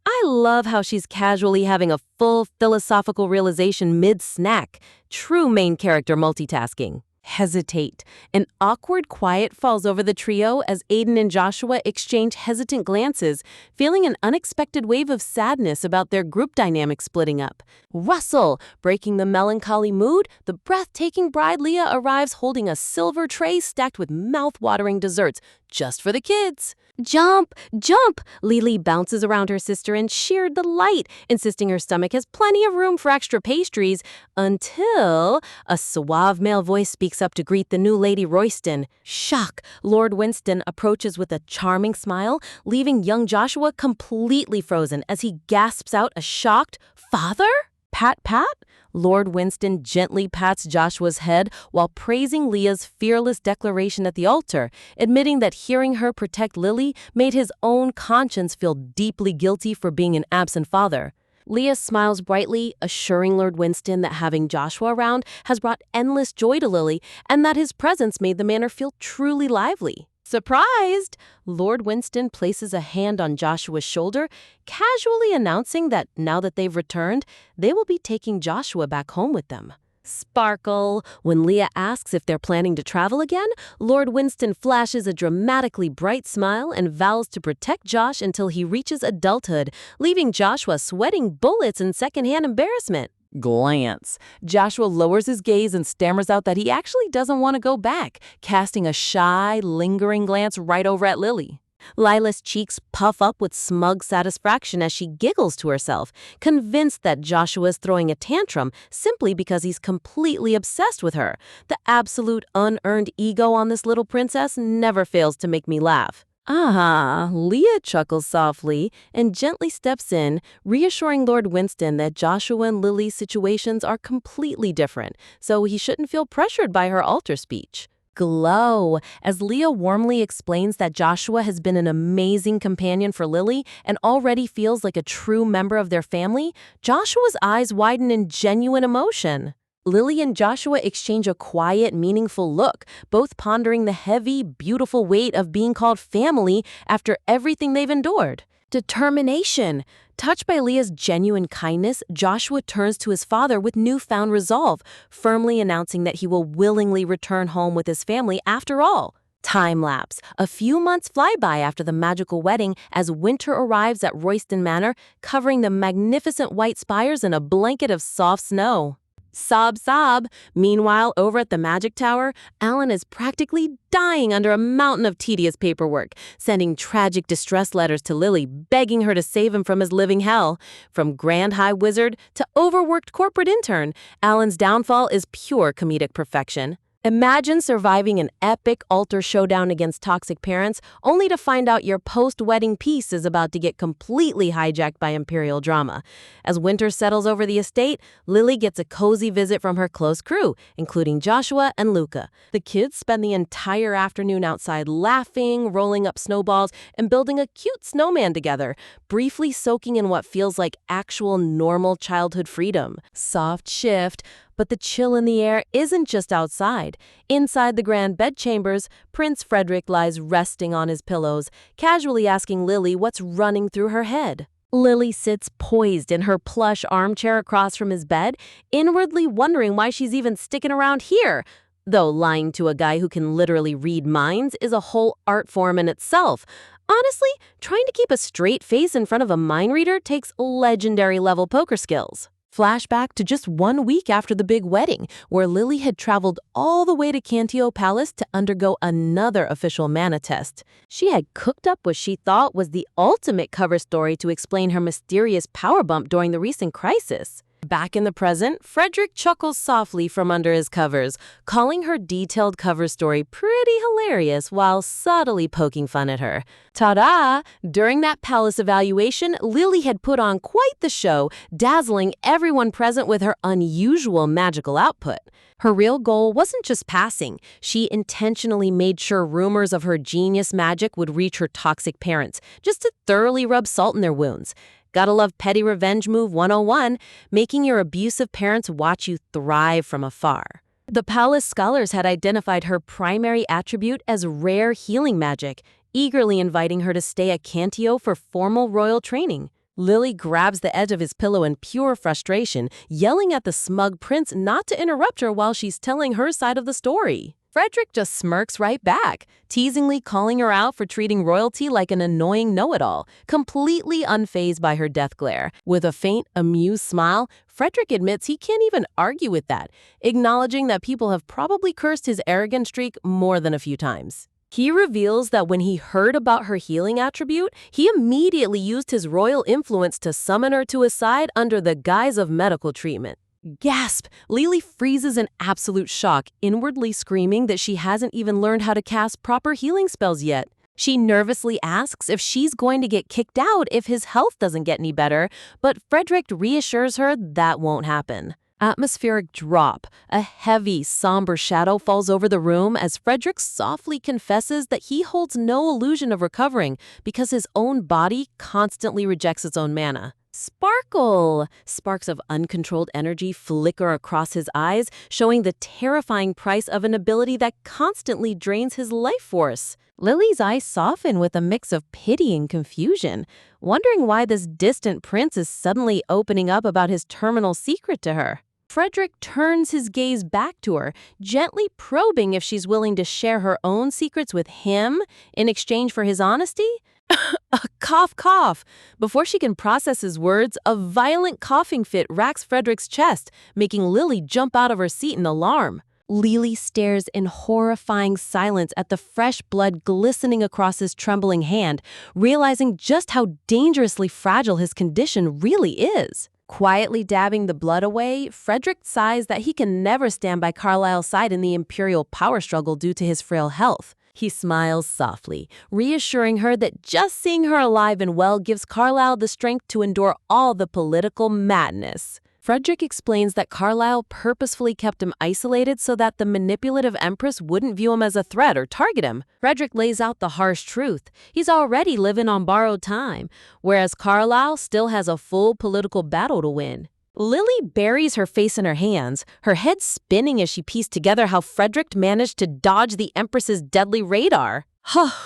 I love how she's casually having a full philosophical realization mid-snack. True main character multitasking. Hesitate. An awkward quiet falls over the trio as Aiden and Joshua exchange hesitant glances, feeling an unexpected wave of sadness about their group dynamic splitting up. Rustle! Breaking the melancholy mood, the breathtaking bride Leah arrives holding a silver tray stacked with mouth-watering desserts, just for the kids. Jump! Jump! Lily bounces around her sister in sheer delight, insisting her stomach has plenty of room for extra pastries, until a suave male voice speaks up to greet the new Lady Royston. Shock! Lord Winston approaches with a charming smile, leaving young Joshua completely frozen as he gasps out a shocked, "Father?" Pat pat? Lord Winston gently pats Joshua's head while praising Leah's fearless declaration at the altar, admitting that hearing her protect Lily made his own conscience feel deeply guilty for being an absent father. Leah smiles brightly, assuring Lord Winston that having Joshua around has brought endless joy to Lily and that his presence made the manor feel truly lively. Surprised! Lord Winston places a hand on Joshua's shoulder, casually announcing that now that they've returned, they will be taking Joshua back home with them. Sparkle! When Leah asks if they're planning to travel again, Lord Winston flashes a dramatically bright smile and vows to protect Josh until he reaches adulthood, leaving Joshua sweating bullets in secondhand embarrassment. Glance. Joshua lowers his gaze and stammers out that he actually doesn't want to go back, casting a shy, lingering glance right over at Lily. Lila's cheeks puff up with smug satisfaction as she giggles to herself, convinced that Joshua is throwing a tantrum simply because he's completely obsessed with her. The absolute unearned ego on this little princess never fails to make me laugh. Ah, Leah chuckles softly and gently steps in, reassuring Lord Winston that Joshua and Lily's situations are completely different, so he shouldn't feel pressured by her altar speech. Glow, as Leah warmly explains that Joshua has been an amazing companion for Lily and already feels like a true member of their family, Joshua's eyes widen in genuine emotion. Lily and Joshua exchange a quiet, meaningful look, both pondering the heavy, beautiful weight of being called family after everything they've endured. Determination. Touched by Leah's genuine kindness, Joshua turns to his father with newfound resolve, firmly announcing that he will willingly return home with his family after all. Time lapse. A few months fly by after the magical wedding as winter arrives at Royston Manor, covering the magnificent white spires in a blanket of soft snow. Sob, sob. Meanwhile, over at the Magic Tower, Alan is practically dying under a mountain of tedious paperwork, sending tragic distress letters to Lily, begging her to save him from his living hell. From Grand High Wizard to overworked corporate intern, Alan's downfall is pure comedic perfection. Imagine surviving an epic altar showdown against toxic parents, only to find out your post-wedding peace is about to get completely hijacked by imperial drama. As winter settles over the estate, Lily gets a cozy visit from her close crew, including Joshua and Luca. The kids spend the entire afternoon outside laughing, rolling up snowballs, and building a cute snowman together, briefly soaking in what feels like actual normal childhood freedom. Soft shift. But the chill in the air isn't just outside. Inside the grand bedchambers, Prince Frederick lies resting on his pillows, casually asking Lily what's running through her head. Lily sits poised in her plush armchair across from his bed, inwardly wondering why she's even sticking around here. Though lying to a guy who can literally read minds is a whole art form in itself. Honestly, trying to keep a straight face in front of a mind reader takes legendary level poker skills. Flashback to just 1 week after the big wedding, where Lily had traveled all the way to Cantio Palace to undergo another official mana test. She had cooked up what she thought was the ultimate cover story to explain her mysterious power bump during the recent crisis. Back in the present, Frederick chuckles softly from under his covers, calling her detailed cover story pretty hilarious while subtly poking fun at her. Ta-da! During that palace evaluation, Lily had put on quite the show, dazzling everyone present with her unusual magical output. Her real goal wasn't just passing. She intentionally made sure rumors of her genius magic would reach her toxic parents, just to thoroughly rub salt in their wounds. Gotta love petty revenge move 101, making your abusive parents watch you thrive from afar. The palace scholars had identified her primary attribute as rare healing magic, eagerly inviting her to stay at Cantio for formal royal training. Lily grabs the edge of his pillow in pure frustration, yelling at the smug prince not to interrupt her while she's telling her side of the story. Frederick just smirks right back, teasingly calling her out for treating royalty like an annoying know-it-all, completely unfazed by her death glare. With a faint, amused smile, Frederick admits he can't even argue with that, acknowledging that people have probably cursed his arrogant streak more than a few times. He reveals that when he heard about her healing attribute, he immediately used his royal influence to summon her to his side under the guise of medical treatment. Gasp! Lily freezes in absolute shock, inwardly screaming that she hasn't even learned how to cast proper healing spells yet. She nervously asks if she's going to get kicked out if his health doesn't get any better, but Frederick reassures her that won't happen. Atmospheric drop. A heavy, somber shadow falls over the room as Frederick softly confesses that he holds no illusion of recovering because his own body constantly rejects its own mana. Sparkle! Sparks of uncontrolled energy flicker across his eyes, showing the terrifying price of an ability that constantly drains his life force. Lily's eyes soften with a mix of pity and confusion, wondering why this distant prince is suddenly opening up about his terminal secret to her. Frederick turns his gaze back to her, gently probing if she's willing to share her own secrets with him in exchange for his honesty. A cough, cough. Before she can process his words, a violent coughing fit racks Frederick's chest, making Lily jump out of her seat in alarm. Lily stares in horrifying silence at the fresh blood glistening across his trembling hand, realizing just how dangerously fragile his condition really is. Quietly dabbing the blood away, Frederick sighs that he can never stand by Carlisle's side in the imperial power struggle due to his frail health. He smiles softly, reassuring her that just seeing her alive and well gives Carlisle the strength to endure all the political madness. Frederick explains that Carlisle purposefully kept him isolated so that the manipulative empress wouldn't view him as a threat or target him. Frederick lays out the harsh truth. He's already living on borrowed time, whereas Carlisle still has a full political battle to win. Lily buries her face in her hands, her head spinning as she pieced together how Frederick managed to dodge the Empress's deadly radar.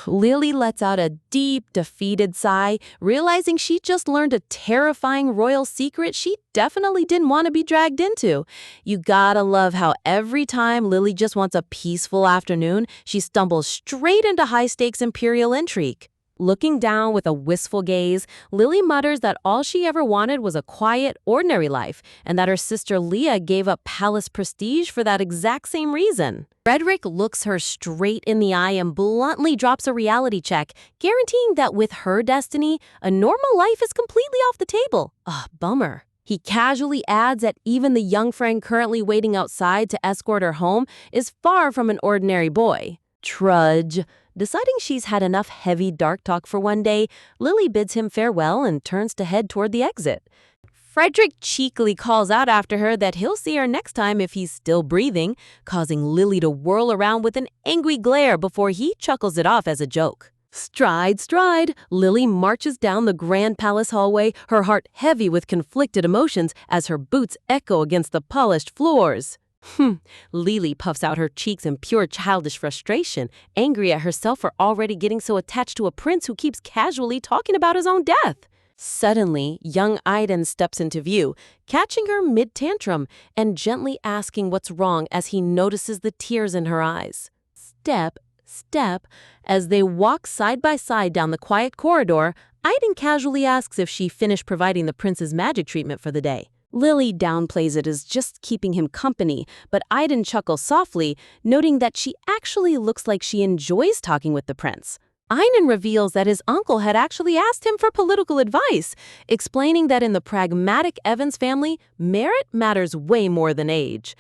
Lily lets out a deep, defeated sigh, realizing she just learned a terrifying royal secret she definitely didn't want to be dragged into. You gotta love how every time Lily just wants a peaceful afternoon, she stumbles straight into high-stakes imperial intrigue. Looking down with a wistful gaze, Lily mutters that all she ever wanted was a quiet, ordinary life, and that her sister Leah gave up palace prestige for that exact same reason. Frederick looks her straight in the eye and bluntly drops a reality check, guaranteeing that with her destiny, a normal life is completely off the table. Bummer. He casually adds that even the young friend currently waiting outside to escort her home is far from an ordinary boy. Trudge. Deciding she's had enough heavy dark talk for one day, Lily bids him farewell and turns to head toward the exit. Frederick cheekily calls out after her that he'll see her next time if he's still breathing, causing Lily to whirl around with an angry glare before he chuckles it off as a joke. Stride, stride, Lily marches down the grand palace hallway, her heart heavy with conflicted emotions as her boots echo against the polished floors. Lily puffs out her cheeks in pure childish frustration, angry at herself for already getting so attached to a prince who keeps casually talking about his own death. Suddenly, young Aiden steps into view, catching her mid-tantrum and gently asking what's wrong as he notices the tears in her eyes. Step, step. As they walk side by side down the quiet corridor, Aiden casually asks if she finished providing the prince's magic treatment for the day. Lily downplays it as just keeping him company, but Aiden chuckles softly, noting that she actually looks like she enjoys talking with the prince. Aiden reveals that his uncle had actually asked him for political advice, explaining that in the pragmatic Evans family, merit matters way more than age.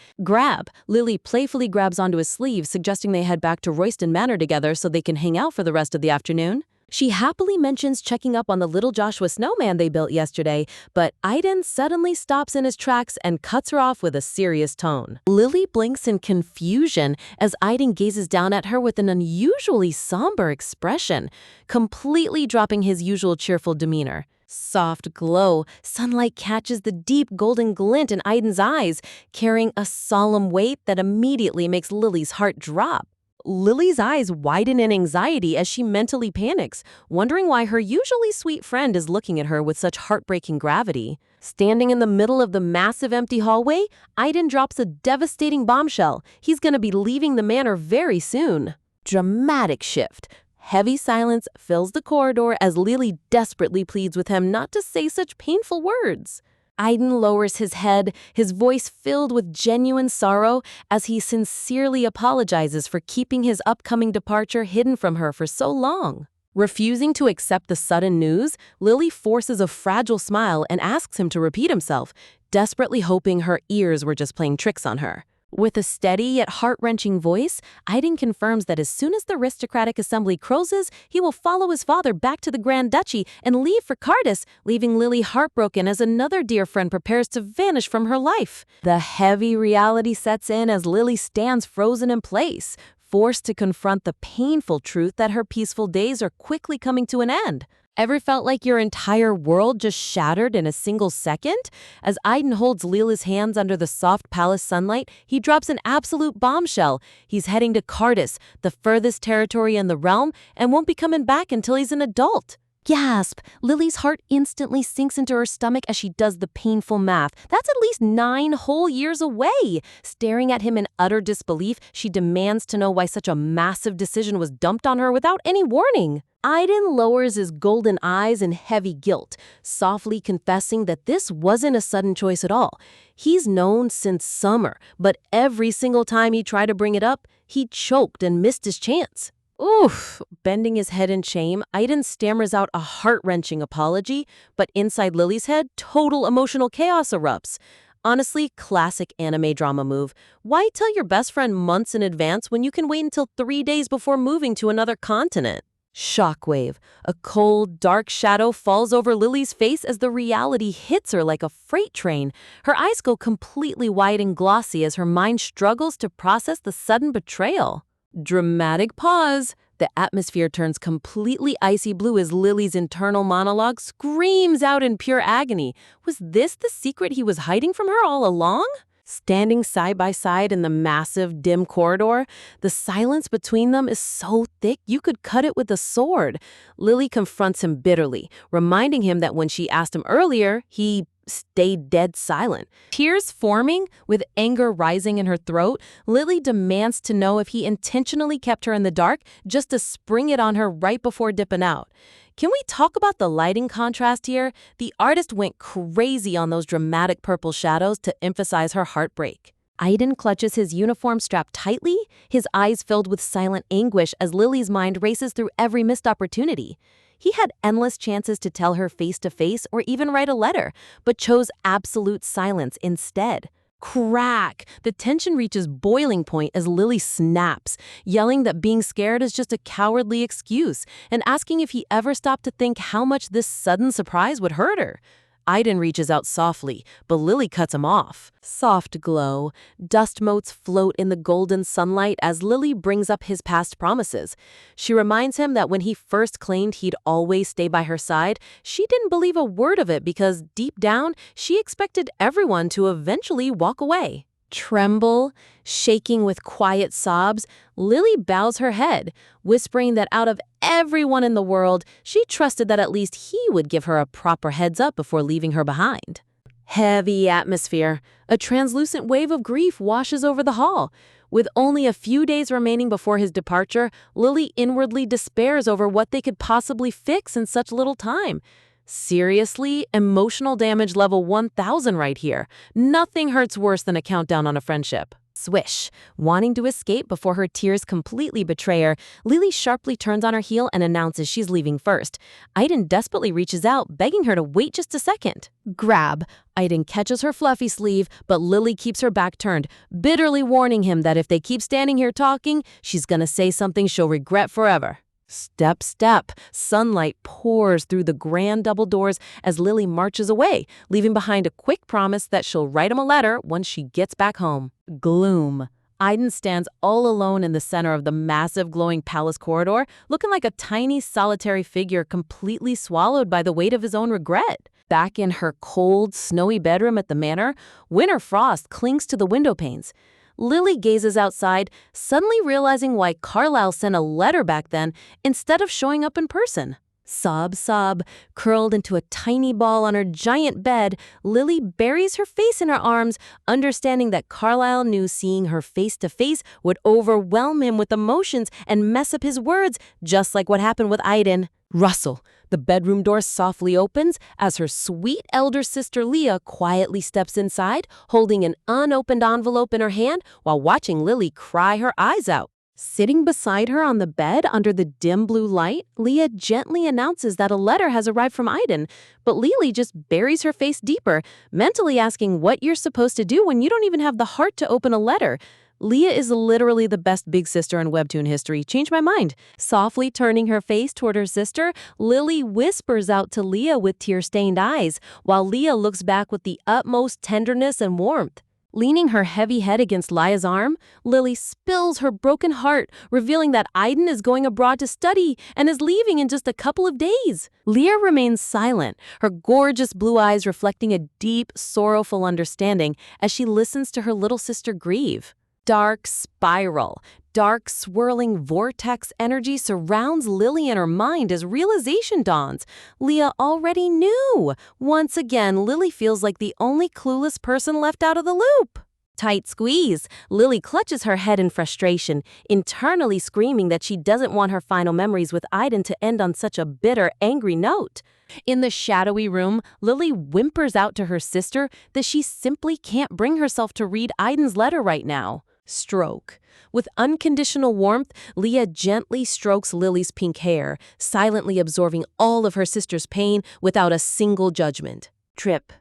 Lily playfully grabs onto his sleeve, suggesting they head back to Royston Manor together so they can hang out for the rest of the afternoon. She happily mentions checking up on the little Joshua snowman they built yesterday, but Aiden suddenly stops in his tracks and cuts her off with a serious tone. Lily blinks in confusion as Aiden gazes down at her with an unusually somber expression, completely dropping his usual cheerful demeanor. Soft glow, sunlight catches the deep golden glint in Aiden's eyes, carrying a solemn weight that immediately makes Lily's heart drop. Lily's eyes widen in anxiety as she mentally panics, wondering why her usually sweet friend is looking at her with such heartbreaking gravity. Standing in the middle of the massive empty hallway, Aiden drops a devastating bombshell. He's going to be leaving the manor very soon. Dramatic shift. Heavy silence fills the corridor as Lily desperately pleads with him not to say such painful words. Aiden lowers his head, his voice filled with genuine sorrow as he sincerely apologizes for keeping his upcoming departure hidden from her for so long. Refusing to accept the sudden news, Lily forces a fragile smile and asks him to repeat himself, desperately hoping her ears were just playing tricks on her. With a steady yet heart-wrenching voice, Aiden confirms that as soon as the aristocratic assembly closes, he will follow his father back to the Grand Duchy and leave for Cardis, leaving Lily heartbroken as another dear friend prepares to vanish from her life. The heavy reality sets in as Lily stands frozen in place, forced to confront the painful truth that her peaceful days are quickly coming to an end. Ever felt like your entire world just shattered in a single second? As Aiden holds Lily's hands under the soft palace sunlight, he drops an absolute bombshell. He's heading to Cardis, the furthest territory in the realm, and won't be coming back until he's an adult. Gasp! Lily's heart instantly sinks into her stomach as she does the painful math. That's at least 9 whole years away. Staring at him in utter disbelief, she demands to know why such a massive decision was dumped on her without any warning. Aiden lowers his golden eyes in heavy guilt, softly confessing that this wasn't a sudden choice at all. He's known since summer, but every single time he tried to bring it up, he choked and missed his chance. Oof! Bending his head in shame, Aiden stammers out a heart-wrenching apology, but inside Lily's head, total emotional chaos erupts. Honestly, classic anime drama move. Why tell your best friend months in advance when you can wait until 3 days before moving to another continent? Shockwave. A cold, dark shadow falls over Lily's face as the reality hits her like a freight train. Her eyes go completely wide and glossy as her mind struggles to process the sudden betrayal. Dramatic pause. The atmosphere turns completely icy blue as Lily's internal monologue screams out in pure agony. Was this the secret he was hiding from her all along? Standing side by side in the massive, dim corridor, the silence between them is so thick you could cut it with a sword. Lily confronts him bitterly, reminding him that when she asked him earlier, he stayed dead silent. Tears forming, with anger rising in her throat, Lily demands to know if he intentionally kept her in the dark just to spring it on her right before dipping out. Can we talk about the lighting contrast here? The artist went crazy on those dramatic purple shadows to emphasize her heartbreak. Aiden clutches his uniform strap tightly, his eyes filled with silent anguish as Lily's mind races through every missed opportunity. He had endless chances to tell her face-to-face or even write a letter, but chose absolute silence instead. Crack! The tension reaches boiling point as Lily snaps, yelling that being scared is just a cowardly excuse and asking if he ever stopped to think how much this sudden surprise would hurt her. Aiden reaches out softly, but Lily cuts him off. Soft glow. Dust motes float in the golden sunlight as Lily brings up his past promises. She reminds him that when he first claimed he'd always stay by her side, she didn't believe a word of it because deep down, she expected everyone to eventually walk away. Tremble, shaking with quiet sobs, Lily bows her head, whispering that out of everyone in the world, she trusted that at least he would give her a proper heads up before leaving her behind. Heavy atmosphere. A translucent wave of grief washes over the hall. With only a few days remaining before his departure, Lily inwardly despairs over what they could possibly fix in such little time. Seriously, emotional damage level 1000 right here. Nothing hurts worse than a countdown on a friendship. Swish. Wanting to escape before her tears completely betray her, Lily sharply turns on her heel and announces she's leaving first. Aiden desperately reaches out, begging her to wait just a second. Grab. Aiden catches her fluffy sleeve, but Lily keeps her back turned, bitterly warning him that if they keep standing here talking, she's gonna say something she'll regret forever. Step, step. Sunlight pours through the grand double doors as Lily marches away, leaving behind a quick promise that she'll write him a letter once she gets back home. Gloom. Aiden stands all alone in the center of the massive glowing palace corridor, looking like a tiny solitary figure completely swallowed by the weight of his own regret. Back in her cold, snowy bedroom at the manor, winter frost clings to the window panes. Lily gazes outside, suddenly realizing why Carlisle sent a letter back then instead of showing up in person. Sob, sob, curled into a tiny ball on her giant bed, Lily buries her face in her arms, understanding that Carlisle knew seeing her face to face would overwhelm him with emotions and mess up his words, just like what happened with Aiden. Rustle. The bedroom door softly opens as her sweet elder sister Leah quietly steps inside, holding an unopened envelope in her hand while watching Lily cry her eyes out. Sitting beside her on the bed under the dim blue light, Leah gently announces that a letter has arrived from Aiden, but Lily just buries her face deeper, mentally asking what you're supposed to do when you don't even have the heart to open a letter. Leah is literally the best big sister in webtoon history. Change my mind. Softly turning her face toward her sister, Lily whispers out to Leah with tear-stained eyes, while Leah looks back with the utmost tenderness and warmth. Leaning her heavy head against Leah's arm, Lily spills her broken heart, revealing that Aiden is going abroad to study and is leaving in just a couple of days. Leah remains silent, her gorgeous blue eyes reflecting a deep, sorrowful understanding as she listens to her little sister grieve. Dark spiral, dark swirling vortex energy surrounds Lily in her mind as realization dawns. Leah already knew. Once again, Lily feels like the only clueless person left out of the loop. Tight squeeze. Lily clutches her head in frustration, internally screaming that she doesn't want her final memories with Aiden to end on such a bitter, angry note. In the shadowy room, Lily whimpers out to her sister that she simply can't bring herself to read Aiden's letter right now. Stroke. With unconditional warmth, Leah gently strokes Lily's pink hair, silently absorbing all of her sister's pain without a single judgment. Drip.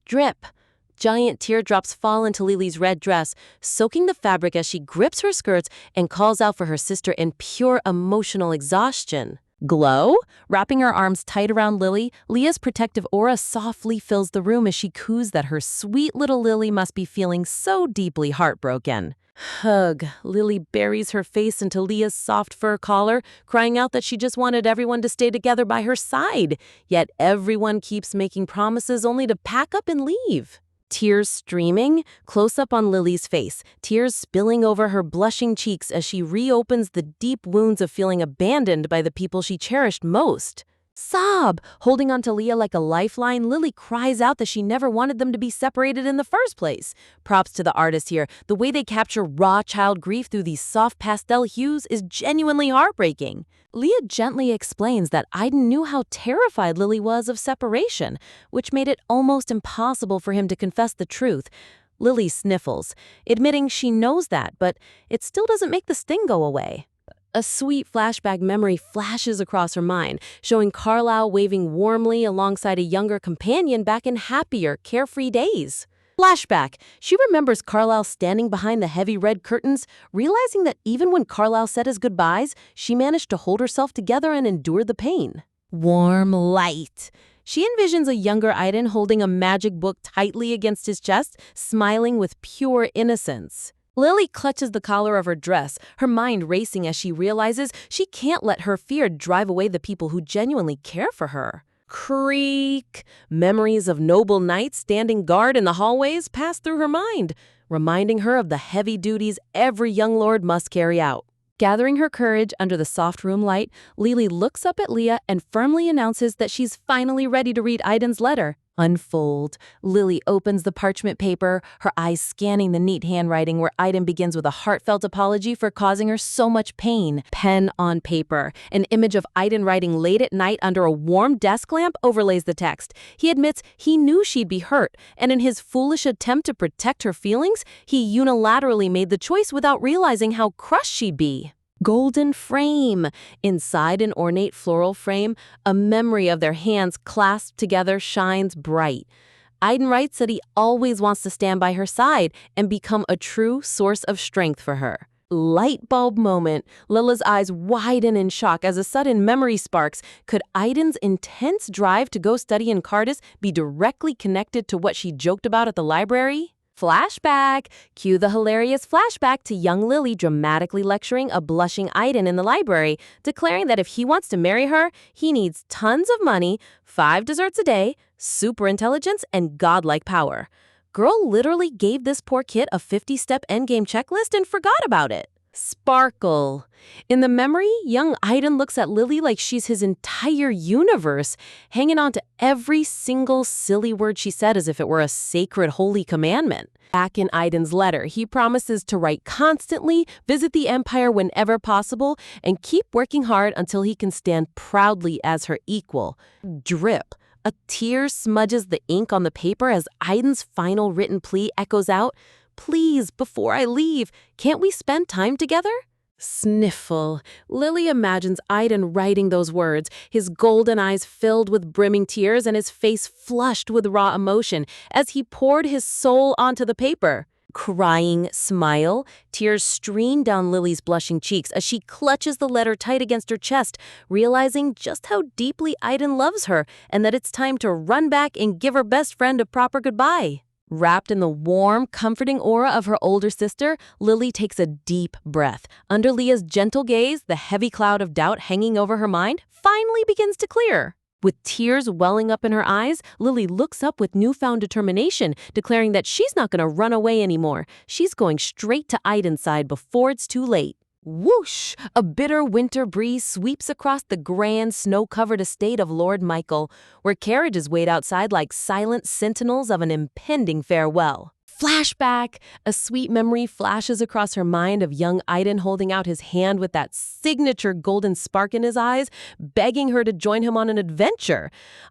Drip. Giant teardrops fall into Lily's red dress, soaking the fabric as she grips her skirts and calls out for her sister in pure emotional exhaustion. Glow? Wrapping her arms tight around Lily, Leah's protective aura softly fills the room as she coos that her sweet little Lily must be feeling so deeply heartbroken. Hug. Lily buries her face into Leah's soft fur collar, crying out that she just wanted everyone to stay together by her side. Yet everyone keeps making promises only to pack up and leave. Tears streaming, close up on Lily's face, tears spilling over her blushing cheeks as she reopens the deep wounds of feeling abandoned by the people she cherished most. Sob! Holding onto Leah like a lifeline, Lily cries out that she never wanted them to be separated in the first place. Props to the artist here. The way they capture raw child grief through these soft pastel hues is genuinely heartbreaking. Leah gently explains that Aiden knew how terrified Lily was of separation, which made it almost impossible for him to confess the truth. Lily sniffles, admitting she knows that, but it still doesn't make the sting go away. A sweet flashback memory flashes across her mind, showing Carlisle waving warmly alongside a younger companion back in happier, carefree days. Flashback. She remembers Carlisle standing behind the heavy red curtains, realizing that even when Carlisle said his goodbyes, she managed to hold herself together and endure the pain. Warm light. She envisions a younger Aiden holding a magic book tightly against his chest, smiling with pure innocence. Lily clutches the collar of her dress, her mind racing as she realizes she can't let her fear drive away the people who genuinely care for her. Creak! Memories of noble knights standing guard in the hallways pass through her mind, reminding her of the heavy duties every young lord must carry out. Gathering her courage under the soft room light, Lily looks up at Leah and firmly announces that she's finally ready to read Aiden's letter. Unfold. Lily opens the parchment paper, her eyes scanning the neat handwriting where Aiden begins with a heartfelt apology for causing her so much pain. Pen on paper. An image of Aiden writing late at night under a warm desk lamp overlays the text. He admits he knew she'd be hurt, and in his foolish attempt to protect her feelings, he unilaterally made the choice without realizing how crushed she'd be. Golden frame. Inside an ornate floral frame, a memory of their hands clasped together shines bright. Aiden writes that he always wants to stand by her side and become a true source of strength for her. Light bulb moment. Lila's eyes widen in shock as a sudden memory sparks. Could Aiden's intense drive to go study in Cardis be directly connected to what she joked about at the library? Flashback! Cue the hilarious flashback to young Lily dramatically lecturing a blushing Aiden in the library, declaring that if he wants to marry her, he needs tons of money, 5 desserts a day, super intelligence, and godlike power. Girl literally gave this poor kid a 50-step endgame checklist and forgot about it. Sparkle. In the memory, young Aiden looks at Lily like she's his entire universe, hanging on to every single silly word she said as if it were a sacred holy commandment. Back in Aiden's letter, he promises to write constantly, visit the Empire whenever possible, and keep working hard until he can stand proudly as her equal. Drip. A tear smudges the ink on the paper as Aiden's final written plea echoes out, "Please, before I leave, can't we spend time together?" Sniffle. Lily imagines Aiden writing those words, his golden eyes filled with brimming tears and his face flushed with raw emotion as he poured his soul onto the paper. Crying smile. Tears stream down Lily's blushing cheeks as she clutches the letter tight against her chest, realizing just how deeply Aiden loves her and that it's time to run back and give her best friend a proper goodbye. Wrapped in the warm, comforting aura of her older sister, Lily takes a deep breath. Under Leah's gentle gaze, the heavy cloud of doubt hanging over her mind finally begins to clear. With tears welling up in her eyes, Lily looks up with newfound determination, declaring that she's not going to run away anymore. She's going straight to Aiden's side before it's too late. Whoosh! A bitter winter breeze sweeps across the grand, snow-covered estate of Lord Michael, where carriages wait outside like silent sentinels of an impending farewell. Flashback! A sweet memory flashes across her mind of young Aiden holding out his hand with that signature golden spark in his eyes, begging her to join him on an adventure.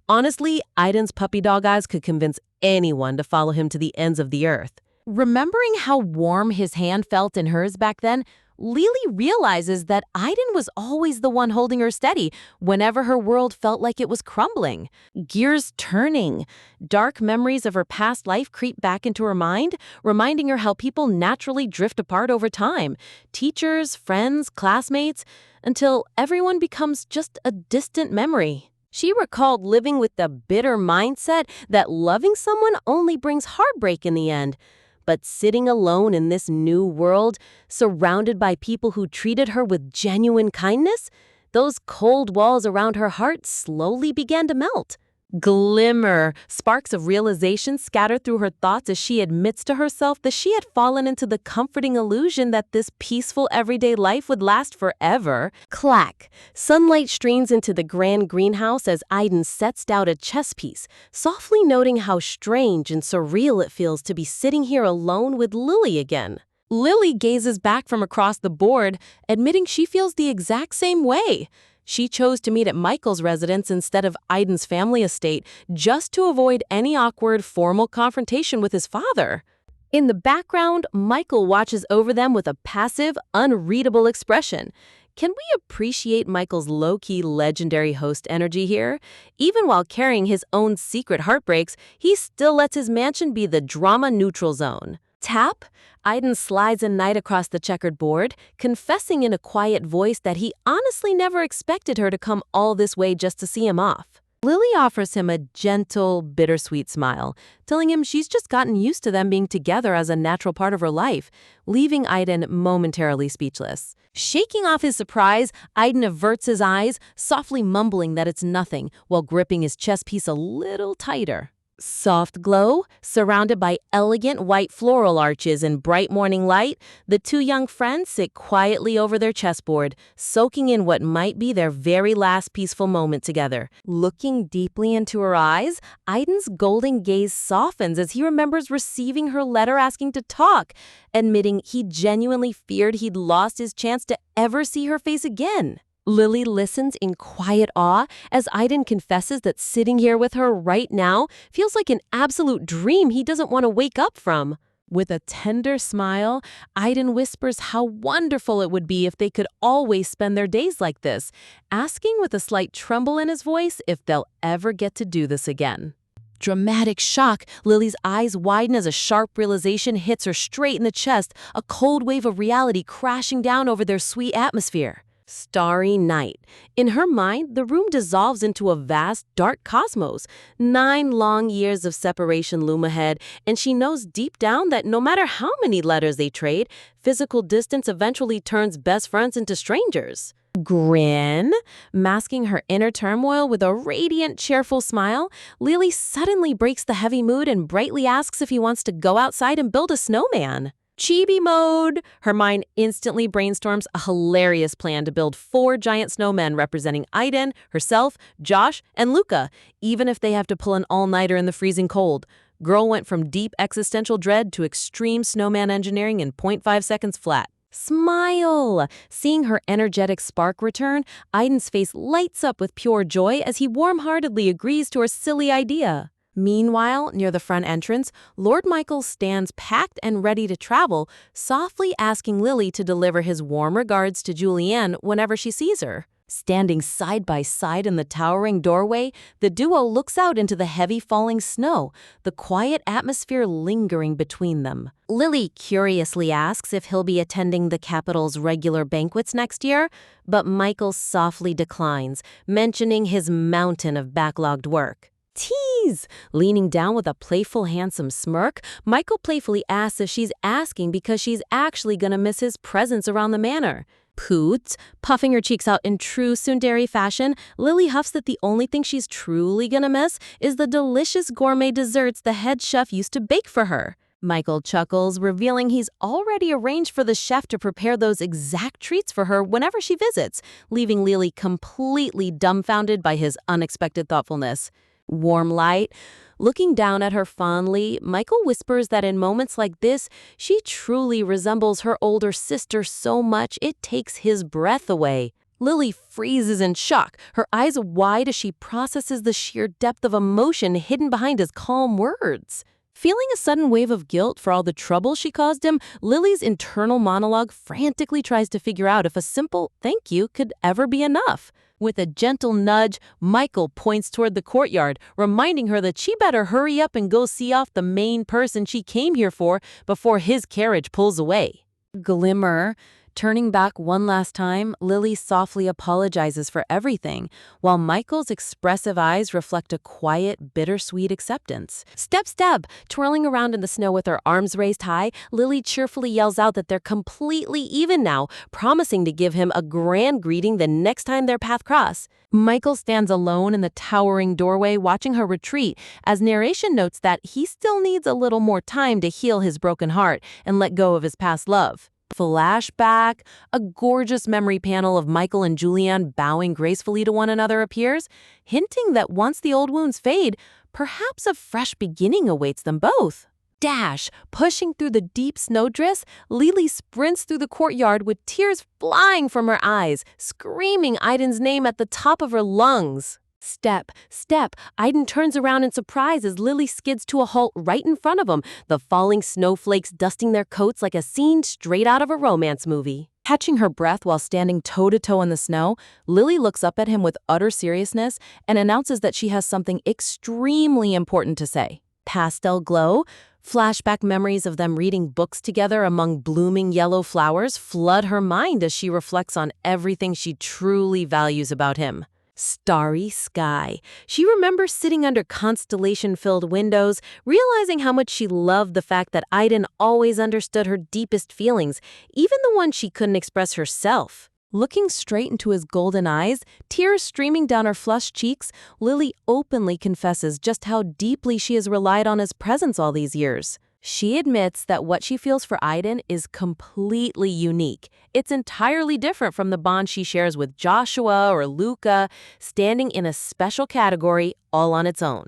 Honestly, Aiden's puppy dog eyes could convince anyone to follow him to the ends of the earth. Remembering how warm his hand felt in hers back then, Lily realizes that Aiden was always the one holding her steady whenever her world felt like it was crumbling. Gears turning. Dark memories of her past life creep back into her mind, reminding her how people naturally drift apart over time. Teachers, friends, classmates, until everyone becomes just a distant memory. She recalled living with the bitter mindset that loving someone only brings heartbreak in the end. But sitting alone in this new world, surrounded by people who treated her with genuine kindness, those cold walls around her heart slowly began to melt. Glimmer. Sparks of realization scattered through her thoughts as she admits to herself that she had fallen into the comforting illusion that this peaceful everyday life would last forever. Clack. Sunlight streams into the grand greenhouse as Aiden sets down a chess piece, softly noting how strange and surreal it feels to be sitting here alone with Lily again. Lily gazes back from across the board, admitting she feels the exact same way. She chose to meet at Michael's residence instead of Aiden's family estate just to avoid any awkward formal confrontation with his father. In the background, Michael watches over them with a passive, unreadable expression. Can we appreciate Michael's low-key legendary host energy here? Even while carrying his own secret heartbreaks, he still lets his mansion be the drama-neutral zone. Tap. Aiden slides a knight across the checkered board, confessing in a quiet voice that he honestly never expected her to come all this way just to see him off. Lily offers him a gentle, bittersweet smile, telling him she's just gotten used to them being together as a natural part of her life, leaving Aiden momentarily speechless. Shaking off his surprise, Aiden averts his eyes, softly mumbling that it's nothing, while gripping his chess piece a little tighter. Soft glow, surrounded by elegant white floral arches and bright morning light, the two young friends sit quietly over their chessboard, soaking in what might be their very last peaceful moment together. Looking deeply into her eyes, Aiden's golden gaze softens as he remembers receiving her letter asking to talk, admitting he genuinely feared he'd lost his chance to ever see her face again. Lily listens in quiet awe as Aiden confesses that sitting here with her right now feels like an absolute dream he doesn't want to wake up from. With a tender smile, Aiden whispers how wonderful it would be if they could always spend their days like this, asking with a slight tremble in his voice if they'll ever get to do this again. Dramatic shock, Lily's eyes widen as a sharp realization hits her straight in the chest, a cold wave of reality crashing down over their sweet atmosphere. Starry night. In her mind, the room dissolves into a vast, dark cosmos. 9 long years of separation loom ahead, and she knows deep down that no matter how many letters they trade, physical distance eventually turns best friends into strangers. Grin, masking her inner turmoil with a radiant, cheerful smile, Lily suddenly breaks the heavy mood and brightly asks if he wants to go outside and build a snowman. Chibi mode! Her mind instantly brainstorms a hilarious plan to build 4 giant snowmen representing Aiden, herself, Josh, and Luca, even if they have to pull an all-nighter in the freezing cold. Girl went from deep existential dread to extreme snowman engineering in 0.5 seconds flat. Smile! Seeing her energetic spark return, Aiden's face lights up with pure joy as he warm-heartedly agrees to her silly idea. Meanwhile, near the front entrance, Lord Michael stands packed and ready to travel, softly asking Lily to deliver his warm regards to Julianne whenever she sees her. Standing side by side in the towering doorway, the duo looks out into the heavy falling snow, the quiet atmosphere lingering between them. Lily curiously asks if he'll be attending the capital's regular banquets next year, but Michael softly declines, mentioning his mountain of backlogged work. Tease! Leaning down with a playful, handsome smirk, Michael playfully asks if she's asking because she's actually gonna miss his presence around the manor. Poot, puffing her cheeks out in true tsundere fashion, Lily huffs that the only thing she's truly gonna miss is the delicious gourmet desserts the head chef used to bake for her. Michael chuckles, revealing he's already arranged for the chef to prepare those exact treats for her whenever she visits, leaving Lily completely dumbfounded by his unexpected thoughtfulness. Warm light. Looking down at her fondly, Michael whispers that in moments like this, she truly resembles her older sister so much it takes his breath away. Lily freezes in shock, her eyes wide as she processes the sheer depth of emotion hidden behind his calm words. Feeling a sudden wave of guilt for all the trouble she caused him, Lily's internal monologue frantically tries to figure out if a simple thank you could ever be enough. With a gentle nudge, Michael points toward the courtyard, reminding her that she better hurry up and go see off the main person she came here for before his carriage pulls away. Glimmer. Turning back one last time, Lily softly apologizes for everything, while Michael's expressive eyes reflect a quiet, bittersweet acceptance. Step, step! Twirling around in the snow with her arms raised high, Lily cheerfully yells out that they're completely even now, promising to give him a grand greeting the next time their paths cross. Michael stands alone in the towering doorway watching her retreat, as narration notes that he still needs a little more time to heal his broken heart and let go of his past love. Flashback, a gorgeous memory panel of Michael and Julianne bowing gracefully to one another appears, hinting that once the old wounds fade, perhaps a fresh beginning awaits them both. Dash! Pushing through the deep snowdrifts, Lily sprints through the courtyard with tears flying from her eyes, screaming Aiden's name at the top of her lungs. Step, step. Aiden turns around in surprise as Lily skids to a halt right in front of him, the falling snowflakes dusting their coats like a scene straight out of a romance movie. Catching her breath while standing toe-to-toe in the snow, Lily looks up at him with utter seriousness and announces that she has something extremely important to say. Pastel glow. Flashback memories of them reading books together among blooming yellow flowers flood her mind as she reflects on everything she truly values about him. Starry sky. She remembers sitting under constellation-filled windows, realizing how much she loved the fact that Aiden always understood her deepest feelings, even the ones she couldn't express herself. Looking straight into his golden eyes, tears streaming down her flushed cheeks, Lily openly confesses just how deeply she has relied on his presence all these years. She admits that what she feels for Aiden is completely unique. It's entirely different from the bond she shares with Joshua or Luca, standing in a special category all on its own.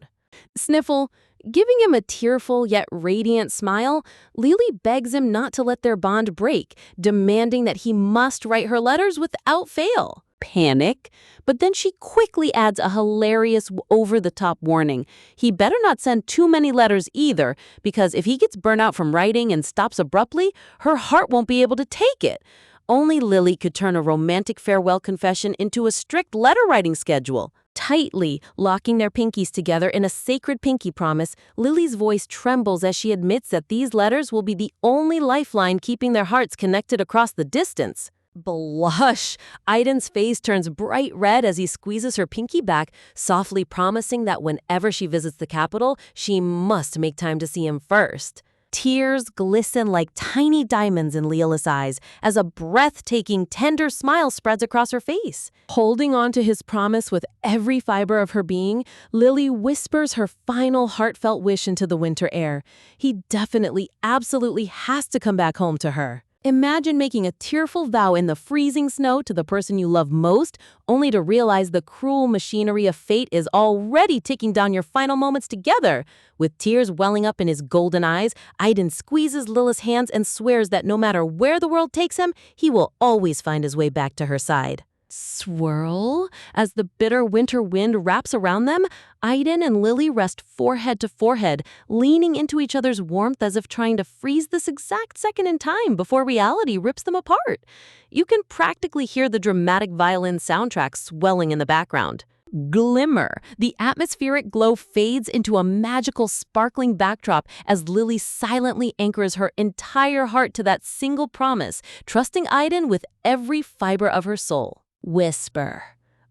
Sniffle. Giving him a tearful yet radiant smile, Lily begs him not to let their bond break, demanding that he must write her letters without fail. Panic. But then she quickly adds a hilarious over-the-top warning. He better not send too many letters either, because if he gets burnt out from writing and stops abruptly, her heart won't be able to take it. Only Lily could turn a romantic farewell confession into a strict letter-writing schedule. Tightly locking their pinkies together in a sacred pinky promise, Lily's voice trembles as she admits that these letters will be the only lifeline keeping their hearts connected across the distance. Blush! Aiden's face turns bright red as he squeezes her pinky back, softly promising that whenever she visits the capital, she must make time to see him first. Tears glisten like tiny diamonds in Leela's eyes as a breathtaking, tender smile spreads across her face. Holding on to his promise with every fiber of her being, Lily whispers her final heartfelt wish into the winter air. He definitely, absolutely has to come back home to her. Imagine making a tearful vow in the freezing snow to the person you love most, only to realize the cruel machinery of fate is already ticking down your final moments together. With tears welling up in his golden eyes, Aiden squeezes Lila's hands and swears that no matter where the world takes him, he will always find his way back to her side. Swirl. As the bitter winter wind wraps around them, Aiden and Lily rest forehead to forehead, leaning into each other's warmth as if trying to freeze this exact second in time before reality rips them apart. You can practically hear the dramatic violin soundtrack swelling in the background. Glimmer. The atmospheric glow fades into a magical, sparkling backdrop as Lily silently anchors her entire heart to that single promise, trusting Aiden with every fiber of her soul. Whisper.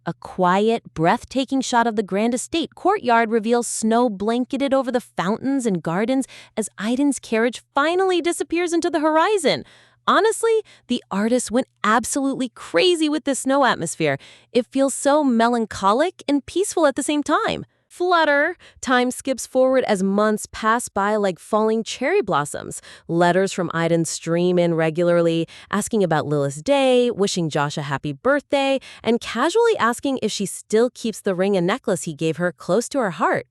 A quiet, breathtaking shot of the grand estate courtyard reveals snow blanketed over the fountains and gardens as Aiden's carriage finally disappears into the horizon. Honestly, the artist went absolutely crazy with the snow atmosphere. It feels so melancholic and peaceful at the same time. Flutter. Time skips forward as months pass by like falling cherry blossoms. Letters from Aiden stream in regularly, asking about Lila's day, wishing Josh a happy birthday, and casually asking if she still keeps the ring and necklace he gave her close to her heart.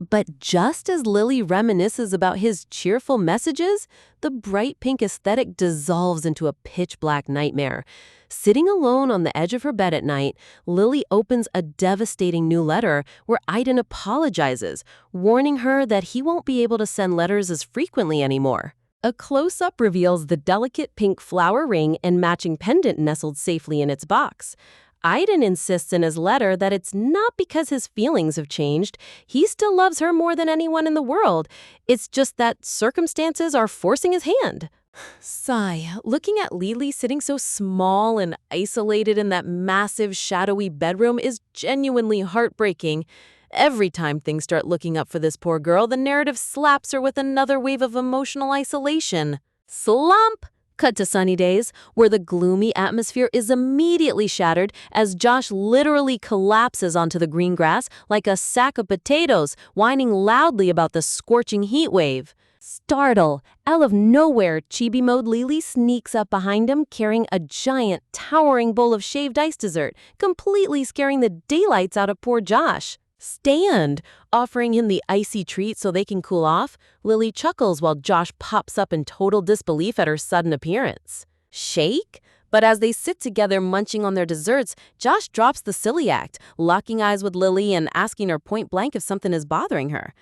But just as Lily reminisces about his cheerful messages, the bright pink aesthetic dissolves into a pitch-black nightmare. Sitting alone on the edge of her bed at night, Lily opens a devastating new letter where Aiden apologizes, warning her that he won't be able to send letters as frequently anymore. A close-up reveals the delicate pink flower ring and matching pendant nestled safely in its box. Aiden insists in his letter that it's not because his feelings have changed. He still loves her more than anyone in the world. It's just that circumstances are forcing his hand. Sigh. Looking at Lily sitting so small and isolated in that massive, shadowy bedroom is genuinely heartbreaking. Every time things start looking up for this poor girl, the narrative slaps her with another wave of emotional isolation. Slump! Cut to sunny days, where the gloomy atmosphere is immediately shattered as Josh literally collapses onto the green grass like a sack of potatoes, whining loudly about the scorching heat wave. Startle! Out of nowhere, Chibi Mode Lily sneaks up behind him carrying a giant, towering bowl of shaved ice dessert, completely scaring the daylights out of poor Josh. Stand! Offering him the icy treat so they can cool off, Lily chuckles while Josh pops up in total disbelief at her sudden appearance. Shake? But as they sit together munching on their desserts, Josh drops the silly act, locking eyes with Lily and asking her point blank if something is bothering her.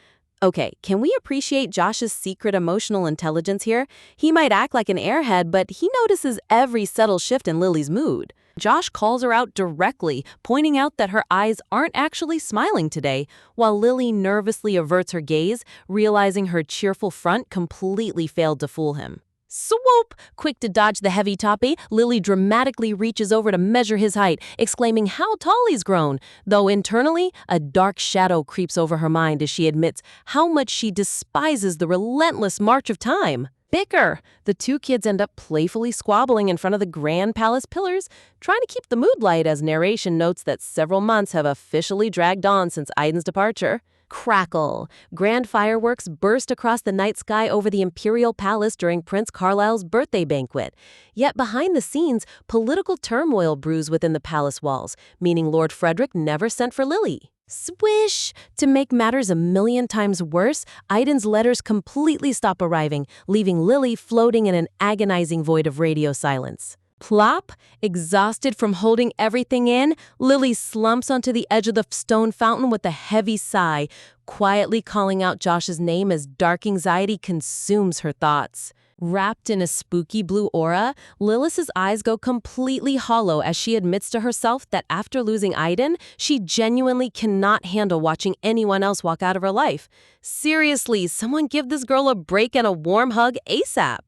Okay, can we appreciate Josh's secret emotional intelligence here? He might act like an airhead, but he notices every subtle shift in Lily's mood. Josh calls her out directly, pointing out that her eyes aren't actually smiling today, while Lily nervously averts her gaze, realizing her cheerful front completely failed to fool him. Swoop! Quick to dodge the heavy toppy, Lily dramatically reaches over to measure his height, exclaiming how tall he's grown, though internally, a dark shadow creeps over her mind as she admits how much she despises the relentless march of time. bicker. The two kids end up playfully squabbling in front of the Grand Palace pillars, trying to keep the mood light as narration notes that several months have officially dragged on since Aiden's departure. Crackle. Grand fireworks burst across the night sky over the Imperial Palace during Prince Carlisle's birthday banquet. Yet behind the scenes, political turmoil brews within the palace walls, meaning Lord Frederick never sent for Lily. Swish! To make matters a million times worse, Aiden's letters completely stop arriving, leaving Lily floating in an agonizing void of radio silence. Plop! Exhausted from holding everything in, Lily slumps onto the edge of the stone fountain with a heavy sigh, quietly calling out Josh's name as dark anxiety consumes her thoughts. Wrapped in a spooky blue aura, Lilith's eyes go completely hollow as she admits to herself that after losing Aiden, she genuinely cannot handle watching anyone else walk out of her life. Seriously, someone give this girl a break and a warm hug ASAP.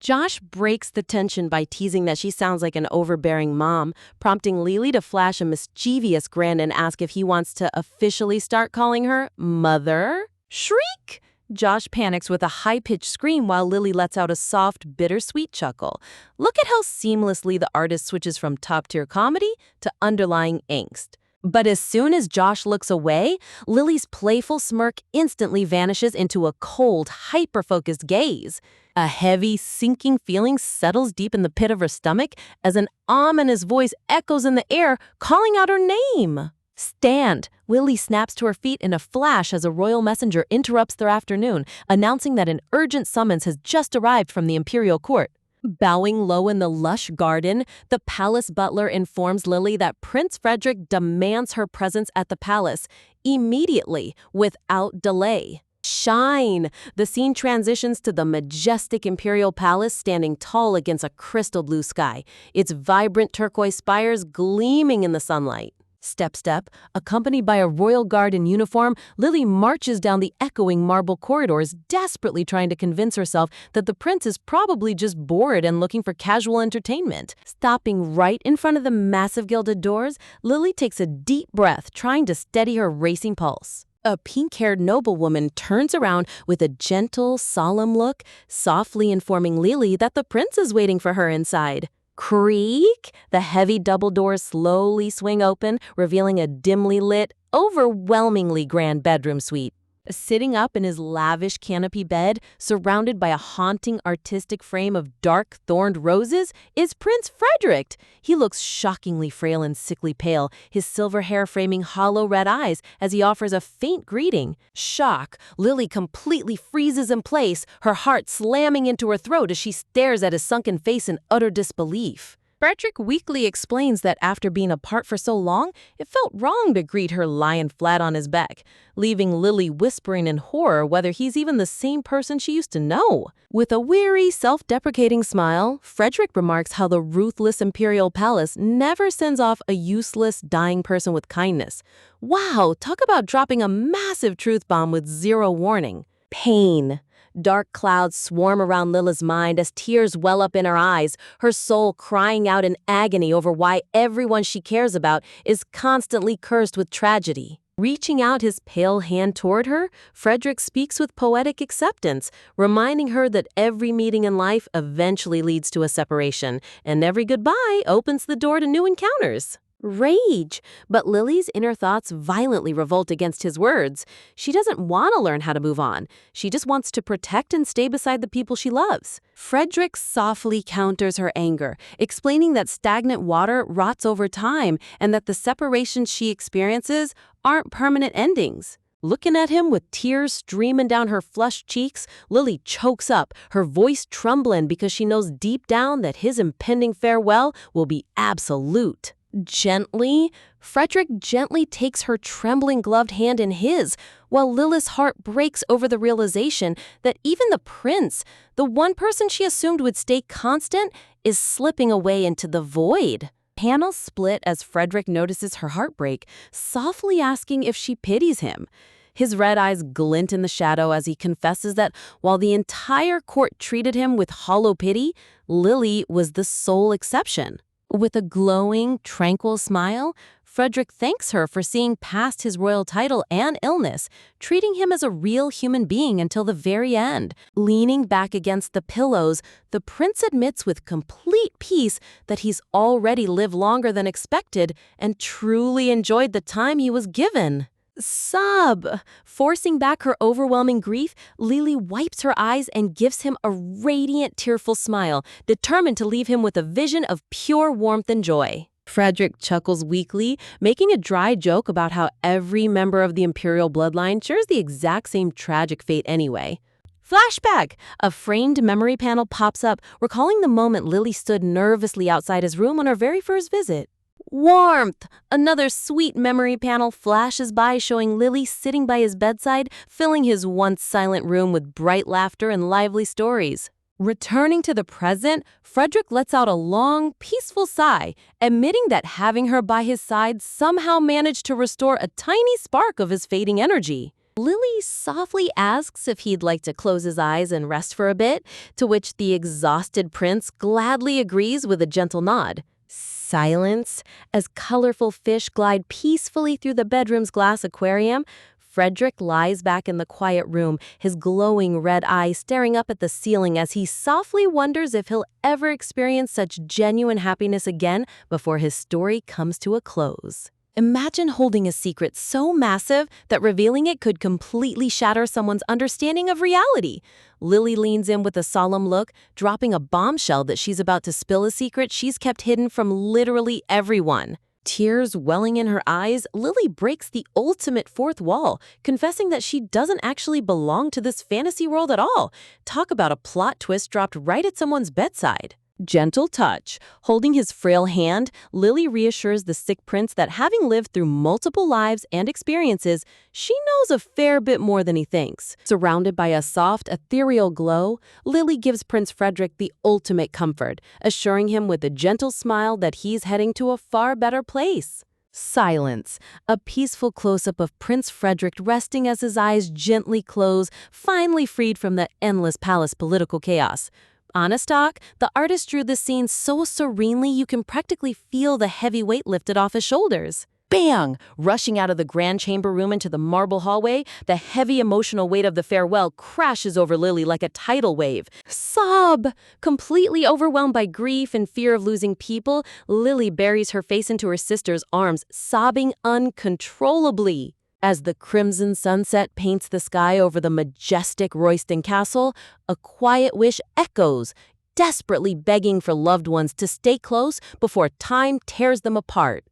Josh breaks the tension by teasing that she sounds like an overbearing mom, prompting Lily to flash a mischievous grin and ask if he wants to officially start calling her Mother. Shriek! Josh panics with a high-pitched scream while Lily lets out a soft, bittersweet chuckle. Look at how seamlessly the artist switches from top-tier comedy to underlying angst. But as soon as Josh looks away, Lily's playful smirk instantly vanishes into a cold, hyper-focused gaze. A heavy, sinking feeling settles deep in the pit of her stomach as an ominous voice echoes in the air, calling out her name. Stand! Lily snaps to her feet in a flash as a royal messenger interrupts their afternoon, announcing that an urgent summons has just arrived from the imperial court. Bowing low in the lush garden, the palace butler informs Lily that Prince Frederick demands her presence at the palace, immediately, without delay. Shine! The scene transitions to the majestic imperial palace standing tall against a crystal blue sky, its vibrant turquoise spires gleaming in the sunlight. Step, step, accompanied by a royal guard in uniform, Lily marches down the echoing marble corridors, desperately trying to convince herself that the prince is probably just bored and looking for casual entertainment. Stopping right in front of the massive gilded doors, Lily takes a deep breath, trying to steady her racing pulse. A pink-haired noblewoman turns around with a gentle, solemn look, softly informing Lily that the prince is waiting for her inside. Creak! The heavy double doors slowly swing open, revealing a dimly lit, overwhelmingly grand bedroom suite. Sitting up in his lavish canopy bed, surrounded by a haunting artistic frame of dark thorned roses, is Prince Frederick. He looks shockingly frail and sickly pale, his silver hair framing hollow red eyes as he offers a faint greeting. Shock, Lily completely freezes in place, her heart slamming into her throat as she stares at his sunken face in utter disbelief. Frederick weakly explains that after being apart for so long, it felt wrong to greet her lying flat on his back, leaving Lily whispering in horror whether he's even the same person she used to know. With a weary, self-deprecating smile, Frederick remarks how the ruthless imperial palace never sends off a useless, dying person with kindness. Wow, talk about dropping a massive truth bomb with zero warning. Pain. Dark clouds swarm around Lila's mind as tears well up in her eyes, her soul crying out in agony over why everyone she cares about is constantly cursed with tragedy. Reaching out his pale hand toward her, Frederick speaks with poetic acceptance, reminding her that every meeting in life eventually leads to a separation, and every goodbye opens the door to new encounters. Rage. But Lily's inner thoughts violently revolt against his words. She doesn't want to learn how to move on. She just wants to protect and stay beside the people she loves. Frederick softly counters her anger, explaining that stagnant water rots over time and that the separations she experiences aren't permanent endings. Looking at him with tears streaming down her flushed cheeks, Lily chokes up, her voice trembling because she knows deep down that his impending farewell will be absolute. Gently, Frederick gently takes her trembling gloved hand in his, while Lilith's heart breaks over the realization that even the prince, the one person she assumed would stay constant, is slipping away into the void. Panels split as Frederick notices her heartbreak, softly asking if she pities him. His red eyes glint in the shadow as he confesses that while the entire court treated him with hollow pity, Lily was the sole exception. With a glowing, tranquil smile, Frederick thanks her for seeing past his royal title and illness, treating him as a real human being until the very end. Leaning back against the pillows, the prince admits with complete peace that he's already lived longer than expected and truly enjoyed the time he was given. Sob! Forcing back her overwhelming grief, Lily wipes her eyes and gives him a radiant, tearful smile, determined to leave him with a vision of pure warmth and joy. Frederick chuckles weakly, making a dry joke about how every member of the imperial bloodline shares the exact same tragic fate anyway. Flashback! A framed memory panel pops up, recalling the moment Lily stood nervously outside his room on her very first visit. Warmth! Another sweet memory panel flashes by, showing Lily sitting by his bedside, filling his once silent room with bright laughter and lively stories. Returning to the present, Frederick lets out a long, peaceful sigh, admitting that having her by his side somehow managed to restore a tiny spark of his fading energy. Lily softly asks if he'd like to close his eyes and rest for a bit, to which the exhausted prince gladly agrees with a gentle nod. Silence. As colorful fish glide peacefully through the bedroom's glass aquarium, Frederick lies back in the quiet room, his glowing red eyes staring up at the ceiling as he softly wonders if he'll ever experience such genuine happiness again before his story comes to a close. Imagine holding a secret so massive that revealing it could completely shatter someone's understanding of reality. Lily leans in with a solemn look, dropping a bombshell that she's about to spill a secret she's kept hidden from literally everyone. Tears welling in her eyes, Lily breaks the ultimate fourth wall, confessing that she doesn't actually belong to this fantasy world at all. Talk about a plot twist dropped right at someone's bedside. Gentle touch. Holding his frail hand, Lily reassures the sick prince that having lived through multiple lives and experiences, she knows a fair bit more than he thinks. Surrounded by a soft, ethereal glow, Lily gives Prince Frederick the ultimate comfort, assuring him with a gentle smile that he's heading to a far better place. Silence. A peaceful close-up of Prince Frederick resting as his eyes gently close, finally freed from the endless palace political chaos. Honest talk, the artist drew this scene so serenely you can practically feel the heavy weight lifted off his shoulders. Bang! Rushing out of the grand chamber room into the marble hallway, the heavy emotional weight of the farewell crashes over Lily like a tidal wave. Sob! Completely overwhelmed by grief and fear of losing people, Lily buries her face into her sister's arms, sobbing uncontrollably. As the crimson sunset paints the sky over the majestic Royston Castle, a quiet wish echoes, desperately begging for loved ones to stay close before time tears them apart.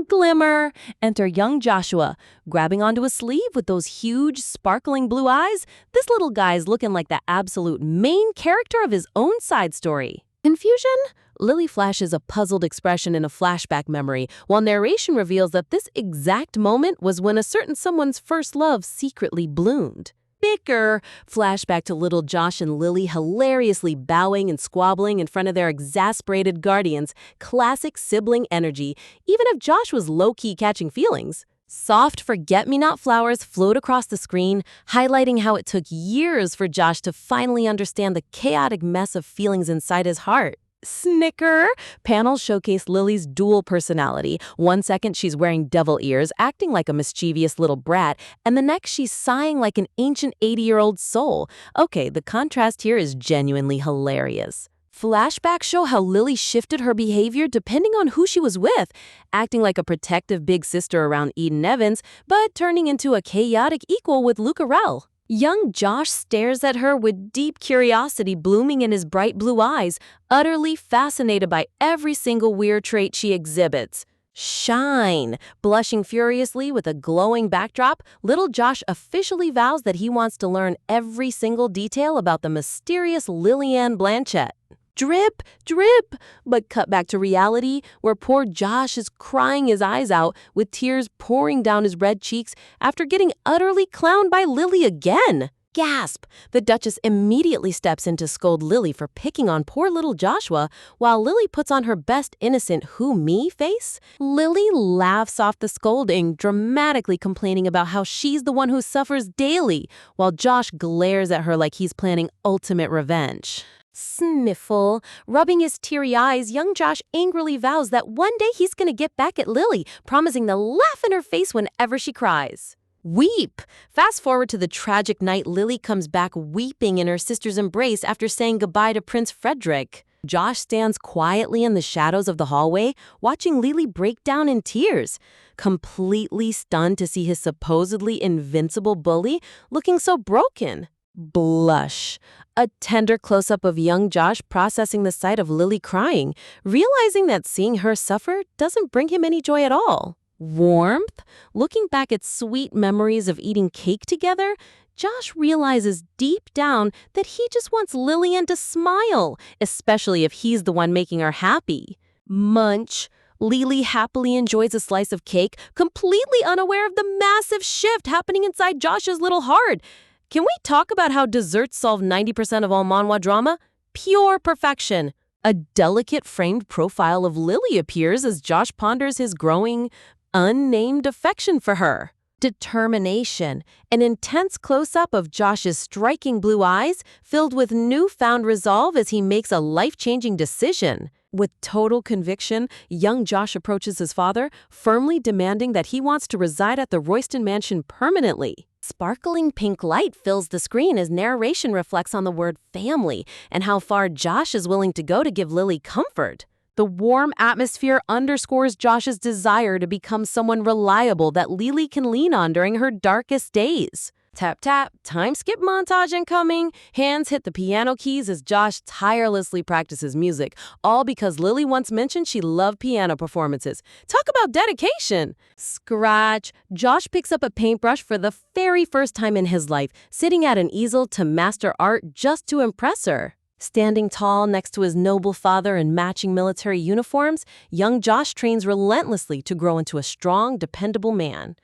Glimmer! Enter young Joshua, grabbing onto his sleeve with those huge, sparkling blue eyes. This little guy's looking like the absolute main character of his own side story. Confusion? Lily flashes a puzzled expression in a flashback memory, while narration reveals that this exact moment was when a certain someone's first love secretly bloomed. Bicker! Flashback to little Josh and Lily hilariously bowing and squabbling in front of their exasperated guardians. Classic sibling energy, even if Josh was low-key catching feelings. Soft forget-me-not flowers float across the screen, highlighting how it took years for Josh to finally understand the chaotic mess of feelings inside his heart. Snicker! Panels showcase Lily's dual personality. One second she's wearing devil ears, acting like a mischievous little brat, and the next she's sighing like an ancient 80-year-old soul. Okay, the contrast here is genuinely hilarious. Flashbacks show how Lily shifted her behavior depending on who she was with, acting like a protective big sister around Eden Evans, but turning into a chaotic equal with Luca Rell. Young Josh stares at her with deep curiosity blooming in his bright blue eyes, utterly fascinated by every single weird trait she exhibits. Shine! Blushing furiously with a glowing backdrop, little Josh officially vows that he wants to learn every single detail about the mysterious Lillian Blanchett. Drip, drip, but cut back to reality, where poor Josh is crying his eyes out with tears pouring down his red cheeks after getting utterly clowned by Lily again. Gasp! The Duchess immediately steps in to scold Lily for picking on poor little Joshua, while Lily puts on her best innocent "who me" face. Lily laughs off the scolding, dramatically complaining about how she's the one who suffers daily, while Josh glares at her like he's planning ultimate revenge. Sniffle. Rubbing his teary eyes, young Josh angrily vows that one day he's gonna get back at Lily, promising to laugh in her face whenever she cries. Weep. Fast forward to the tragic night Lily comes back weeping in her sister's embrace after saying goodbye to Prince Frederick. Josh stands quietly in the shadows of the hallway, watching Lily break down in tears, completely stunned to see his supposedly invincible bully looking so broken. Blush. A tender close-up of young Josh processing the sight of Lily crying, realizing that seeing her suffer doesn't bring him any joy at all. Warmth. Looking back at sweet memories of eating cake together, Josh realizes deep down that he just wants Lillian to smile, especially if he's the one making her happy. Munch. Lily happily enjoys a slice of cake, completely unaware of the massive shift happening inside Josh's little heart. Can we talk about how desserts solve 90% of all manhwa drama? Pure perfection. A delicate framed profile of Lily appears as Josh ponders his growing, unnamed affection for her. Determination. An intense close-up of Josh's striking blue eyes, filled with newfound resolve as he makes a life-changing decision. With total conviction, young Josh approaches his father, firmly demanding that he wants to reside at the Royston mansion permanently. Sparkling pink light fills the screen as narration reflects on the word family and how far Josh is willing to go to give Lily comfort. The warm atmosphere underscores Josh's desire to become someone reliable that Lily can lean on during her darkest days. Tap tap, time skip montage incoming. Hands hit the piano keys as Josh tirelessly practices music, all because Lily once mentioned she loved piano performances. Talk about dedication! Scratch. Josh picks up a paintbrush for the very first time in his life, sitting at an easel to master art just to impress her. Standing tall next to his noble father in matching military uniforms, young Josh trains relentlessly to grow into a strong, dependable man.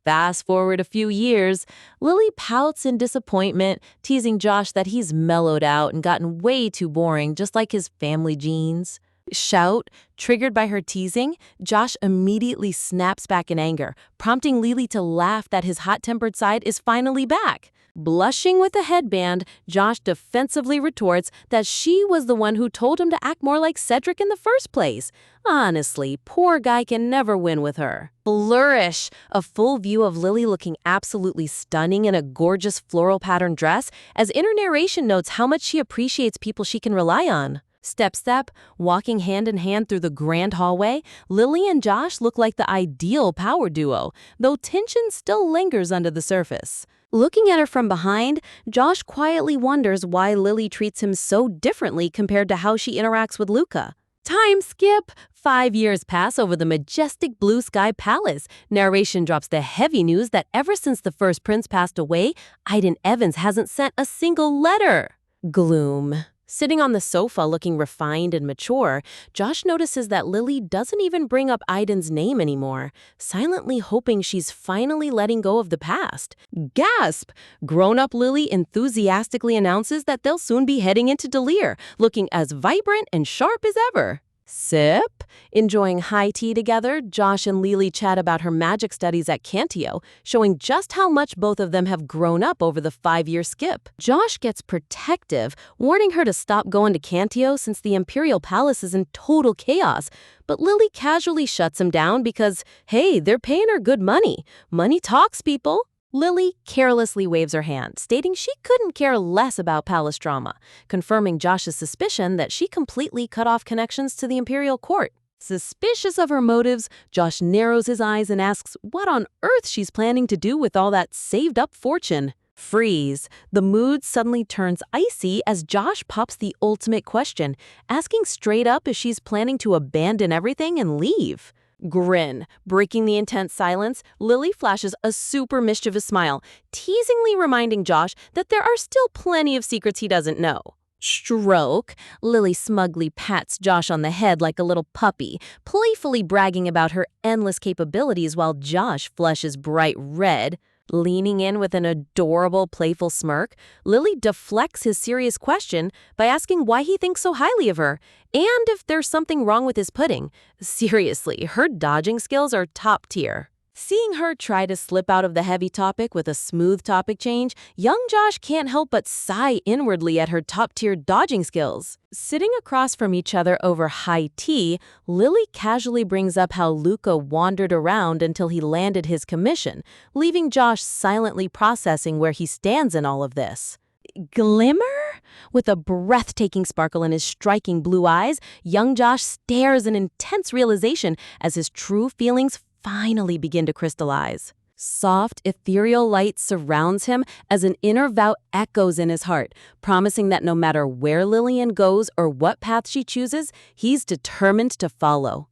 Fast forward a few years, Lily pouts in disappointment, teasing Josh that he's mellowed out and gotten way too boring, just like his family genes. Shout. Triggered by her teasing, Josh immediately snaps back in anger, prompting Lily to laugh that his hot-tempered side is finally back. Blushing with a headband, Josh defensively retorts that she was the one who told him to act more like Cedric in the first place. Honestly, poor guy can never win with her. Flourish. A full view of Lily looking absolutely stunning in a gorgeous floral pattern dress, as inner narration notes how much she appreciates people she can rely on. Step, step, walking hand in hand through the grand hallway, Lily and Josh look like the ideal power duo, though tension still lingers under the surface. Looking at her from behind, Josh quietly wonders why Lily treats him so differently compared to how she interacts with Luca. Time skip. 5 years pass over the majestic blue sky palace. Narration drops the heavy news that ever since the first prince passed away, Aiden Evans hasn't sent a single letter. Gloom. Sitting on the sofa looking refined and mature, Josh notices that Lily doesn't even bring up Aiden's name anymore, silently hoping she's finally letting go of the past. Gasp! Grown-up Lily enthusiastically announces that they'll soon be heading into Delir, looking as vibrant and sharp as ever. Sip. Enjoying high tea together, Josh and Lily chat about her magic studies at Cantio, showing just how much both of them have grown up over the 5-year skip. Josh gets protective, warning her to stop going to Cantio since the Imperial Palace is in total chaos, but Lily casually shuts him down because, hey, they're paying her good money. Money talks, people. Lily carelessly waves her hand, stating she couldn't care less about palace drama, confirming Josh's suspicion that she completely cut off connections to the imperial court. Suspicious of her motives, Josh narrows his eyes and asks what on earth she's planning to do with all that saved-up fortune. Freeze. The mood suddenly turns icy as Josh pops the ultimate question, asking straight up if she's planning to abandon everything and leave. Grin. Breaking the intense silence, Lily flashes a super mischievous smile, teasingly reminding Josh that there are still plenty of secrets he doesn't know. Stroke. Lily smugly pats Josh on the head like a little puppy, playfully bragging about her endless capabilities while Josh flushes bright red. Leaning in with an adorable, playful smirk, Lily deflects his serious question by asking why he thinks so highly of her, and if there's something wrong with his pudding. Seriously, her dodging skills are top tier. Seeing her try to slip out of the heavy topic with a smooth topic change, young Josh can't help but sigh inwardly at her top-tier dodging skills. Sitting across from each other over high tea, Lily casually brings up how Luca wandered around until he landed his commission, leaving Josh silently processing where he stands in all of this. Glimmer? With a breathtaking sparkle in his striking blue eyes, young Josh stares in intense realization as his true feelings finally begin to crystallize. Soft, ethereal light surrounds him as an inner vow echoes in his heart, promising that no matter where Lillian goes or what path she chooses, he's determined to follow.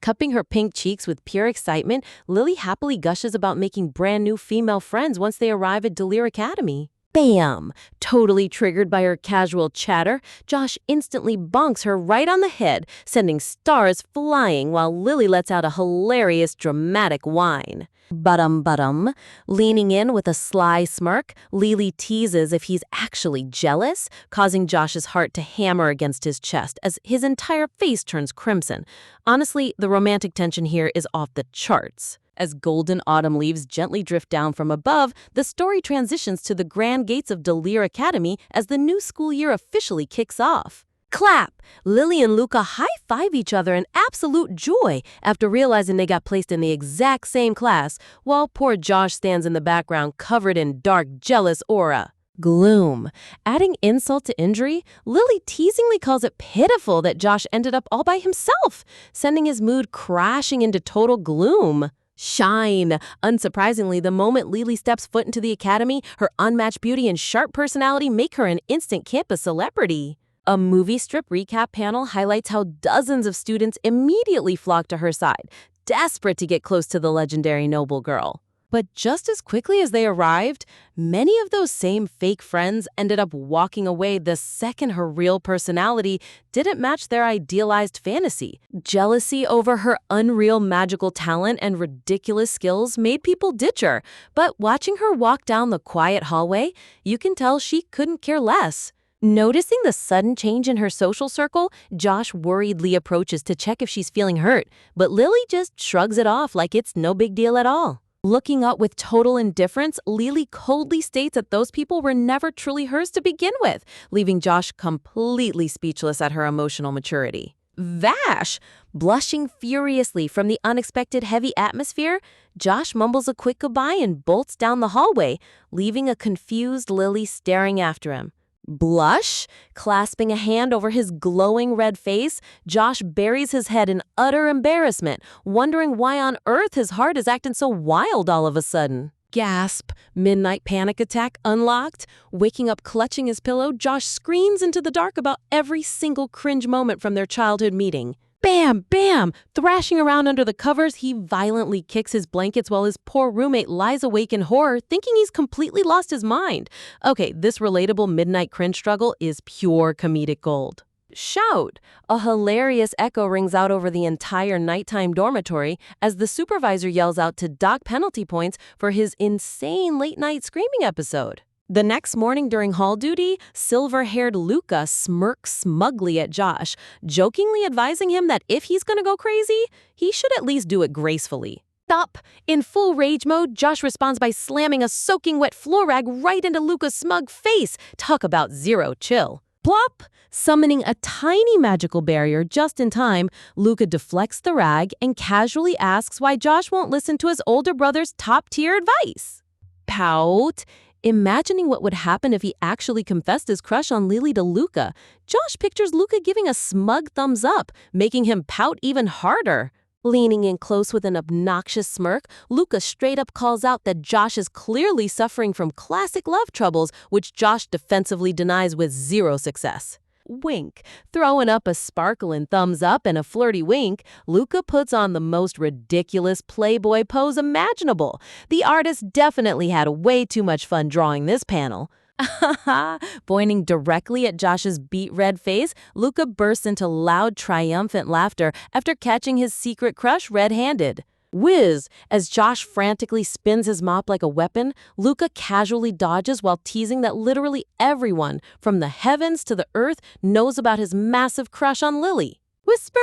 Cupping her pink cheeks with pure excitement, Lily happily gushes about making brand new female friends once they arrive at Delir Academy. Bam! Totally triggered by her casual chatter, Josh instantly bonks her right on the head, sending stars flying while Lily lets out a hilarious, dramatic whine. Buttum. Leaning in with a sly smirk, Lily teases if he's actually jealous, causing Josh's heart to hammer against his chest as his entire face turns crimson. Honestly, the romantic tension here is off the charts. As golden autumn leaves gently drift down from above, the story transitions to the grand gates of Delir Academy as the new school year officially kicks off. Clap! Lily and Luca high-five each other in absolute joy after realizing they got placed in the exact same class, while poor Josh stands in the background covered in dark, jealous aura. Gloom. Adding insult to injury, Lily teasingly calls it pitiful that Josh ended up all by himself, sending his mood crashing into total gloom. Shine. Unsurprisingly, the moment Lily steps foot into the academy, her unmatched beauty and sharp personality make her an instant campus celebrity. A movie strip recap panel highlights how dozens of students immediately flock to her side, desperate to get close to the legendary noble girl. But just as quickly as they arrived, many of those same fake friends ended up walking away the second her real personality didn't match their idealized fantasy. Jealousy over her unreal magical talent and ridiculous skills made people ditch her, but watching her walk down the quiet hallway, you can tell she couldn't care less. Noticing the sudden change in her social circle, Josh worriedly approaches to check if she's feeling hurt, but Lily just shrugs it off like it's no big deal at all. Looking up with total indifference, Lily coldly states that those people were never truly hers to begin with, leaving Josh completely speechless at her emotional maturity. Vash! Blushing furiously from the unexpected heavy atmosphere, Josh mumbles a quick goodbye and bolts down the hallway, leaving a confused Lily staring after him. Blush? Clasping a hand over his glowing red face, Josh buries his head in utter embarrassment, wondering why on earth his heart is acting so wild all of a sudden. Gasp! Midnight panic attack unlocked. Waking up clutching his pillow, Josh screams into the dark about every single cringe moment from their childhood meeting. Bam! Bam! Thrashing around under the covers, he violently kicks his blankets while his poor roommate lies awake in horror, thinking he's completely lost his mind. Okay, this relatable midnight cringe struggle is pure comedic gold. Shout! A hilarious echo rings out over the entire nighttime dormitory as the supervisor yells out to dock penalty points for his insane late-night screaming episode. The next morning during hall duty, silver-haired Luca smirks smugly at Josh, jokingly advising him that if he's gonna go crazy, he should at least do it gracefully. Stop! In full rage mode, Josh responds by slamming a soaking wet floor rag right into Luca's smug face. Talk about zero chill. Plop! Summoning a tiny magical barrier just in time, Luca deflects the rag and casually asks why Josh won't listen to his older brother's top-tier advice. Pout! Imagining what would happen if he actually confessed his crush on Lily to Luca, Josh pictures Luca giving a smug thumbs up, making him pout even harder. Leaning in close with an obnoxious smirk, Luca straight up calls out that Josh is clearly suffering from classic love troubles, which Josh defensively denies with zero success. Wink. Throwing up a sparkling thumbs up and a flirty wink, Luca puts on the most ridiculous Playboy pose imaginable. The artist definitely had way too much fun drawing this panel. Pointing directly at Josh's beet red face, Luca bursts into loud, triumphant laughter after catching his secret crush red-handed. Whiz! As Josh frantically spins his mop like a weapon, Luca casually dodges while teasing that literally everyone, from the heavens to the earth, knows about his massive crush on Lily. Whisper!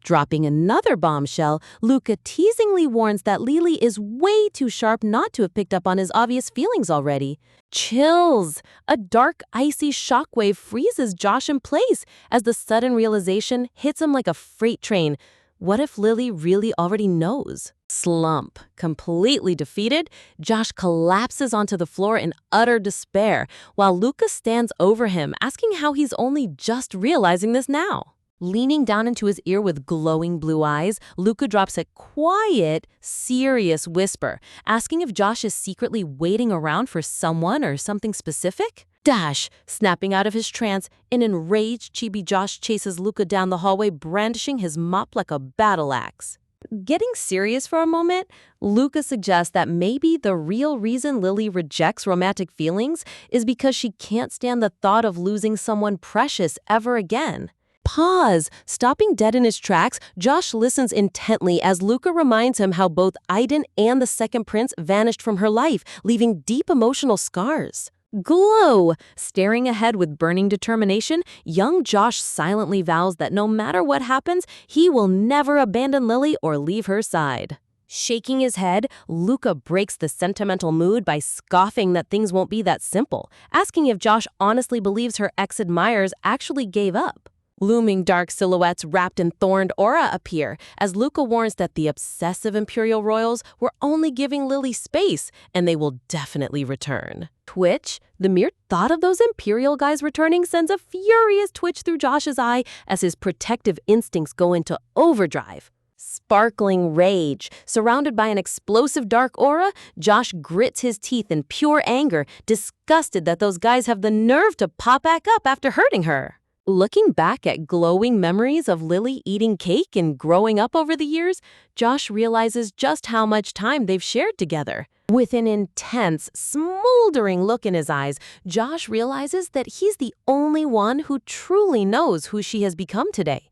dropping another bombshell, Luca teasingly warns that Lily is way too sharp not to have picked up on his obvious feelings already. Chills! A dark, icy shockwave freezes Josh in place as the sudden realization hits him like a freight train. What if Lily really already knows? Slump. Completely defeated, Josh collapses onto the floor in utter despair, while Luca stands over him, asking how he's only just realizing this now. Leaning down into his ear with glowing blue eyes, Luca drops a quiet, serious whisper, asking if Josh is secretly waiting around for someone or something specific. Dash! Snapping out of his trance, in enraged Chibi Josh chases Luca down the hallway, brandishing his mop like a battle axe. Getting serious for a moment, Luca suggests that maybe the real reason Lily rejects romantic feelings is because she can't stand the thought of losing someone precious ever again. Pause. Stopping dead in his tracks, Josh listens intently as Luca reminds him how both Aiden and the second prince vanished from her life, leaving deep emotional scars. Glow! Staring ahead with burning determination, young Josh silently vows that no matter what happens, he will never abandon Lily or leave her side. Shaking his head, Luca breaks the sentimental mood by scoffing that things won't be that simple, asking if Josh honestly believes her ex-admirers actually gave up. Looming dark silhouettes wrapped in thorned aura appear as Luca warns that the obsessive Imperial royals were only giving Lily space, and they will definitely return. Twitch? The mere thought of those Imperial guys returning sends a furious twitch through Josh's eye as his protective instincts go into overdrive. Sparkling rage. Surrounded by an explosive dark aura, Josh grits his teeth in pure anger, disgusted that those guys have the nerve to pop back up after hurting her. Looking back at glowing memories of Lily eating cake and growing up over the years, Josh realizes just how much time they've shared together. With an intense, smoldering look in his eyes, Josh realizes that he's the only one who truly knows who she has become today.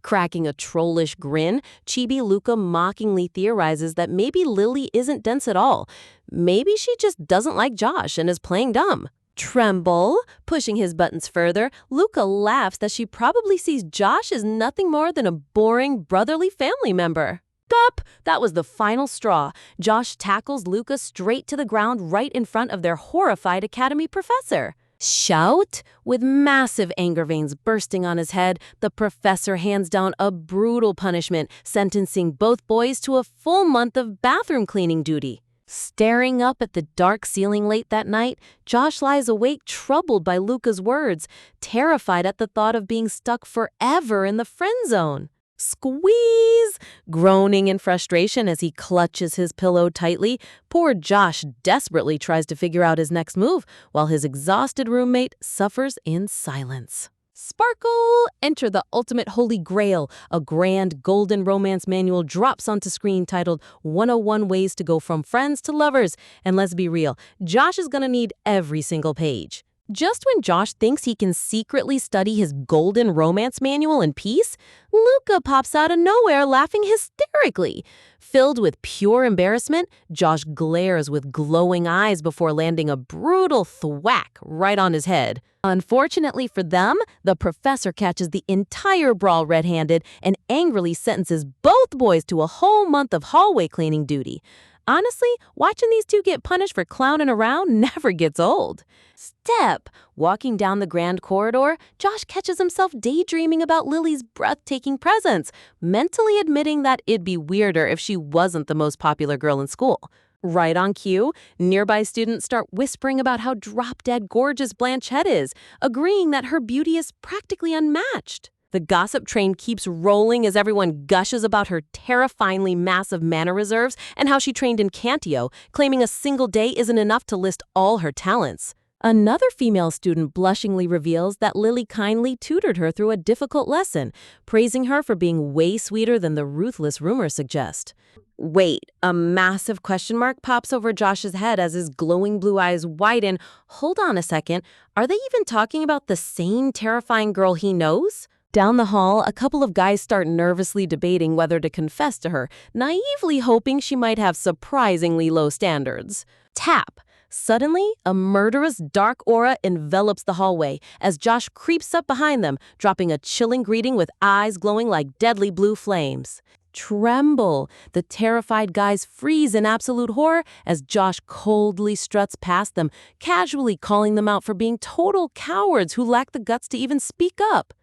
Cracking a trollish grin, Chibi Luca mockingly theorizes that maybe Lily isn't dense at all. Maybe she just doesn't like Josh and is playing dumb. Tremble. Pushing his buttons further, Luca laughs that she probably sees Josh as nothing more than a boring brotherly family member. Up! That was the final straw. Josh tackles Luca straight to the ground right in front of their horrified academy professor. Shout! With massive anger veins bursting on his head, the professor hands down a brutal punishment, sentencing both boys to a full month of bathroom cleaning duty. Staring up at the dark ceiling late that night, Josh lies awake troubled by Luca's words, terrified at the thought of being stuck forever in the friend zone. Squeeze! Groaning in frustration as he clutches his pillow tightly, poor Josh desperately tries to figure out his next move, while his exhausted roommate suffers in silence. Sparkle! Enter the ultimate holy grail. A grand golden romance manual drops onto screen titled 101 Ways to Go from Friends to Lovers. And let's be real, Josh is gonna need every single page. Just when Josh thinks he can secretly study his golden romance manual in peace, Luca pops out of nowhere laughing hysterically. Filled with pure embarrassment, Josh glares with glowing eyes before landing a brutal thwack right on his head. Unfortunately for them, the professor catches the entire brawl red-handed and angrily sentences both boys to a whole month of hallway cleaning duty. Honestly, watching these two get punished for clowning around never gets old. Step! Walking down the grand corridor, Josh catches himself daydreaming about Lily's breathtaking presence, mentally admitting that it'd be weirder if she wasn't the most popular girl in school. Right on cue, nearby students start whispering about how drop-dead gorgeous Blanchette is, agreeing that her beauty is practically unmatched. The gossip train keeps rolling as everyone gushes about her terrifyingly massive mana reserves and how she trained in Cantio, claiming a single day isn't enough to list all her talents. Another female student blushingly reveals that Lily kindly tutored her through a difficult lesson, praising her for being way sweeter than the ruthless rumors suggest. Wait, a massive question mark pops over Josh's head as his glowing blue eyes widen. Hold on a second, are they even talking about the same terrifying girl he knows? Down the hall, a couple of guys start nervously debating whether to confess to her, naively hoping she might have surprisingly low standards. Tap! Suddenly, a murderous dark aura envelops the hallway as Josh creeps up behind them, dropping a chilling greeting with eyes glowing like deadly blue flames. Tremble! The terrified guys freeze in absolute horror as Josh coldly struts past them, casually calling them out for being total cowards who lack the guts to even speak up.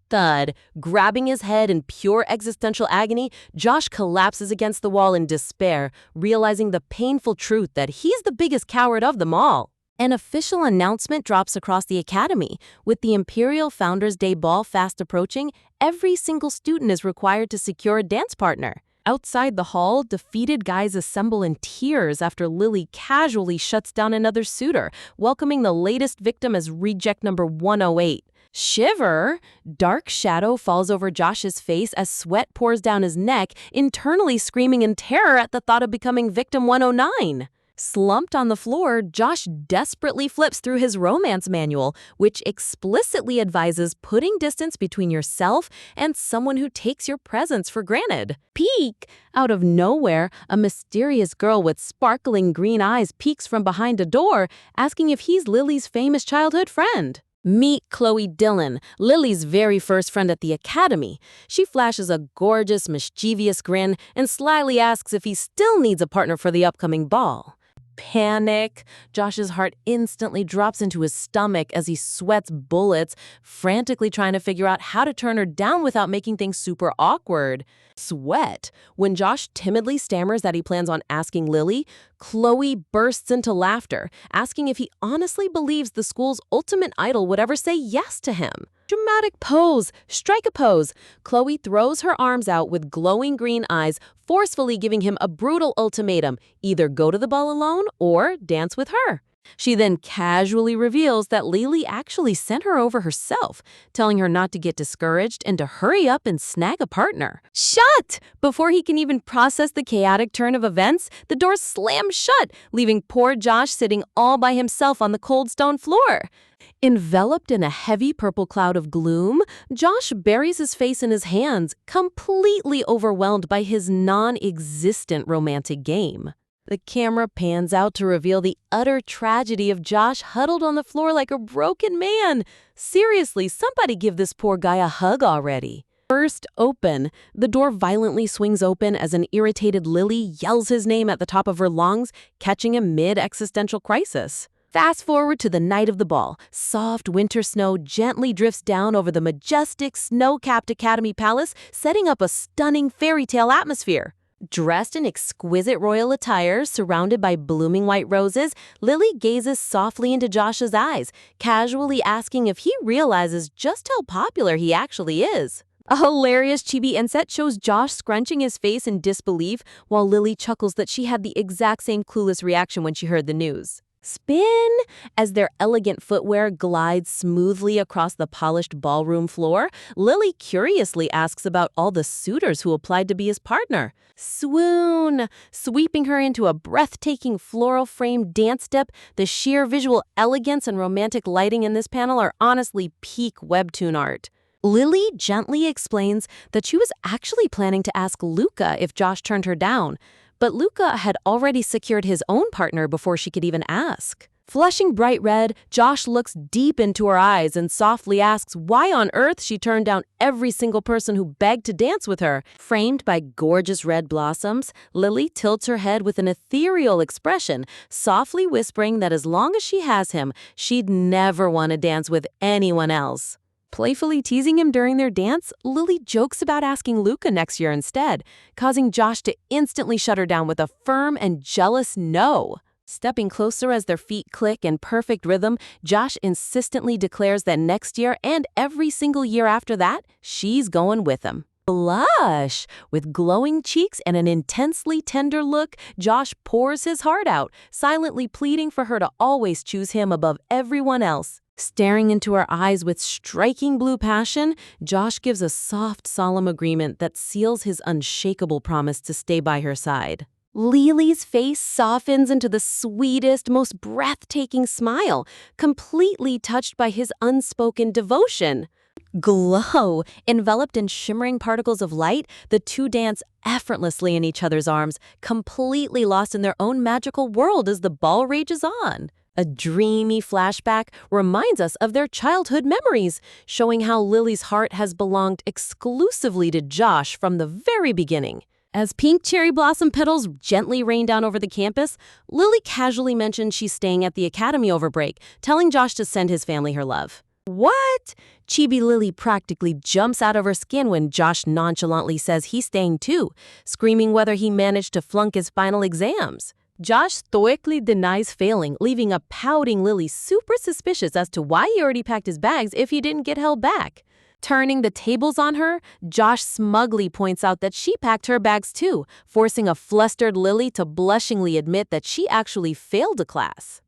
Thud. Grabbing his head in pure existential agony, Josh collapses against the wall in despair, realizing the painful truth that he's the biggest coward of them all. An official announcement drops across the academy. With the Imperial Founders Day ball fast approaching, every single student is required to secure a dance partner. Outside the hall, defeated guys assemble in tears after Lily casually shuts down another suitor, welcoming the latest victim as reject number 108. Shiver! Dark shadow falls over Josh's face as sweat pours down his neck, internally screaming in terror at the thought of becoming victim 109. Slumped on the floor, Josh desperately flips through his romance manual, which explicitly advises putting distance between yourself and someone who takes your presence for granted. Peek! Out of nowhere, a mysterious girl with sparkling green eyes peeks from behind a door, asking if he's Lily's famous childhood friend. Meet Chloe Dillon, Lily's very first friend at the academy. She flashes a gorgeous, mischievous grin and slyly asks if he still needs a partner for the upcoming ball. Panic. Josh's heart instantly drops into his stomach as he sweats bullets, frantically trying to figure out how to turn her down without making things super awkward. Sweat. When Josh timidly stammers that he plans on asking Lily, Chloe bursts into laughter, asking if he honestly believes the school's ultimate idol would ever say yes to him. Dramatic pose. Strike a pose. Chloe throws her arms out with glowing green eyes, forcefully giving him a brutal ultimatum: either go to the ball alone or dance with her. She then casually reveals that Lily actually sent her over herself, telling her not to get discouraged and to hurry up and snag a partner. Shut! Before he can even process the chaotic turn of events, the door slams shut, leaving poor Josh sitting all by himself on the cold stone floor. Enveloped in a heavy purple cloud of gloom, Josh buries his face in his hands, completely overwhelmed by his non-existent romantic game. The camera pans out to reveal the utter tragedy of Josh huddled on the floor like a broken man. Seriously, somebody give this poor guy a hug already. Burst open. The door violently swings open as an irritated Lily yells his name at the top of her lungs, catching him mid-existential crisis. Fast forward to the night of the ball. Soft winter snow gently drifts down over the majestic, snow-capped Academy Palace, setting up a stunning fairy tale atmosphere. Dressed in exquisite royal attire, surrounded by blooming white roses, Lily gazes softly into Josh's eyes, casually asking if he realizes just how popular he actually is. A hilarious chibi inset shows Josh scrunching his face in disbelief, while Lily chuckles that she had the exact same clueless reaction when she heard the news. Spin! As their elegant footwear glides smoothly across the polished ballroom floor, Lily curiously asks about all the suitors who applied to be his partner. Swoon! Sweeping her into a breathtaking floral-framed dance step, the sheer visual elegance and romantic lighting in this panel are honestly peak webtoon art. Lily gently explains that she was actually planning to ask Luca if Josh turned her down, but Luca had already secured his own partner before she could even ask. Flushing bright red, Josh looks deep into her eyes and softly asks why on earth she turned down every single person who begged to dance with her. Framed by gorgeous red blossoms, Lily tilts her head with an ethereal expression, softly whispering that as long as she has him, she'd never want to dance with anyone else. Playfully teasing him during their dance, Lily jokes about asking Luca next year instead, causing Josh to instantly shut her down with a firm and jealous no. Stepping closer as their feet click in perfect rhythm, Josh insistently declares that next year and every single year after that, she's going with him. Blush! With glowing cheeks and an intensely tender look, Josh pours his heart out, silently pleading for her to always choose him above everyone else. Staring into her eyes with striking blue passion, Josh gives a soft, solemn agreement that seals his unshakable promise to stay by her side. Lily's face softens into the sweetest, most breathtaking smile, completely touched by his unspoken devotion. Glow. Enveloped in shimmering particles of light, the two dance effortlessly in each other's arms, completely lost in their own magical world as the ball rages on. A dreamy flashback reminds us of their childhood memories, showing how Lily's heart has belonged exclusively to Josh from the very beginning. As pink cherry blossom petals gently rain down over the campus, Lily casually mentions she's staying at the academy over break, telling Josh to send his family her love. What? Chibi Lily practically jumps out of her skin when Josh nonchalantly says he's staying too, screaming whether he managed to flunk his final exams. Josh stoically denies failing, leaving a pouting Lily super suspicious as to why he already packed his bags if he didn't get held back. Turning the tables on her, Josh smugly points out that she packed her bags too, forcing a flustered Lily to blushingly admit that she actually failed a class.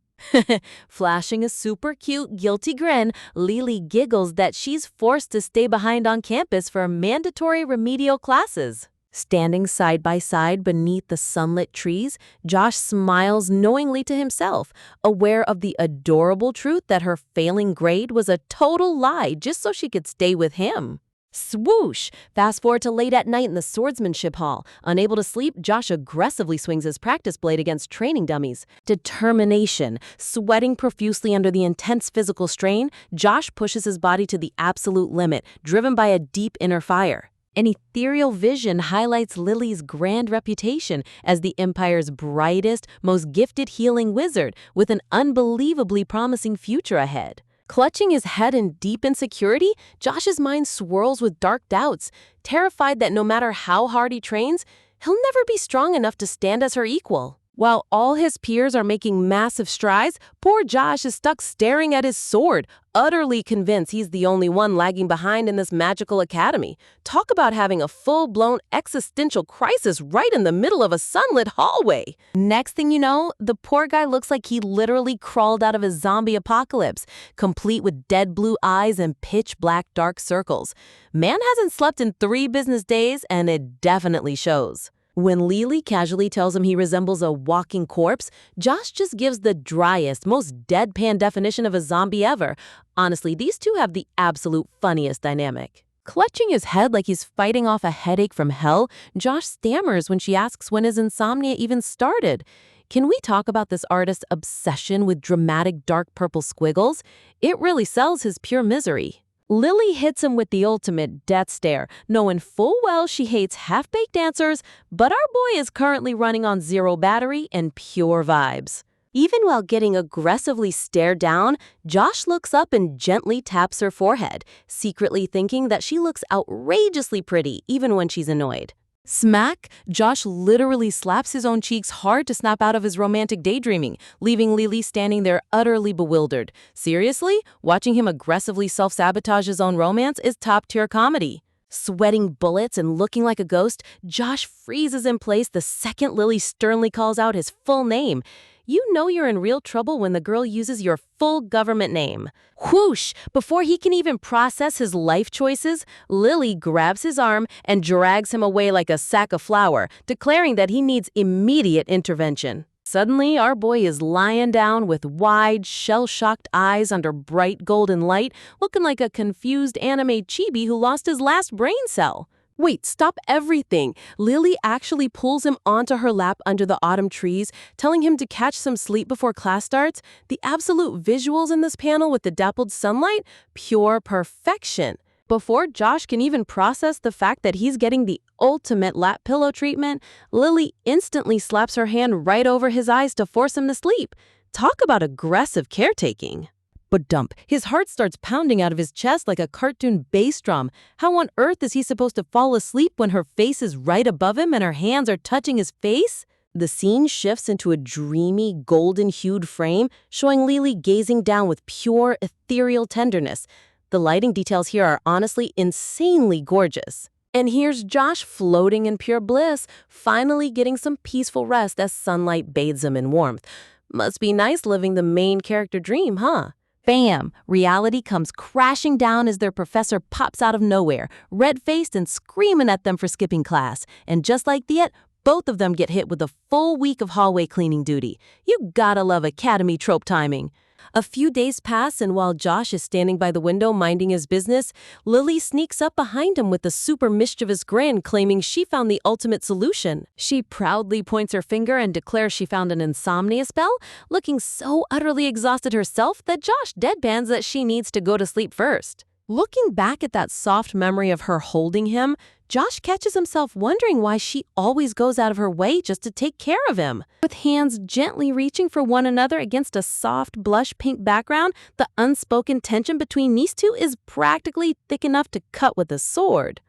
Flashing a super cute, guilty grin, Lily giggles that she's forced to stay behind on campus for mandatory remedial classes. Standing side by side beneath the sunlit trees, Josh smiles knowingly to himself, aware of the adorable truth that her failing grade was a total lie just so she could stay with him. Swoosh! Fast forward to late at night in the swordsmanship hall. Unable to sleep, Josh aggressively swings his practice blade against training dummies. Determination. Sweating profusely under the intense physical strain, Josh pushes his body to the absolute limit, driven by a deep inner fire. An ethereal vision highlights Lily's grand reputation as the Empire's brightest, most gifted healing wizard, with an unbelievably promising future ahead. Clutching his head in deep insecurity, Josh's mind swirls with dark doubts, terrified that no matter how hard he trains, he'll never be strong enough to stand as her equal. While all his peers are making massive strides, poor Josh is stuck staring at his sword, utterly convinced he's the only one lagging behind in this magical academy. Talk about having a full-blown existential crisis right in the middle of a sunlit hallway. Next thing you know, the poor guy looks like he literally crawled out of a zombie apocalypse, complete with dead blue eyes and pitch-black dark circles. Man hasn't slept in 3 business days, and it definitely shows. When Lily casually tells him he resembles a walking corpse, Josh just gives the driest, most deadpan definition of a zombie ever. Honestly, these two have the absolute funniest dynamic. Clutching his head like he's fighting off a headache from hell, Josh stammers when she asks when his insomnia even started. Can we talk about this artist's obsession with dramatic dark purple squiggles? It really sells his pure misery. Lily hits him with the ultimate death stare, knowing full well she hates half-baked dancers, but our boy is currently running on 0 battery and pure vibes. Even while getting aggressively stared down, Josh looks up and gently taps her forehead, secretly thinking that she looks outrageously pretty even when she's annoyed. Smack! Josh literally slaps his own cheeks hard to snap out of his romantic daydreaming, leaving Lily standing there utterly bewildered. Seriously? Watching him aggressively self-sabotage his own romance is top-tier comedy. Sweating bullets and looking like a ghost, Josh freezes in place the second Lily sternly calls out his full name. You know you're in real trouble when the girl uses your full government name. Whoosh! Before he can even process his life choices, Lily grabs his arm and drags him away like a sack of flour, declaring that he needs immediate intervention. Suddenly, our boy is lying down with wide, shell-shocked eyes under bright golden light, looking like a confused anime chibi who lost his last brain cell. Wait, stop everything. Lily actually pulls him onto her lap under the autumn trees, telling him to catch some sleep before class starts. The absolute visuals in this panel with the dappled sunlight, pure perfection. Before Josh can even process the fact that he's getting the ultimate lap pillow treatment, Lily instantly slaps her hand right over his eyes to force him to sleep. Talk about aggressive caretaking. But dump, his heart starts pounding out of his chest like a cartoon bass drum. How on earth is he supposed to fall asleep when her face is right above him and her hands are touching his face? The scene shifts into a dreamy, golden-hued frame, showing Lily gazing down with pure, ethereal tenderness. The lighting details here are honestly insanely gorgeous. And here's Josh floating in pure bliss, finally getting some peaceful rest as sunlight bathes him in warmth. Must be nice living the main character dream, huh? Bam! Reality comes crashing down as their professor pops out of nowhere, red-faced and screaming at them for skipping class. And just like that, both of them get hit with a full week of hallway cleaning duty. You gotta love academy trope timing. A few days pass, and while Josh is standing by the window minding his business, Lily sneaks up behind him with a super mischievous grin, claiming she found the ultimate solution. She proudly points her finger and declares she found an insomnia spell, looking so utterly exhausted herself that Josh deadpans that she needs to go to sleep first. Looking back at that soft memory of her holding him, Josh catches himself wondering why she always goes out of her way just to take care of him. With hands gently reaching for one another against a soft blush pink background, the unspoken tension between these two is practically thick enough to cut with a sword.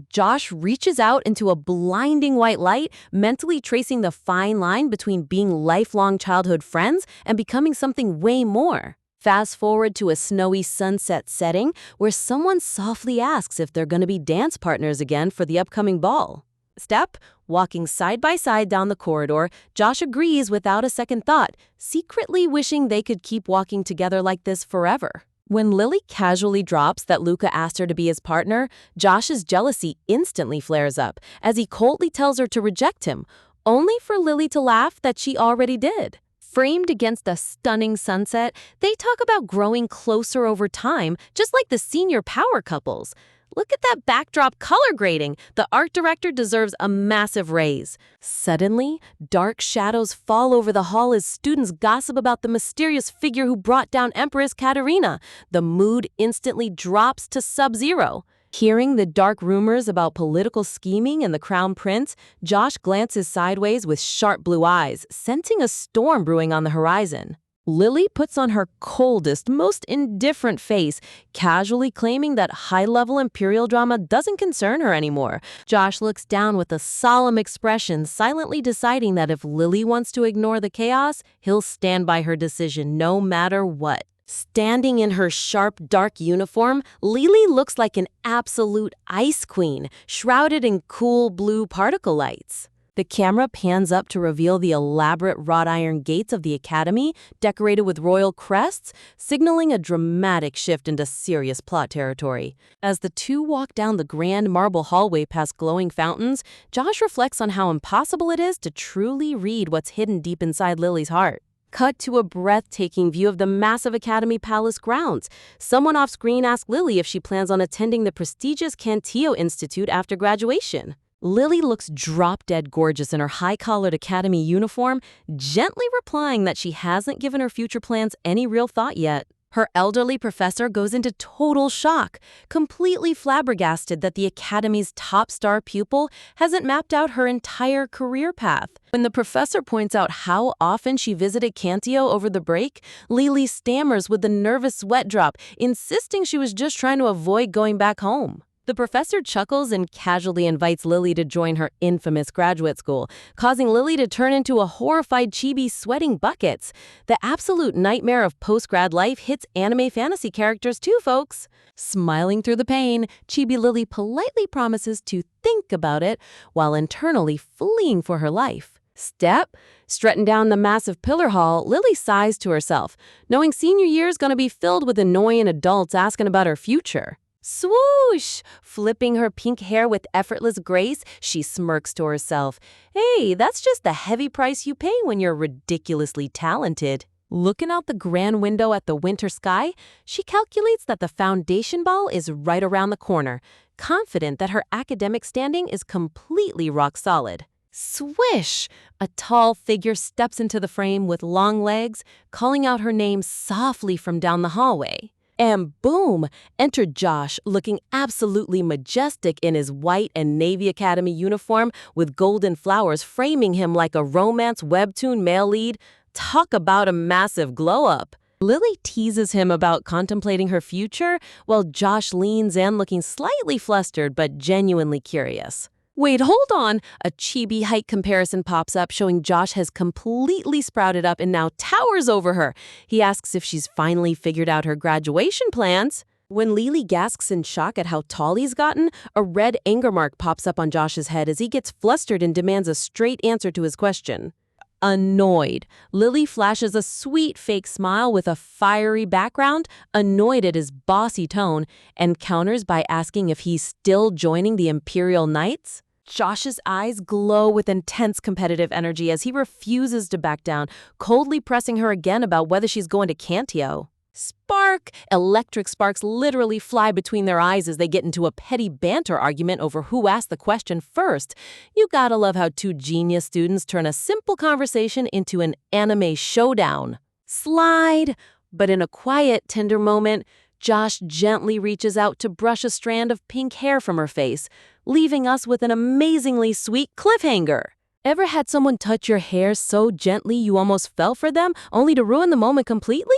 Josh reaches out into a blinding white light, mentally tracing the fine line between being lifelong childhood friends and becoming something way more. Fast forward to a snowy sunset setting where someone softly asks if they're going to be dance partners again for the upcoming ball. Step, walking side by side down the corridor, Josh agrees without a second thought, secretly wishing they could keep walking together like this forever. When Lily casually drops that Luca asked her to be his partner, Josh's jealousy instantly flares up as he coldly tells her to reject him, only for Lily to laugh that she already did. Framed against a stunning sunset, they talk about growing closer over time, just like the senior power couples. Look at that backdrop color grading. The art director deserves a massive raise. Suddenly, dark shadows fall over the hall as students gossip about the mysterious figure who brought down Empress Katerina. The mood instantly drops to sub-zero. Hearing the dark rumors about political scheming and the crown prince, Josh glances sideways with sharp blue eyes, sensing a storm brewing on the horizon. Lily puts on her coldest, most indifferent face, casually claiming that high-level imperial drama doesn't concern her anymore. Josh looks down with a solemn expression, silently deciding that if Lily wants to ignore the chaos, he'll stand by her decision no matter what. Standing in her sharp, dark uniform, Lily looks like an absolute ice queen, shrouded in cool blue particle lights. The camera pans up to reveal the elaborate wrought iron gates of the academy, decorated with royal crests, signaling a dramatic shift into serious plot territory. As the two walk down the grand marble hallway past glowing fountains, Josh reflects on how impossible it is to truly read what's hidden deep inside Lily's heart. Cut to a breathtaking view of the massive Academy Palace grounds. Someone off-screen asks Lily if she plans on attending the prestigious Cantillo Institute after graduation. Lily looks drop-dead gorgeous in her high-collared academy uniform, gently replying that she hasn't given her future plans any real thought yet. Her elderly professor goes into total shock, completely flabbergasted that the academy's top star pupil hasn't mapped out her entire career path. When the professor points out how often she visited Cantillo over the break, Lily stammers with a nervous sweat drop, insisting she was just trying to avoid going back home. The professor chuckles and casually invites Lily to join her infamous graduate school, causing Lily to turn into a horrified chibi sweating buckets. The absolute nightmare of post-grad life hits anime fantasy characters too, folks. Smiling through the pain, Chibi Lily politely promises to think about it while internally fleeing for her life. Step, strutting down the massive pillar hall, Lily sighs to herself, knowing senior year is going to be filled with annoying adults asking about her future. Swoosh! Flipping her pink hair with effortless grace, she smirks to herself. Hey, that's just the heavy price you pay when you're ridiculously talented. Looking out the grand window at the winter sky, she calculates that the foundation ball is right around the corner, confident that her academic standing is completely rock solid. Swish! A tall figure steps into the frame with long legs, calling out her name softly from down the hallway. And boom, enter Josh, looking absolutely majestic in his white and Navy Academy uniform with golden flowers framing him like a romance webtoon male lead. Talk about a massive glow-up. Lily teases him about contemplating her future, while Josh leans in looking slightly flustered but genuinely curious. Wait, hold on! A chibi height comparison pops up showing Josh has completely sprouted up and now towers over her. He asks if she's finally figured out her graduation plans. When Lily gasps in shock at how tall he's gotten, a red anger mark pops up on Josh's head as he gets flustered and demands a straight answer to his question. Annoyed, Lily flashes a sweet fake smile with a fiery background, annoyed at his bossy tone, and counters by asking if he's still joining the Imperial Knights. Josh's eyes glow with intense competitive energy as he refuses to back down, coldly pressing her again about whether she's going to Cantio. Spark! Electric sparks literally fly between their eyes as they get into a petty banter argument over who asked the question first. You gotta love how two genius students turn a simple conversation into an anime showdown. Slide! But in a quiet, tender moment, Josh gently reaches out to brush a strand of pink hair from her face, leaving us with an amazingly sweet cliffhanger. Ever had someone touch your hair so gently you almost fell for them, only to ruin the moment completely?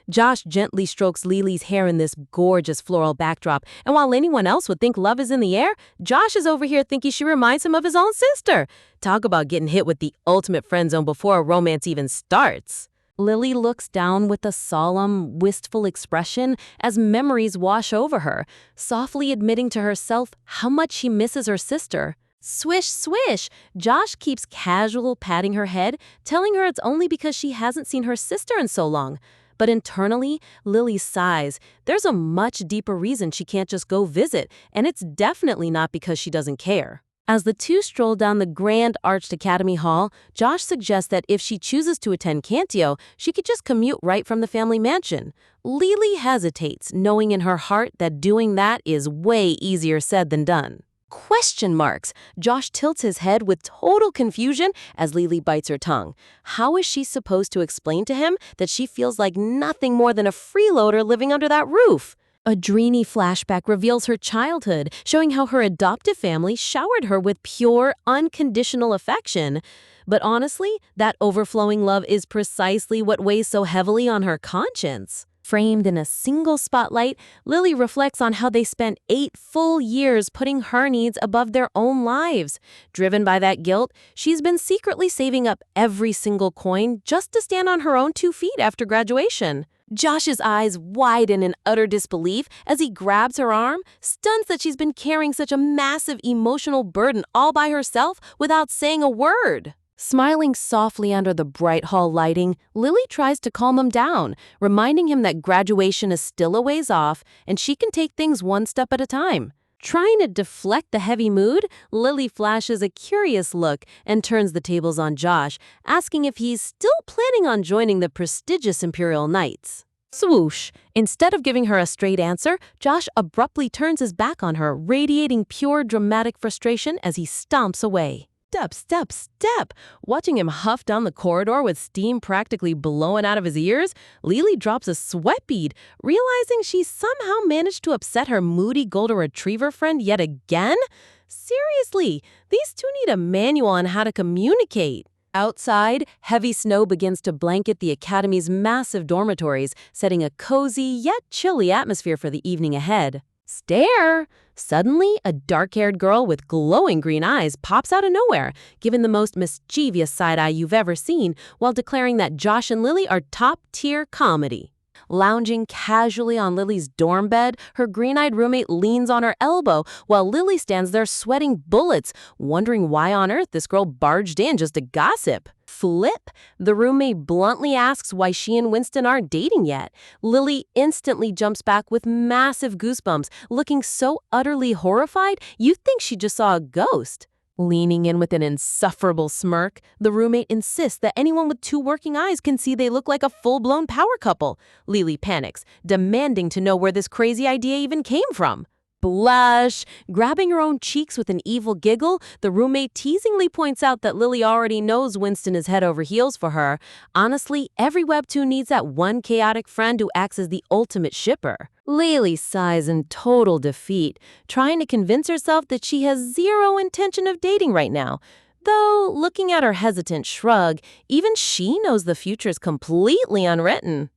Josh gently strokes Lily's hair in this gorgeous floral backdrop, and while anyone else would think love is in the air, Josh is over here thinking she reminds him of his own sister. Talk about getting hit with the ultimate friend zone before a romance even starts. Lily looks down with a solemn, wistful expression as memories wash over her, softly admitting to herself how much she misses her sister. Swish, swish! Josh keeps casual patting her head, telling her it's only because she hasn't seen her sister in so long. But internally, Lily sighs. There's a much deeper reason she can't just go visit, and it's definitely not because she doesn't care. As the two stroll down the grand arched academy hall, Josh suggests that if she chooses to attend Cantio, she could just commute right from the family mansion. Lily hesitates, knowing in her heart that doing that is way easier said than done. Question marks. Josh tilts his head with total confusion as Lily bites her tongue. How is she supposed to explain to him that she feels like nothing more than a freeloader living under that roof? A dreamy flashback reveals her childhood, showing how her adoptive family showered her with pure, unconditional affection. But honestly, that overflowing love is precisely what weighs so heavily on her conscience. Framed in a single spotlight, Lily reflects on how they spent 8 full years putting her needs above their own lives. Driven by that guilt, she's been secretly saving up every single coin just to stand on her own 2 feet after graduation. Josh's eyes widen in utter disbelief as he grabs her arm, stunned that she's been carrying such a massive emotional burden all by herself without saying a word. Smiling softly under the bright hall lighting, Lily tries to calm him down, reminding him that graduation is still a ways off and she can take things one step at a time. Trying to deflect the heavy mood, Lily flashes a curious look and turns the tables on Josh, asking if he's still planning on joining the prestigious Imperial Knights. Swoosh! Instead of giving her a straight answer, Josh abruptly turns his back on her, radiating pure dramatic frustration as he stomps away. Step, step, step! Watching him huff down the corridor with steam practically blowing out of his ears, Lily drops a sweat bead, realizing she somehow managed to upset her moody golden retriever friend yet again? Seriously, these two need a manual on how to communicate. Outside, heavy snow begins to blanket the academy's massive dormitories, setting a cozy yet chilly atmosphere for the evening ahead. Stare! Suddenly, a dark-haired girl with glowing green eyes pops out of nowhere, giving the most mischievous side-eye you've ever seen, while declaring that Josh and Lily are top-tier comedy. Lounging casually on Lily's dorm bed, her green-eyed roommate leans on her elbow, while Lily stands there sweating bullets, wondering why on earth this girl barged in just to gossip. Flip! The roommate bluntly asks why she and Winston aren't dating yet. Lily instantly jumps back with massive goosebumps, looking so utterly horrified you'd think she just saw a ghost. Leaning in with an insufferable smirk, the roommate insists that anyone with 2 working eyes can see they look like a full-blown power couple. Lily panics, demanding to know where this crazy idea even came from. Blush! Grabbing her own cheeks with an evil giggle, the roommate teasingly points out that Lily already knows Winston is head over heels for her. Honestly, every webtoon needs that one chaotic friend who acts as the ultimate shipper. Lily sighs in total defeat, trying to convince herself that she has zero intention of dating right now. Though, looking at her hesitant shrug, even she knows the future's completely unwritten.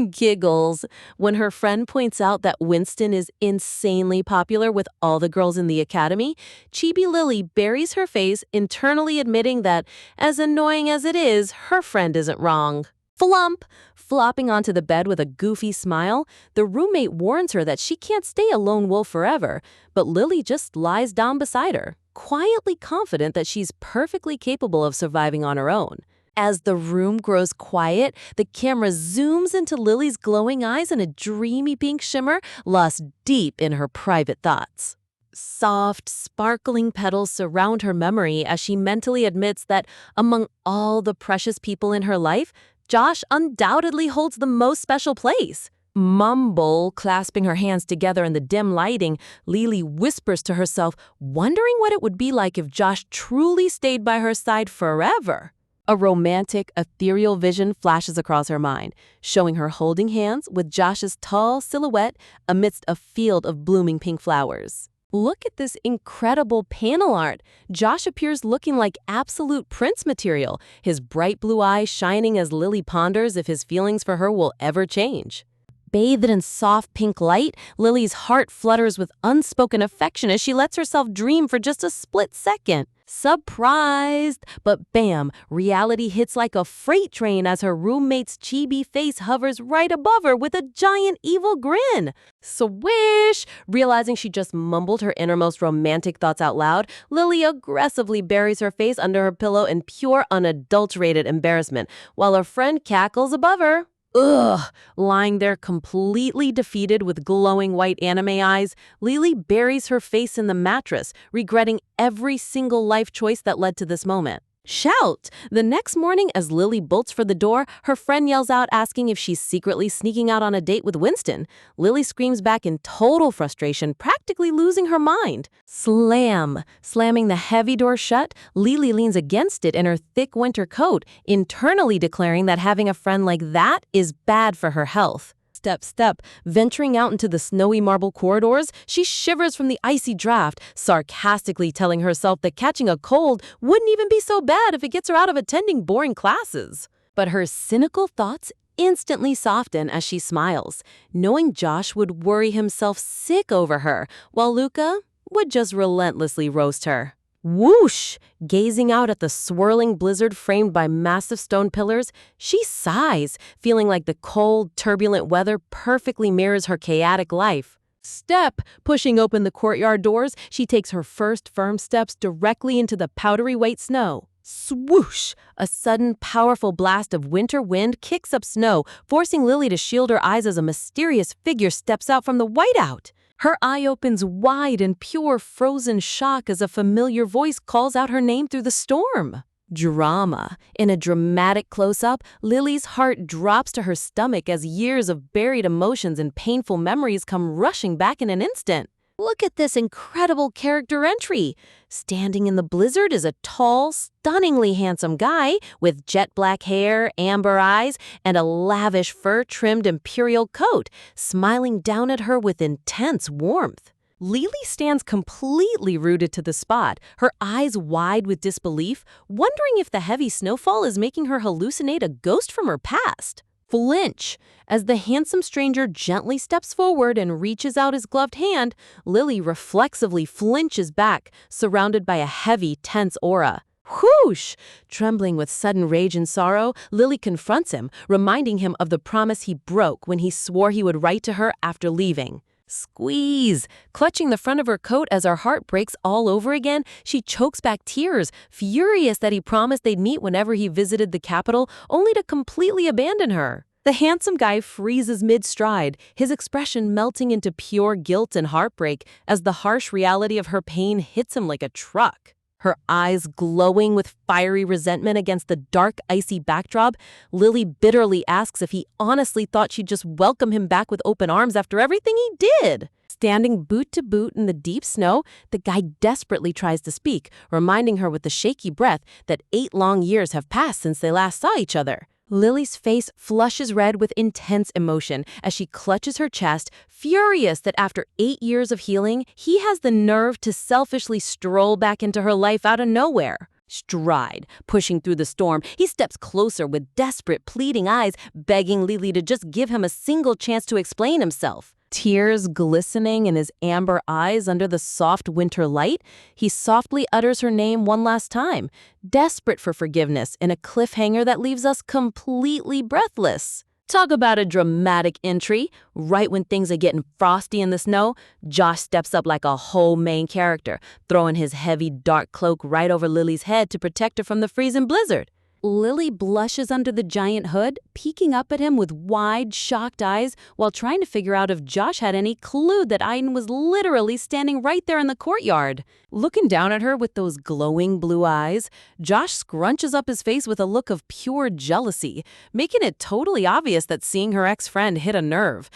Giggles when her friend points out that Winston is insanely popular with all the girls in the academy. Chibi Lily buries her face, internally admitting that, as annoying as it is, her friend isn't wrong. Flump! Flopping onto the bed with a goofy smile, the roommate warns her that she can't stay a lone wolf forever, but Lily just lies down beside her, quietly confident that she's perfectly capable of surviving on her own. As the room grows quiet, the camera zooms into Lily's glowing eyes in a dreamy pink shimmer, lost deep in her private thoughts. Soft, sparkling petals surround her memory as she mentally admits that among all the precious people in her life, Josh undoubtedly holds the most special place. Mumble, clasping her hands together in the dim lighting, Lily whispers to herself, wondering what it would be like if Josh truly stayed by her side forever. A romantic, ethereal vision flashes across her mind, showing her holding hands with Josh's tall silhouette amidst a field of blooming pink flowers. Look at this incredible panel art. Josh appears looking like absolute Prince material, his bright blue eyes shining as Lily ponders if his feelings for her will ever change. Bathed in soft pink light, Lily's heart flutters with unspoken affection as she lets herself dream for just a split second. Surprised! But bam, reality hits like a freight train as her roommate's chibi face hovers right above her with a giant evil grin. Swish! Realizing she just mumbled her innermost romantic thoughts out loud, Lily aggressively buries her face under her pillow in pure, unadulterated embarrassment, while her friend cackles above her. Ugh! Lying there completely defeated with glowing white anime eyes, Lily buries her face in the mattress, regretting every single life choice that led to this moment. Shout! The next morning, as Lily bolts for the door, her friend yells out asking if she's secretly sneaking out on a date with Winston. Lily screams back in total frustration, practically losing her mind. Slam! Slamming the heavy door shut, Lily leans against it in her thick winter coat, internally declaring that having a friend like that is bad for her health. Step, venturing out into the snowy marble corridors, she shivers from the icy draft, sarcastically telling herself that catching a cold wouldn't even be so bad if it gets her out of attending boring classes. But her cynical thoughts instantly soften as she smiles, knowing Josh would worry himself sick over her, while Luca would just relentlessly roast her. Whoosh! Gazing out at the swirling blizzard framed by massive stone pillars, she sighs, feeling like the cold, turbulent weather perfectly mirrors her chaotic life. Step! Pushing open the courtyard doors, she takes her first firm steps directly into the powdery white snow. Swoosh! A sudden, powerful blast of winter wind kicks up snow, forcing Lily to shield her eyes as a mysterious figure steps out from the whiteout. Her eye opens wide in pure frozen shock as a familiar voice calls out her name through the storm. Drama. In a dramatic close-up, Lily's heart drops to her stomach as years of buried emotions and painful memories come rushing back in an instant. Look at this incredible character entry. Standing in the blizzard is a tall, stunningly handsome guy with jet black hair, amber eyes, and a lavish fur-trimmed imperial coat, smiling down at her with intense warmth. Lily stands completely rooted to the spot, her eyes wide with disbelief, wondering if the heavy snowfall is making her hallucinate a ghost from her past. Flinch. As the handsome stranger gently steps forward and reaches out his gloved hand, Lily reflexively flinches back, surrounded by a heavy, tense aura. Whoosh! Trembling with sudden rage and sorrow, Lily confronts him, reminding him of the promise he broke when he swore he would write to her after leaving. Squeeze! Clutching the front of her coat as her heart breaks all over again, she chokes back tears, furious that he promised they'd meet whenever he visited the capital, only to completely abandon her. The handsome guy freezes mid-stride, his expression melting into pure guilt and heartbreak as the harsh reality of her pain hits him like a truck. Her eyes glowing with fiery resentment against the dark, icy backdrop, Lily bitterly asks if he honestly thought she'd just welcome him back with open arms after everything he did. Standing boot to boot in the deep snow, the guy desperately tries to speak, reminding her with a shaky breath that 8 long years have passed since they last saw each other. Lily's face flushes red with intense emotion as she clutches her chest, furious that after 8 years of healing, he has the nerve to selfishly stroll back into her life out of nowhere. Stride, pushing through the storm, he steps closer with desperate, pleading eyes, begging Lily to just give him a single chance to explain himself. Tears glistening in his amber eyes under the soft winter light, he softly utters her name one last time, desperate for forgiveness in a cliffhanger that leaves us completely breathless. Talk about a dramatic entry. Right when things are getting frosty in the snow, Josh steps up like a whole main character, throwing his heavy, dark cloak right over Lily's head to protect her from the freezing blizzard. Lily blushes under the giant hood, peeking up at him with wide, shocked eyes while trying to figure out if Josh had any clue that Aiden was literally standing right there in the courtyard. Looking down at her with those glowing blue eyes, Josh scrunches up his face with a look of pure jealousy, making it totally obvious that seeing her ex-friend hit a nerve.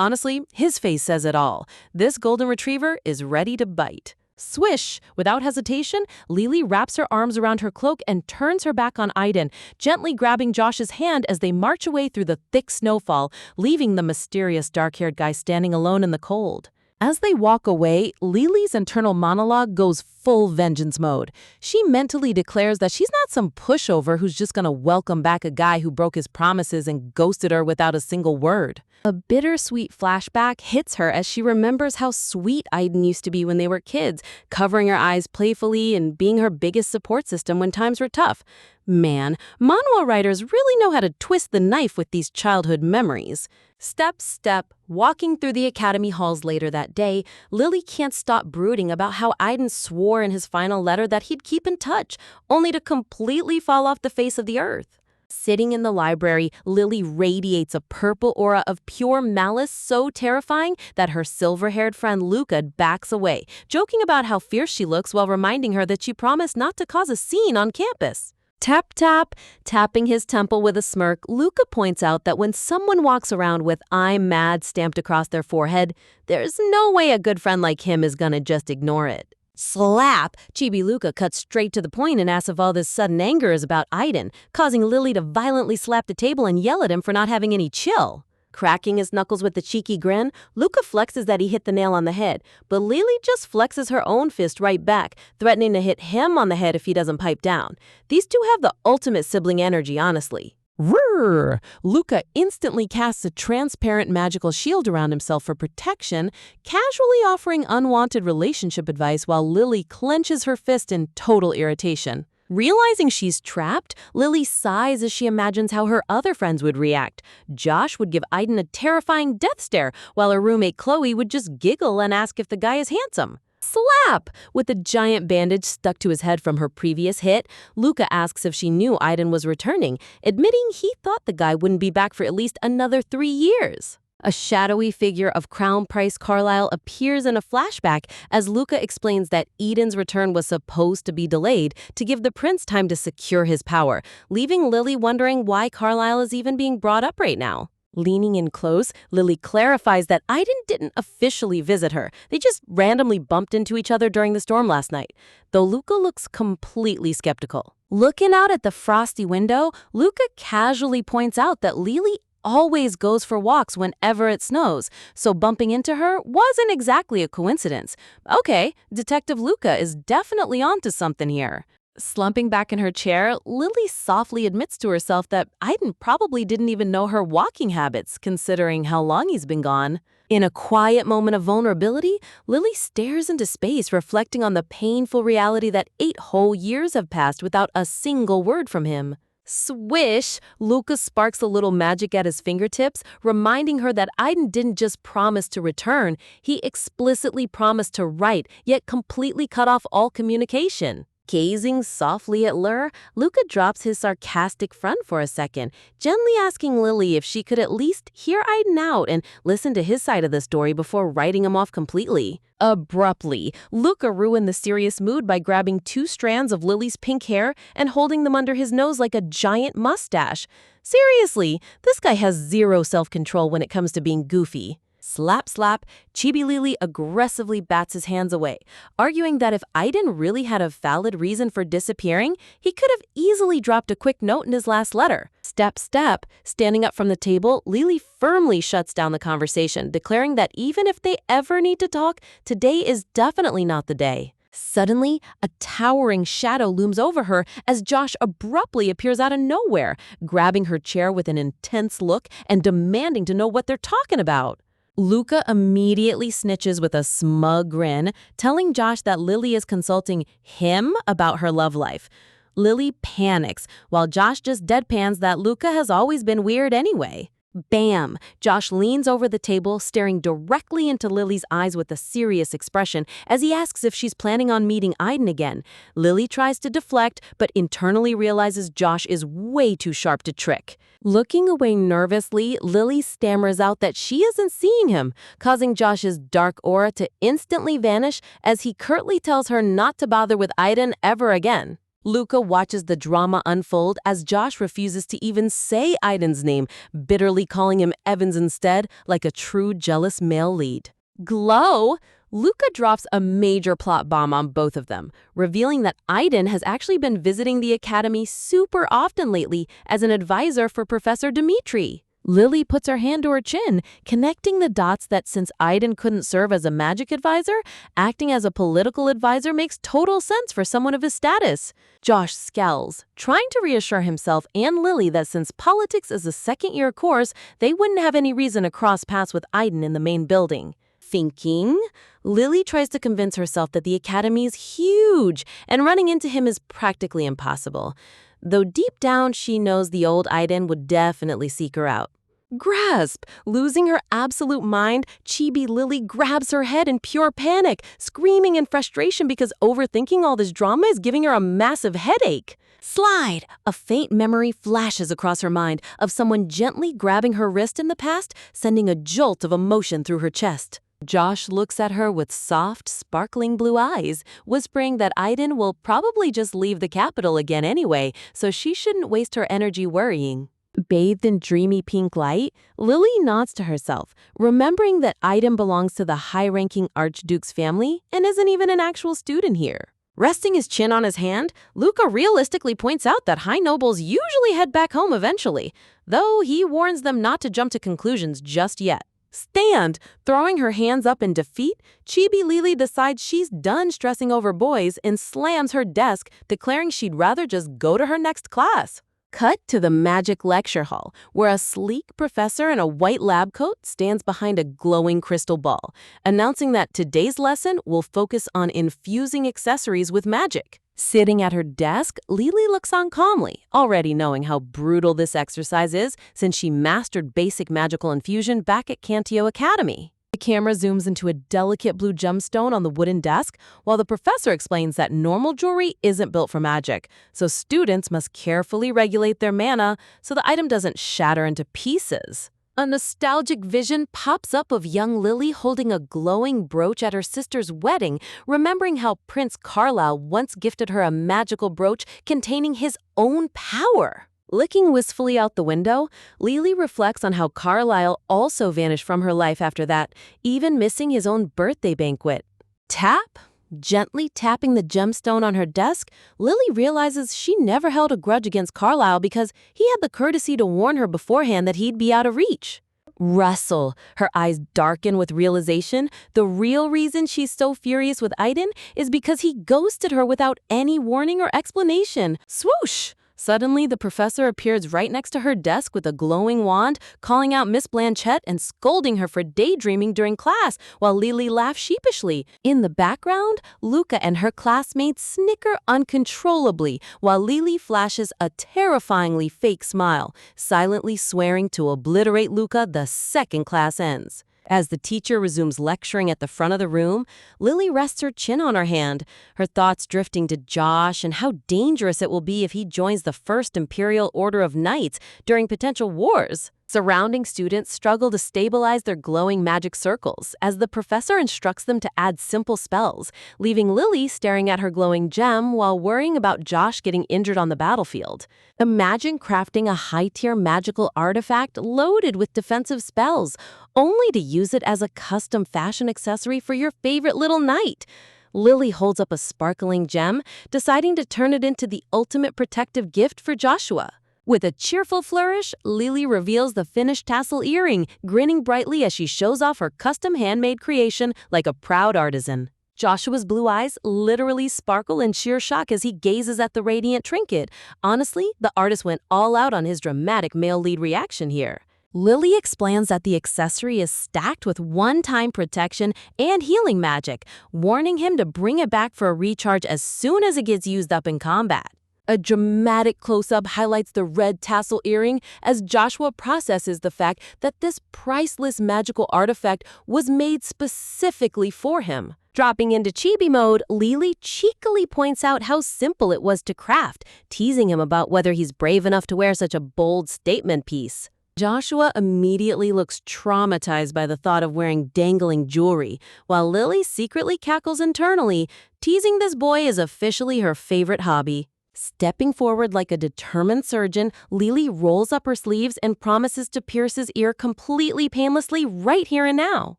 Honestly, his face says it all. This golden retriever is ready to bite. Swish! Without hesitation, Lily wraps her arms around her cloak and turns her back on Aiden, gently grabbing Josh's hand as they march away through the thick snowfall, leaving the mysterious dark-haired guy standing alone in the cold. As they walk away, Lily's internal monologue goes full vengeance mode. She mentally declares that she's not some pushover who's just gonna welcome back a guy who broke his promises and ghosted her without a single word. A bittersweet flashback hits her as she remembers how sweet Aiden used to be when they were kids, covering her eyes playfully and being her biggest support system when times were tough. Man, manhwa writers really know how to twist the knife with these childhood memories. Step, walking through the academy halls later that day, Lily can't stop brooding about how Aiden swore in his final letter that he'd keep in touch, only to completely fall off the face of the earth. Sitting in the library, Lily radiates a purple aura of pure malice so terrifying that her silver-haired friend Luca backs away, joking about how fierce she looks while reminding her that she promised not to cause a scene on campus. Tap, tap, tapping his temple with a smirk, Luca points out that when someone walks around with "I'm mad" stamped across their forehead, there's no way a good friend like him is gonna just ignore it. Slap! Chibi Luca cuts straight to the point and asks if all this sudden anger is about Aiden, causing Lily to violently slap the table and yell at him for not having any chill. Cracking his knuckles with a cheeky grin, Luca flexes that he hit the nail on the head, but Lily just flexes her own fist right back, threatening to hit him on the head if he doesn't pipe down. These two have the ultimate sibling energy, honestly. Rrrr! Luca instantly casts a transparent magical shield around himself for protection, casually offering unwanted relationship advice while Lily clenches her fist in total irritation. Realizing she's trapped, Lily sighs as she imagines how her other friends would react. Josh would give Aiden a terrifying death stare, while her roommate Chloe would just giggle and ask if the guy is handsome. Slap! With a giant bandage stuck to his head from her previous hit, Luca asks if she knew Aiden was returning, admitting he thought the guy wouldn't be back for at least another 3 years. A shadowy figure of Crown Prince Carlisle appears in a flashback as Luca explains that Eden's return was supposed to be delayed to give the prince time to secure his power, leaving Lily wondering why Carlisle is even being brought up right now. Leaning in close, Lily clarifies that Aiden didn't officially visit her. They just randomly bumped into each other during the storm last night, though Luca looks completely skeptical. Looking out at the frosty window, Luca casually points out that Lily always goes for walks whenever it snows, so bumping into her wasn't exactly a coincidence. Okay, Detective Luca is definitely onto something here. Slumping back in her chair, Lily softly admits to herself that Aiden probably didn't even know her walking habits, considering how long he's been gone. In a quiet moment of vulnerability, Lily stares into space, reflecting on the painful reality that 8 whole years have passed without a single word from him. Swish! Luca sparks a little magic at his fingertips, reminding her that Aiden didn't just promise to return, he explicitly promised to write, yet completely cut off all communication. Gazing softly at Lur, Luca drops his sarcastic front for a second, gently asking Lily if she could at least hear Aiden out and listen to his side of the story before writing him off completely. Abruptly, Luca ruined the serious mood by grabbing 2 strands of Lily's pink hair and holding them under his nose like a giant mustache. Seriously, this guy has zero self-control when it comes to being goofy. Slap, slap, Chibi Lily aggressively bats his hands away, arguing that if Aiden really had a valid reason for disappearing, he could have easily dropped a quick note in his last letter. Step, standing up from the table, Lily firmly shuts down the conversation, declaring that even if they ever need to talk, today is definitely not the day. Suddenly, a towering shadow looms over her as Josh abruptly appears out of nowhere, grabbing her chair with an intense look and demanding to know what they're talking about. Luca immediately snitches with a smug grin, telling Josh that Lily is consulting him about her love life. Lily panics, while Josh just deadpans that Luca has always been weird anyway. Bam! Josh leans over the table, staring directly into Lily's eyes with a serious expression as he asks if she's planning on meeting Aiden again. Lily tries to deflect, but internally realizes Josh is way too sharp to trick. Looking away nervously, Lily stammers out that she isn't seeing him, causing Josh's dark aura to instantly vanish as he curtly tells her not to bother with Aiden ever again. Luca watches the drama unfold as Josh refuses to even say Aiden's name, bitterly calling him Evans instead, like a true jealous male lead. Glow! Luca drops a major plot bomb on both of them, revealing that Aiden has actually been visiting the academy super often lately as an advisor for Professor Dimitri. Lily puts her hand to her chin, connecting the dots that since Aiden couldn't serve as a magic advisor, acting as a political advisor makes total sense for someone of his status. Josh scowls, trying to reassure himself and Lily that since politics is a second-year course, they wouldn't have any reason to cross paths with Aiden in the main building. Thinking, Lily tries to convince herself that the academy is huge and running into him is practically impossible, though deep down she knows the old Aiden would definitely seek her out. Grasp! Losing her absolute mind, Chibi Lily grabs her head in pure panic, screaming in frustration because overthinking all this drama is giving her a massive headache. Slide! A faint memory flashes across her mind of someone gently grabbing her wrist in the past, sending a jolt of emotion through her chest. Josh looks at her with soft, sparkling blue eyes, whispering that Aiden will probably just leave the capital again anyway, so she shouldn't waste her energy worrying. Bathed in dreamy pink light, Lily nods to herself, remembering that Aiden belongs to the high-ranking Archduke's family and isn't even an actual student here. Resting his chin on his hand, Luca realistically points out that high nobles usually head back home eventually, though he warns them not to jump to conclusions just yet. Stand! Throwing her hands up in defeat, Chibi Lily decides she's done stressing over boys and slams her desk, declaring she'd rather just go to her next class. Cut to the magic lecture hall, where a sleek professor in a white lab coat stands behind a glowing crystal ball, announcing that today's lesson will focus on infusing accessories with magic. Sitting at her desk, Lily looks on calmly, already knowing how brutal this exercise is since she mastered basic magical infusion back at Cantio Academy. The camera zooms into a delicate blue gemstone on the wooden desk, while the professor explains that normal jewelry isn't built for magic, so students must carefully regulate their mana so the item doesn't shatter into pieces. A nostalgic vision pops up of young Lily holding a glowing brooch at her sister's wedding, remembering how Prince Carlisle once gifted her a magical brooch containing his own power. Looking wistfully out the window, Lily reflects on how Carlisle also vanished from her life after that, even missing his own birthday banquet. Tap? Gently tapping the gemstone on her desk, Lily realizes she never held a grudge against Carlisle because he had the courtesy to warn her beforehand that he'd be out of reach. Rustle. Her eyes darken with realization. The real reason she's so furious with Aiden is because he ghosted her without any warning or explanation. Swoosh! Suddenly, the professor appears right next to her desk with a glowing wand, calling out Miss Blanchette and scolding her for daydreaming during class, while Lily laughs sheepishly. In the background, Luca and her classmates snicker uncontrollably, while Lily flashes a terrifyingly fake smile, silently swearing to obliterate Luca the second class ends. As the teacher resumes lecturing at the front of the room, Lily rests her chin on her hand, her thoughts drifting to Josh and how dangerous it will be if he joins the First Imperial Order of Knights during potential wars. Surrounding students struggle to stabilize their glowing magic circles as the professor instructs them to add simple spells, leaving Lily staring at her glowing gem while worrying about Josh getting injured on the battlefield. Imagine crafting a high-tier magical artifact loaded with defensive spells, only to use it as a custom fashion accessory for your favorite little knight. Lily holds up a sparkling gem, deciding to turn it into the ultimate protective gift for Joshua. With a cheerful flourish, Lily reveals the finished tassel earring, grinning brightly as she shows off her custom handmade creation like a proud artisan. Joshua's blue eyes literally sparkle in sheer shock as he gazes at the radiant trinket. Honestly, the artist went all out on his dramatic male lead reaction here. Lily explains that the accessory is stacked with one-time protection and healing magic, warning him to bring it back for a recharge as soon as it gets used up in combat. A dramatic close-up highlights the red tassel earring as Joshua processes the fact that this priceless magical artifact was made specifically for him. Dropping into chibi mode, Lily cheekily points out how simple it was to craft, teasing him about whether he's brave enough to wear such a bold statement piece. Joshua immediately looks traumatized by the thought of wearing dangling jewelry, while Lily secretly cackles internally, teasing this boy is officially her favorite hobby. Stepping forward like a determined surgeon, Lily rolls up her sleeves and promises to pierce his ear completely painlessly right here and now.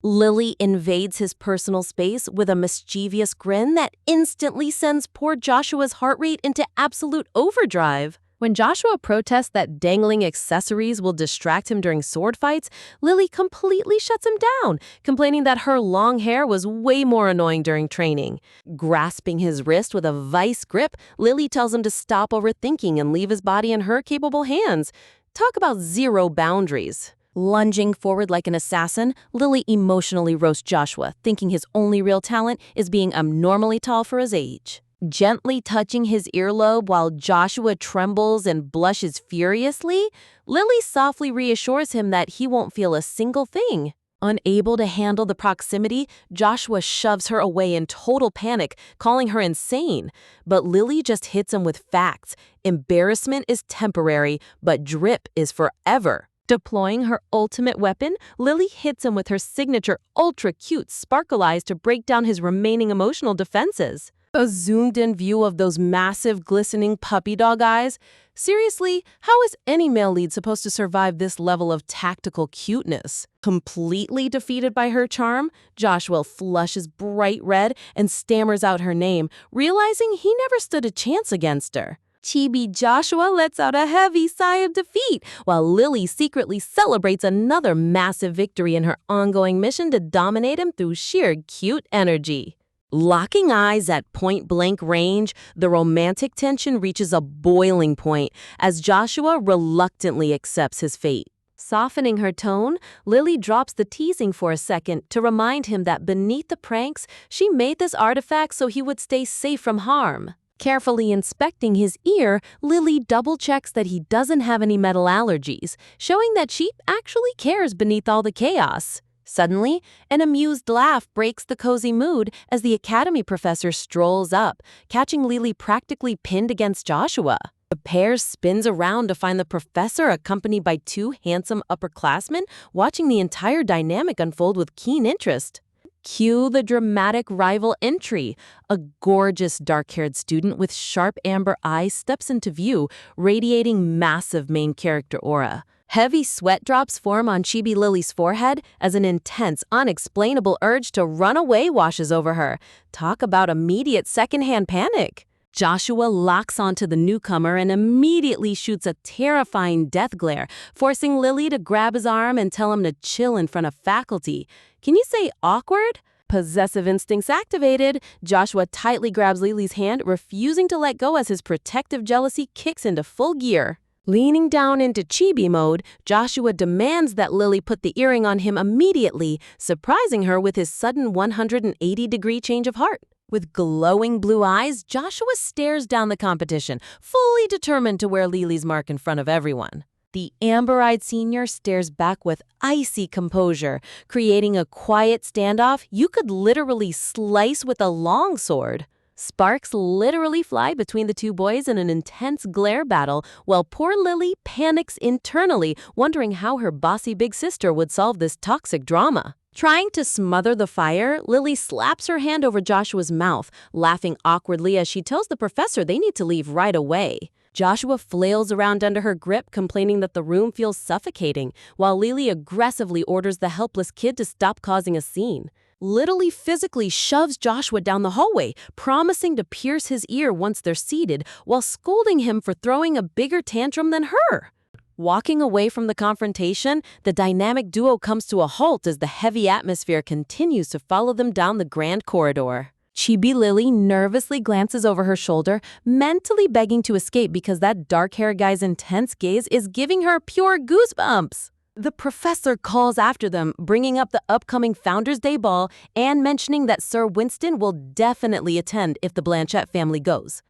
Lily invades his personal space with a mischievous grin that instantly sends poor Joshua's heart rate into absolute overdrive. When Joshua protests that dangling accessories will distract him during sword fights, Lily completely shuts him down, complaining that her long hair was way more annoying during training. Grasping his wrist with a vice grip, Lily tells him to stop overthinking and leave his body in her capable hands. Talk about zero boundaries. Lunging forward like an assassin, Lily emotionally roasts Joshua, thinking his only real talent is being abnormally tall for his age. Gently touching his earlobe while Joshua trembles and blushes furiously, Lily softly reassures him that he won't feel a single thing. Unable to handle the proximity, Joshua shoves her away in total panic, calling her insane. But Lily just hits him with facts. Embarrassment is temporary, but drip is forever. Deploying her ultimate weapon, Lily hits him with her signature ultra-cute sparkle eyes to break down his remaining emotional defenses. A zoomed-in view of those massive, glistening puppy dog eyes? Seriously, how is any male lead supposed to survive this level of tactical cuteness? Completely defeated by her charm, Joshua flushes bright red and stammers out her name, realizing he never stood a chance against her. Chibi Joshua lets out a heavy sigh of defeat, while Lily secretly celebrates another massive victory in her ongoing mission to dominate him through sheer cute energy. Locking eyes at point-blank range, the romantic tension reaches a boiling point as Joshua reluctantly accepts his fate. Softening her tone, Lily drops the teasing for a second to remind him that beneath the pranks, she made this artifact so he would stay safe from harm. Carefully inspecting his ear, Lily double-checks that he doesn't have any metal allergies, showing that she actually cares beneath all the chaos. Suddenly, an amused laugh breaks the cozy mood as the academy professor strolls up, catching Lily practically pinned against Joshua. The pair spins around to find the professor accompanied by two handsome upperclassmen, watching the entire dynamic unfold with keen interest. Cue the dramatic rival entry. A gorgeous dark-haired student with sharp amber eyes steps into view, radiating massive main character aura. Heavy sweat drops form on Chibi Lily's forehead as an intense, unexplainable urge to run away washes over her. Talk about immediate secondhand panic. Joshua locks onto the newcomer and immediately shoots a terrifying death glare, forcing Lily to grab his arm and tell him to chill in front of faculty. Can you say awkward? Possessive instincts activated, Joshua tightly grabs Lily's hand, refusing to let go as his protective jealousy kicks into full gear. Leaning down into chibi mode, Joshua demands that Lily put the earring on him immediately, surprising her with his sudden 180-degree change of heart. With glowing blue eyes, Joshua stares down the competition, fully determined to wear Lily's mark in front of everyone. The amber-eyed senior stares back with icy composure, creating a quiet standoff you could literally slice with a longsword. Sparks literally fly between the two boys in an intense glare battle, while poor Lily panics internally, wondering how her bossy big sister would solve this toxic drama. Trying to smother the fire, Lily slaps her hand over Joshua's mouth, laughing awkwardly as she tells the professor they need to leave right away. Joshua flails around under her grip, complaining that the room feels suffocating, while Lily aggressively orders the helpless kid to stop causing a scene. Literally physically shoves Joshua down the hallway, promising to pierce his ear once they're seated, while scolding him for throwing a bigger tantrum than her. Walking away from the confrontation, the dynamic duo comes to a halt as the heavy atmosphere continues to follow them down the grand corridor. Chibi Lily nervously glances over her shoulder, mentally begging to escape because that dark-haired guy's intense gaze is giving her pure goosebumps. The professor calls after them, bringing up the upcoming Founders Day ball and mentioning that Sir Winston will definitely attend if the Blanchett family goes.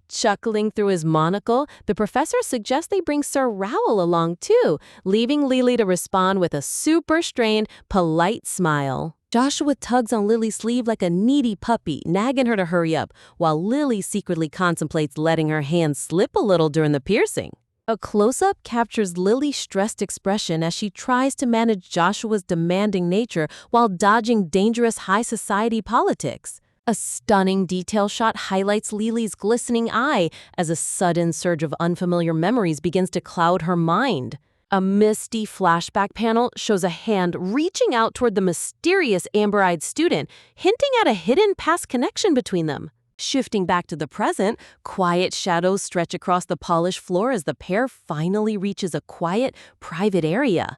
Chuckling through his monocle, the professor suggests they bring Sir Raoul along too, leaving Lily to respond with a super strained, polite smile. Joshua tugs on Lily's sleeve like a needy puppy, nagging her to hurry up, while Lily secretly contemplates letting her hand slip a little during the piercing. A close-up captures Lily's stressed expression as she tries to manage Joshua's demanding nature while dodging dangerous high society politics. A stunning detail shot highlights Lily's glistening eye as a sudden surge of unfamiliar memories begins to cloud her mind. A misty flashback panel shows a hand reaching out toward the mysterious amber-eyed student, hinting at a hidden past connection between them. Shifting back to the present, quiet shadows stretch across the polished floor as the pair finally reaches a quiet, private area.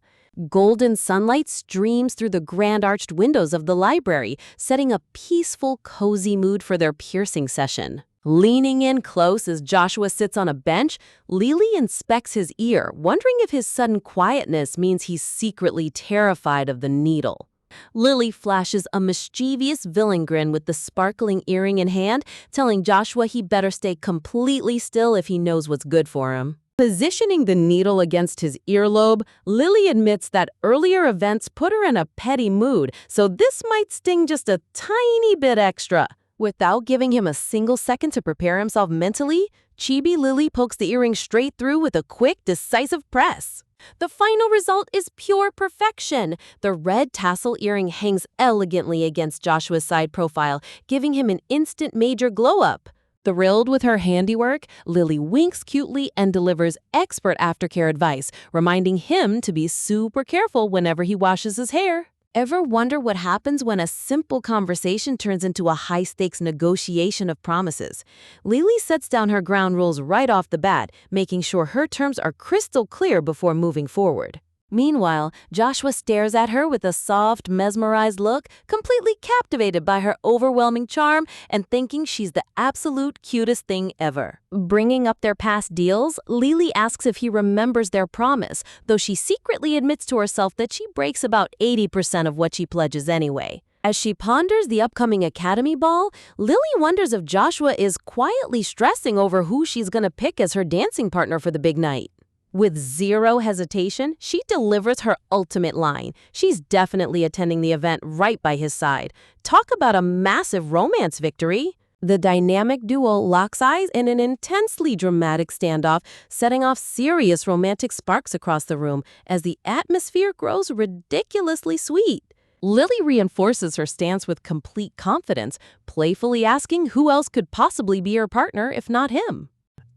Golden sunlight streams through the grand arched windows of the library, setting a peaceful, cozy mood for their piercing session. Leaning in close as Joshua sits on a bench, Lily inspects his ear, wondering if his sudden quietness means he's secretly terrified of the needle. Lily flashes a mischievous villain grin with the sparkling earring in hand, telling Joshua he better stay completely still if he knows what's good for him. Positioning the needle against his earlobe, Lily admits that earlier events put her in a petty mood, so this might sting just a tiny bit extra. Without giving him a single second to prepare himself mentally, Chibi Lily pokes the earring straight through with a quick, decisive press. The final result is pure perfection. The red tassel earring hangs elegantly against Joshua's side profile, giving him an instant major glow-up. Thrilled with her handiwork, Lily winks cutely and delivers expert aftercare advice, reminding him to be super careful whenever he washes his hair. Ever wonder what happens when a simple conversation turns into a high-stakes negotiation of promises? Lily sets down her ground rules right off the bat, making sure her terms are crystal clear before moving forward. Meanwhile, Joshua stares at her with a soft, mesmerized look, completely captivated by her overwhelming charm and thinking she's the absolute cutest thing ever. Bringing up their past deals, Lily asks if he remembers their promise, though she secretly admits to herself that she breaks about 80% of what she pledges anyway. As she ponders the upcoming academy ball, Lily wonders if Joshua is quietly stressing over who she's gonna pick as her dancing partner for the big night. With zero hesitation, she delivers her ultimate line. She's definitely attending the event right by his side. Talk about a massive romance victory. The dynamic duo locks eyes in an intensely dramatic standoff, setting off serious romantic sparks across the room as the atmosphere grows ridiculously sweet. Lily reinforces her stance with complete confidence, playfully asking who else could possibly be her partner if not him.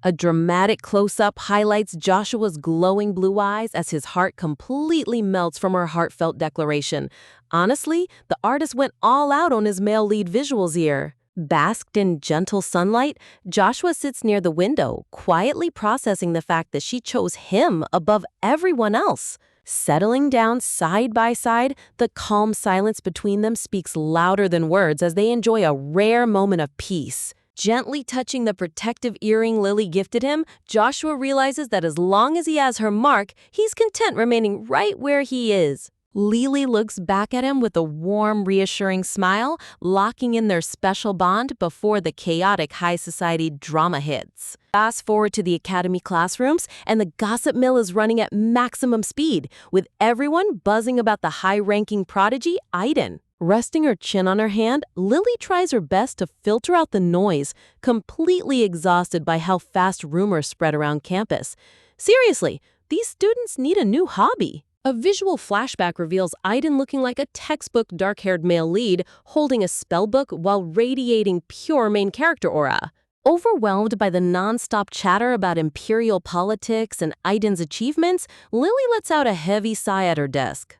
A dramatic close-up highlights Joshua's glowing blue eyes as his heart completely melts from her heartfelt declaration. Honestly, the artist went all out on his male lead visuals here. Basked in gentle sunlight, Joshua sits near the window, quietly processing the fact that she chose him above everyone else. Settling down side by side, the calm silence between them speaks louder than words as they enjoy a rare moment of peace. Gently touching the protective earring Lily gifted him, Joshua realizes that as long as he has her mark, he's content remaining right where he is. Lily looks back at him with a warm, reassuring smile, locking in their special bond before the chaotic high society drama hits. Fast forward to the academy classrooms, and the gossip mill is running at maximum speed, with everyone buzzing about the high-ranking prodigy, Aiden. Resting her chin on her hand, Lily tries her best to filter out the noise, completely exhausted by how fast rumors spread around campus. Seriously, these students need a new hobby. A visual flashback reveals Aiden looking like a textbook dark-haired male lead, holding a spellbook while radiating pure main character aura. Overwhelmed by the non-stop chatter about imperial politics and Aiden's achievements, Lily lets out a heavy sigh at her desk.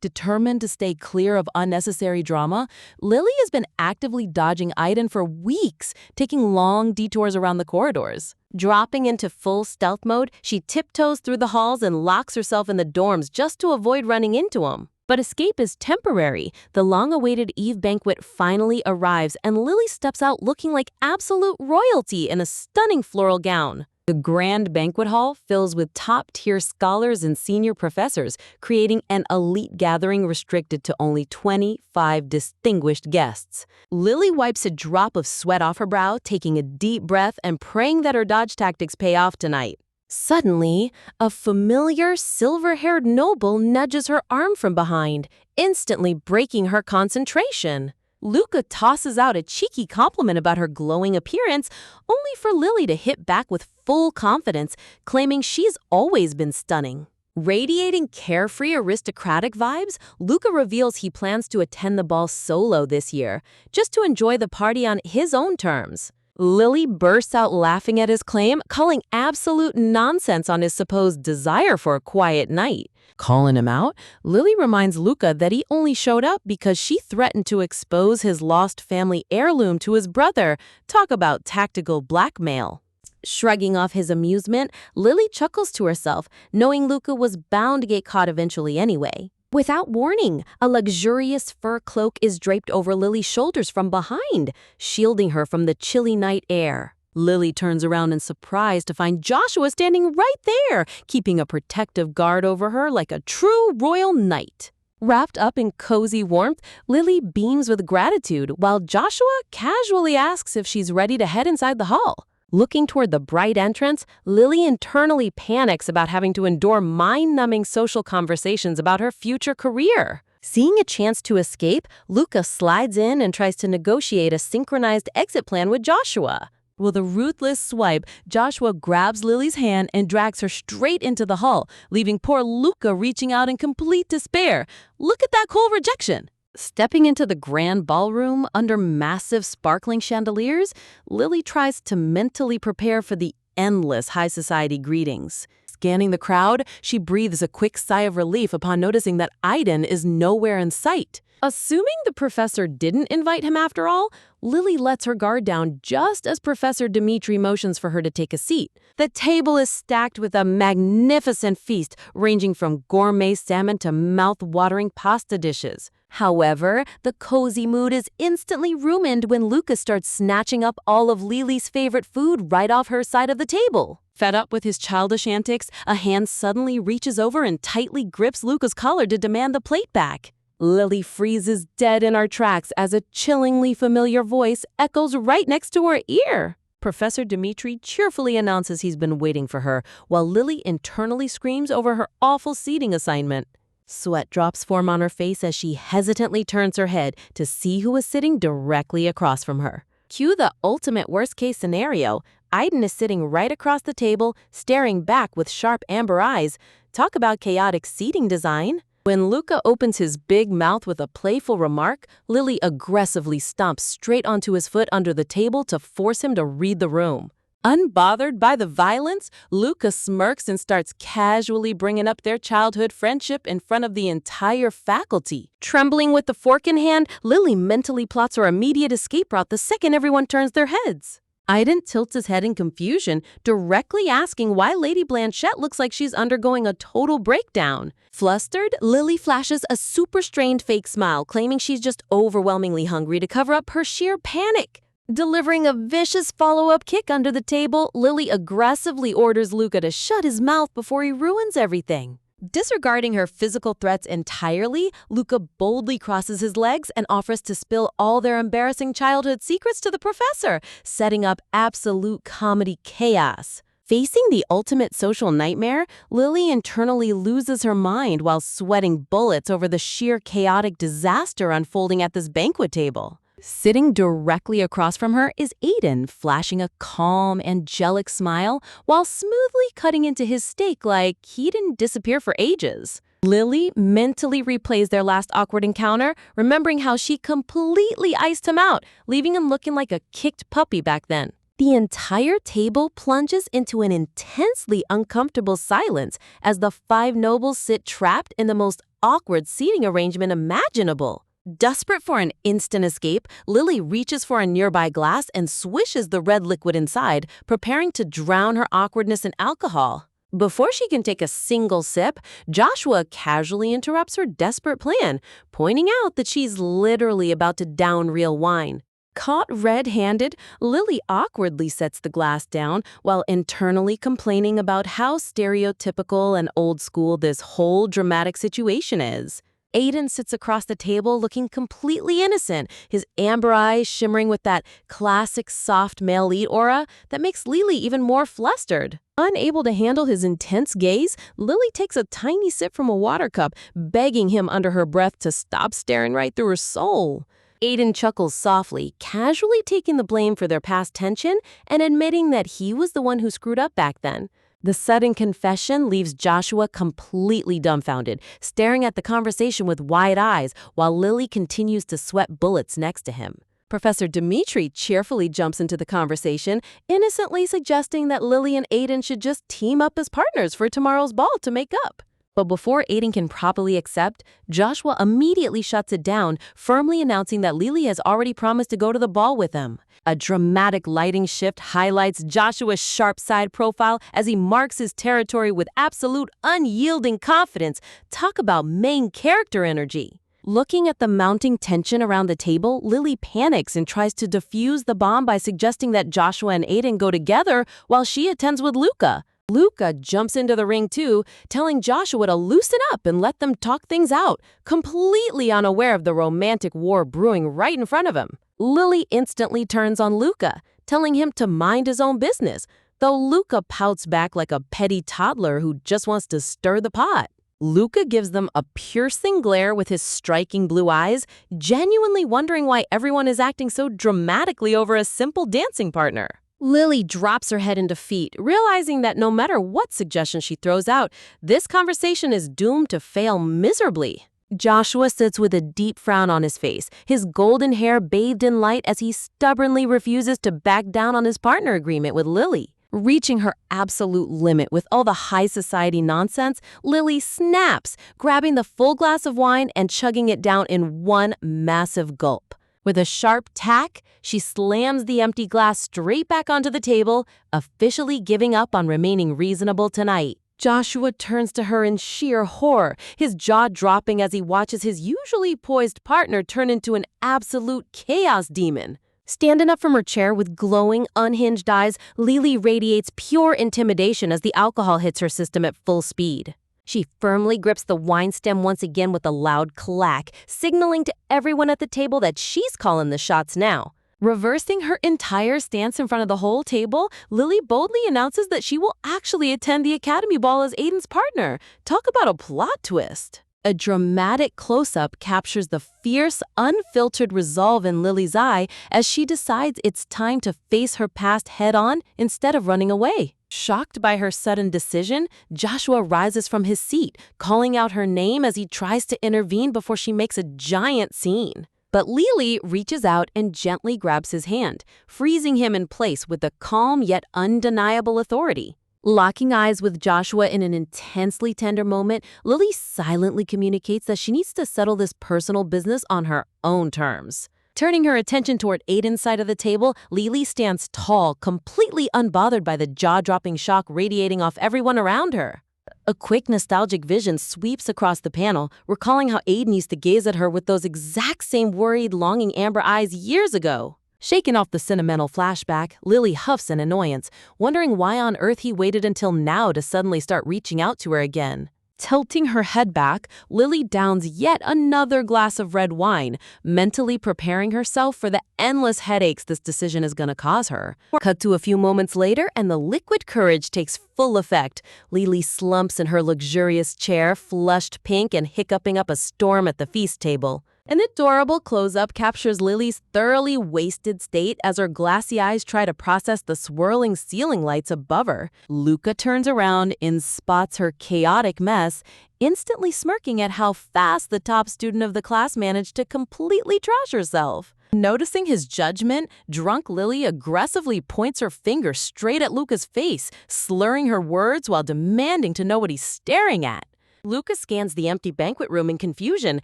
Determined to stay clear of unnecessary drama, Lily has been actively dodging Aiden for weeks, taking long detours around the corridors. Dropping into full stealth mode, she tiptoes through the halls and locks herself in the dorms just to avoid running into him. But escape is temporary. The long-awaited Eve banquet finally arrives, and Lily steps out looking like absolute royalty in a stunning floral gown. The grand banquet hall fills with top-tier scholars and senior professors, creating an elite gathering restricted to only 25 distinguished guests. Lily wipes a drop of sweat off her brow, taking a deep breath and praying that her dodge tactics pay off tonight. Suddenly, a familiar silver-haired noble nudges her arm from behind, instantly breaking her concentration. Luca tosses out a cheeky compliment about her glowing appearance, only for Lily to hit back with full confidence, claiming she's always been stunning. Radiating carefree aristocratic vibes, Luca reveals he plans to attend the ball solo this year, just to enjoy the party on his own terms. Lily bursts out laughing at his claim, calling absolute nonsense on his supposed desire for a quiet night. Calling him out, Lily reminds Luca that he only showed up because she threatened to expose his lost family heirloom to his brother. Talk about tactical blackmail. Shrugging off his amusement, Lily chuckles to herself, knowing Luca was bound to get caught eventually anyway. Without warning, a luxurious fur cloak is draped over Lily's shoulders from behind, shielding her from the chilly night air. Lily turns around in surprise to find Joshua standing right there, keeping a protective guard over her like a true royal knight. Wrapped up in cozy warmth, Lily beams with gratitude, while Joshua casually asks if she's ready to head inside the hall. Looking toward the bright entrance, Lily internally panics about having to endure mind-numbing social conversations about her future career. Seeing a chance to escape, Luca slides in and tries to negotiate a synchronized exit plan with Joshua. With a ruthless swipe, Joshua grabs Lily's hand and drags her straight into the hall, leaving poor Luca reaching out in complete despair. Look at that cool rejection! Stepping into the grand ballroom under massive sparkling chandeliers, Lily tries to mentally prepare for the endless high society greetings. Scanning the crowd, she breathes a quick sigh of relief upon noticing that Aiden is nowhere in sight. Assuming the professor didn't invite him after all, Lily lets her guard down just as Professor Dimitri motions for her to take a seat. The table is stacked with a magnificent feast ranging from gourmet salmon to mouth-watering pasta dishes. However, the cozy mood is instantly ruined when Luca starts snatching up all of Lily's favorite food right off her side of the table. Fed up with his childish antics, a hand suddenly reaches over and tightly grips Luca's collar to demand the plate back. Lily freezes dead in our tracks as a chillingly familiar voice echoes right next to her ear. Professor Dimitri cheerfully announces he's been waiting for her, while Lily internally screams over her awful seating assignment. Sweat drops form on her face as she hesitantly turns her head to see who is sitting directly across from her. Cue the ultimate worst-case scenario. Aiden is sitting right across the table, staring back with sharp amber eyes. Talk about chaotic seating design. When Luca opens his big mouth with a playful remark, Lily aggressively stomps straight onto his foot under the table to force him to read the room. Unbothered by the violence, Luca smirks and starts casually bringing up their childhood friendship in front of the entire faculty. Trembling with the fork in hand, Lily mentally plots her immediate escape route the second everyone turns their heads. Aiden tilts his head in confusion, directly asking why Lady Blanchette looks like she's undergoing a total breakdown. Flustered, Lily flashes a super strained fake smile, claiming she's just overwhelmingly hungry to cover up her sheer panic. Delivering a vicious follow-up kick under the table, Lily aggressively orders Luca to shut his mouth before he ruins everything. Disregarding her physical threats entirely, Luca boldly crosses his legs and offers to spill all their embarrassing childhood secrets to the professor, setting up absolute comedy chaos. Facing the ultimate social nightmare, Lily internally loses her mind while sweating bullets over the sheer chaotic disaster unfolding at this banquet table. Sitting directly across from her is Aiden, flashing a calm, angelic smile while smoothly cutting into his steak like he didn't disappear for ages. Lily mentally replays their last awkward encounter, remembering how she completely iced him out, leaving him looking like a kicked puppy back then. The entire table plunges into an intensely uncomfortable silence as the five nobles sit trapped in the most awkward seating arrangement imaginable. Desperate for an instant escape, Lily reaches for a nearby glass and swishes the red liquid inside, preparing to drown her awkwardness in alcohol. Before she can take a single sip, Joshua casually interrupts her desperate plan, pointing out that she's literally about to down real wine. Caught red-handed, Lily awkwardly sets the glass down while internally complaining about how stereotypical and old school this whole dramatic situation is. Aiden sits across the table looking completely innocent, his amber eyes shimmering with that classic soft male lead aura that makes Lily even more flustered. Unable to handle his intense gaze, Lily takes a tiny sip from a water cup, begging him under her breath to stop staring right through her soul. Aiden chuckles softly, casually taking the blame for their past tension and admitting that he was the one who screwed up back then. The sudden confession leaves Joshua completely dumbfounded, staring at the conversation with wide eyes while Lily continues to sweat bullets next to him. Professor Dimitri cheerfully jumps into the conversation, innocently suggesting that Lily and Aiden should just team up as partners for tomorrow's ball to make up. But before Aiden can properly accept, Joshua immediately shuts it down, firmly announcing that Lily has already promised to go to the ball with him. A dramatic lighting shift highlights Joshua's sharp side profile as he marks his territory with absolute unyielding confidence. Talk about main character energy. Looking at the mounting tension around the table, Lily panics and tries to defuse the bomb by suggesting that Joshua and Aiden go together while she attends with Luca. Luca jumps into the ring too, telling Joshua to loosen up and let them talk things out, completely unaware of the romantic war brewing right in front of him. Lily instantly turns on Luca, telling him to mind his own business, though Luca pouts back like a petty toddler who just wants to stir the pot. Luca gives them a piercing glare with his striking blue eyes, genuinely wondering why everyone is acting so dramatically over a simple dancing partner. Lily drops her head in defeat, realizing that no matter what suggestion she throws out, this conversation is doomed to fail miserably. Joshua sits with a deep frown on his face, his golden hair bathed in light as he stubbornly refuses to back down on his partner agreement with Lily. Reaching her absolute limit with all the high society nonsense, Lily snaps, grabbing the full glass of wine and chugging it down in one massive gulp. With a sharp tack, she slams the empty glass straight back onto the table, officially giving up on remaining reasonable tonight. Joshua turns to her in sheer horror, his jaw dropping as he watches his usually poised partner turn into an absolute chaos demon. Standing up from her chair with glowing, unhinged eyes, Lily radiates pure intimidation as the alcohol hits her system at full speed. She firmly grips the wine stem once again with a loud clack, signaling to everyone at the table that she's calling the shots now. Reversing her entire stance in front of the whole table, Lily boldly announces that she will actually attend the Academy Ball as Aiden's partner. Talk about a plot twist. A dramatic close-up captures the fierce, unfiltered resolve in Lily's eye as she decides it's time to face her past head-on instead of running away. Shocked by her sudden decision, Joshua rises from his seat, calling out her name as he tries to intervene before she makes a giant scene. But Lily reaches out and gently grabs his hand, freezing him in place with a calm yet undeniable authority. Locking eyes with Joshua in an intensely tender moment, Lily silently communicates that she needs to settle this personal business on her own terms. Turning her attention toward Aiden's side of the table, Lily stands tall, completely unbothered by the jaw-dropping shock radiating off everyone around her. A quick nostalgic vision sweeps across the panel, recalling how Aiden used to gaze at her with those exact same worried, longing amber eyes years ago. Shaken off the sentimental flashback, Lily huffs in annoyance, wondering why on earth he waited until now to suddenly start reaching out to her again. Tilting her head back, Lily downs yet another glass of red wine, mentally preparing herself for the endless headaches this decision is going to cause her. Cut to a few moments later, and the liquid courage takes full effect. Lily slumps in her luxurious chair, flushed pink and hiccuping up a storm at the feast table. An adorable close-up captures Lily's thoroughly wasted state as her glassy eyes try to process the swirling ceiling lights above her. Luca turns around and spots her chaotic mess, instantly smirking at how fast the top student of the class managed to completely trash herself. Noticing his judgment, drunk Lily aggressively points her finger straight at Luca's face, slurring her words while demanding to know what he's staring at. Luca scans the empty banquet room in confusion,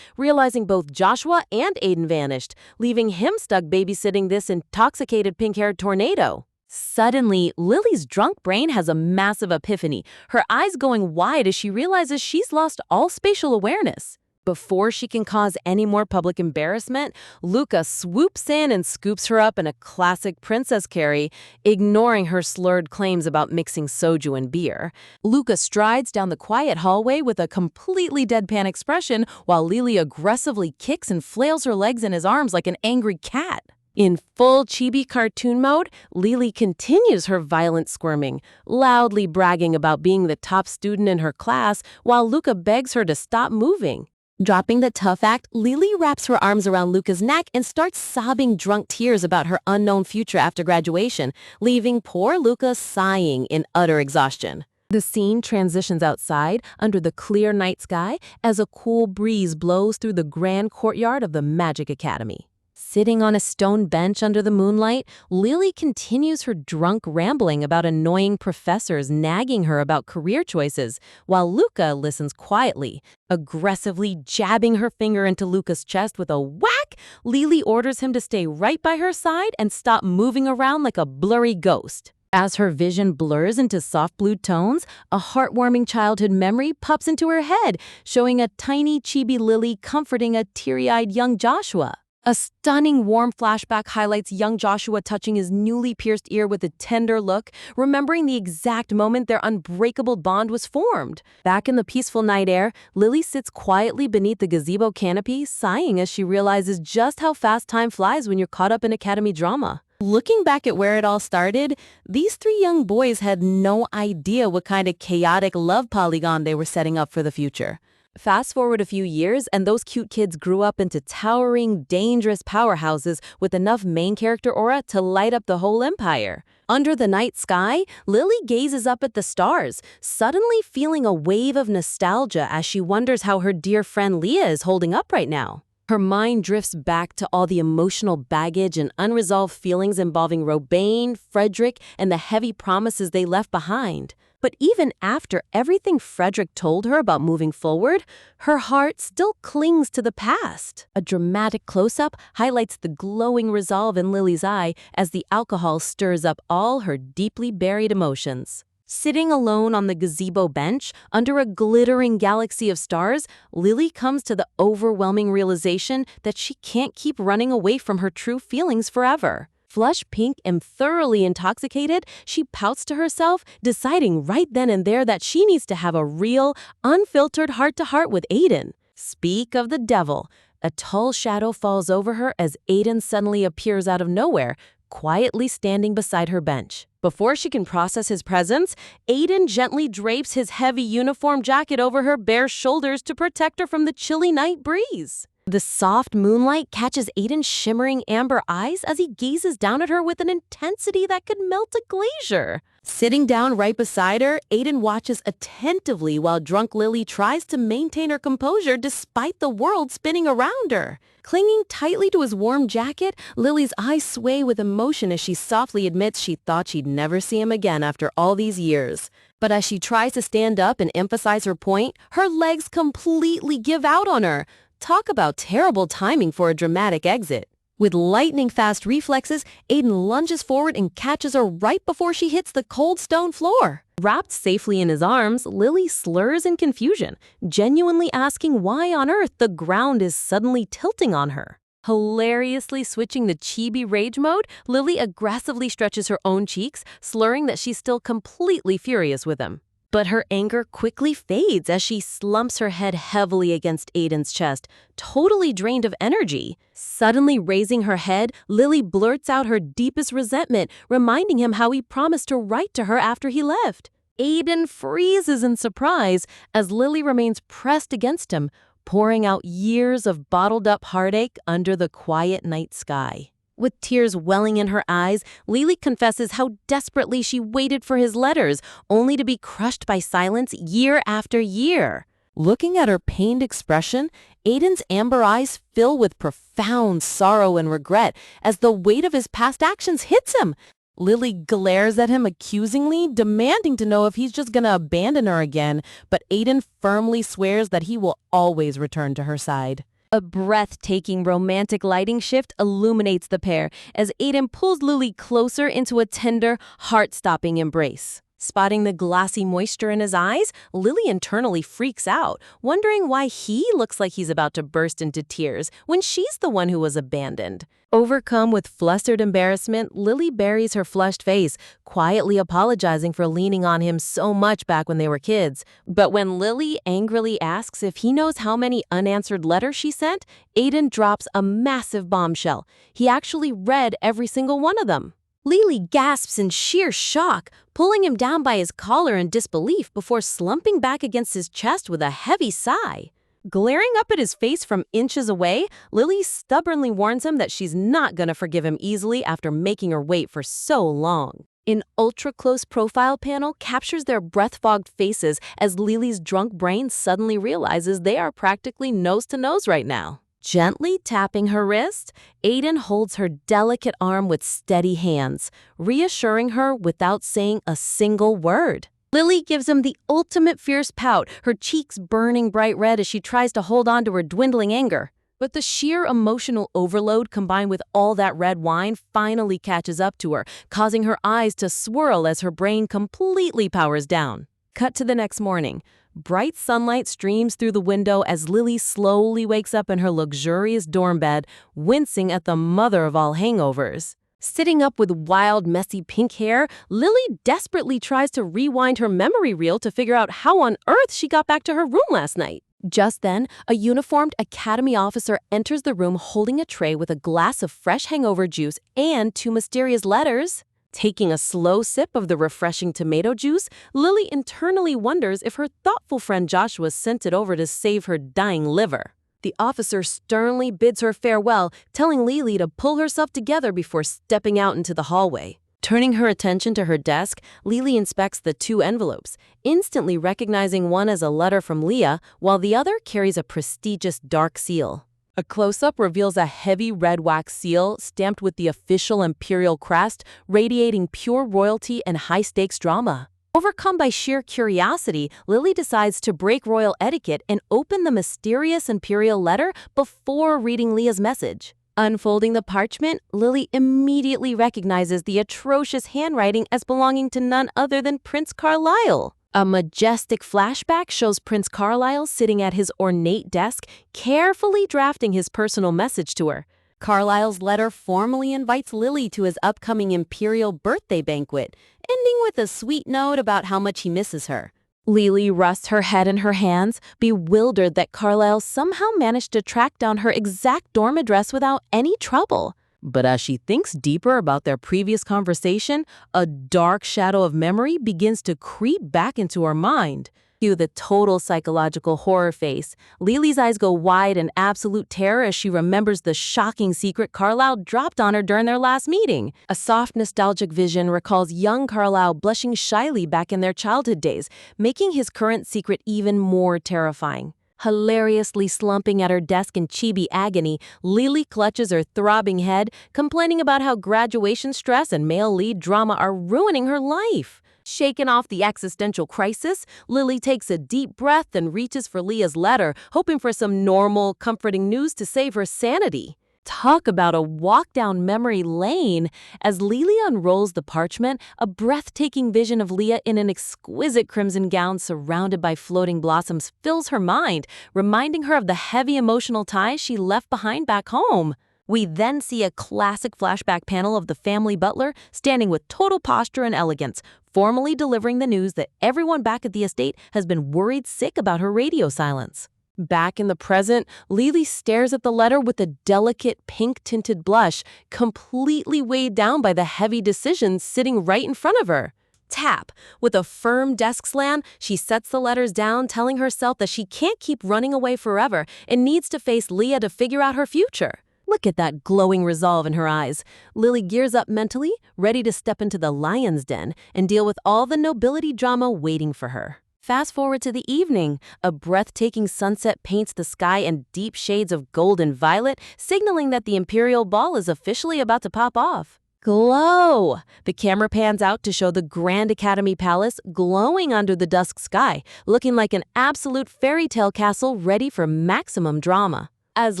realizing both Joshua and Aiden vanished, leaving him stuck babysitting this intoxicated pink-haired tornado. Suddenly, Lily's drunk brain has a massive epiphany, her eyes going wide as she realizes she's lost all spatial awareness. Before she can cause any more public embarrassment, Luca swoops in and scoops her up in a classic princess carry, ignoring her slurred claims about mixing soju and beer. Luca strides down the quiet hallway with a completely deadpan expression while Lily aggressively kicks and flails her legs in his arms like an angry cat. In full chibi cartoon mode, Lily continues her violent squirming, loudly bragging about being the top student in her class while Luca begs her to stop moving. Dropping the tough act, Lily wraps her arms around Luca's neck and starts sobbing drunk tears about her unknown future after graduation, leaving poor Luca sighing in utter exhaustion. The scene transitions outside under the clear night sky as a cool breeze blows through the grand courtyard of the Magic Academy. Sitting on a stone bench under the moonlight, Lily continues her drunk rambling about annoying professors nagging her about career choices, while Luca listens quietly. Aggressively jabbing her finger into Luca's chest with a whack, Lily orders him to stay right by her side and stop moving around like a blurry ghost. As her vision blurs into soft blue tones, a heartwarming childhood memory pops into her head, showing a tiny chibi Lily comforting a teary-eyed young Joshua. A stunning warm flashback highlights young Joshua touching his newly pierced ear with a tender look, remembering the exact moment their unbreakable bond was formed. Back in the peaceful night air, Lily sits quietly beneath the gazebo canopy, sighing as she realizes just how fast time flies when you're caught up in academy drama. Looking back at where it all started, these three young boys had no idea what kind of chaotic love polygon they were setting up for the future. Fast forward a few years, and those cute kids grew up into towering, dangerous powerhouses with enough main character aura to light up the whole empire. Under the night sky, Lily gazes up at the stars, suddenly feeling a wave of nostalgia as she wonders how her dear friend Leah is holding up right now. Her mind drifts back to all the emotional baggage and unresolved feelings involving Robane, Frederick, and the heavy promises they left behind. But even after everything Frederick told her about moving forward, her heart still clings to the past. A dramatic close-up highlights the glowing resolve in Lily's eye as the alcohol stirs up all her deeply buried emotions. Sitting alone on the gazebo bench, under a glittering galaxy of stars, Lily comes to the overwhelming realization that she can't keep running away from her true feelings forever. Flush pink and thoroughly intoxicated, she pouts to herself, deciding right then and there that she needs to have a real, unfiltered heart-to-heart with Aiden. Speak of the devil. A tall shadow falls over her as Aiden suddenly appears out of nowhere, quietly standing beside her bench. Before she can process his presence, Aiden gently drapes his heavy uniform jacket over her bare shoulders to protect her from the chilly night breeze. The soft moonlight catches Aiden's shimmering amber eyes as he gazes down at her with an intensity that could melt a glacier. Sitting down right beside her, Aiden watches attentively while drunk Lily tries to maintain her composure despite the world spinning around her. Clinging tightly to his warm jacket, Lily's eyes sway with emotion as she softly admits she thought she'd never see him again after all these years. But as she tries to stand up and emphasize her point, her legs completely give out on her. Talk about terrible timing for a dramatic exit. With lightning-fast reflexes, Aiden lunges forward and catches her right before she hits the cold stone floor. Wrapped safely in his arms, Lily slurs in confusion, genuinely asking why on earth the ground is suddenly tilting on her. Hilariously switching the chibi rage mode, Lily aggressively stretches her own cheeks, slurring that she's still completely furious with him. But her anger quickly fades as she slumps her head heavily against Aiden's chest, totally drained of energy. Suddenly raising her head, Lily blurts out her deepest resentment, reminding him how he promised to write to her after he left. Aiden freezes in surprise as Lily remains pressed against him, pouring out years of bottled-up heartache under the quiet night sky. With tears welling in her eyes, Lily confesses how desperately she waited for his letters, only to be crushed by silence year after year. Looking at her pained expression, Aiden's amber eyes fill with profound sorrow and regret as the weight of his past actions hits him. Lily glares at him accusingly, demanding to know if he's just gonna abandon her again, but Aiden firmly swears that he will always return to her side. A breathtaking romantic lighting shift illuminates the pair as Aiden pulls Lily closer into a tender, heart-stopping embrace. Spotting the glassy moisture in his eyes, Lily internally freaks out, wondering why he looks like he's about to burst into tears when she's the one who was abandoned. Overcome with flustered embarrassment, Lily buries her flushed face, quietly apologizing for leaning on him so much back when they were kids. But when Lily angrily asks if he knows how many unanswered letters she sent, Aiden drops a massive bombshell. He actually read every single one of them. Lily gasps in sheer shock, pulling him down by his collar in disbelief before slumping back against his chest with a heavy sigh. Glaring up at his face from inches away, Lily stubbornly warns him that she's not gonna forgive him easily after making her wait for so long. An ultra-close profile panel captures their breath-fogged faces as Lily's drunk brain suddenly realizes they are practically nose-to-nose right now. Gently tapping her wrist, Aiden holds her delicate arm with steady hands, reassuring her without saying a single word. Lily gives him the ultimate fierce pout, her cheeks burning bright red as she tries to hold on to her dwindling anger. But the sheer emotional overload combined with all that red wine finally catches up to her, causing her eyes to swirl as her brain completely powers down. Cut to the next morning. Bright sunlight streams through the window as Lily slowly wakes up in her luxurious dorm bed, wincing at the mother of all hangovers. Sitting up with wild, messy pink hair, Lily desperately tries to rewind her memory reel to figure out how on earth she got back to her room last night. Just then, a uniformed academy officer enters the room holding a tray with a glass of fresh hangover juice and 2 mysterious letters. Taking a slow sip of the refreshing tomato juice, Lily internally wonders if her thoughtful friend Joshua sent it over to save her dying liver. The officer sternly bids her farewell, telling Lily to pull herself together before stepping out into the hallway. Turning her attention to her desk, Lily inspects the 2 envelopes, instantly recognizing one as a letter from Leah, while the other carries a prestigious dark seal. A close-up reveals a heavy red wax seal stamped with the official imperial crest, radiating pure royalty and high-stakes drama. Overcome by sheer curiosity, Lily decides to break royal etiquette and open the mysterious imperial letter before reading Leah's message. Unfolding the parchment, Lily immediately recognizes the atrocious handwriting as belonging to none other than Prince Carlisle. A majestic flashback shows Prince Carlisle sitting at his ornate desk, carefully drafting his personal message to her. Carlisle's letter formally invites Lily to his upcoming imperial birthday banquet, ending with a sweet note about how much he misses her. Lily rests her head in her hands, bewildered that Carlisle somehow managed to track down her exact dorm address without any trouble. But as she thinks deeper about their previous conversation, a dark shadow of memory begins to creep back into her mind. Cue the total psychological horror face. Lily's eyes go wide in absolute terror as she remembers the shocking secret Carlisle dropped on her during their last meeting. A soft, nostalgic vision recalls young Carlisle blushing shyly back in their childhood days, making his current secret even more terrifying. Hilariously slumping at her desk in chibi agony, Lily clutches her throbbing head, complaining about how graduation stress and male lead drama are ruining her life. Shaken off the existential crisis, Lily takes a deep breath and reaches for Leah's letter, hoping for some normal, comforting news to save her sanity. Talk about a walk down memory lane. As Lily unrolls the parchment, a breathtaking vision of Leah in an exquisite crimson gown surrounded by floating blossoms fills her mind, reminding her of the heavy emotional ties she left behind back home. We then see a classic flashback panel of the family butler standing with total posture and elegance, formally delivering the news that everyone back at the estate has been worried sick about her radio silence. Back in the present, Lily stares at the letter with a delicate pink-tinted blush, completely weighed down by the heavy decisions sitting right in front of her. Tap! With a firm desk slam, she sets the letters down, telling herself that she can't keep running away forever and needs to face Leah to figure out her future. Look at that glowing resolve in her eyes. Lily gears up mentally, ready to step into the lion's den and deal with all the nobility drama waiting for her. Fast forward to the evening. A breathtaking sunset paints the sky in deep shades of gold and violet, signaling that the imperial ball is officially about to pop off. Glow! The camera pans out to show the Grand Academy Palace glowing under the dusk sky, looking like an absolute fairy tale castle ready for maximum drama. As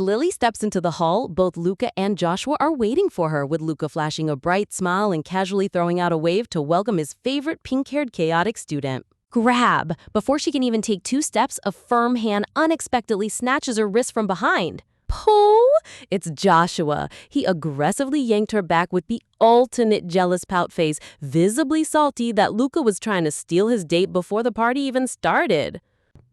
Lily steps into the hall, both Luca and Joshua are waiting for her, with Luca flashing a bright smile and casually throwing out a wave to welcome his favorite pink-haired chaotic student. Grab! Before she can even take 2 steps, a firm hand unexpectedly snatches her wrist from behind. Pull! It's Joshua. He aggressively yanked her back with the ultimate jealous pout face, visibly salty that Luca was trying to steal his date before the party even started.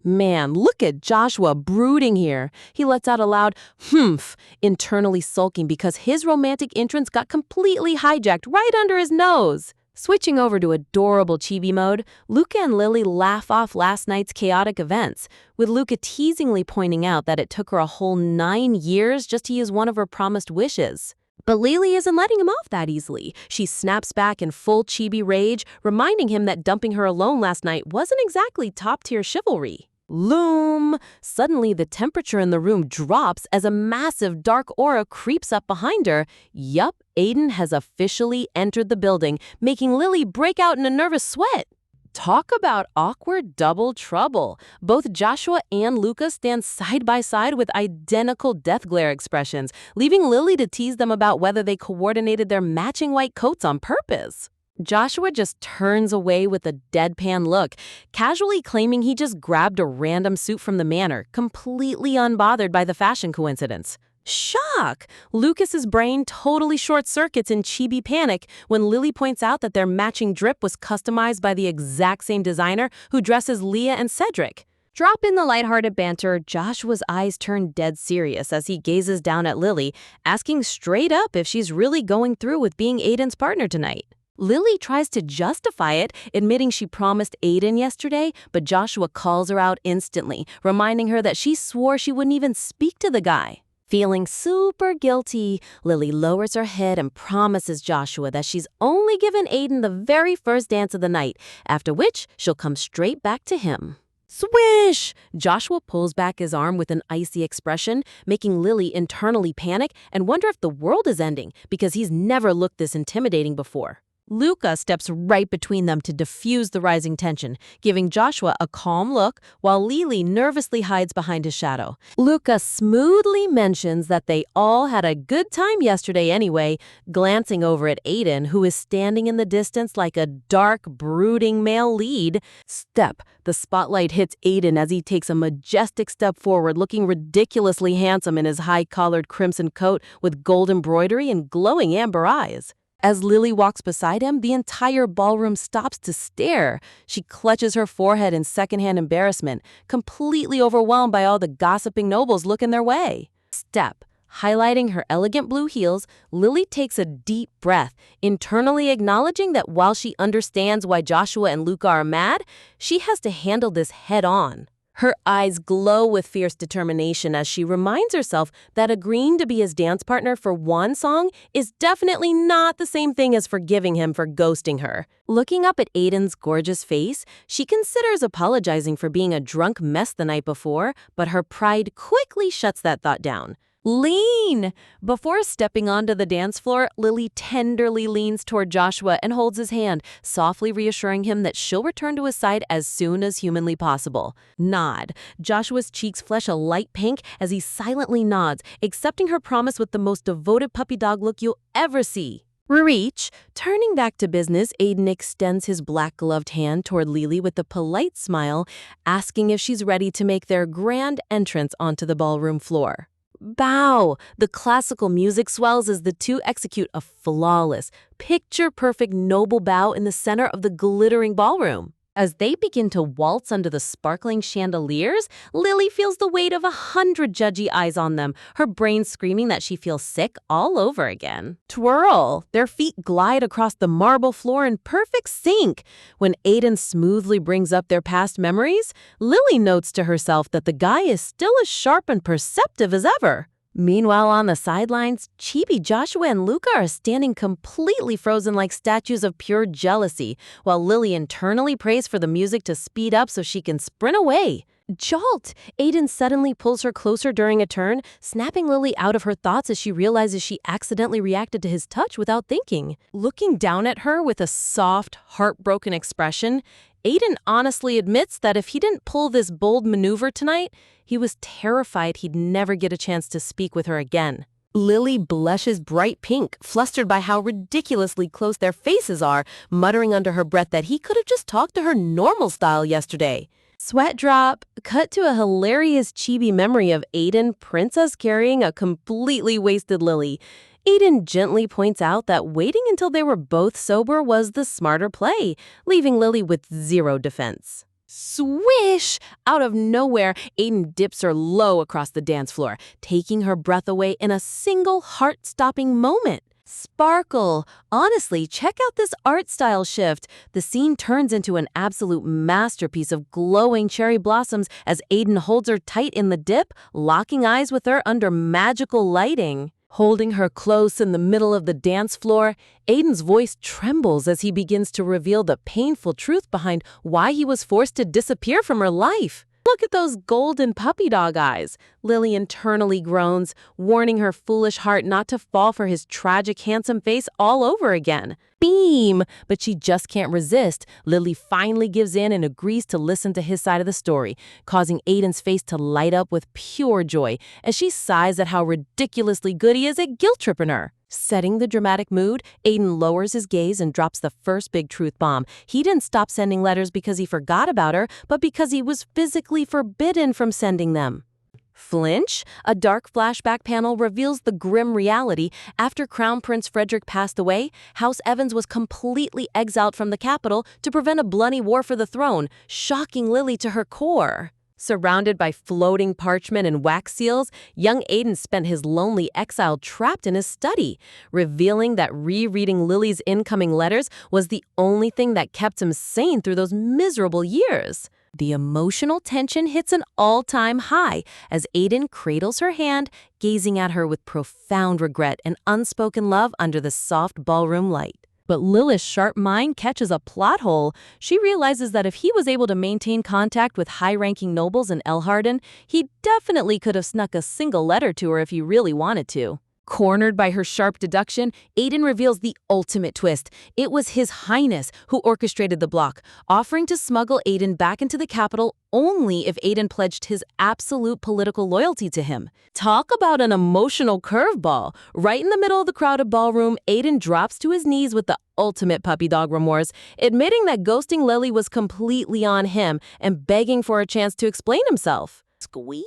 Man, look at Joshua brooding here. He lets out a loud humph, internally sulking because his romantic entrance got completely hijacked right under his nose. Switching over to adorable chibi mode, Luca and Lily laugh off last night's chaotic events, with Luca teasingly pointing out that it took her a whole 9 years just to use one of her promised wishes. But Lily isn't letting him off that easily. She snaps back in full chibi rage, reminding him that dumping her alone last night wasn't exactly top-tier chivalry. Loom! Suddenly, the temperature in the room drops as a massive dark aura creeps up behind her. Yup, Aiden has officially entered the building, making Lily break out in a nervous sweat. Talk about awkward double trouble. Both Joshua and Luca stand side by side with identical death glare expressions, leaving Lily to tease them about whether they coordinated their matching white coats on purpose. Joshua just turns away with a deadpan look, casually claiming he just grabbed a random suit from the manor, completely unbothered by the fashion coincidence. Shock! Lucas's brain totally short-circuits in chibi panic when Lily points out that their matching drip was customized by the exact same designer who dresses Leah and Cedric. Drop in the lighthearted banter, Joshua's eyes turn dead serious as he gazes down at Lily, asking straight up if she's really going through with being Aiden's partner tonight. Lily tries to justify it, admitting she promised Aiden yesterday, but Joshua calls her out instantly, reminding her that she swore she wouldn't even speak to the guy. Feeling super guilty, Lily lowers her head and promises Joshua that she's only given Aiden the very first dance of the night, after which she'll come straight back to him. Swish! Joshua pulls back his arm with an icy expression, making Lily internally panic and wonder if the world is ending, because he's never looked this intimidating before. Luca steps right between them to diffuse the rising tension, giving Joshua a calm look while Lily nervously hides behind his shadow. Luca smoothly mentions that they all had a good time yesterday anyway, glancing over at Aiden, who is standing in the distance like a dark, brooding male lead. Step. The spotlight hits Aiden as he takes a majestic step forward, looking ridiculously handsome in his high-collared crimson coat with gold embroidery and glowing amber eyes. As Lily walks beside him, the entire ballroom stops to stare. She clutches her forehead in secondhand embarrassment, completely overwhelmed by all the gossiping nobles looking their way. Step. Highlighting her elegant blue heels, Lily takes a deep breath, internally acknowledging that while she understands why Joshua and Luca are mad, she has to handle this head-on. Her eyes glow with fierce determination as she reminds herself that agreeing to be his dance partner for one song is definitely not the same thing as forgiving him for ghosting her. Looking up at Aiden's gorgeous face, she considers apologizing for being a drunk mess the night before, but her pride quickly shuts that thought down. Lean! Before stepping onto the dance floor, Lily tenderly leans toward Joshua and holds his hand, softly reassuring him that she'll return to his side as soon as humanly possible. Nod. Joshua's cheeks flush a light pink as he silently nods, accepting her promise with the most devoted puppy dog look you'll ever see. Reach. Turning back to business, Aiden extends his black-gloved hand toward Lily with a polite smile, asking if she's ready to make their grand entrance onto the ballroom floor. Bow! The classical music swells as the two execute a flawless, picture-perfect noble bow in the center of the glittering ballroom. As they begin to waltz under the sparkling chandeliers, Lily feels the weight of 100 judgy eyes on them, her brain screaming that she feels sick all over again. Twirl! Their feet glide across the marble floor in perfect sync. When Aiden smoothly brings up their past memories, Lily notes to herself that the guy is still as sharp and perceptive as ever. Meanwhile, on the sidelines, chibi Joshua and Luca are standing completely frozen like statues of pure jealousy, while Lily internally prays for the music to speed up so she can sprint away. Jolt! Aiden suddenly pulls her closer during a turn, snapping Lily out of her thoughts as she realizes she accidentally reacted to his touch without thinking. Looking down at her with a soft, heartbroken expression, Aiden honestly admits that if he didn't pull this bold maneuver tonight, he was terrified he'd never get a chance to speak with her again. Lily blushes bright pink, flustered by how ridiculously close their faces are, muttering under her breath that he could have just talked to her normal style yesterday. Sweat drop, cut to a hilarious chibi memory of Aiden princess carrying a completely wasted Lily. Aiden gently points out that waiting until they were both sober was the smarter play, leaving Lily with zero defense. Swish! Out of nowhere, Aiden dips her low across the dance floor, taking her breath away in a single heart-stopping moment. Sparkle! Honestly, check out this art style shift. The scene turns into an absolute masterpiece of glowing cherry blossoms as Aiden holds her tight in the dip, locking eyes with her under magical lighting. Holding her close in the middle of the dance floor, Aiden's voice trembles as he begins to reveal the painful truth behind why he was forced to disappear from her life. Look at those golden puppy dog eyes. Lily internally groans, warning her foolish heart not to fall for his tragic handsome face all over again. Beam! But she just can't resist. Lily finally gives in and agrees to listen to his side of the story, causing Aiden's face to light up with pure joy as she sighs at how ridiculously good he is at guilt-tripping her. Setting the dramatic mood, Aiden lowers his gaze and drops the first big truth bomb. He didn't stop sending letters because he forgot about her, but because he was physically forbidden from sending them. Flinch? A dark flashback panel reveals the grim reality. After Crown Prince Frederick passed away, House Evans was completely exiled from the capital to prevent a bloody war for the throne, shocking Lily to her core. Surrounded by floating parchment and wax seals, young Aiden spent his lonely exile trapped in his study, revealing that rereading Lily's incoming letters was the only thing that kept him sane through those miserable years. The emotional tension hits an all-time high as Aiden cradles her hand, gazing at her with profound regret and unspoken love under the soft ballroom light. But Lilith's sharp mind catches a plot hole. She realizes that if he was able to maintain contact with high-ranking nobles in Elharden, he definitely could have snuck a single letter to her if he really wanted to. Cornered by her sharp deduction, Aiden reveals the ultimate twist. It was His Highness who orchestrated the block, offering to smuggle Aiden back into the capital only if Aiden pledged his absolute political loyalty to him. Talk about an emotional curveball. Right in the middle of the crowded ballroom, Aiden drops to his knees with the ultimate puppy dog remorse, admitting that ghosting Lily was completely on him and begging for a chance to explain himself. Squeeze.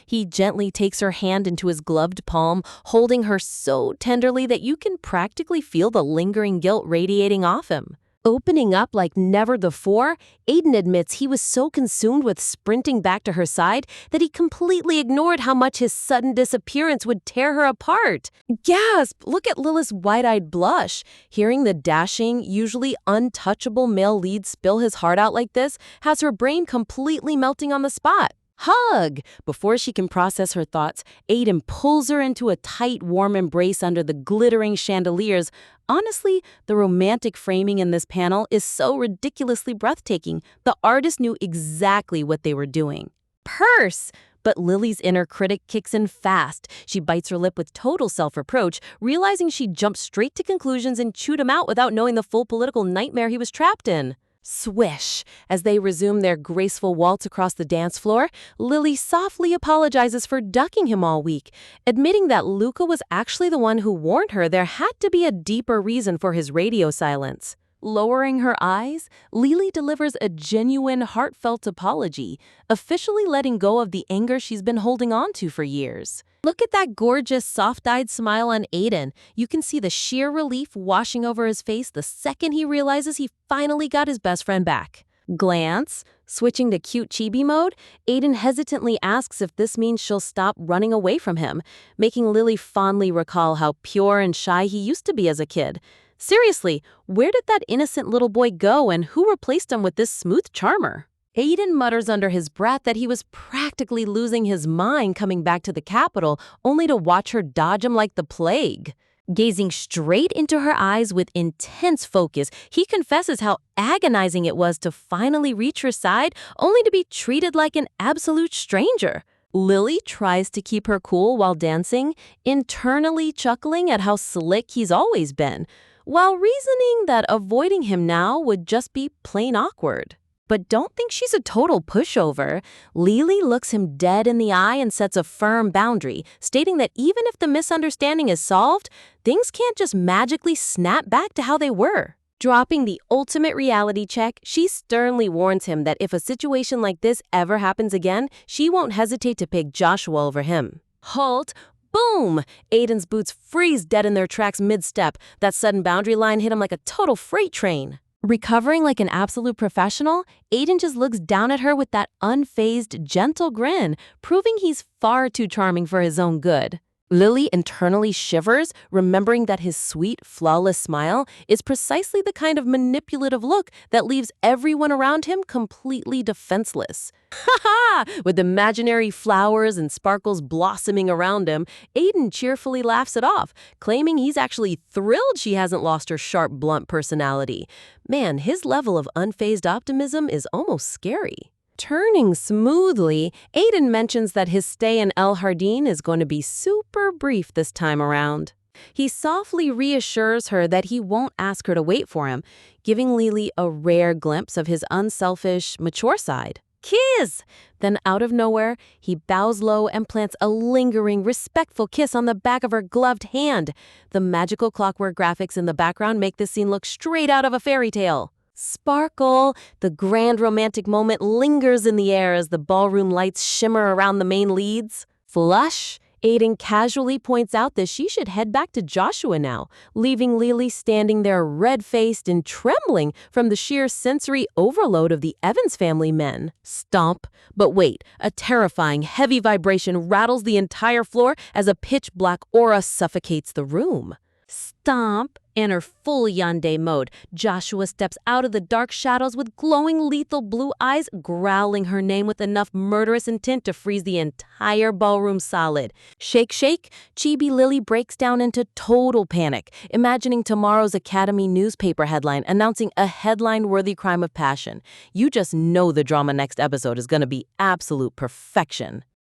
He gently takes her hand into his gloved palm, holding her so tenderly that you can practically feel the lingering guilt radiating off him. Opening up like never before, Aiden admits he was so consumed with sprinting back to her side that he completely ignored how much his sudden disappearance would tear her apart. Gasp! Look at Lilith's wide-eyed blush. Hearing the dashing, usually untouchable male lead spill his heart out like this has her brain completely melting on the spot. Hug! Before she can process her thoughts, Aiden pulls her into a tight, warm embrace under the glittering chandeliers. Honestly, the romantic framing in this panel is so ridiculously breathtaking. The artist knew exactly what they were doing. Purse! But Lily's inner critic kicks in fast. She bites her lip with total self-reproach, realizing she jumped straight to conclusions and chewed him out without knowing the full political nightmare he was trapped in. Swish! As they resume their graceful waltz across the dance floor, Lily softly apologizes for ducking him all week, admitting that Luca was actually the one who warned her there had to be a deeper reason for his radio silence. Lowering her eyes, Lily delivers a genuine, heartfelt apology, officially letting go of the anger she's been holding on to for years. Look at that gorgeous, soft-eyed smile on Aiden. You can see the sheer relief washing over his face the second he realizes he finally got his best friend back. Glance. Switching to cute chibi mode, Aiden hesitantly asks if this means she'll stop running away from him, making Lily fondly recall how pure and shy he used to be as a kid. Seriously, where did that innocent little boy go and who replaced him with this smooth charmer? Aiden mutters under his breath that he was practically losing his mind coming back to the capital, only to watch her dodge him like the plague. Gazing straight into her eyes with intense focus, he confesses how agonizing it was to finally reach her side, only to be treated like an absolute stranger. Lily tries to keep her cool while dancing, internally chuckling at how slick he's always been, while reasoning that avoiding him now would just be plain awkward. But don't think she's a total pushover. Lily looks him dead in the eye and sets a firm boundary, stating that even if the misunderstanding is solved, things can't just magically snap back to how they were. Dropping the ultimate reality check, she sternly warns him that if a situation like this ever happens again, she won't hesitate to pick Joshua over him. Halt! Boom! Aiden's boots freeze dead in their tracks mid-step. That sudden boundary line hit him like a total freight train. Recovering like an absolute professional, Aiden just looks down at her with that unfazed, gentle grin, proving he's far too charming for his own good. Lily internally shivers, remembering that his sweet, flawless smile is precisely the kind of manipulative look that leaves everyone around him completely defenseless. Ha-ha! With imaginary flowers and sparkles blossoming around him, Aiden cheerfully laughs it off, claiming he's actually thrilled she hasn't lost her sharp, blunt personality. Man, his level of unfazed optimism is almost scary. Turning smoothly, Aiden mentions that his stay in El Jardín is going to be super brief this time around. He softly reassures her that he won't ask her to wait for him, giving Lily a rare glimpse of his unselfish, mature side. Kiss! Then out of nowhere, he bows low and plants a lingering, respectful kiss on the back of her gloved hand. The magical clockwork graphics in the background make this scene look straight out of a fairy tale. Sparkle! The grand romantic moment lingers in the air as the ballroom lights shimmer around the main leads. Flush! Aiden casually points out that she should head back to Joshua now, leaving Lily standing there red-faced and trembling from the sheer sensory overload of the Evans family men. Stomp! But wait, a terrifying, heavy vibration rattles the entire floor as a pitch-black aura suffocates the room. Stomp! In her full yandere mode, Joshua steps out of the dark shadows with glowing lethal blue eyes, growling her name with enough murderous intent to freeze the entire ballroom solid. Shake, shake, Chibi Lily breaks down into total panic, imagining tomorrow's Academy newspaper headline announcing a headline-worthy crime of passion. You just know the drama next episode is going to be absolute perfection.